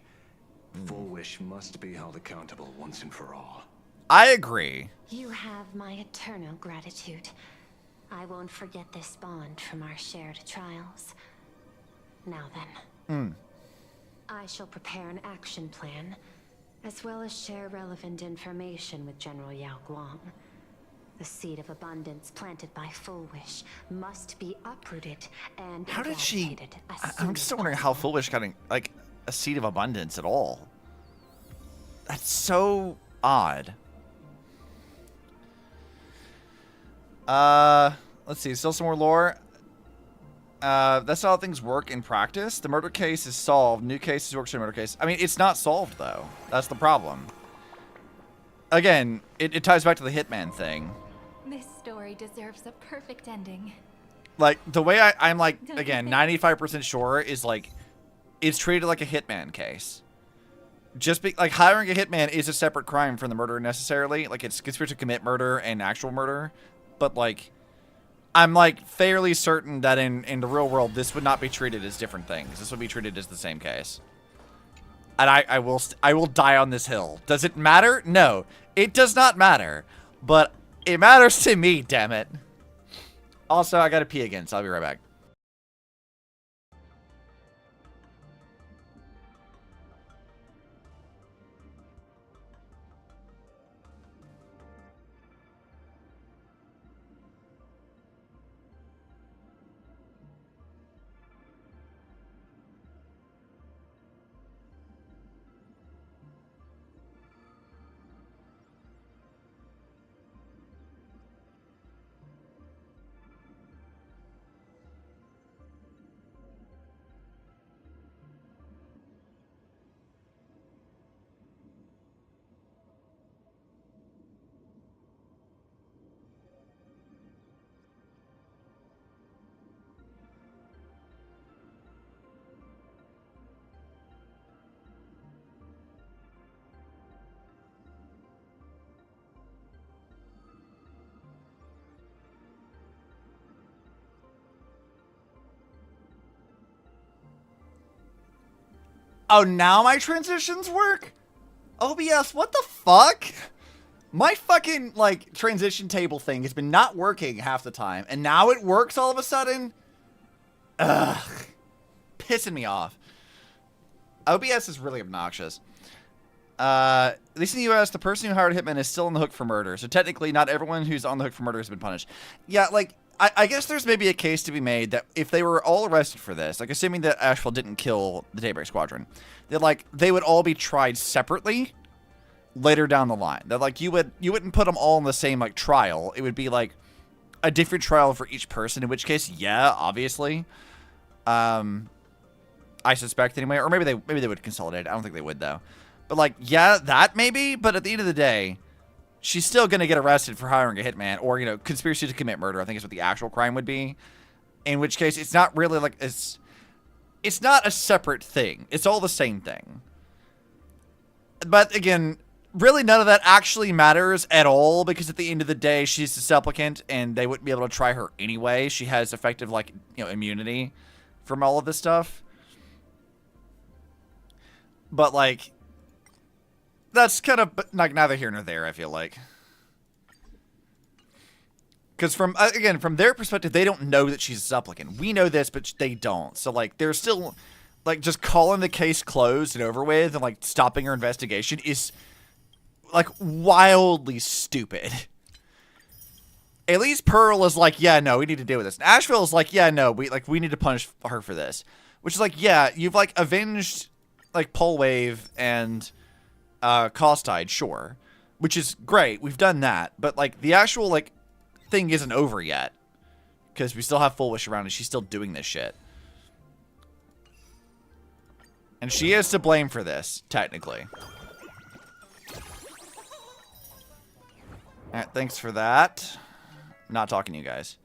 Full Wish must be held accountable once and for all. I agree. You have my eternal gratitude. I won't forget this bond from our shared trials. Now then. I shall prepare an action plan, as well as share relevant information with General Yao Guang. The seed of abundance planted by Full Wish must be uprooted and How did she... eradicated as I'm soon just as wondering how Full Wish got, like, a seed of abundance at all. That's so odd. Let's see. Still some more lore. That's how things work in practice. The murder case is solved. New case is works in a murder case. I mean, it's not solved, though. That's the problem. Again, it ties back to the Hitman thing. This story deserves a perfect ending. Like, the way I'm like, again, 95% sure is like, it's treated like a hitman case. Just like, hiring a hitman is a separate crime from the murder necessarily. Like, it's conspiracy to commit murder and actual murder. But, like, I'm, like, fairly certain that in the real world, this would not be treated as different things. This would be treated as the same case. And I will die on this hill. Does it matter? No. It does not matter. But it matters to me, damn it. Also, I gotta pee again, so I'll be right back. Oh, now my transitions work? OBS, what the fuck? My fucking, like, transition table thing has been not working half the time, and now it works all of a sudden? Ugh. Pissing me off. OBS is really obnoxious. At least in the US, the person who hired Hitman is still on the hook for murder, so technically not everyone who's on the hook for murder has been punished. Yeah, like, I guess there's maybe a case to be made that if they were all arrested for this, like assuming that Asheville didn't kill the Daybreak Squadron, that like they would all be tried separately later down the line. That like you wouldn't put them all in the same like trial. It would be like a different trial for each person. In which case, yeah, obviously, I suspect anyway, or maybe they would consolidate. I don't think they would though. But like, yeah, that maybe. But at the end of the day, she's still going to get arrested for hiring a hitman or, you know, conspiracy to commit murder, I think is what the actual crime would be. In which case, it's not really like, it's not a separate thing. It's all the same thing. But again, really none of that actually matters at all because at the end of the day, she's a supplicant and they wouldn't be able to try her anyway. She has effective, like, you know, immunity from all of this stuff. But, like, that's kind of like neither here nor there, I feel like. Because from their perspective, they don't know that she's a supplicant. We know this, but they don't. So, like, they're still, like, just calling the case closed and over with and, like, stopping her investigation is, like, wildly stupid. At least Pearl is like, yeah, no, we need to deal with this. And Asheville is like, yeah, no, we need to punish her for this. Which is like, yeah, you've, like, avenged, like, Polwave and Caustide, sure, which is great. We've done that, but like the actual like thing isn't over yet because we still have Full Wish around and she's still doing this shit, and she is to blame for this technically. All right, thanks for that. Not talking to you guys.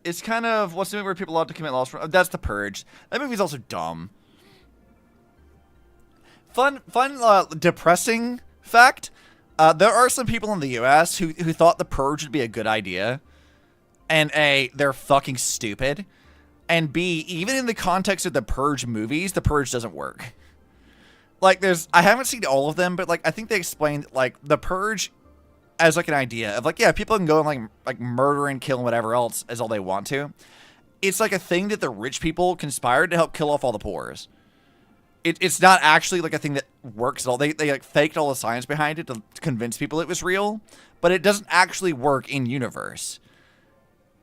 It's kind of what's the movie where people love to commit laws for? That's The Purge. That movie's also dumb. Fun, depressing fact. There are some people in the U.S. who thought The Purge would be a good idea. And A, they're fucking stupid. And B, even in the context of the Purge movies, The Purge doesn't work. Like, I haven't seen all of them, but, like, I think they explained, like, The Purge as, like, an idea of, like, yeah, people can go and, like murder and kill and whatever else as all they want to. It's, like, a thing that the rich people conspired to help kill off all the poors. It's not actually like a thing that works at all. They like faked all the science behind it to convince people it was real, but it doesn't actually work in universe.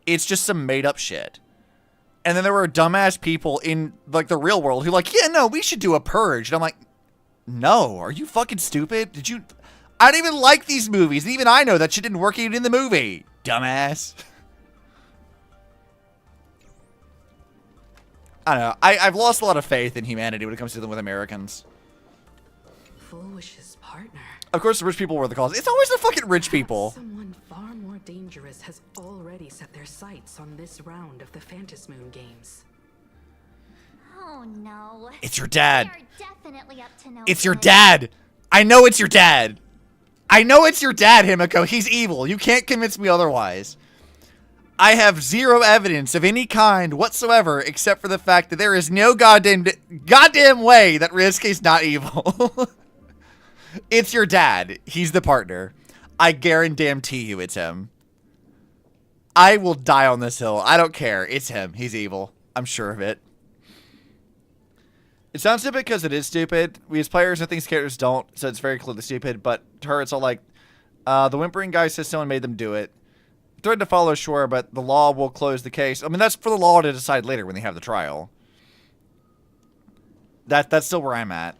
It's just some made up shit. And then there were dumbass people in like the real world who like, yeah, no, we should do a purge. And I'm like, no, are you fucking stupid? I don't even like these movies. And even I know that shit didn't work even in the movie. Dumbass. I don't know. I've lost a lot of faith in humanity when it comes to dealing with Americans. Full Wish's partner. Of course, the rich people were the cause. It's always the fucking rich people. Someone far more dangerous has already set their sights on this round of the Phantasmoon Games. Oh no. It's your dad. They are definitely up to no It's your good. dad. I know it's your dad. I know it's your dad, Himiko. He's evil. You can't convince me otherwise. I have zero evidence of any kind whatsoever except for the fact that there is no goddamn way that Ryusuke's not evil. It's your dad. He's the partner. I guarantee you it's him. I will die on this hill. I don't care. It's him. He's evil. I'm sure of it. It sounds stupid because it is stupid. We as players know things characters don't, so it's very clearly stupid. But to her, it's all like, the whimpering guy says someone made them do it. Thread to follow, sure, but the law will close the case. I mean, that's for the law to decide later when they have the trial. That's still where I'm at.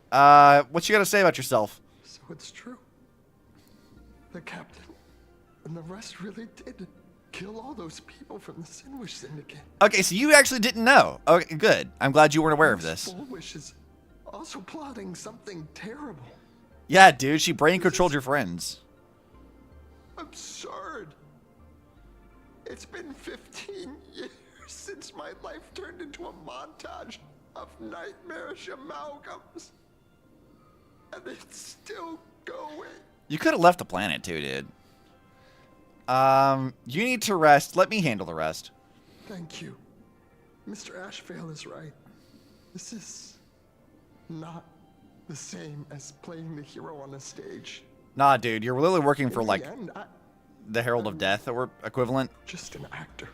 What you got to say about yourself? So it's true. The captain and the rest really did kill all those people from the Sinwish Syndicate. Okay, so you actually didn't know. Okay, good. I'm glad you weren't aware of this. Fullwish is also plotting something terrible. Yeah, dude, she brain controlled your friends. Absurd. It's been 15 years since my life turned into a montage of nightmarish amalgams. And it's still going. You could have left the planet too, dude. You need to rest. Let me handle the rest. Thank you. Mr. Ashvale is right. This is not the same as playing the hero on a stage. Nah, dude, you're literally working for, In like, the end, the Herald of Death or equivalent. Just an actor.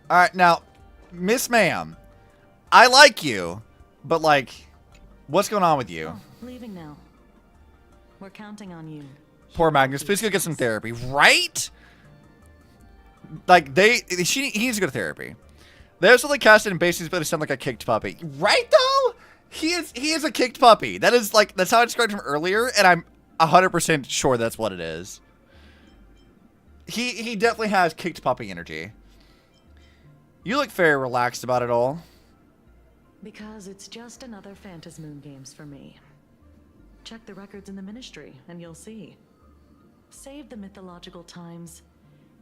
Alright, now, Miss Ma'am, I like you, but, like, what's going on with you? Oh, leaving now. We're counting on you. Poor Magnus, please go get some therapy. Right? Like, he needs to go to therapy. They also like cast it in basically supposed to sound like a kicked puppy. Right, though? He is a kicked puppy. That is, like, that's how I described him earlier, and I'm 100% sure that's what it is. He definitely has kicked puppy energy. You look very relaxed about it all. Because it's just another Phantasmoon Games for me. Check the records in the Ministry, and you'll see. Save the mythological times.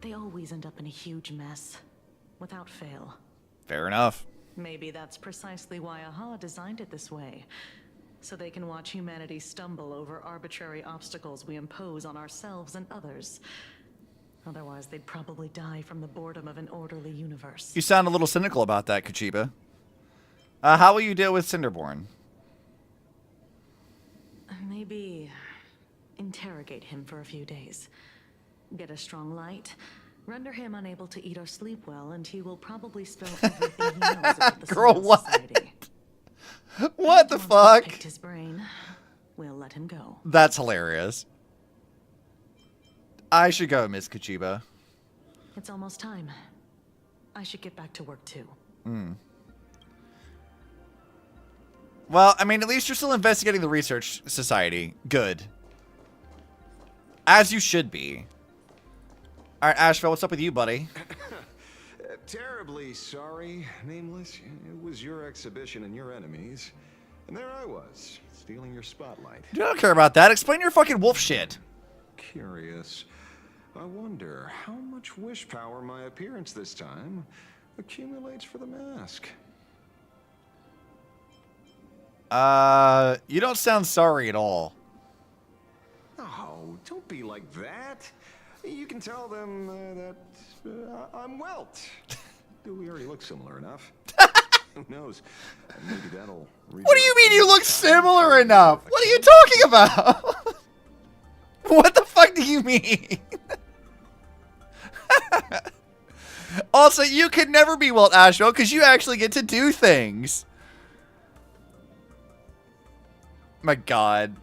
They always end up in a huge mess. Without fail. Fair enough. Maybe that's precisely why AHA designed it this way. So they can watch humanity stumble over arbitrary obstacles we impose on ourselves and others. Otherwise, they'd probably die from the boredom of an orderly universe. You sound a little cynical about that, Kachiba. How will you deal with Cinderborn? Maybe interrogate him for a few days. Get a strong light. Render him unable to eat or sleep well, and he will probably spill everything he knows about the Girl, Sinwish what? Society. What the fuck? Picked his brain. We'll let him go. That's hilarious. I should go, Miss Kachiba. It's almost time. I should get back to work too. Well, I mean, at least you're still investigating the Research Society. Good. As you should be. All right, Ashvale, what's up with you, buddy? Terribly sorry, Nameless. It was your exhibition and your enemies. And there I was, stealing your spotlight. Dude, I don't care about that. Explain your fucking wolf shit. Curious. I wonder how much wish power my appearance this time accumulates for the mask. You don't sound sorry at all. Oh, don't be like that. You can tell them that I'm Welt. We already look similar enough. Who knows? Maybe that'll... What do you mean you look similar enough? What are you talking about? What the fuck do you mean? Also, you could never be Walt Asheville because you actually get to do things. My God.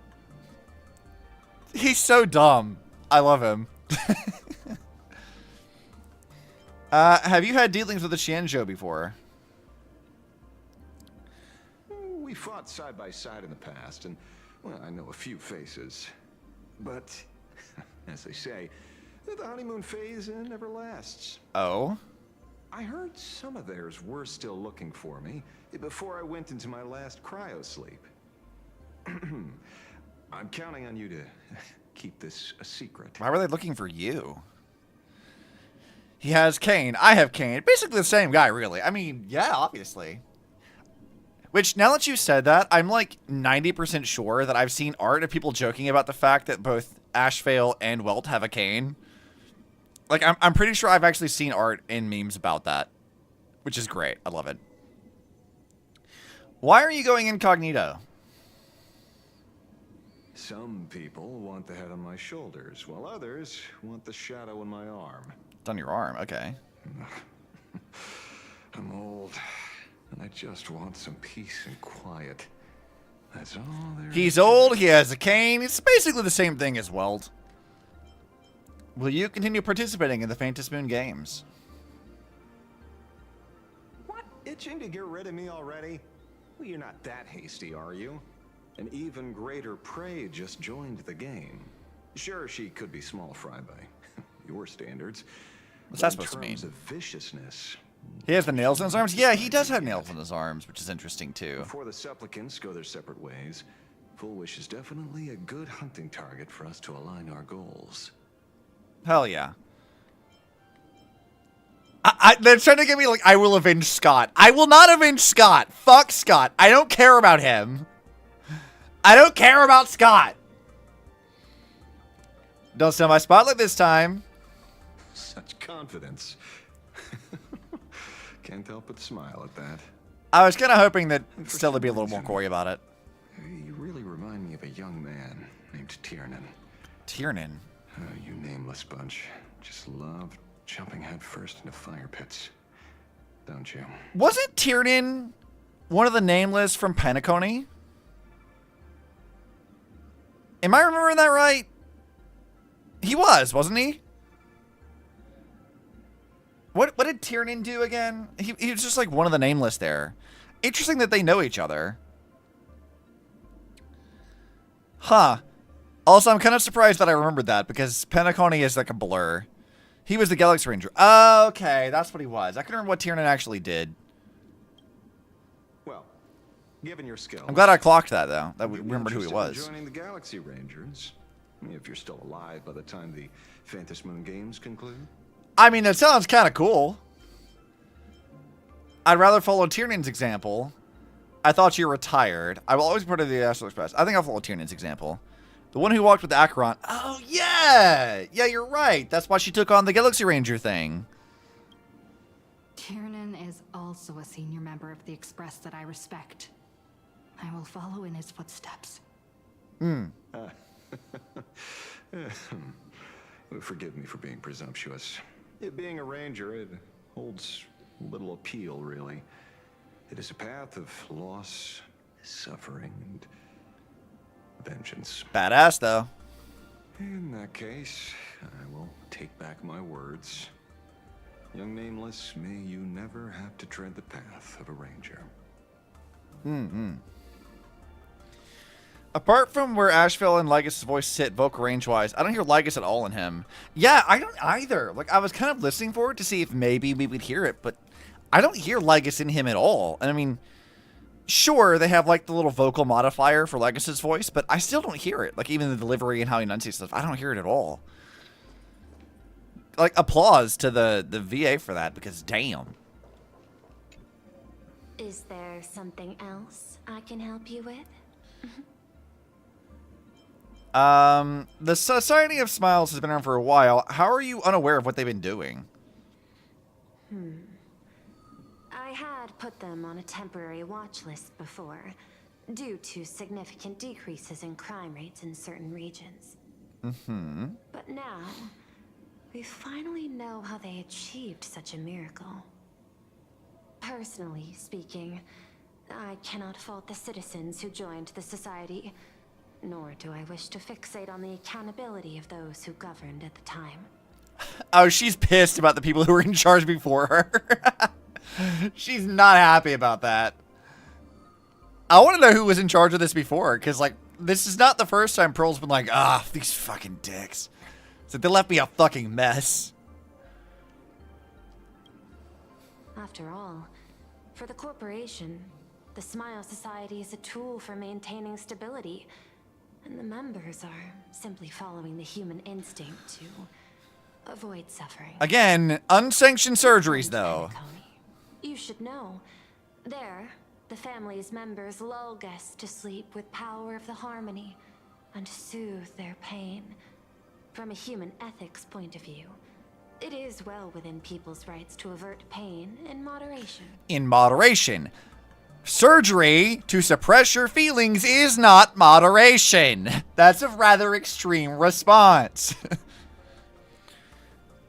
He's so dumb. I love him. Have you had dealings with the Xianzhou before? We fought side by side in the past, and, well, I know a few faces. But, as they say, the honeymoon phase never lasts. Oh? I heard some of theirs were still looking for me before I went into my last cryo sleep. I'm counting on you to keep this a secret. Why were they looking for you? He has Kane. I have Kane. Basically the same guy, really. I mean, yeah, obviously. Which, now that you said that, I'm like 90% sure that I've seen art of people joking about the fact that both Ashvale and Welt have a Kane. Like, I'm pretty sure I've actually seen art in memes about that. Which is great. I love it. Why are you going incognito? Some people want the head on my shoulders, while others want the shadow in my arm. It's on your arm, okay. I'm old, and I just want some peace and quiet. That's all there is. He's old, he has a cane. It's basically the same thing as Weld. Will you continue participating in the Fantasy Moon games? What? Itching to get rid of me already? Well, you're not that hasty, are you? An even greater prey just joined the game. Sure, she could be small fry by your standards. What's that supposed to mean? In terms of viciousness. He has the nails in his arms? Yeah, he does have nails in his arms, which is interesting too. Before the supplicants go their separate ways, Full Wish is definitely a good hunting target for us to align our goals. Hell yeah. They're trying to get me like, I will avenge Scott. I will not avenge Scott. Fuck Scott. I don't care about him. I don't care about Scott. Don't steal my spotlight this time. Such confidence. Can't help but smile at that. I was kind of hoping that Stella would be a little more coy about it. You really remind me of a young man named Tiernan. Tiernan? You nameless bunch. Just love jumping headfirst into fire pits. Don't you? Wasn't Tiernan one of the nameless from Penacony? Am I remembering that right? He was, wasn't he? What did Tiernan do again? He was just like one of the nameless there. Interesting that they know each other. Huh. Also, I'm kind of surprised that I remembered that because Penacony is like a blur. He was the Galaxy Ranger. Okay, that's what he was. I couldn't remember what Tiernan actually did. Well, given your skills, I'm glad I clocked that though. That we remembered who he interested in was. joining the Galaxy Rangers, if you're still alive by the time the Fantasy Moon games conclude. I mean, that sounds kind of cool. I'd rather follow Tiernan's example. I thought you were retired. I will always be part of the Astral Express. I think I'll follow Tiernan's example. The one who walked with Acheron. Oh, yeah! Yeah, you're right. That's why she took on the Galaxy Ranger thing. Tiernan is also a senior member of the Express that I respect. I will follow in his footsteps. Forgive me for being presumptuous. It being a ranger, it holds little appeal, really. It is a path of loss, suffering, and vengeance. Badass, though. In that case, I will take back my words. Young Nameless, may you never have to tread the path of a ranger. Apart from where Asheville and Lygus' voice sit vocal range-wise, I don't hear Lygus at all in him. Yeah, I don't either. Like, I was kind of listening for it to see if maybe we would hear it, but I don't hear Lygus in him at all. And I mean, sure, they have like the little vocal modifier for Lygus' voice, but I still don't hear it. Like, even the delivery and how he enunciates stuff, I don't hear it at all. Like, applause to the VA for that, because damn. Is there something else I can help you with? The Society of Smiles has been around for a while. How are you unaware of what they've been doing? I had put them on a temporary watch list before, due to significant decreases in crime rates in certain regions. But now, we finally know how they achieved such a miracle. Personally speaking, I cannot fault the citizens who joined the Society, nor do I wish to fixate on the accountability of those who governed at the time. Oh, she's pissed about the people who were in charge before her. She's not happy about that. I want to know who was in charge of this before, because, like, this is not the first time Pearl's been like, these fucking dicks. It's like, they left me a fucking mess. After all, for the corporation, the Smile Society is a tool for maintaining stability. and the members are simply following the human instinct to avoid suffering. Again, unsanctioned surgeries, though. You should know. There, the family's members lull guests to sleep with power of the harmony and soothe their pain. From a human ethics point of view, it is well within people's rights to avert pain in moderation. In moderation. Surgery to suppress your feelings is not moderation. That's a rather extreme response.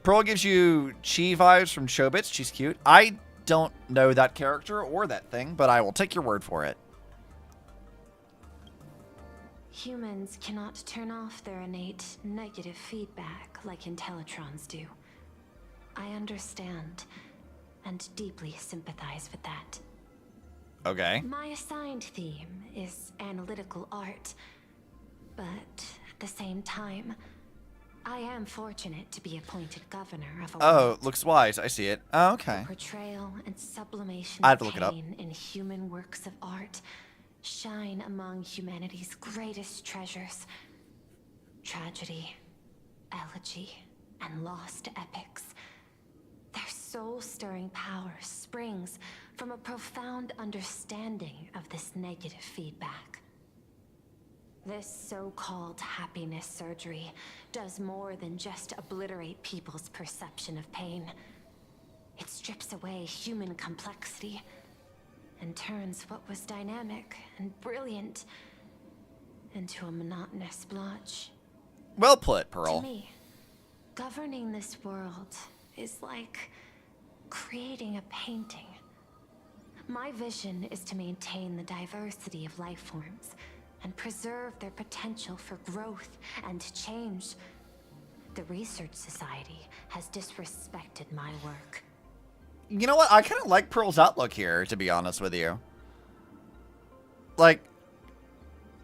Pearl gives you Chi vibes from Chobits. She's cute. I don't know that character or that thing, but I will take your word for it. Humans cannot turn off their innate negative feedback like Intellitrons do. I understand and deeply sympathize with that. Okay. My assigned theme is analytical art, but at the same time, I am fortunate to be appointed governor of a world. Looks wise. I see it. Oh, okay. The portrayal and sublimation I have to of look it up. pain in human works of art shine among humanity's greatest treasures. Tragedy, elegy, and lost epics. Their soul-stirring power springs from a profound understanding of this negative feedback. This so-called happiness surgery does more than just obliterate people's perception of pain. It strips away human complexity and turns what was dynamic and brilliant into a monotonous blotch. Well put, Pearl. To me, governing this world is like creating a painting. My vision is to maintain the diversity of life forms and preserve their potential for growth and change. The Research Society has disrespected my work. You know what? I kind of like Pearl's outlook here, to be honest with you. Like,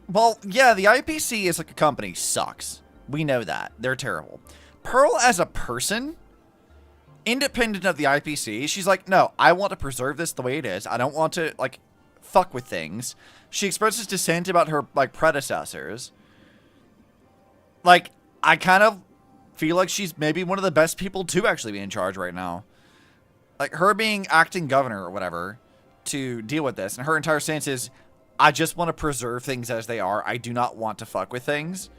well, yeah, the IPC as like a company sucks. We know that. They're terrible. Pearl as a person, independent of the IPC, she's like, no, I want to preserve this the way it is. I don't want to, like, fuck with things. She expresses dissent about her, like, predecessors. Like, I kind of feel like she's maybe one of the best people to actually be in charge right now. Like, her being acting governor or whatever to deal with this, and her entire stance is, I just want to preserve things as they are. I do not want to fuck with things.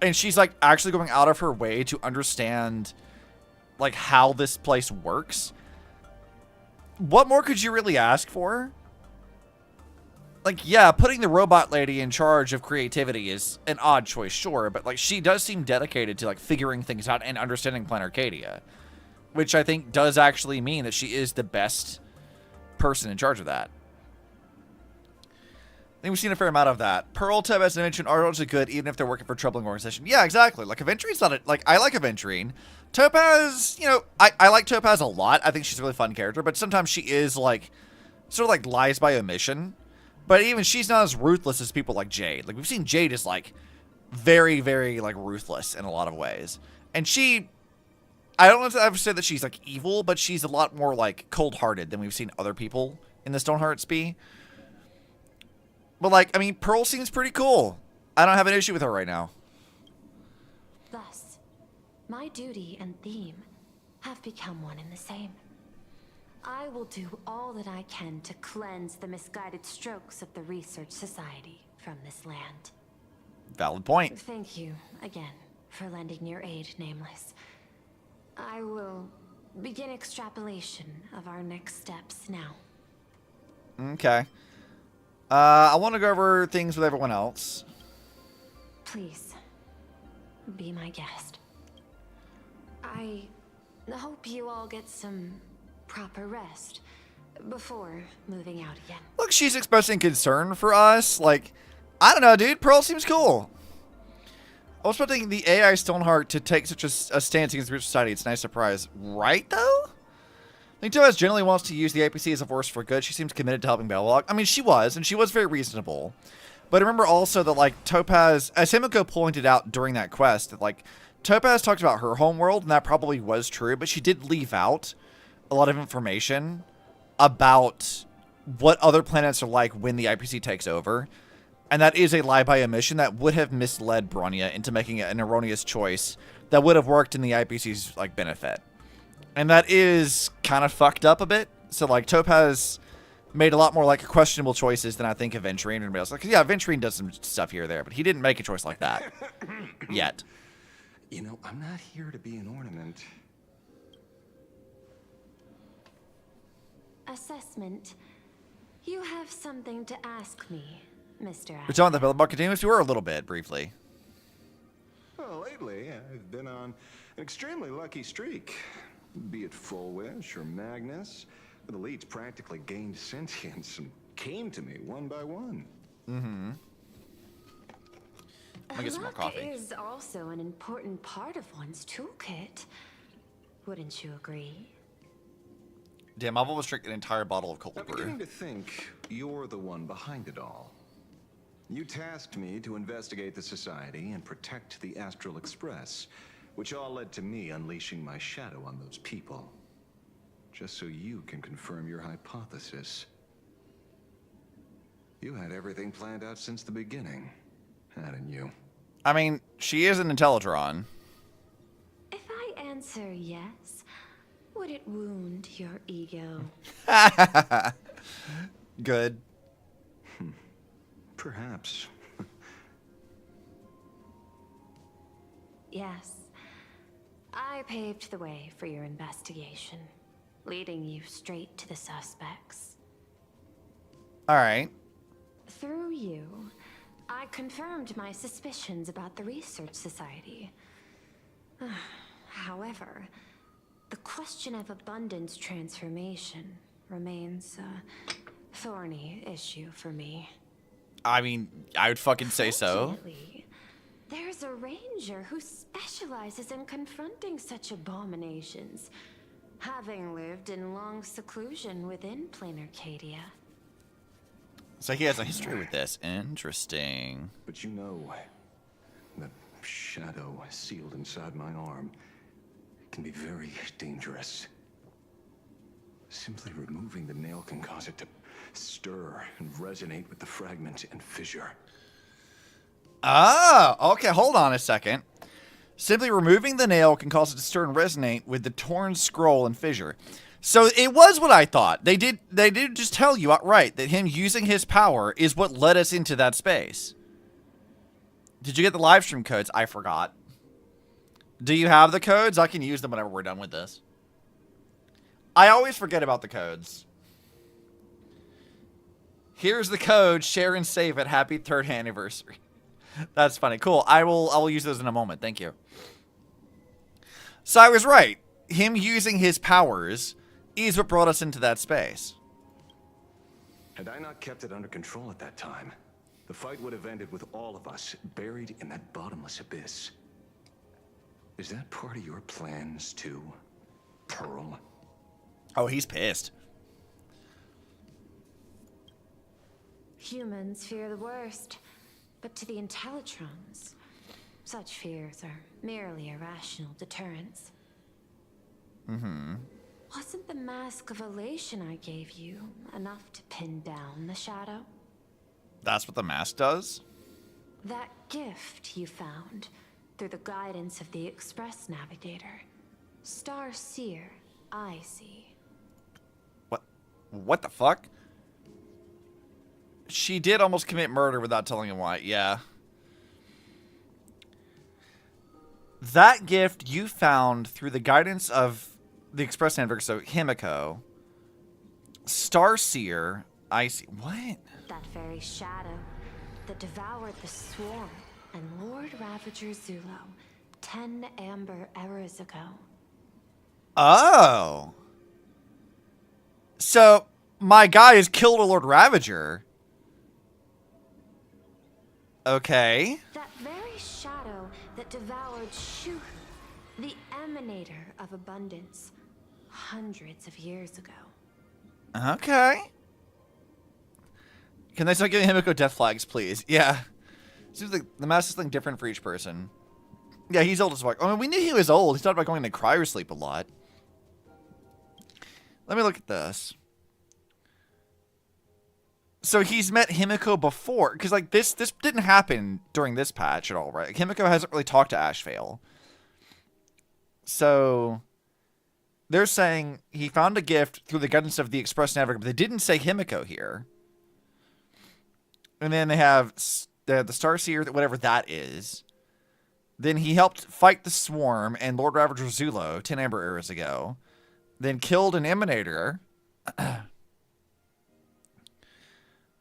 And she's, like, actually going out of her way to understand, like, how this place works. What more could you really ask for? Like, yeah, putting the robot lady in charge of creativity is an odd choice, sure, but, like, she does seem dedicated to, like, figuring things out and understanding Planet Arcadia, which I think does actually mean that she is the best person in charge of that. I think we've seen a fair amount of that. Pearl, Teb, as I mentioned, are also good, even if they're working for a troubling organization. Yeah, exactly. Like, Aventurine's not a... Like, I like Aventurine. Topaz, you know, I like Topaz a lot. I think she's a really fun character, but sometimes she is, like, sort of, like, lies by omission. But even she's not as ruthless as people like Jade. Like, we've seen Jade is, like, very, very, like, ruthless in a lot of ways. And she... I don't want to ever say that she's, like, evil, but she's a lot more, like, cold-hearted than we've seen other people in the Stonehearts be. But, like, I mean, Pearl seems pretty cool. I don't have an issue with her right now. Thus, my duty and theme have become one and the same. I will do all that I can to cleanse the misguided strokes of the Research Society from this land. Valid point. Thank you again for lending your aid, Nameless. I will begin extrapolation of our next steps now. Okay. I want to go over things with everyone else. Please, be my guest. I hope you all get some proper rest before moving out again. Look, she's expressing concern for us. Like, I don't know, dude. Pearl seems cool. I was expecting the AI Stoneheart to take such a stance against the Research Society. It's a nice surprise. Right, though? I think Topaz generally wants to use the APC as a force for good. She seems committed to helping Belloc. I mean, she was, and she was very reasonable. But remember also that, like, Topaz, as Himiko pointed out during that quest, that, like, Topaz talked about her homeworld, and that probably was true, but she did leave out a lot of information about what other planets are like when the IPC takes over. And that is a lie by omission that would have misled Bronya into making an erroneous choice that would have worked in the IPC's like benefit. And that is kind of fucked up a bit. So like Topaz made a lot more like questionable choices than I think Aventurine and everybody else. Like, yeah, Aventurine does some stuff here or there, but he didn't make a choice like that yet. You know, I'm not here to be an ornament. Assessment. You have something to ask me, Mr. We're talking about the continuous. We were a little bit briefly. Well, lately I've been on an extremely lucky streak. Be it Fullwish or Magnus, the elites practically gained sentience and came to me one by one. Mm-hmm. I'll get some more coffee. Luck is also an important part of one's toolkit. Wouldn't you agree? Damn, I've almost drank an entire bottle of cold I'm brew. beginning to think you're the one behind it all. You tasked me to investigate the society and protect the Astral Express, which all led to me unleashing my shadow on those people. Just so you can confirm your hypothesis. You had everything planned out since the beginning, hadn't you? I mean, she is an Intellitron. If I answer yes, would it wound your ego? Good. Perhaps. Yes. I paved the way for your investigation, leading you straight to the suspects. All right. Through you, I confirmed my suspicions about the Research Society. However, the question of abundance transformation remains a thorny issue for me. I mean, I would fucking say so. Fortunately, there's a ranger who specializes in confronting such abominations, having lived in long seclusion within plain Arcadia. So he has a history with this. Interesting. But you know, that shadow sealed inside my arm can be very dangerous. Simply removing the nail can cause it to stir and resonate with the fragment and fissure. Ah, okay, hold on a second. Simply removing the nail can cause it to stir and resonate with the torn scroll and fissure. So it was what I thought. They did just tell you outright that him using his power is what led us into that space. Did you get the live stream codes? I forgot. Do you have the codes? I can use them whenever we're done with this. I always forget about the codes. Here's the code. Share and save it. Happy 3rd anniversary. That's funny. Cool. I will use those in a moment. Thank you. So I was right. Him using his powers is what brought us into that space. Had I not kept it under control at that time, the fight would have ended with all of us buried in that bottomless abyss. Is that part of your plans too, Pearl? Oh, he's pissed. Humans fear the worst, but to the Intellitrons, such fears are merely irrational deterrents. Mm-hmm. Wasn't the Mask of Elation I gave you enough to pin down the shadow? That's what the mask does? That gift you found through the guidance of the Express Navigator. Star Seer, I see. What the fuck? She did almost commit murder without telling him why. Yeah. That gift you found through the guidance of the Express Navigator, so Himiko. Starseer, I see. What? That very shadow that devoured the Swarm and Lord Ravager Zulo 10 amber eras ago. Oh. So, my guy has killed a Lord Ravager. Okay. That very shadow that devoured Shuhu, the emanator of abundance, hundreds of years ago. Okay. Can they start giving Himiko death flags, please? Yeah. Seems like the mask is something different for each person. Yeah, he's old as fuck. I mean, we knew he was old. He talked about going into cryosleep a lot. Let me look at this. So he's met Himiko before, because like this didn't happen during this patch at all, right? Like, Himiko hasn't really talked to Ashvale. So they're saying he found a gift through the guidance of the Express Navigator, but they didn't say Himiko here. And then they have the Starseer, whatever that is. Then he helped fight the Swarm and Lord Ravager Zulo 10 Amber Eras ago. Then killed an Emanator.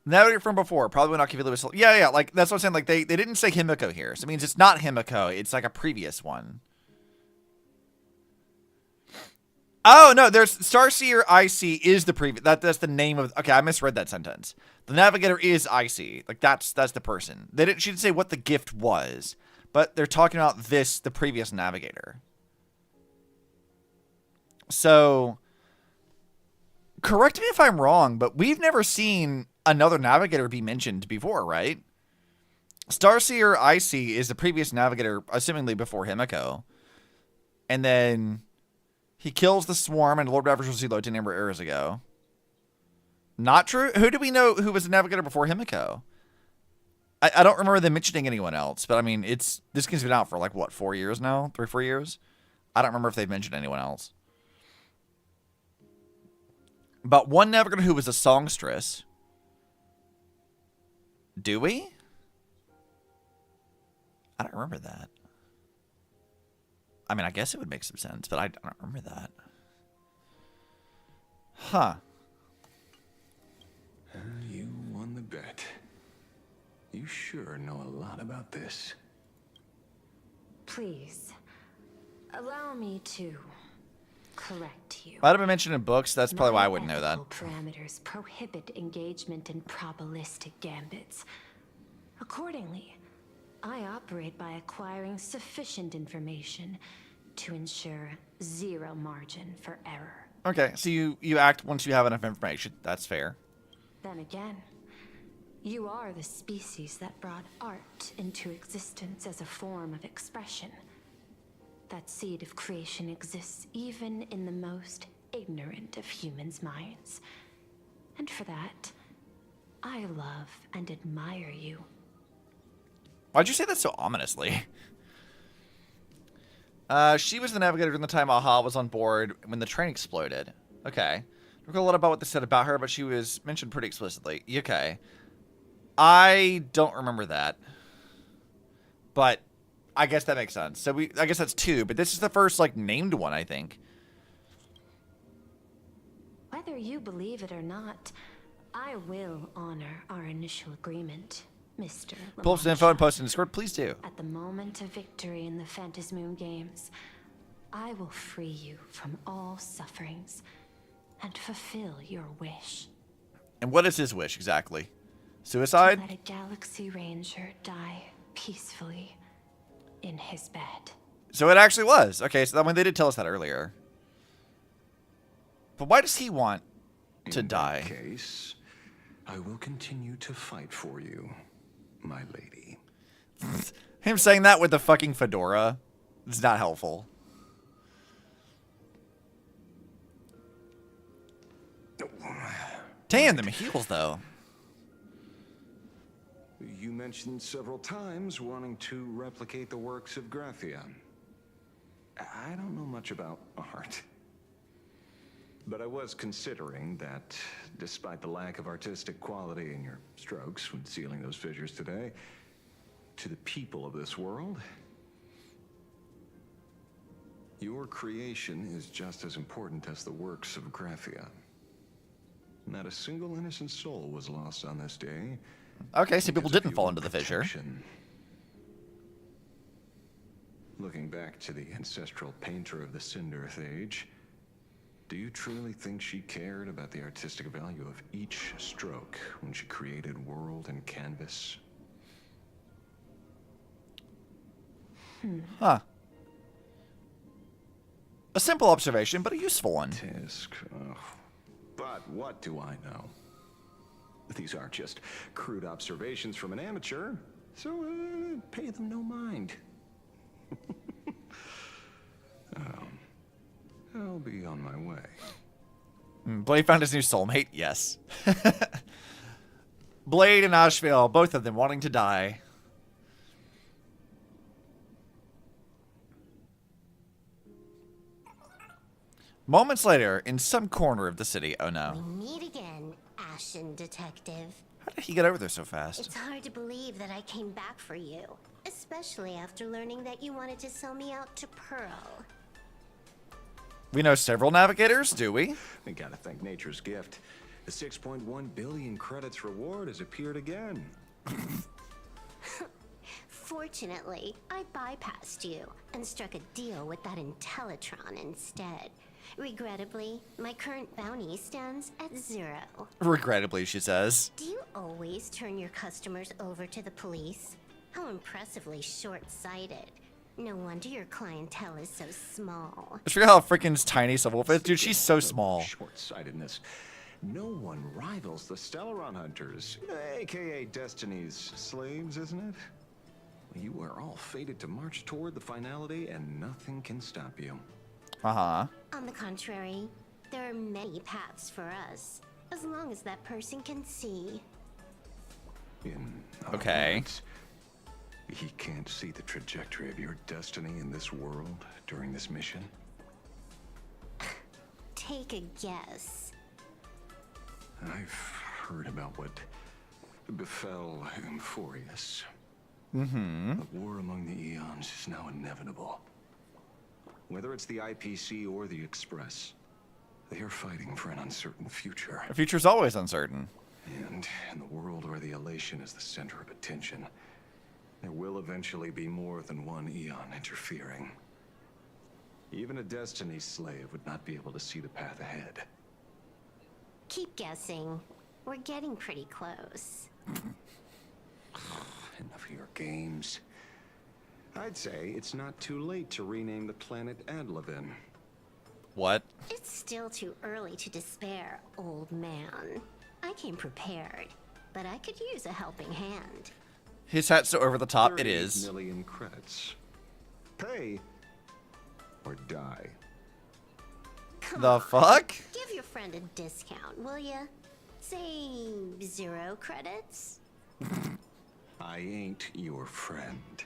Navigator from before. Probably when Akivila was... Yeah, like, that's what I'm saying. Like, they didn't say Himiko here. So it means it's not Himiko. It's like a previous one. Oh, no, there's... Starseer IC is the previous... That's the name of... Okay, I misread that sentence. The Navigator is IC. Like, that's the person. She didn't say what the gift was. But they're talking about the previous Navigator. So... Correct me if I'm wrong, but we've never seen another Navigator be mentioned before, right? Starseer IC is the previous Navigator, assumingly before Himiko. And then he kills the Swarm and Lord Ravager Zulo 10 Amber Eras ago. Not true? Who do we know who was the Navigator before Himiko? I don't remember them mentioning anyone else, but I mean, this game's been out for like, what, 4 years now? 3-4 years? I don't remember if they've mentioned anyone else. But one Navigator who was a songstress. Do we? I don't remember that. I mean, I guess it would make some sense, but I don't remember that. Huh. You won the bet. You sure know a lot about this. Please, allow me to correct you. Might have been mentioned in books. That's probably why I wouldn't know that. Parameters prohibit engagement in probabilistic gambits. Accordingly, I operate by acquiring sufficient information to ensure zero margin for error. Okay, so you act once you have enough information. That's fair. Then again, you are the species that brought art into existence as a form of expression. That seed of creation exists even in the most ignorant of humans' minds. And for that, I love and admire you. Why'd you say that so ominously? She was the Navigator during the time Aha was on board when the train exploded. Okay. I don't recall a lot about what they said about her, but she was mentioned pretty explicitly. Okay. I don't remember that. But I guess that makes sense. So I guess that's 2, but this is the first, like, named one, I think. Whether you believe it or not, I will honor our initial agreement, Mr. Pull up some info and post in Discord, please do. At the moment of victory in the Phantasmoon Games, I will free you from all sufferings and fulfill your wish. And what is his wish, exactly? Suicide? To let a Galaxy Ranger die peacefully in his bed. So it actually was. Okay, so they did tell us that earlier. But why does he want to die? In that case, I will continue to fight for you, my lady. Him saying that with the fucking fedora is not helpful. Damn, them heels, though. You mentioned several times wanting to replicate the works of Graphia. I don't know much about art. But I was considering that, despite the lack of artistic quality in your strokes when sealing those figures today, to the people of this world, your creation is just as important as the works of Graphia. Not a single innocent soul was lost on this day. Okay, so people didn't fall into the fissure. Looking back to the ancestral painter of the Cinderth Age, do you truly think she cared about the artistic value of each stroke when she created world and canvas? Huh. A simple observation, but a useful one. Tisk. But what do I know? These aren't just crude observations from an amateur, so pay them no mind. I'll be on my way. Blade found his new soulmate? Yes. Blade and Ashvale, both of them wanting to die. Moments later, in some corner of the city. Oh no. We meet again, Ashen Detective. How did he get over there so fast? It's hard to believe that I came back for you, especially after learning that you wanted to sell me out to Pearl. We know several navigators, do we? We gotta thank nature's gift. The 6.1 billion credits reward has appeared again. Fortunately, I bypassed you and struck a deal with that Intellitron instead. Regrettably, my current bounty stands at 0. Regrettably, she says. Do you always turn your customers over to the police? How impressively short-sighted. No wonder your clientele is so small. Just forget how freaking tiny Subwolf is. Dude, she's so small. Short-sightedness. No one rivals the Stellaron Hunters, aka Destiny's slaves, isn't it? You are all fated to march toward the finality, and nothing can stop you. Uh-huh. On the contrary, there are many paths for us, as long as that person can see. Okay. He can't see the trajectory of your destiny in this world during this mission? Take a guess. I've heard about what befell Euphorius. Mm-hmm. The war among the Eons is now inevitable. Whether it's the IPC or the Express, they are fighting for an uncertain future. The future's always uncertain. And in the world where the elation is the center of attention, there will eventually be more than one Eon interfering. Even a Destiny slave would not be able to see the path ahead. Keep guessing. We're getting pretty close. Enough of your games. I'd say it's not too late to rename the planet Adlevin. What? It's still too early to despair, old man. I came prepared, but I could use a helping hand. His hat's so over the top, it 30 is. million credits. Pay or die. The fuck? Give your friend a discount, will ya? Say 0 credits? I ain't your friend.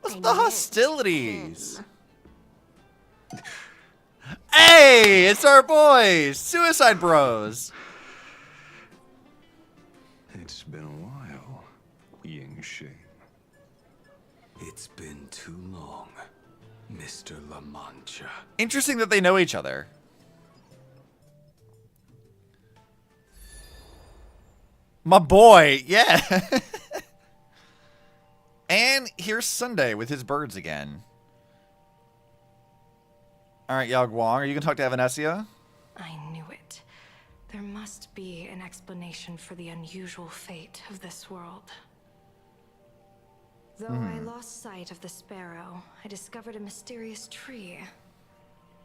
What's the hostilities? Hey, it's our boys, Suicide Bros. It's been a while, Ying Shane. It's been too long, Mr. La Mancha. Interesting that they know each other. My boy, yeah. And here's Sunday with his birds again. All right, Yao Guang, are you going to talk to Evanescia? I knew it. There must be an explanation for the unusual fate of this world. Though I lost sight of the sparrow, I discovered a mysterious tree.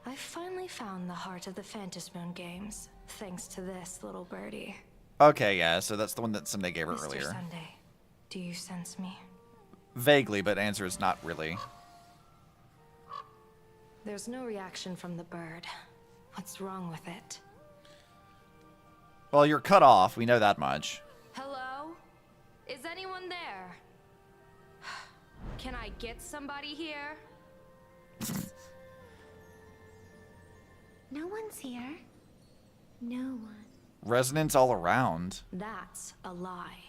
I finally found the heart of the Phantasm Moon games, thanks to this little birdie. Okay, yeah, so that's the one that Sunday gave her Mr. earlier. Sunday, do you sense me? Vaguely, but answer is not really. There's no reaction from the bird. What's wrong with it? Well, you're cut off. We know that much. Hello? Is anyone there? Can I get somebody here? No one's here. No one. Resonance all around. That's a lie.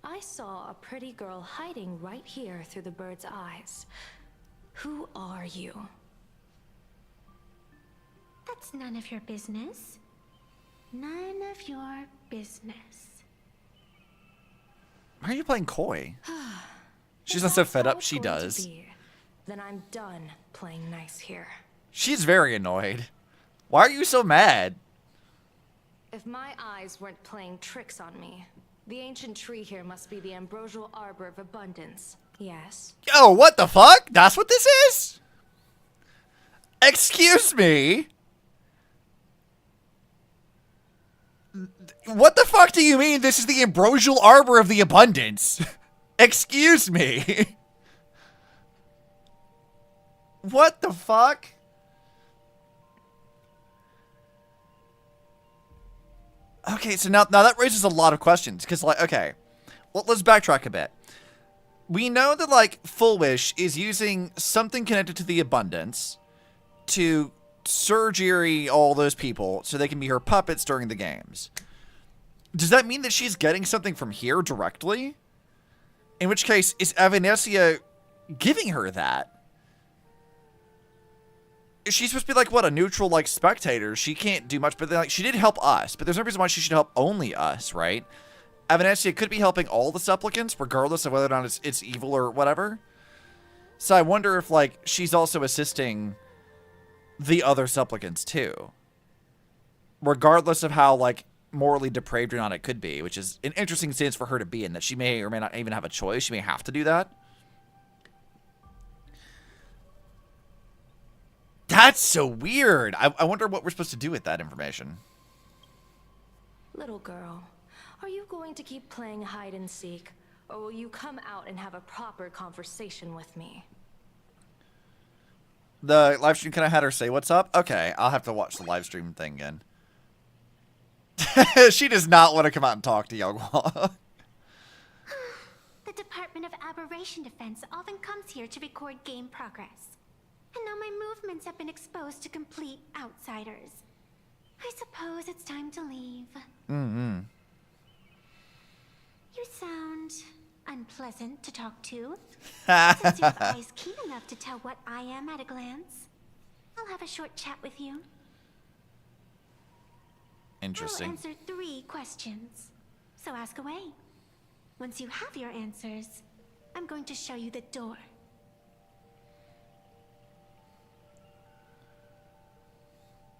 I saw a pretty girl hiding right here through the bird's eyes. Who are you? That's none of your business. None of your business. Why are you playing coy? She's not so fed up. She Going to does. be. Then I'm done playing nice here. She's very annoyed. Why are you so mad? If my eyes weren't playing tricks on me, the ancient tree here must be the ambrosial arbor of abundance. Yes. Yo, what the fuck? That's what this is? Excuse me? What the fuck do you mean this is the ambrosial arbor of the abundance? Excuse me. What the fuck? Okay, so now that raises a lot of questions. Because, like, okay. Well, let's backtrack a bit. We know that, like, Full Wish is using something connected to the abundance to surgery all those people so they can be her puppets during the games. Does that mean that she's getting something from here directly? In which case, is Evanesia giving her that? She's supposed to be like, what, a neutral, like, spectator. She can't do much, but then, like, she did help us. But there's no reason why she should help only us, right? Evanesia could be helping all the supplicants, regardless of whether or not it's evil or whatever. So I wonder if, like, she's also assisting the other supplicants, too. Regardless of how, like, morally depraved or not it could be, which is an interesting stance for her to be in, that she may or may not even have a choice. She may have to do that. That's so weird. I wonder what we're supposed to do with that information. Little girl, are you going to keep playing hide and seek, or will you come out and have a proper conversation with me? The live stream kind of had her say, "What's up?" Okay, I'll have to watch the live stream thing again. She does not want to come out and talk to Youngwa. The Department of Aberration Defense often comes here to record game progress. And now my movements have been exposed to complete outsiders. I suppose it's time to leave. Mm-hmm. You sound unpleasant to talk to. Since you have eyes keen enough to tell what I am at a glance, I'll have a short chat with you. Interesting. I'll answer 3 questions, so ask away. Once you have your answers, I'm going to show you the door.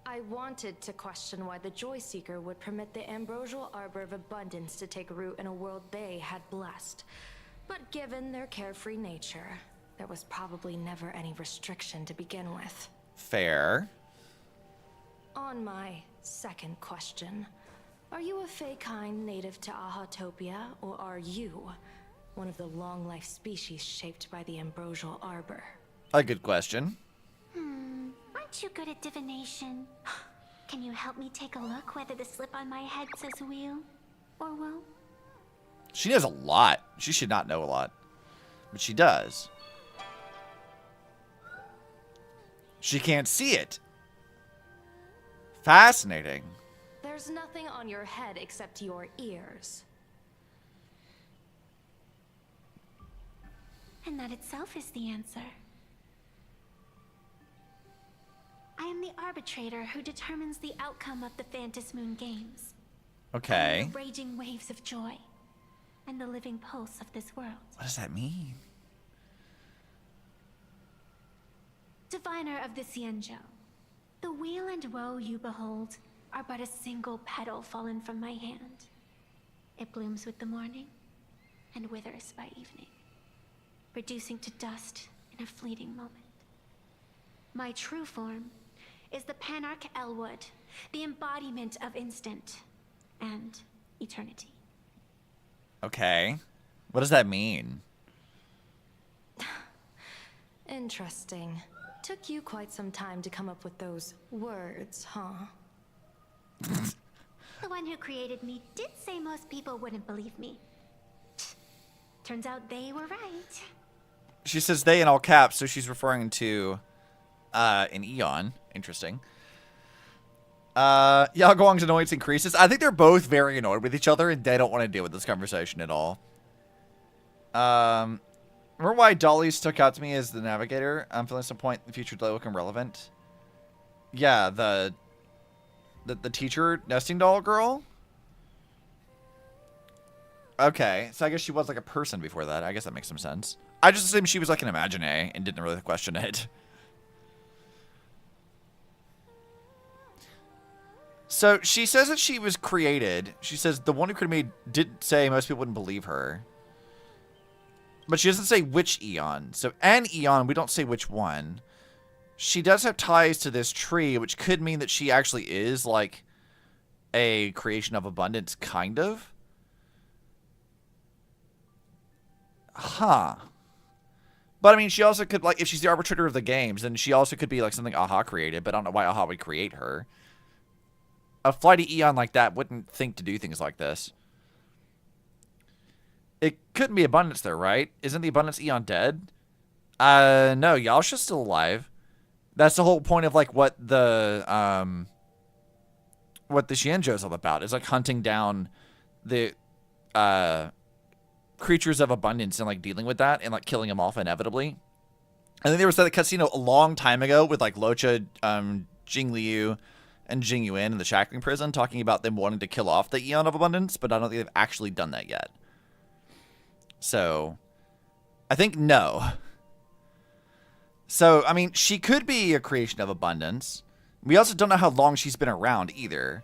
I wanted to question why the Joy Seeker would permit the Ambrosial Arbor of Abundance to take root in a world they had blessed. But given their carefree nature, there was probably never any restriction to begin with. Fair. On my second question, are you a Feykind native to Ahatopia, or are you one of the long-life species shaped by the Ambrosial Arbor? A good question. Aren't you good at divination? Can you help me take a look whether the slip on my head says wheel or woe? She knows a lot. She should not know a lot, but she does. She can't see it. Fascinating. There's nothing on your head except your ears. And that itself is the answer. I am the arbitrator who determines the outcome of the Phantom Moon Games. Okay. The raging waves of joy and the living pulse of this world. What does that mean? Diviner of the Xianzhou, the weal and woe you behold are but a single petal fallen from my hand. It blooms with the morning and withers by evening, reducing to dust in a fleeting moment. My true form is the Panarch Elwood, the embodiment of instant and eternity. Okay. What does that mean? Interesting. Took you quite some time to come up with those words, huh? The one who created me did say most people wouldn't believe me. Turns out they were right. She says they in all caps, so she's referring to an Eon. Interesting. Yao Guang's annoyance increases. I think they're both very annoyed with each other, and they don't want to deal with this conversation at all. Remember why Dolly stuck out to me as the navigator? I'm feeling some point in the future to look irrelevant. Yeah, the teacher nesting doll girl? Okay, so I guess she was like a person before that. I guess that makes some sense. I just assumed she was like an imagine and didn't really question it. So she says that she was created. She says the one who could have made did say most people wouldn't believe her. But she doesn't say which Eon. So an Eon, we don't say which one. She does have ties to this tree, which could mean that she actually is like a creation of abundance, kind of. Huh. But I mean, she also could, like, if she's the arbitrator of the games, then she also could be like something Aha created, but I don't know why Aha would create her. a flighty Eon like that wouldn't think to do things like this. It couldn't be Abundance, though, right? Isn't the Abundance Eon dead? No, Yasha's still alive. That's the whole point of, like, what the Xianzhou's all about. It's, like, hunting down the, creatures of abundance and, like, dealing with that and, like, killing them off inevitably. And then there was that casino a long time ago with, like, Locha, Jing Liu, and Jing Yuan in the shackling prison, talking about them wanting to kill off the Eon of Abundance, but I don't think they've actually done that yet. So, I think no. So, I mean, she could be a creation of Abundance. We also don't know how long she's been around either.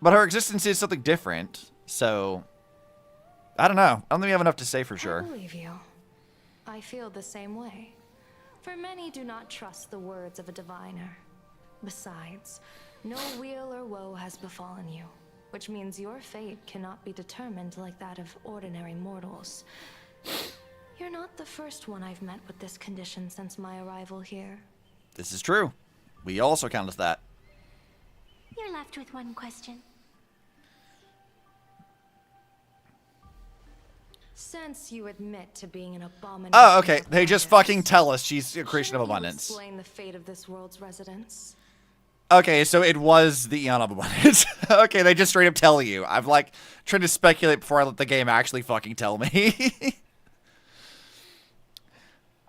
But her existence is something different, so I don't know. I don't think we have enough to say for sure. I believe you. I feel the same way. For many do not trust the words of a diviner. Besides, no weal or woe has befallen you, which means your fate cannot be determined like that of ordinary mortals. You're not the first one I've met with this condition since my arrival here. This is true. We also count as that. You're left with one question. Since you admit to being an abomination. Oh, okay. They just fucking tell us she's a creation of Abundance. Explain the fate of this world's residents. Okay, so it was the Eon of Abundance. Okay, they just straight up tell you. I've, like, tried to speculate before I let the game actually fucking tell me.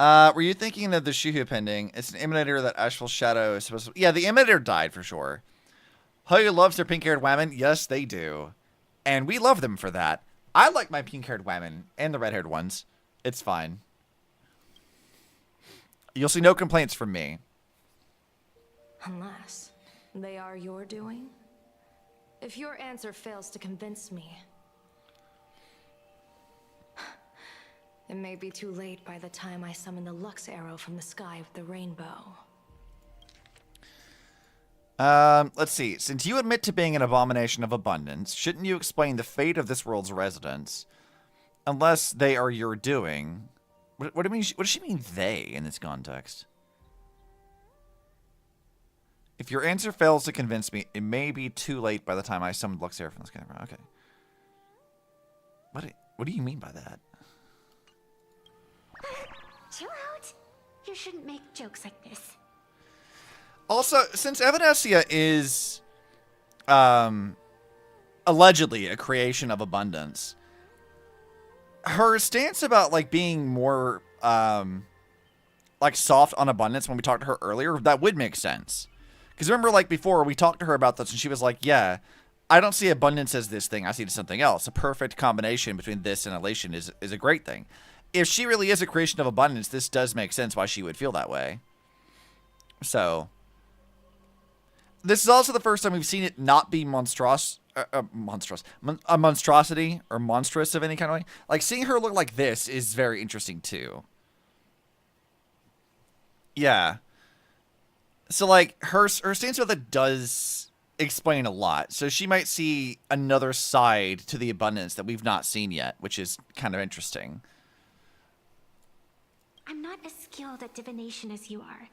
Were you thinking of the Shuhu pending? It's an emanator that Ashful Shadow is supposed to... Yeah, the emanator died for sure. Hoyo loves their pink-haired women. Yes, they do. And we love them for that. I like my pink-haired women and the red-haired ones. It's fine. You'll see no complaints from me. Unless they are your doing. If your answer fails to convince me, it may be too late by the time I summon the Lux arrow from the sky with the rainbow. Let's see. Since you admit to being an abomination of abundance, shouldn't you explain the fate of this world's residents? Unless they are your doing. What do you mean? What does she mean, they, in this context? If your answer fails to convince me, it may be too late by the time I summon Lux arrow from the sky. Okay. What do you mean by that? Chill out. You shouldn't make jokes like this. Also, since Evanescia is allegedly a creation of abundance, her stance about, like, being more like soft on abundance when we talked to her earlier, that would make sense. Because remember, like, before we talked to her about this and she was like, yeah, I don't see abundance as this thing, I see it as something else. A perfect combination between this and elation is a great thing. If she really is a creation of abundance, this does make sense why she would feel that way. So, this is also the first time we've seen it not be a monstrosity or monstrous of any kind of way. Like, seeing her look like this is very interesting too. Yeah. So, like, her stance about that does explain a lot. So she might see another side to the abundance that we've not seen yet, which is kind of interesting. I'm not as skilled at divination as you are.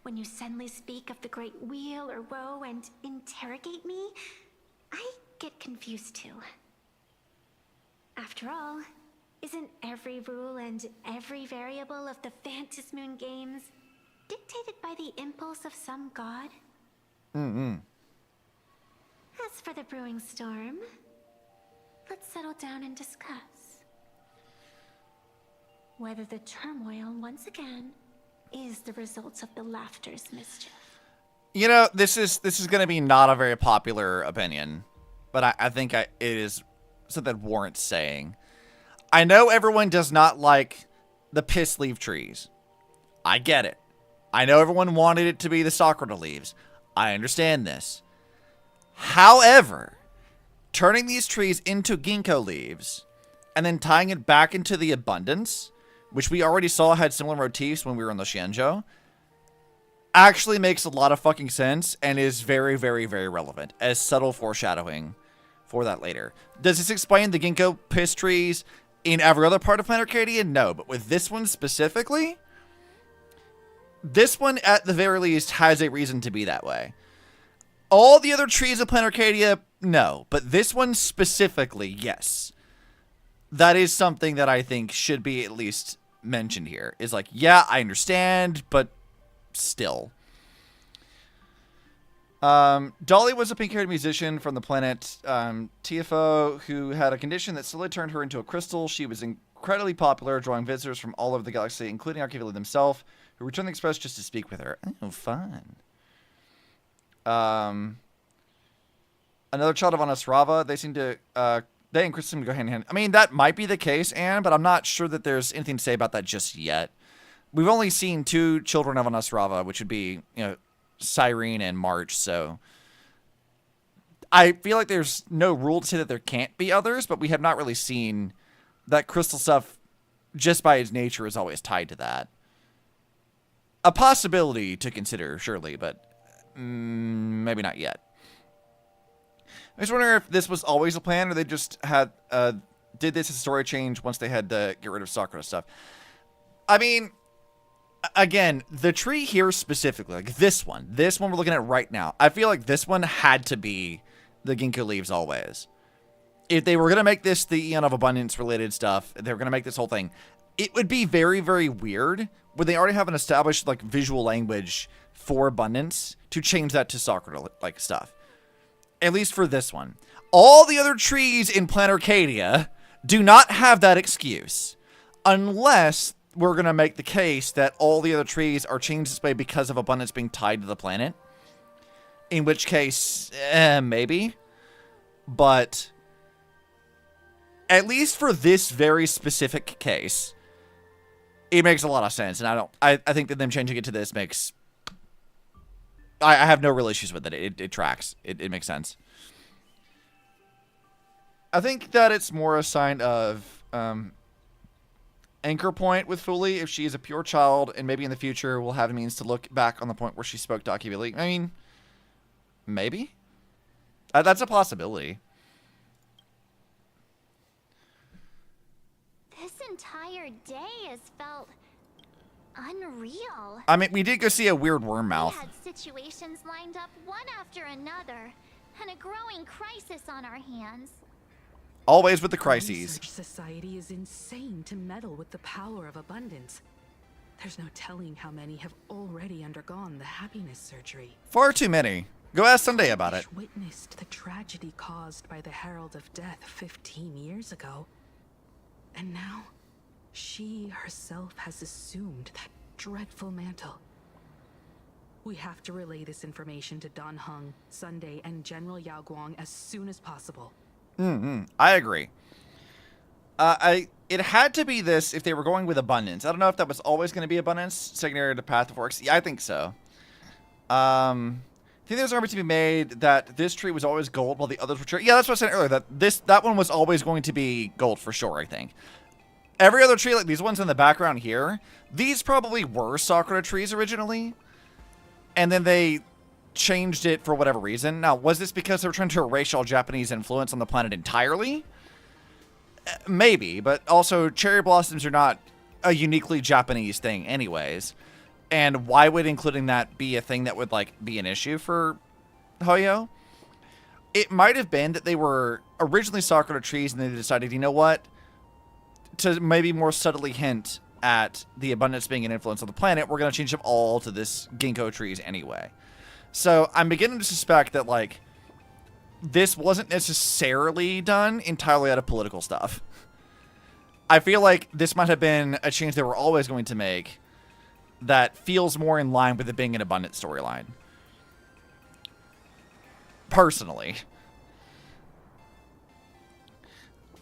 When you suddenly speak of the great weal or woe and interrogate me, I get confused too. After all, isn't every rule and every variable of the Phantasmoon games dictated by the impulse of some god? As for the brewing storm, let's settle down and discuss whether the turmoil once again is the result of the Laughter's mischief. You know, this is going to be not a very popular opinion, but I think it is something that warrants saying. I know everyone does not like the piss leaf trees. I get it. I know everyone wanted it to be the Sakurada leaves. I understand this. However, turning these trees into ginkgo leaves and then tying it back into the abundance, which we already saw had similar motifs when we were in the Xianzhou, actually makes a lot of fucking sense and is very, very, very relevant as subtle foreshadowing for that later. Does this explain the ginkgo piss trees in every other part of Planet Arcadia? No, but with this one specifically, this one at the very least has a reason to be that way. All the other trees of Planet Arcadia, no. But this one specifically, yes. That is something that I think should be at least mentioned here. Is like, yeah, I understand, but still. Dolly was a pink-haired musician from the planet TFO who had a condition that slowly turned her into a crystal. She was incredibly popular, drawing visitors from all over the galaxy, including Archivili themselves, who returned the Express just to speak with her. Oh, fun. Another child of Anasrava. They seem to, they and Chris seem to go hand in hand. I mean, that might be the case, Anne, but I'm not sure that there's anything to say about that just yet. We've only seen 2 children of Anasrava, which would be, you know, Cyrene and March, so I feel like there's no rule to say that there can't be others, but we have not really seen that crystal stuff, just by its nature, is always tied to that. A possibility to consider, surely, but maybe not yet. I just wonder if this was always a plan, or they just had did this as a story change once they had to get rid of Sakura stuff. I mean, again, the tree here specifically, like this one we're looking at right now, I feel like this one had to be the Ginkgo leaves always. If they were going to make this the Eon of Abundance related stuff, they were going to make this whole thing, it would be very, very weird when they already have an established like visual language for abundance to change that to Sakura like stuff. At least for this one. All the other trees in Planet Arcadia do not have that excuse. Unless we're going to make the case that all the other trees are changed this way because of abundance being tied to the planet. In which case, maybe. But at least for this very specific case, it makes a lot of sense. And I think that them changing it to this makes... I have no real issues with it. It tracks. It makes sense. I think that it's more a sign of... anchor point with Fuli if she is a pure child, and maybe in the future we'll have a means to look back on the point where she spoke to Akibili. I mean, maybe? That's a possibility. This entire day has felt unreal. I mean, we did go see a weird worm mouth. We had situations lined up one after another, and a growing crisis on our hands. Always with the crises. Research society is insane to meddle with the power of abundance. There's no telling how many have already undergone the happiness surgery. Far too many. Go ask Sunday about it. Witnessed the tragedy caused by the Herald of Death 15 years ago. And now, she herself has assumed that dreadful mantle. We have to relay this information to Dan Heng, Sunday, and General Yao Guang as soon as possible. I agree. It had to be this if they were going with abundance. I don't know if that was always going to be abundance, secondary to Path of Works. Yeah, I think so. I think there's an argument to be made that this tree was always gold while the others were tree. Yeah, that's what I said earlier, that one was always going to be gold for sure, I think. Every other tree, like these ones in the background here, these probably were Sakura trees originally. And then they changed it for whatever reason. Now, was this because they were trying to erase all Japanese influence on the planet entirely? Maybe, but also cherry blossoms are not a uniquely Japanese thing anyways. And why would including that be a thing that would like be an issue for Hoyo? It might have been that they were originally Sakura trees and they decided, you know what? To maybe more subtly hint at the abundance being an influence on the planet, we're going to change them all to this ginkgo trees anyway. So I'm beginning to suspect that, like, this wasn't necessarily done entirely out of political stuff. I feel like this might have been a change they were always going to make that feels more in line with it being an abundant storyline. Personally.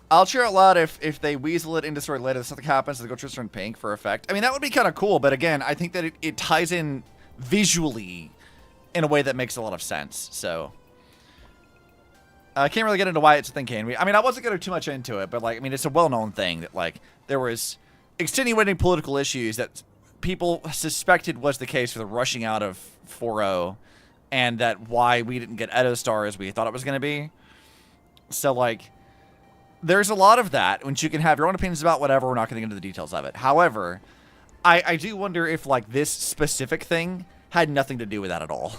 I'll cheer out loud if they weasel it into story later, something happens, they go turn pink for effect. I mean, that would be kind of cool, but again, I think that it ties in visually in a way that makes a lot of sense, so. I can't really get into why it's a thing, can we? I mean, I wasn't going too much into it, but, like, I mean, it's a well-known thing that, like, there was extenuating political issues that people suspected was the case for the rushing out of 4.0, and that why we didn't get Edo Star as we thought it was going to be. So, like, there's a lot of that, which you can have your own opinions about whatever. We're not going to get into the details of it. However, I do wonder if, like, this specific thing had nothing to do with that at all.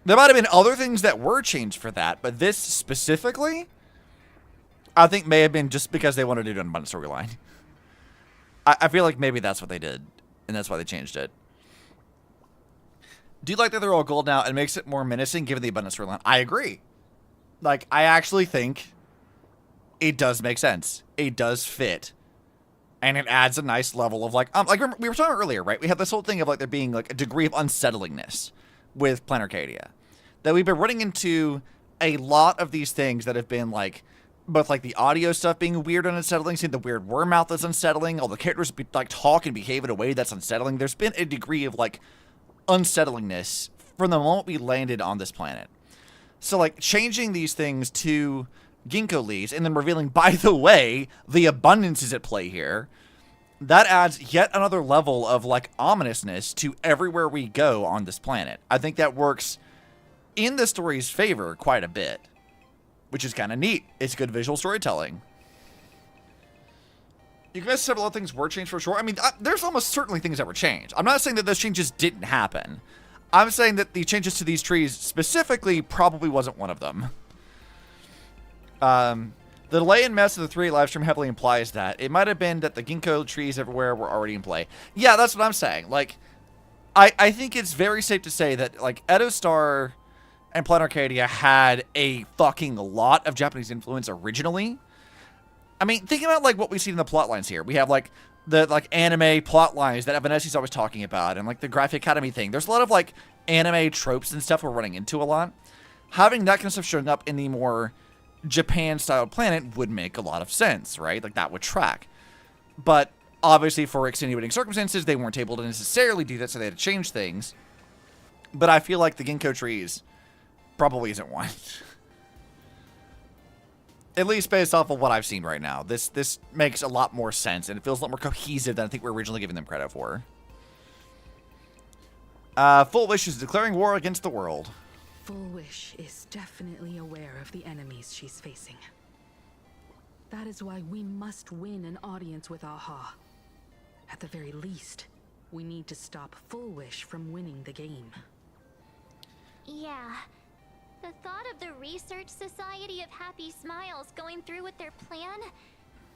There might have been other things that were changed for that, but this specifically, I think may have been just because they wanted to do an abundant storyline. I feel like maybe that's what they did, and that's why they changed it. Do you like that they're all gold now? It makes it more menacing given the abundant storyline. I agree. Like, I actually think it does make sense. It does fit. And it adds a nice level of, like remember, we were talking earlier, right? We have this whole thing of, like, there being, like, a degree of unsettlingness with Planet Arcadia. That we've been running into a lot of these things that have been, like, both, like, the audio stuff being weird and unsettling, seeing the weird worm mouth that's unsettling, all the characters, like, talk and behave in a way that's unsettling. There's been a degree of, like, unsettlingness from the moment we landed on this planet. So, like, changing these things to ginkgo leaves and then revealing, by the way, the abundance is at play here, that adds yet another level of, like, ominousness to everywhere we go on this planet. I think that works in the story's favor quite a bit, which is kind of neat. It's good visual storytelling. You guys said a lot of things were changed for sure. I mean, there's almost certainly things that were changed. I'm not saying that those changes didn't happen. I'm saying that the changes to these trees specifically probably wasn't one of them. The delay and mess of the 3 live stream heavily implies that. It might have been that the ginkgo trees everywhere were already in play. Yeah, that's what I'm saying. Like, I think it's very safe to say that, like, Edo Star and Planet Arcadia had a fucking lot of Japanese influence originally. I mean, think about, like, what we see in the plot lines here. We have, like, the, like, anime plot lines that Vanessi's always talking about, and, like, the Graphic Academy thing. There's a lot of, like, anime tropes and stuff we're running into a lot. Having that kind of stuff showing up in the more Japan-style planet would make a lot of sense, right? Like, that would track. But, obviously, for extenuating circumstances, they weren't able to necessarily do that, so they had to change things. But I feel like the ginkgo trees probably isn't one. At least based off of what I've seen right now. This makes a lot more sense, and it feels a lot more cohesive than I think we were originally giving them credit for. Full Wish is declaring war against the world. Full Wish is definitely aware of the enemies she's facing. That is why we must win an audience with Aha. At the very least, we need to stop Full Wish from winning the game. Yeah. The thought of the Research Society of Happy Smiles going through with their plan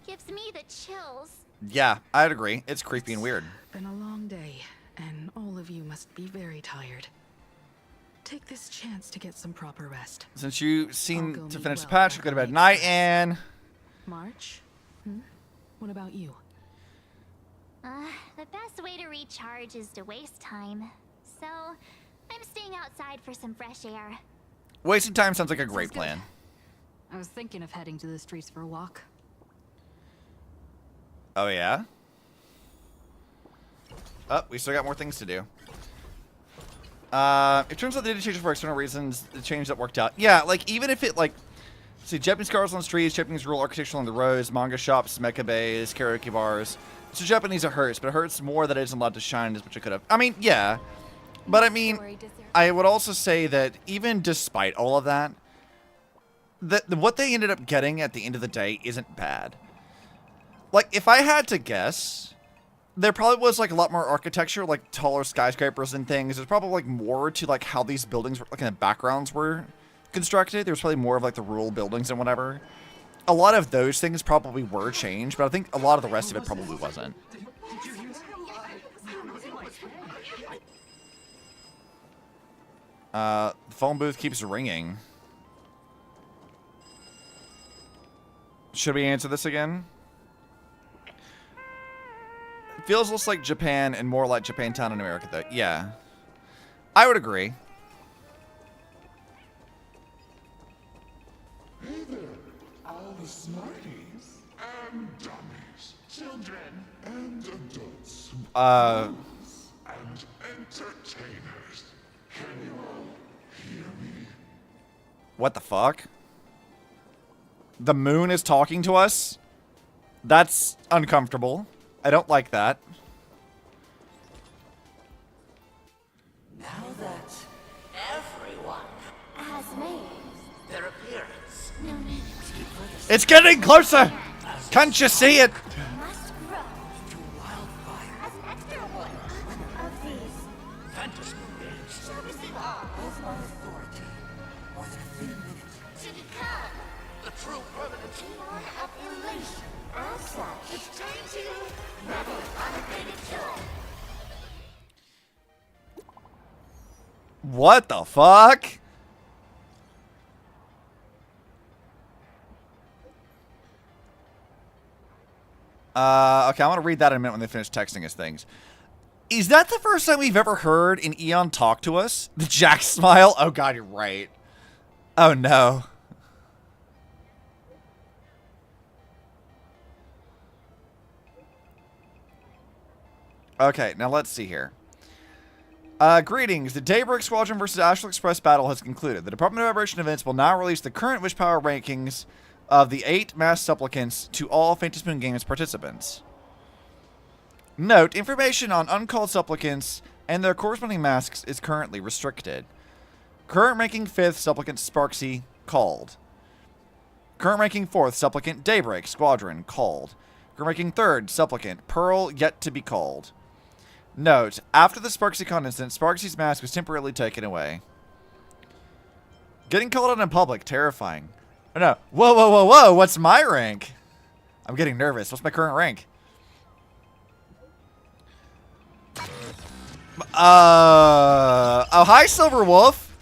gives me the chills. Yeah, I'd agree. It's creepy and weird. Been a long day, and all of you must be very tired. Take this chance to get some proper rest. Since you seem to finish the patch, we'll go to bed. Night, Anne. March? What about you? The best way to recharge is to waste time. So, I'm staying outside for some fresh air. Wasting time sounds like a great plan. I was thinking of heading to the streets for a walk. Oh, yeah? Oh, we still got more things to do. It turns out they did change it for external reasons. The change that worked out. Yeah, like, even if it, like... See, Japanese cars on the streets, Japanese rural architecture on the roads, manga shops, mecha bays, karaoke bars. So Japanese it hurts, but it hurts more that it isn't allowed to shine as much as it could have. I mean, yeah. But I mean, I would also say that even despite all of that, what they ended up getting at the end of the day isn't bad. Like, if I had to guess, there probably was, like, a lot more architecture, like taller skyscrapers and things. There's probably, like, more to, like, how these buildings, like, in the backgrounds were constructed. There was probably more of, like, the rural buildings and whatever. A lot of those things probably were changed, but I think a lot of the rest of it probably wasn't. The phone booth keeps ringing. Should we answer this again? It feels less like Japan and more like Japantown in America, though. Yeah. I would agree. Hey there, all the smarties and dummies, children and adults, and entertainers. Can you all hear me? What the fuck? The moon is talking to us? That's uncomfortable. I don't like that. Now that everyone has made their appearance, It's getting closer! Can't you see it? must grow as extra one of these Fantasy Games. Shall receive all of my authority within a few minutes to become the true permanent Eon of Elation. As such, it's time to revel in unabated joy. What the fuck? Okay, I'm gonna read that in a minute when they finish texting us things. Is that the first time we've ever heard an Eon talk to us? The Jack smile? Oh god, you're right. Oh no. Okay, now let's see here. Greetings. The Daybreak Squadron versus Astral Express battle has concluded. The Department of Aberration events will now release the current wish power rankings of the 8 mass supplicants to all Fantasy Moon Games participants. Note, information on uncalled supplicants and their corresponding masks is currently restricted. Current ranking 5th supplicant Sparksy, called. Current ranking 4th supplicant Daybreak Squadron, called. Current ranking 3rd supplicant Pearl, yet to be called. Note, after the SparksyCon incident, Sparksy's mask was temporarily taken away. Getting called out in public, terrifying. Oh no, whoa, whoa, whoa, whoa, what's my rank? I'm getting nervous. What's my current rank? Oh, hi, Silver Wolf.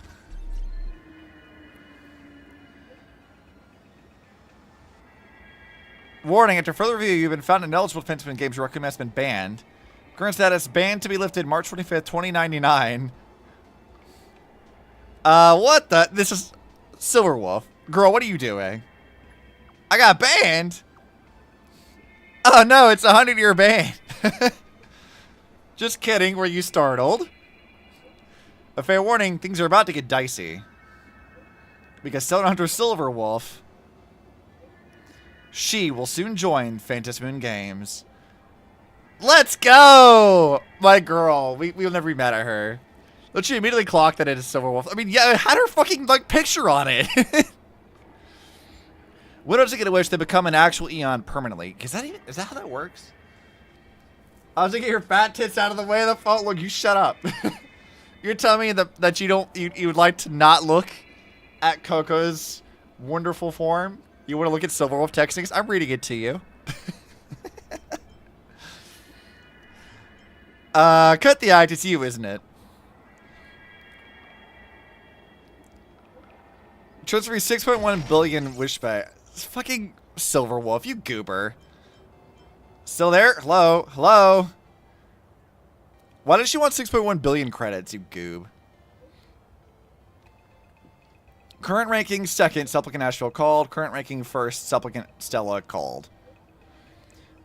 Warning, after further review, you've been found ineligible to Fantasy Games. Your recommend has been banned. Current status, banned to be lifted March 25th, 2099. What the? This is Silver Wolf. Girl, what are you doing? I got banned? Oh no, it's a 100-year ban. Just kidding, were you startled? A fair warning, things are about to get dicey. Because Stone Hunter Silver Wolf, she will soon join Fantasy Moon Games. Let's go! My girl. We'll never be mad at her. But she immediately clocked that it is Silver Wolf. I mean, yeah, it had her fucking, like, picture on it. Widows that get a wish, they become an actual Eon permanently. Is that how that works? I was gonna get your fat tits out of the way of the phone. Look, you shut up. You're telling me that you would like to not look at Coco's wonderful form? You want to look at Silver Wolf textings? I'm reading it to you. Cut the act, it's you, isn't it? Transfer 6.1 billion wish back. Fucking Silver Wolf, you goober. Still there? Hello? Hello? Why does she want 6.1 billion credits, you goob? Current ranking 2nd, Supplicant Asheville called. Current ranking 1st, Supplicant Stella called.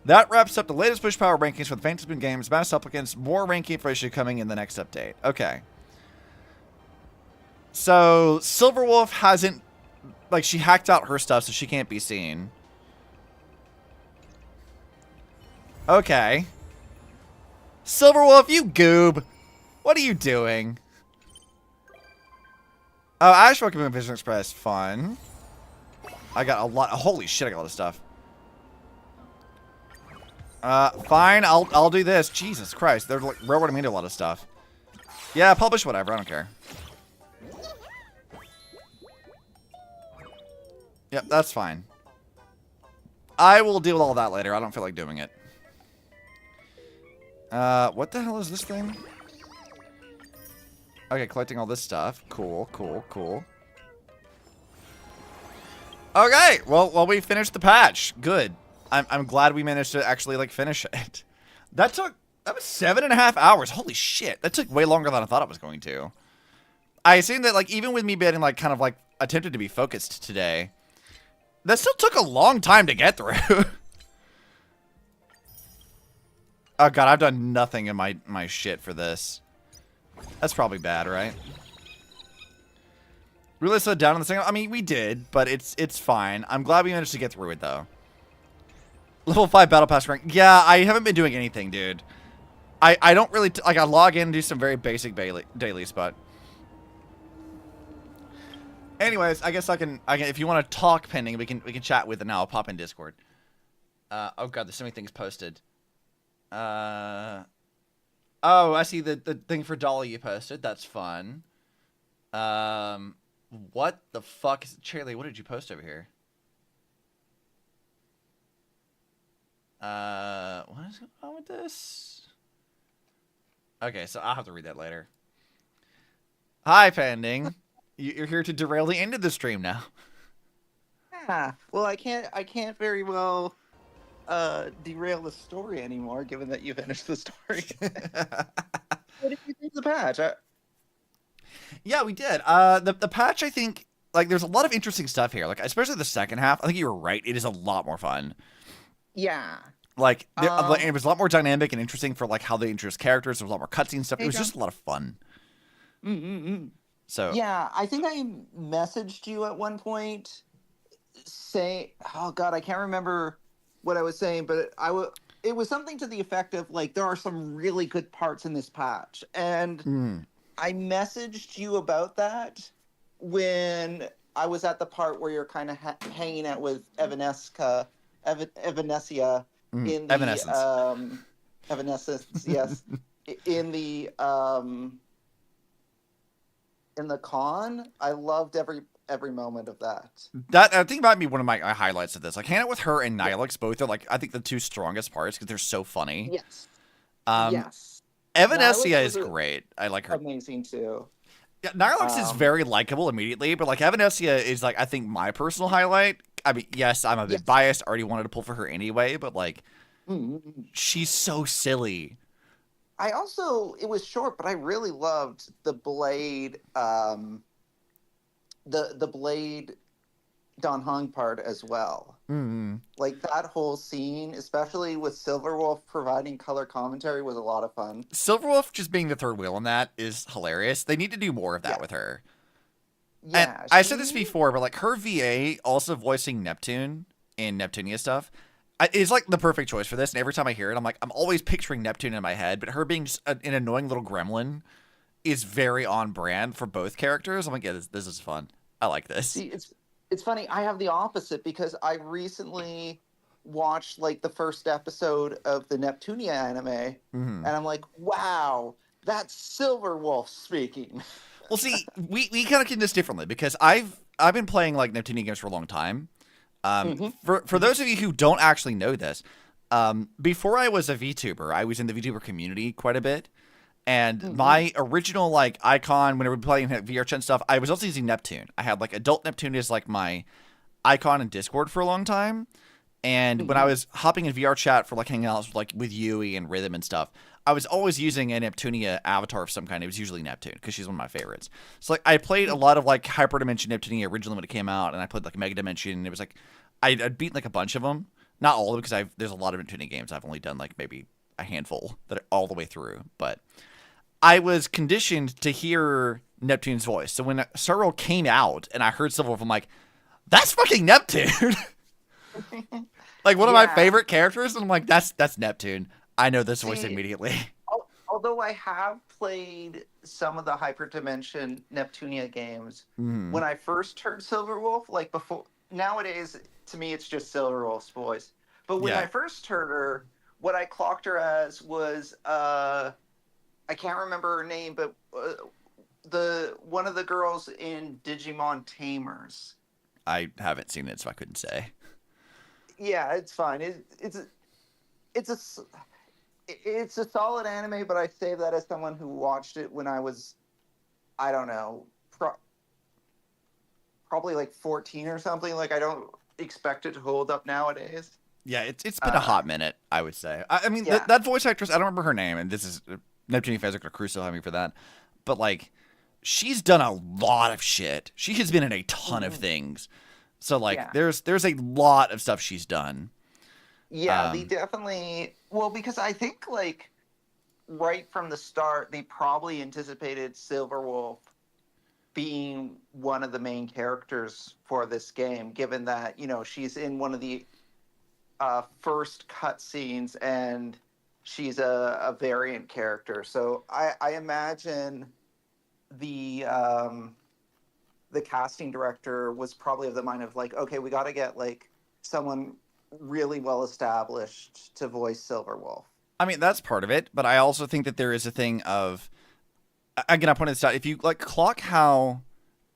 That wraps up the latest push power rankings for the Fantasy Moon Games. Mass Supplicants, more ranking information coming in the next update. Okay. So, Silver Wolf hasn't, like, she hacked out her stuff so she can't be seen. Okay. Silver Wolf, you goob. What are you doing? Oh, Ash Pokemon Vision Express. Fun. I got a lot. Holy shit, I got a lot of stuff. Fine, I'll do this. Jesus Christ, they're like railroading me into a lot of stuff. Yeah, publish whatever, I don't care. Yep, that's fine. I will deal with all that later. I don't feel like doing it. What the hell is this thing? Okay, collecting all this stuff. Cool, cool, cool. Okay, well, we finished the patch. Good. I'm glad we managed to actually, like, finish it. That was 7.5 hours. Holy shit. That took way longer than I thought it was going to. I assume that, like, even with me being, like, kind of, like, attempted to be focused today, that still took a long time to get through. Oh, God, I've done nothing in my shit for this. That's probably bad, right? Really slowed down on the second. I mean, we did, but it's fine. I'm glad we managed to get through it, though. Level 5 Battle Pass rank. Yeah, I haven't been doing anything, dude. I don't really... like, I log in and do some very basic dailies, but... Anyways, I guess I can if you want to talk pending, we can chat with it now. I'll pop in Discord. Oh, God, there's so many things posted. Oh, I see the thing for Dolly you posted. That's fun. What the fuck is Charlie? What did you post over here? What is going on with this? Okay, so I'll have to read that later. Hi, Pending. You're here to derail the end of the stream now. Yeah. Well, I can't very well derail the story anymore, given that you finished the story. What did you think of the patch? Yeah, we did. The patch, I think, like, there's a lot of interesting stuff here. Like, especially the second half. I think you were right. It is a lot more fun. Yeah. Like, it was a lot more dynamic and interesting for, like, how they introduce characters. There was a lot more cutscene stuff. It was just a lot of fun. So yeah, I think I messaged you at one point oh God, I can't remember what I was saying, but it was something to the effect of, like, there are some really good parts in this patch. And I messaged you about that when I was at the part where you're kind of hanging out with Evanescia in the Evanescence, yes, in the con. I loved every moment of that. That, I think, might be one of my highlights of this. Like, hanging out with her and Nihilix, both are, like, I think the two strongest parts because they're so funny. Yes. Yes. Evanescia is great. I like her. Amazing too. Yeah, Nihilix is very likable immediately, but, like, Evanescia is, like, I think my personal highlight. I mean, yes, I'm a bit biased. I already wanted to pull for her anyway, but, like, she's so silly. It was short, but I really loved the Blade, the Blade Don Hung part as well. Like, that whole scene, especially with Silverwolf providing color commentary, was a lot of fun. Silverwolf just being the third wheel on that is hilarious. They need to do more of that with her. Yeah, and I said this before, but, like, her VA also voicing Neptune in Neptunia stuff is, like, the perfect choice for this. And every time I hear it, I'm always picturing Neptune in my head, but her being an annoying little gremlin is very on brand for both characters. I'm like, yeah, this is fun. I like this. See, it's funny. I have the opposite because I recently watched, like, the first episode of the Neptunia anime, and I'm like, wow, that's Silverwolf speaking. Well, see, we kind of can this differently because I've been playing, like, Neptunia games for a long time. For those of you who don't actually know this, before I was a VTuber, I was in the VTuber community quite a bit. And my original, like, icon when we were playing VR chat and stuff, I was also using Neptune. I had, like, adult Neptune as, like, my icon in Discord for a long time. And when I was hopping in VR chat for, like, hanging out with Yui and Rhythm and stuff, I was always using a Neptunia avatar of some kind. It was usually Neptune because she's one of my favorites. So, like, I played a lot of, like, Hyperdimension Neptunia originally when it came out, and I played, like, Mega Dimension. And it was like I'd beaten, like, a bunch of them, not all of them because there's a lot of Neptunia games. I've only done, like, maybe a handful that are all the way through, but I was conditioned to hear Neptune's voice. So when Sorrow came out and I heard Silverwolf, I'm like, that's fucking Neptune. Like, one of my favorite characters, and I'm like, that's Neptune. I know this voice immediately. Although I have played some of the Hyperdimension Neptunia games, when I first heard Silverwolf, like, before, nowadays, to me, it's just Silverwolf's voice. But when I first heard her, what I clocked her as was, I can't remember her name, but one of the girls in Digimon Tamers. I haven't seen it, so I couldn't say. Yeah, it's fine. It's a solid anime, but I say that as someone who watched it when I was, I don't know, probably like 14 or something. Like, I don't expect it to hold up nowadays. Yeah, it's been a hot minute, I would say. I mean, that voice actress, I don't remember her name, and this is Neptunia Physical Crusoe having for that, but, like, she's done a lot of shit. She has been in a ton of things. So, like, there's a lot of stuff she's done. Yeah, they definitely... Well, because I think, like, right from the start, they probably anticipated Silverwolf being one of the main characters for this game, given that, you know, she's in one of the first cutscenes, and she's a variant character. So I imagine the casting director was probably of the mind of, like, okay, we got to get, like, someone really well established to voice Silverwolf. I mean, that's part of it, but I also think that there is a thing of, again, I pointed this out, if you like clock how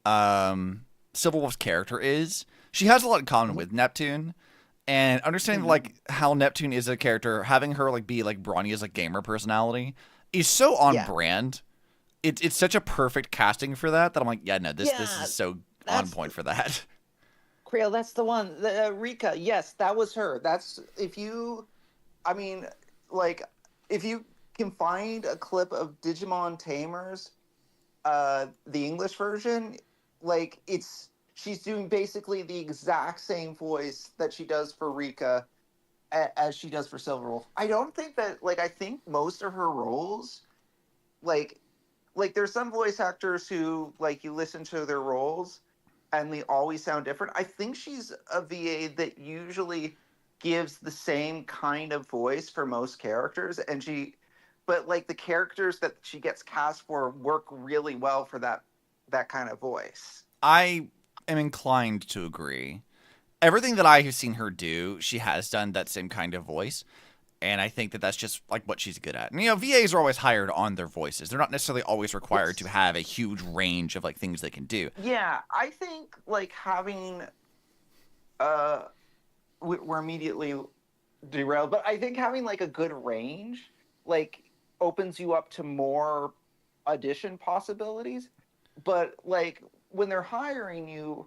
Silverwolf's character is, she has a lot in common with Neptune, and understanding like how Neptune is a character, having her like be like Bronya's like gamer personality is so on brand. It's such a perfect casting for that I'm like, yeah, no, this is so on point for that. Creel, that's the one. Rika, yes, that was her. That's if you can find a clip of Digimon Tamers, the English version, like she's doing basically the exact same voice that she does for Rika as she does for Silverwolf. I don't think that, like, I think most of her roles, like there's some voice actors who, like, you listen to their roles and they always sound different. I think she's a VA that usually gives the same kind of voice for most characters, but like the characters that she gets cast for work really well for that kind of voice. I am inclined to agree. Everything that I have seen her do, she has done that same kind of voice. And I think that that's just like what she's good at. And, you know, VAs are always hired on their voices. They're not necessarily always required to have a huge range of like things they can do. Yeah, I think like having, we're immediately derailed, but I think having like a good range, like opens you up to more audition possibilities. But like when they're hiring you,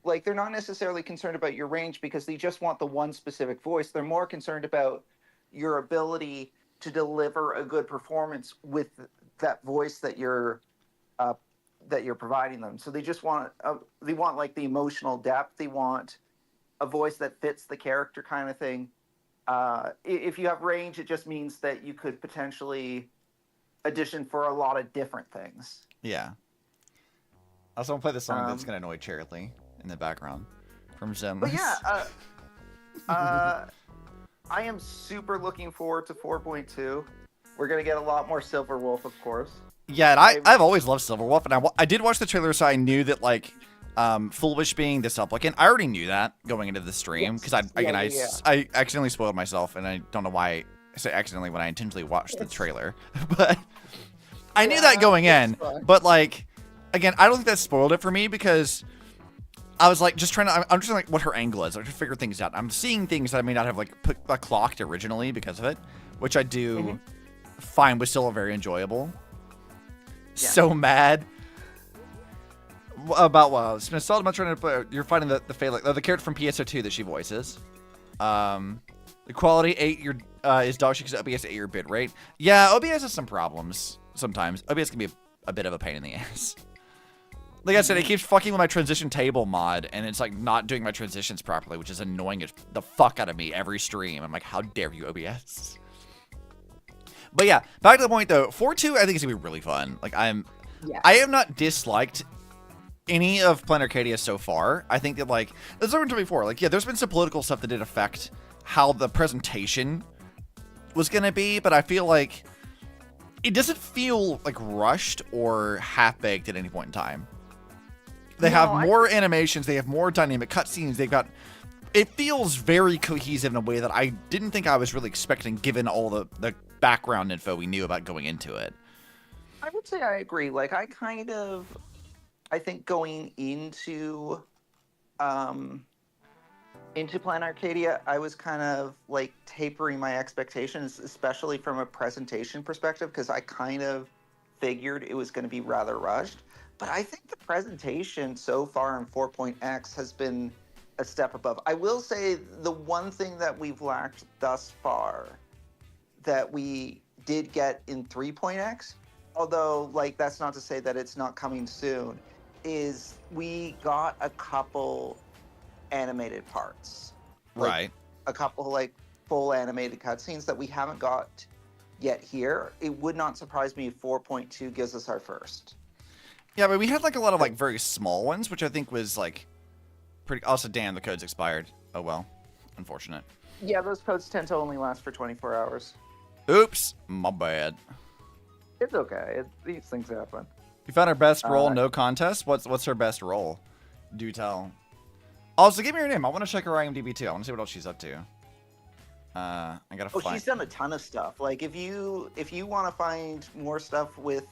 like they're not necessarily concerned about your range because they just want the one specific voice. They're more concerned about your ability to deliver a good performance with that voice that you're providing them. So they just want like the emotional depth. They want a voice that fits the character kind of thing. If you have range, it just means that you could potentially audition for a lot of different things. Yeah. I also want to play the song that's going to annoy Charlie in the background from Zim. But yeah, I am super looking forward to 4.2. We're going to get a lot more Silverwolf, of course. Yeah, and I've always loved Silverwolf, and I did watch the trailer, so I knew that, like, Foolish being the supplicant, I already knew that going into the stream, because I accidentally spoiled myself, and I don't know why I say accidentally when I intentionally watched the trailer, but I knew that going in, but, like, again, I don't think that spoiled it for me, because I was like, I'm just trying to like what her angle is, like to figure things out. I'm seeing things that I may not have like clocked originally because of it, which I do find was still very enjoyable. Yeah. So mad about it's been solid. I'm trying to. You're finding the character from PSO2 that she voices. The quality 8 is dog shit because OBS 8 bit rate. Yeah, OBS has some problems sometimes. OBS can be a bit of a pain in the ass. Like I said, it keeps fucking with my transition table mod, and it's like not doing my transitions properly, which is annoying the fuck out of me every stream. I'm like, how dare you, OBS? But yeah, back to the point though. 4.2, I think it's gonna be really fun. Like I have not disliked any of Planet Arcadia so far. I think that like as I mentioned before, like yeah, there's been some political stuff that did affect how the presentation was gonna be, but I feel like it doesn't feel like rushed or half-baked at any point in time. They have more animations. They have more dynamic cutscenes. It feels very cohesive in a way that I didn't think I was really expecting, given all the background info we knew about going into it. I would say I agree. Like I think going into Planet Arcadia, I was kind of like tapering my expectations, especially from a presentation perspective, because I kind of figured it was going to be rather rushed. But I think the presentation so far in 4.x has been a step above. I will say the one thing that we've lacked thus far that we did get in 3.x, although like that's not to say that it's not coming soon, is we got a couple animated parts. Right. A couple like full animated cutscenes that we haven't got yet here. It would not surprise me if 4.2 gives us our first. Yeah, but we had like a lot of like very small ones, which I think was like pretty. Also, damn, the code's expired. Oh well, unfortunate. Yeah, those codes tend to only last for 24 hours. Oops, my bad. It's okay. These things happen. You found her best role, no contest. What's her best role? Do tell. Also, give me her name. I want to check her IMDb too. I want to see what else she's up to. I gotta Oh, find. she's done a ton of stuff. Like if you want to find more stuff with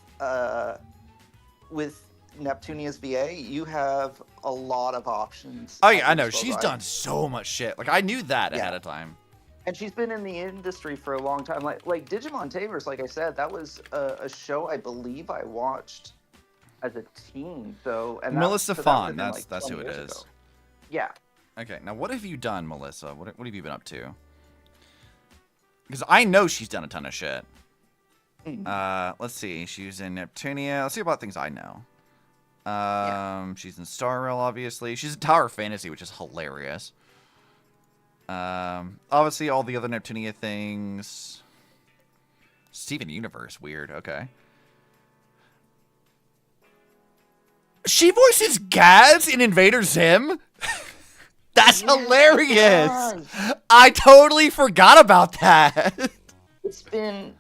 Neptunia's VA, you have a lot of options. Oh at yeah, I your know. disposal. She's done so much shit. Like I knew that ahead of time. And she's been in the industry for a long time. Like Digimon Tamers, like I said, that was a show I believe I watched as a teen. So and Melissa that Fawn, would've been, that's like, who 20 it years is. ago. Yeah. Okay, now what have you done, Melissa? What have you been up to? Because I know she's done a ton of shit. Let's see. She was in Neptunia. Let's see about things I know. She's in Star Rail, obviously. She's in Tower Fantasy, which is hilarious. Obviously, all the other Neptunia things. Steven Universe, weird. Okay. She voices Gaz in Invader Zim? That's hilarious! I totally forgot about that! It's been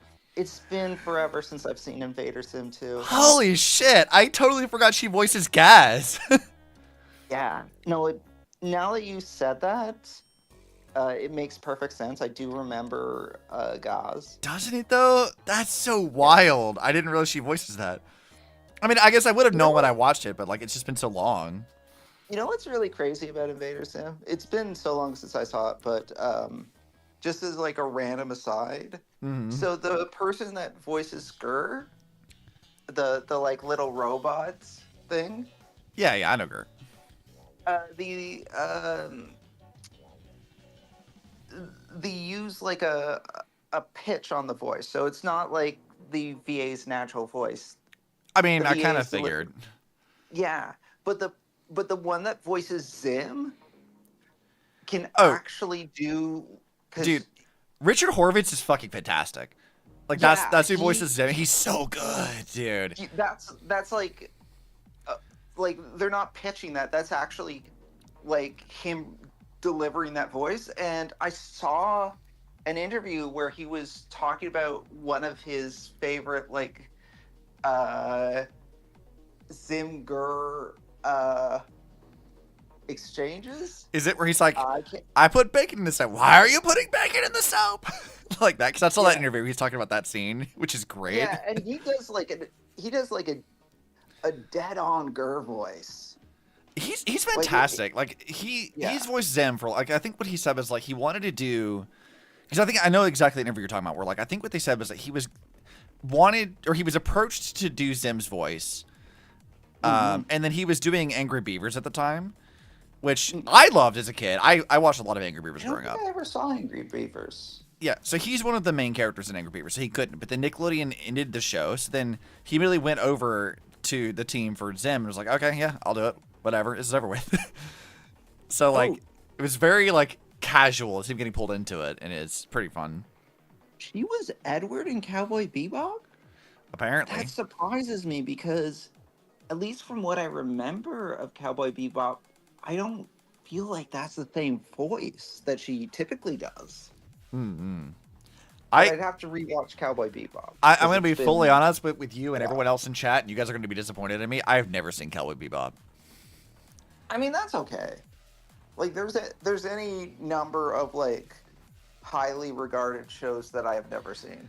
forever since I've seen Invader Sim 2. Holy shit! I totally forgot she voices Gaz. Yeah. No, now that you said that, it makes perfect sense. I do remember Gaz. Doesn't it, though? That's so wild. I didn't realize she voices that. I mean, I guess I would have known when I watched it, but, like, it's just been so long. You know what's really crazy about Invader Sim? It's been so long since I saw it, but just as, like, a random aside, so the person that voices Gur, the like, little robots thing... Yeah, I know Gur. They use like a pitch on the voice, so it's not like the VA's natural voice. I mean, The I kind of VA's figured. Yeah, but the one that voices Zim can actually do. Dude, Richard Horvitz is fucking fantastic. Like that's who voices Zim. He's so good, dude. That's like they're not pitching that. That's actually like him delivering that voice. And I saw an interview where he was talking about one of his favorite like Zimgur exchanges. Is it where he's like, I put bacon in the soap. Why are you putting bacon in the soap? Like that, because I saw that interview. He's talking about that scene, which is great. Yeah, and he does like a dead-on Gur voice. He's fantastic. Like he's voiced Zim for like I think what he said was like he wanted to do because I know exactly the interview you're talking about. Where like I think what they said was that he was approached to do Zim's voice, and then he was doing Angry Beavers at the time, which I loved as a kid. I watched a lot of Angry Beavers growing up. I never saw Angry Beavers. Yeah, so he's one of the main characters in Angry Beavers, so he couldn't. But then Nickelodeon ended the show, so then he immediately went over to the team for Zim and was like, okay, yeah, I'll do it. Whatever, this is over with. So, like, it was very, like, casual as him getting pulled into it, and it's pretty fun. She was Edward in Cowboy Bebop? Apparently. That surprises me because, at least from what I remember of Cowboy Bebop, I don't feel like that's the same voice that she typically does. I'd have to rewatch Cowboy Bebop. I'm going to be fully honest with you and everyone else in chat, and you guys are going to be disappointed in me. I've never seen Cowboy Bebop. I mean, that's okay. Like, there's any number of, like, highly regarded shows that I have never seen.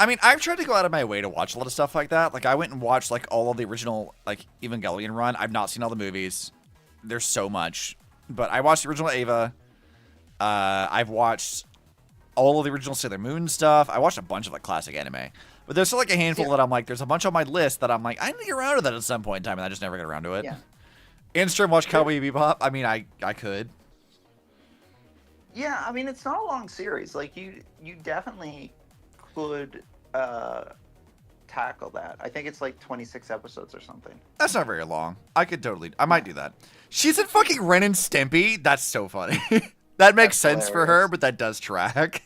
I mean, I've tried to go out of my way to watch a lot of stuff like that. Like, I went and watched, like, all of the original, like, Evangelion run. I've not seen all the movies. There's so much. But I watched the original Eva. I've watched all of the original Sailor Moon stuff. I watched a bunch of, like, classic anime. But there's still, like, a handful that I'm like, there's a bunch on my list that I'm like, I need to get around to that at some point in time, and I just never get around to it. Yeah. In-stream watch Cowboy Bebop? I mean, I could. Yeah, I mean, it's not a long series. Like, you definitely could tackle that. I think it's like 26 episodes or something. That's not very long. I might do that. She's in fucking Ren and Stimpy. That's so funny. That makes sense for her, but that does track.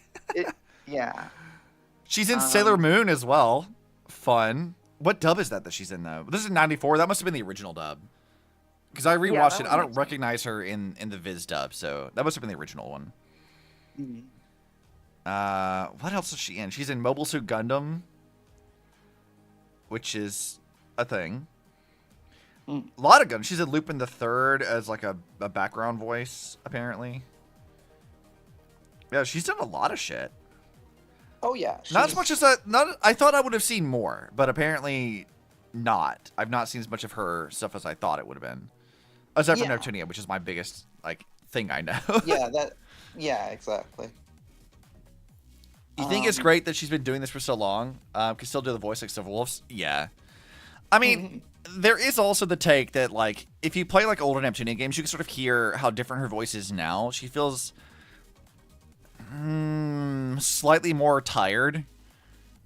Yeah. She's in Sailor Moon as well. Fun. What dub is that she's in, though? This is 94. That must have been the original dub. Because I rewatched it. I don't recognize her in the Viz dub, so that must have been the original one. What else is she in? She's in Mobile Suit Gundam, which is a thing. A lot of Gundam. She's in Lupin the Third as like a background voice, apparently. Yeah, she's done a lot of shit. Oh yeah. Not as much as I thought I would have seen more, but apparently not. I've not seen as much of her stuff as I thought it would have been. Aside from Neptunia, which is my biggest thing I know. Yeah, exactly. You think it's great that she's been doing this for so long? Can still do the voice like Silverwolves? Yeah. I mean, there is also the take that if you play older Neptunia games, you can sort of hear how different her voice is now. She feels slightly more tired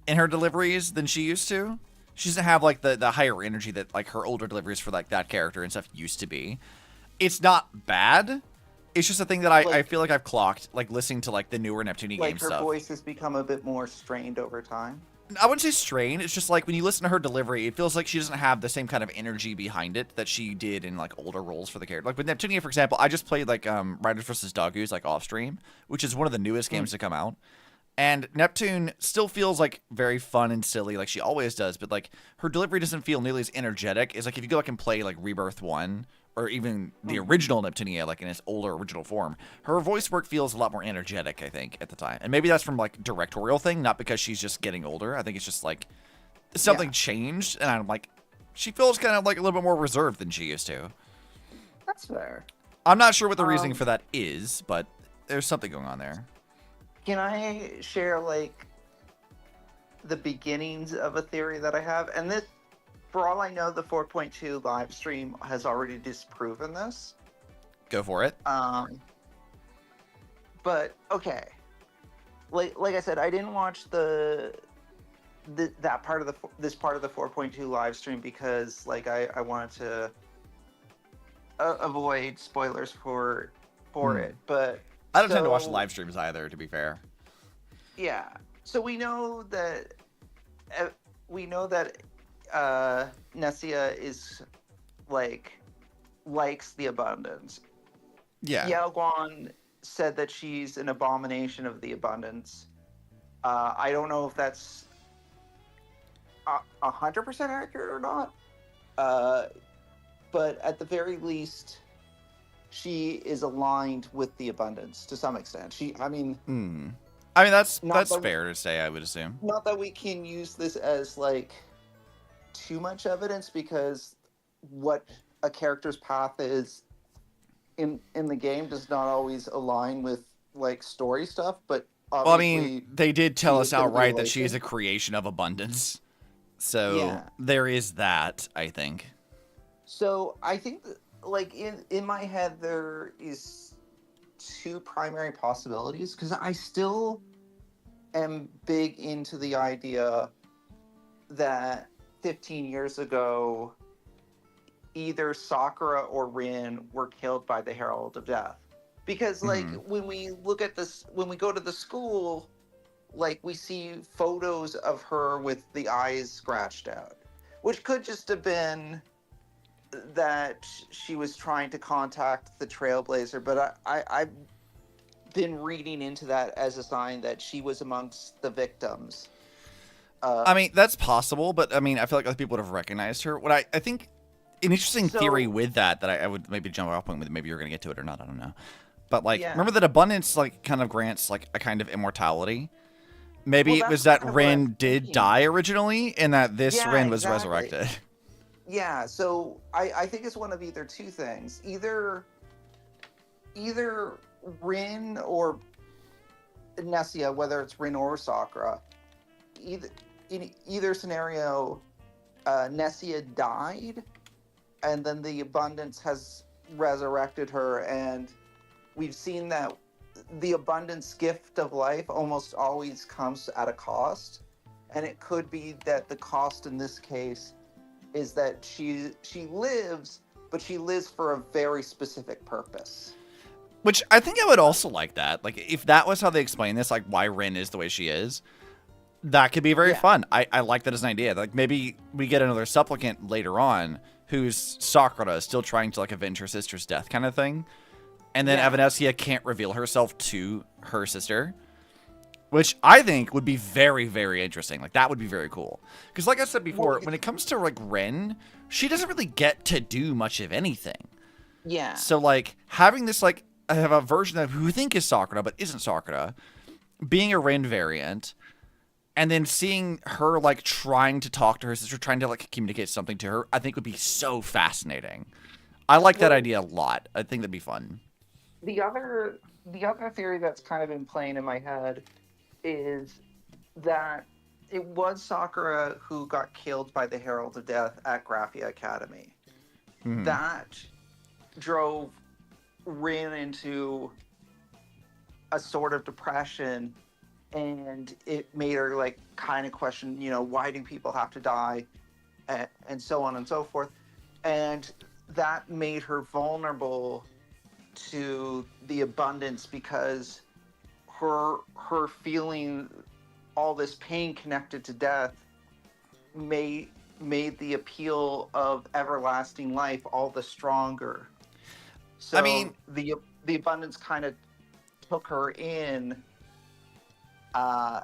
in her deliveries than she used to. She doesn't have the higher energy that her older deliveries for that character and stuff used to be. It's not bad. It's just a thing that I feel like I've clocked listening to the newer Neptunia game her stuff. Her voice has become a bit more strained over time. I wouldn't say strained. It's just when you listen to her delivery, it feels like she doesn't have the same kind of energy behind it that she did in older roles for the character. With Neptunia, for example, I just played Riders vs. Doggoos off stream, which is one of the newest games to come out. And Neptune still feels very fun and silly, like she always does, but her delivery doesn't feel nearly as energetic as if you go and play Rebirth 1 or even the original Neptunia in its older original form. Her voice work feels a lot more energetic, I think, at the time. And maybe that's from directorial thing, not because she's just getting older. I think it's just something changed, and I'm she feels kind of a little bit more reserved than she used to. That's fair. I'm not sure what the reasoning for that is, but there's something going on there. Can I share the beginnings of a theory that I have? And this, for all I know, the 4.2 live stream has already disproven this. Go for it. But okay, like I said, I didn't watch that part of this part of the 4.2 live stream because I wanted to avoid spoilers for it. But I don't tend to watch the live streams either, to be fair. Yeah. So we know that Nessia is likes the abundance. Yeah. Yaoguan said that she's an abomination of the abundance. I don't know if that's 100% accurate or not. But at the very least, she is aligned with the abundance to some extent. That's fair to say, I would assume. Not that we can use this as too much evidence, because what a character's path is in the game does not always align with story stuff, but obviously they did tell us outright that she is a creation of abundance. So there is that, I think. So I think that, in my head there is two primary possibilities, because I still am big into the idea that 15 years ago either Sakura or Rin were killed by the Herald of Death. Because when we look at this, when we go to the school, we see photos of her with the eyes scratched out, which could just have been that she was trying to contact the Trailblazer, but I've been reading into that as a sign that she was amongst the victims. That's possible, but I feel like other people would have recognized her. What I think an interesting theory with that I would maybe jump off on with, maybe you're going to get to it or not, I don't know. But remember that abundance kind of grants a kind of immortality. Maybe it was that Rin did die originally, and that this Rin was resurrected. Yeah, so I think it's one of either two things. Either Rin or Nessia, whether it's Rin or Sakura, in either scenario, Nessia died, and then the abundance has resurrected her, and we've seen that the abundance gift of life almost always comes at a cost, and it could be that the cost in this case is that she lives, but she lives for a very specific purpose. Which I think I would also like that. If that was how they explain this, why Rin is the way she is, that could be very fun. I like that as an idea. Maybe we get another supplicant later on who's Sakura, still trying to avenge her sister's death kind of thing. And then Evanescia can't reveal herself to her sister, which I think would be very, very interesting. That would be very cool. Because like I said before, when it comes to Rin, she doesn't really get to do much of anything. Yeah. So having this have a version of who we think is Sakura but isn't Sakura, being a Rin variant, and then seeing her like trying to talk to her sister, trying to like communicate something to her, I think would be so fascinating. I like that idea a lot. I think that'd be fun. The other theory that's kind of been playing in my head is that it was Sakura who got killed by the Herald of Death at Graphia Academy. Mhm. That drove Rin into a sort of depression, and it made her like kind of question, why do people have to die, and so on and so forth. And that made her vulnerable to the abundance because her feeling all this pain connected to death made the appeal of everlasting life all the stronger. So I mean, the abundance kind of took her in a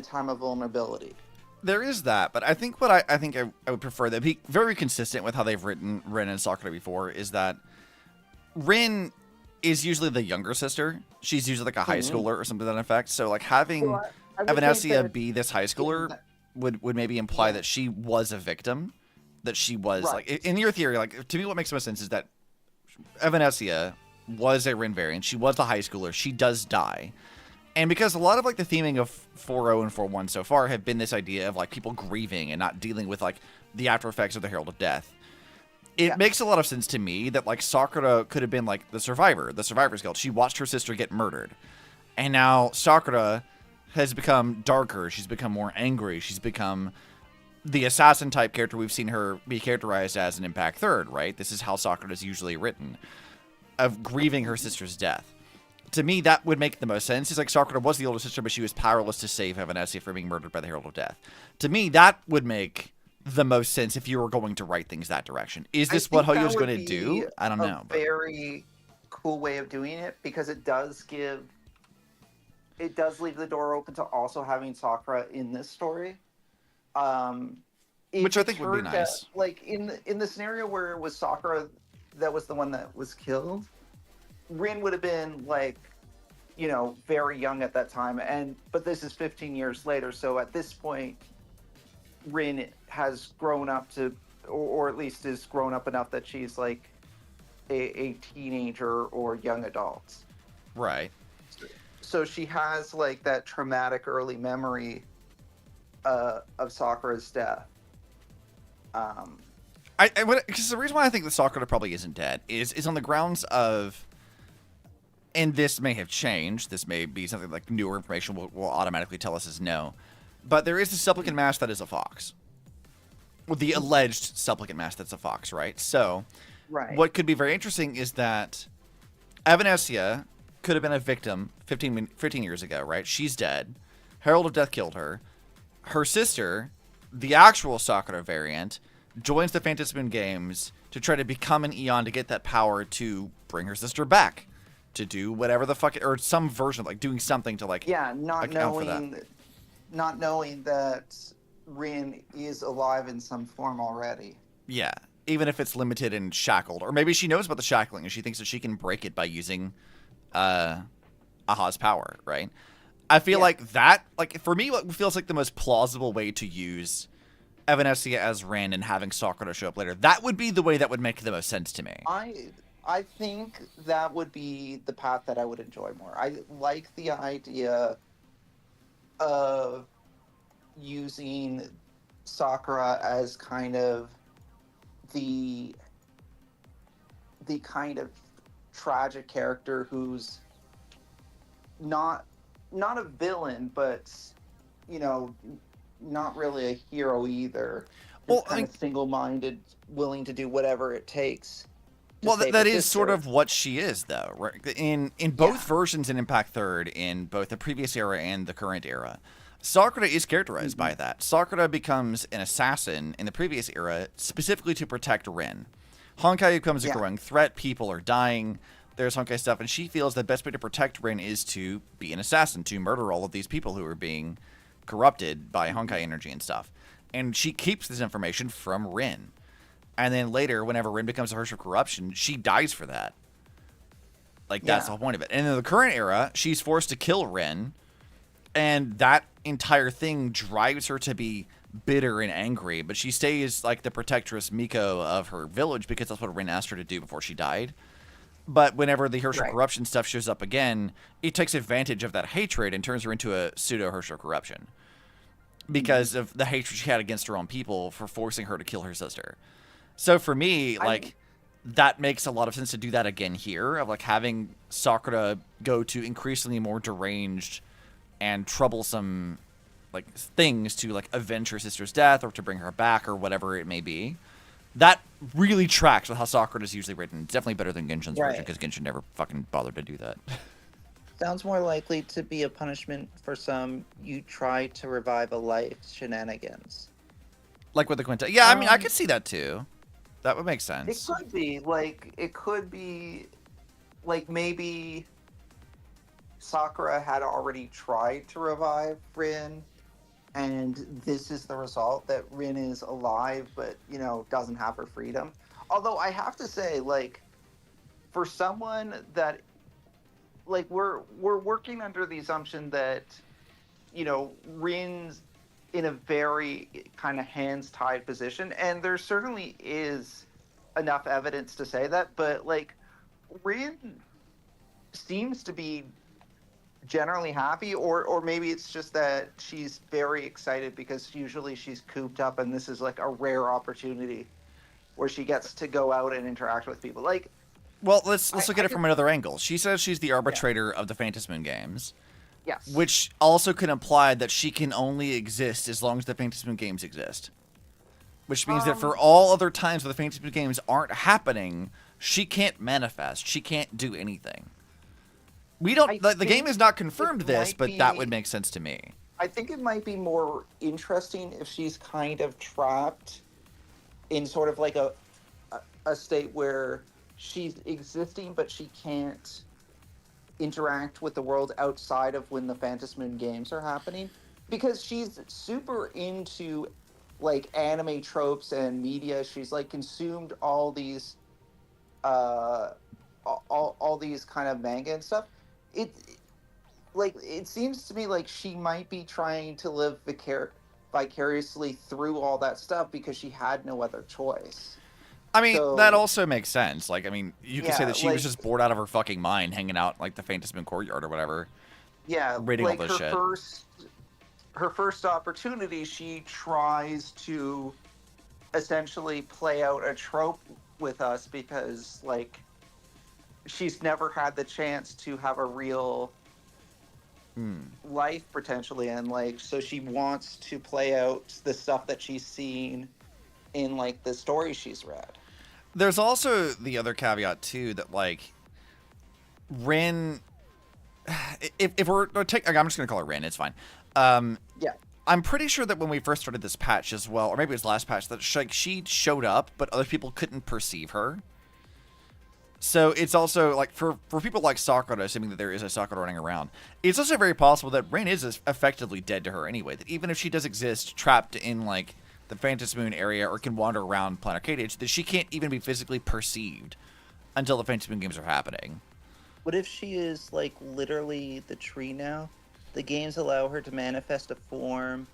time of vulnerability. There is that, but I think what I think I would prefer that be very consistent with how they've written Rin and Sakura before is that Rin is usually the younger sister. She's usually like a high schooler or something to that effect. So like having Evanescea be this high schooler would maybe imply that she was a victim, that she was like in your theory. Like to me, what makes most sense is that Evanescea was a Rin variant. She was a high schooler. She does die. And because a lot of like the theming of 4.0 and 4.1 so far have been this idea of like people grieving and not dealing with like the after effects of the Herald of Death, it makes a lot of sense to me that like Sakura could have been like the Survivor's Guild. She watched her sister get murdered. And now Sakura has become darker. She's become more angry. She's become the assassin type character we've seen her be characterized as in Impact Third, right? This is how Sakura is usually written, of grieving her sister's death. To me, that would make the most sense. It's like Sakura was the older sister, but she was powerless to save Evanescea from being murdered by the Herald of Death. To me, that would make the most sense if you were going to write things that direction. Is this what Hoyo's going to do? I don't know. Very cool way of doing it, because it does leave the door open to also having Sakura in this story. Which I think would be nice. Like in the scenario where it was Sakura that was the one that was killed, Rin would have been like, very young at that time, but this is 15 years later, so at this point, Rin has grown up to, or at least is grown up enough that she's like a teenager or young adult. Right. So she has like that traumatic early memory of Sakura's death. Because the reason why I think that Sakura probably isn't dead is on the grounds of, and this may have changed, this may be something like newer information will automatically tell us is no, but there is a supplicant mask that is a fox. Well, the alleged supplicant mask that's a fox, right? So, what could be very interesting is that Evanescea could have been a victim 15 years ago, right? She's dead. Herald of Death killed her. Her sister, the actual Sakura variant, joins the Phantasm Moon Games to try to become an Eon to get that power to bring her sister back. To do whatever the fuck, or some version of like doing something to like not knowing that Rin is alive in some form already. Yeah, even if it's limited and shackled, or maybe she knows about the shackling and she thinks that she can break it by using Aha's power, right? I feel like that, like for me, what feels like the most plausible way to use Evanescea as Rin and having Sakura show up later, that would be the way that would make the most sense to me. I think that would be the path that I would enjoy more. I like the idea of using Sakura as kind of the kind of tragic character who's not a villain, but not really a hero either. Well, kind of single-minded, willing to do whatever it takes. Well, that is sort of what she is, though. Right? In both versions in Impact Third, in both the previous era and the current era, Sakura is characterized by that. Sakura becomes an assassin in the previous era specifically to protect Rin. Honkai becomes a growing threat. People are dying. There's Honkai stuff, and she feels the best way to protect Rin is to be an assassin, to murder all of these people who are being corrupted by Honkai energy and stuff. And she keeps this information from Rin. And then later, whenever Rin becomes a Hearse of Corruption, she dies for that. Like, that's the whole point of it. And in the current era, she's forced to kill Rin, and that entire thing drives her to be bitter and angry, but she stays like the protectress Miko of her village because that's what Rin asked her to do before she died. But whenever the Herschel corruption stuff shows up again, it takes advantage of that hatred and turns her into a pseudo Herschel corruption because of the hatred she had against her own people for forcing her to kill her sister. So for me, like, that makes a lot of sense to do that again here, of like having Sakura go to increasingly more deranged and troublesome like things to like avenge her sister's death or to bring her back or whatever it may be. That really tracks with how Sakura is usually written. It's definitely better than Genshin's version because Genshin never fucking bothered to do that. Sounds more likely to be a punishment for some you try to revive a life shenanigans. Like with the Quintet. Yeah, I mean, I could see that too. That would make sense. It could be like maybe Sakura had already tried to revive Rin, and this is the result, that Rin is alive but, you know, doesn't have her freedom. Although I have to say, like, for someone that, like, we're working under the assumption that, you know, Rin's in a very kind of hands-tied position, and there certainly is enough evidence to say that, but, like, Rin seems to be generally happy, or maybe it's just that she's very excited because usually she's cooped up and this is like a rare opportunity where she gets to go out and interact with people. Like, well, let's look at it from another angle. She says she's the arbitrator of the Phantom Moon games. Yes. Which also can imply that she can only exist as long as the Phantom Moon games exist. Which means that for all other times where the Phantom Moon games aren't happening, she can't manifest. She can't do anything. We don't. The game has not confirmed this, but that would make sense to me. I think it might be more interesting if she's kind of trapped in sort of like a state where she's existing, but she can't interact with the world outside of when the Phantom Moon games are happening, because she's super into like anime tropes and media. She's like consumed all these all these kind of manga and stuff. It seems to me like she might be trying to live vicariously through all that stuff because she had no other choice. I mean, that also makes sense. Like, I mean, you could say that she was just bored out of her fucking mind hanging out like the Phantom Moon courtyard or whatever. Yeah, reading like all this shit. Her first opportunity, she tries to essentially play out a trope with us because, like, she's never had the chance to have a real life potentially, and like, so she wants to play out the stuff that she's seen in like the stories she's read. There's also the other caveat too that like Rin, if we're I'm just gonna call her Rin, it's fine. Yeah, I'm pretty sure that when we first started this patch as well, or maybe it was last patch, that she showed up, but other people couldn't perceive her. So it's also, like, for people like Sakura, assuming that there is a Sakura running around, it's also very possible that Rin is effectively dead to her anyway. That even if she does exist trapped in, like, the Phantom Moon area or can wander around Planet Arcadiage, that she can't even be physically perceived until the Phantom Moon games are happening. What if she is, like, literally the tree now? The games allow her to manifest a form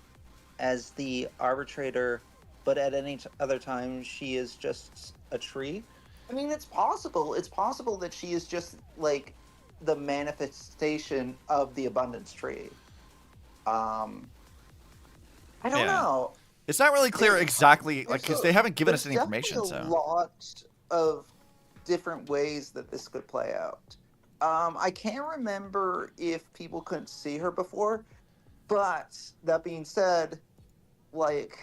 as the arbitrator, but at any other time she is just a tree? I mean, it's possible. It's possible that she is just, like, the manifestation of the abundance tree. I don't know. It's not really clear exactly, like, because they haven't given us any information. There's a lot of different ways that this could play out. I can't remember if people couldn't see her before, but that being said, like,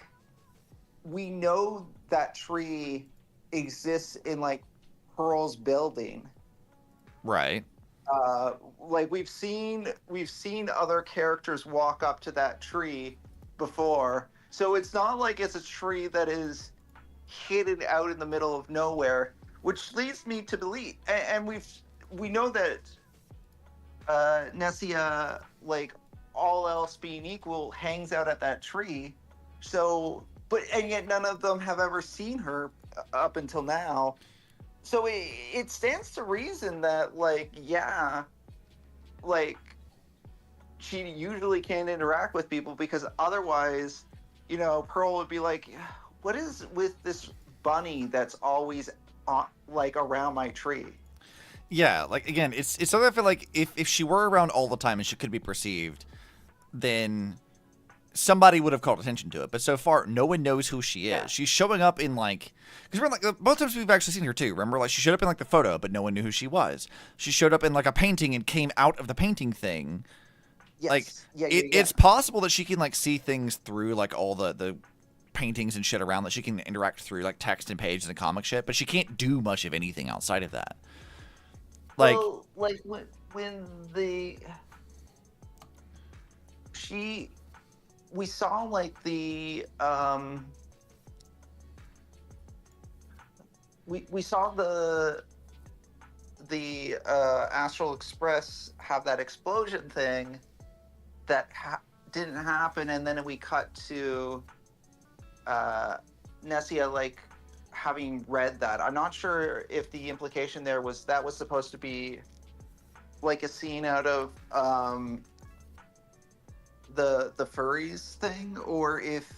we know that tree exists in like Pearl's building, right? Like we've seen other characters walk up to that tree before, so it's not like it's a tree that is hidden out in the middle of nowhere, which leads me to believe, and we know that Nessia, like all else being equal, hangs out at that tree. So, and yet none of them have ever seen her up until now. So it stands to reason that, like, yeah, like, she usually can't interact with people because otherwise, you know, Pearl would be like, what is with this bunny that's always like around my tree? Yeah, like, again, it's something I feel like if she were around all the time and she could be perceived, then somebody would have called attention to it. But so far, no one knows who she is. Yeah. She's showing up in, like, because we're like, both times we've actually seen her too. Remember, like, she showed up in, like, the photo, but no one knew who she was. She showed up in, like, a painting and came out of the painting thing. Yes. Like, Yeah. It's possible that she can, like, see things through, like, all the paintings and shit around, that she can interact through, like, text and pages and comic shit, but she can't do much of anything outside of that. Like, well, like when we saw, like, the we saw the Astral Express have that explosion thing that didn't happen, and then we cut to Nessia, like, having read that. I'm not sure if the implication there was that was supposed to be like a scene out of the furries thing, or if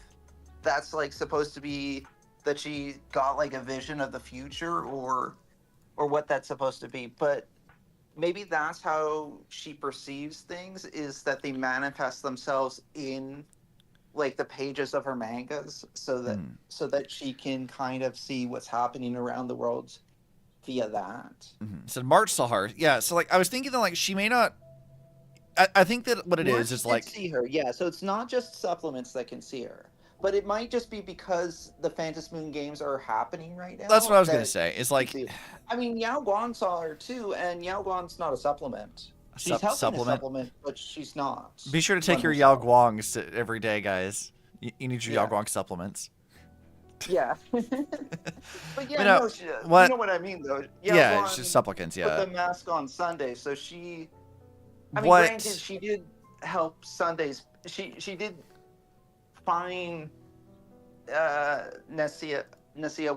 that's, like, supposed to be that she got, like, a vision of the future, or what that's supposed to be. But maybe that's how she perceives things, is that they manifest themselves in, like, the pages of her mangas, so that she can kind of see what's happening around the world via that. So March saw her. Yeah, so, like, I was thinking that, like, she may not. I think that what it March is did like, see her. Yeah, so it's not just supplements that can see her, but it might just be because the Phantom Moon games are happening right now. That's what I was gonna say. It's like, I mean, Yao Guan saw her too, and Yao Guan's not a supplement. She's helping a supplement, but she's not. Be sure to take your Yao Guangs every day, guys. You need your Yao Guang supplements. Yeah. But yeah, no, you what? know what I mean, though. Yeah, it's just supplicants, yeah. Put the mask on Sunday, so she... I mean, What? granted, she did help Sundays. She did find Nessia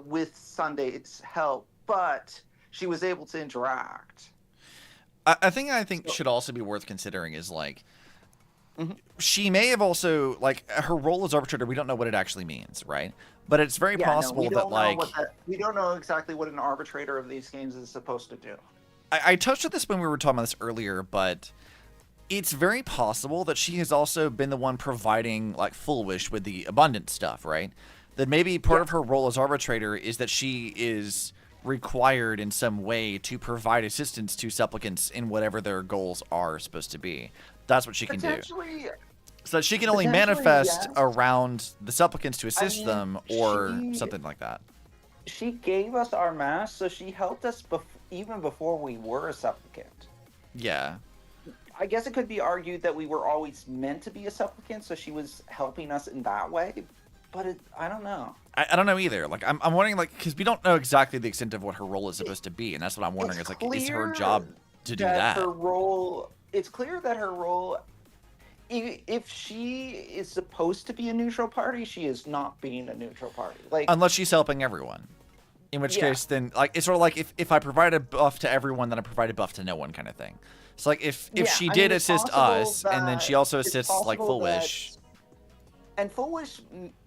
with Sunday's help, but she was able to interact. I think should also be worth considering is, like, she may have also, like, her role as arbitrator, we don't know what it actually means, right? But it's very possible that, like... we don't know exactly what an arbitrator of these games is supposed to do. I touched on this when we were talking about this earlier, but it's very possible that she has also been the one providing, like, Full Wish with the abundant stuff, right? That maybe part of her role as arbitrator is that she is required in some way to provide assistance to supplicants in whatever their goals are supposed to be. That's what she can do. So that she can only manifest around the supplicants to assist them, or something like that. She gave us our mask, so she helped us even before we were a supplicant. Yeah. I guess it could be argued that we were always meant to be a supplicant, so she was helping us in that way. But I don't know. I don't know either. Like, I'm wondering, like, because we don't know exactly the extent of what her role is supposed to be, and that's what I'm wondering. It's like, is her job to do that? It's clear that her role, if she is supposed to be a neutral party, she is not being a neutral party. Like, unless she's helping everyone. In which case, then, like, it's sort of like if I provide a buff to everyone, then I provide a buff to no one, kind of thing. So, like, if she did assist us, and then she also assists, like, Full Wish. And Full Wish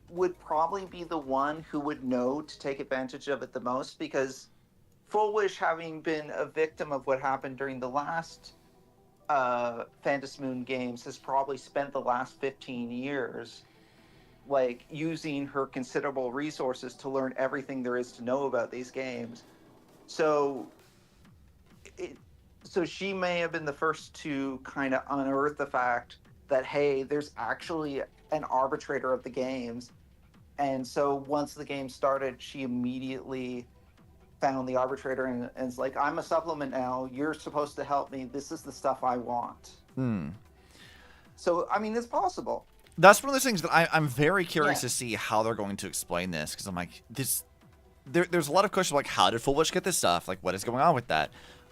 would probably be the one who would know to take advantage of it the most, because Full Wish, having been a victim of what happened during the last Phantom Moon games, has probably spent the last 15 years, like, using her considerable resources to learn everything there is to know about these games. So she may have been the first to kind of unearth the fact that, hey, there's actually an arbitrator of the games. And so once the game started, she immediately found the arbitrator and is like, I'm a supplement now. You're supposed to help me. This is the stuff I want. So, I mean, it's possible. That's one of those things that I'm very curious to see how they're going to explain this, because I'm like, there's a lot of questions like, how did Full Wish get this stuff? Like, what is going on with that?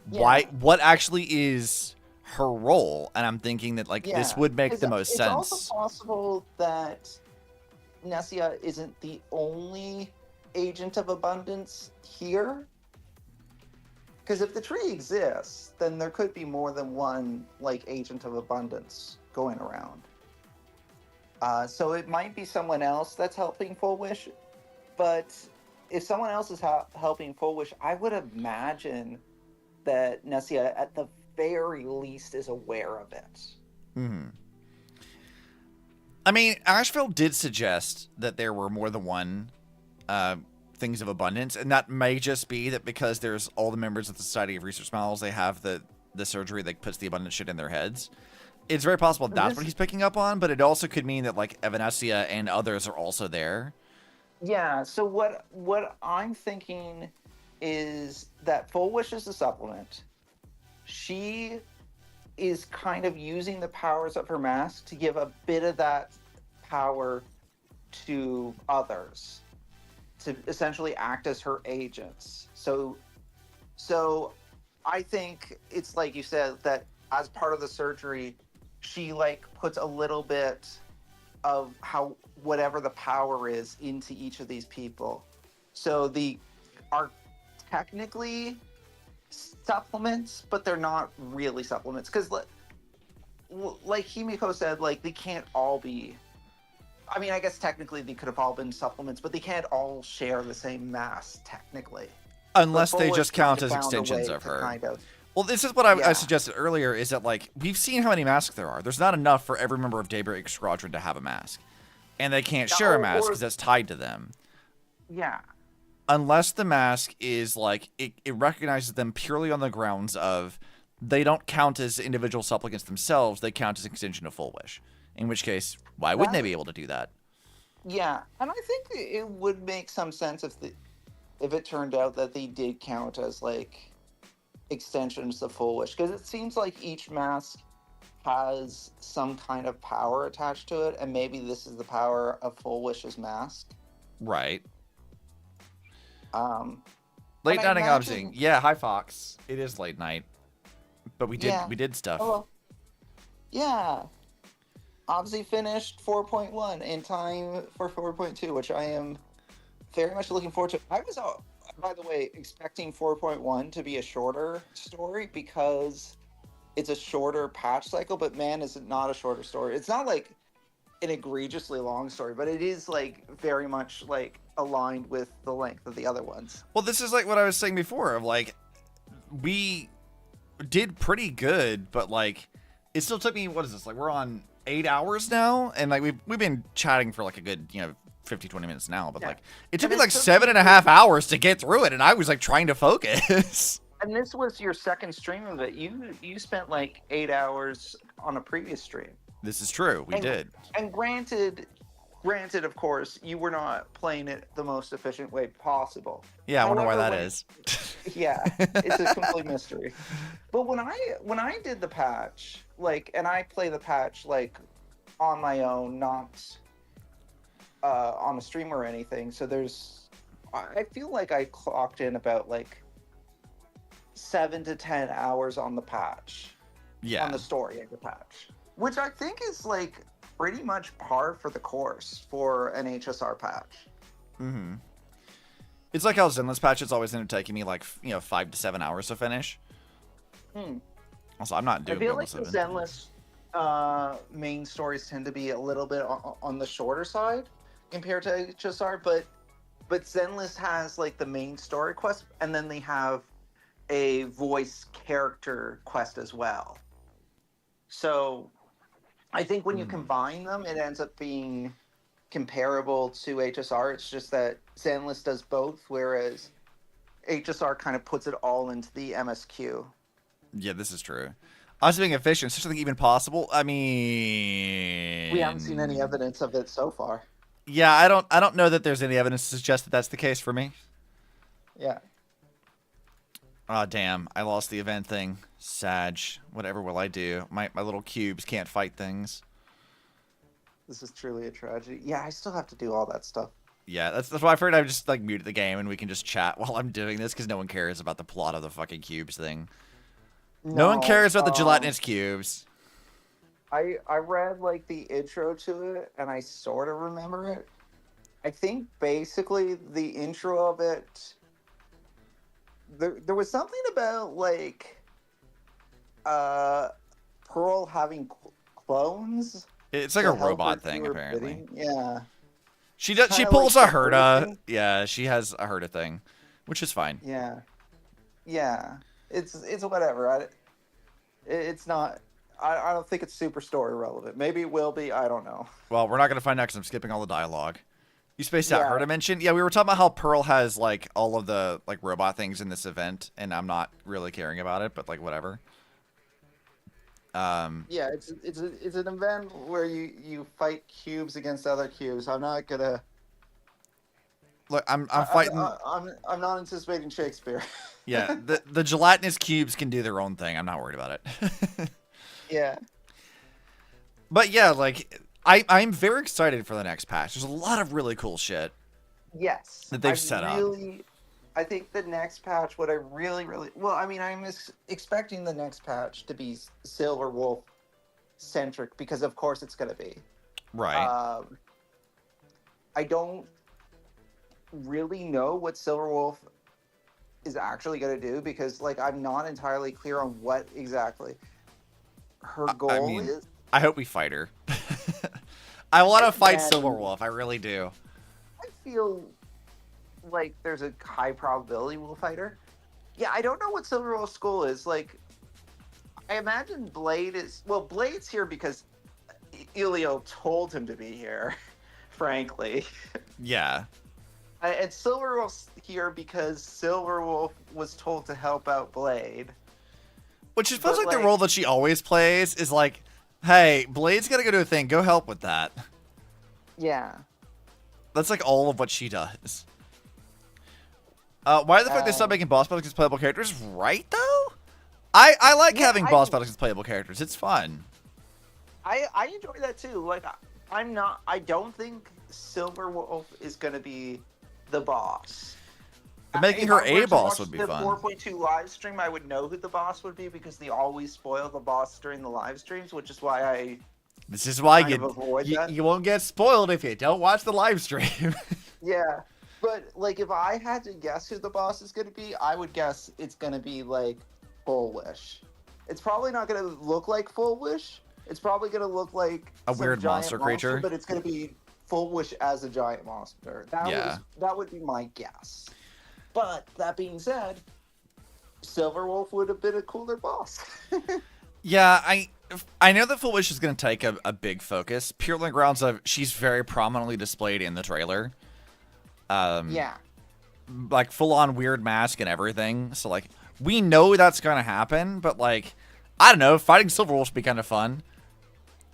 What actually is her role? And I'm thinking that, like, this would make the most sense. It's also possible that Nessia isn't the only agent of abundance here. Because if the tree exists, then there could be more than one, like, agent of abundance going around. So it might be someone else that's helping Full Wish, but if someone else is helping Full Wish, I would imagine that Nessia, at the very least, is aware of it. Mm-hmm. I mean, Asheville did suggest that there were more than one things of abundance, and that may just be that because there's all the members of the Society of Research Smiles, they have the surgery that puts the abundance shit in their heads. It's very possible that's what he's picking up on, but it also could mean that, like, Evanescia and others are also there. Yeah, so what I'm thinking is that Full Wish is a supplement. She is kind of using the powers of her mask to give a bit of that power to others, to essentially act as her agents. So I think it's like you said, that as part of the surgery, she, like, puts a little bit of how whatever the power is into each of these people. So they are technically supplements, but they're not really supplements. Because like Himiko said, like, they can't all be... I mean, I guess technically they could have all been supplements, but they can't all share the same mass, technically. Unless they just count as extensions of her. Kind of, well, this is what I suggested earlier, is that, like, we've seen how many masks there are. There's not enough for every member of Daybreak Squadron to have a mask. And they can't share a mask because that's tied to them. Yeah. Unless the mask is, like, it recognizes them purely on the grounds of they don't count as individual supplicants themselves, they count as an extension of Full Wish. In which case, why wouldn't they be able to do that? Yeah, and I think it would make some sense if it turned out that they did count as, like, extensions of Full Wish, because it seems like each mask has some kind of power attached to it, and maybe this is the power of Full Wish's mask. Right. Late nighting obsing. Yeah, hi Fox. It is late night, but we did stuff. Oh, yeah. Obsi finished 4.1 in time for 4.2, which I am very much looking forward to. I was, by the way, expecting 4.1 to be a shorter story because it's a shorter patch cycle, but man, is it not a shorter story. It's not like an egregiously long story, but it is, like, very much, like, aligned with the length of the other ones. Well, this is like what I was saying before, of, like, we did pretty good, but, like, it still took me, what is this, like, we're on 8 hours now, and, like, we've been chatting for, like, a good, 50-20 minutes now, but like, it took me like 7.5 hours to get through it, and I was, like, trying to focus. And this was your second stream of it. You spent like 8 hours on a previous stream. This is true. We did. And granted, of course, you were not playing it the most efficient way possible. Yeah, I wonder why that is. Yeah, it's a complete mystery. But when I did the patch, like, and I play the patch, like, on my own, not on a stream or anything. So I feel like I clocked in about, like, 7 to 10 hours on the patch. Yeah. On the story of the patch. Which I think is, like, pretty much par for the course for an HSR patch. Mm-hmm. It's like how Zenless patches always ended up taking me, like, 5 to 7 hours to finish. Also, I'm not doing I feel like the Zenless main stories tend to be a little bit on the shorter side compared to HSR, but Zenless has, like, the main story quest, and then they have a voice character quest as well. So I think when you combine them, it ends up being comparable to HSR. It's just that Zenless does both, whereas HSR kind of puts it all into the MSQ. Yeah, this is true. Us being efficient, is such a thing even possible? I mean, we haven't seen any evidence of it so far. Yeah, I don't know that there's any evidence to suggest that that's the case for me. Yeah. Oh, damn. I lost the event thing. Sag. Whatever will I do? My little cubes can't fight things. This is truly a tragedy. Yeah, I still have to do all that stuff. Yeah, that's why I figured I'd just, like, mute the game and we can just chat while I'm doing this, because no one cares about the plot of the fucking cubes thing. No one cares about the gelatinous cubes. I read, like, the intro to it, and I sort of remember it. I think, basically, the intro of it there was something about like Pearl having clones. It's like to a help robot her thing, do her apparently. bidding. Yeah. She does. She Kinda pulls like a the Herta Herta. thing. Yeah, she has a Herta thing, which is fine. Yeah. Yeah. It's whatever. It's not. I don't think it's super story relevant. Maybe it will be. I don't know. Well, we're not gonna find out because I'm skipping all the dialogue. You spaced out Yeah. Herta mention. Yeah, we were talking about how Pearl has like all of the like robot things in this event, and I'm not really caring about it, but like whatever. Yeah, it's an event where you fight cubes against other cubes. I'm not gonna. Look, I'm fighting. I'm not anticipating Shakespeare. Yeah, the gelatinous cubes can do their own thing. I'm not worried about it. Yeah. But yeah, like I'm very excited for the next patch. There's a lot of really cool shit. Yes. That they've set up. I think the next patch, what I really, well, I mean, I'm expecting the next patch to be Silver Wolf centric because, of course, it's going to be. Right. I don't really know what Silver Wolf is actually going to do because, like, I'm not entirely clear on what exactly her goal is. I hope we fight her. I want to fight Again, Silver Wolf. I really do. I feel like there's a high probability we'll fight her. Yeah, I don't know what Silver Wolf's goal is. Like, I imagine Blade is... Well, Blade's here because Elio told him to be here, frankly. Yeah. And Silver Wolf's here because Silver Wolf was told to help out Blade. Which it feels like the role that she always plays is like, hey, Blade's got to go do a thing. Go help with that. Yeah. That's like all of what she does. Why the fuck they stopped making boss battles as playable characters? Right, though? I like having boss battles as playable characters. It's fun. I enjoy that too. Like, I don't think Silver Wolf is going to be the boss. Making her a boss would be the fun. 4.2 live stream, I would know who the boss would be because they always spoil the boss during the live streams, which is why This is why avoid that. you won't get spoiled if you don't watch the live stream. Yeah, but like if I had to guess who the boss is going to be, I would guess it's going to be like Full Wish. It's probably not going to look like Full Wish. It's probably going to look like a some weird giant monster creature, but it's going to be Full Wish as a giant monster. That would be my guess. But that being said, Silver Wolf would have been a cooler boss. Yeah, I know that Full Wish is going to take a big focus, purely on grounds of she's very prominently displayed in the trailer. Yeah. Like, full-on weird mask and everything. So, like, we know that's going to happen, but, like, I don't know, fighting Silver Wolf would be kind of fun.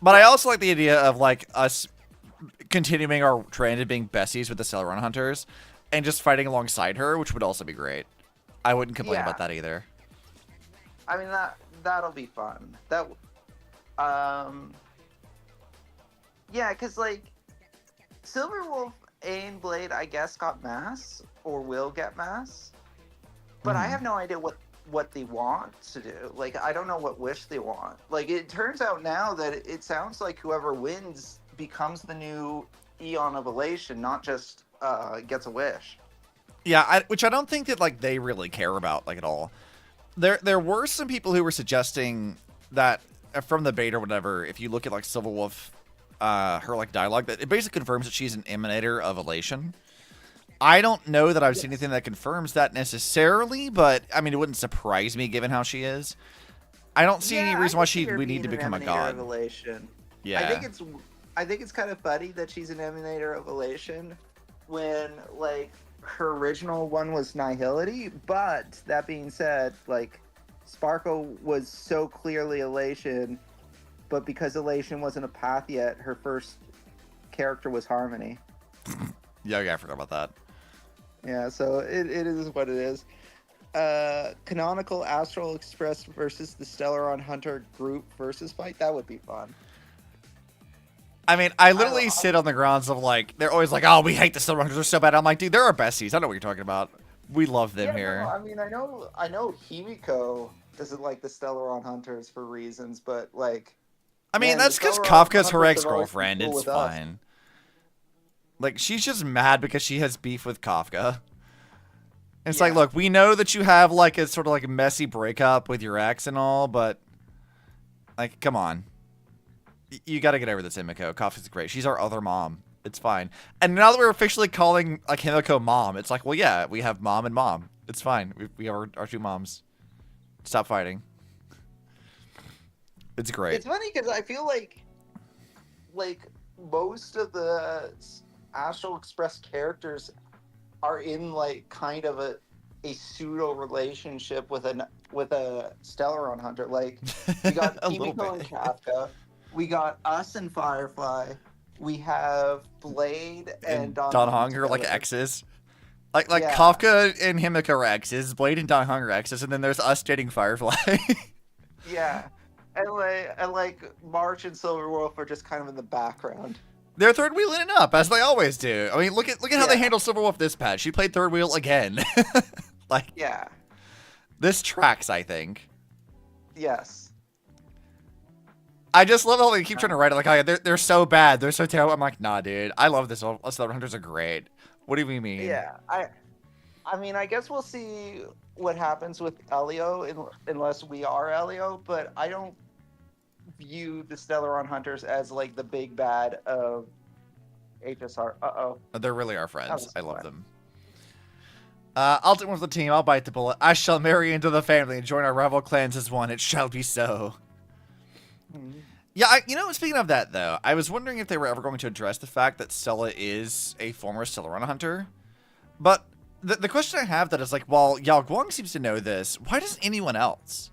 But I also like the idea of, like, us continuing our trend of being besties with the Celeron Hunters and just fighting alongside her, which would also be great. I wouldn't complain about that either. I mean, that'll be fun. Yeah, because, like, Silver Wolf and Blade, I guess, got masks, or will get masks. But I have no idea what they want to do. Like, I don't know what wish they want. Like, it turns out now that it sounds like whoever wins becomes the new Eon of Elation, not just gets a wish. Yeah, which I don't think that, like, they really care about, like, at all. There were some people who were suggesting that from the beta or whatever, if you look at, like, Silver Wolf, her, like, dialogue, that it basically confirms that she's an emanator of Elation. I don't know that I've seen anything that confirms that necessarily, but, I mean, it wouldn't surprise me given how she is. I don't see any reason why we need to become a god. Of Elation. Yeah. I think it's kind of funny that she's an emanator of Elation when, like, her original one was Nihility, but that being said, like, Sparkle was so clearly Elation, but because Elation wasn't a path yet, her first character was Harmony. Yeah, I forgot about that. Yeah, so it is what it is. Canonical Astral Express versus the Stellaron Hunter group versus fight, that would be fun. I mean, I literally sit on the grounds of, like, they're always like, oh, we hate the Stellaron Hunters, they're so bad. I'm like, dude, they're our besties. I know what you're talking about. We love them here. No, I mean, I know Himiko doesn't like the Stellaron Hunters for reasons, but, like... I mean, that's because Kafka's her ex-girlfriend. It's fine. Like, she's just mad because she has beef with Kafka. It's like, look, we know that you have like a sort of like a messy breakup with your ex and all, but like, come on. You got to get over this, Himiko. Coffee's great. She's our other mom. It's fine. And now that we're officially calling like Himiko mom, it's like, well, yeah, we have mom and mom. It's fine. We have our two moms. Stop fighting. It's great. It's funny because I feel like most of the Astral Express characters are in like kind of a pseudo relationship with a Stellaron Hunter. Like we got Himiko and Kafka, we got us and Firefly, we have Blade and Don Hong are like exes. Like Kafka and Himiko are exes, Blade and Don Hong are exes, and then there's us dating Firefly. Yeah. And like March and Silverwolf are just kind of in the background. They're third wheeling it up, as they always do. I mean, look at how they handle Silverwolf this patch. She played third wheel again. This tracks, I think. Yes. I just love how they keep trying to write it like, oh, yeah, they're so bad, they're so terrible. I'm like, nah, dude, I love this. Silver Hunters are great. What do you mean? Yeah, I mean, I guess we'll see what happens with Elio unless we are Elio, but I don't view the Stellaron Hunters as like the big bad of HSR. They're really our friends. I love them. I'll take one for the team. I'll bite the bullet. I shall marry into the family and join our rival clans as one. It shall be so. Yeah, speaking of that, though, I was wondering if they were ever going to address the fact that Stella is a former Stellaron Hunter. But the question I have that is like, well, Yao Guang seems to know this. Why doesn't anyone else?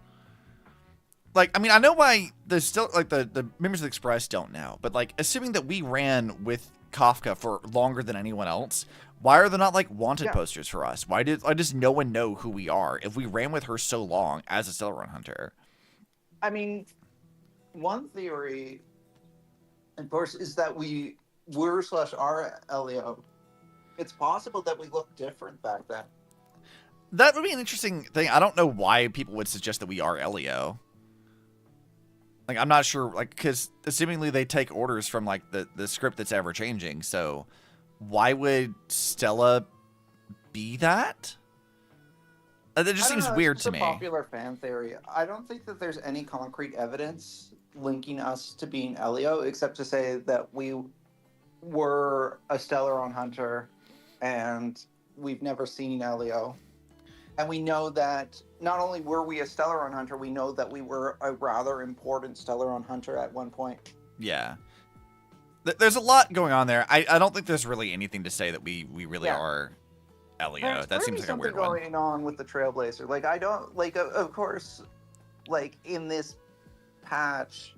Like, I mean, I know why the members of the Express don't know, but like, assuming that we ran with Kafka for longer than anyone else, why are there not like wanted posters for us? Why does no one know who we are if we ran with her so long as a Stellaron Hunter? I mean, one theory, of course, is that we were/are Elio. It's possible that we looked different back then. That would be an interesting thing. I don't know why people would suggest that we are Elio. Like, I'm not sure, like, because seemingly they take orders from, like, the script that's ever-changing, so why would Stella be that? That just seems weird to me. It's a popular fan theory. I don't think that there's any concrete evidence linking us to being Elio, except to say that we were a Stellaron Hunter, and we've never seen Elio. And we know that not only were we a Stellaron Hunter, we know that we were a rather important Stellaron Hunter at one point. Yeah. There's a lot going on there. I don't think there's really anything to say that we really are Elio. That seems like a weird one. There's going on with the Trailblazer. Like, I don't, like, of course, like, in this patch,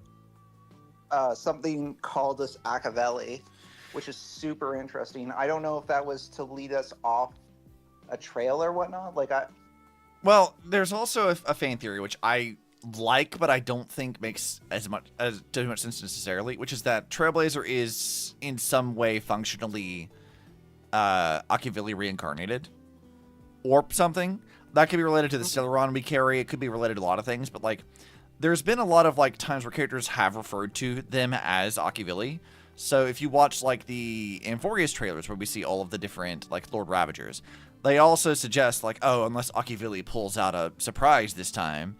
something called us Acavelli, which is super interesting. I don't know if that was to lead us off a trail or whatnot. Well, there's also a fan theory which I like, but I don't think makes too much sense necessarily, which is that Trailblazer is in some way functionally Acavelli reincarnated or something. That could be related to the Stellaron we carry. It could be related to a lot of things, but like there's been a lot of like times where characters have referred to them as Acavelli. So if you watch like the Amphorius trailers where we see all of the different like Lord Ravagers, they also suggest like, oh, unless Acavelli pulls out a surprise this time,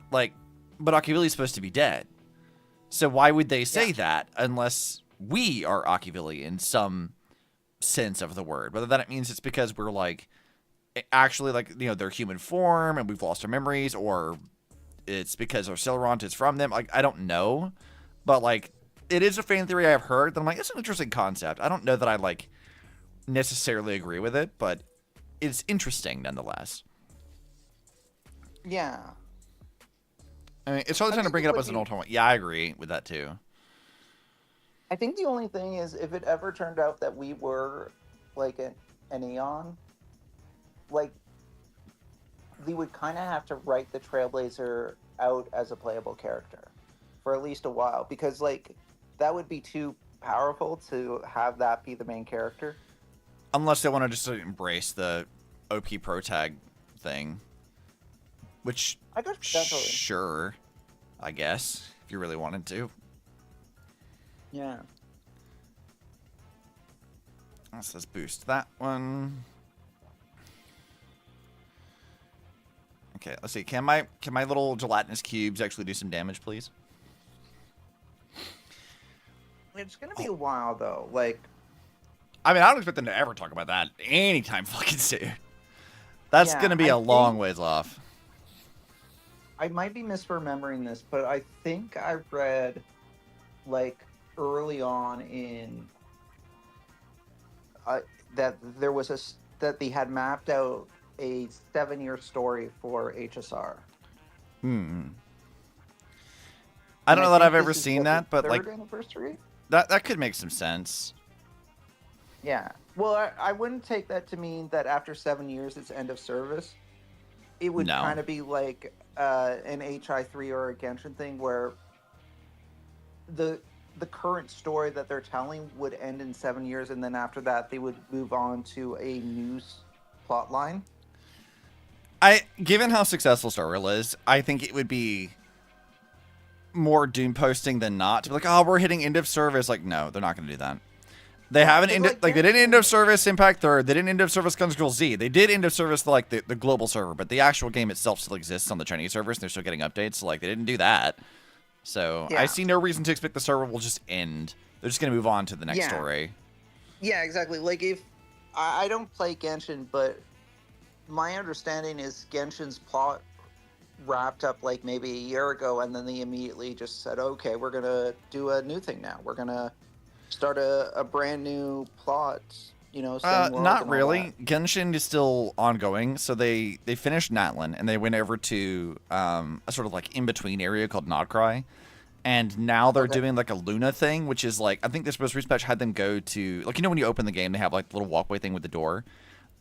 like, but Acavelli's supposed to be dead. So why would they say that unless we are Acavelli in some sense of the word? Whether that means it's because we're like actually like, their human form and we've lost our memories, or it's because our Stellaron is from them. Like, I don't know, but like, it is a fan theory I've heard that I'm like, it's an interesting concept. I don't know that I like necessarily agree with it, but it's interesting nonetheless. Yeah. I mean, it's probably trying to bring it up as an old one. Yeah, I agree with that too. I think the only thing is, if it ever turned out that we were like an Aeon, like, we would kind of have to write the Trailblazer out as a playable character for at least a while, because like that would be too powerful to have that be the main character. Unless they want to just embrace the OP Pro Tag thing. Which, I guess potentially. Sure, I guess, if you really wanted to. Yeah. Let's boost that one. Okay, let's see. Can my little gelatinous cubes actually do some damage, please? It's gonna be a while though. Like, I mean, I don't expect them to ever talk about that anytime fucking soon. That's Yeah, gonna be I a long think- ways off. I might be misremembering this, but I think I read like early on in that there was that they had mapped out a 7-year story for HSR. I don't know that think I've ever this is seen what, that, the but like third anniversary. that could make some sense. Yeah. Well, I wouldn't take that to mean that after 7 years it's end of service. It would No. kind of be like an HI3 or a Genshin thing where the current story that they're telling would end in 7 years, and then after that they would move on to a new plot line. Given how successful Star Rail is, I think it would be more doom posting than not to be like, oh, we're hitting end of service. Like, no, they're not going to do that. They haven't they didn't end of service Impact Third. They didn't end of service Guns Girl Z. They did end of service the global server, but the actual game itself still exists on the Chinese servers, and they're still getting updates. So like, they didn't do that. So I see no reason to expect the server will just end. They're just going to move on to the next story. Yeah, exactly. Like, if I don't play Genshin, but my understanding is Genshin's plot wrapped up like maybe a year ago, and then they immediately just said, okay, we're gonna do a new thing now. We're gonna start a brand new plot, you know. Not really. Genshin is still ongoing. So they finished Natlan, and they went over to a sort of like in between area called Nodcry, and now they're doing like a Luna thing, which is like, I think this most recent patch had them go to, like, you know when you open the game they have like the little walkway thing with the door.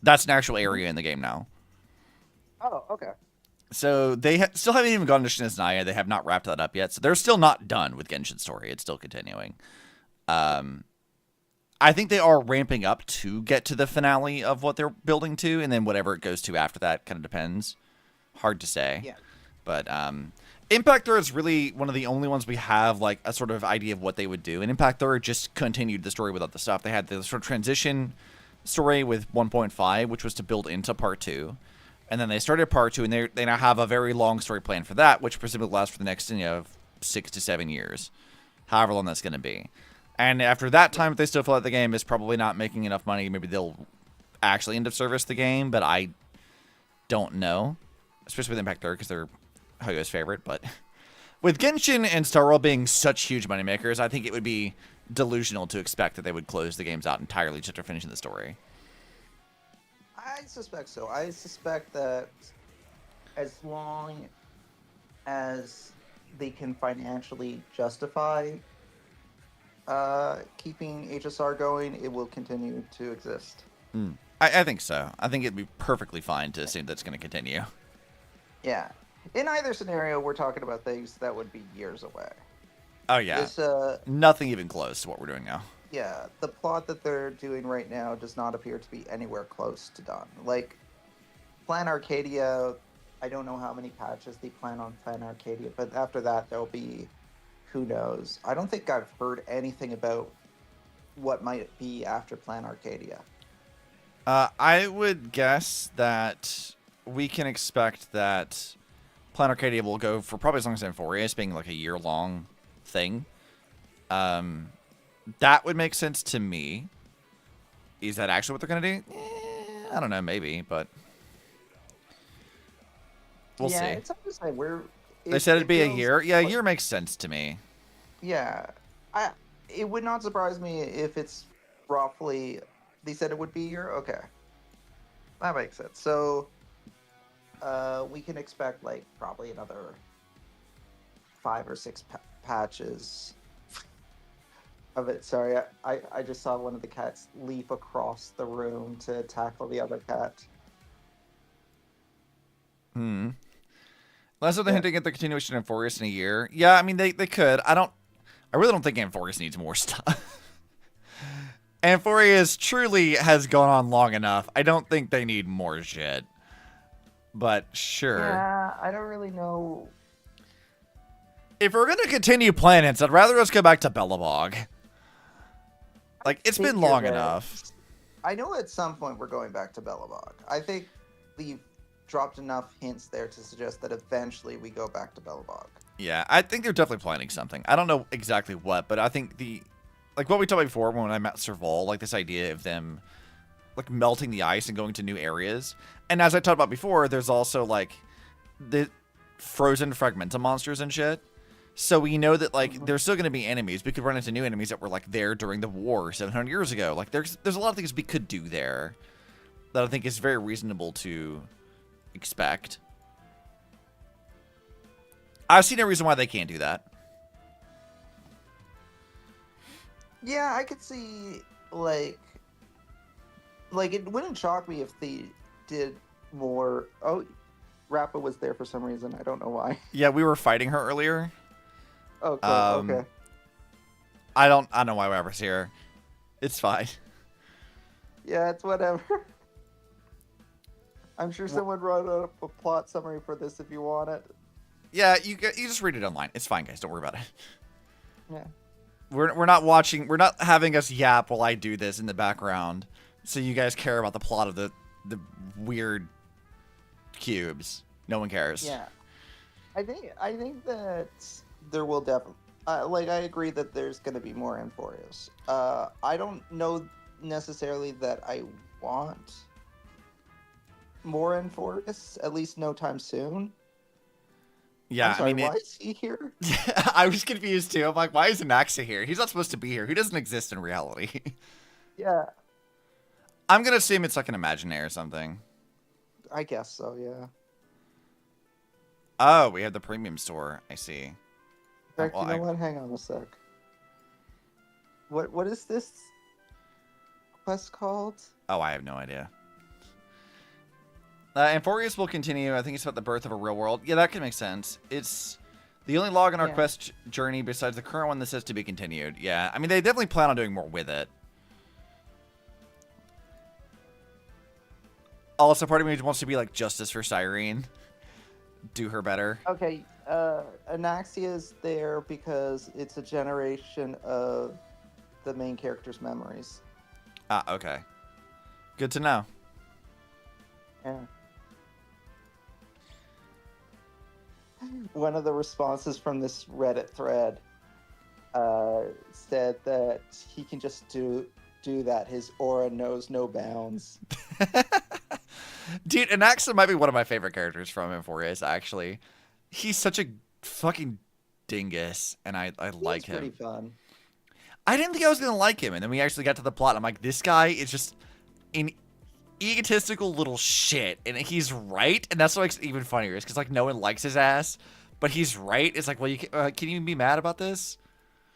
That's an actual area in the game now. Oh, okay. So they still haven't even gone to Shinsnaya. They have not wrapped that up yet. So they're still not done with Genshin's story. It's still continuing. I think they are ramping up to get to the finale of what they're building to, and then whatever it goes to after that kind of depends. Hard to say. Yeah. But Impact Third is really one of the only ones we have like a sort of idea of what they would do. And Impact Third just continued the story without the stuff. They had the sort of transition story with 1.5, which was to build into Part 2. And then they started Part 2, and they now have a very long story plan for that, which presumably lasts for the next 6 to 7 years. However long that's going to be. And after that time, if they still feel like the game is probably not making enough money, maybe they'll actually end of service the game, but I don't know. Especially with Impact Third, because they're Hoyo's favorite. But with Genshin and Star Rail being such huge moneymakers, I think it would be delusional to expect that they would close the games out entirely just after finishing the story. I suspect so. I suspect that as long as they can financially justify keeping HSR going, it will continue to exist. I think so. I think it'd be perfectly fine to assume that's going to continue. Yeah. In either scenario, we're talking about things that would be years away. Oh, yeah. This, nothing even close to what we're doing now. Yeah, the plot that they're doing right now does not appear to be anywhere close to done. Like, Plan Arcadia, I don't know how many patches they plan on Plan Arcadia, but after that, there'll be, who knows. I don't think I've heard anything about what might be after Plan Arcadia. I would guess that we can expect that Plan Arcadia will go for probably as long as Amphorius, being like a year-long thing. That would make sense to me. Is that actually what they're going to do? I don't know, maybe, but we'll see. It's hard to say. They said it'd be a year. Yeah, a year makes sense to me. Yeah. It would not surprise me if it's roughly... They said it would be a year? Okay. That makes sense. So, we can expect, like, probably another 5 or 6 patches of it. Sorry, I just saw one of the cats leap across the room to tackle the other cat. Unless they're hinting at the continuation of Amphorius in a year. Yeah, I mean, they could. I really don't think Amphorius needs more stuff. Amphorius truly has gone on long enough. I don't think they need more shit. But sure. Yeah, I don't really know. If we're going to continue planets, I'd rather us go back to Bellabog. Like, it's been long enough. I know at some point we're going back to Bellabog. I think the dropped enough hints there to suggest that eventually we go back to Belobog. Yeah, I think they're definitely planning something. I don't know exactly what, but I think like what we talked about before when I met Serval, like this idea of them like melting the ice and going to new areas. And as I talked about before, there's also like the frozen fragmenta monsters and shit. So we know that like there's still going to be enemies. We could run into new enemies that were like there during the war 700 years ago. Like there's a lot of things we could do there that I think is very reasonable to expect. I see no reason why they can't do that. Yeah, I could see like it wouldn't shock me if they did more. Oh, Rappa was there for some reason. I don't know why. Yeah, we were fighting her earlier. Oh, cool. Okay. I don't know why Rappa's here. It's fine. Yeah, it's whatever. I'm sure someone wrote up a plot summary for this if you want it. Yeah, you just read it online. It's fine, guys. Don't worry about it. Yeah. We're not watching. We're not having us yap while I do this in the background, so you guys care about the plot of the weird cubes. No one cares. Yeah. I think that there will definitely I agree that there's going to be more Amphorius. I don't know necessarily that I want more Amphorius, at least no time soon. Yeah, I'm sorry, I mean, why is he here? I was confused too. I'm like, why is Anaxa here? He's not supposed to be here. He doesn't exist in reality. Yeah. I'm gonna assume it's like an imaginary or something. I guess so, yeah. Oh, we have the premium store. I see. In fact, well, you know what? Hang on a sec. What is this quest called? Oh, I have no idea. Amphorius will continue. I think it's about the birth of a real world. Yeah, that can make sense. It's the only log on our quest journey besides the current one that says to be continued. Yeah, I mean, they definitely plan on doing more with it. Also, part of me wants to be like justice for Cyrene. Do her better. Okay, Anaxia is there because it's a generation of the main character's memories. Ah, okay. Good to know. Yeah. One of the responses from this Reddit thread said that he can just do that. His aura knows no bounds. Dude, Anaxa might be one of my favorite characters from Amphorius, actually. He's such a fucking dingus, and I like him. He's pretty fun. I didn't think I was going to like him, and then we actually got to the plot, and I'm like, this guy is just an egotistical little shit, and he's right, and that's what makes it even funnier, is because, like, no one likes his ass, but he's right. It's like, well, you can you be mad about this?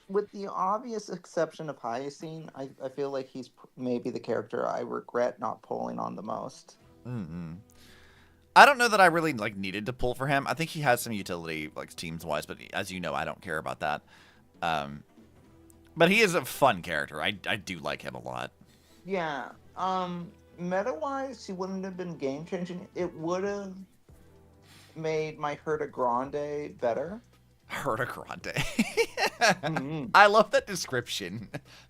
With the obvious exception of Hyacine, I feel like he's maybe the character I regret not pulling on the most. Mm-hmm. I don't know that I really like needed to pull for him. I think he has some utility, like teams wise, but as you know, I don't care about that. But he is a fun character. I do like him a lot. Yeah. Meta wise, he wouldn't have been game changing. It would have made my Herta Grande better. Herta Grande. Mm-hmm. I love that description.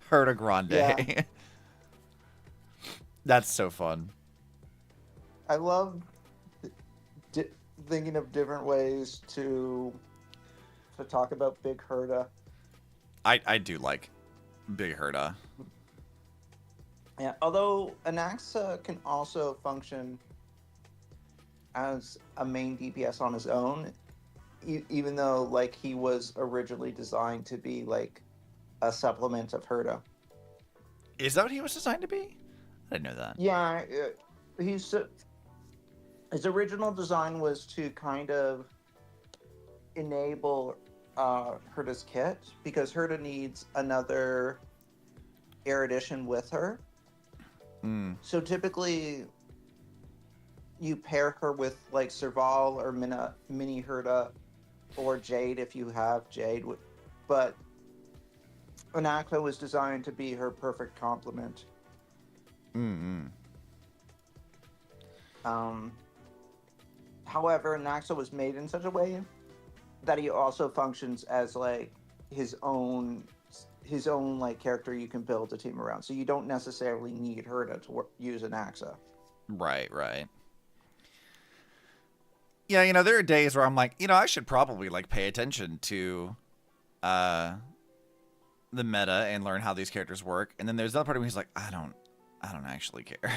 Herta Grande. Yeah. That's so fun. I love thinking of different ways to talk about Big Herta. I do like Big Herta. Yeah, although Anaxa can also function as a main DPS on his own, even though like he was originally designed to be like a supplement of Herta. Is that what he was designed to be? I didn't know that. Yeah, his original design was to kind of enable Herta's kit, because Herta needs another erudition with her. Mm. So typically you pair her with like Serval or Mini Herta or Jade if you have Jade. But Anaxa was designed to be her perfect complement. Mm-hmm. However, Anaxa was made in such a way that he also functions as like his own like character you can build a team around. So you don't necessarily need Herta to use Anaxa. Right. Yeah, you know, there are days where I'm like, you know, I should probably like pay attention to the meta and learn how these characters work. And then there's another part of me who's like, I don't actually care.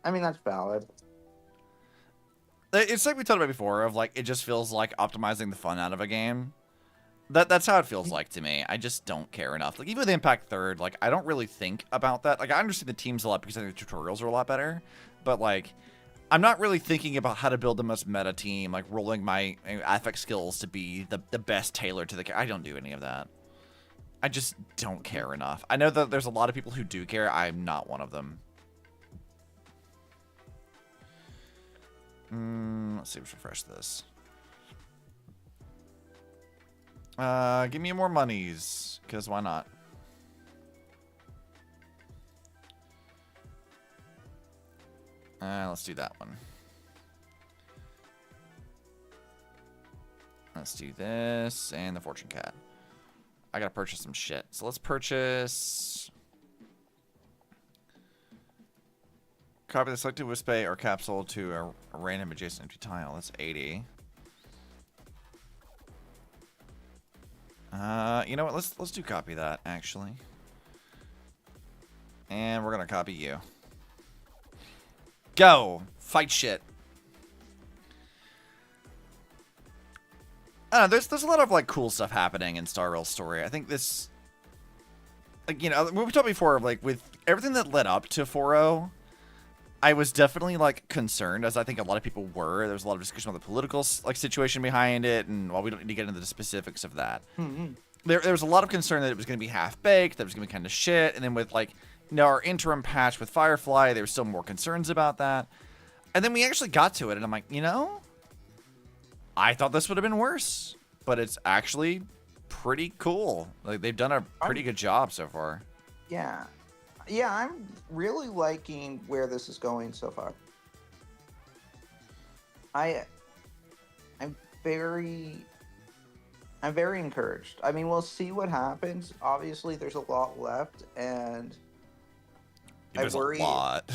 I mean, that's valid. It's like we talked about before, of like, it just feels like optimizing the fun out of a game. That's how it feels like to me. I just don't care enough. Like, even with Impact Third, like, I don't really think about that. Like, I understand the teams a lot because I think the tutorials are a lot better. But, like, I'm not really thinking about how to build the most meta team, like, rolling my affect skills to be the best tailored to the character. I don't do any of that. I just don't care enough. I know that there's a lot of people who do care. I'm not one of them. Let's see, let's refresh this. Give me more monies, because why not? Let's do that one. Let's do this, and the Fortune Cat. I gotta purchase some shit. So let's purchase... Copy the selected Wispe or capsule to a random adjacent empty tile. That's 80. You know what? Let's do copy that, actually. And we're gonna copy you. Go! Fight shit. There's a lot of like cool stuff happening in Star Rail's story. I think this, like, you know, we talked before, like with everything that led up to 4.0, I was definitely like concerned, as I think a lot of people were. There was a lot of discussion about the political like situation behind it, and while we don't need to get into the specifics of that, there was a lot of concern that it was going to be half baked, that it was going to be kind of shit, and then with like, you know, our interim patch with Firefly, there were still more concerns about that, and then we actually got to it, and I'm like, you know, I thought this would have been worse, but it's actually pretty cool. Like, they've done a pretty good job so far. Yeah. Yeah, I'm really liking where this is going so far. I'm very encouraged. I mean, we'll see what happens. Obviously, there's a lot left, and There's I worry. a lot.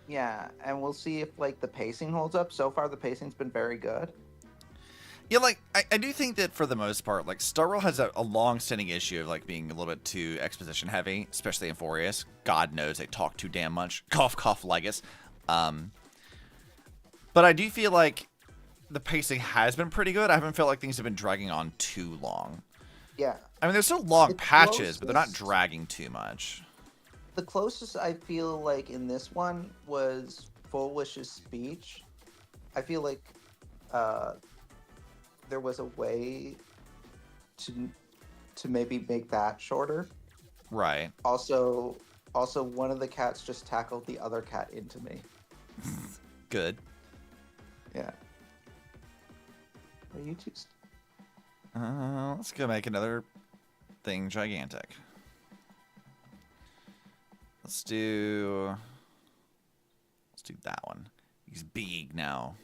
Yeah, and we'll see if like the pacing holds up. So far, the pacing's been very good. Yeah, like, I do think that for the most part, like, Star Rail has a long-standing issue of, like, being a little bit too exposition-heavy, especially in Forius. God knows they talk too damn much. Cough, cough, Legus. But I do feel like the pacing has been pretty good. I haven't felt like things have been dragging on too long. Yeah. I mean, there's still long The patches, but they're not closest- dragging too much. The closest I feel like in this one was Full Wish's speech. I feel like there was a way to maybe make that shorter. Right. Also, one of the cats just tackled the other cat into me. Good. Yeah. Are you two? Let's go make another thing gigantic. Let's do that one. He's big now.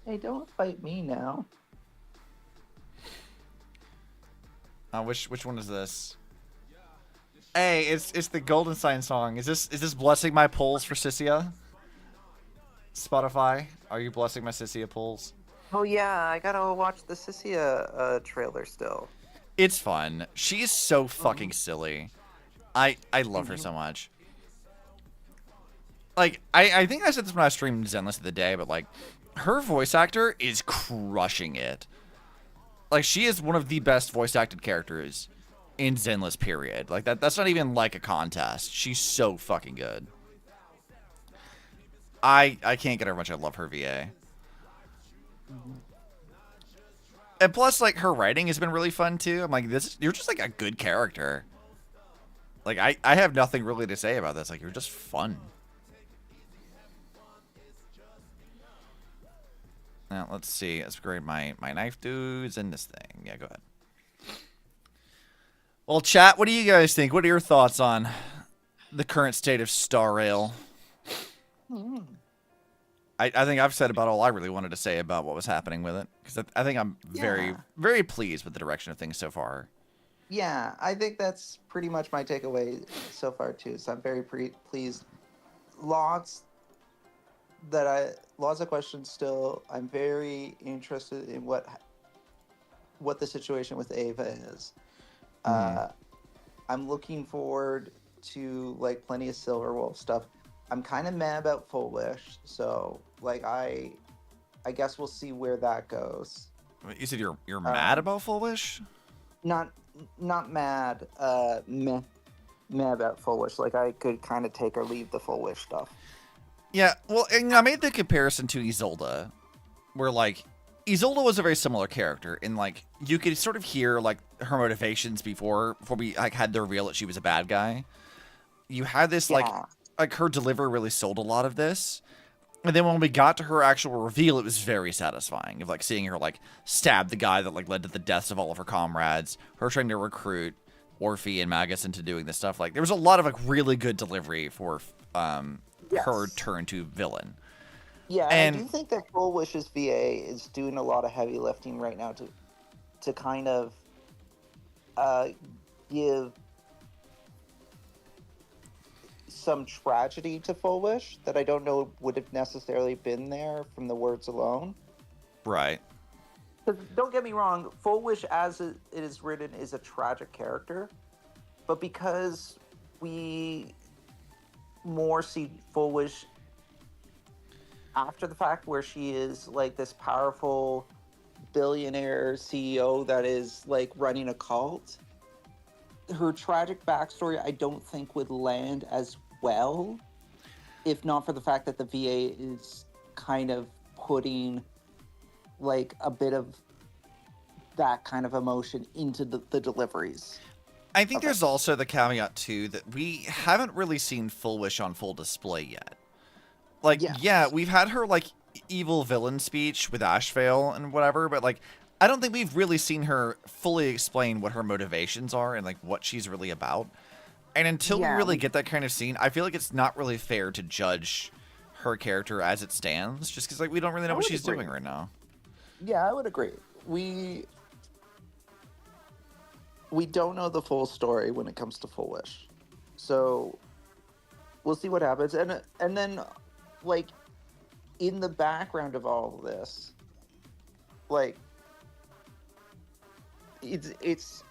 Hey, don't fight me now. Which one is this? Hey, it's the Golden Sign song. Is this blessing my polls for Sissia? Spotify, are you blessing my Sissia polls? Oh yeah, I gotta watch the Sissia trailer still. It's fun. She is so fucking silly. I love her so much. Like, I think I said this when I streamed Zenless of the day, but like, her voice actor is crushing it. Like, she is one of the best voice acted characters in Zenless, period. Like, that's not even like a contest. She's so fucking good. I can't get over how much I love her VA. And plus, like, her writing has been really fun too. I'm like, you're just like a good character. Like, I have nothing really to say about this. Like, you're just fun. Now, let's see. Let's upgrade my knife dudes and this thing. Yeah, go ahead. Well, chat, what do you guys think? What are your thoughts on the current state of Star Rail? I think I've said about all I really wanted to say about what was happening with it. Because I think I'm very, very pleased with the direction of things so far. Yeah, I think that's pretty much my takeaway so far too. So I'm very pleased. Lots that lots of questions still. I'm very interested in what the situation with Ava is. I'm looking forward to like plenty of Silverwolf stuff. I'm kind of mad about Full Wish, so like I guess we'll see where that goes. You said you're mad about Full Wish? Not mad. Meh about Full Wish. Like I could kind of take or leave the Full Wish stuff. Yeah, well, and I made the comparison to Isolde, where like Isolde was a very similar character, and like you could sort of hear like her motivations before we like had the reveal that she was a bad guy. You had this like her delivery really sold a lot of this, and then when we got to her actual reveal, it was very satisfying of like seeing her like stab the guy that like led to the deaths of all of her comrades, her trying to recruit Orphe and Magus into doing this stuff. Like there was a lot of like really good delivery for her turn to villain. Yeah, and I do think that Full Wish's VA is doing a lot of heavy lifting right now to kind of give some tragedy to Full Wish that I don't know would have necessarily been there from the words alone. Right. Because don't get me wrong, Full Wish as it is written is a tragic character, but because we more see Full Wish after the fact where she is like this powerful billionaire CEO that is like running a cult, her tragic backstory I don't think would land as well if not for the fact that the VA is kind of putting like a bit of that kind of emotion into the deliveries. I think there's also the caveat too that we haven't really seen Full Wish on full display yet. Like, yeah, we've had her like evil villain speech with Ashvale and whatever, but like I don't think we've really seen her fully explain what her motivations are and like what she's really about. And until we really get that kind of scene, I feel like it's not really fair to judge her character as it stands, just because like we don't really know what she's doing right now. Yeah, I would agree. We don't know the full story when it comes to Full Wish, so we'll see what happens. And then, like, in the background of all of this, like, it's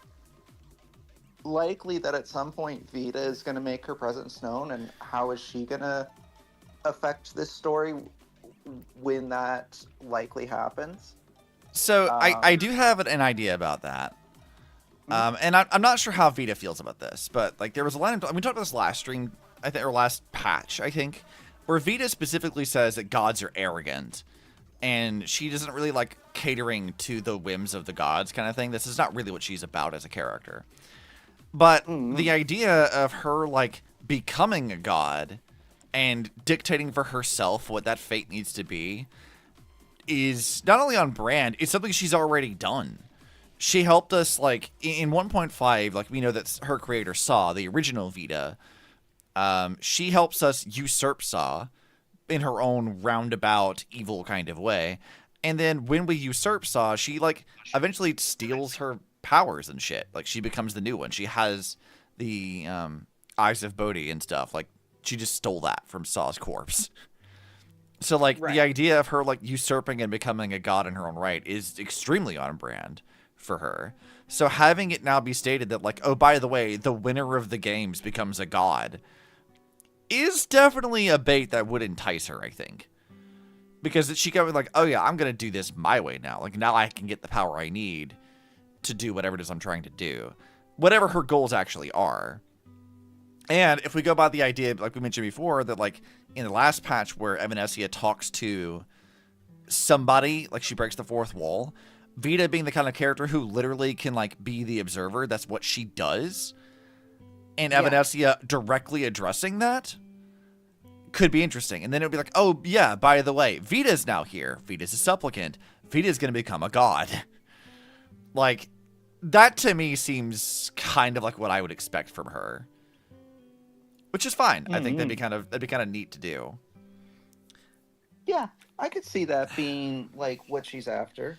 likely that at some point Vita is going to make her presence known, and how is she going to affect this story when that likely happens? So I do have an idea about that. And I'm not sure how Vita feels about this, but like there was a line, we talked about this last stream, I think, or last patch, I think, where Vita specifically says that gods are arrogant, and she doesn't really like catering to the whims of the gods kind of thing. This is not really what she's about as a character. But the idea of her like becoming a god and dictating for herself what that fate needs to be is not only on brand, it's something she's already done. She helped us, like, in 1.5, like, we know that her creator, Saw, the original Vita, she helps us usurp Saw in her own roundabout, evil kind of way. And then when we usurp Saw, she, like, eventually steals her powers and shit. Like, she becomes the new one. She has the Eyes of Bodhi and stuff. Like, she just stole that from Saw's corpse. So, like, the idea of her, like, usurping and becoming a god in her own right is extremely on brand for her. So having it now be stated that, like, oh, by the way, the winner of the games becomes a god is definitely a bait that would entice her, I think. Because she could be like, oh yeah, I'm going to do this my way now. Like, now I can get the power I need to do whatever it is I'm trying to do. Whatever her goals actually are. And if we go by the idea, like we mentioned before, that, like, in the last patch where Evanescia talks to somebody, like, she breaks the fourth wall, Vita being the kind of character who literally can, like, be the observer, that's what she does, and Evanescia directly addressing that could be interesting. And then it would be like, oh, yeah, by the way, Vita's now here. Vita's a supplicant. Vita's going to become a god. Like, that to me seems kind of like what I would expect from her. Which is fine. I think that'd be kind of neat to do. Yeah, I could see that being, like, what she's after.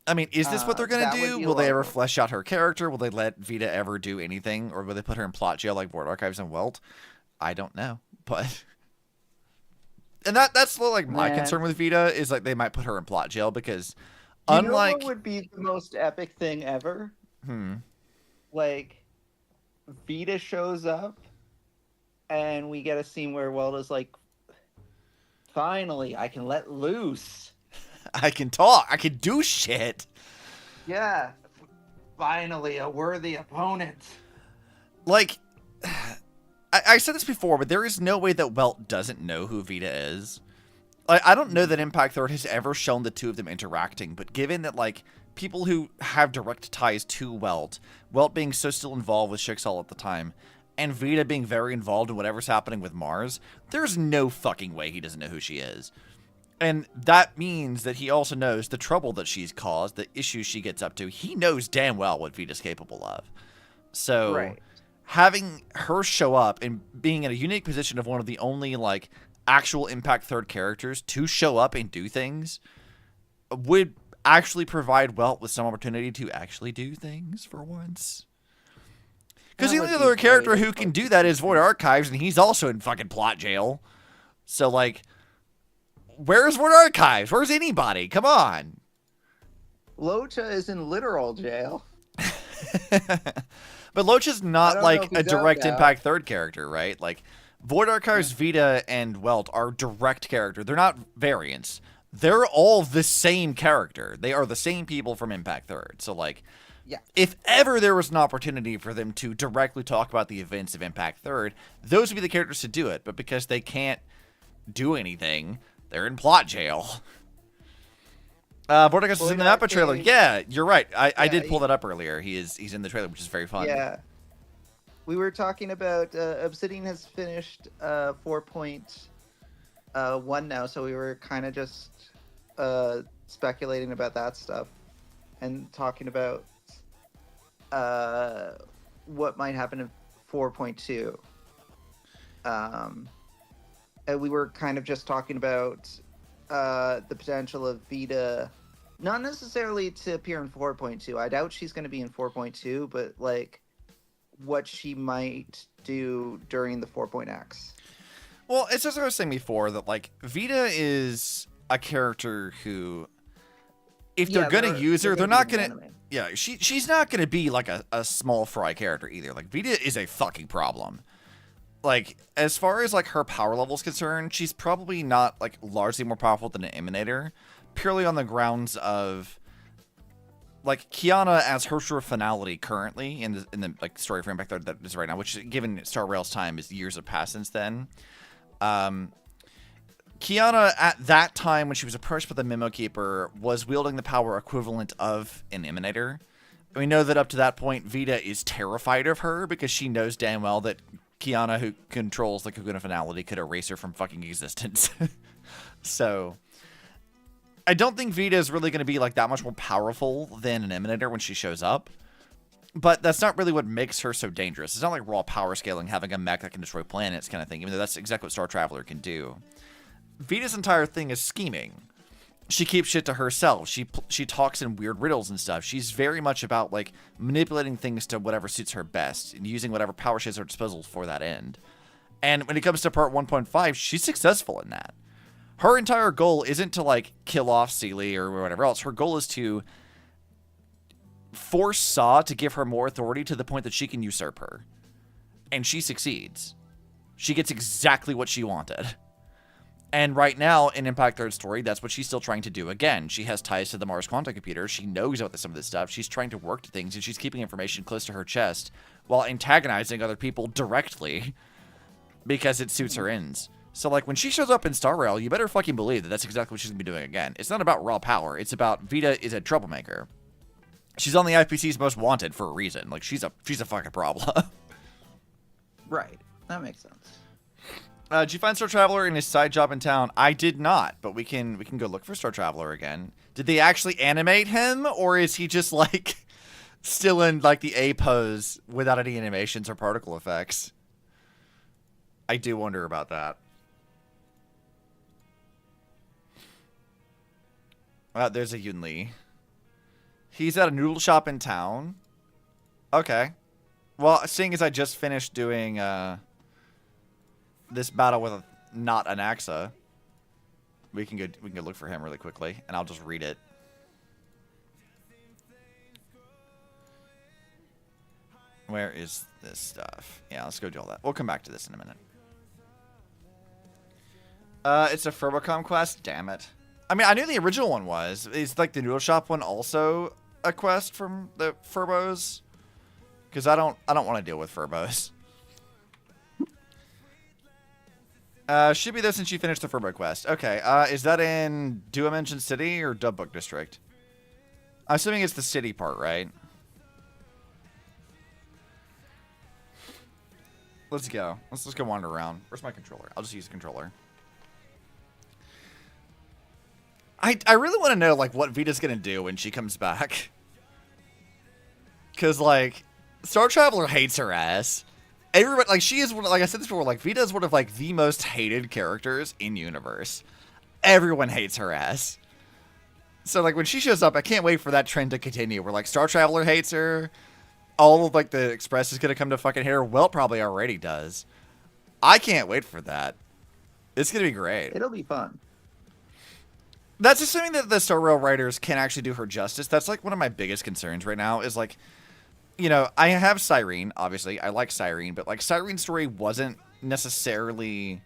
I mean, is this what they're going to do? Will they ever flesh out her character? Will they let Vita ever do anything? Or will they put her in plot jail like Board Archives and Welt? I don't know. But And that's like my Man. concern with Vita is like they might put her in plot jail because You unlike know what would be the most epic thing ever? Like, Vita shows up, and we get a scene where Welda's like, finally, I can let loose. I can talk. I can do shit. Yeah. Finally, a worthy opponent. Like, I said this before, but there is no way that Welt doesn't know who Vita is. Like, I don't know that Impact Third has ever shown the two of them interacting, but given that, like, people who have direct ties to Welt being so still involved with Schicksal at the time, and Vita being very involved in whatever's happening with Mars, there's no fucking way he doesn't know who she is. And that means that he also knows the trouble that she's caused, the issues she gets up to. He knows damn well what Vita's capable of. So, having her show up and being in a unique position of one of the only, like, actual Impact Third characters to show up and do things would actually provide Welt with some opportunity to actually do things for once. Because the only other character who can do that is Void Archives, and he's also in fucking plot jail. So, like, where's Void Archives? Where's anybody? Come on. Locha is in literal jail. But Locha's not, like, a direct Impact Third character, right? Like, Void Archives, Vita, and Welt are direct character. They're not variants. They're all the same character. They are the same people from Impact Third. So, like, if ever there was an opportunity for them to directly talk about the events of Impact Third, those would be the characters to do it. But because they can't do anything, they're in plot jail. Vortex is in the Mappa trailer. Yeah, you're right. I did pull that up earlier. He's in the trailer, which is very fun. Yeah. We were talking about Obsidian has finished 4.1 now, so we were kind of just speculating about that stuff and talking about what might happen in 4.2. And we were kind of just talking about the potential of Vita, not necessarily to appear in 4.2. I doubt she's going to be in 4.2, but like what she might do during the 4.x. Well, it's just what I was saying before that like Vita is a character who, if they're gonna use her, they're not gonna. Yeah, she's not gonna be like a small fry character either. Like Vita is a fucking problem. Like, as far as, like, her power level is concerned, she's probably not, like, largely more powerful than an Emanator, purely on the grounds of, like, Kiana as her true finality currently in the like, story frame back there that is right now, which, given Star Rail's time, is years have passed since then. Kiana, at that time, when she was approached by the Memo Keeper, was wielding the power equivalent of an Emanator. We know that up to that point, Vita is terrified of her because she knows damn well that Kiana, who controls the Cocoon of Finality, could erase her from fucking existence. So, I don't think Vita is really going to be like that much more powerful than an Emanator when she shows up. But that's not really what makes her so dangerous. It's not like raw power scaling, having a mech that can destroy planets kind of thing, even though that's exactly what Star Traveler can do. Vita's entire thing is scheming. She keeps shit to herself. She talks in weird riddles and stuff. She's very much about, like, manipulating things to whatever suits her best and using whatever power she has at her disposal for that end. And when it comes to part 1.5, she's successful in that. Her entire goal isn't to, like, kill off Sealy or whatever else. Her goal is to force Saw to give her more authority to the point that she can usurp her. And she succeeds. She gets exactly what she wanted. And right now, in Impact Third story, that's what she's still trying to do again. She has ties to the Mars quantum computer. She knows about some of this stuff. She's trying to work to things, and she's keeping information close to her chest while antagonizing other people directly because it suits her ends. So, like, when she shows up in Star Rail, you better fucking believe that that's exactly what she's going to be doing again. It's not about raw power. It's about Vita is a troublemaker. She's on the IPC's most wanted for a reason. Like, she's a fucking problem. Right. That makes sense. Did you find Star Traveler in his side job in town? I did not, but we can go look for Star Traveler again. Did they actually animate him, or is he just like still in like the A pose without any animations or particle effects? I do wonder about that. There's a Yunli. He's at a noodle shop in town. Okay. Well, seeing as I just finished doing this battle with not an Axa, We can go look for him really quickly, and I'll just read it. Where is this stuff? Yeah, let's go do all that. We'll come back to this in a minute. It's a Furbocom quest? Damn it. I mean, I knew the original one was. Is like the Noodle Shop one also a quest from the Furbos? Because I don't want to deal with Furbos. Should be there since you finished the Furbo quest. Okay, is that in Dimension City or Dubbook District? I'm assuming it's the city part, right? Let's go. Let's just go wander around. Where's my controller? I'll just use the controller. I really want to know, like, what Vita's gonna do when she comes back. Because, like, Star Traveler hates her ass. Everybody, like, she is one, like I said this before, like, Vita is one of, like, the most hated characters in universe. Everyone hates her ass. So, like, when she shows up, I can't wait for that trend to continue, where, like, Star Traveler hates her, all of, like, the Express is gonna come to fucking hate her. Well, probably already does. I can't wait for that. It's gonna be great. It'll be fun. That's assuming that the Star Rail writers can actually do her justice. That's, like, one of my biggest concerns right now, is, like, you know, I have Cyrene, obviously. I like Cyrene, but, like, Cyrene's story wasn't necessarily...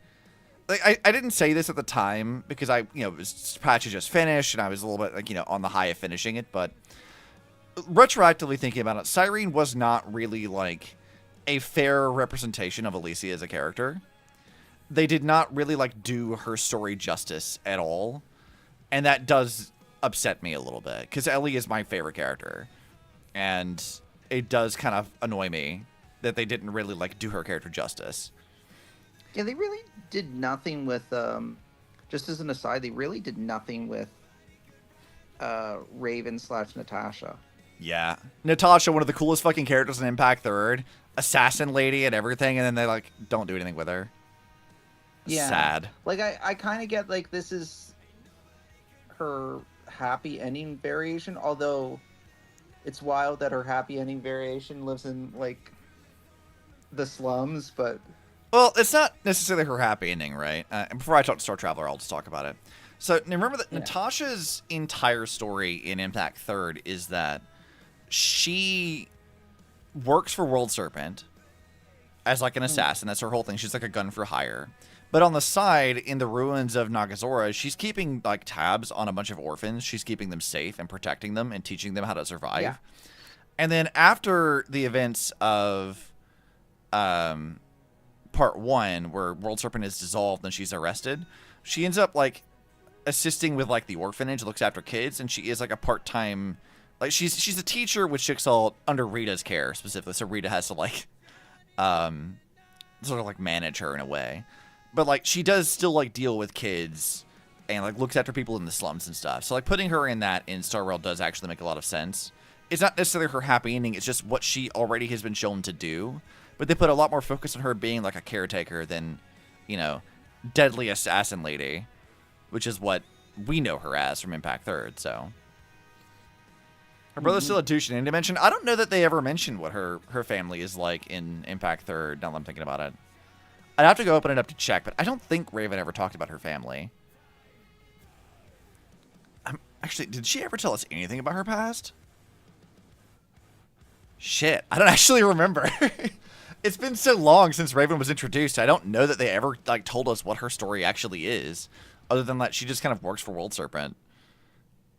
Like, I didn't say this at the time, because patch had just finished, and I was a little bit, like, you know, on the high of finishing it, but retroactively thinking about it, Cyrene was not really, like, a fair representation of Alicia as a character. They did not really, like, do her story justice at all, and that does upset me a little bit, because Ellie is my favorite character, and... it does kind of annoy me that they didn't really, like, do her character justice. Yeah, they really did nothing with, just as an aside, they really did nothing with Raven/Natasha. Yeah. Natasha, one of the coolest fucking characters in Impact Third. Assassin lady and everything, and then they, like, don't do anything with her. Yeah. Sad. Like, I kind of get, like, this is her happy ending variation, although... it's wild that her happy ending variation lives in, like, the slums, but... Well, it's not necessarily her happy ending, right? And before I talk to Star Traveler, I'll just talk about it. So, remember that Natasha's entire story in Impact Third is that she works for World Serpent as, like, an assassin. That's her whole thing. She's, like, a gun for hire. But on the side, in the ruins of Nagazora, she's keeping, like, tabs on a bunch of orphans. She's keeping them safe and protecting them and teaching them how to survive. Yeah. And then after the events of Part 1, where World Serpent is dissolved and she's arrested, she ends up, like, assisting with, like, the orphanage, looks after kids, and she is, like, a part-time... like, she's a teacher with Chixalt under Rita's care, specifically. So Rita has to, like, sort of, like, manage her in a way. But, like, she does still, like, deal with kids and, like, looks after people in the slums and stuff. So, like, putting her in that in Star Rail does actually make a lot of sense. It's not necessarily her happy ending. It's just what she already has been shown to do. But they put a lot more focus on her being, like, a caretaker than, you know, deadly assassin lady, which is what we know her as from Impact Third, so. Her brother's still a douche in Dimension. I don't know that they ever mentioned what her family is like in Impact Third, now that I'm thinking about it. I'd have to go open it up to check, but I don't think Raven ever talked about her family. Actually, did she ever tell us anything about her past? Shit, I don't actually remember. It's been so long since Raven was introduced. I don't know that they ever, like, told us what her story actually is, other than that she just kind of works for World Serpent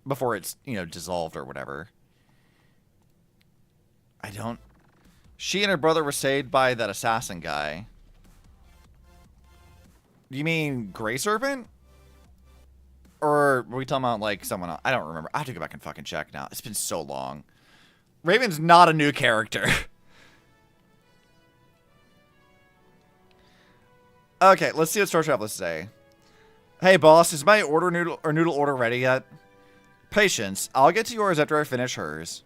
before it's, you know, dissolved or whatever. She and her brother were saved by that assassin guy. You mean Grey Serpent? Or were we talking about, like, someone else? I don't remember. I have to go back and fucking check now. It's been so long. Raven's not a new character. Okay, let's see what Star Travelers say. Hey, boss, is my noodle order ready yet? Patience. I'll get to yours after I finish hers.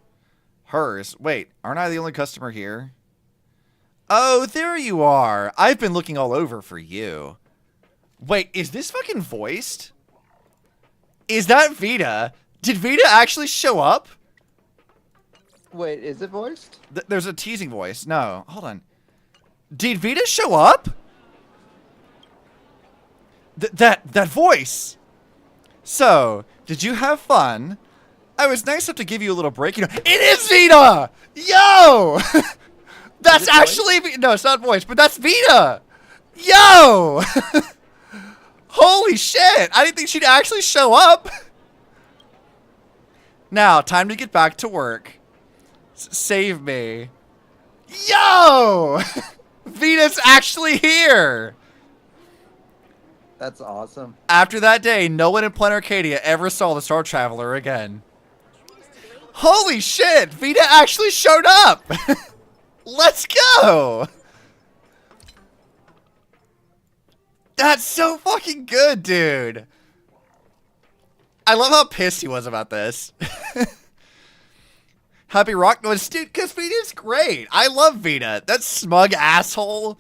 Hers? Wait, aren't I the only customer here? Oh, there you are. I've been looking all over for you. Wait, is this fucking voiced? Is that Vita? Did Vita actually show up? Wait, is it voiced? There's a teasing voice. No, hold on. Did Vita show up? That voice. So, did you have fun? I was nice enough to give you a little break. You know, it is Vita! Yo! That's actually... No, it's not voice, but that's Vita! Yo! Holy shit! I didn't think she'd actually show up. Now, time to get back to work. Save me. Yo! Vita's actually here! That's awesome. After that day, no one in Planet Arcadia ever saw the Star Traveler again. Holy shit! Vita actually showed up! Let's go! That's so fucking good, dude. I love how pissed he was about this. Happy Rock noise, dude, because Vita's great. I love Vita. That smug asshole.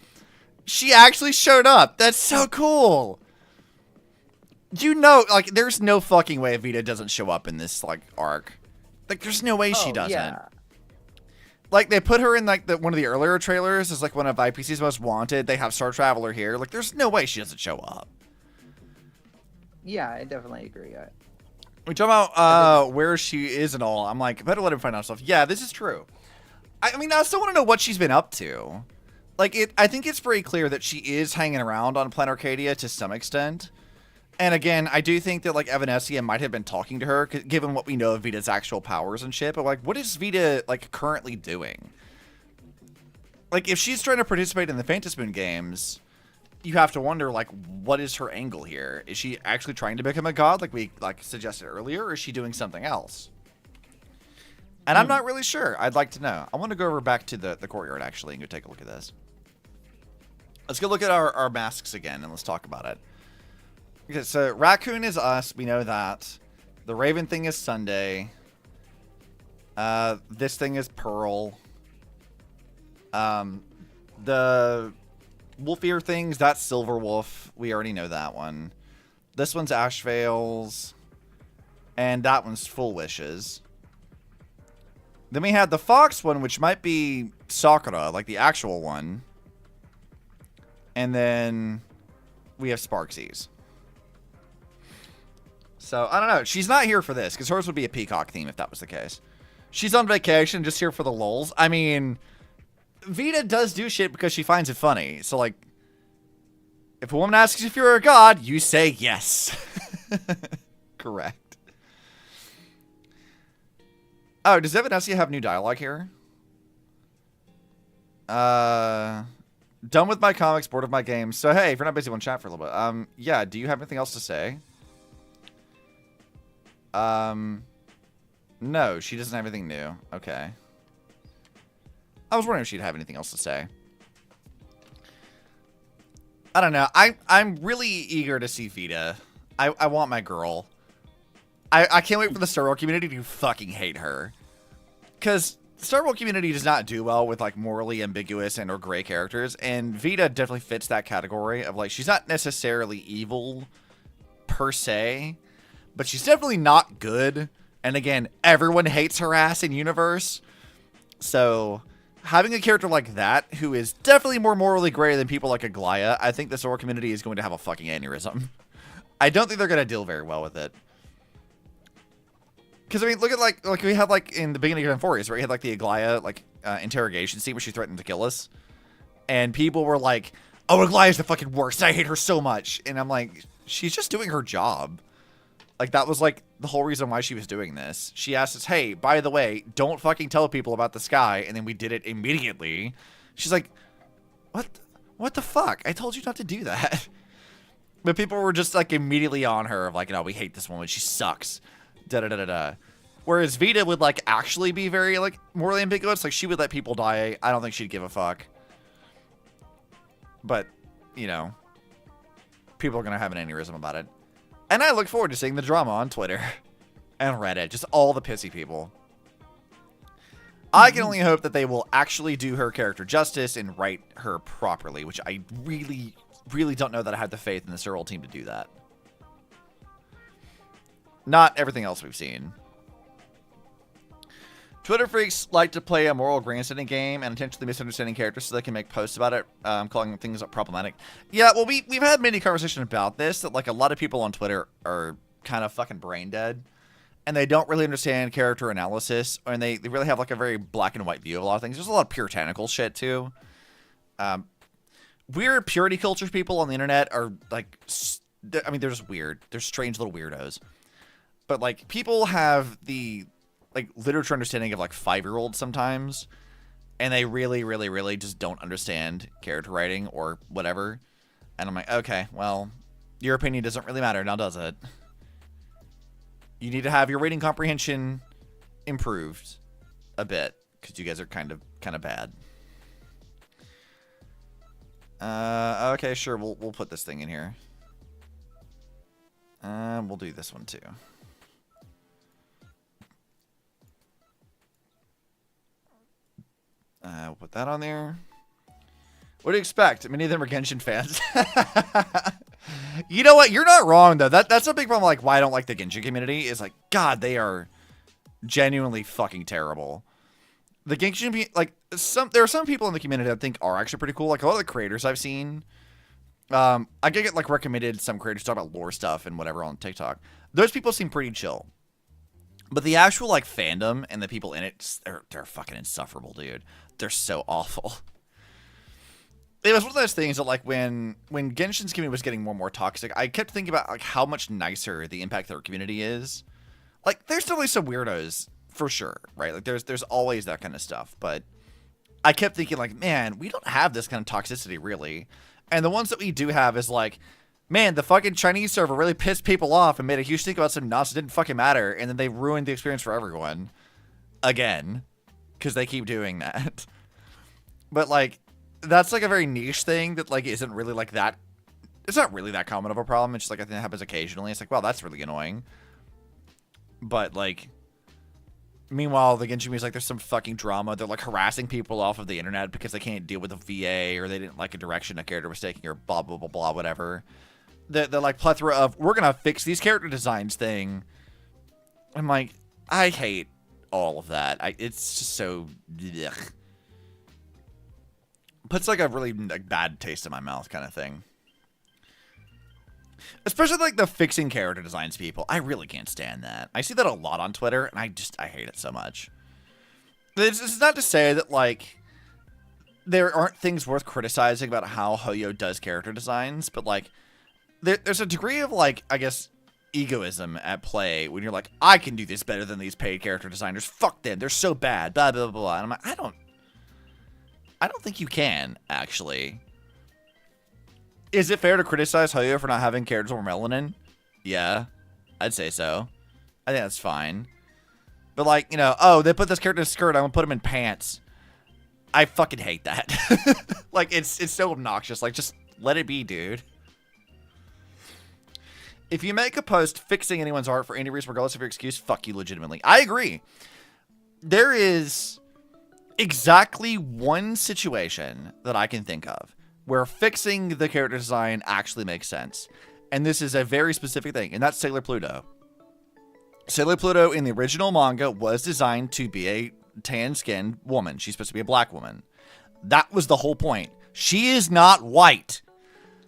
She actually showed up. That's so cool. You know, like, there's no fucking way Vita doesn't show up in this, like, arc. Like, there's no way she doesn't. Yeah. Like, they put her in, like, one of the earlier trailers as, like, one of IPC's most wanted. They have Star Traveler here. Like, there's no way she doesn't show up. Yeah, I definitely agree. We talk about where she is and all. I'm like, better let him find out stuff. Yeah, this is true. I mean, I still want to know what she's been up to. Like, I think it's very clear that she is hanging around on Planet Arcadia to some extent. And again, I do think that, like, Evanescence might have been talking to her, given what we know of Vita's actual powers and shit. But, like, what is Vita, like, currently doing? Like, if she's trying to participate in the Phantom Moon games, you have to wonder, like, what is her angle here? Is she actually trying to become a god, like we, like, suggested earlier, or is she doing something else? And I'm not really sure. I'd like to know. I want to go over back to the courtyard, actually, and go take a look at this. Let's go look at our masks again, and let's talk about it. Okay, so Raccoon is us. We know that. The Raven thing is Sunday. This thing is Pearl. The Wolf Ear things, that's Silver Wolf. We already know that one. This one's Ash Veils. And that one's Full Wishes. Then we had the Fox one, which might be Sakura, like the actual one. And then we have Sparksies. So, I don't know. She's not here for this, because hers would be a peacock theme if that was the case. She's on vacation, just here for the lulz. I mean, Vita does do shit because she finds it funny. So, like, if a woman asks if you're a god, you say yes. Correct. Oh, does Evanescence have new dialogue here? Done with my comics, bored of my games. So, hey, if you're not busy, want to chat for a little bit. Yeah, do you have anything else to say? No, she doesn't have anything new. Okay. I was wondering if she'd have anything else to say. I don't know. I'm really eager to see Vita. I want my girl. I can't wait for the Star Wars community to fucking hate her. Because Star Wars community does not do well with, like, morally ambiguous and or gray characters. And Vita definitely fits that category of, like, she's not necessarily evil per se. But she's definitely not good. And again, everyone hates her ass in universe. So, having a character like that, who is definitely more morally gray than people like Aglaya, I think the Sora community is going to have a fucking aneurysm. I don't think they're going to deal very well with it. Because, I mean, look at, like we had, like, in the beginning of Euphorius, where we had, like, the Aglaya, like, interrogation scene where she threatened to kill us. And people were like, oh, Aglaya's the fucking worst. I hate her so much. And I'm like, she's just doing her job. Like, that was, like, the whole reason why she was doing this. She asked us, hey, by the way, don't fucking tell people about the sky. And then we did it immediately. She's like, what the fuck? I told you not to do that. But people were just, like, immediately on her of, like, no, we hate this woman. She sucks. Da-da-da-da-da. Whereas Vita would, like, actually be very, like, morally ambiguous. Like, she would let people die. I don't think she'd give a fuck. But, you know, people are going to have an aneurysm about it. And I look forward to seeing the drama on Twitter and Reddit. Just all the pissy people. I can only hope that they will actually do her character justice and write her properly, which I really, really don't know that I have the faith in the Cyril team to do that. Not everything else we've seen. Twitter freaks like to play a moral grandstanding game and intentionally misunderstanding characters so they can make posts about it, calling things problematic. Yeah, well, we've had many conversations about this, that, like, a lot of people on Twitter are kind of fucking brain dead. And they don't really understand character analysis. And they really have, like, a very black and white view of a lot of things. There's a lot of puritanical shit, too. Weird purity culture people on the internet are, like... I mean, they're just weird. They're strange little weirdos. But, like, people have the, like, literature understanding of, like, 5-year-olds sometimes. And they really, really, really just don't understand character writing or whatever. And I'm like, okay, well, your opinion doesn't really matter now, does it? You need to have your reading comprehension improved a bit. Because you guys are kind of bad. Okay, sure, we'll put this thing in here. We'll do this one too. We'll put that on there. What do you expect? Many of them are Genshin fans. You know what? You're not wrong, though. That's a big problem. Like, why I don't like the Genshin community is like, God, they are genuinely fucking terrible. The Genshin, like, there are some people in the community that I think are actually pretty cool. Like, a lot of the creators I've seen. I get, like, recommended some creators talk about lore stuff and whatever on TikTok. Those people seem pretty chill. But the actual, like, fandom and the people in it, they're fucking insufferable, dude. They're so awful. It was one of those things that, like, when Genshin's community was getting more and more toxic, I kept thinking about, like, how much nicer the impact their community is. Like, there's totally some weirdos, for sure, right? Like, there's always that kind of stuff. But I kept thinking, like, man, we don't have this kind of toxicity, really. And the ones that we do have is, like, man, the fucking Chinese server really pissed people off and made a huge thing about some nonsense that didn't fucking matter. And then they ruined the experience for everyone. Again. Because they keep doing that. But, like, that's, like, a very niche thing that, like, isn't really, like, that... It's not really that common of a problem. It's just, like, I think it happens occasionally. It's like, wow, that's really annoying. But, like... Meanwhile, the Genshin is like, there's some fucking drama. They're, like, harassing people off of the internet because they can't deal with a VA or they didn't like a direction a character was taking or blah, blah, blah, blah, whatever. The like, plethora of, we're gonna fix these character designs thing. I'm like, I hate all of that. It's just so... Ugh. Puts, like, a really, like, bad taste in my mouth kind of thing. Especially, like, the fixing character designs people. I really can't stand that. I see that a lot on Twitter, and I hate it so much. It's not to say that, like, there aren't things worth criticizing about how Hoyo does character designs, but, like, there's a degree of, like, I guess, egoism at play when you're like, I can do this better than these paid character designers. Fuck them. They're so bad. Blah, blah, blah, blah. And I'm like, I don't think you can, actually. Is it fair to criticize Hoyo for not having characters with melanin? Yeah, I'd say so. I think that's fine. But, like, you know, oh, they put this character in a skirt, I'm gonna put him in pants. I fucking hate that. Like, it's so obnoxious. Like, just let it be, dude. If you make a post fixing anyone's art for any reason, regardless of your excuse, fuck you legitimately. I agree. There is exactly one situation that I can think of where fixing the character design actually makes sense. And this is a very specific thing, and that's Sailor Pluto. Sailor Pluto in the original manga was designed to be a tan-skinned woman. She's supposed to be a black woman. That was the whole point. She is not white.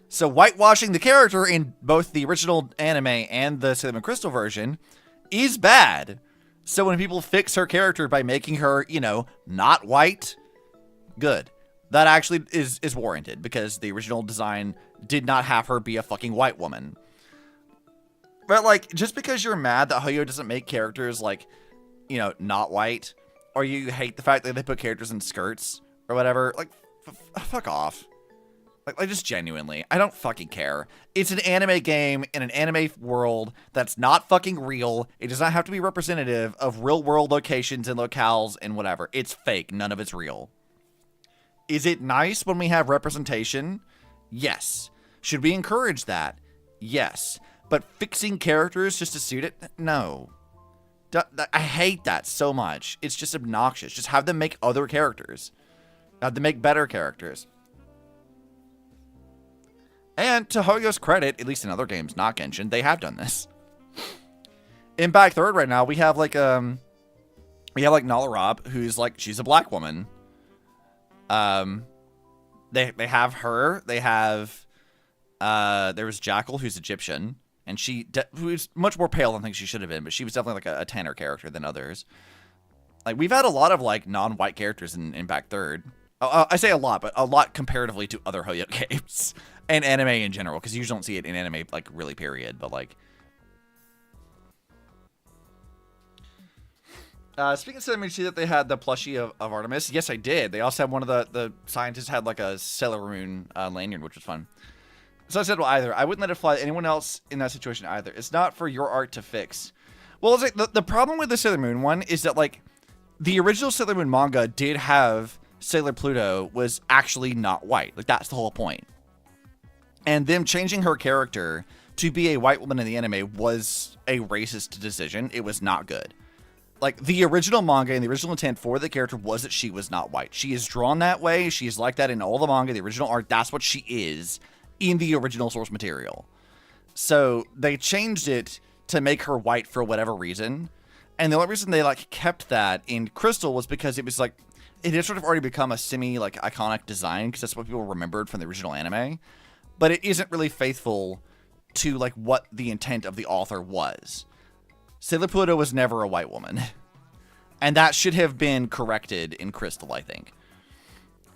So whitewashing the character in both the original anime and the Sailor Moon Crystal version is bad. So when people fix her character by making her, you know, not white, good. That actually is warranted because the original design did not have her be a fucking white woman. But, like, just because you're mad that Hoyo doesn't make characters, like, you know, not white, or you hate the fact that they put characters in skirts or whatever, like, fuck off. Like, just genuinely, I don't fucking care. It's an anime game in an anime world that's not fucking real. It does not have to be representative of real world locations and locales and whatever. It's fake. None of it's real. Is it nice when we have representation? Yes. Should we encourage that? Yes. But fixing characters just to suit it? No. I hate that so much. It's just obnoxious. Just have them make other characters. Have them make better characters. And to Hoyo's credit, at least in other games, not Genshin, they have done this. In Back Third right now, we have like Nala Rob, who's like, she's a black woman. They have her. They have there was Jackal, who's Egyptian, and she was much more pale than I think she should have been, but she was definitely like a tanner character than others. Like, we've had a lot of like non-white characters in back third. I say a lot, but a lot comparatively to other Hoyo games and anime in general, because you usually don't see it in anime, like, really, period. But like, speaking of Sailor Moon, see that they had the plushie of Artemis. Yes, I did. They also had one of the scientists had like a Sailor Moon lanyard, which was fun. So I said, well, either I wouldn't let it fly to anyone else in that situation either. It's not for your art to fix. Well, it's like the problem with the Sailor Moon one is that like the original Sailor Moon manga did have Sailor Pluto was actually not white. Like, that's the whole point. And them changing her character to be a white woman in the anime was a racist decision. It was not good. Like, the original manga and the original intent for the character was that she was not white. She is drawn that way. She is like that in all the manga, the original art. That's what she is in the original source material. So they changed it to make her white for whatever reason. And the only reason they like kept that in Crystal was because it was like, it had sort of already become a semi like iconic design because that's what people remembered from the original anime. But it isn't really faithful to like what the intent of the author was. Sailor Pluto was never a white woman. And that should have been corrected in Crystal, I think.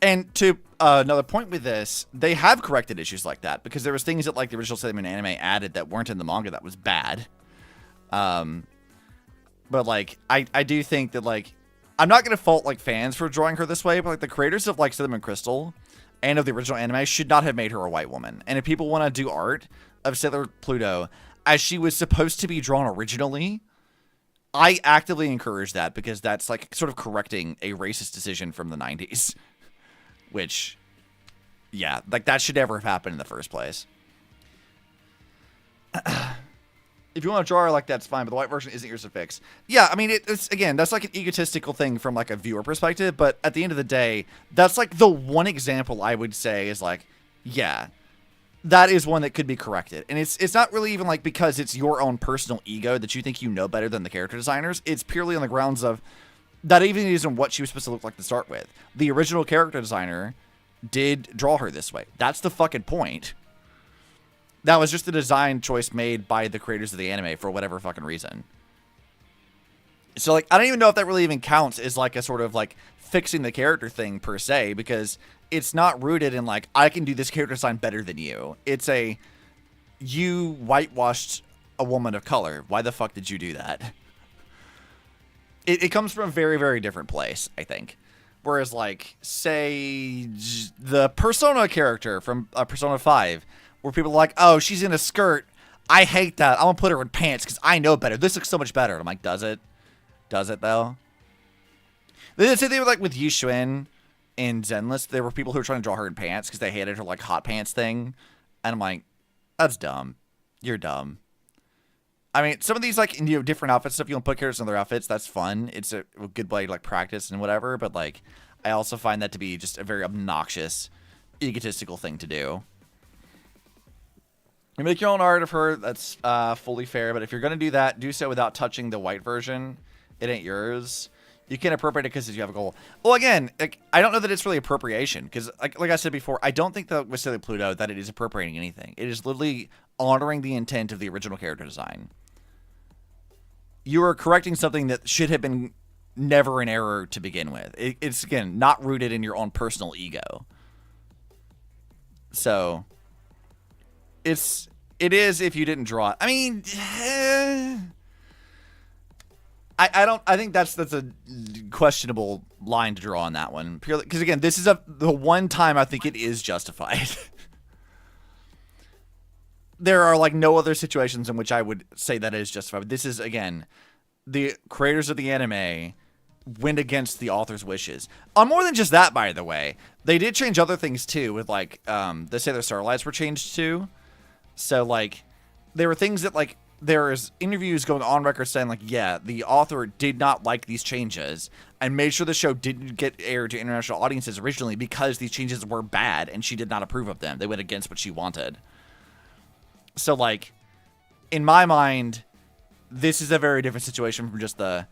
And to another point with this, they have corrected issues like that because there was things that like the original Sailor Moon anime added that weren't in the manga that was bad. But like I do think that like I'm not gonna fault like fans for drawing her this way, but like the creators of like Sailor Moon Crystal and of the original anime should not have made her a white woman. And if people want to do art of Sailor Pluto as she was supposed to be drawn originally, I actively encourage that because that's like sort of correcting a racist decision from the 90s. Which, yeah, like that should never have happened in the first place. If you want to draw her like that's fine, but the white version isn't yours to fix. Yeah, I mean, it's again, that's like an egotistical thing from like a viewer perspective, but at the end of the day, that's like the one example I would say is like, yeah, that is one that could be corrected. And it's not really even like because it's your own personal ego that you think you know better than the character designers. It's purely on the grounds of that even isn't what she was supposed to look like to start with. The original character designer did draw her this way. That's the fucking point. That was just a design choice made by the creators of the anime for whatever fucking reason. So, like, I don't even know if that really even counts as, like, a sort of, like, fixing the character thing per se, because it's not rooted in, like, I can do this character design better than you. It's a, you whitewashed a woman of color. Why the fuck did you do that? It comes from a very, very different place, I think. Whereas, like, say, the Persona character from Persona 5, where people are like, oh, she's in a skirt. I hate that. I'm going to put her in pants because I know better. This looks so much better. And I'm like, does it? Does it, though? They did say they were, like, with Yushuin in Zenless, there were people who were trying to draw her in pants because they hated her, like, hot pants thing. And I'm like, that's dumb. You're dumb. I mean, some of these, like, you know, different outfits stuff, you don't put characters in their outfits. That's fun. It's a good way to, like, practice and whatever. But, like, I also find that to be just a very obnoxious, egotistical thing to do. You make your own art of her. That's fully fair. But if you're going to do that, do so without touching the white version. It ain't yours. You can't appropriate it because you have a goal. Well, again, like, I don't know that it's really appropriation. Because, like I said before, I don't think that with Sailor Pluto that it is appropriating anything. It is literally honoring the intent of the original character design. You are correcting something that should have been never an error to begin with. It's, again, not rooted in your own personal ego. So, it is if you didn't draw it. I mean, I think that's a questionable line to draw on that one. Purely because, again, this is the one time I think it is justified. There are, like, no other situations in which I would say that is justified. But this is, again, the creators of the anime went against the author's wishes. On more than just that, by the way. They did change other things, too, with, like, the Sailor Starlights were changed, too. So, like, there were things that, like, there's interviews going on record saying, like, yeah, the author did not like these changes and made sure the show didn't get aired to international audiences originally because these changes were bad and she did not approve of them. They went against what she wanted. So, like, in my mind, this is a very different situation from just the,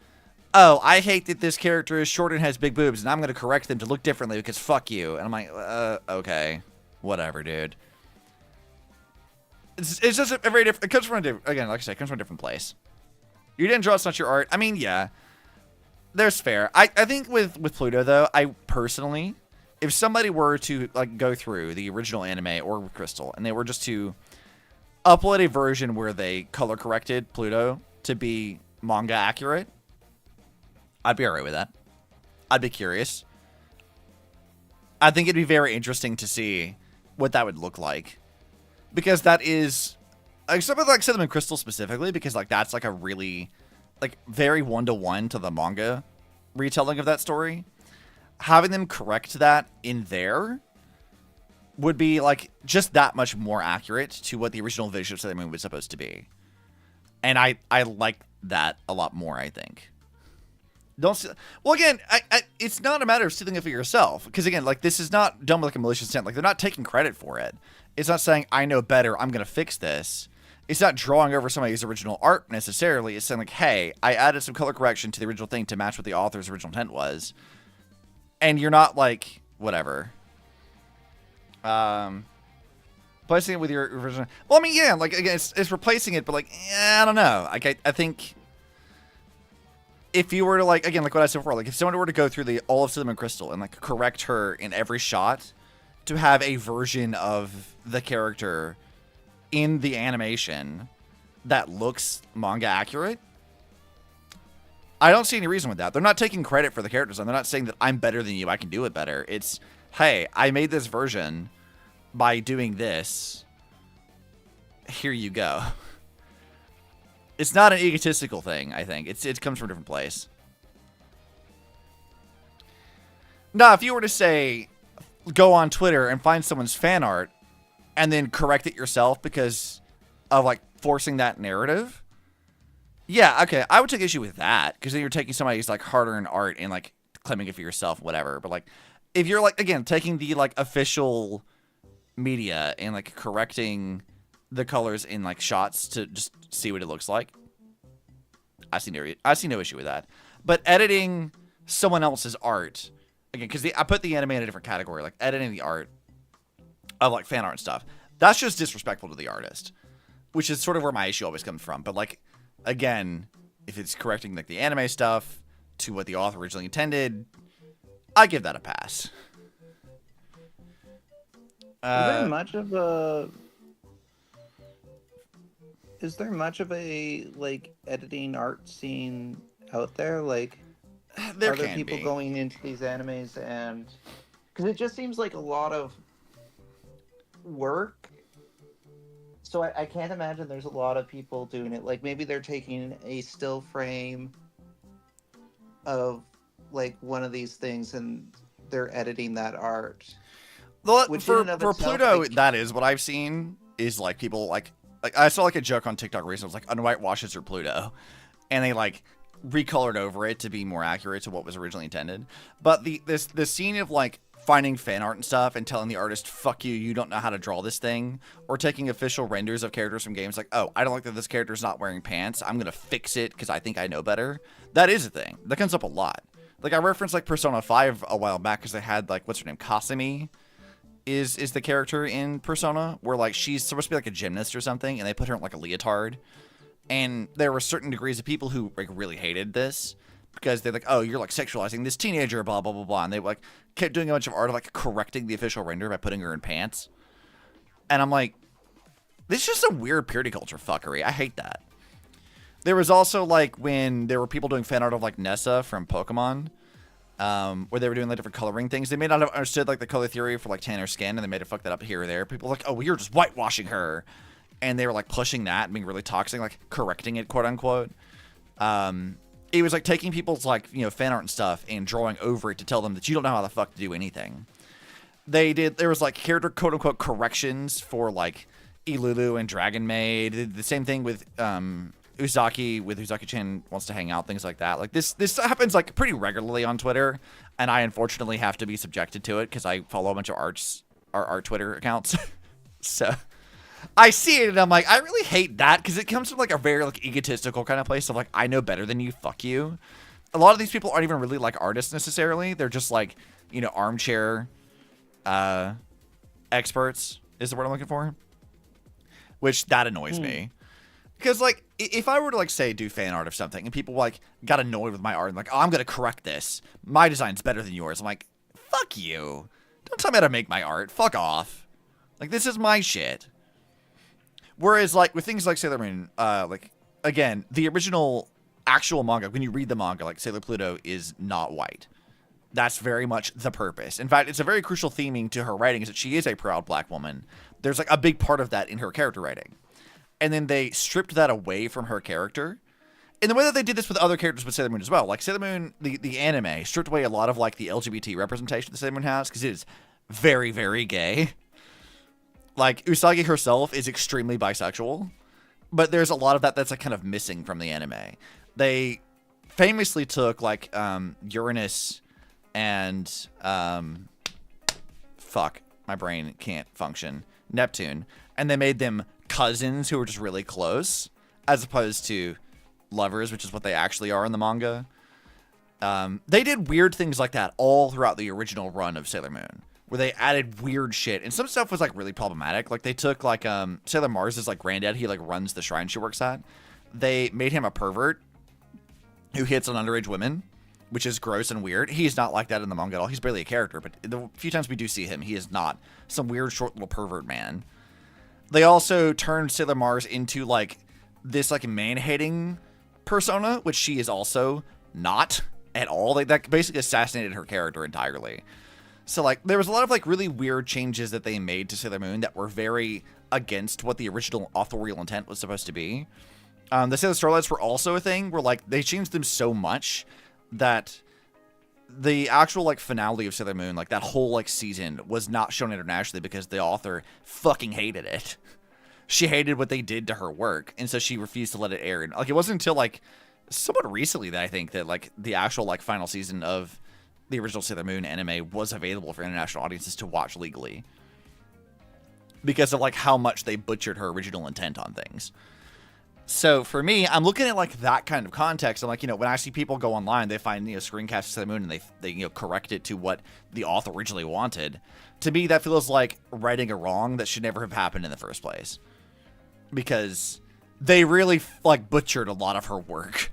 oh, I hate that this character is short and has big boobs, and I'm going to correct them to look differently because fuck you. And I'm like, okay, whatever, dude. It's just a very different. It comes from again, like I said, it comes from a different place. You didn't draw, it's not your art. I mean, yeah, there's fair. I think with Pluto though, I personally, if somebody were to like go through the original anime or with Crystal, and they were just to upload a version where they color corrected Pluto to be manga accurate, I'd be alright with that. I'd be curious. I think it'd be very interesting to see what that would look like. Because that is, like, something like Cinnamon Crystal specifically, because, like, that's, like, a really, like, very one-to-one to the manga retelling of that story. Having them correct that in there would be, like, just that much more accurate to what the original vision of Sailor Moon was supposed to be. And I like that a lot more, I think. Well, again, it's not a matter of stealing it for yourself. Because, again, like, this is not done with, like, a malicious intent. Like, they're not taking credit for it. It's not saying, I know better, I'm going to fix this. It's not drawing over somebody's original art, necessarily. It's saying, like, hey, I added some color correction to the original thing to match what the author's original intent was. And you're not, like, whatever. Placing it with your original... Well, I mean, yeah, like, again, it's replacing it, but, like, I don't know. Like, I think... If you were to, like, again, like what I said before, like, if someone were to go through all of Cinnamon Crystal and, like, correct her in every shot to have a version of the character in the animation that looks manga accurate, I don't see any reason with that. They're not taking credit for the characters, and they're not saying that I'm better than you, I can do it better. It's, hey, I made this version by doing this. Here you go. It's not an egotistical thing, I think. It comes from a different place. Now, if you were to say, go on Twitter and find someone's fan art and then correct it yourself because of, like, forcing that narrative, yeah, okay, I would take issue with that, because then you're taking somebody's, like, hard-earned art and, like, claiming it for yourself, whatever. But, like, if you're, like, again, taking the, like, official media and, like, correcting the colors in, like, shots to just see what it looks like, I see no issue with that. But editing someone else's art, again, because I put the anime in a different category, like editing the art of, like, fan art and stuff, that's just disrespectful to the artist, which is sort of where my issue always comes from. But, like, again, if it's correcting, like, the anime stuff to what the author originally intended, I give that a pass. Is there much of a, like, editing art scene out there? Like, are there people going into these animes and... Because it just seems like a lot of work. So I can't imagine there's a lot of people doing it. Like, maybe they're taking a still frame of, like, one of these things and they're editing that art. Well, for Pluto, like, that is what I've seen, is, like, people, like, I saw, like, a joke on TikTok recently. It was like, unwhitewashes your Pluto. And they, like, recolored over it to be more accurate to what was originally intended. But the scene of, like, finding fan art and stuff and telling the artist, fuck you, you don't know how to draw this thing. Or taking official renders of characters from games like, oh, I don't like that this character's not wearing pants, I'm going to fix it because I think I know better. That is a thing. That comes up a lot. Like, I referenced, like, Persona 5 a while back because they had, like, what's her name? Kasumi is the character in Persona, where, like, she's supposed to be, like, a gymnast or something, and they put her in, like, a leotard. And there were certain degrees of people who, like, really hated this because they're like, oh, you're, like, sexualizing this teenager, blah, blah, blah, blah. And they, like, kept doing a bunch of art of, like, correcting the official render by putting her in pants. And I'm like, this is just a weird purity culture fuckery. I hate that. There was also, like, when there were people doing fan art of, like, Nessa from Pokemon, where they were doing, like, different coloring things. They may not have understood, like, the color theory for, like, tanner skin, and they made it fuck that up here or there. People were like, oh, well, you're just whitewashing her. And they were, like, pushing that and being really toxic, like, correcting it, quote unquote. It was, like, taking people's, like, you know, fan art and stuff and drawing over it to tell them that you don't know how the fuck to do anything. There was, like, character, quote unquote, corrections for, like, Ilulu and Dragon Maid. They did the same thing with, Uzaki, with Uzaki-chan Wants to Hang Out, things like that. Like, this happens, like, pretty regularly on Twitter, and I unfortunately have to be subjected to it because I follow a bunch of art Twitter accounts. So I see it and I'm like, I really hate that because it comes from, like, a very, like, egotistical kind of place of, like, I know better than you, fuck you. A lot of these people aren't even really, like, artists necessarily. They're just, like, you know, armchair experts is the word I'm looking for. which that annoys me. Because, like, if I were to, like, say, do fan art of something, and people, like, got annoyed with my art, and like, oh, I'm going to correct this. My design's better than yours. I'm like, fuck you. Don't tell me how to make my art. Fuck off. Like, this is my shit. Whereas, like, with things like Sailor Moon, like, again, the original actual manga, when you read the manga, like, Sailor Pluto is not white. That's very much the purpose. In fact, it's a very crucial theming to her writing is that she is a proud black woman. There's, like, a big part of that in her character writing. And then they stripped that away from her character. In the way that they did this with other characters with Sailor Moon as well. Like, Sailor Moon, the anime, stripped away a lot of, like, the LGBT representation that Sailor Moon has, because it is very, very gay. Like, Usagi herself is extremely bisexual, but there's a lot of that that's, like, kind of missing from the anime. They famously took, like, Uranus and, fuck, my brain can't function, Neptune, and they made them cousins who were just really close, as opposed to lovers, which is what they actually are in the manga. They did weird things like that all throughout the original run of Sailor Moon, where they added weird shit, and some stuff was like really problematic. Like they took like Sailor Mars's like granddad, he like runs the shrine she works at. They made him a pervert who hits on underage women, which is gross and weird. He's not like that in the manga at all. He's barely a character, but the few times we do see him, he is not some weird short little pervert man. They also turned Sailor Mars into, like, this, like, man-hating persona, which she is also not at all. Like, that basically assassinated her character entirely. So, like, there was a lot of, like, really weird changes that they made to Sailor Moon that were very against what the original authorial intent was supposed to be. The Sailor Starlights were also a thing where, like, they changed them so much that the actual, like, finale of Sailor Moon, like, that whole, like, season was not shown internationally because the author fucking hated it. She hated what they did to her work, and so she refused to let it air. And, like, it wasn't until, like, somewhat recently that I think that, like, the actual, like, final season of the original Sailor Moon anime was available for international audiences to watch legally. Because of, like, how much they butchered her original intent on things. So for me, I'm looking at like that kind of context. I'm like, you know, when I see people go online, they find, you know, screencasts of Sailor Moon and they you know, correct it to what the author originally wanted. To me, that feels like righting a wrong that should never have happened in the first place. Because they really like butchered a lot of her work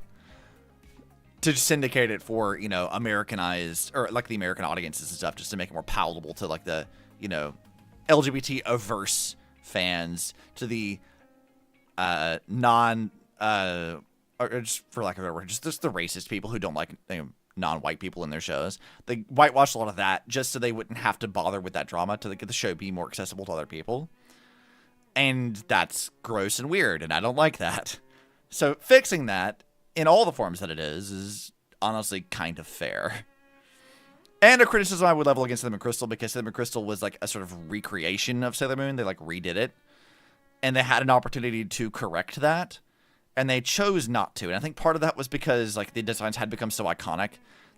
to syndicate it for, you know, Americanized or like the American audiences and stuff, just to make it more palatable to like the, you know, LGBT averse fans, to the or just for lack of a better word, just the racist people who don't like, you know, non-white people in their shows. They whitewashed a lot of that just so they wouldn't have to bother with that drama to get the show be more accessible to other people. And that's gross and weird, and I don't like that. So fixing that in all the forms that it is honestly kind of fair. And a criticism I would level against Sailor Moon Crystal, because Sailor Moon Crystal was like a sort of recreation of Sailor Moon. They like redid it. And they had an opportunity to correct that, and they chose not to. And I think part of that was because like the designs had become so iconic,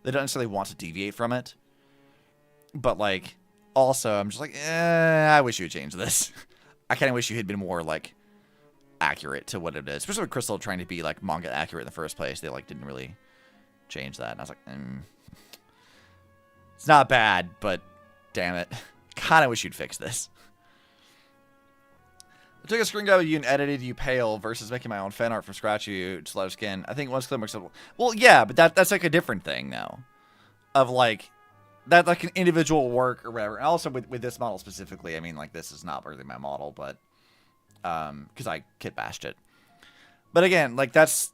they don't necessarily want to deviate from it. But like, also, I'm just like, I wish you would change this. I kind of wish you had been more like accurate to what it is, especially with Crystal trying to be like manga accurate in the first place. They like didn't really change that, and I was like, it's not bad, but damn it, kind of wish you'd fix this. I took a screen grab of you and edited you pale versus making my own fan art from scratch you just lighter skin. I think one's clear more acceptable. Well, yeah, but that's like a different thing now. Of like, that's like an individual work or whatever. And also with this model specifically, I mean, like, this is not really my model, but, because I kit bashed it. But again, like, that's,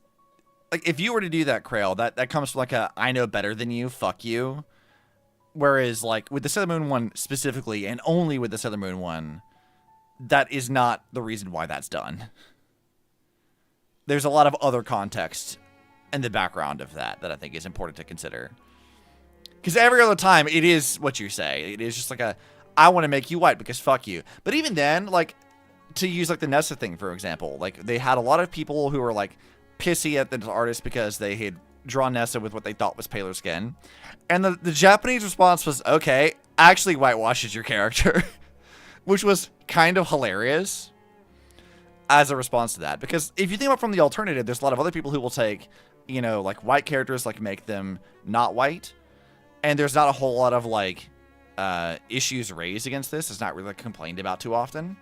like, if you were to do that, Krail, that comes from like a, I know better than you, fuck you. Whereas, like, with the Sailor Moon one specifically, and only with the Sailor Moon one, that is not the reason why that's done. There's a lot of other context in the background of that I think is important to consider. Because every other time, it is what you say. It is just like a, I want to make you white because fuck you. But even then, like, to use like the Nessa thing, for example, like, they had a lot of people who were like pissy at the artist because they had drawn Nessa with what they thought was paler skin. And the Japanese response was, okay, actually whitewashes your character. Which was kind of hilarious as a response to that. Because if you think about from the alternative, there's a lot of other people who will take, you know, like white characters, like make them not white. And there's not a whole lot of like issues raised against this. It's not really complained about too often.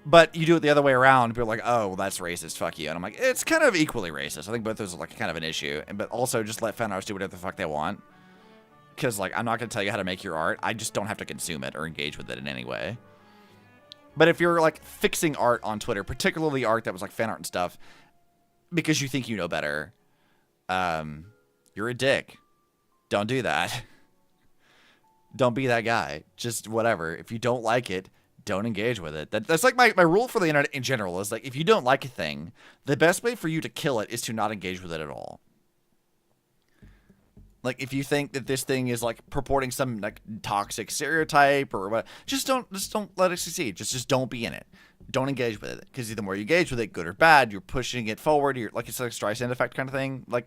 But you do it the other way around, people are like, oh, well, that's racist, fuck you. And I'm like, it's kind of equally racist. I think both those are like kind of an issue. But also just let fan artists do whatever the fuck they want. Because like, I'm not going to tell you how to make your art. I just don't have to consume it or engage with it in any way. But if you're like fixing art on Twitter, particularly art that was like fan art and stuff, because you think you know better, you're a dick. Don't do that. Don't be that guy. Just whatever. If you don't like it, don't engage with it. That's like my rule for the internet in general is like, if you don't like a thing, the best way for you to kill it is to not engage with it at all. Like, if you think that this thing is like purporting some like toxic stereotype or what, just don't let it succeed. Just don't be in it. Don't engage with it. Because the more you engage with it, good or bad, you're pushing it forward. You're like, it's like a Streisand effect kind of thing. Like,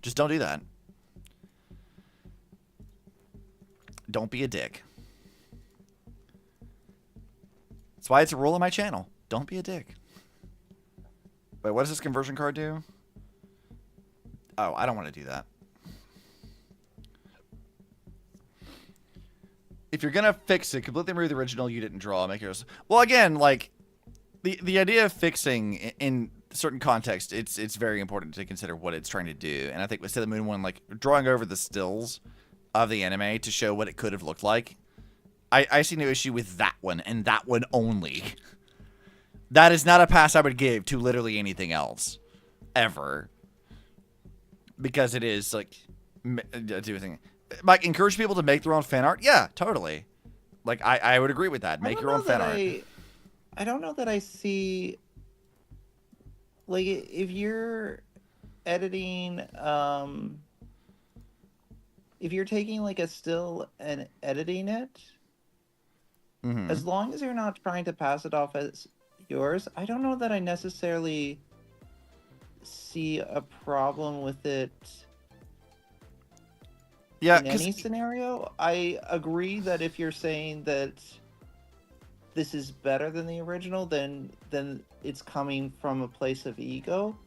just don't do that. Don't be a dick. That's why it's a rule on my channel. Don't be a dick. Wait, what does this conversion card do? Oh, I don't want to do that. If you're gonna fix it, completely remove the original you didn't draw. Make yours. Well, again, like the idea of fixing in certain context, it's very important to consider what it's trying to do. And I think with Sailor Moon one, like drawing over the stills of the anime to show what it could have looked like, I see no issue with that one and that one only. That is not a pass I would give to literally anything else, ever, because it is like do a thing. Like, encourage people to make their own fan art? Yeah, totally. Like, I would agree with that. Make your own fan art. I don't know that I see... Like, if you're editing... if you're taking, like, a still and editing it, as long as you're not trying to pass it off as yours, I don't know that I necessarily see a problem with it... Yeah, in any scenario. I agree that if you're saying that this is better than the original, then it's coming from a place of ego.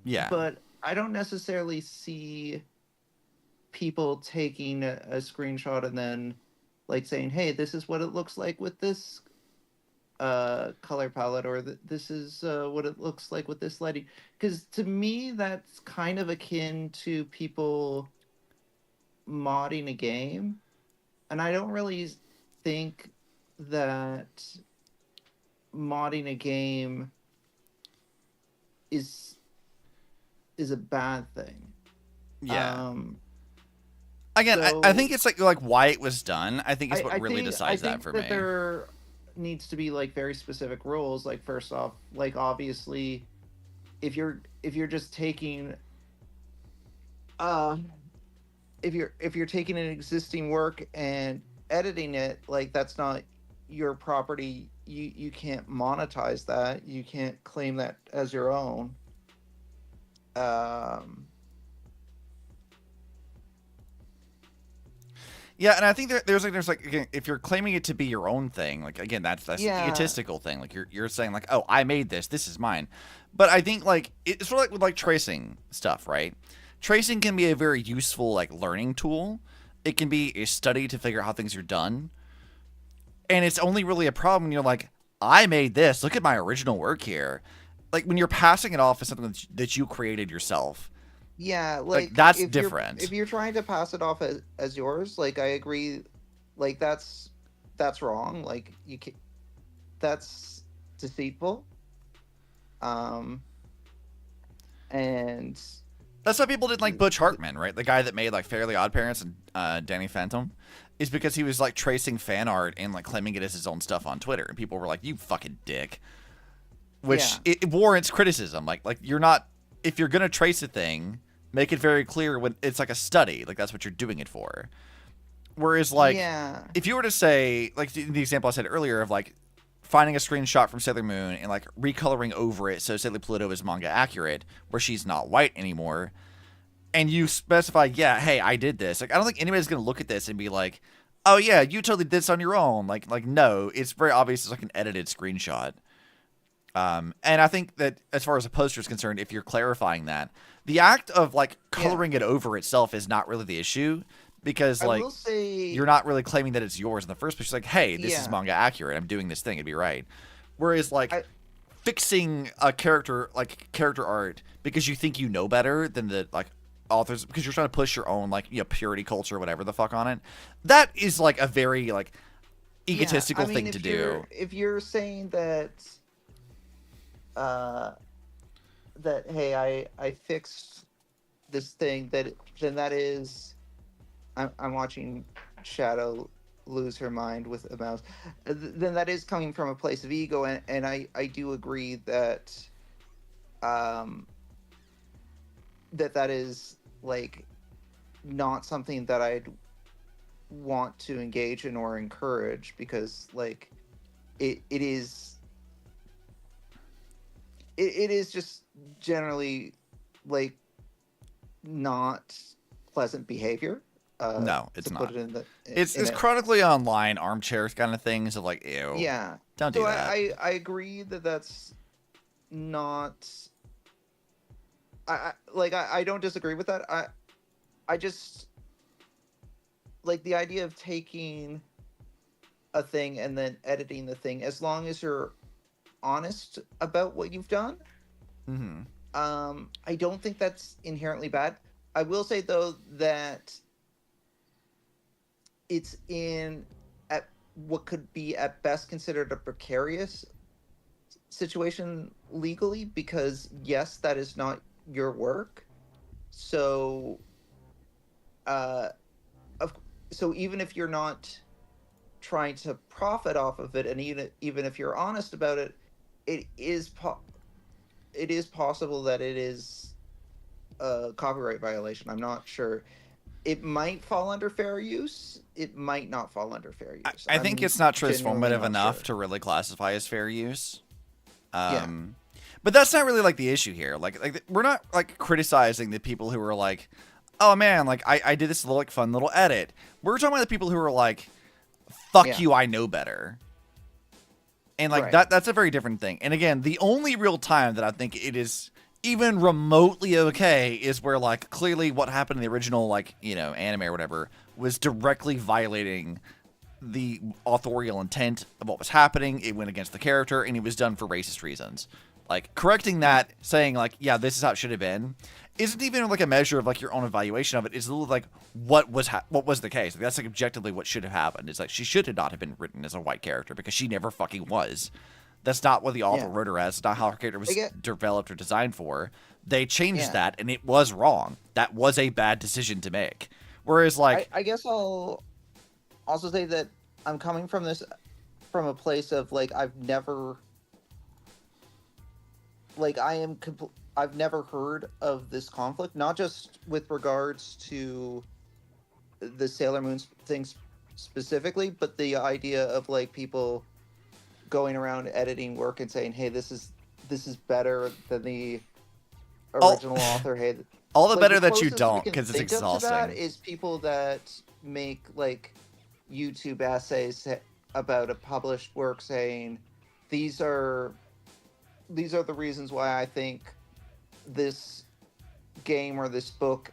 Yeah. But I don't necessarily see people taking a screenshot and then like saying, hey, this is what it looks like with this color palette, or this is what it looks like with this lighting. Because to me, that's kind of akin to people modding a game, and I don't really think that modding a game is a bad thing. Yeah. Again, so, I think it's like why it was done. I think it's what really decides that for me. There needs to be like very specific rules. Like, first off, like obviously, if you're just taking if you're taking an existing work and editing it, like, that's not your property. You can't monetize that. You can't claim that as your own. Yeah, and I think there's like again, if you're claiming it to be your own thing, like, again, that's an egotistical thing. Like, you're saying like, oh, I made this is mine. But I think like it's sort of like with like tracing stuff, right? Tracing can be a very useful like learning tool. It can be a study to figure out how things are done. And it's only really a problem when you're like, I made this. Look at my original work here. Like, when you're passing it off as something that you created yourself. Yeah, like that's different. If you're trying to pass it off as yours, like, I agree, like, that's wrong. Like, you can, that's deceitful. And that's why people didn't like Butch Hartman, right? The guy that made like Fairly Odd Parents and Danny Phantom, is because he was like tracing fan art and like claiming it as his own stuff on Twitter, and people were like, "You fucking dick," which it warrants criticism. Like you're not, if you're gonna trace a thing, make it very clear when it's like a study, like that's what you're doing it for. Whereas like if you were to say, like the example I said earlier of like finding a screenshot from Sailor Moon and like recoloring over it so Sailor Pluto is manga accurate, where she's not white anymore, and you specify, yeah, hey, I did this. Like, I don't think anybody's gonna look at this and be like, oh yeah, you totally did this on your own. Like no, it's very obvious it's like an edited screenshot. And I think that as far as a poster is concerned, if you're clarifying that, the act of like coloring it over itself is not really the issue. Because, like, you're not really claiming that it's yours in the first place. It's like, hey, this is manga accurate. I'm doing this thing. It'd be right. Whereas like fixing a character art because you think you know better than the like authors, because you're trying to push your own like, you know, purity culture or whatever the fuck on it, that is like a very like egotistical thing to do. If you're saying that that hey, I fixed this thing, then that is, I'm watching Shadow lose her mind with a mouse, then that is coming from a place of ego, and I do agree that that is like not something that I'd want to engage in or encourage, because like it is just generally like not pleasant behavior. No, it's not. It's in chronically online armchair kind of things of like, ew. Yeah. Don't do that. I agree that that's not. I don't disagree with that. I just like the idea of taking a thing and then editing the thing, as long as you're honest about what you've done. Mm-hmm. I don't think that's inherently bad. I will say though that it's in at what could be at best considered a precarious situation legally, because yes, that is not your work. So so even if you're not trying to profit off of it, and even if you're honest about it, it is possible that it is a copyright violation. I'm not sure. It might fall under fair use. It might not fall under fair use. I think it's not transformative enough to really classify as fair use. But that's not really like the issue here. Like we're not like criticizing the people who are like, oh man, like I did this little like fun little edit. We're talking about the people who are like, fuck you, I know better. And like that's a very different thing. And again, the only real time that I think it is even remotely okay is where like clearly what happened in the original like, you know, anime or whatever was directly violating the authorial intent of what was happening. It went against the character, and it was done for racist reasons. Like correcting that, saying like, yeah, this is how it should have been, isn't even like a measure of like your own evaluation of it. It's like what was the case. Like, that's like objectively what should have happened. It's like she should not have been written as a white character, because she never fucking was. That's not what the author wrote her as. It's not how her character was developed or designed for. They changed that, and it was wrong. That was a bad decision to make. Whereas like, I guess I'll also say that I'm coming from a place of like I've never heard of this conflict, not just with regards to the Sailor Moon things specifically, but the idea of like people going around editing work and saying, hey, this is better than the original author. Hey, all the like, better that you don't, because it's exhausting. That is people that make like YouTube essays about a published work saying these are the reasons why I think this game or this book,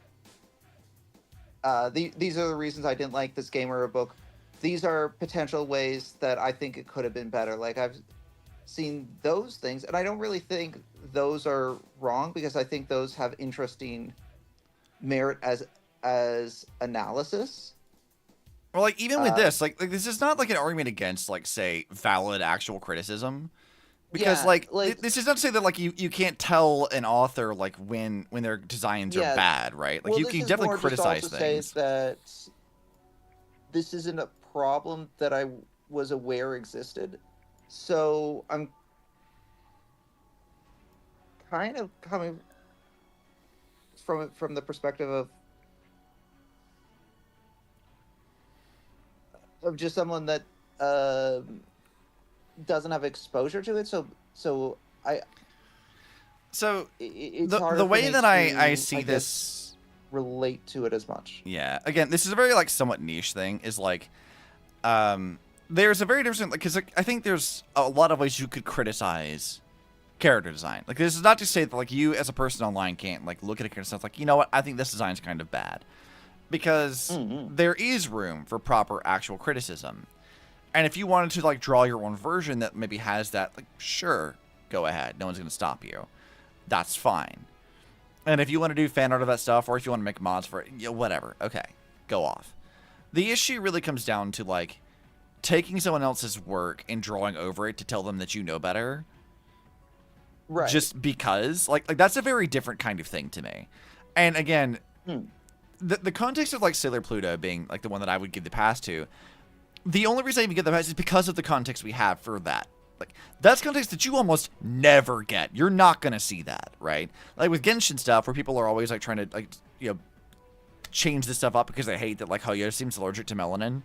these are the reasons I didn't like this game or a book. These are potential ways that I think it could have been better. Like, I've seen those things, and I don't really think those are wrong, because I think those have interesting merit as analysis. Well, like, even with this, like this is not like an argument against, like, say, valid actual criticism. Because this is not to say that like you can't tell an author like when their designs are bad, right? Like, you can definitely criticize things. Say that this isn't a problem that I was aware existed, so I'm kind of coming from the perspective of just someone that doesn't have exposure to it, so it's hard the for way me that to, I see this relate to it as much. Yeah, again, this is a very like somewhat niche thing. Is like, there's a very different, because like, I think there's a lot of ways you could criticize character design. Like, this is not to say that like you as a person online can't like look at a character and stuff like, you know what, I think this design's kind of bad, because there is room for proper actual criticism. And if you wanted to like draw your own version that maybe has that, like, sure, go ahead. No one's going to stop you. That's fine. And if you want to do fan art of that stuff, or if you want to make mods for it, you know, whatever. Okay, go off. The issue really comes down to like taking someone else's work and drawing over it to tell them that you know better. Right. Just because, like that's a very different kind of thing to me. And again, the context of like Sailor Pluto being like the one that I would give the pass to, the only reason I even get the pass is because of the context we have for that. Like, that's context that you almost never get. You're not going to see that, right? Like, with Genshin stuff, where people are always, like, trying to, like, you know, change this stuff up because they hate that, like, Hoyo seems allergic to melanin.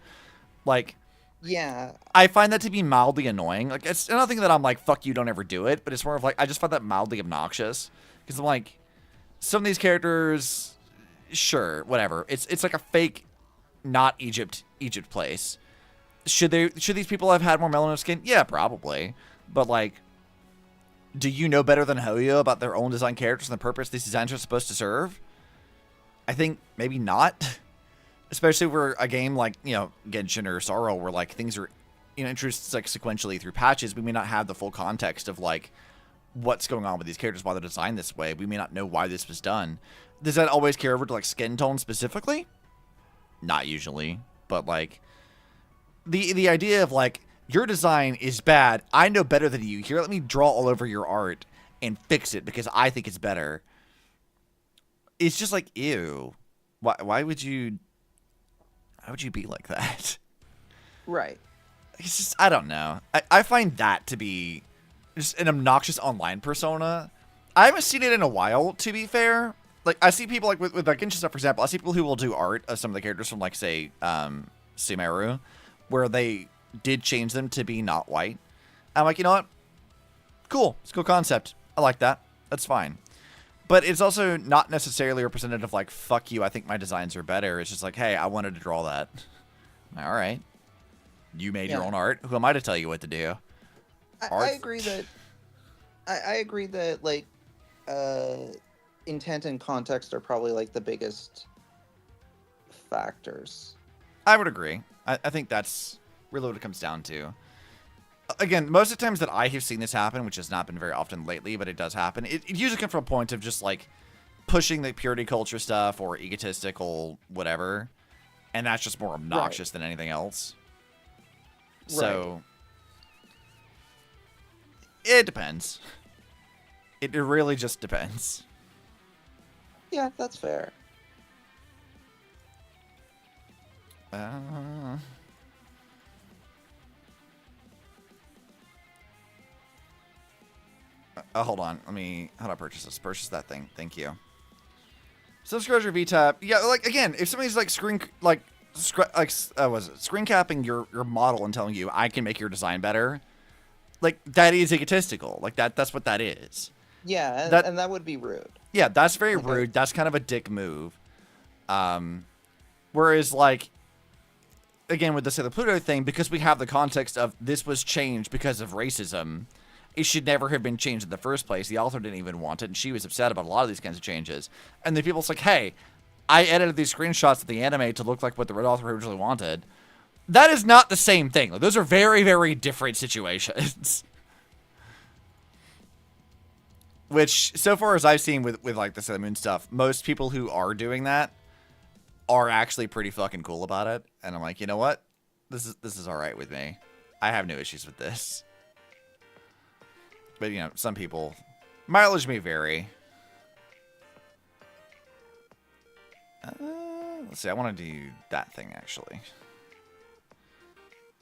Like, yeah. I find that to be mildly annoying. Like, it's nothing that I'm like, fuck you, don't ever do it. But it's more of, like, I just find that mildly obnoxious. Because I'm like, some of these characters, sure, whatever. It's like a fake, not Egypt place. Should these people have had more melanin skin? Yeah, probably. But, like, do you know better than Hoyo about their own design characters and the purpose these designs are supposed to serve? I think maybe not. Especially for a game like, you know, Genshin or Sorrow, where, like, things are, you know, introduced, like, sequentially through patches. We may not have the full context of, like, what's going on with these characters, why they're designed this way. We may not know why this was done. Does that always carry over to, like, skin tone specifically? Not usually. But, like, the idea of, like, your design is bad. I know better than you. Here, let me draw all over your art and fix it because I think it's better. It's just like, ew. Why would you be like that? Right. It's just, I don't know. I find that to be just an obnoxious online persona. I haven't seen it in a while, to be fair. Like, I see people, like, with like, Genshin stuff, for example, I see people who will do art of some of the characters from, like, say, Sumeru, where they did change them to be not white. I'm like, you know what? Cool. It's a cool concept. I like that. That's fine. But it's also not necessarily representative of, like, fuck you, I think my designs are better. It's just like, hey, I wanted to draw that. All right. You made your own art. Who am I to tell you what to do? I agree that... I agree that, like, intent and context are probably, like, the biggest factors. I would agree. I think that's really what it comes down to. Again, most of the times that I have seen this happen, which has not been very often lately, but it does happen, it usually comes from a point of just, like, pushing the purity culture stuff or egotistical whatever, and that's just more obnoxious than anything else. So, it depends. It really just depends. Yeah, that's fair. Hold on. How do I purchase this? Purchase that thing. Thank you. Subscriber VTAP. Yeah, like, again, if somebody's, like, screen capping your model and telling you, I can make your design better, like, that is egotistical. Like, that's what that is. Yeah, and that would be rude. Yeah, that's very rude. That's kind of a dick move. Whereas, like, again, with the Sailor Pluto thing, because we have the context of this was changed because of racism, it should never have been changed in the first place. The author didn't even want it, and she was upset about a lot of these kinds of changes. And then people's like, hey, I edited these screenshots of the anime to look like what the author originally wanted. That is not the same thing. Like, those are very, very different situations. Which, so far as I've seen with like, the Sailor Moon stuff, most people who are doing that are actually pretty fucking cool about it. And I'm like, you know what? This is all right with me. I have no issues with this. But, you know, some people... Mileage may vary. Let's see, I want to do that thing, actually.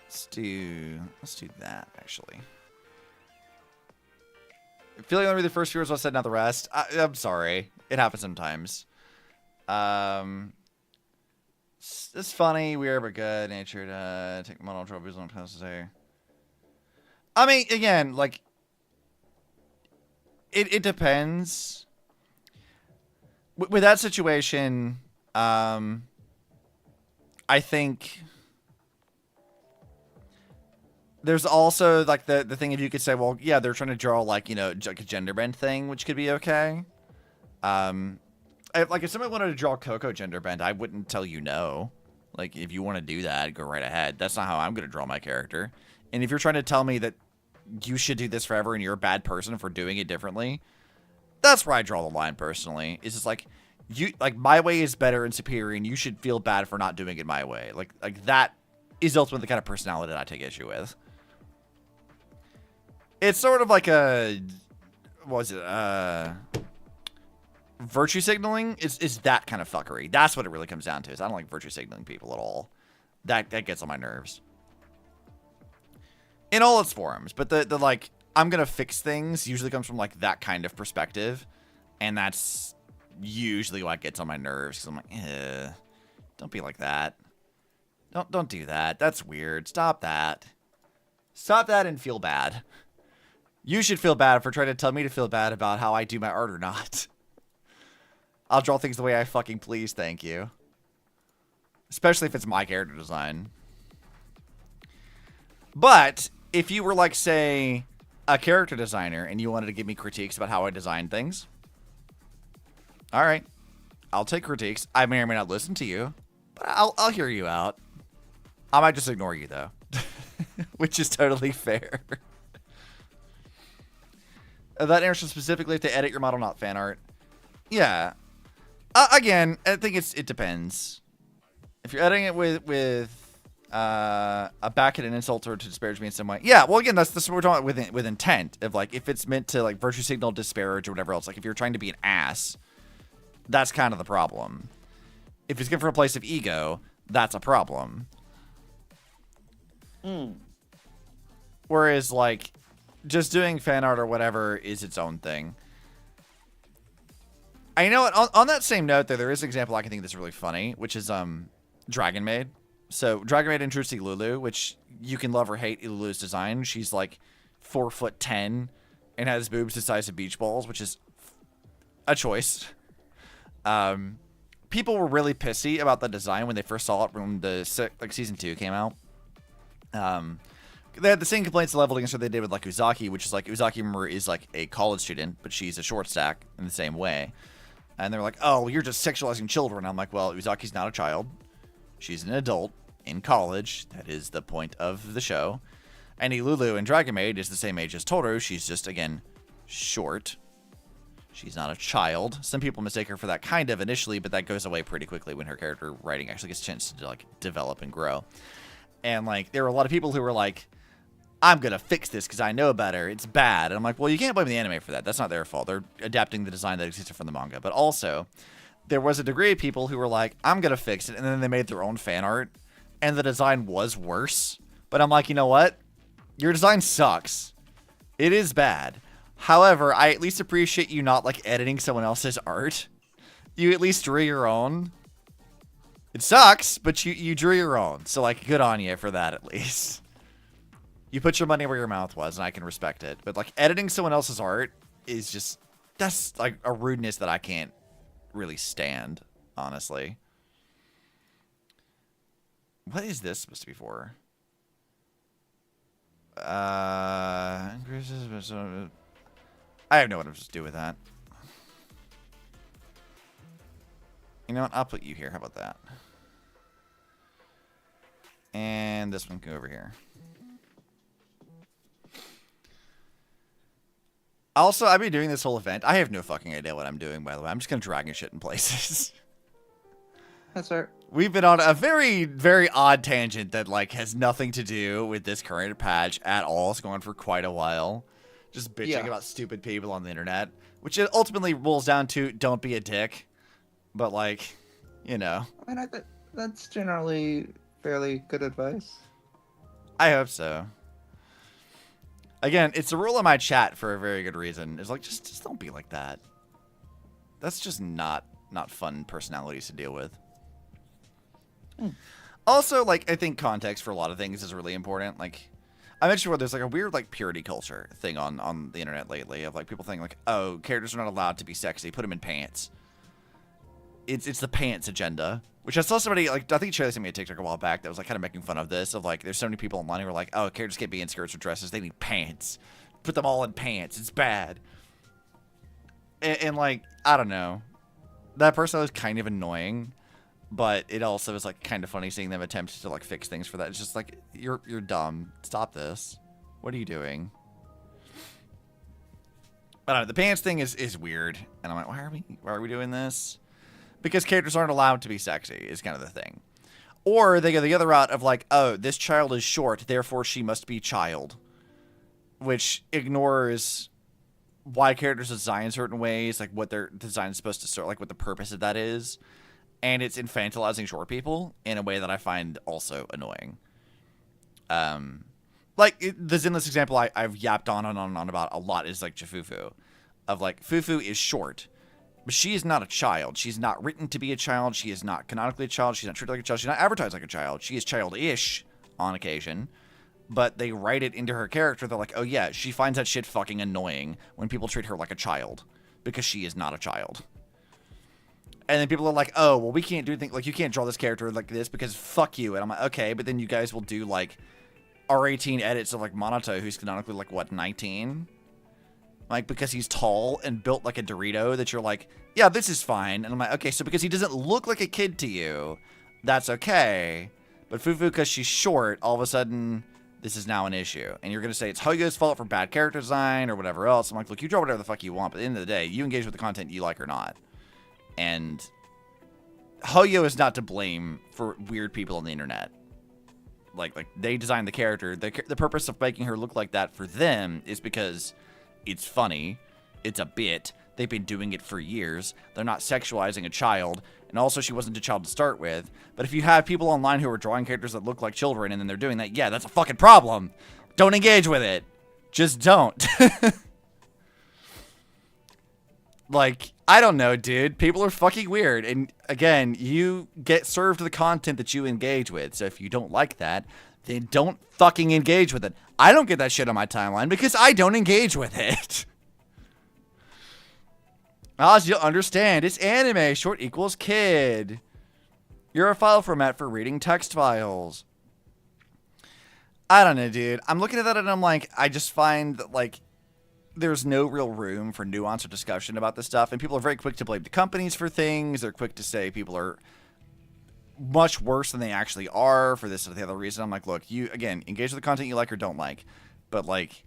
Let's do that, actually. Feeling only the first few words I said, not the rest. I'm sorry. It happens sometimes. It's funny, weird, but good natured. Take model trophies on time to say. I mean, again, like, it depends. With that situation, I think there's also, like, the thing if you could say, well, yeah, they're trying to draw, like, you know, like a gender bend thing, which could be okay. Like, if somebody wanted to draw Coco gender bend, I wouldn't tell you no. Like, if you want to do that, go right ahead. That's not how I'm going to draw my character. And if you're trying to tell me that you should do this forever and you're a bad person for doing it differently, that's where I draw the line, personally. It's just like, my way is better and superior, and you should feel bad for not doing it my way. Like that is ultimately the kind of personality that I take issue with. It's sort of like a, what was it, virtue signaling. It's that kind of fuckery. That's what it really comes down to. Is I don't like virtue signaling people at all. That gets on my nerves. In all its forms, but the like, I'm gonna fix things usually comes from like that kind of perspective, and that's usually what gets on my nerves, because I'm like, don't be like that. Don't do that. That's weird. Stop that. Stop that and feel bad. You should feel bad for trying to tell me to feel bad about how I do my art or not. I'll draw things the way I fucking please, thank you. Especially if it's my character design. But if you were like, say, a character designer and you wanted to give me critiques about how I design things, all right, I'll take critiques. I may or may not listen to you, but I'll hear you out. I might just ignore you, though, which is totally fair. That answer specifically if they edit your model, not fan art. Yeah. Again, I think it depends. If you're editing it with a backhanded and insult or to disparage me in some way, yeah. Well, again, that's what we're talking about with intent of like if it's meant to like virtue signal, disparage, or whatever else. Like if you're trying to be an ass, that's kind of the problem. If it's given from a place of ego, that's a problem. Whereas like just doing fan art or whatever is its own thing. I know what, on that same note, there is an example I can think that's really funny, which is Dragon Maid. So Dragon Maid introduced Ilulu, which you can love or hate Ilulu's design. She's like 4'10" and has boobs the size of beach balls, which is a choice. People were really pissy about the design when they first saw it when season 2 came out. They had the same complaints leveled against what they did with like Uzaki, which is like Uzaki, remember, is like a college student, but she's a short stack in the same way. And they're like, oh, you're just sexualizing children. I'm like, well, Uzaki's not a child. She's an adult in college. That is the point of the show. And Ilulu in Dragon Maid is the same age as Toru. She's just, again, short. She's not a child. Some people mistake her for that kind of initially, but that goes away pretty quickly when her character writing actually gets a chance to like develop and grow. And like, there were a lot of people who were like, I'm going to fix this because I know better. It's bad. And I'm like, well, you can't blame the anime for that. That's not their fault. They're adapting the design that existed from the manga. But also, there was a degree of people who were like, I'm going to fix it. And then they made their own fan art. And the design was worse. But I'm like, you know what? Your design sucks. It is bad. However, I at least appreciate you not like editing someone else's art. You at least drew your own. It sucks, but you drew your own. So like, good on you for that at least. You put your money where your mouth was, and I can respect it. But, like, editing someone else's art is just... That's, like, a rudeness that I can't really stand, honestly. What is this supposed to be for? I have no what I'm supposed to do with that. You know what? I'll put you here. How about that? And this one can go over here. Also, I've been doing this whole event. I have no fucking idea what I'm doing, by the way. I'm just going to drag shit in places. That's right. We've been on a very, very odd tangent that, like, has nothing to do with this current patch at all. It's going for quite a while. Just bitching about stupid people on the internet. Which it ultimately boils down to, don't be a dick. But, like, you know. I mean, I think that's generally fairly good advice. I hope so. Again, it's a rule in my chat for a very good reason. It's like, just don't be like that. That's just not fun personalities to deal with. Also, like, I think context for a lot of things is really important. Like, I mentioned before, there's like a weird like purity culture thing on the internet lately of like people thinking like, oh, characters are not allowed to be sexy. Put them in pants. It's the pants agenda. Which I saw somebody, like, I think Charlie sent me a TikTok a while back that was, like, kind of making fun of this. Of, like, there's so many people online who are like, oh, characters can't be in skirts or dresses. They need pants. Put them all in pants. It's bad. And like, I don't know. That person was kind of annoying. but it also is like kind of funny seeing them attempt to like fix things for that. It's just like, you're dumb. Stop this. What are you doing? I don't know. The pants thing is weird, and I'm like, why are we doing this? Because characters aren't allowed to be sexy is kind of the thing. Or they go the other route of like, oh, this child is short, therefore she must be child, which ignores why characters are designed certain ways, like what their design is supposed to serve, like what the purpose of that is, and it's infantilizing short people in a way that I find also annoying. Like the Zenless example I've yapped on and on about a lot is like Jafufu, of like Fufu is short, but she is not a child. She's not written to be a child. She is not canonically a child. She's not treated like a child. She's not advertised like a child. She is childish on occasion. But they write it into her character. They're like, oh yeah, she finds that shit fucking annoying when people treat her like a child because she is not a child. And then people are like, oh, well, we can't do anything. Like, you can't draw this character like this because fuck you. And I'm like, okay, but then you guys will do like R18 edits of like Monato, who's canonically like, what, 19? Like, because he's tall and built like a Dorito that you're like, yeah, this is fine. And I'm like, okay, so because he doesn't look like a kid to you, that's okay. But Fufu, because she's short, all of a sudden, this is now an issue. And you're going to say it's Hoyo's fault for bad character design or whatever else. I'm like, look, you draw whatever the fuck you want, but at the end of the day, you engage with the content you like or not. And Hoyo is not to blame for weird people on the internet. Like they designed the character. The purpose of making her look like that for them is because it's funny. It's a bit. They've been doing it for years. They're not sexualizing a child. And also, she wasn't a child to start with. But if you have people online who are drawing characters that look like children and then they're doing that, yeah, that's a fucking problem. Don't engage with it. Just don't. Like, I don't know, dude. People are fucking weird. And again, you get served the content that you engage with. So if you don't like that, then don't fucking engage with it. I don't get that shit on my timeline because I don't engage with it. As you'll understand, it's anime. Short equals kid. You're a file format for reading text files. I don't know, dude. I'm looking at that and I'm like, I just find that, like, there's no real room for nuance or discussion about this stuff. And people are very quick to blame the companies for things. They're quick to say people are much worse than they actually are for this or the other reason. I'm like, look, you, again, engage with the content you like or don't like. But, like,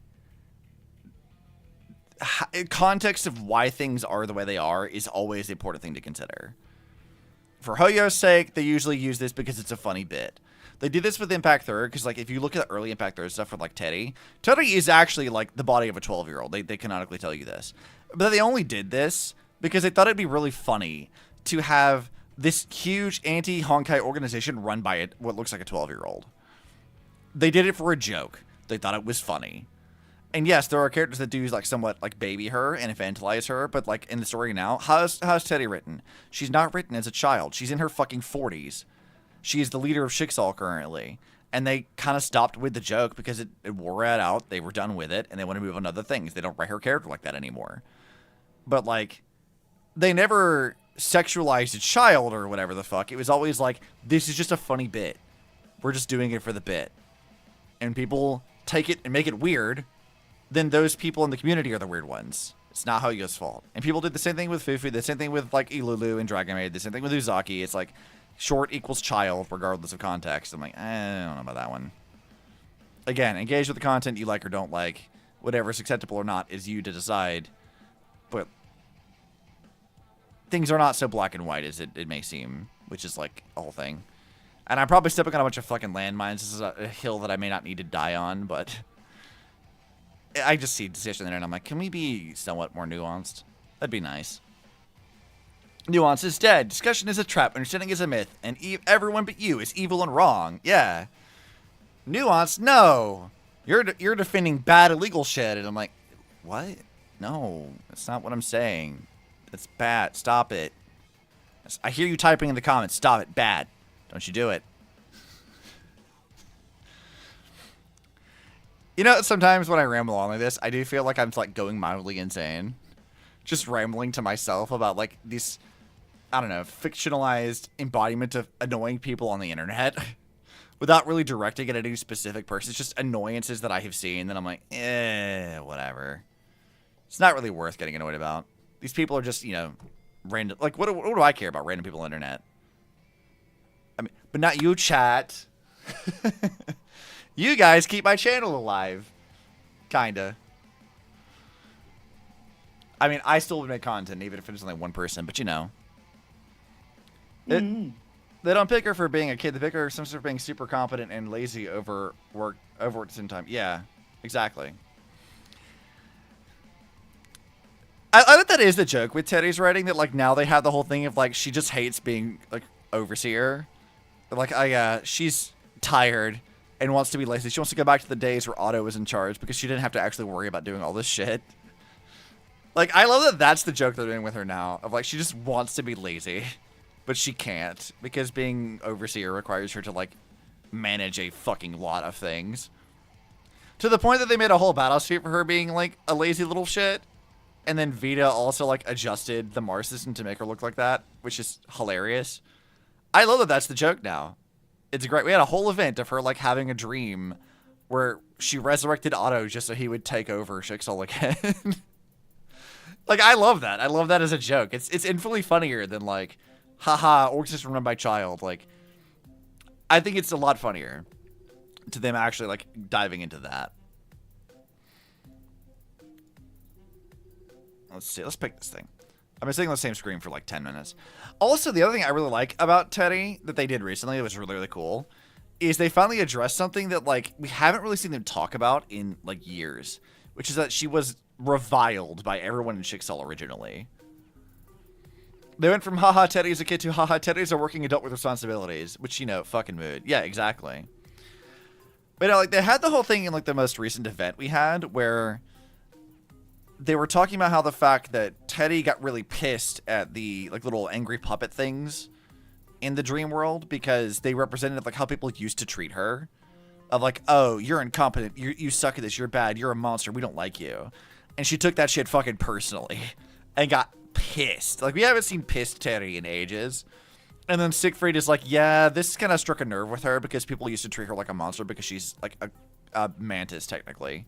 context of why things are the way they are is always the important thing to consider. For Hoyo's sake, they usually use this because it's a funny bit. They did this with Impact Third because, like, if you look at the early Impact Third stuff with, like, Teddy is actually, like, the body of a 12-year-old. They canonically tell you this. But they only did this because they thought it'd be really funny to have this huge anti-Honkai organization run by what looks like a 12-year-old. They did it for a joke. They thought it was funny. And yes, there are characters that do, like, somewhat, like, baby her and infantilize her, but, like, in the story now, how's Teddy written? She's not written as a child. She's in her fucking 40s. She is the leader of Schicksal currently. And they kind of stopped with the joke because it wore it out. They were done with it, and they want to move on to other things. They don't write her character like that anymore. But, like, they never sexualized a child or whatever the fuck. It was always like, this is just a funny bit. We're just doing it for the bit. And people take it and make it weird. Then those people in the community are the weird ones. It's not Hoyo's fault. And people did the same thing with Fufu, the same thing with, like, Ilulu and Dragon Maid, the same thing with Uzaki. It's like, short equals child, regardless of context. I'm like, I don't know about that one. Again, engage with the content you like or don't like. Whatever's acceptable or not is you to decide. But things are not so black and white as it may seem, which is, like, a whole thing. And I'm probably stepping on a bunch of fucking landmines. This is a hill that I may not need to die on, but I just see decision there, and I'm like, can we be somewhat more nuanced? That'd be nice. Nuance is dead. Discussion is a trap. Understanding is a myth. And everyone but you is evil and wrong. Yeah. Nuance? No. You're defending bad illegal shit. And I'm like, what? No. That's not what I'm saying. That's bad. Stop it. I hear you typing in the comments. Stop it. Bad. Don't you do it. You know, sometimes when I ramble on like this, I do feel like I'm, like, going mildly insane. Just rambling to myself about, like, these, I don't know, fictionalized embodiment of annoying people on the internet without really directing it at any specific person. It's just annoyances that I have seen that I'm like, whatever. It's not really worth getting annoyed about. These people are just, you know, random. Like, what do I care about random people on the internet? I mean, but not you, chat. You guys keep my channel alive. Kinda. I mean, I still would make content, even if it's only one person, but you know. They don't pick her for being a kid. They pick her for being super competent and lazy over at the same time. Yeah, exactly. I think that is the joke with Teddy's writing, that like now they have the whole thing of like she just hates being like overseer. They're like, oh yeah, she's tired and wants to be lazy. She wants to go back to the days where Otto was in charge because she didn't have to actually worry about doing all this shit. Like, I love that that's the joke they're doing with her now, of like she just wants to be lazy, but she can't because being overseer requires her to like manage a fucking lot of things. To the point that they made a whole battle street for her being like a lazy little shit. And then Vita also, like, adjusted the Mars system to make her look like that, which is hilarious. I love that that's the joke now. It's great. We had a whole event of her, like, having a dream where she resurrected Otto just so he would take over Schicksal again. Like, I love that. I love that as a joke. It's infinitely funnier than, like, haha, Orc system run by child. Like, I think it's a lot funnier to them actually, like, diving into that. Let's see. Let's pick this thing. I've been sitting on the same screen for like 10 minutes. Also, the other thing I really like about Teddy that they did recently, it was really, really cool, is they finally addressed something that like we haven't really seen them talk about in like years, which is that she was reviled by everyone in Schicksal originally. They went from haha Teddy's a kid to haha Teddy's a working adult with responsibilities, which, you know, fucking mood. Yeah, exactly. But you know, like they had the whole thing in like the most recent event we had where they were talking about how the fact that Teddy got really pissed at the like little angry puppet things in the dream world because they represented like how people used to treat her, of like, oh, you're incompetent, you suck at this, you're bad, you're a monster, we don't like you. And she took that shit fucking personally and got pissed. Like, we haven't seen pissed Teddy in ages. And then Siegfried is like, yeah, this kind of struck a nerve with her because people used to treat her like a monster because she's like a mantis technically.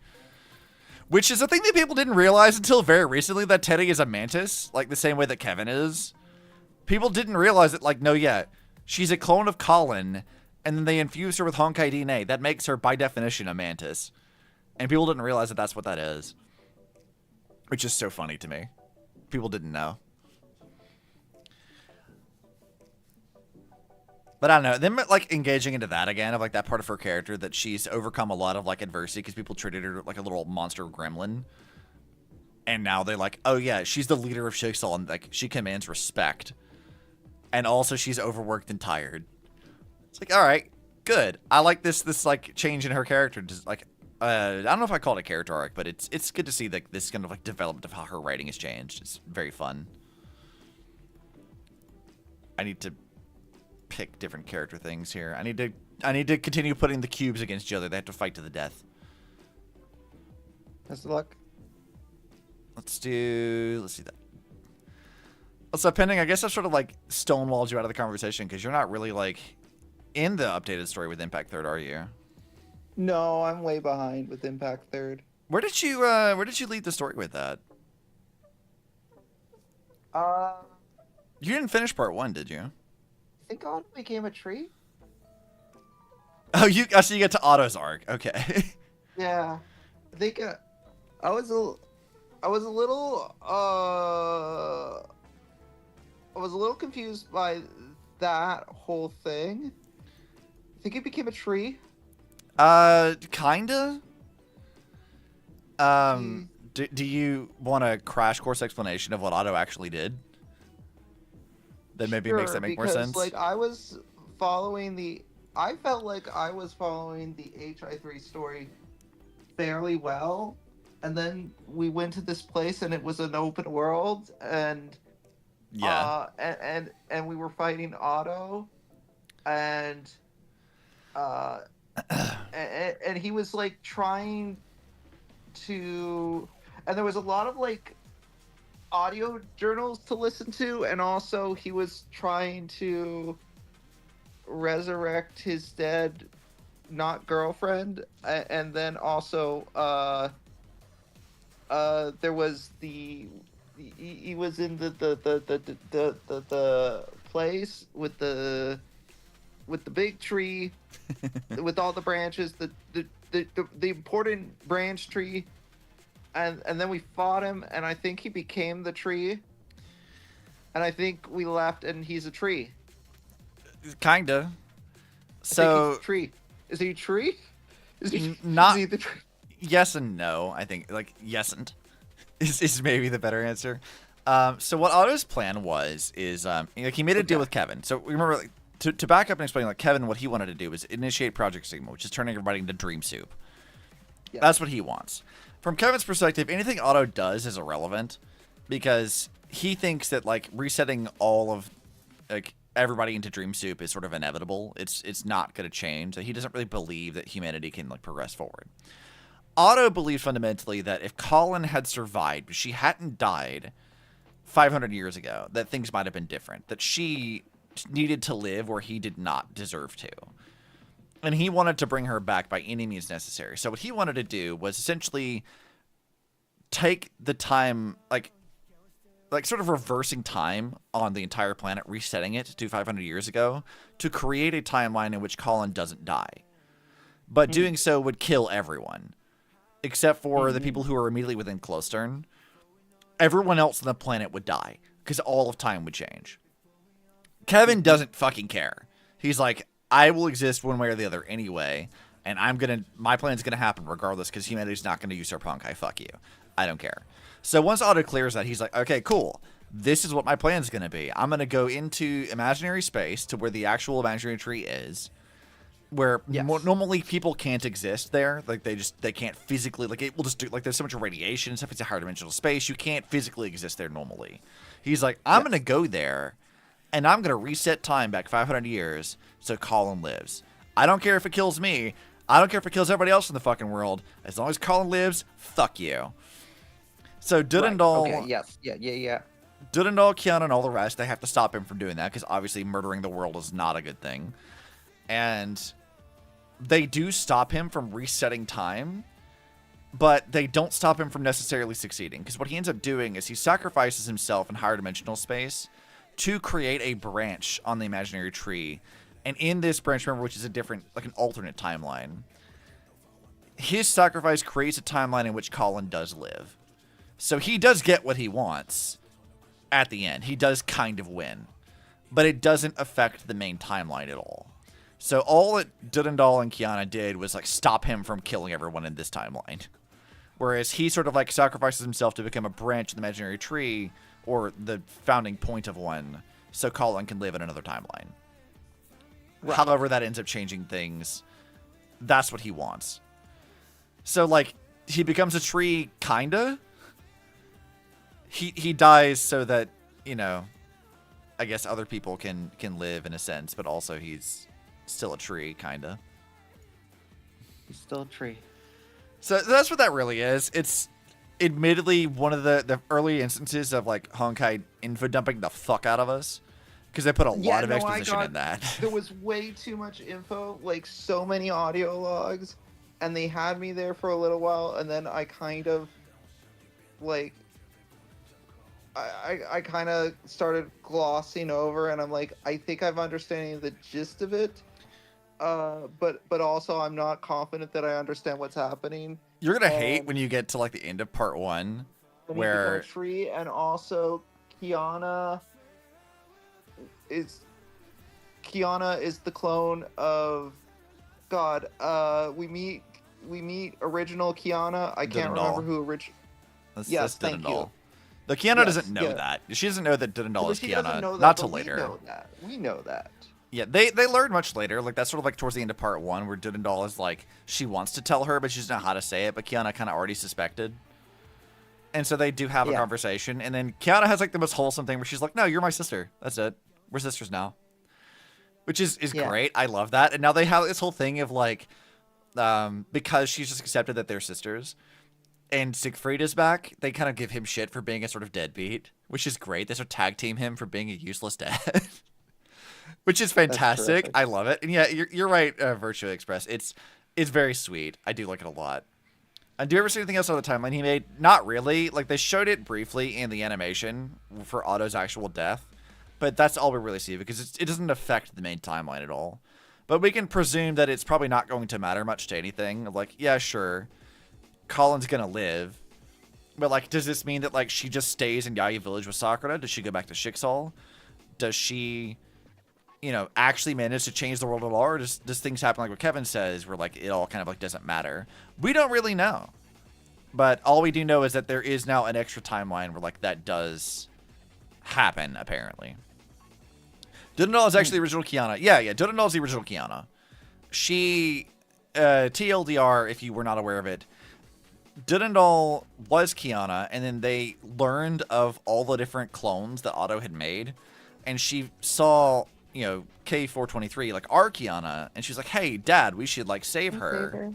Which is a thing that people didn't realize until very recently, that Teddy is a mantis, like the same way that Kevin is. People didn't realize it, like, no, yeah, she's a clone of Colin, and then they infuse her with Honkai DNA. That makes her, by definition, a mantis. And people didn't realize that that's what that is. Which is so funny to me. People didn't know. But I don't know, them like engaging into that again, of like that part of her character that she's overcome a lot of like adversity because people treated her like a little monster gremlin. And now they're like, oh yeah, she's the leader of Schicksal and like she commands respect. And also she's overworked and tired. It's like, all right, good. I like this like change in her character. Just like, I don't know if I call it a character arc, but it's good to see like this kind of like development of how her writing has changed. It's very fun. I need to pick different character things here. I need to continue putting the cubes against each other. They have to fight to the death. Best of luck. Let's see that. Also, Pending, I guess I've sort of like stonewalled you out of the conversation because you're not really like in the updated story with Impact Third, are you? No, I'm way behind with Impact Third. Where did you lead the story with that? You didn't finish part 1, did you? I think Otto became a tree. Oh, so you get to Otto's arc. Okay. Yeah, I think I was a little confused by that whole thing. I think it became a tree. Kinda. Do you want a crash course explanation of what Otto actually did? That maybe makes that make more sense. Like I felt like I was following the HI3 story fairly well, and then we went to this place and it was an open world, and yeah, and we were fighting Otto, and he was like trying to, and there was a lot of like audio journals to listen to, and also he was trying to resurrect his dead not girlfriend, and then also there was he was in the place with the with the big tree, with all the branches, the important branch tree, and then we fought him, and I think he became the tree, and I think we left, and he's a tree. Kinda. I think So he's a tree. Is he a tree? Is he not? Is he the tree? Yes and no. I think like yes and is maybe the better answer. So what Otto's plan is like he made a deal with Kevin. So remember, like, to back up and explain, like Kevin, what he wanted to do was initiate Project Sigma, which is turning everybody into Dream Soup. Yeah. That's what he wants. From Kevin's perspective, anything Otto does is irrelevant because he thinks that like resetting all of like everybody into Dream Soup is sort of inevitable. It's not going to change. He doesn't really believe that humanity can like progress forward. Otto believed fundamentally that if Colin had survived, but she hadn't died 500 years ago, that things might have been different. That she needed to live where he did not deserve to. And he wanted to bring her back by any means necessary. So what he wanted to do was essentially take the time, like sort of reversing time on the entire planet, resetting it to 500 years ago to create a timeline in which Colin doesn't die. But doing so would kill everyone, except for the people who are immediately within Clostern. Everyone else on the planet would die because all of time would change. Kevin doesn't fucking care. He's like, I will exist one way or the other anyway, and my plan's gonna happen regardless because humanity's not gonna usurp Honkai. Fuck you. I don't care. So once Otto clears that, he's like, okay, cool. This is what my plan's gonna be. I'm gonna go into imaginary space to where the actual imaginary tree is, where normally people can't exist there. Like they can't physically, like it will just do, like there's so much radiation and stuff. It's a higher dimensional space. You can't physically exist there normally. He's like, I'm going to go there and I'm going to reset time back 500 years so Colin lives. I don't care if it kills me. I don't care if it kills everybody else in the fucking world. As long as Colin lives, fuck you. So Dudendal, Okay, yes. Yeah. Dudendal, Kiana, and all the rest, they have to stop him from doing that because obviously murdering the world is not a good thing. And they do stop him from resetting time, but they don't stop him from necessarily succeeding. Because what he ends up doing is he sacrifices himself in higher dimensional space to create a branch on the imaginary tree. And in this branch, remember, which is a different, like an alternate timeline, his sacrifice creates a timeline in which Colin does live. So he does get what he wants at the end. He does kind of win. But it doesn't affect the main timeline at all. So all that Dudendal and Kiana did was like stop him from killing everyone in this timeline. Whereas he sort of like sacrifices himself to become a branch in the imaginary tree, or the founding point of one, so Colin can live in another timeline. Right. However that ends up changing things, that's what he wants. So like he becomes a tree, kinda. He dies so that, you know, I guess other people can live in a sense, but also he's still a tree, kinda. He's still a tree. So that's what that really is. It's admittedly one of the early instances of like Honkai info dumping the fuck out of us, because they put a lot of exposition in that. There was way too much info, like so many audio logs, and they had me there for a little while, and then I kind of like I kind of started glossing over, and I'm like, I think I'm understanding the gist of it, but also I'm not confident that I understand what's happening. You're gonna hate when you get to like the end of part one, where tree, and also Kiana is the clone of God. We meet original Kiana. I can't remember who original. Yes, thank you. The Kiana doesn't know that. She doesn't know that Dudendal is Kiana. Not till later. We know that. Yeah, they learn much later. Like that's sort of like towards the end of part one, where Dudendal is like, she wants to tell her, but she doesn't know how to say it. But Kiana kind of already suspected, and so they do have a conversation. And then Kiana has like the most wholesome thing where she's like, "No, you're my sister. That's it. We're sisters now," which is great. I love that. And now they have this whole thing of like, because she's just accepted that they're sisters. And Siegfried is back, they kind of give him shit for being a sort of deadbeat, which is great. They sort of tag team him for being a useless dad, which is fantastic. I love it. And yeah, you're right, Virtua Express. It's very sweet. I do like it a lot. And do you ever see anything else on the timeline he made? Not really. Like, they showed it briefly in the animation for Otto's actual death, but that's all we really see because it doesn't affect the main timeline at all. But we can presume that it's probably not going to matter much to anything. Like, yeah, sure, Colin's gonna live. But, like, does this mean that, like, she just stays in Yayu Village with Sakura? Does she go back to Shixal? Does she, you know, actually manage to change the world at all? Or does things happen like what Kevin says, where, like, it all kind of, like, doesn't matter? We don't really know. But all we do know is that there is now an extra timeline where, like, that does happen, apparently. Dudendal is actually the original Kiana. Yeah, Dudendal is the original Kiana. She, TLDR, if you were not aware of it, Dudendal was Kiana, and then they learned of all the different clones that Otto had made, and she saw, you know, K423, like, our Kiana, and she's like, hey, Dad, we should, like, save her.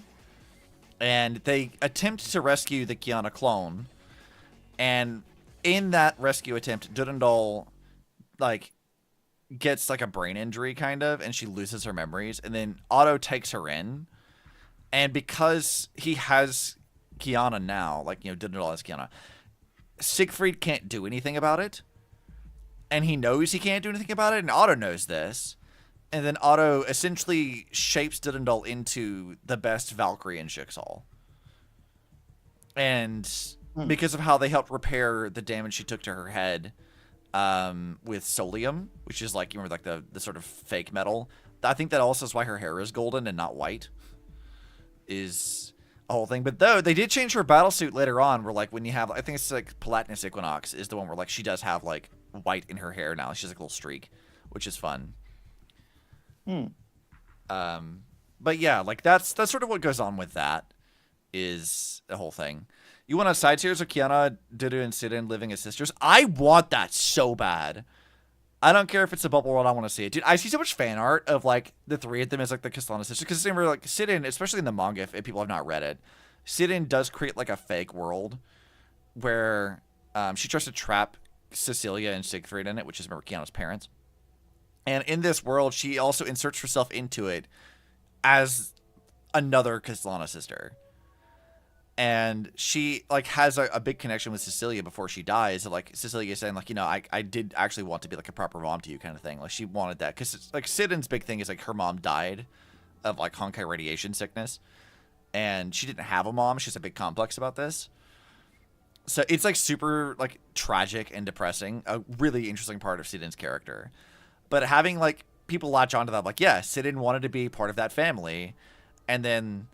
And they attempt to rescue the Kiana clone, and in that rescue attempt, Dudendal, like, gets, like, a brain injury, kind of, and she loses her memories, and then Otto takes her in, and because he has Kiana now, like, you know, Dudendal has Kiana, Siegfried can't do anything about it, and he knows he can't do anything about it, and Otto knows this, and then Otto essentially shapes Dudendal into the best Valkyrie in Shixal. And because of how they helped repair the damage she took to her head with Solium, which is, like, you remember, like, the sort of fake metal, I think that also is why her hair is golden and not white, is a whole thing. But though they did change her battle suit later on, where, like, when you have, I think it's like Palatinus Equinox is the one where, like, she does have, like, white in her hair now. She's like a little streak, which is fun. But yeah, like, that's sort of what goes on with that, is the whole thing. You want a side series of Kiana, Dudu, and Sidon living as sisters? I want that so bad. I don't care if it's a bubble world, I want to see it. Dude, I see so much fan art of, like, the three of them as, like, the Castellana sisters. Because remember, like, Sidon, especially in the manga, if people have not read it, Sidon does create, like, a fake world where she tries to trap Cecilia and Siegfried in it, which is, remember, Kiana's parents. And in this world, she also inserts herself into it as another Castellana sister. And she, like, has a big connection with Cecilia before she dies. Like, Cecilia saying, like, you know, I did actually want to be, like, a proper mom to you, kind of thing. Like, she wanted that. Because, like, Sidon's big thing is, like, her mom died of, like, Honkai radiation sickness. And she didn't have a mom. She has a big complex about this. So it's, like, super, like, tragic and depressing. A really interesting part of Sidon's character. But having, like, people latch onto that, like, yeah, Sidon wanted to be part of that family. And then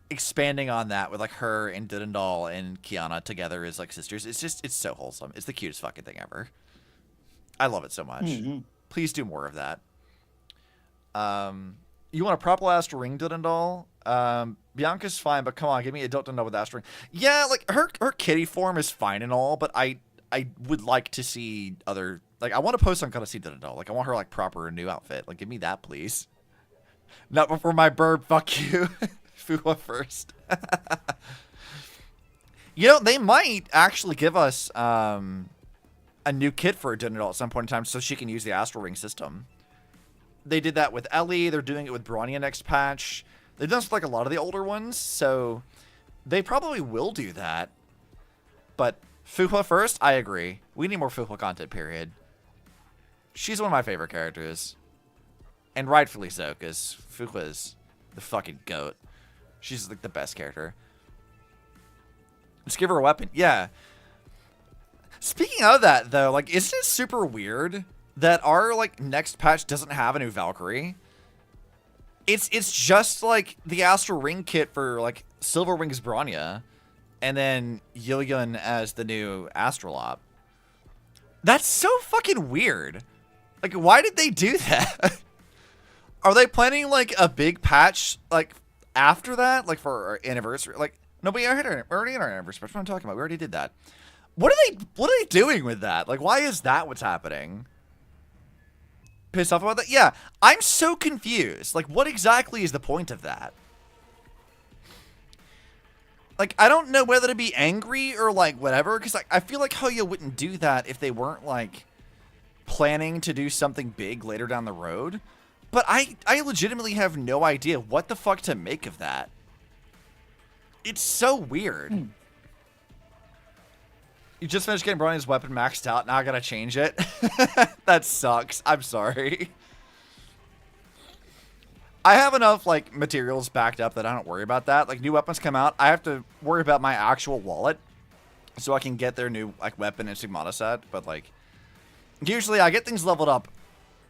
expanding on that with, like, her and Dudendal and Kiana together as, like, sisters, it's so wholesome. It's the cutest fucking thing ever. I love it so much. Please do more of that. You want a proper Astral Ring, Dudendal? Bianca's fine, but come on, give me a Dudendal with Astral Ring. Yeah, like, her kitty form is fine and all, but I would like to see other, like, I want to post on Gotta See Dudendal. Like, I want her, like, proper new outfit. Like, give me that, please. Not before my bird, fuck you. Fuwa first. You know, they might actually give us a new kit for Dudendal at some point in time so she can use the Astral Ring system. They did that with Ellie. They're doing it with Bronya next patch. They've done this with, like, a lot of the older ones, so they probably will do that. But Fuhua first, I agree. We need more Fuhua content, period. She's one of my favorite characters. And rightfully so, because Fuhua is the fucking goat. She's, like, the best character. Let's give her a weapon. Yeah. Speaking of that, though, like, isn't it super weird that our, like, next patch doesn't have a new Valkyrie? It's just, like, the Astral Ring kit for, like, Silver Wings Bronya, and then Yillian as the new Astrolop. That's so fucking weird. Like, why did they do that? Are they planning, like, a big patch, like, after that? Like, for our anniversary? Like, no, we already in our anniversary. That's what I'm talking about. We already did that. What are they doing with that? Like, why is that what's happening? Pissed off about that? Yeah, I'm so confused. Like, what exactly is the point of that? Like, I don't know whether to be angry or, like, whatever, because I feel like Hoyo wouldn't do that if they weren't, like, planning to do something big later down the road. But I legitimately have no idea what the fuck to make of that. It's so weird. You just finished getting Bryan's weapon maxed out, now I gotta change it? That sucks. I'm sorry. I have enough, like, materials backed up that I don't worry about that. Like, new weapons come out, I have to worry about my actual wallet so I can get their new, like, weapon and stigmata set. But, like, usually I get things leveled up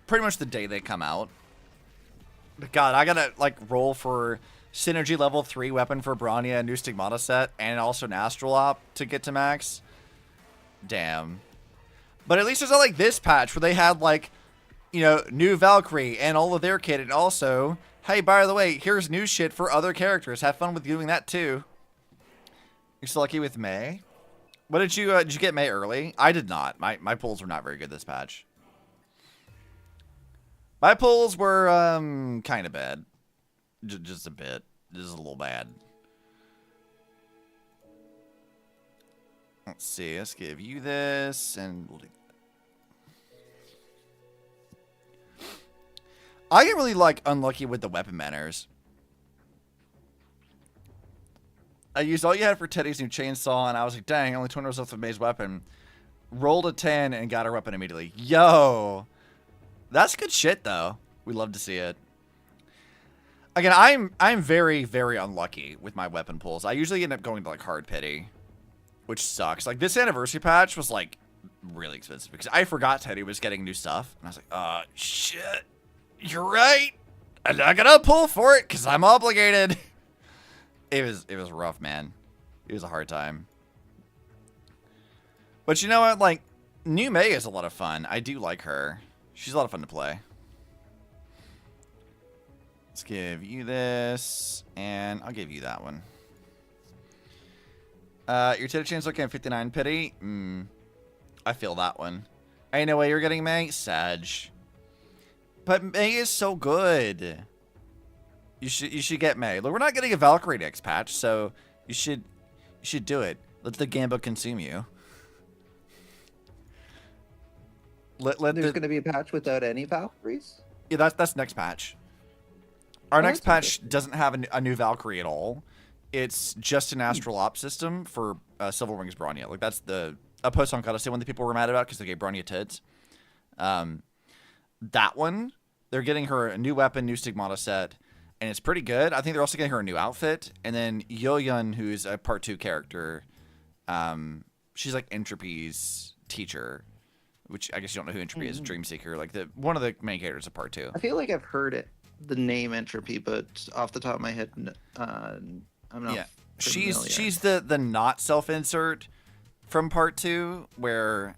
pretty much the day they come out. But, God, I gotta, like, roll for Synergy level 3 weapon for Bronya, a new stigmata set, and also an Astral Op to get to max. Damn. But at least it's not like this patch where they had, like, you know, new Valkyrie and all of their kit, and also, hey, by the way, here's new shit for other characters. Have fun with doing that too. You're so lucky with May. What did you get May early? I did not. My pulls were not very good this patch. My pulls were kind of bad, just a bit, just a little bad. Let's see. Let's give you this, and we'll do. I get really, like, unlucky with the weapon manners. I used all you had for Teddy's new chainsaw, and I was like, dang, only 20 results of May's weapon. Rolled a 10 and got her weapon immediately. Yo! That's good shit, though. We love to see it. Again, I'm very, very unlucky with my weapon pulls. I usually end up going to, like, hard pity, which sucks. Like, this anniversary patch was, like, really expensive because I forgot Teddy was getting new stuff, and I was like, shit. You're right. I'm not gonna pull for it because I'm obligated. It was rough, man. It was a hard time. But you know what? Like, new May is a lot of fun. I do like her. She's a lot of fun to play. Let's give you this, and I'll give you that one. Your Teddy Chain's looking at 59 pity. I feel that one. Ain't no way you're getting May. Sag. But May is so good. You should get May. Look, we're not getting a Valkyrie next patch, so you should do it. Let the Gamba consume you. There's going to be a patch without any Valkyries? Yeah, that's next patch. Our next patch doesn't have a new Valkyrie at all. It's just an Astral Op system for Silver Wings Bronya. Like, that's a post on Caustide one that people were mad about because they gave Bronya tits. That one, they're getting her a new weapon, new stigmata set, and it's pretty good. I think they're also getting her a new outfit. And then Yoyun, who's a part 2 character, she's like Entropy's teacher, which I guess you don't know who Entropy is, Dreamseeker. Like, one of the main characters of part 2. I feel like I've heard it, the name Entropy, but off the top of my head, I'm not. Yeah, she's the not self-insert from part 2, where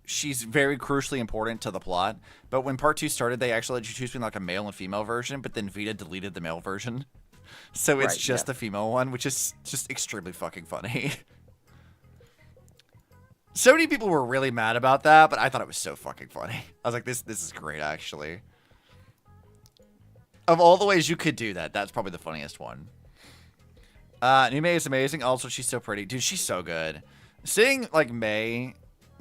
she's very crucially important to the plot. But when part 2 started, they actually let you choose between like a male and female version, but then Vita deleted the male version. So it's just the female one, which is just extremely fucking funny. So many people were really mad about that, but I thought it was so fucking funny. I was like, this is great, actually. Of all the ways you could do that, that's probably the funniest one. New May is amazing. Also, she's so pretty. Dude, she's so good. Seeing, like, May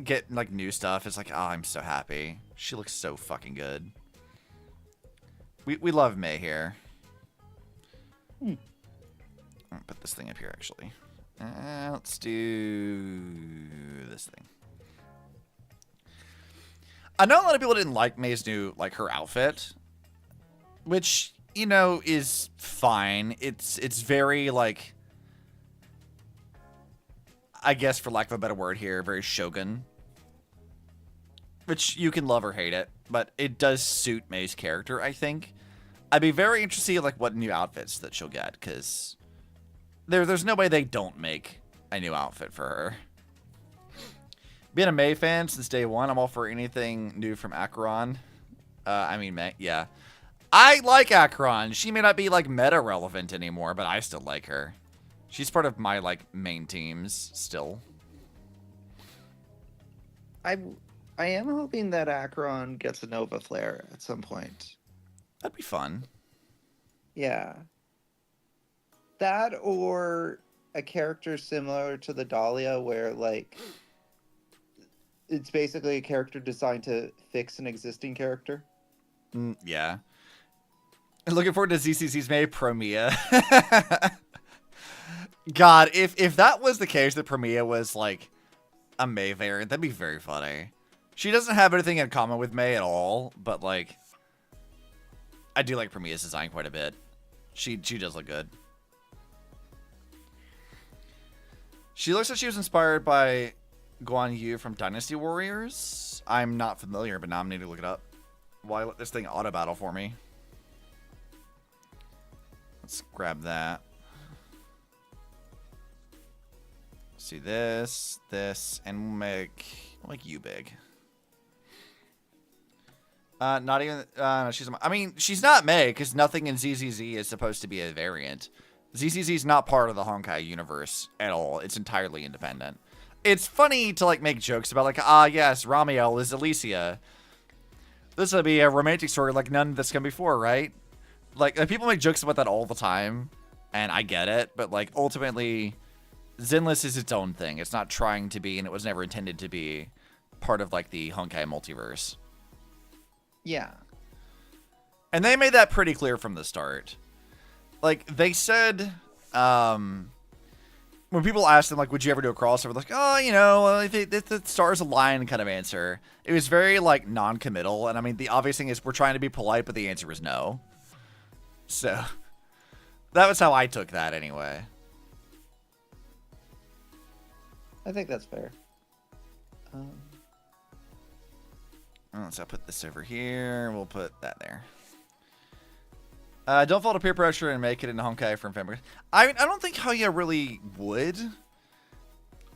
get, like, new stuff is like, oh, I'm so happy. She looks so fucking good. We love May here. I'll put this thing up here, actually. Let's do this thing. I know a lot of people didn't like May's new, like, her outfit, which, you know, is fine. It's very, like, I guess for lack of a better word here, very Shogun. Which you can love or hate it, but it does suit May's character, I think. I'd be very interested in, like, what new outfits that she'll get, because there's no way they don't make a new outfit for her. Being a May fan since day one, I'm all for anything new from Acheron. May, yeah. I like Acheron. She may not be, like, meta relevant anymore, but I still like her. She's part of my, like, main teams still. I am hoping that Acheron gets a Nova Flare at some point. That'd be fun. Yeah. That or a character similar to the Dahlia where, like, it's basically a character designed to fix an existing character. Yeah. Looking forward to ZCC's May Promia. God, if that was the case, that Promia was, like, a May variant, that'd be very funny. She doesn't have anything in common with May at all, but, like, I do like Prometheus' design quite a bit. She does look good. She looks like she was inspired by Guan Yu from Dynasty Warriors. I'm not familiar, but now I'm need to look it up. Why let this thing auto battle for me? Let's grab that. See this, and we'll make you big. Not even. No, she's not Mei because nothing in ZZZ is supposed to be a variant. ZZZ is not part of the Honkai universe at all. It's entirely independent. It's funny to like make jokes about like, yes, Ramiel is Alicia. This will be a romantic story like none that's come before, right? Like people make jokes about that all the time, and I get it, but like ultimately, Zenless is its own thing. It's not trying to be, and it was never intended to be, part of like the Honkai multiverse. Yeah. And they made that pretty clear from the start. Like, they said, when people asked them, like, would you ever do a crossover? Like, oh, you know, if the stars align kind of answer. It was very, like, non-committal. And, I mean, the obvious thing is we're trying to be polite, but the answer was no. So, that was how I took that anyway. I think that's fair. So I'll put this over here. We'll put that there. Don't fall to peer pressure and make it into Honkai from fan. I mean, I don't think Hoyo really would.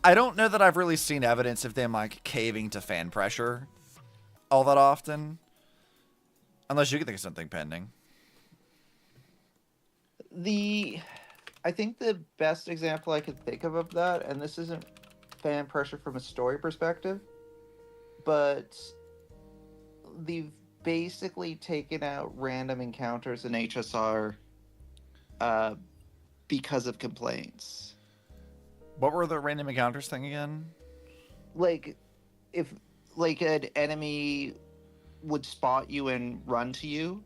I don't know that I've really seen evidence of them like caving to fan pressure all that often. Unless you can think of something pending. I think the best example I could think of that, and this isn't fan pressure from a story perspective, but they've basically taken out random encounters in HSR because of complaints. What were the random encounters thing again? Like, if like an enemy would spot you and run to you.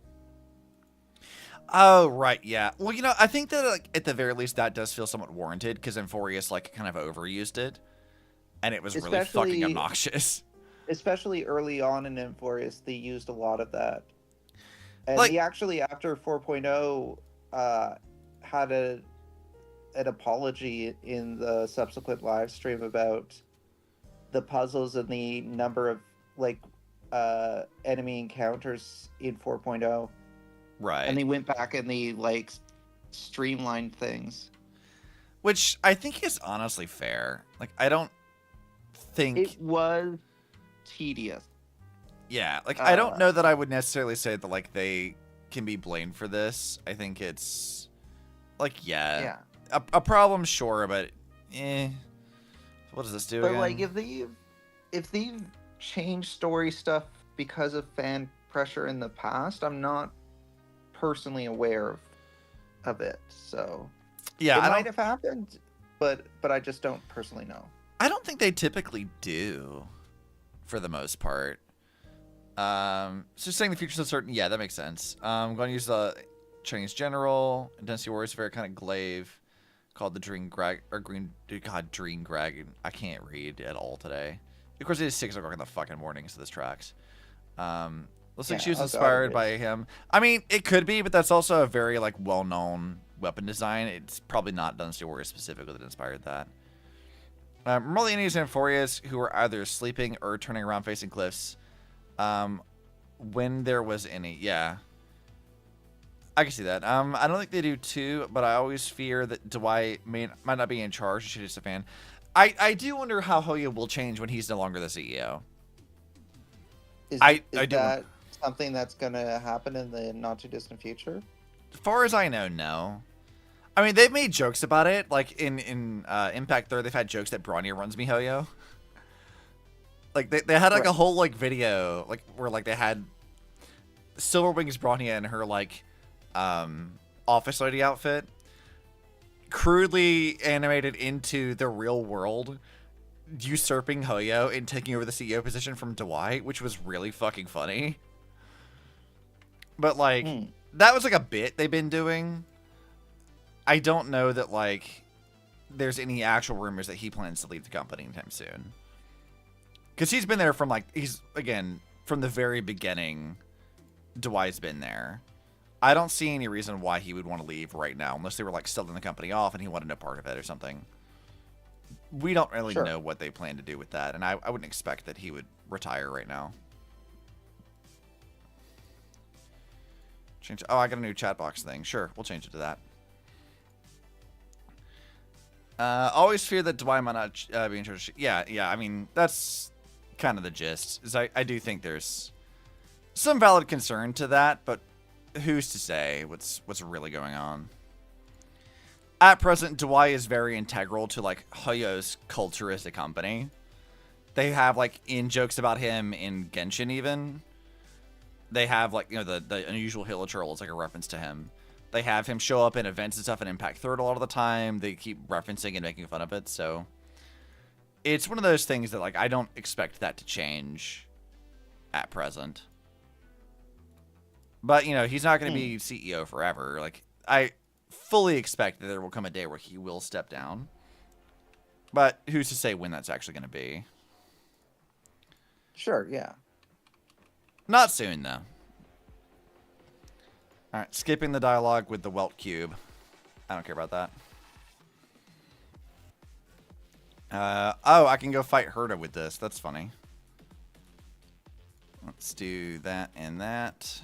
Oh, right, yeah. Well, you know, I think that like, at the very least that does feel somewhat warranted because Enforius like kind of overused it. And it was really fucking obnoxious. Especially early on in Enforius, they used a lot of that. And like, he actually, after 4.0, had an apology in the subsequent live stream about the puzzles and the number of, like, enemy encounters in 4.0. Right. And they went back and they, like, streamlined things. Which I think is honestly fair. Like, I don't think... It was tedious. Yeah, like, I don't know that I would necessarily say that, like, they can be blamed for this. I think it's, like, yeah. A problem, sure, but, What does this do again? But, like, if they've changed story stuff because of fan pressure in the past, I'm not personally aware of it, so... Yeah, it might have happened, but I just don't personally know. I don't think they typically do, for the most part. So saying the future's uncertain, yeah, that makes sense. I'm going to use the Chinese general, Dynasty Warriors, very kind of glaive, called the Dream Grag, or Green, God, Dream Grag. I can't read at all today. Of course, it is 6 o'clock in the fucking morning, so this tracks. Looks like she was inspired by him. I mean, it could be, but that's also a very, like, well-known weapon design. It's probably not Dynasty Warriors specifically that inspired that. Remember the enemies in Enforius who were either sleeping or turning around facing cliffs. When there was any, yeah. I can see that. I don't think they do too, but I always fear that Dwight might not be in charge. She's just a fan. I do wonder how Hoyo will change when he's no longer the CEO. Is that something that's going to happen in the not-too-distant future? As far as I know, no. I mean, they've made jokes about it. Like, in Impact 3, they've had jokes that Bronnia runs MiHoYo. Like, they had, like, a whole, like, video, like, where, like, they had Silverwing's Bronnia in her, like, office lady outfit crudely animated into the real world, usurping Hoyo and taking over the CEO position from Dwight, which was really fucking funny. But, like, that was, like, a bit they've been doing. I don't know that, like, there's any actual rumors that he plans to leave the company anytime soon. Because he's been there from, like, again, from the very beginning, Dwight's been there. I don't see any reason why he would want to leave right now, unless they were like selling the company off and he wanted no part of it or something. We don't really know what they plan to do with that, and I wouldn't expect that he would retire right now. Change. Oh, I got a new chat box thing. Sure, we'll change it to that. Always fear that Dwight might not be in charge. Yeah. I mean, that's kind of the gist. Is I do think there's some valid concern to that, but who's to say what's really going on? At present, Dwight is very integral to like Hoyo's culture as a company. They have like in jokes about him in Genshin even. They have like, you know, the unusual hilichurl is like a reference to him. They have him show up in events and stuff in Impact Third a lot of the time. They keep referencing and making fun of it. So it's one of those things that like I don't expect that to change at present. But, you know, he's not going to be CEO forever. Like, I fully expect that there will come a day where he will step down. But who's to say when that's actually going to be? Sure, yeah. Not soon, though. Alright, skipping the dialogue with the Welt Cube. I don't care about that. Oh, I can go fight Herta with this. That's funny. Let's do that and that.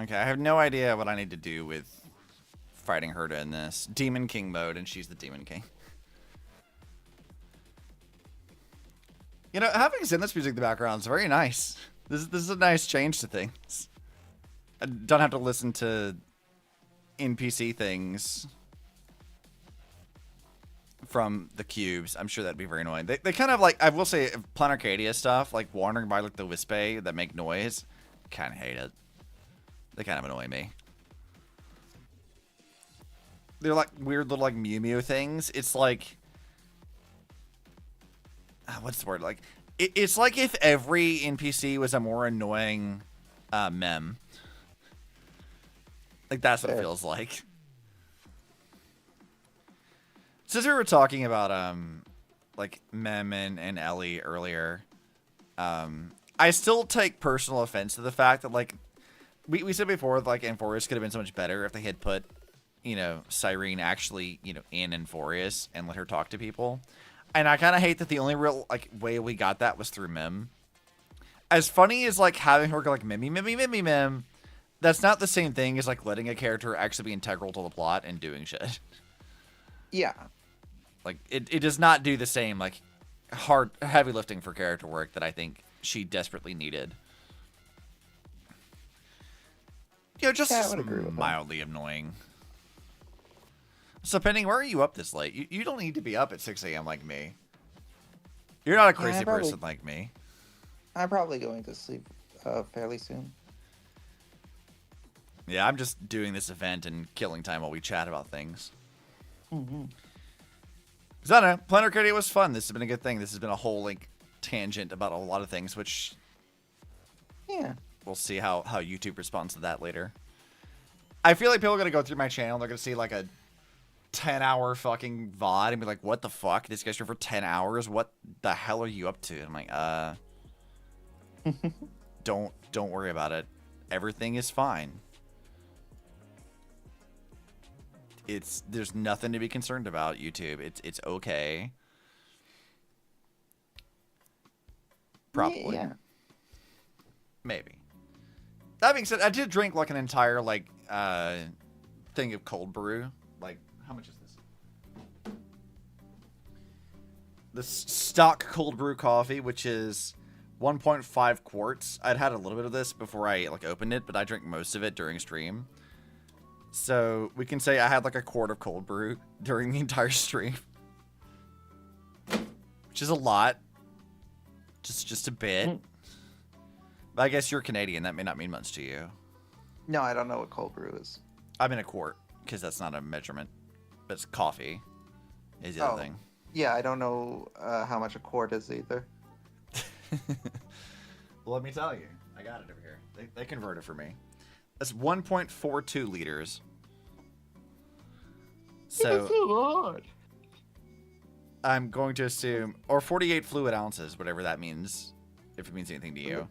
Okay, I have no idea what I need to do with fighting Herta in this. Demon King mode, and she's the Demon King. You know, having Zenless music in the background is very nice. This is a nice change to things. I don't have to listen to NPC things from the cubes. I'm sure that'd be very annoying. They kind of like, I will say, Plan Arcadia stuff, like wandering by like the Wispe that make noise, kind of hate it. They kind of annoy me. They're like weird little like Mew Mew things. It's like, what's the word? Like, it's like if every NPC was a more annoying mem. Like that's what it feels like. Since we were talking about like Mem and Ellie earlier, I still take personal offense to the fact that like we said before, like Amphorius could have been so much better if they had put, you know, Cyrene actually, you know, in Amphorius and let her talk to people. And I kind of hate that the only real like way we got that was through Mem. As funny as like having her go like Mem, that's not the same thing as like letting a character actually be integral to the plot and doing shit. Yeah. Like it does not do the same like heavy lifting for character work that I think she desperately needed. You know, just mildly annoying. So, Penning, where are you up this late? You don't need to be up at 6 a.m. like me. You're not a crazy person like me. I'm probably going to sleep fairly soon. Yeah, I'm just doing this event and killing time while we chat about things. Mm-hmm. Because I don't know, Plan Arcadia was fun. This has been a good thing. This has been a whole like tangent about a lot of things, which yeah, we'll see how YouTube responds to that later. I feel like people are gonna go through my channel. They're gonna see like a 10-hour fucking VOD and be like, "What the fuck? This guy's here for 10 hours. What the hell are you up to?" And I'm like, don't worry about it. Everything is fine. There's nothing to be concerned about, YouTube. It's okay. Probably. Yeah. Maybe. That being said, I did drink like an entire like thing of cold brew. Like, how much is this? The stock cold brew coffee, which is 1.5 quarts. I'd had a little bit of this before I like opened it, but I drank most of it during stream. So we can say I had like a quart of cold brew during the entire stream, which is a lot. Just a bit. But I guess you're Canadian. That may not mean much to you. No, I don't know what cold brew is. I'm in a quart because that's not a measurement. But it's coffee is the other thing. Yeah, I don't know how much a quart is either. Well, let me tell you. I got it over here. They convert it for me. That's 1.42 liters. So that's a lot. I'm going to assume, or 48 fluid ounces, whatever that means, if it means anything to you.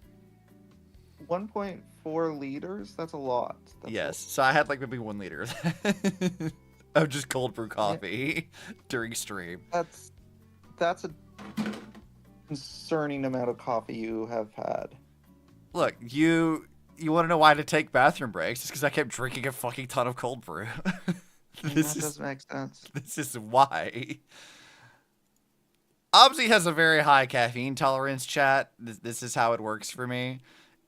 1.4 liters? That's a lot. Yes. So I had like maybe 1 liter of just cold brew coffee during stream. That's a concerning amount of coffee you have had. Look, you want to know why I had to take bathroom breaks? It's because I kept drinking a fucking ton of cold brew. That doesn't make sense. This is why. Obzi has a very high caffeine tolerance, chat. This is how it works for me.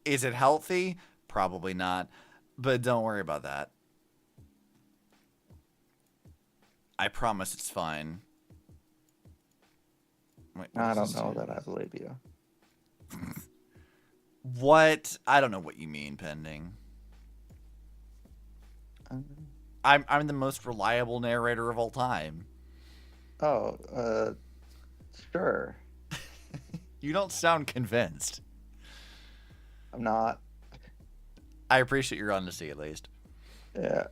Is it healthy? Probably not. But don't worry about that. I promise it's fine. Wait, I don't know that I believe you. What? I don't know what you mean, Pending. I'm the most reliable narrator of all time. Oh, sure. You don't sound convinced. I'm not. I appreciate your honesty, at least. Yeah.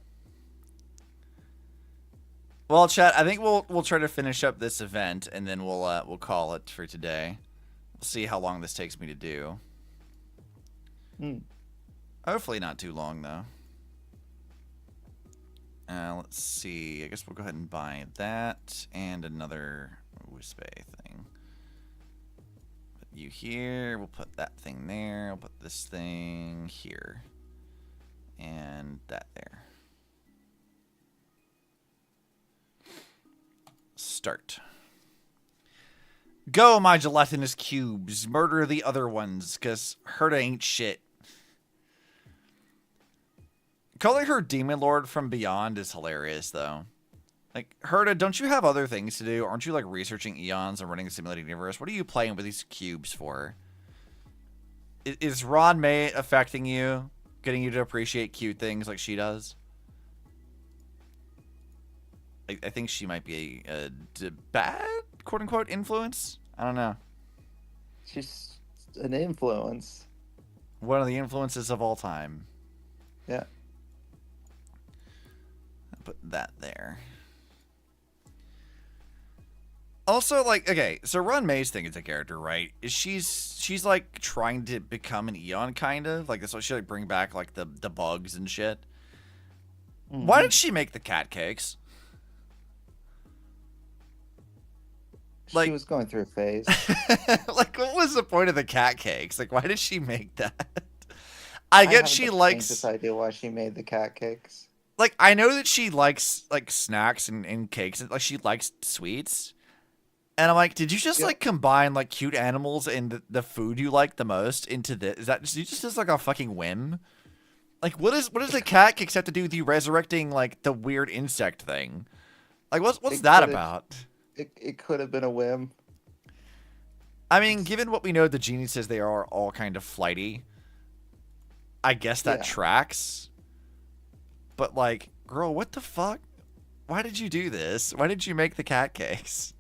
Well, chat, I think we'll try to finish up this event, and then we'll call it for today. We'll see how long this takes me to do. Hopefully not too long, though. Let's see. I guess we'll go ahead and buy that and another Wispe thing. Put you here. We'll put that thing there. I'll put this thing here. And that there. Start. Go, my gelatinous cubes. Murder the other ones, because Herta ain't shit. Calling her Demon Lord from Beyond is hilarious, though. Like, Herta, don't you have other things to do? Aren't you, like, researching eons and running a simulated universe? What are you playing with these cubes for? Is Ron May affecting you? Getting you to appreciate cute things like she does? I think she might be a bad, quote-unquote, influence? I don't know. She's an influence. One of the influences of all time. Yeah. Put that there. Also, like, okay, so Ron May's thing is a character, right? Is she's like trying to become an Eon, kind of like that's what she like bring back like the bugs and shit. Why did she make the cat cakes? She was going through a phase. Like, what was the point of the cat cakes? Like, why did she make that? I get she likes. This idea why she made the cat cakes. Like, I know that she likes like snacks and cakes, and like she likes sweets. And I'm like, did you just like combine like cute animals and the food you like the most into this? Is that just like a fucking whim? Like, what does the cat cakes have to do with you resurrecting like the weird insect thing? Like, what's that about? It could have been a whim. I mean, given what we know, the genie says they are all kind of flighty. I guess that tracks. But like, girl, what the fuck? Why did you do this? Why did you make the cat cakes?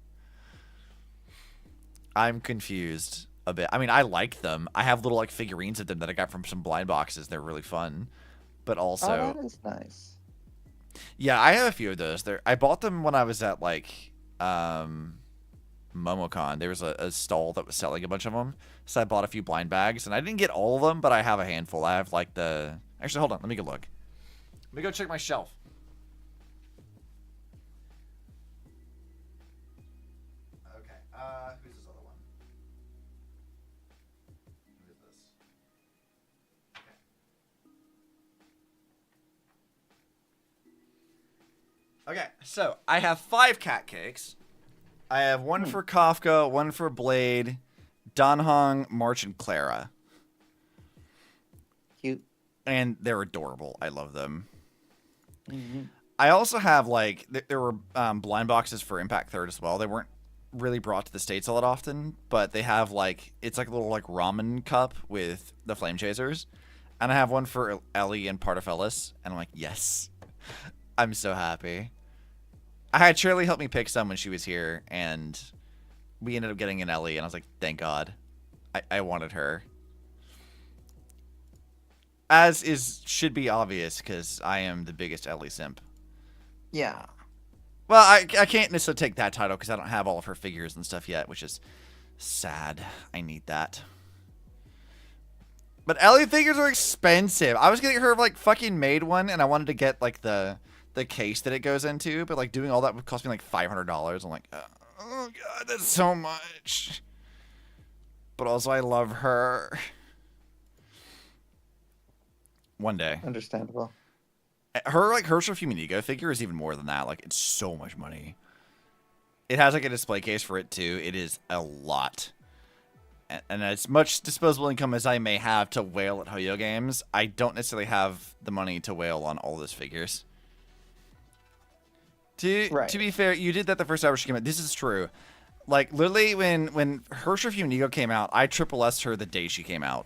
I'm confused a bit. I mean, I like them. I have little like figurines of them that I got from some blind boxes. They're really fun. But also, that is nice. Yeah, I have a few of those. I bought them when I was at like MomoCon. There was a stall that was selling a bunch of them, so I bought a few blind bags, and I didn't get all of them, but I have a handful. I have like actually, hold on, let me go look. Let me go check my shelf. Okay, who's this other one? Who is this? Okay, so I have 5 cat cakes. I have one for Kafka, one for Blade, Danhong, March, and Clara. Cute. And they're adorable. I love them. I also have, like, there were blind boxes for Impact 3rd as well. They weren't really brought to the States a lot often, but they have, like, it's like a little, like, ramen cup with the Flame Chasers. And I have one for Ellie and Partafellis. And I'm like, yes. I'm so happy. I had Shirley help me pick some when she was here, and we ended up getting an Ellie, and I was like, thank God. I wanted her. As should be obvious, because I am the biggest Ellie simp. Yeah. Well, I can't necessarily take that title, because I don't have all of her figures and stuff yet, which is sad. I need that. But Ellie figures are expensive. I was getting her like fucking made one, and I wanted to get like the case that it goes into, but like doing all that would cost me like $500. I'm like, oh god, that's so much. But also, I love her. One day. Understandable. Her like Herschel Fuminigo figure is even more than that. Like, it's so much money. It has like a display case for it too. It is a lot. And as much disposable income as I may have to whale at Hoyo games, I don't necessarily have the money to whale on all those figures. To be fair, you did that the first hour she came out. This is true. Like, literally, when Herschel Fuminigo came out, I triple S'd her the day she came out.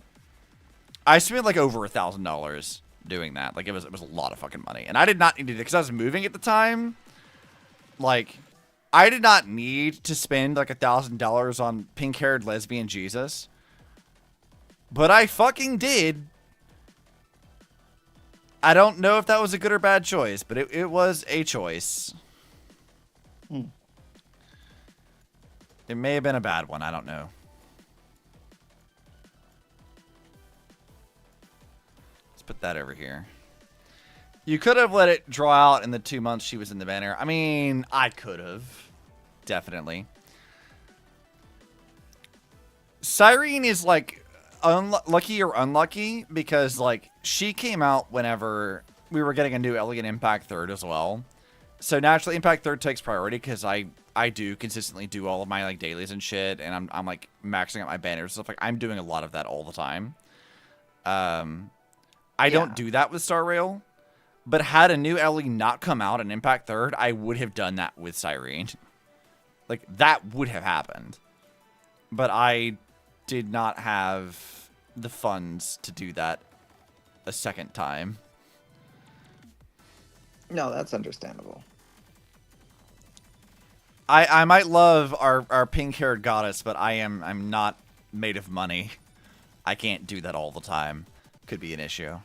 I spent like over $1,000 doing that. Like, it was a lot of fucking money. And I did not need to, because I was moving at the time. Like, I did not need to spend like $1,000 on pink-haired lesbian Jesus. But I fucking did. I don't know if that was a good or bad choice, but it was a choice. It may have been a bad one. I don't know. Let's put that over here. You could have let it draw out in the 2 months she was in the banner. I mean, I could have. Definitely. Cyrene is like lucky or unlucky because like she came out whenever we were getting a new Elegant Impact 3rd as well. So naturally Impact 3rd takes priority because I do consistently do all of my like dailies and shit, and I'm like maxing out my banners and stuff. Like, I'm doing a lot of that all the time. I don't do that with Star Rail, but had a new Ellie not come out in Impact 3rd, I would have done that with Cyrene. Like, that would have happened. But I did not have the funds to do that a second time. No, that's understandable. I might love our pink-haired goddess, but I'm not made of money. I can't do that all the time. Could be an issue.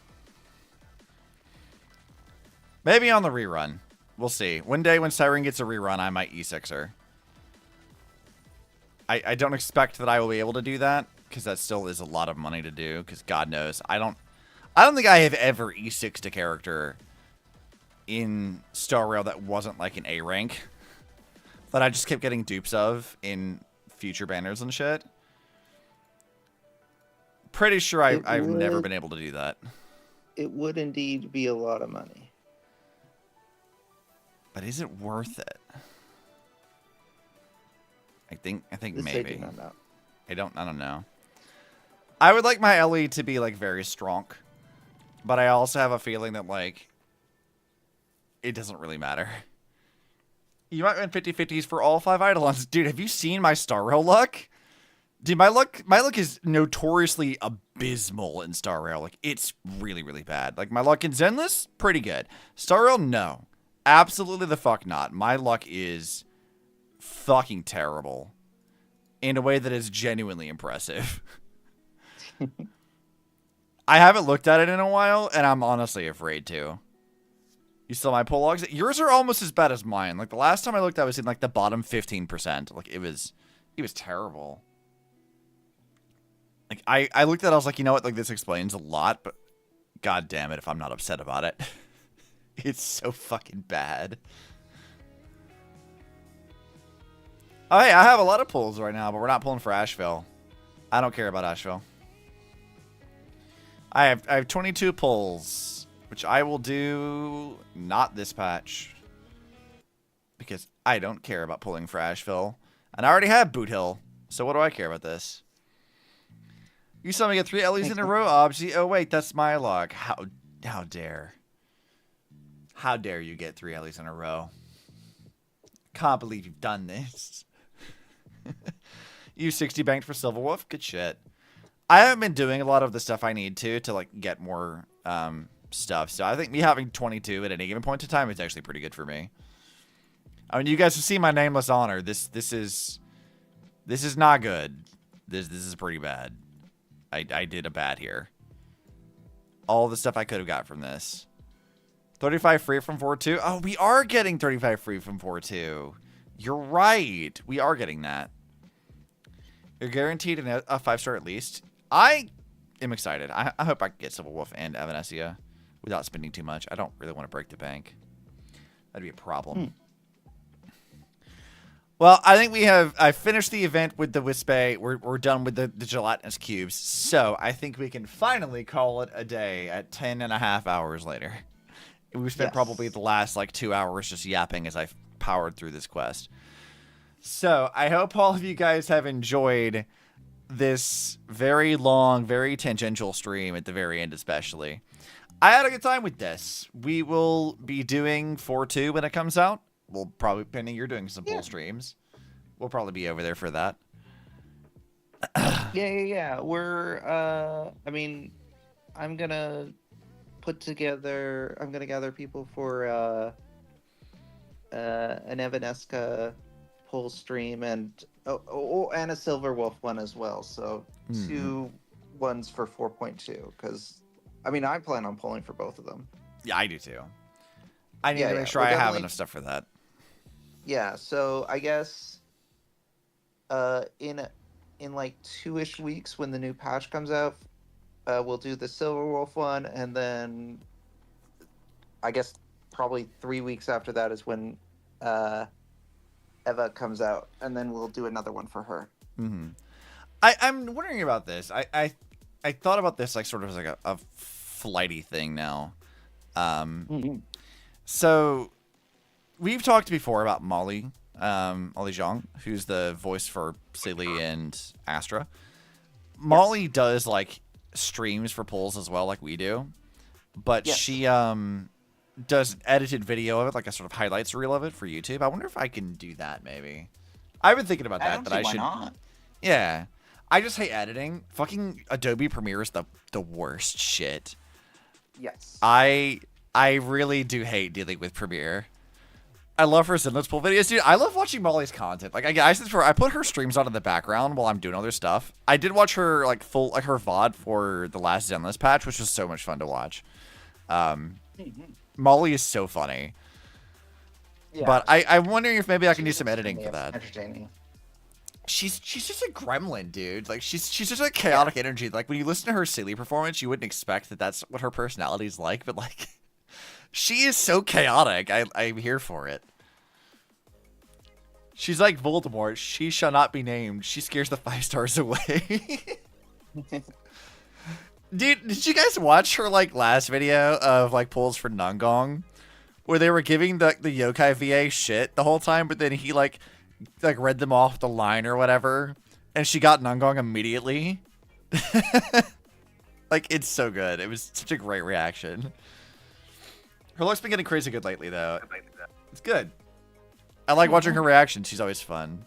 Maybe on the rerun. We'll see. One day when Cyrene gets a rerun, I might E6 her. I don't expect that I will be able to do that, because that still is a lot of money to do, because God knows. I don't think I have ever E6'd a character in Star Rail that wasn't like an A rank. That I just kept getting dupes of in future banners and shit. Pretty sure I've never been able to do that. It would indeed be a lot of money. But is it worth it? I think This maybe. I do not know. I don't know. I would like my Ellie to be like very strong. But I also have a feeling that like it doesn't really matter. You might win 50/50s for all 5 Eidolons. Dude, have you seen my Star Rail luck? Dude, my luck is notoriously abysmal in Star Rail. Like, it's really, really bad. Like, my luck in Zenless, pretty good. Star Rail, no. Absolutely the fuck not. My luck is fucking terrible. In a way that is genuinely impressive. I haven't looked at it in a while, and I'm honestly afraid to. You saw my pull logs? Yours are almost as bad as mine. Like, the last time I looked, I was in, like, the bottom 15%. Like, it was terrible. Like, I looked at it, I was like, you know what? Like, this explains a lot, but god damn it if I'm not upset about it. It's so fucking bad. Oh, hey, I have a lot of pulls right now, but we're not pulling for Asheville. I don't care about Asheville. I have 22 pulls, which I will do not this patch. Because I don't care about pulling for Asheville. And I already have Boot Hill, so what do I care about this? You saw me get 3 Ellie's in a row, Obsy. Oh, wait, that's my log. How dare. How dare you get 3 Ellie's in a row. Can't believe you've done this. You 60 banked for Silverwolf? Good shit. I haven't been doing a lot of the stuff I need to like get more stuff. So I think me having 22 at any given point in time is actually pretty good for me. I mean, you guys have seen my nameless honor. This is not good. This is pretty bad. I did a bad here. All the stuff I could have got from this. 35 free from 4-2. Oh, we are getting 35 free from 4-2. You're right. We are getting that. You're guaranteed a 5-star at least. I am excited. I hope I can get Civil Wolf and Evanescia without spending too much. I don't really want to break the bank. That'd be a problem. Well, I think I finished the event with the Wispe. We're done with the gelatinous cubes. So I think we can finally call it a day at 10.5 hours later. We spent probably the last like 2 hours just yapping as I powered through this quest. So I hope all of you guys have enjoyed this very long, very tangential stream at the very end especially. I had a good time with this. We will be doing 4-2 when it comes out. We'll probably, Penny, you're doing some full streams. We'll probably be over there for that. Yeah. We're, I mean, I'm going to gather people for an Evanesca pull stream and a Silver Wolf one as well. So 2 ones for 4.2 because, I mean, I plan on pulling for both of them. Yeah, I do too. I need to make sure I have enough stuff for that. Yeah, so I guess in like 2-ish weeks when the new patch comes out, we'll do the Silver Wolf one, and then I guess probably 3 weeks after that is when Eva comes out, and then we'll do another one for her. Mm-hmm. I'm wondering about this. I thought about this like sort of as like a flighty thing now. So we've talked before about Molly Zhang, who's the voice for Silly and Astra. Molly does like streams for pulls as well, like we do, but she does an edited video of it, like a sort of highlights reel of it for YouTube. I wonder if I can do that. Maybe I've been thinking about that. That I should. Why not? Yeah, I just hate editing. Fucking Adobe Premiere is the worst shit. Yes. I really do hate dealing with Premiere. I love her Sinless pull videos, dude. I love watching Molly's content. Like I put her streams on in the background while I'm doing other stuff. I did watch her like her VOD for the last Zenless patch, which was so much fun to watch. Molly is so funny. Yeah, but I'm wondering if maybe I can do some editing for that. Entertaining. She's just a gremlin, dude. Like she's just a chaotic energy. Like when you listen to her silly performance, you wouldn't expect that that's what her personality is like, but like she is so chaotic. I'm here for it. She's like Voldemort. She shall not be named. She scares the 5 stars away. Dude, did you guys watch her like last video of like pulls for Nungong, where they were giving the Yokai VA shit the whole time, but then he like read them off the line or whatever, and she got Nungong immediately. Like it's so good. It was such a great reaction. Her luck's been getting crazy good lately, though. It's good. I like watching her reaction. She's always fun.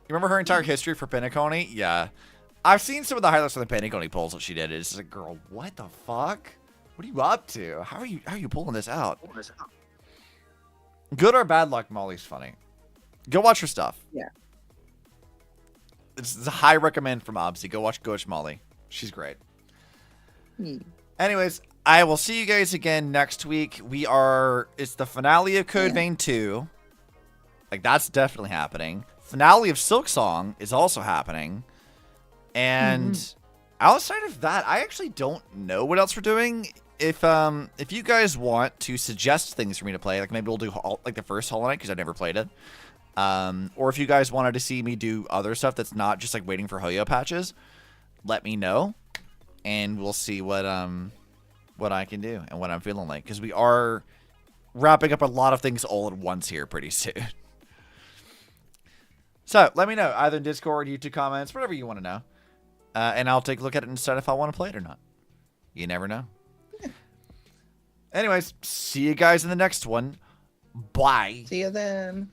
You remember her entire history for Penacony? Yeah. I've seen some of the highlights of the Penacony pulls that she did. It's just like, girl, what the fuck? What are you up to? How are you pulling this out? Good or bad luck, Molly's funny. Go watch her stuff. Yeah. It's a high recommend from Obsy. Go watch Molly. She's great. Anyways, I will see you guys again next week. It's the finale of Code Vein 2. Like, that's definitely happening. Finale of Silk Song is also happening. And outside of that, I actually don't know what else we're doing. If you guys want to suggest things for me to play, like maybe we'll do like the first Hollow Knight because I've never played it. Or if you guys wanted to see me do other stuff that's not just like waiting for Hoyo patches, let me know. And we'll see what I can do and what I'm feeling like. Because we are wrapping up a lot of things all at once here pretty soon. So, let me know, either in Discord, YouTube comments, whatever you want to know. And I'll take a look at it and decide if I want to play it or not. You never know. Anyways, see you guys in the next one. Bye. See you then.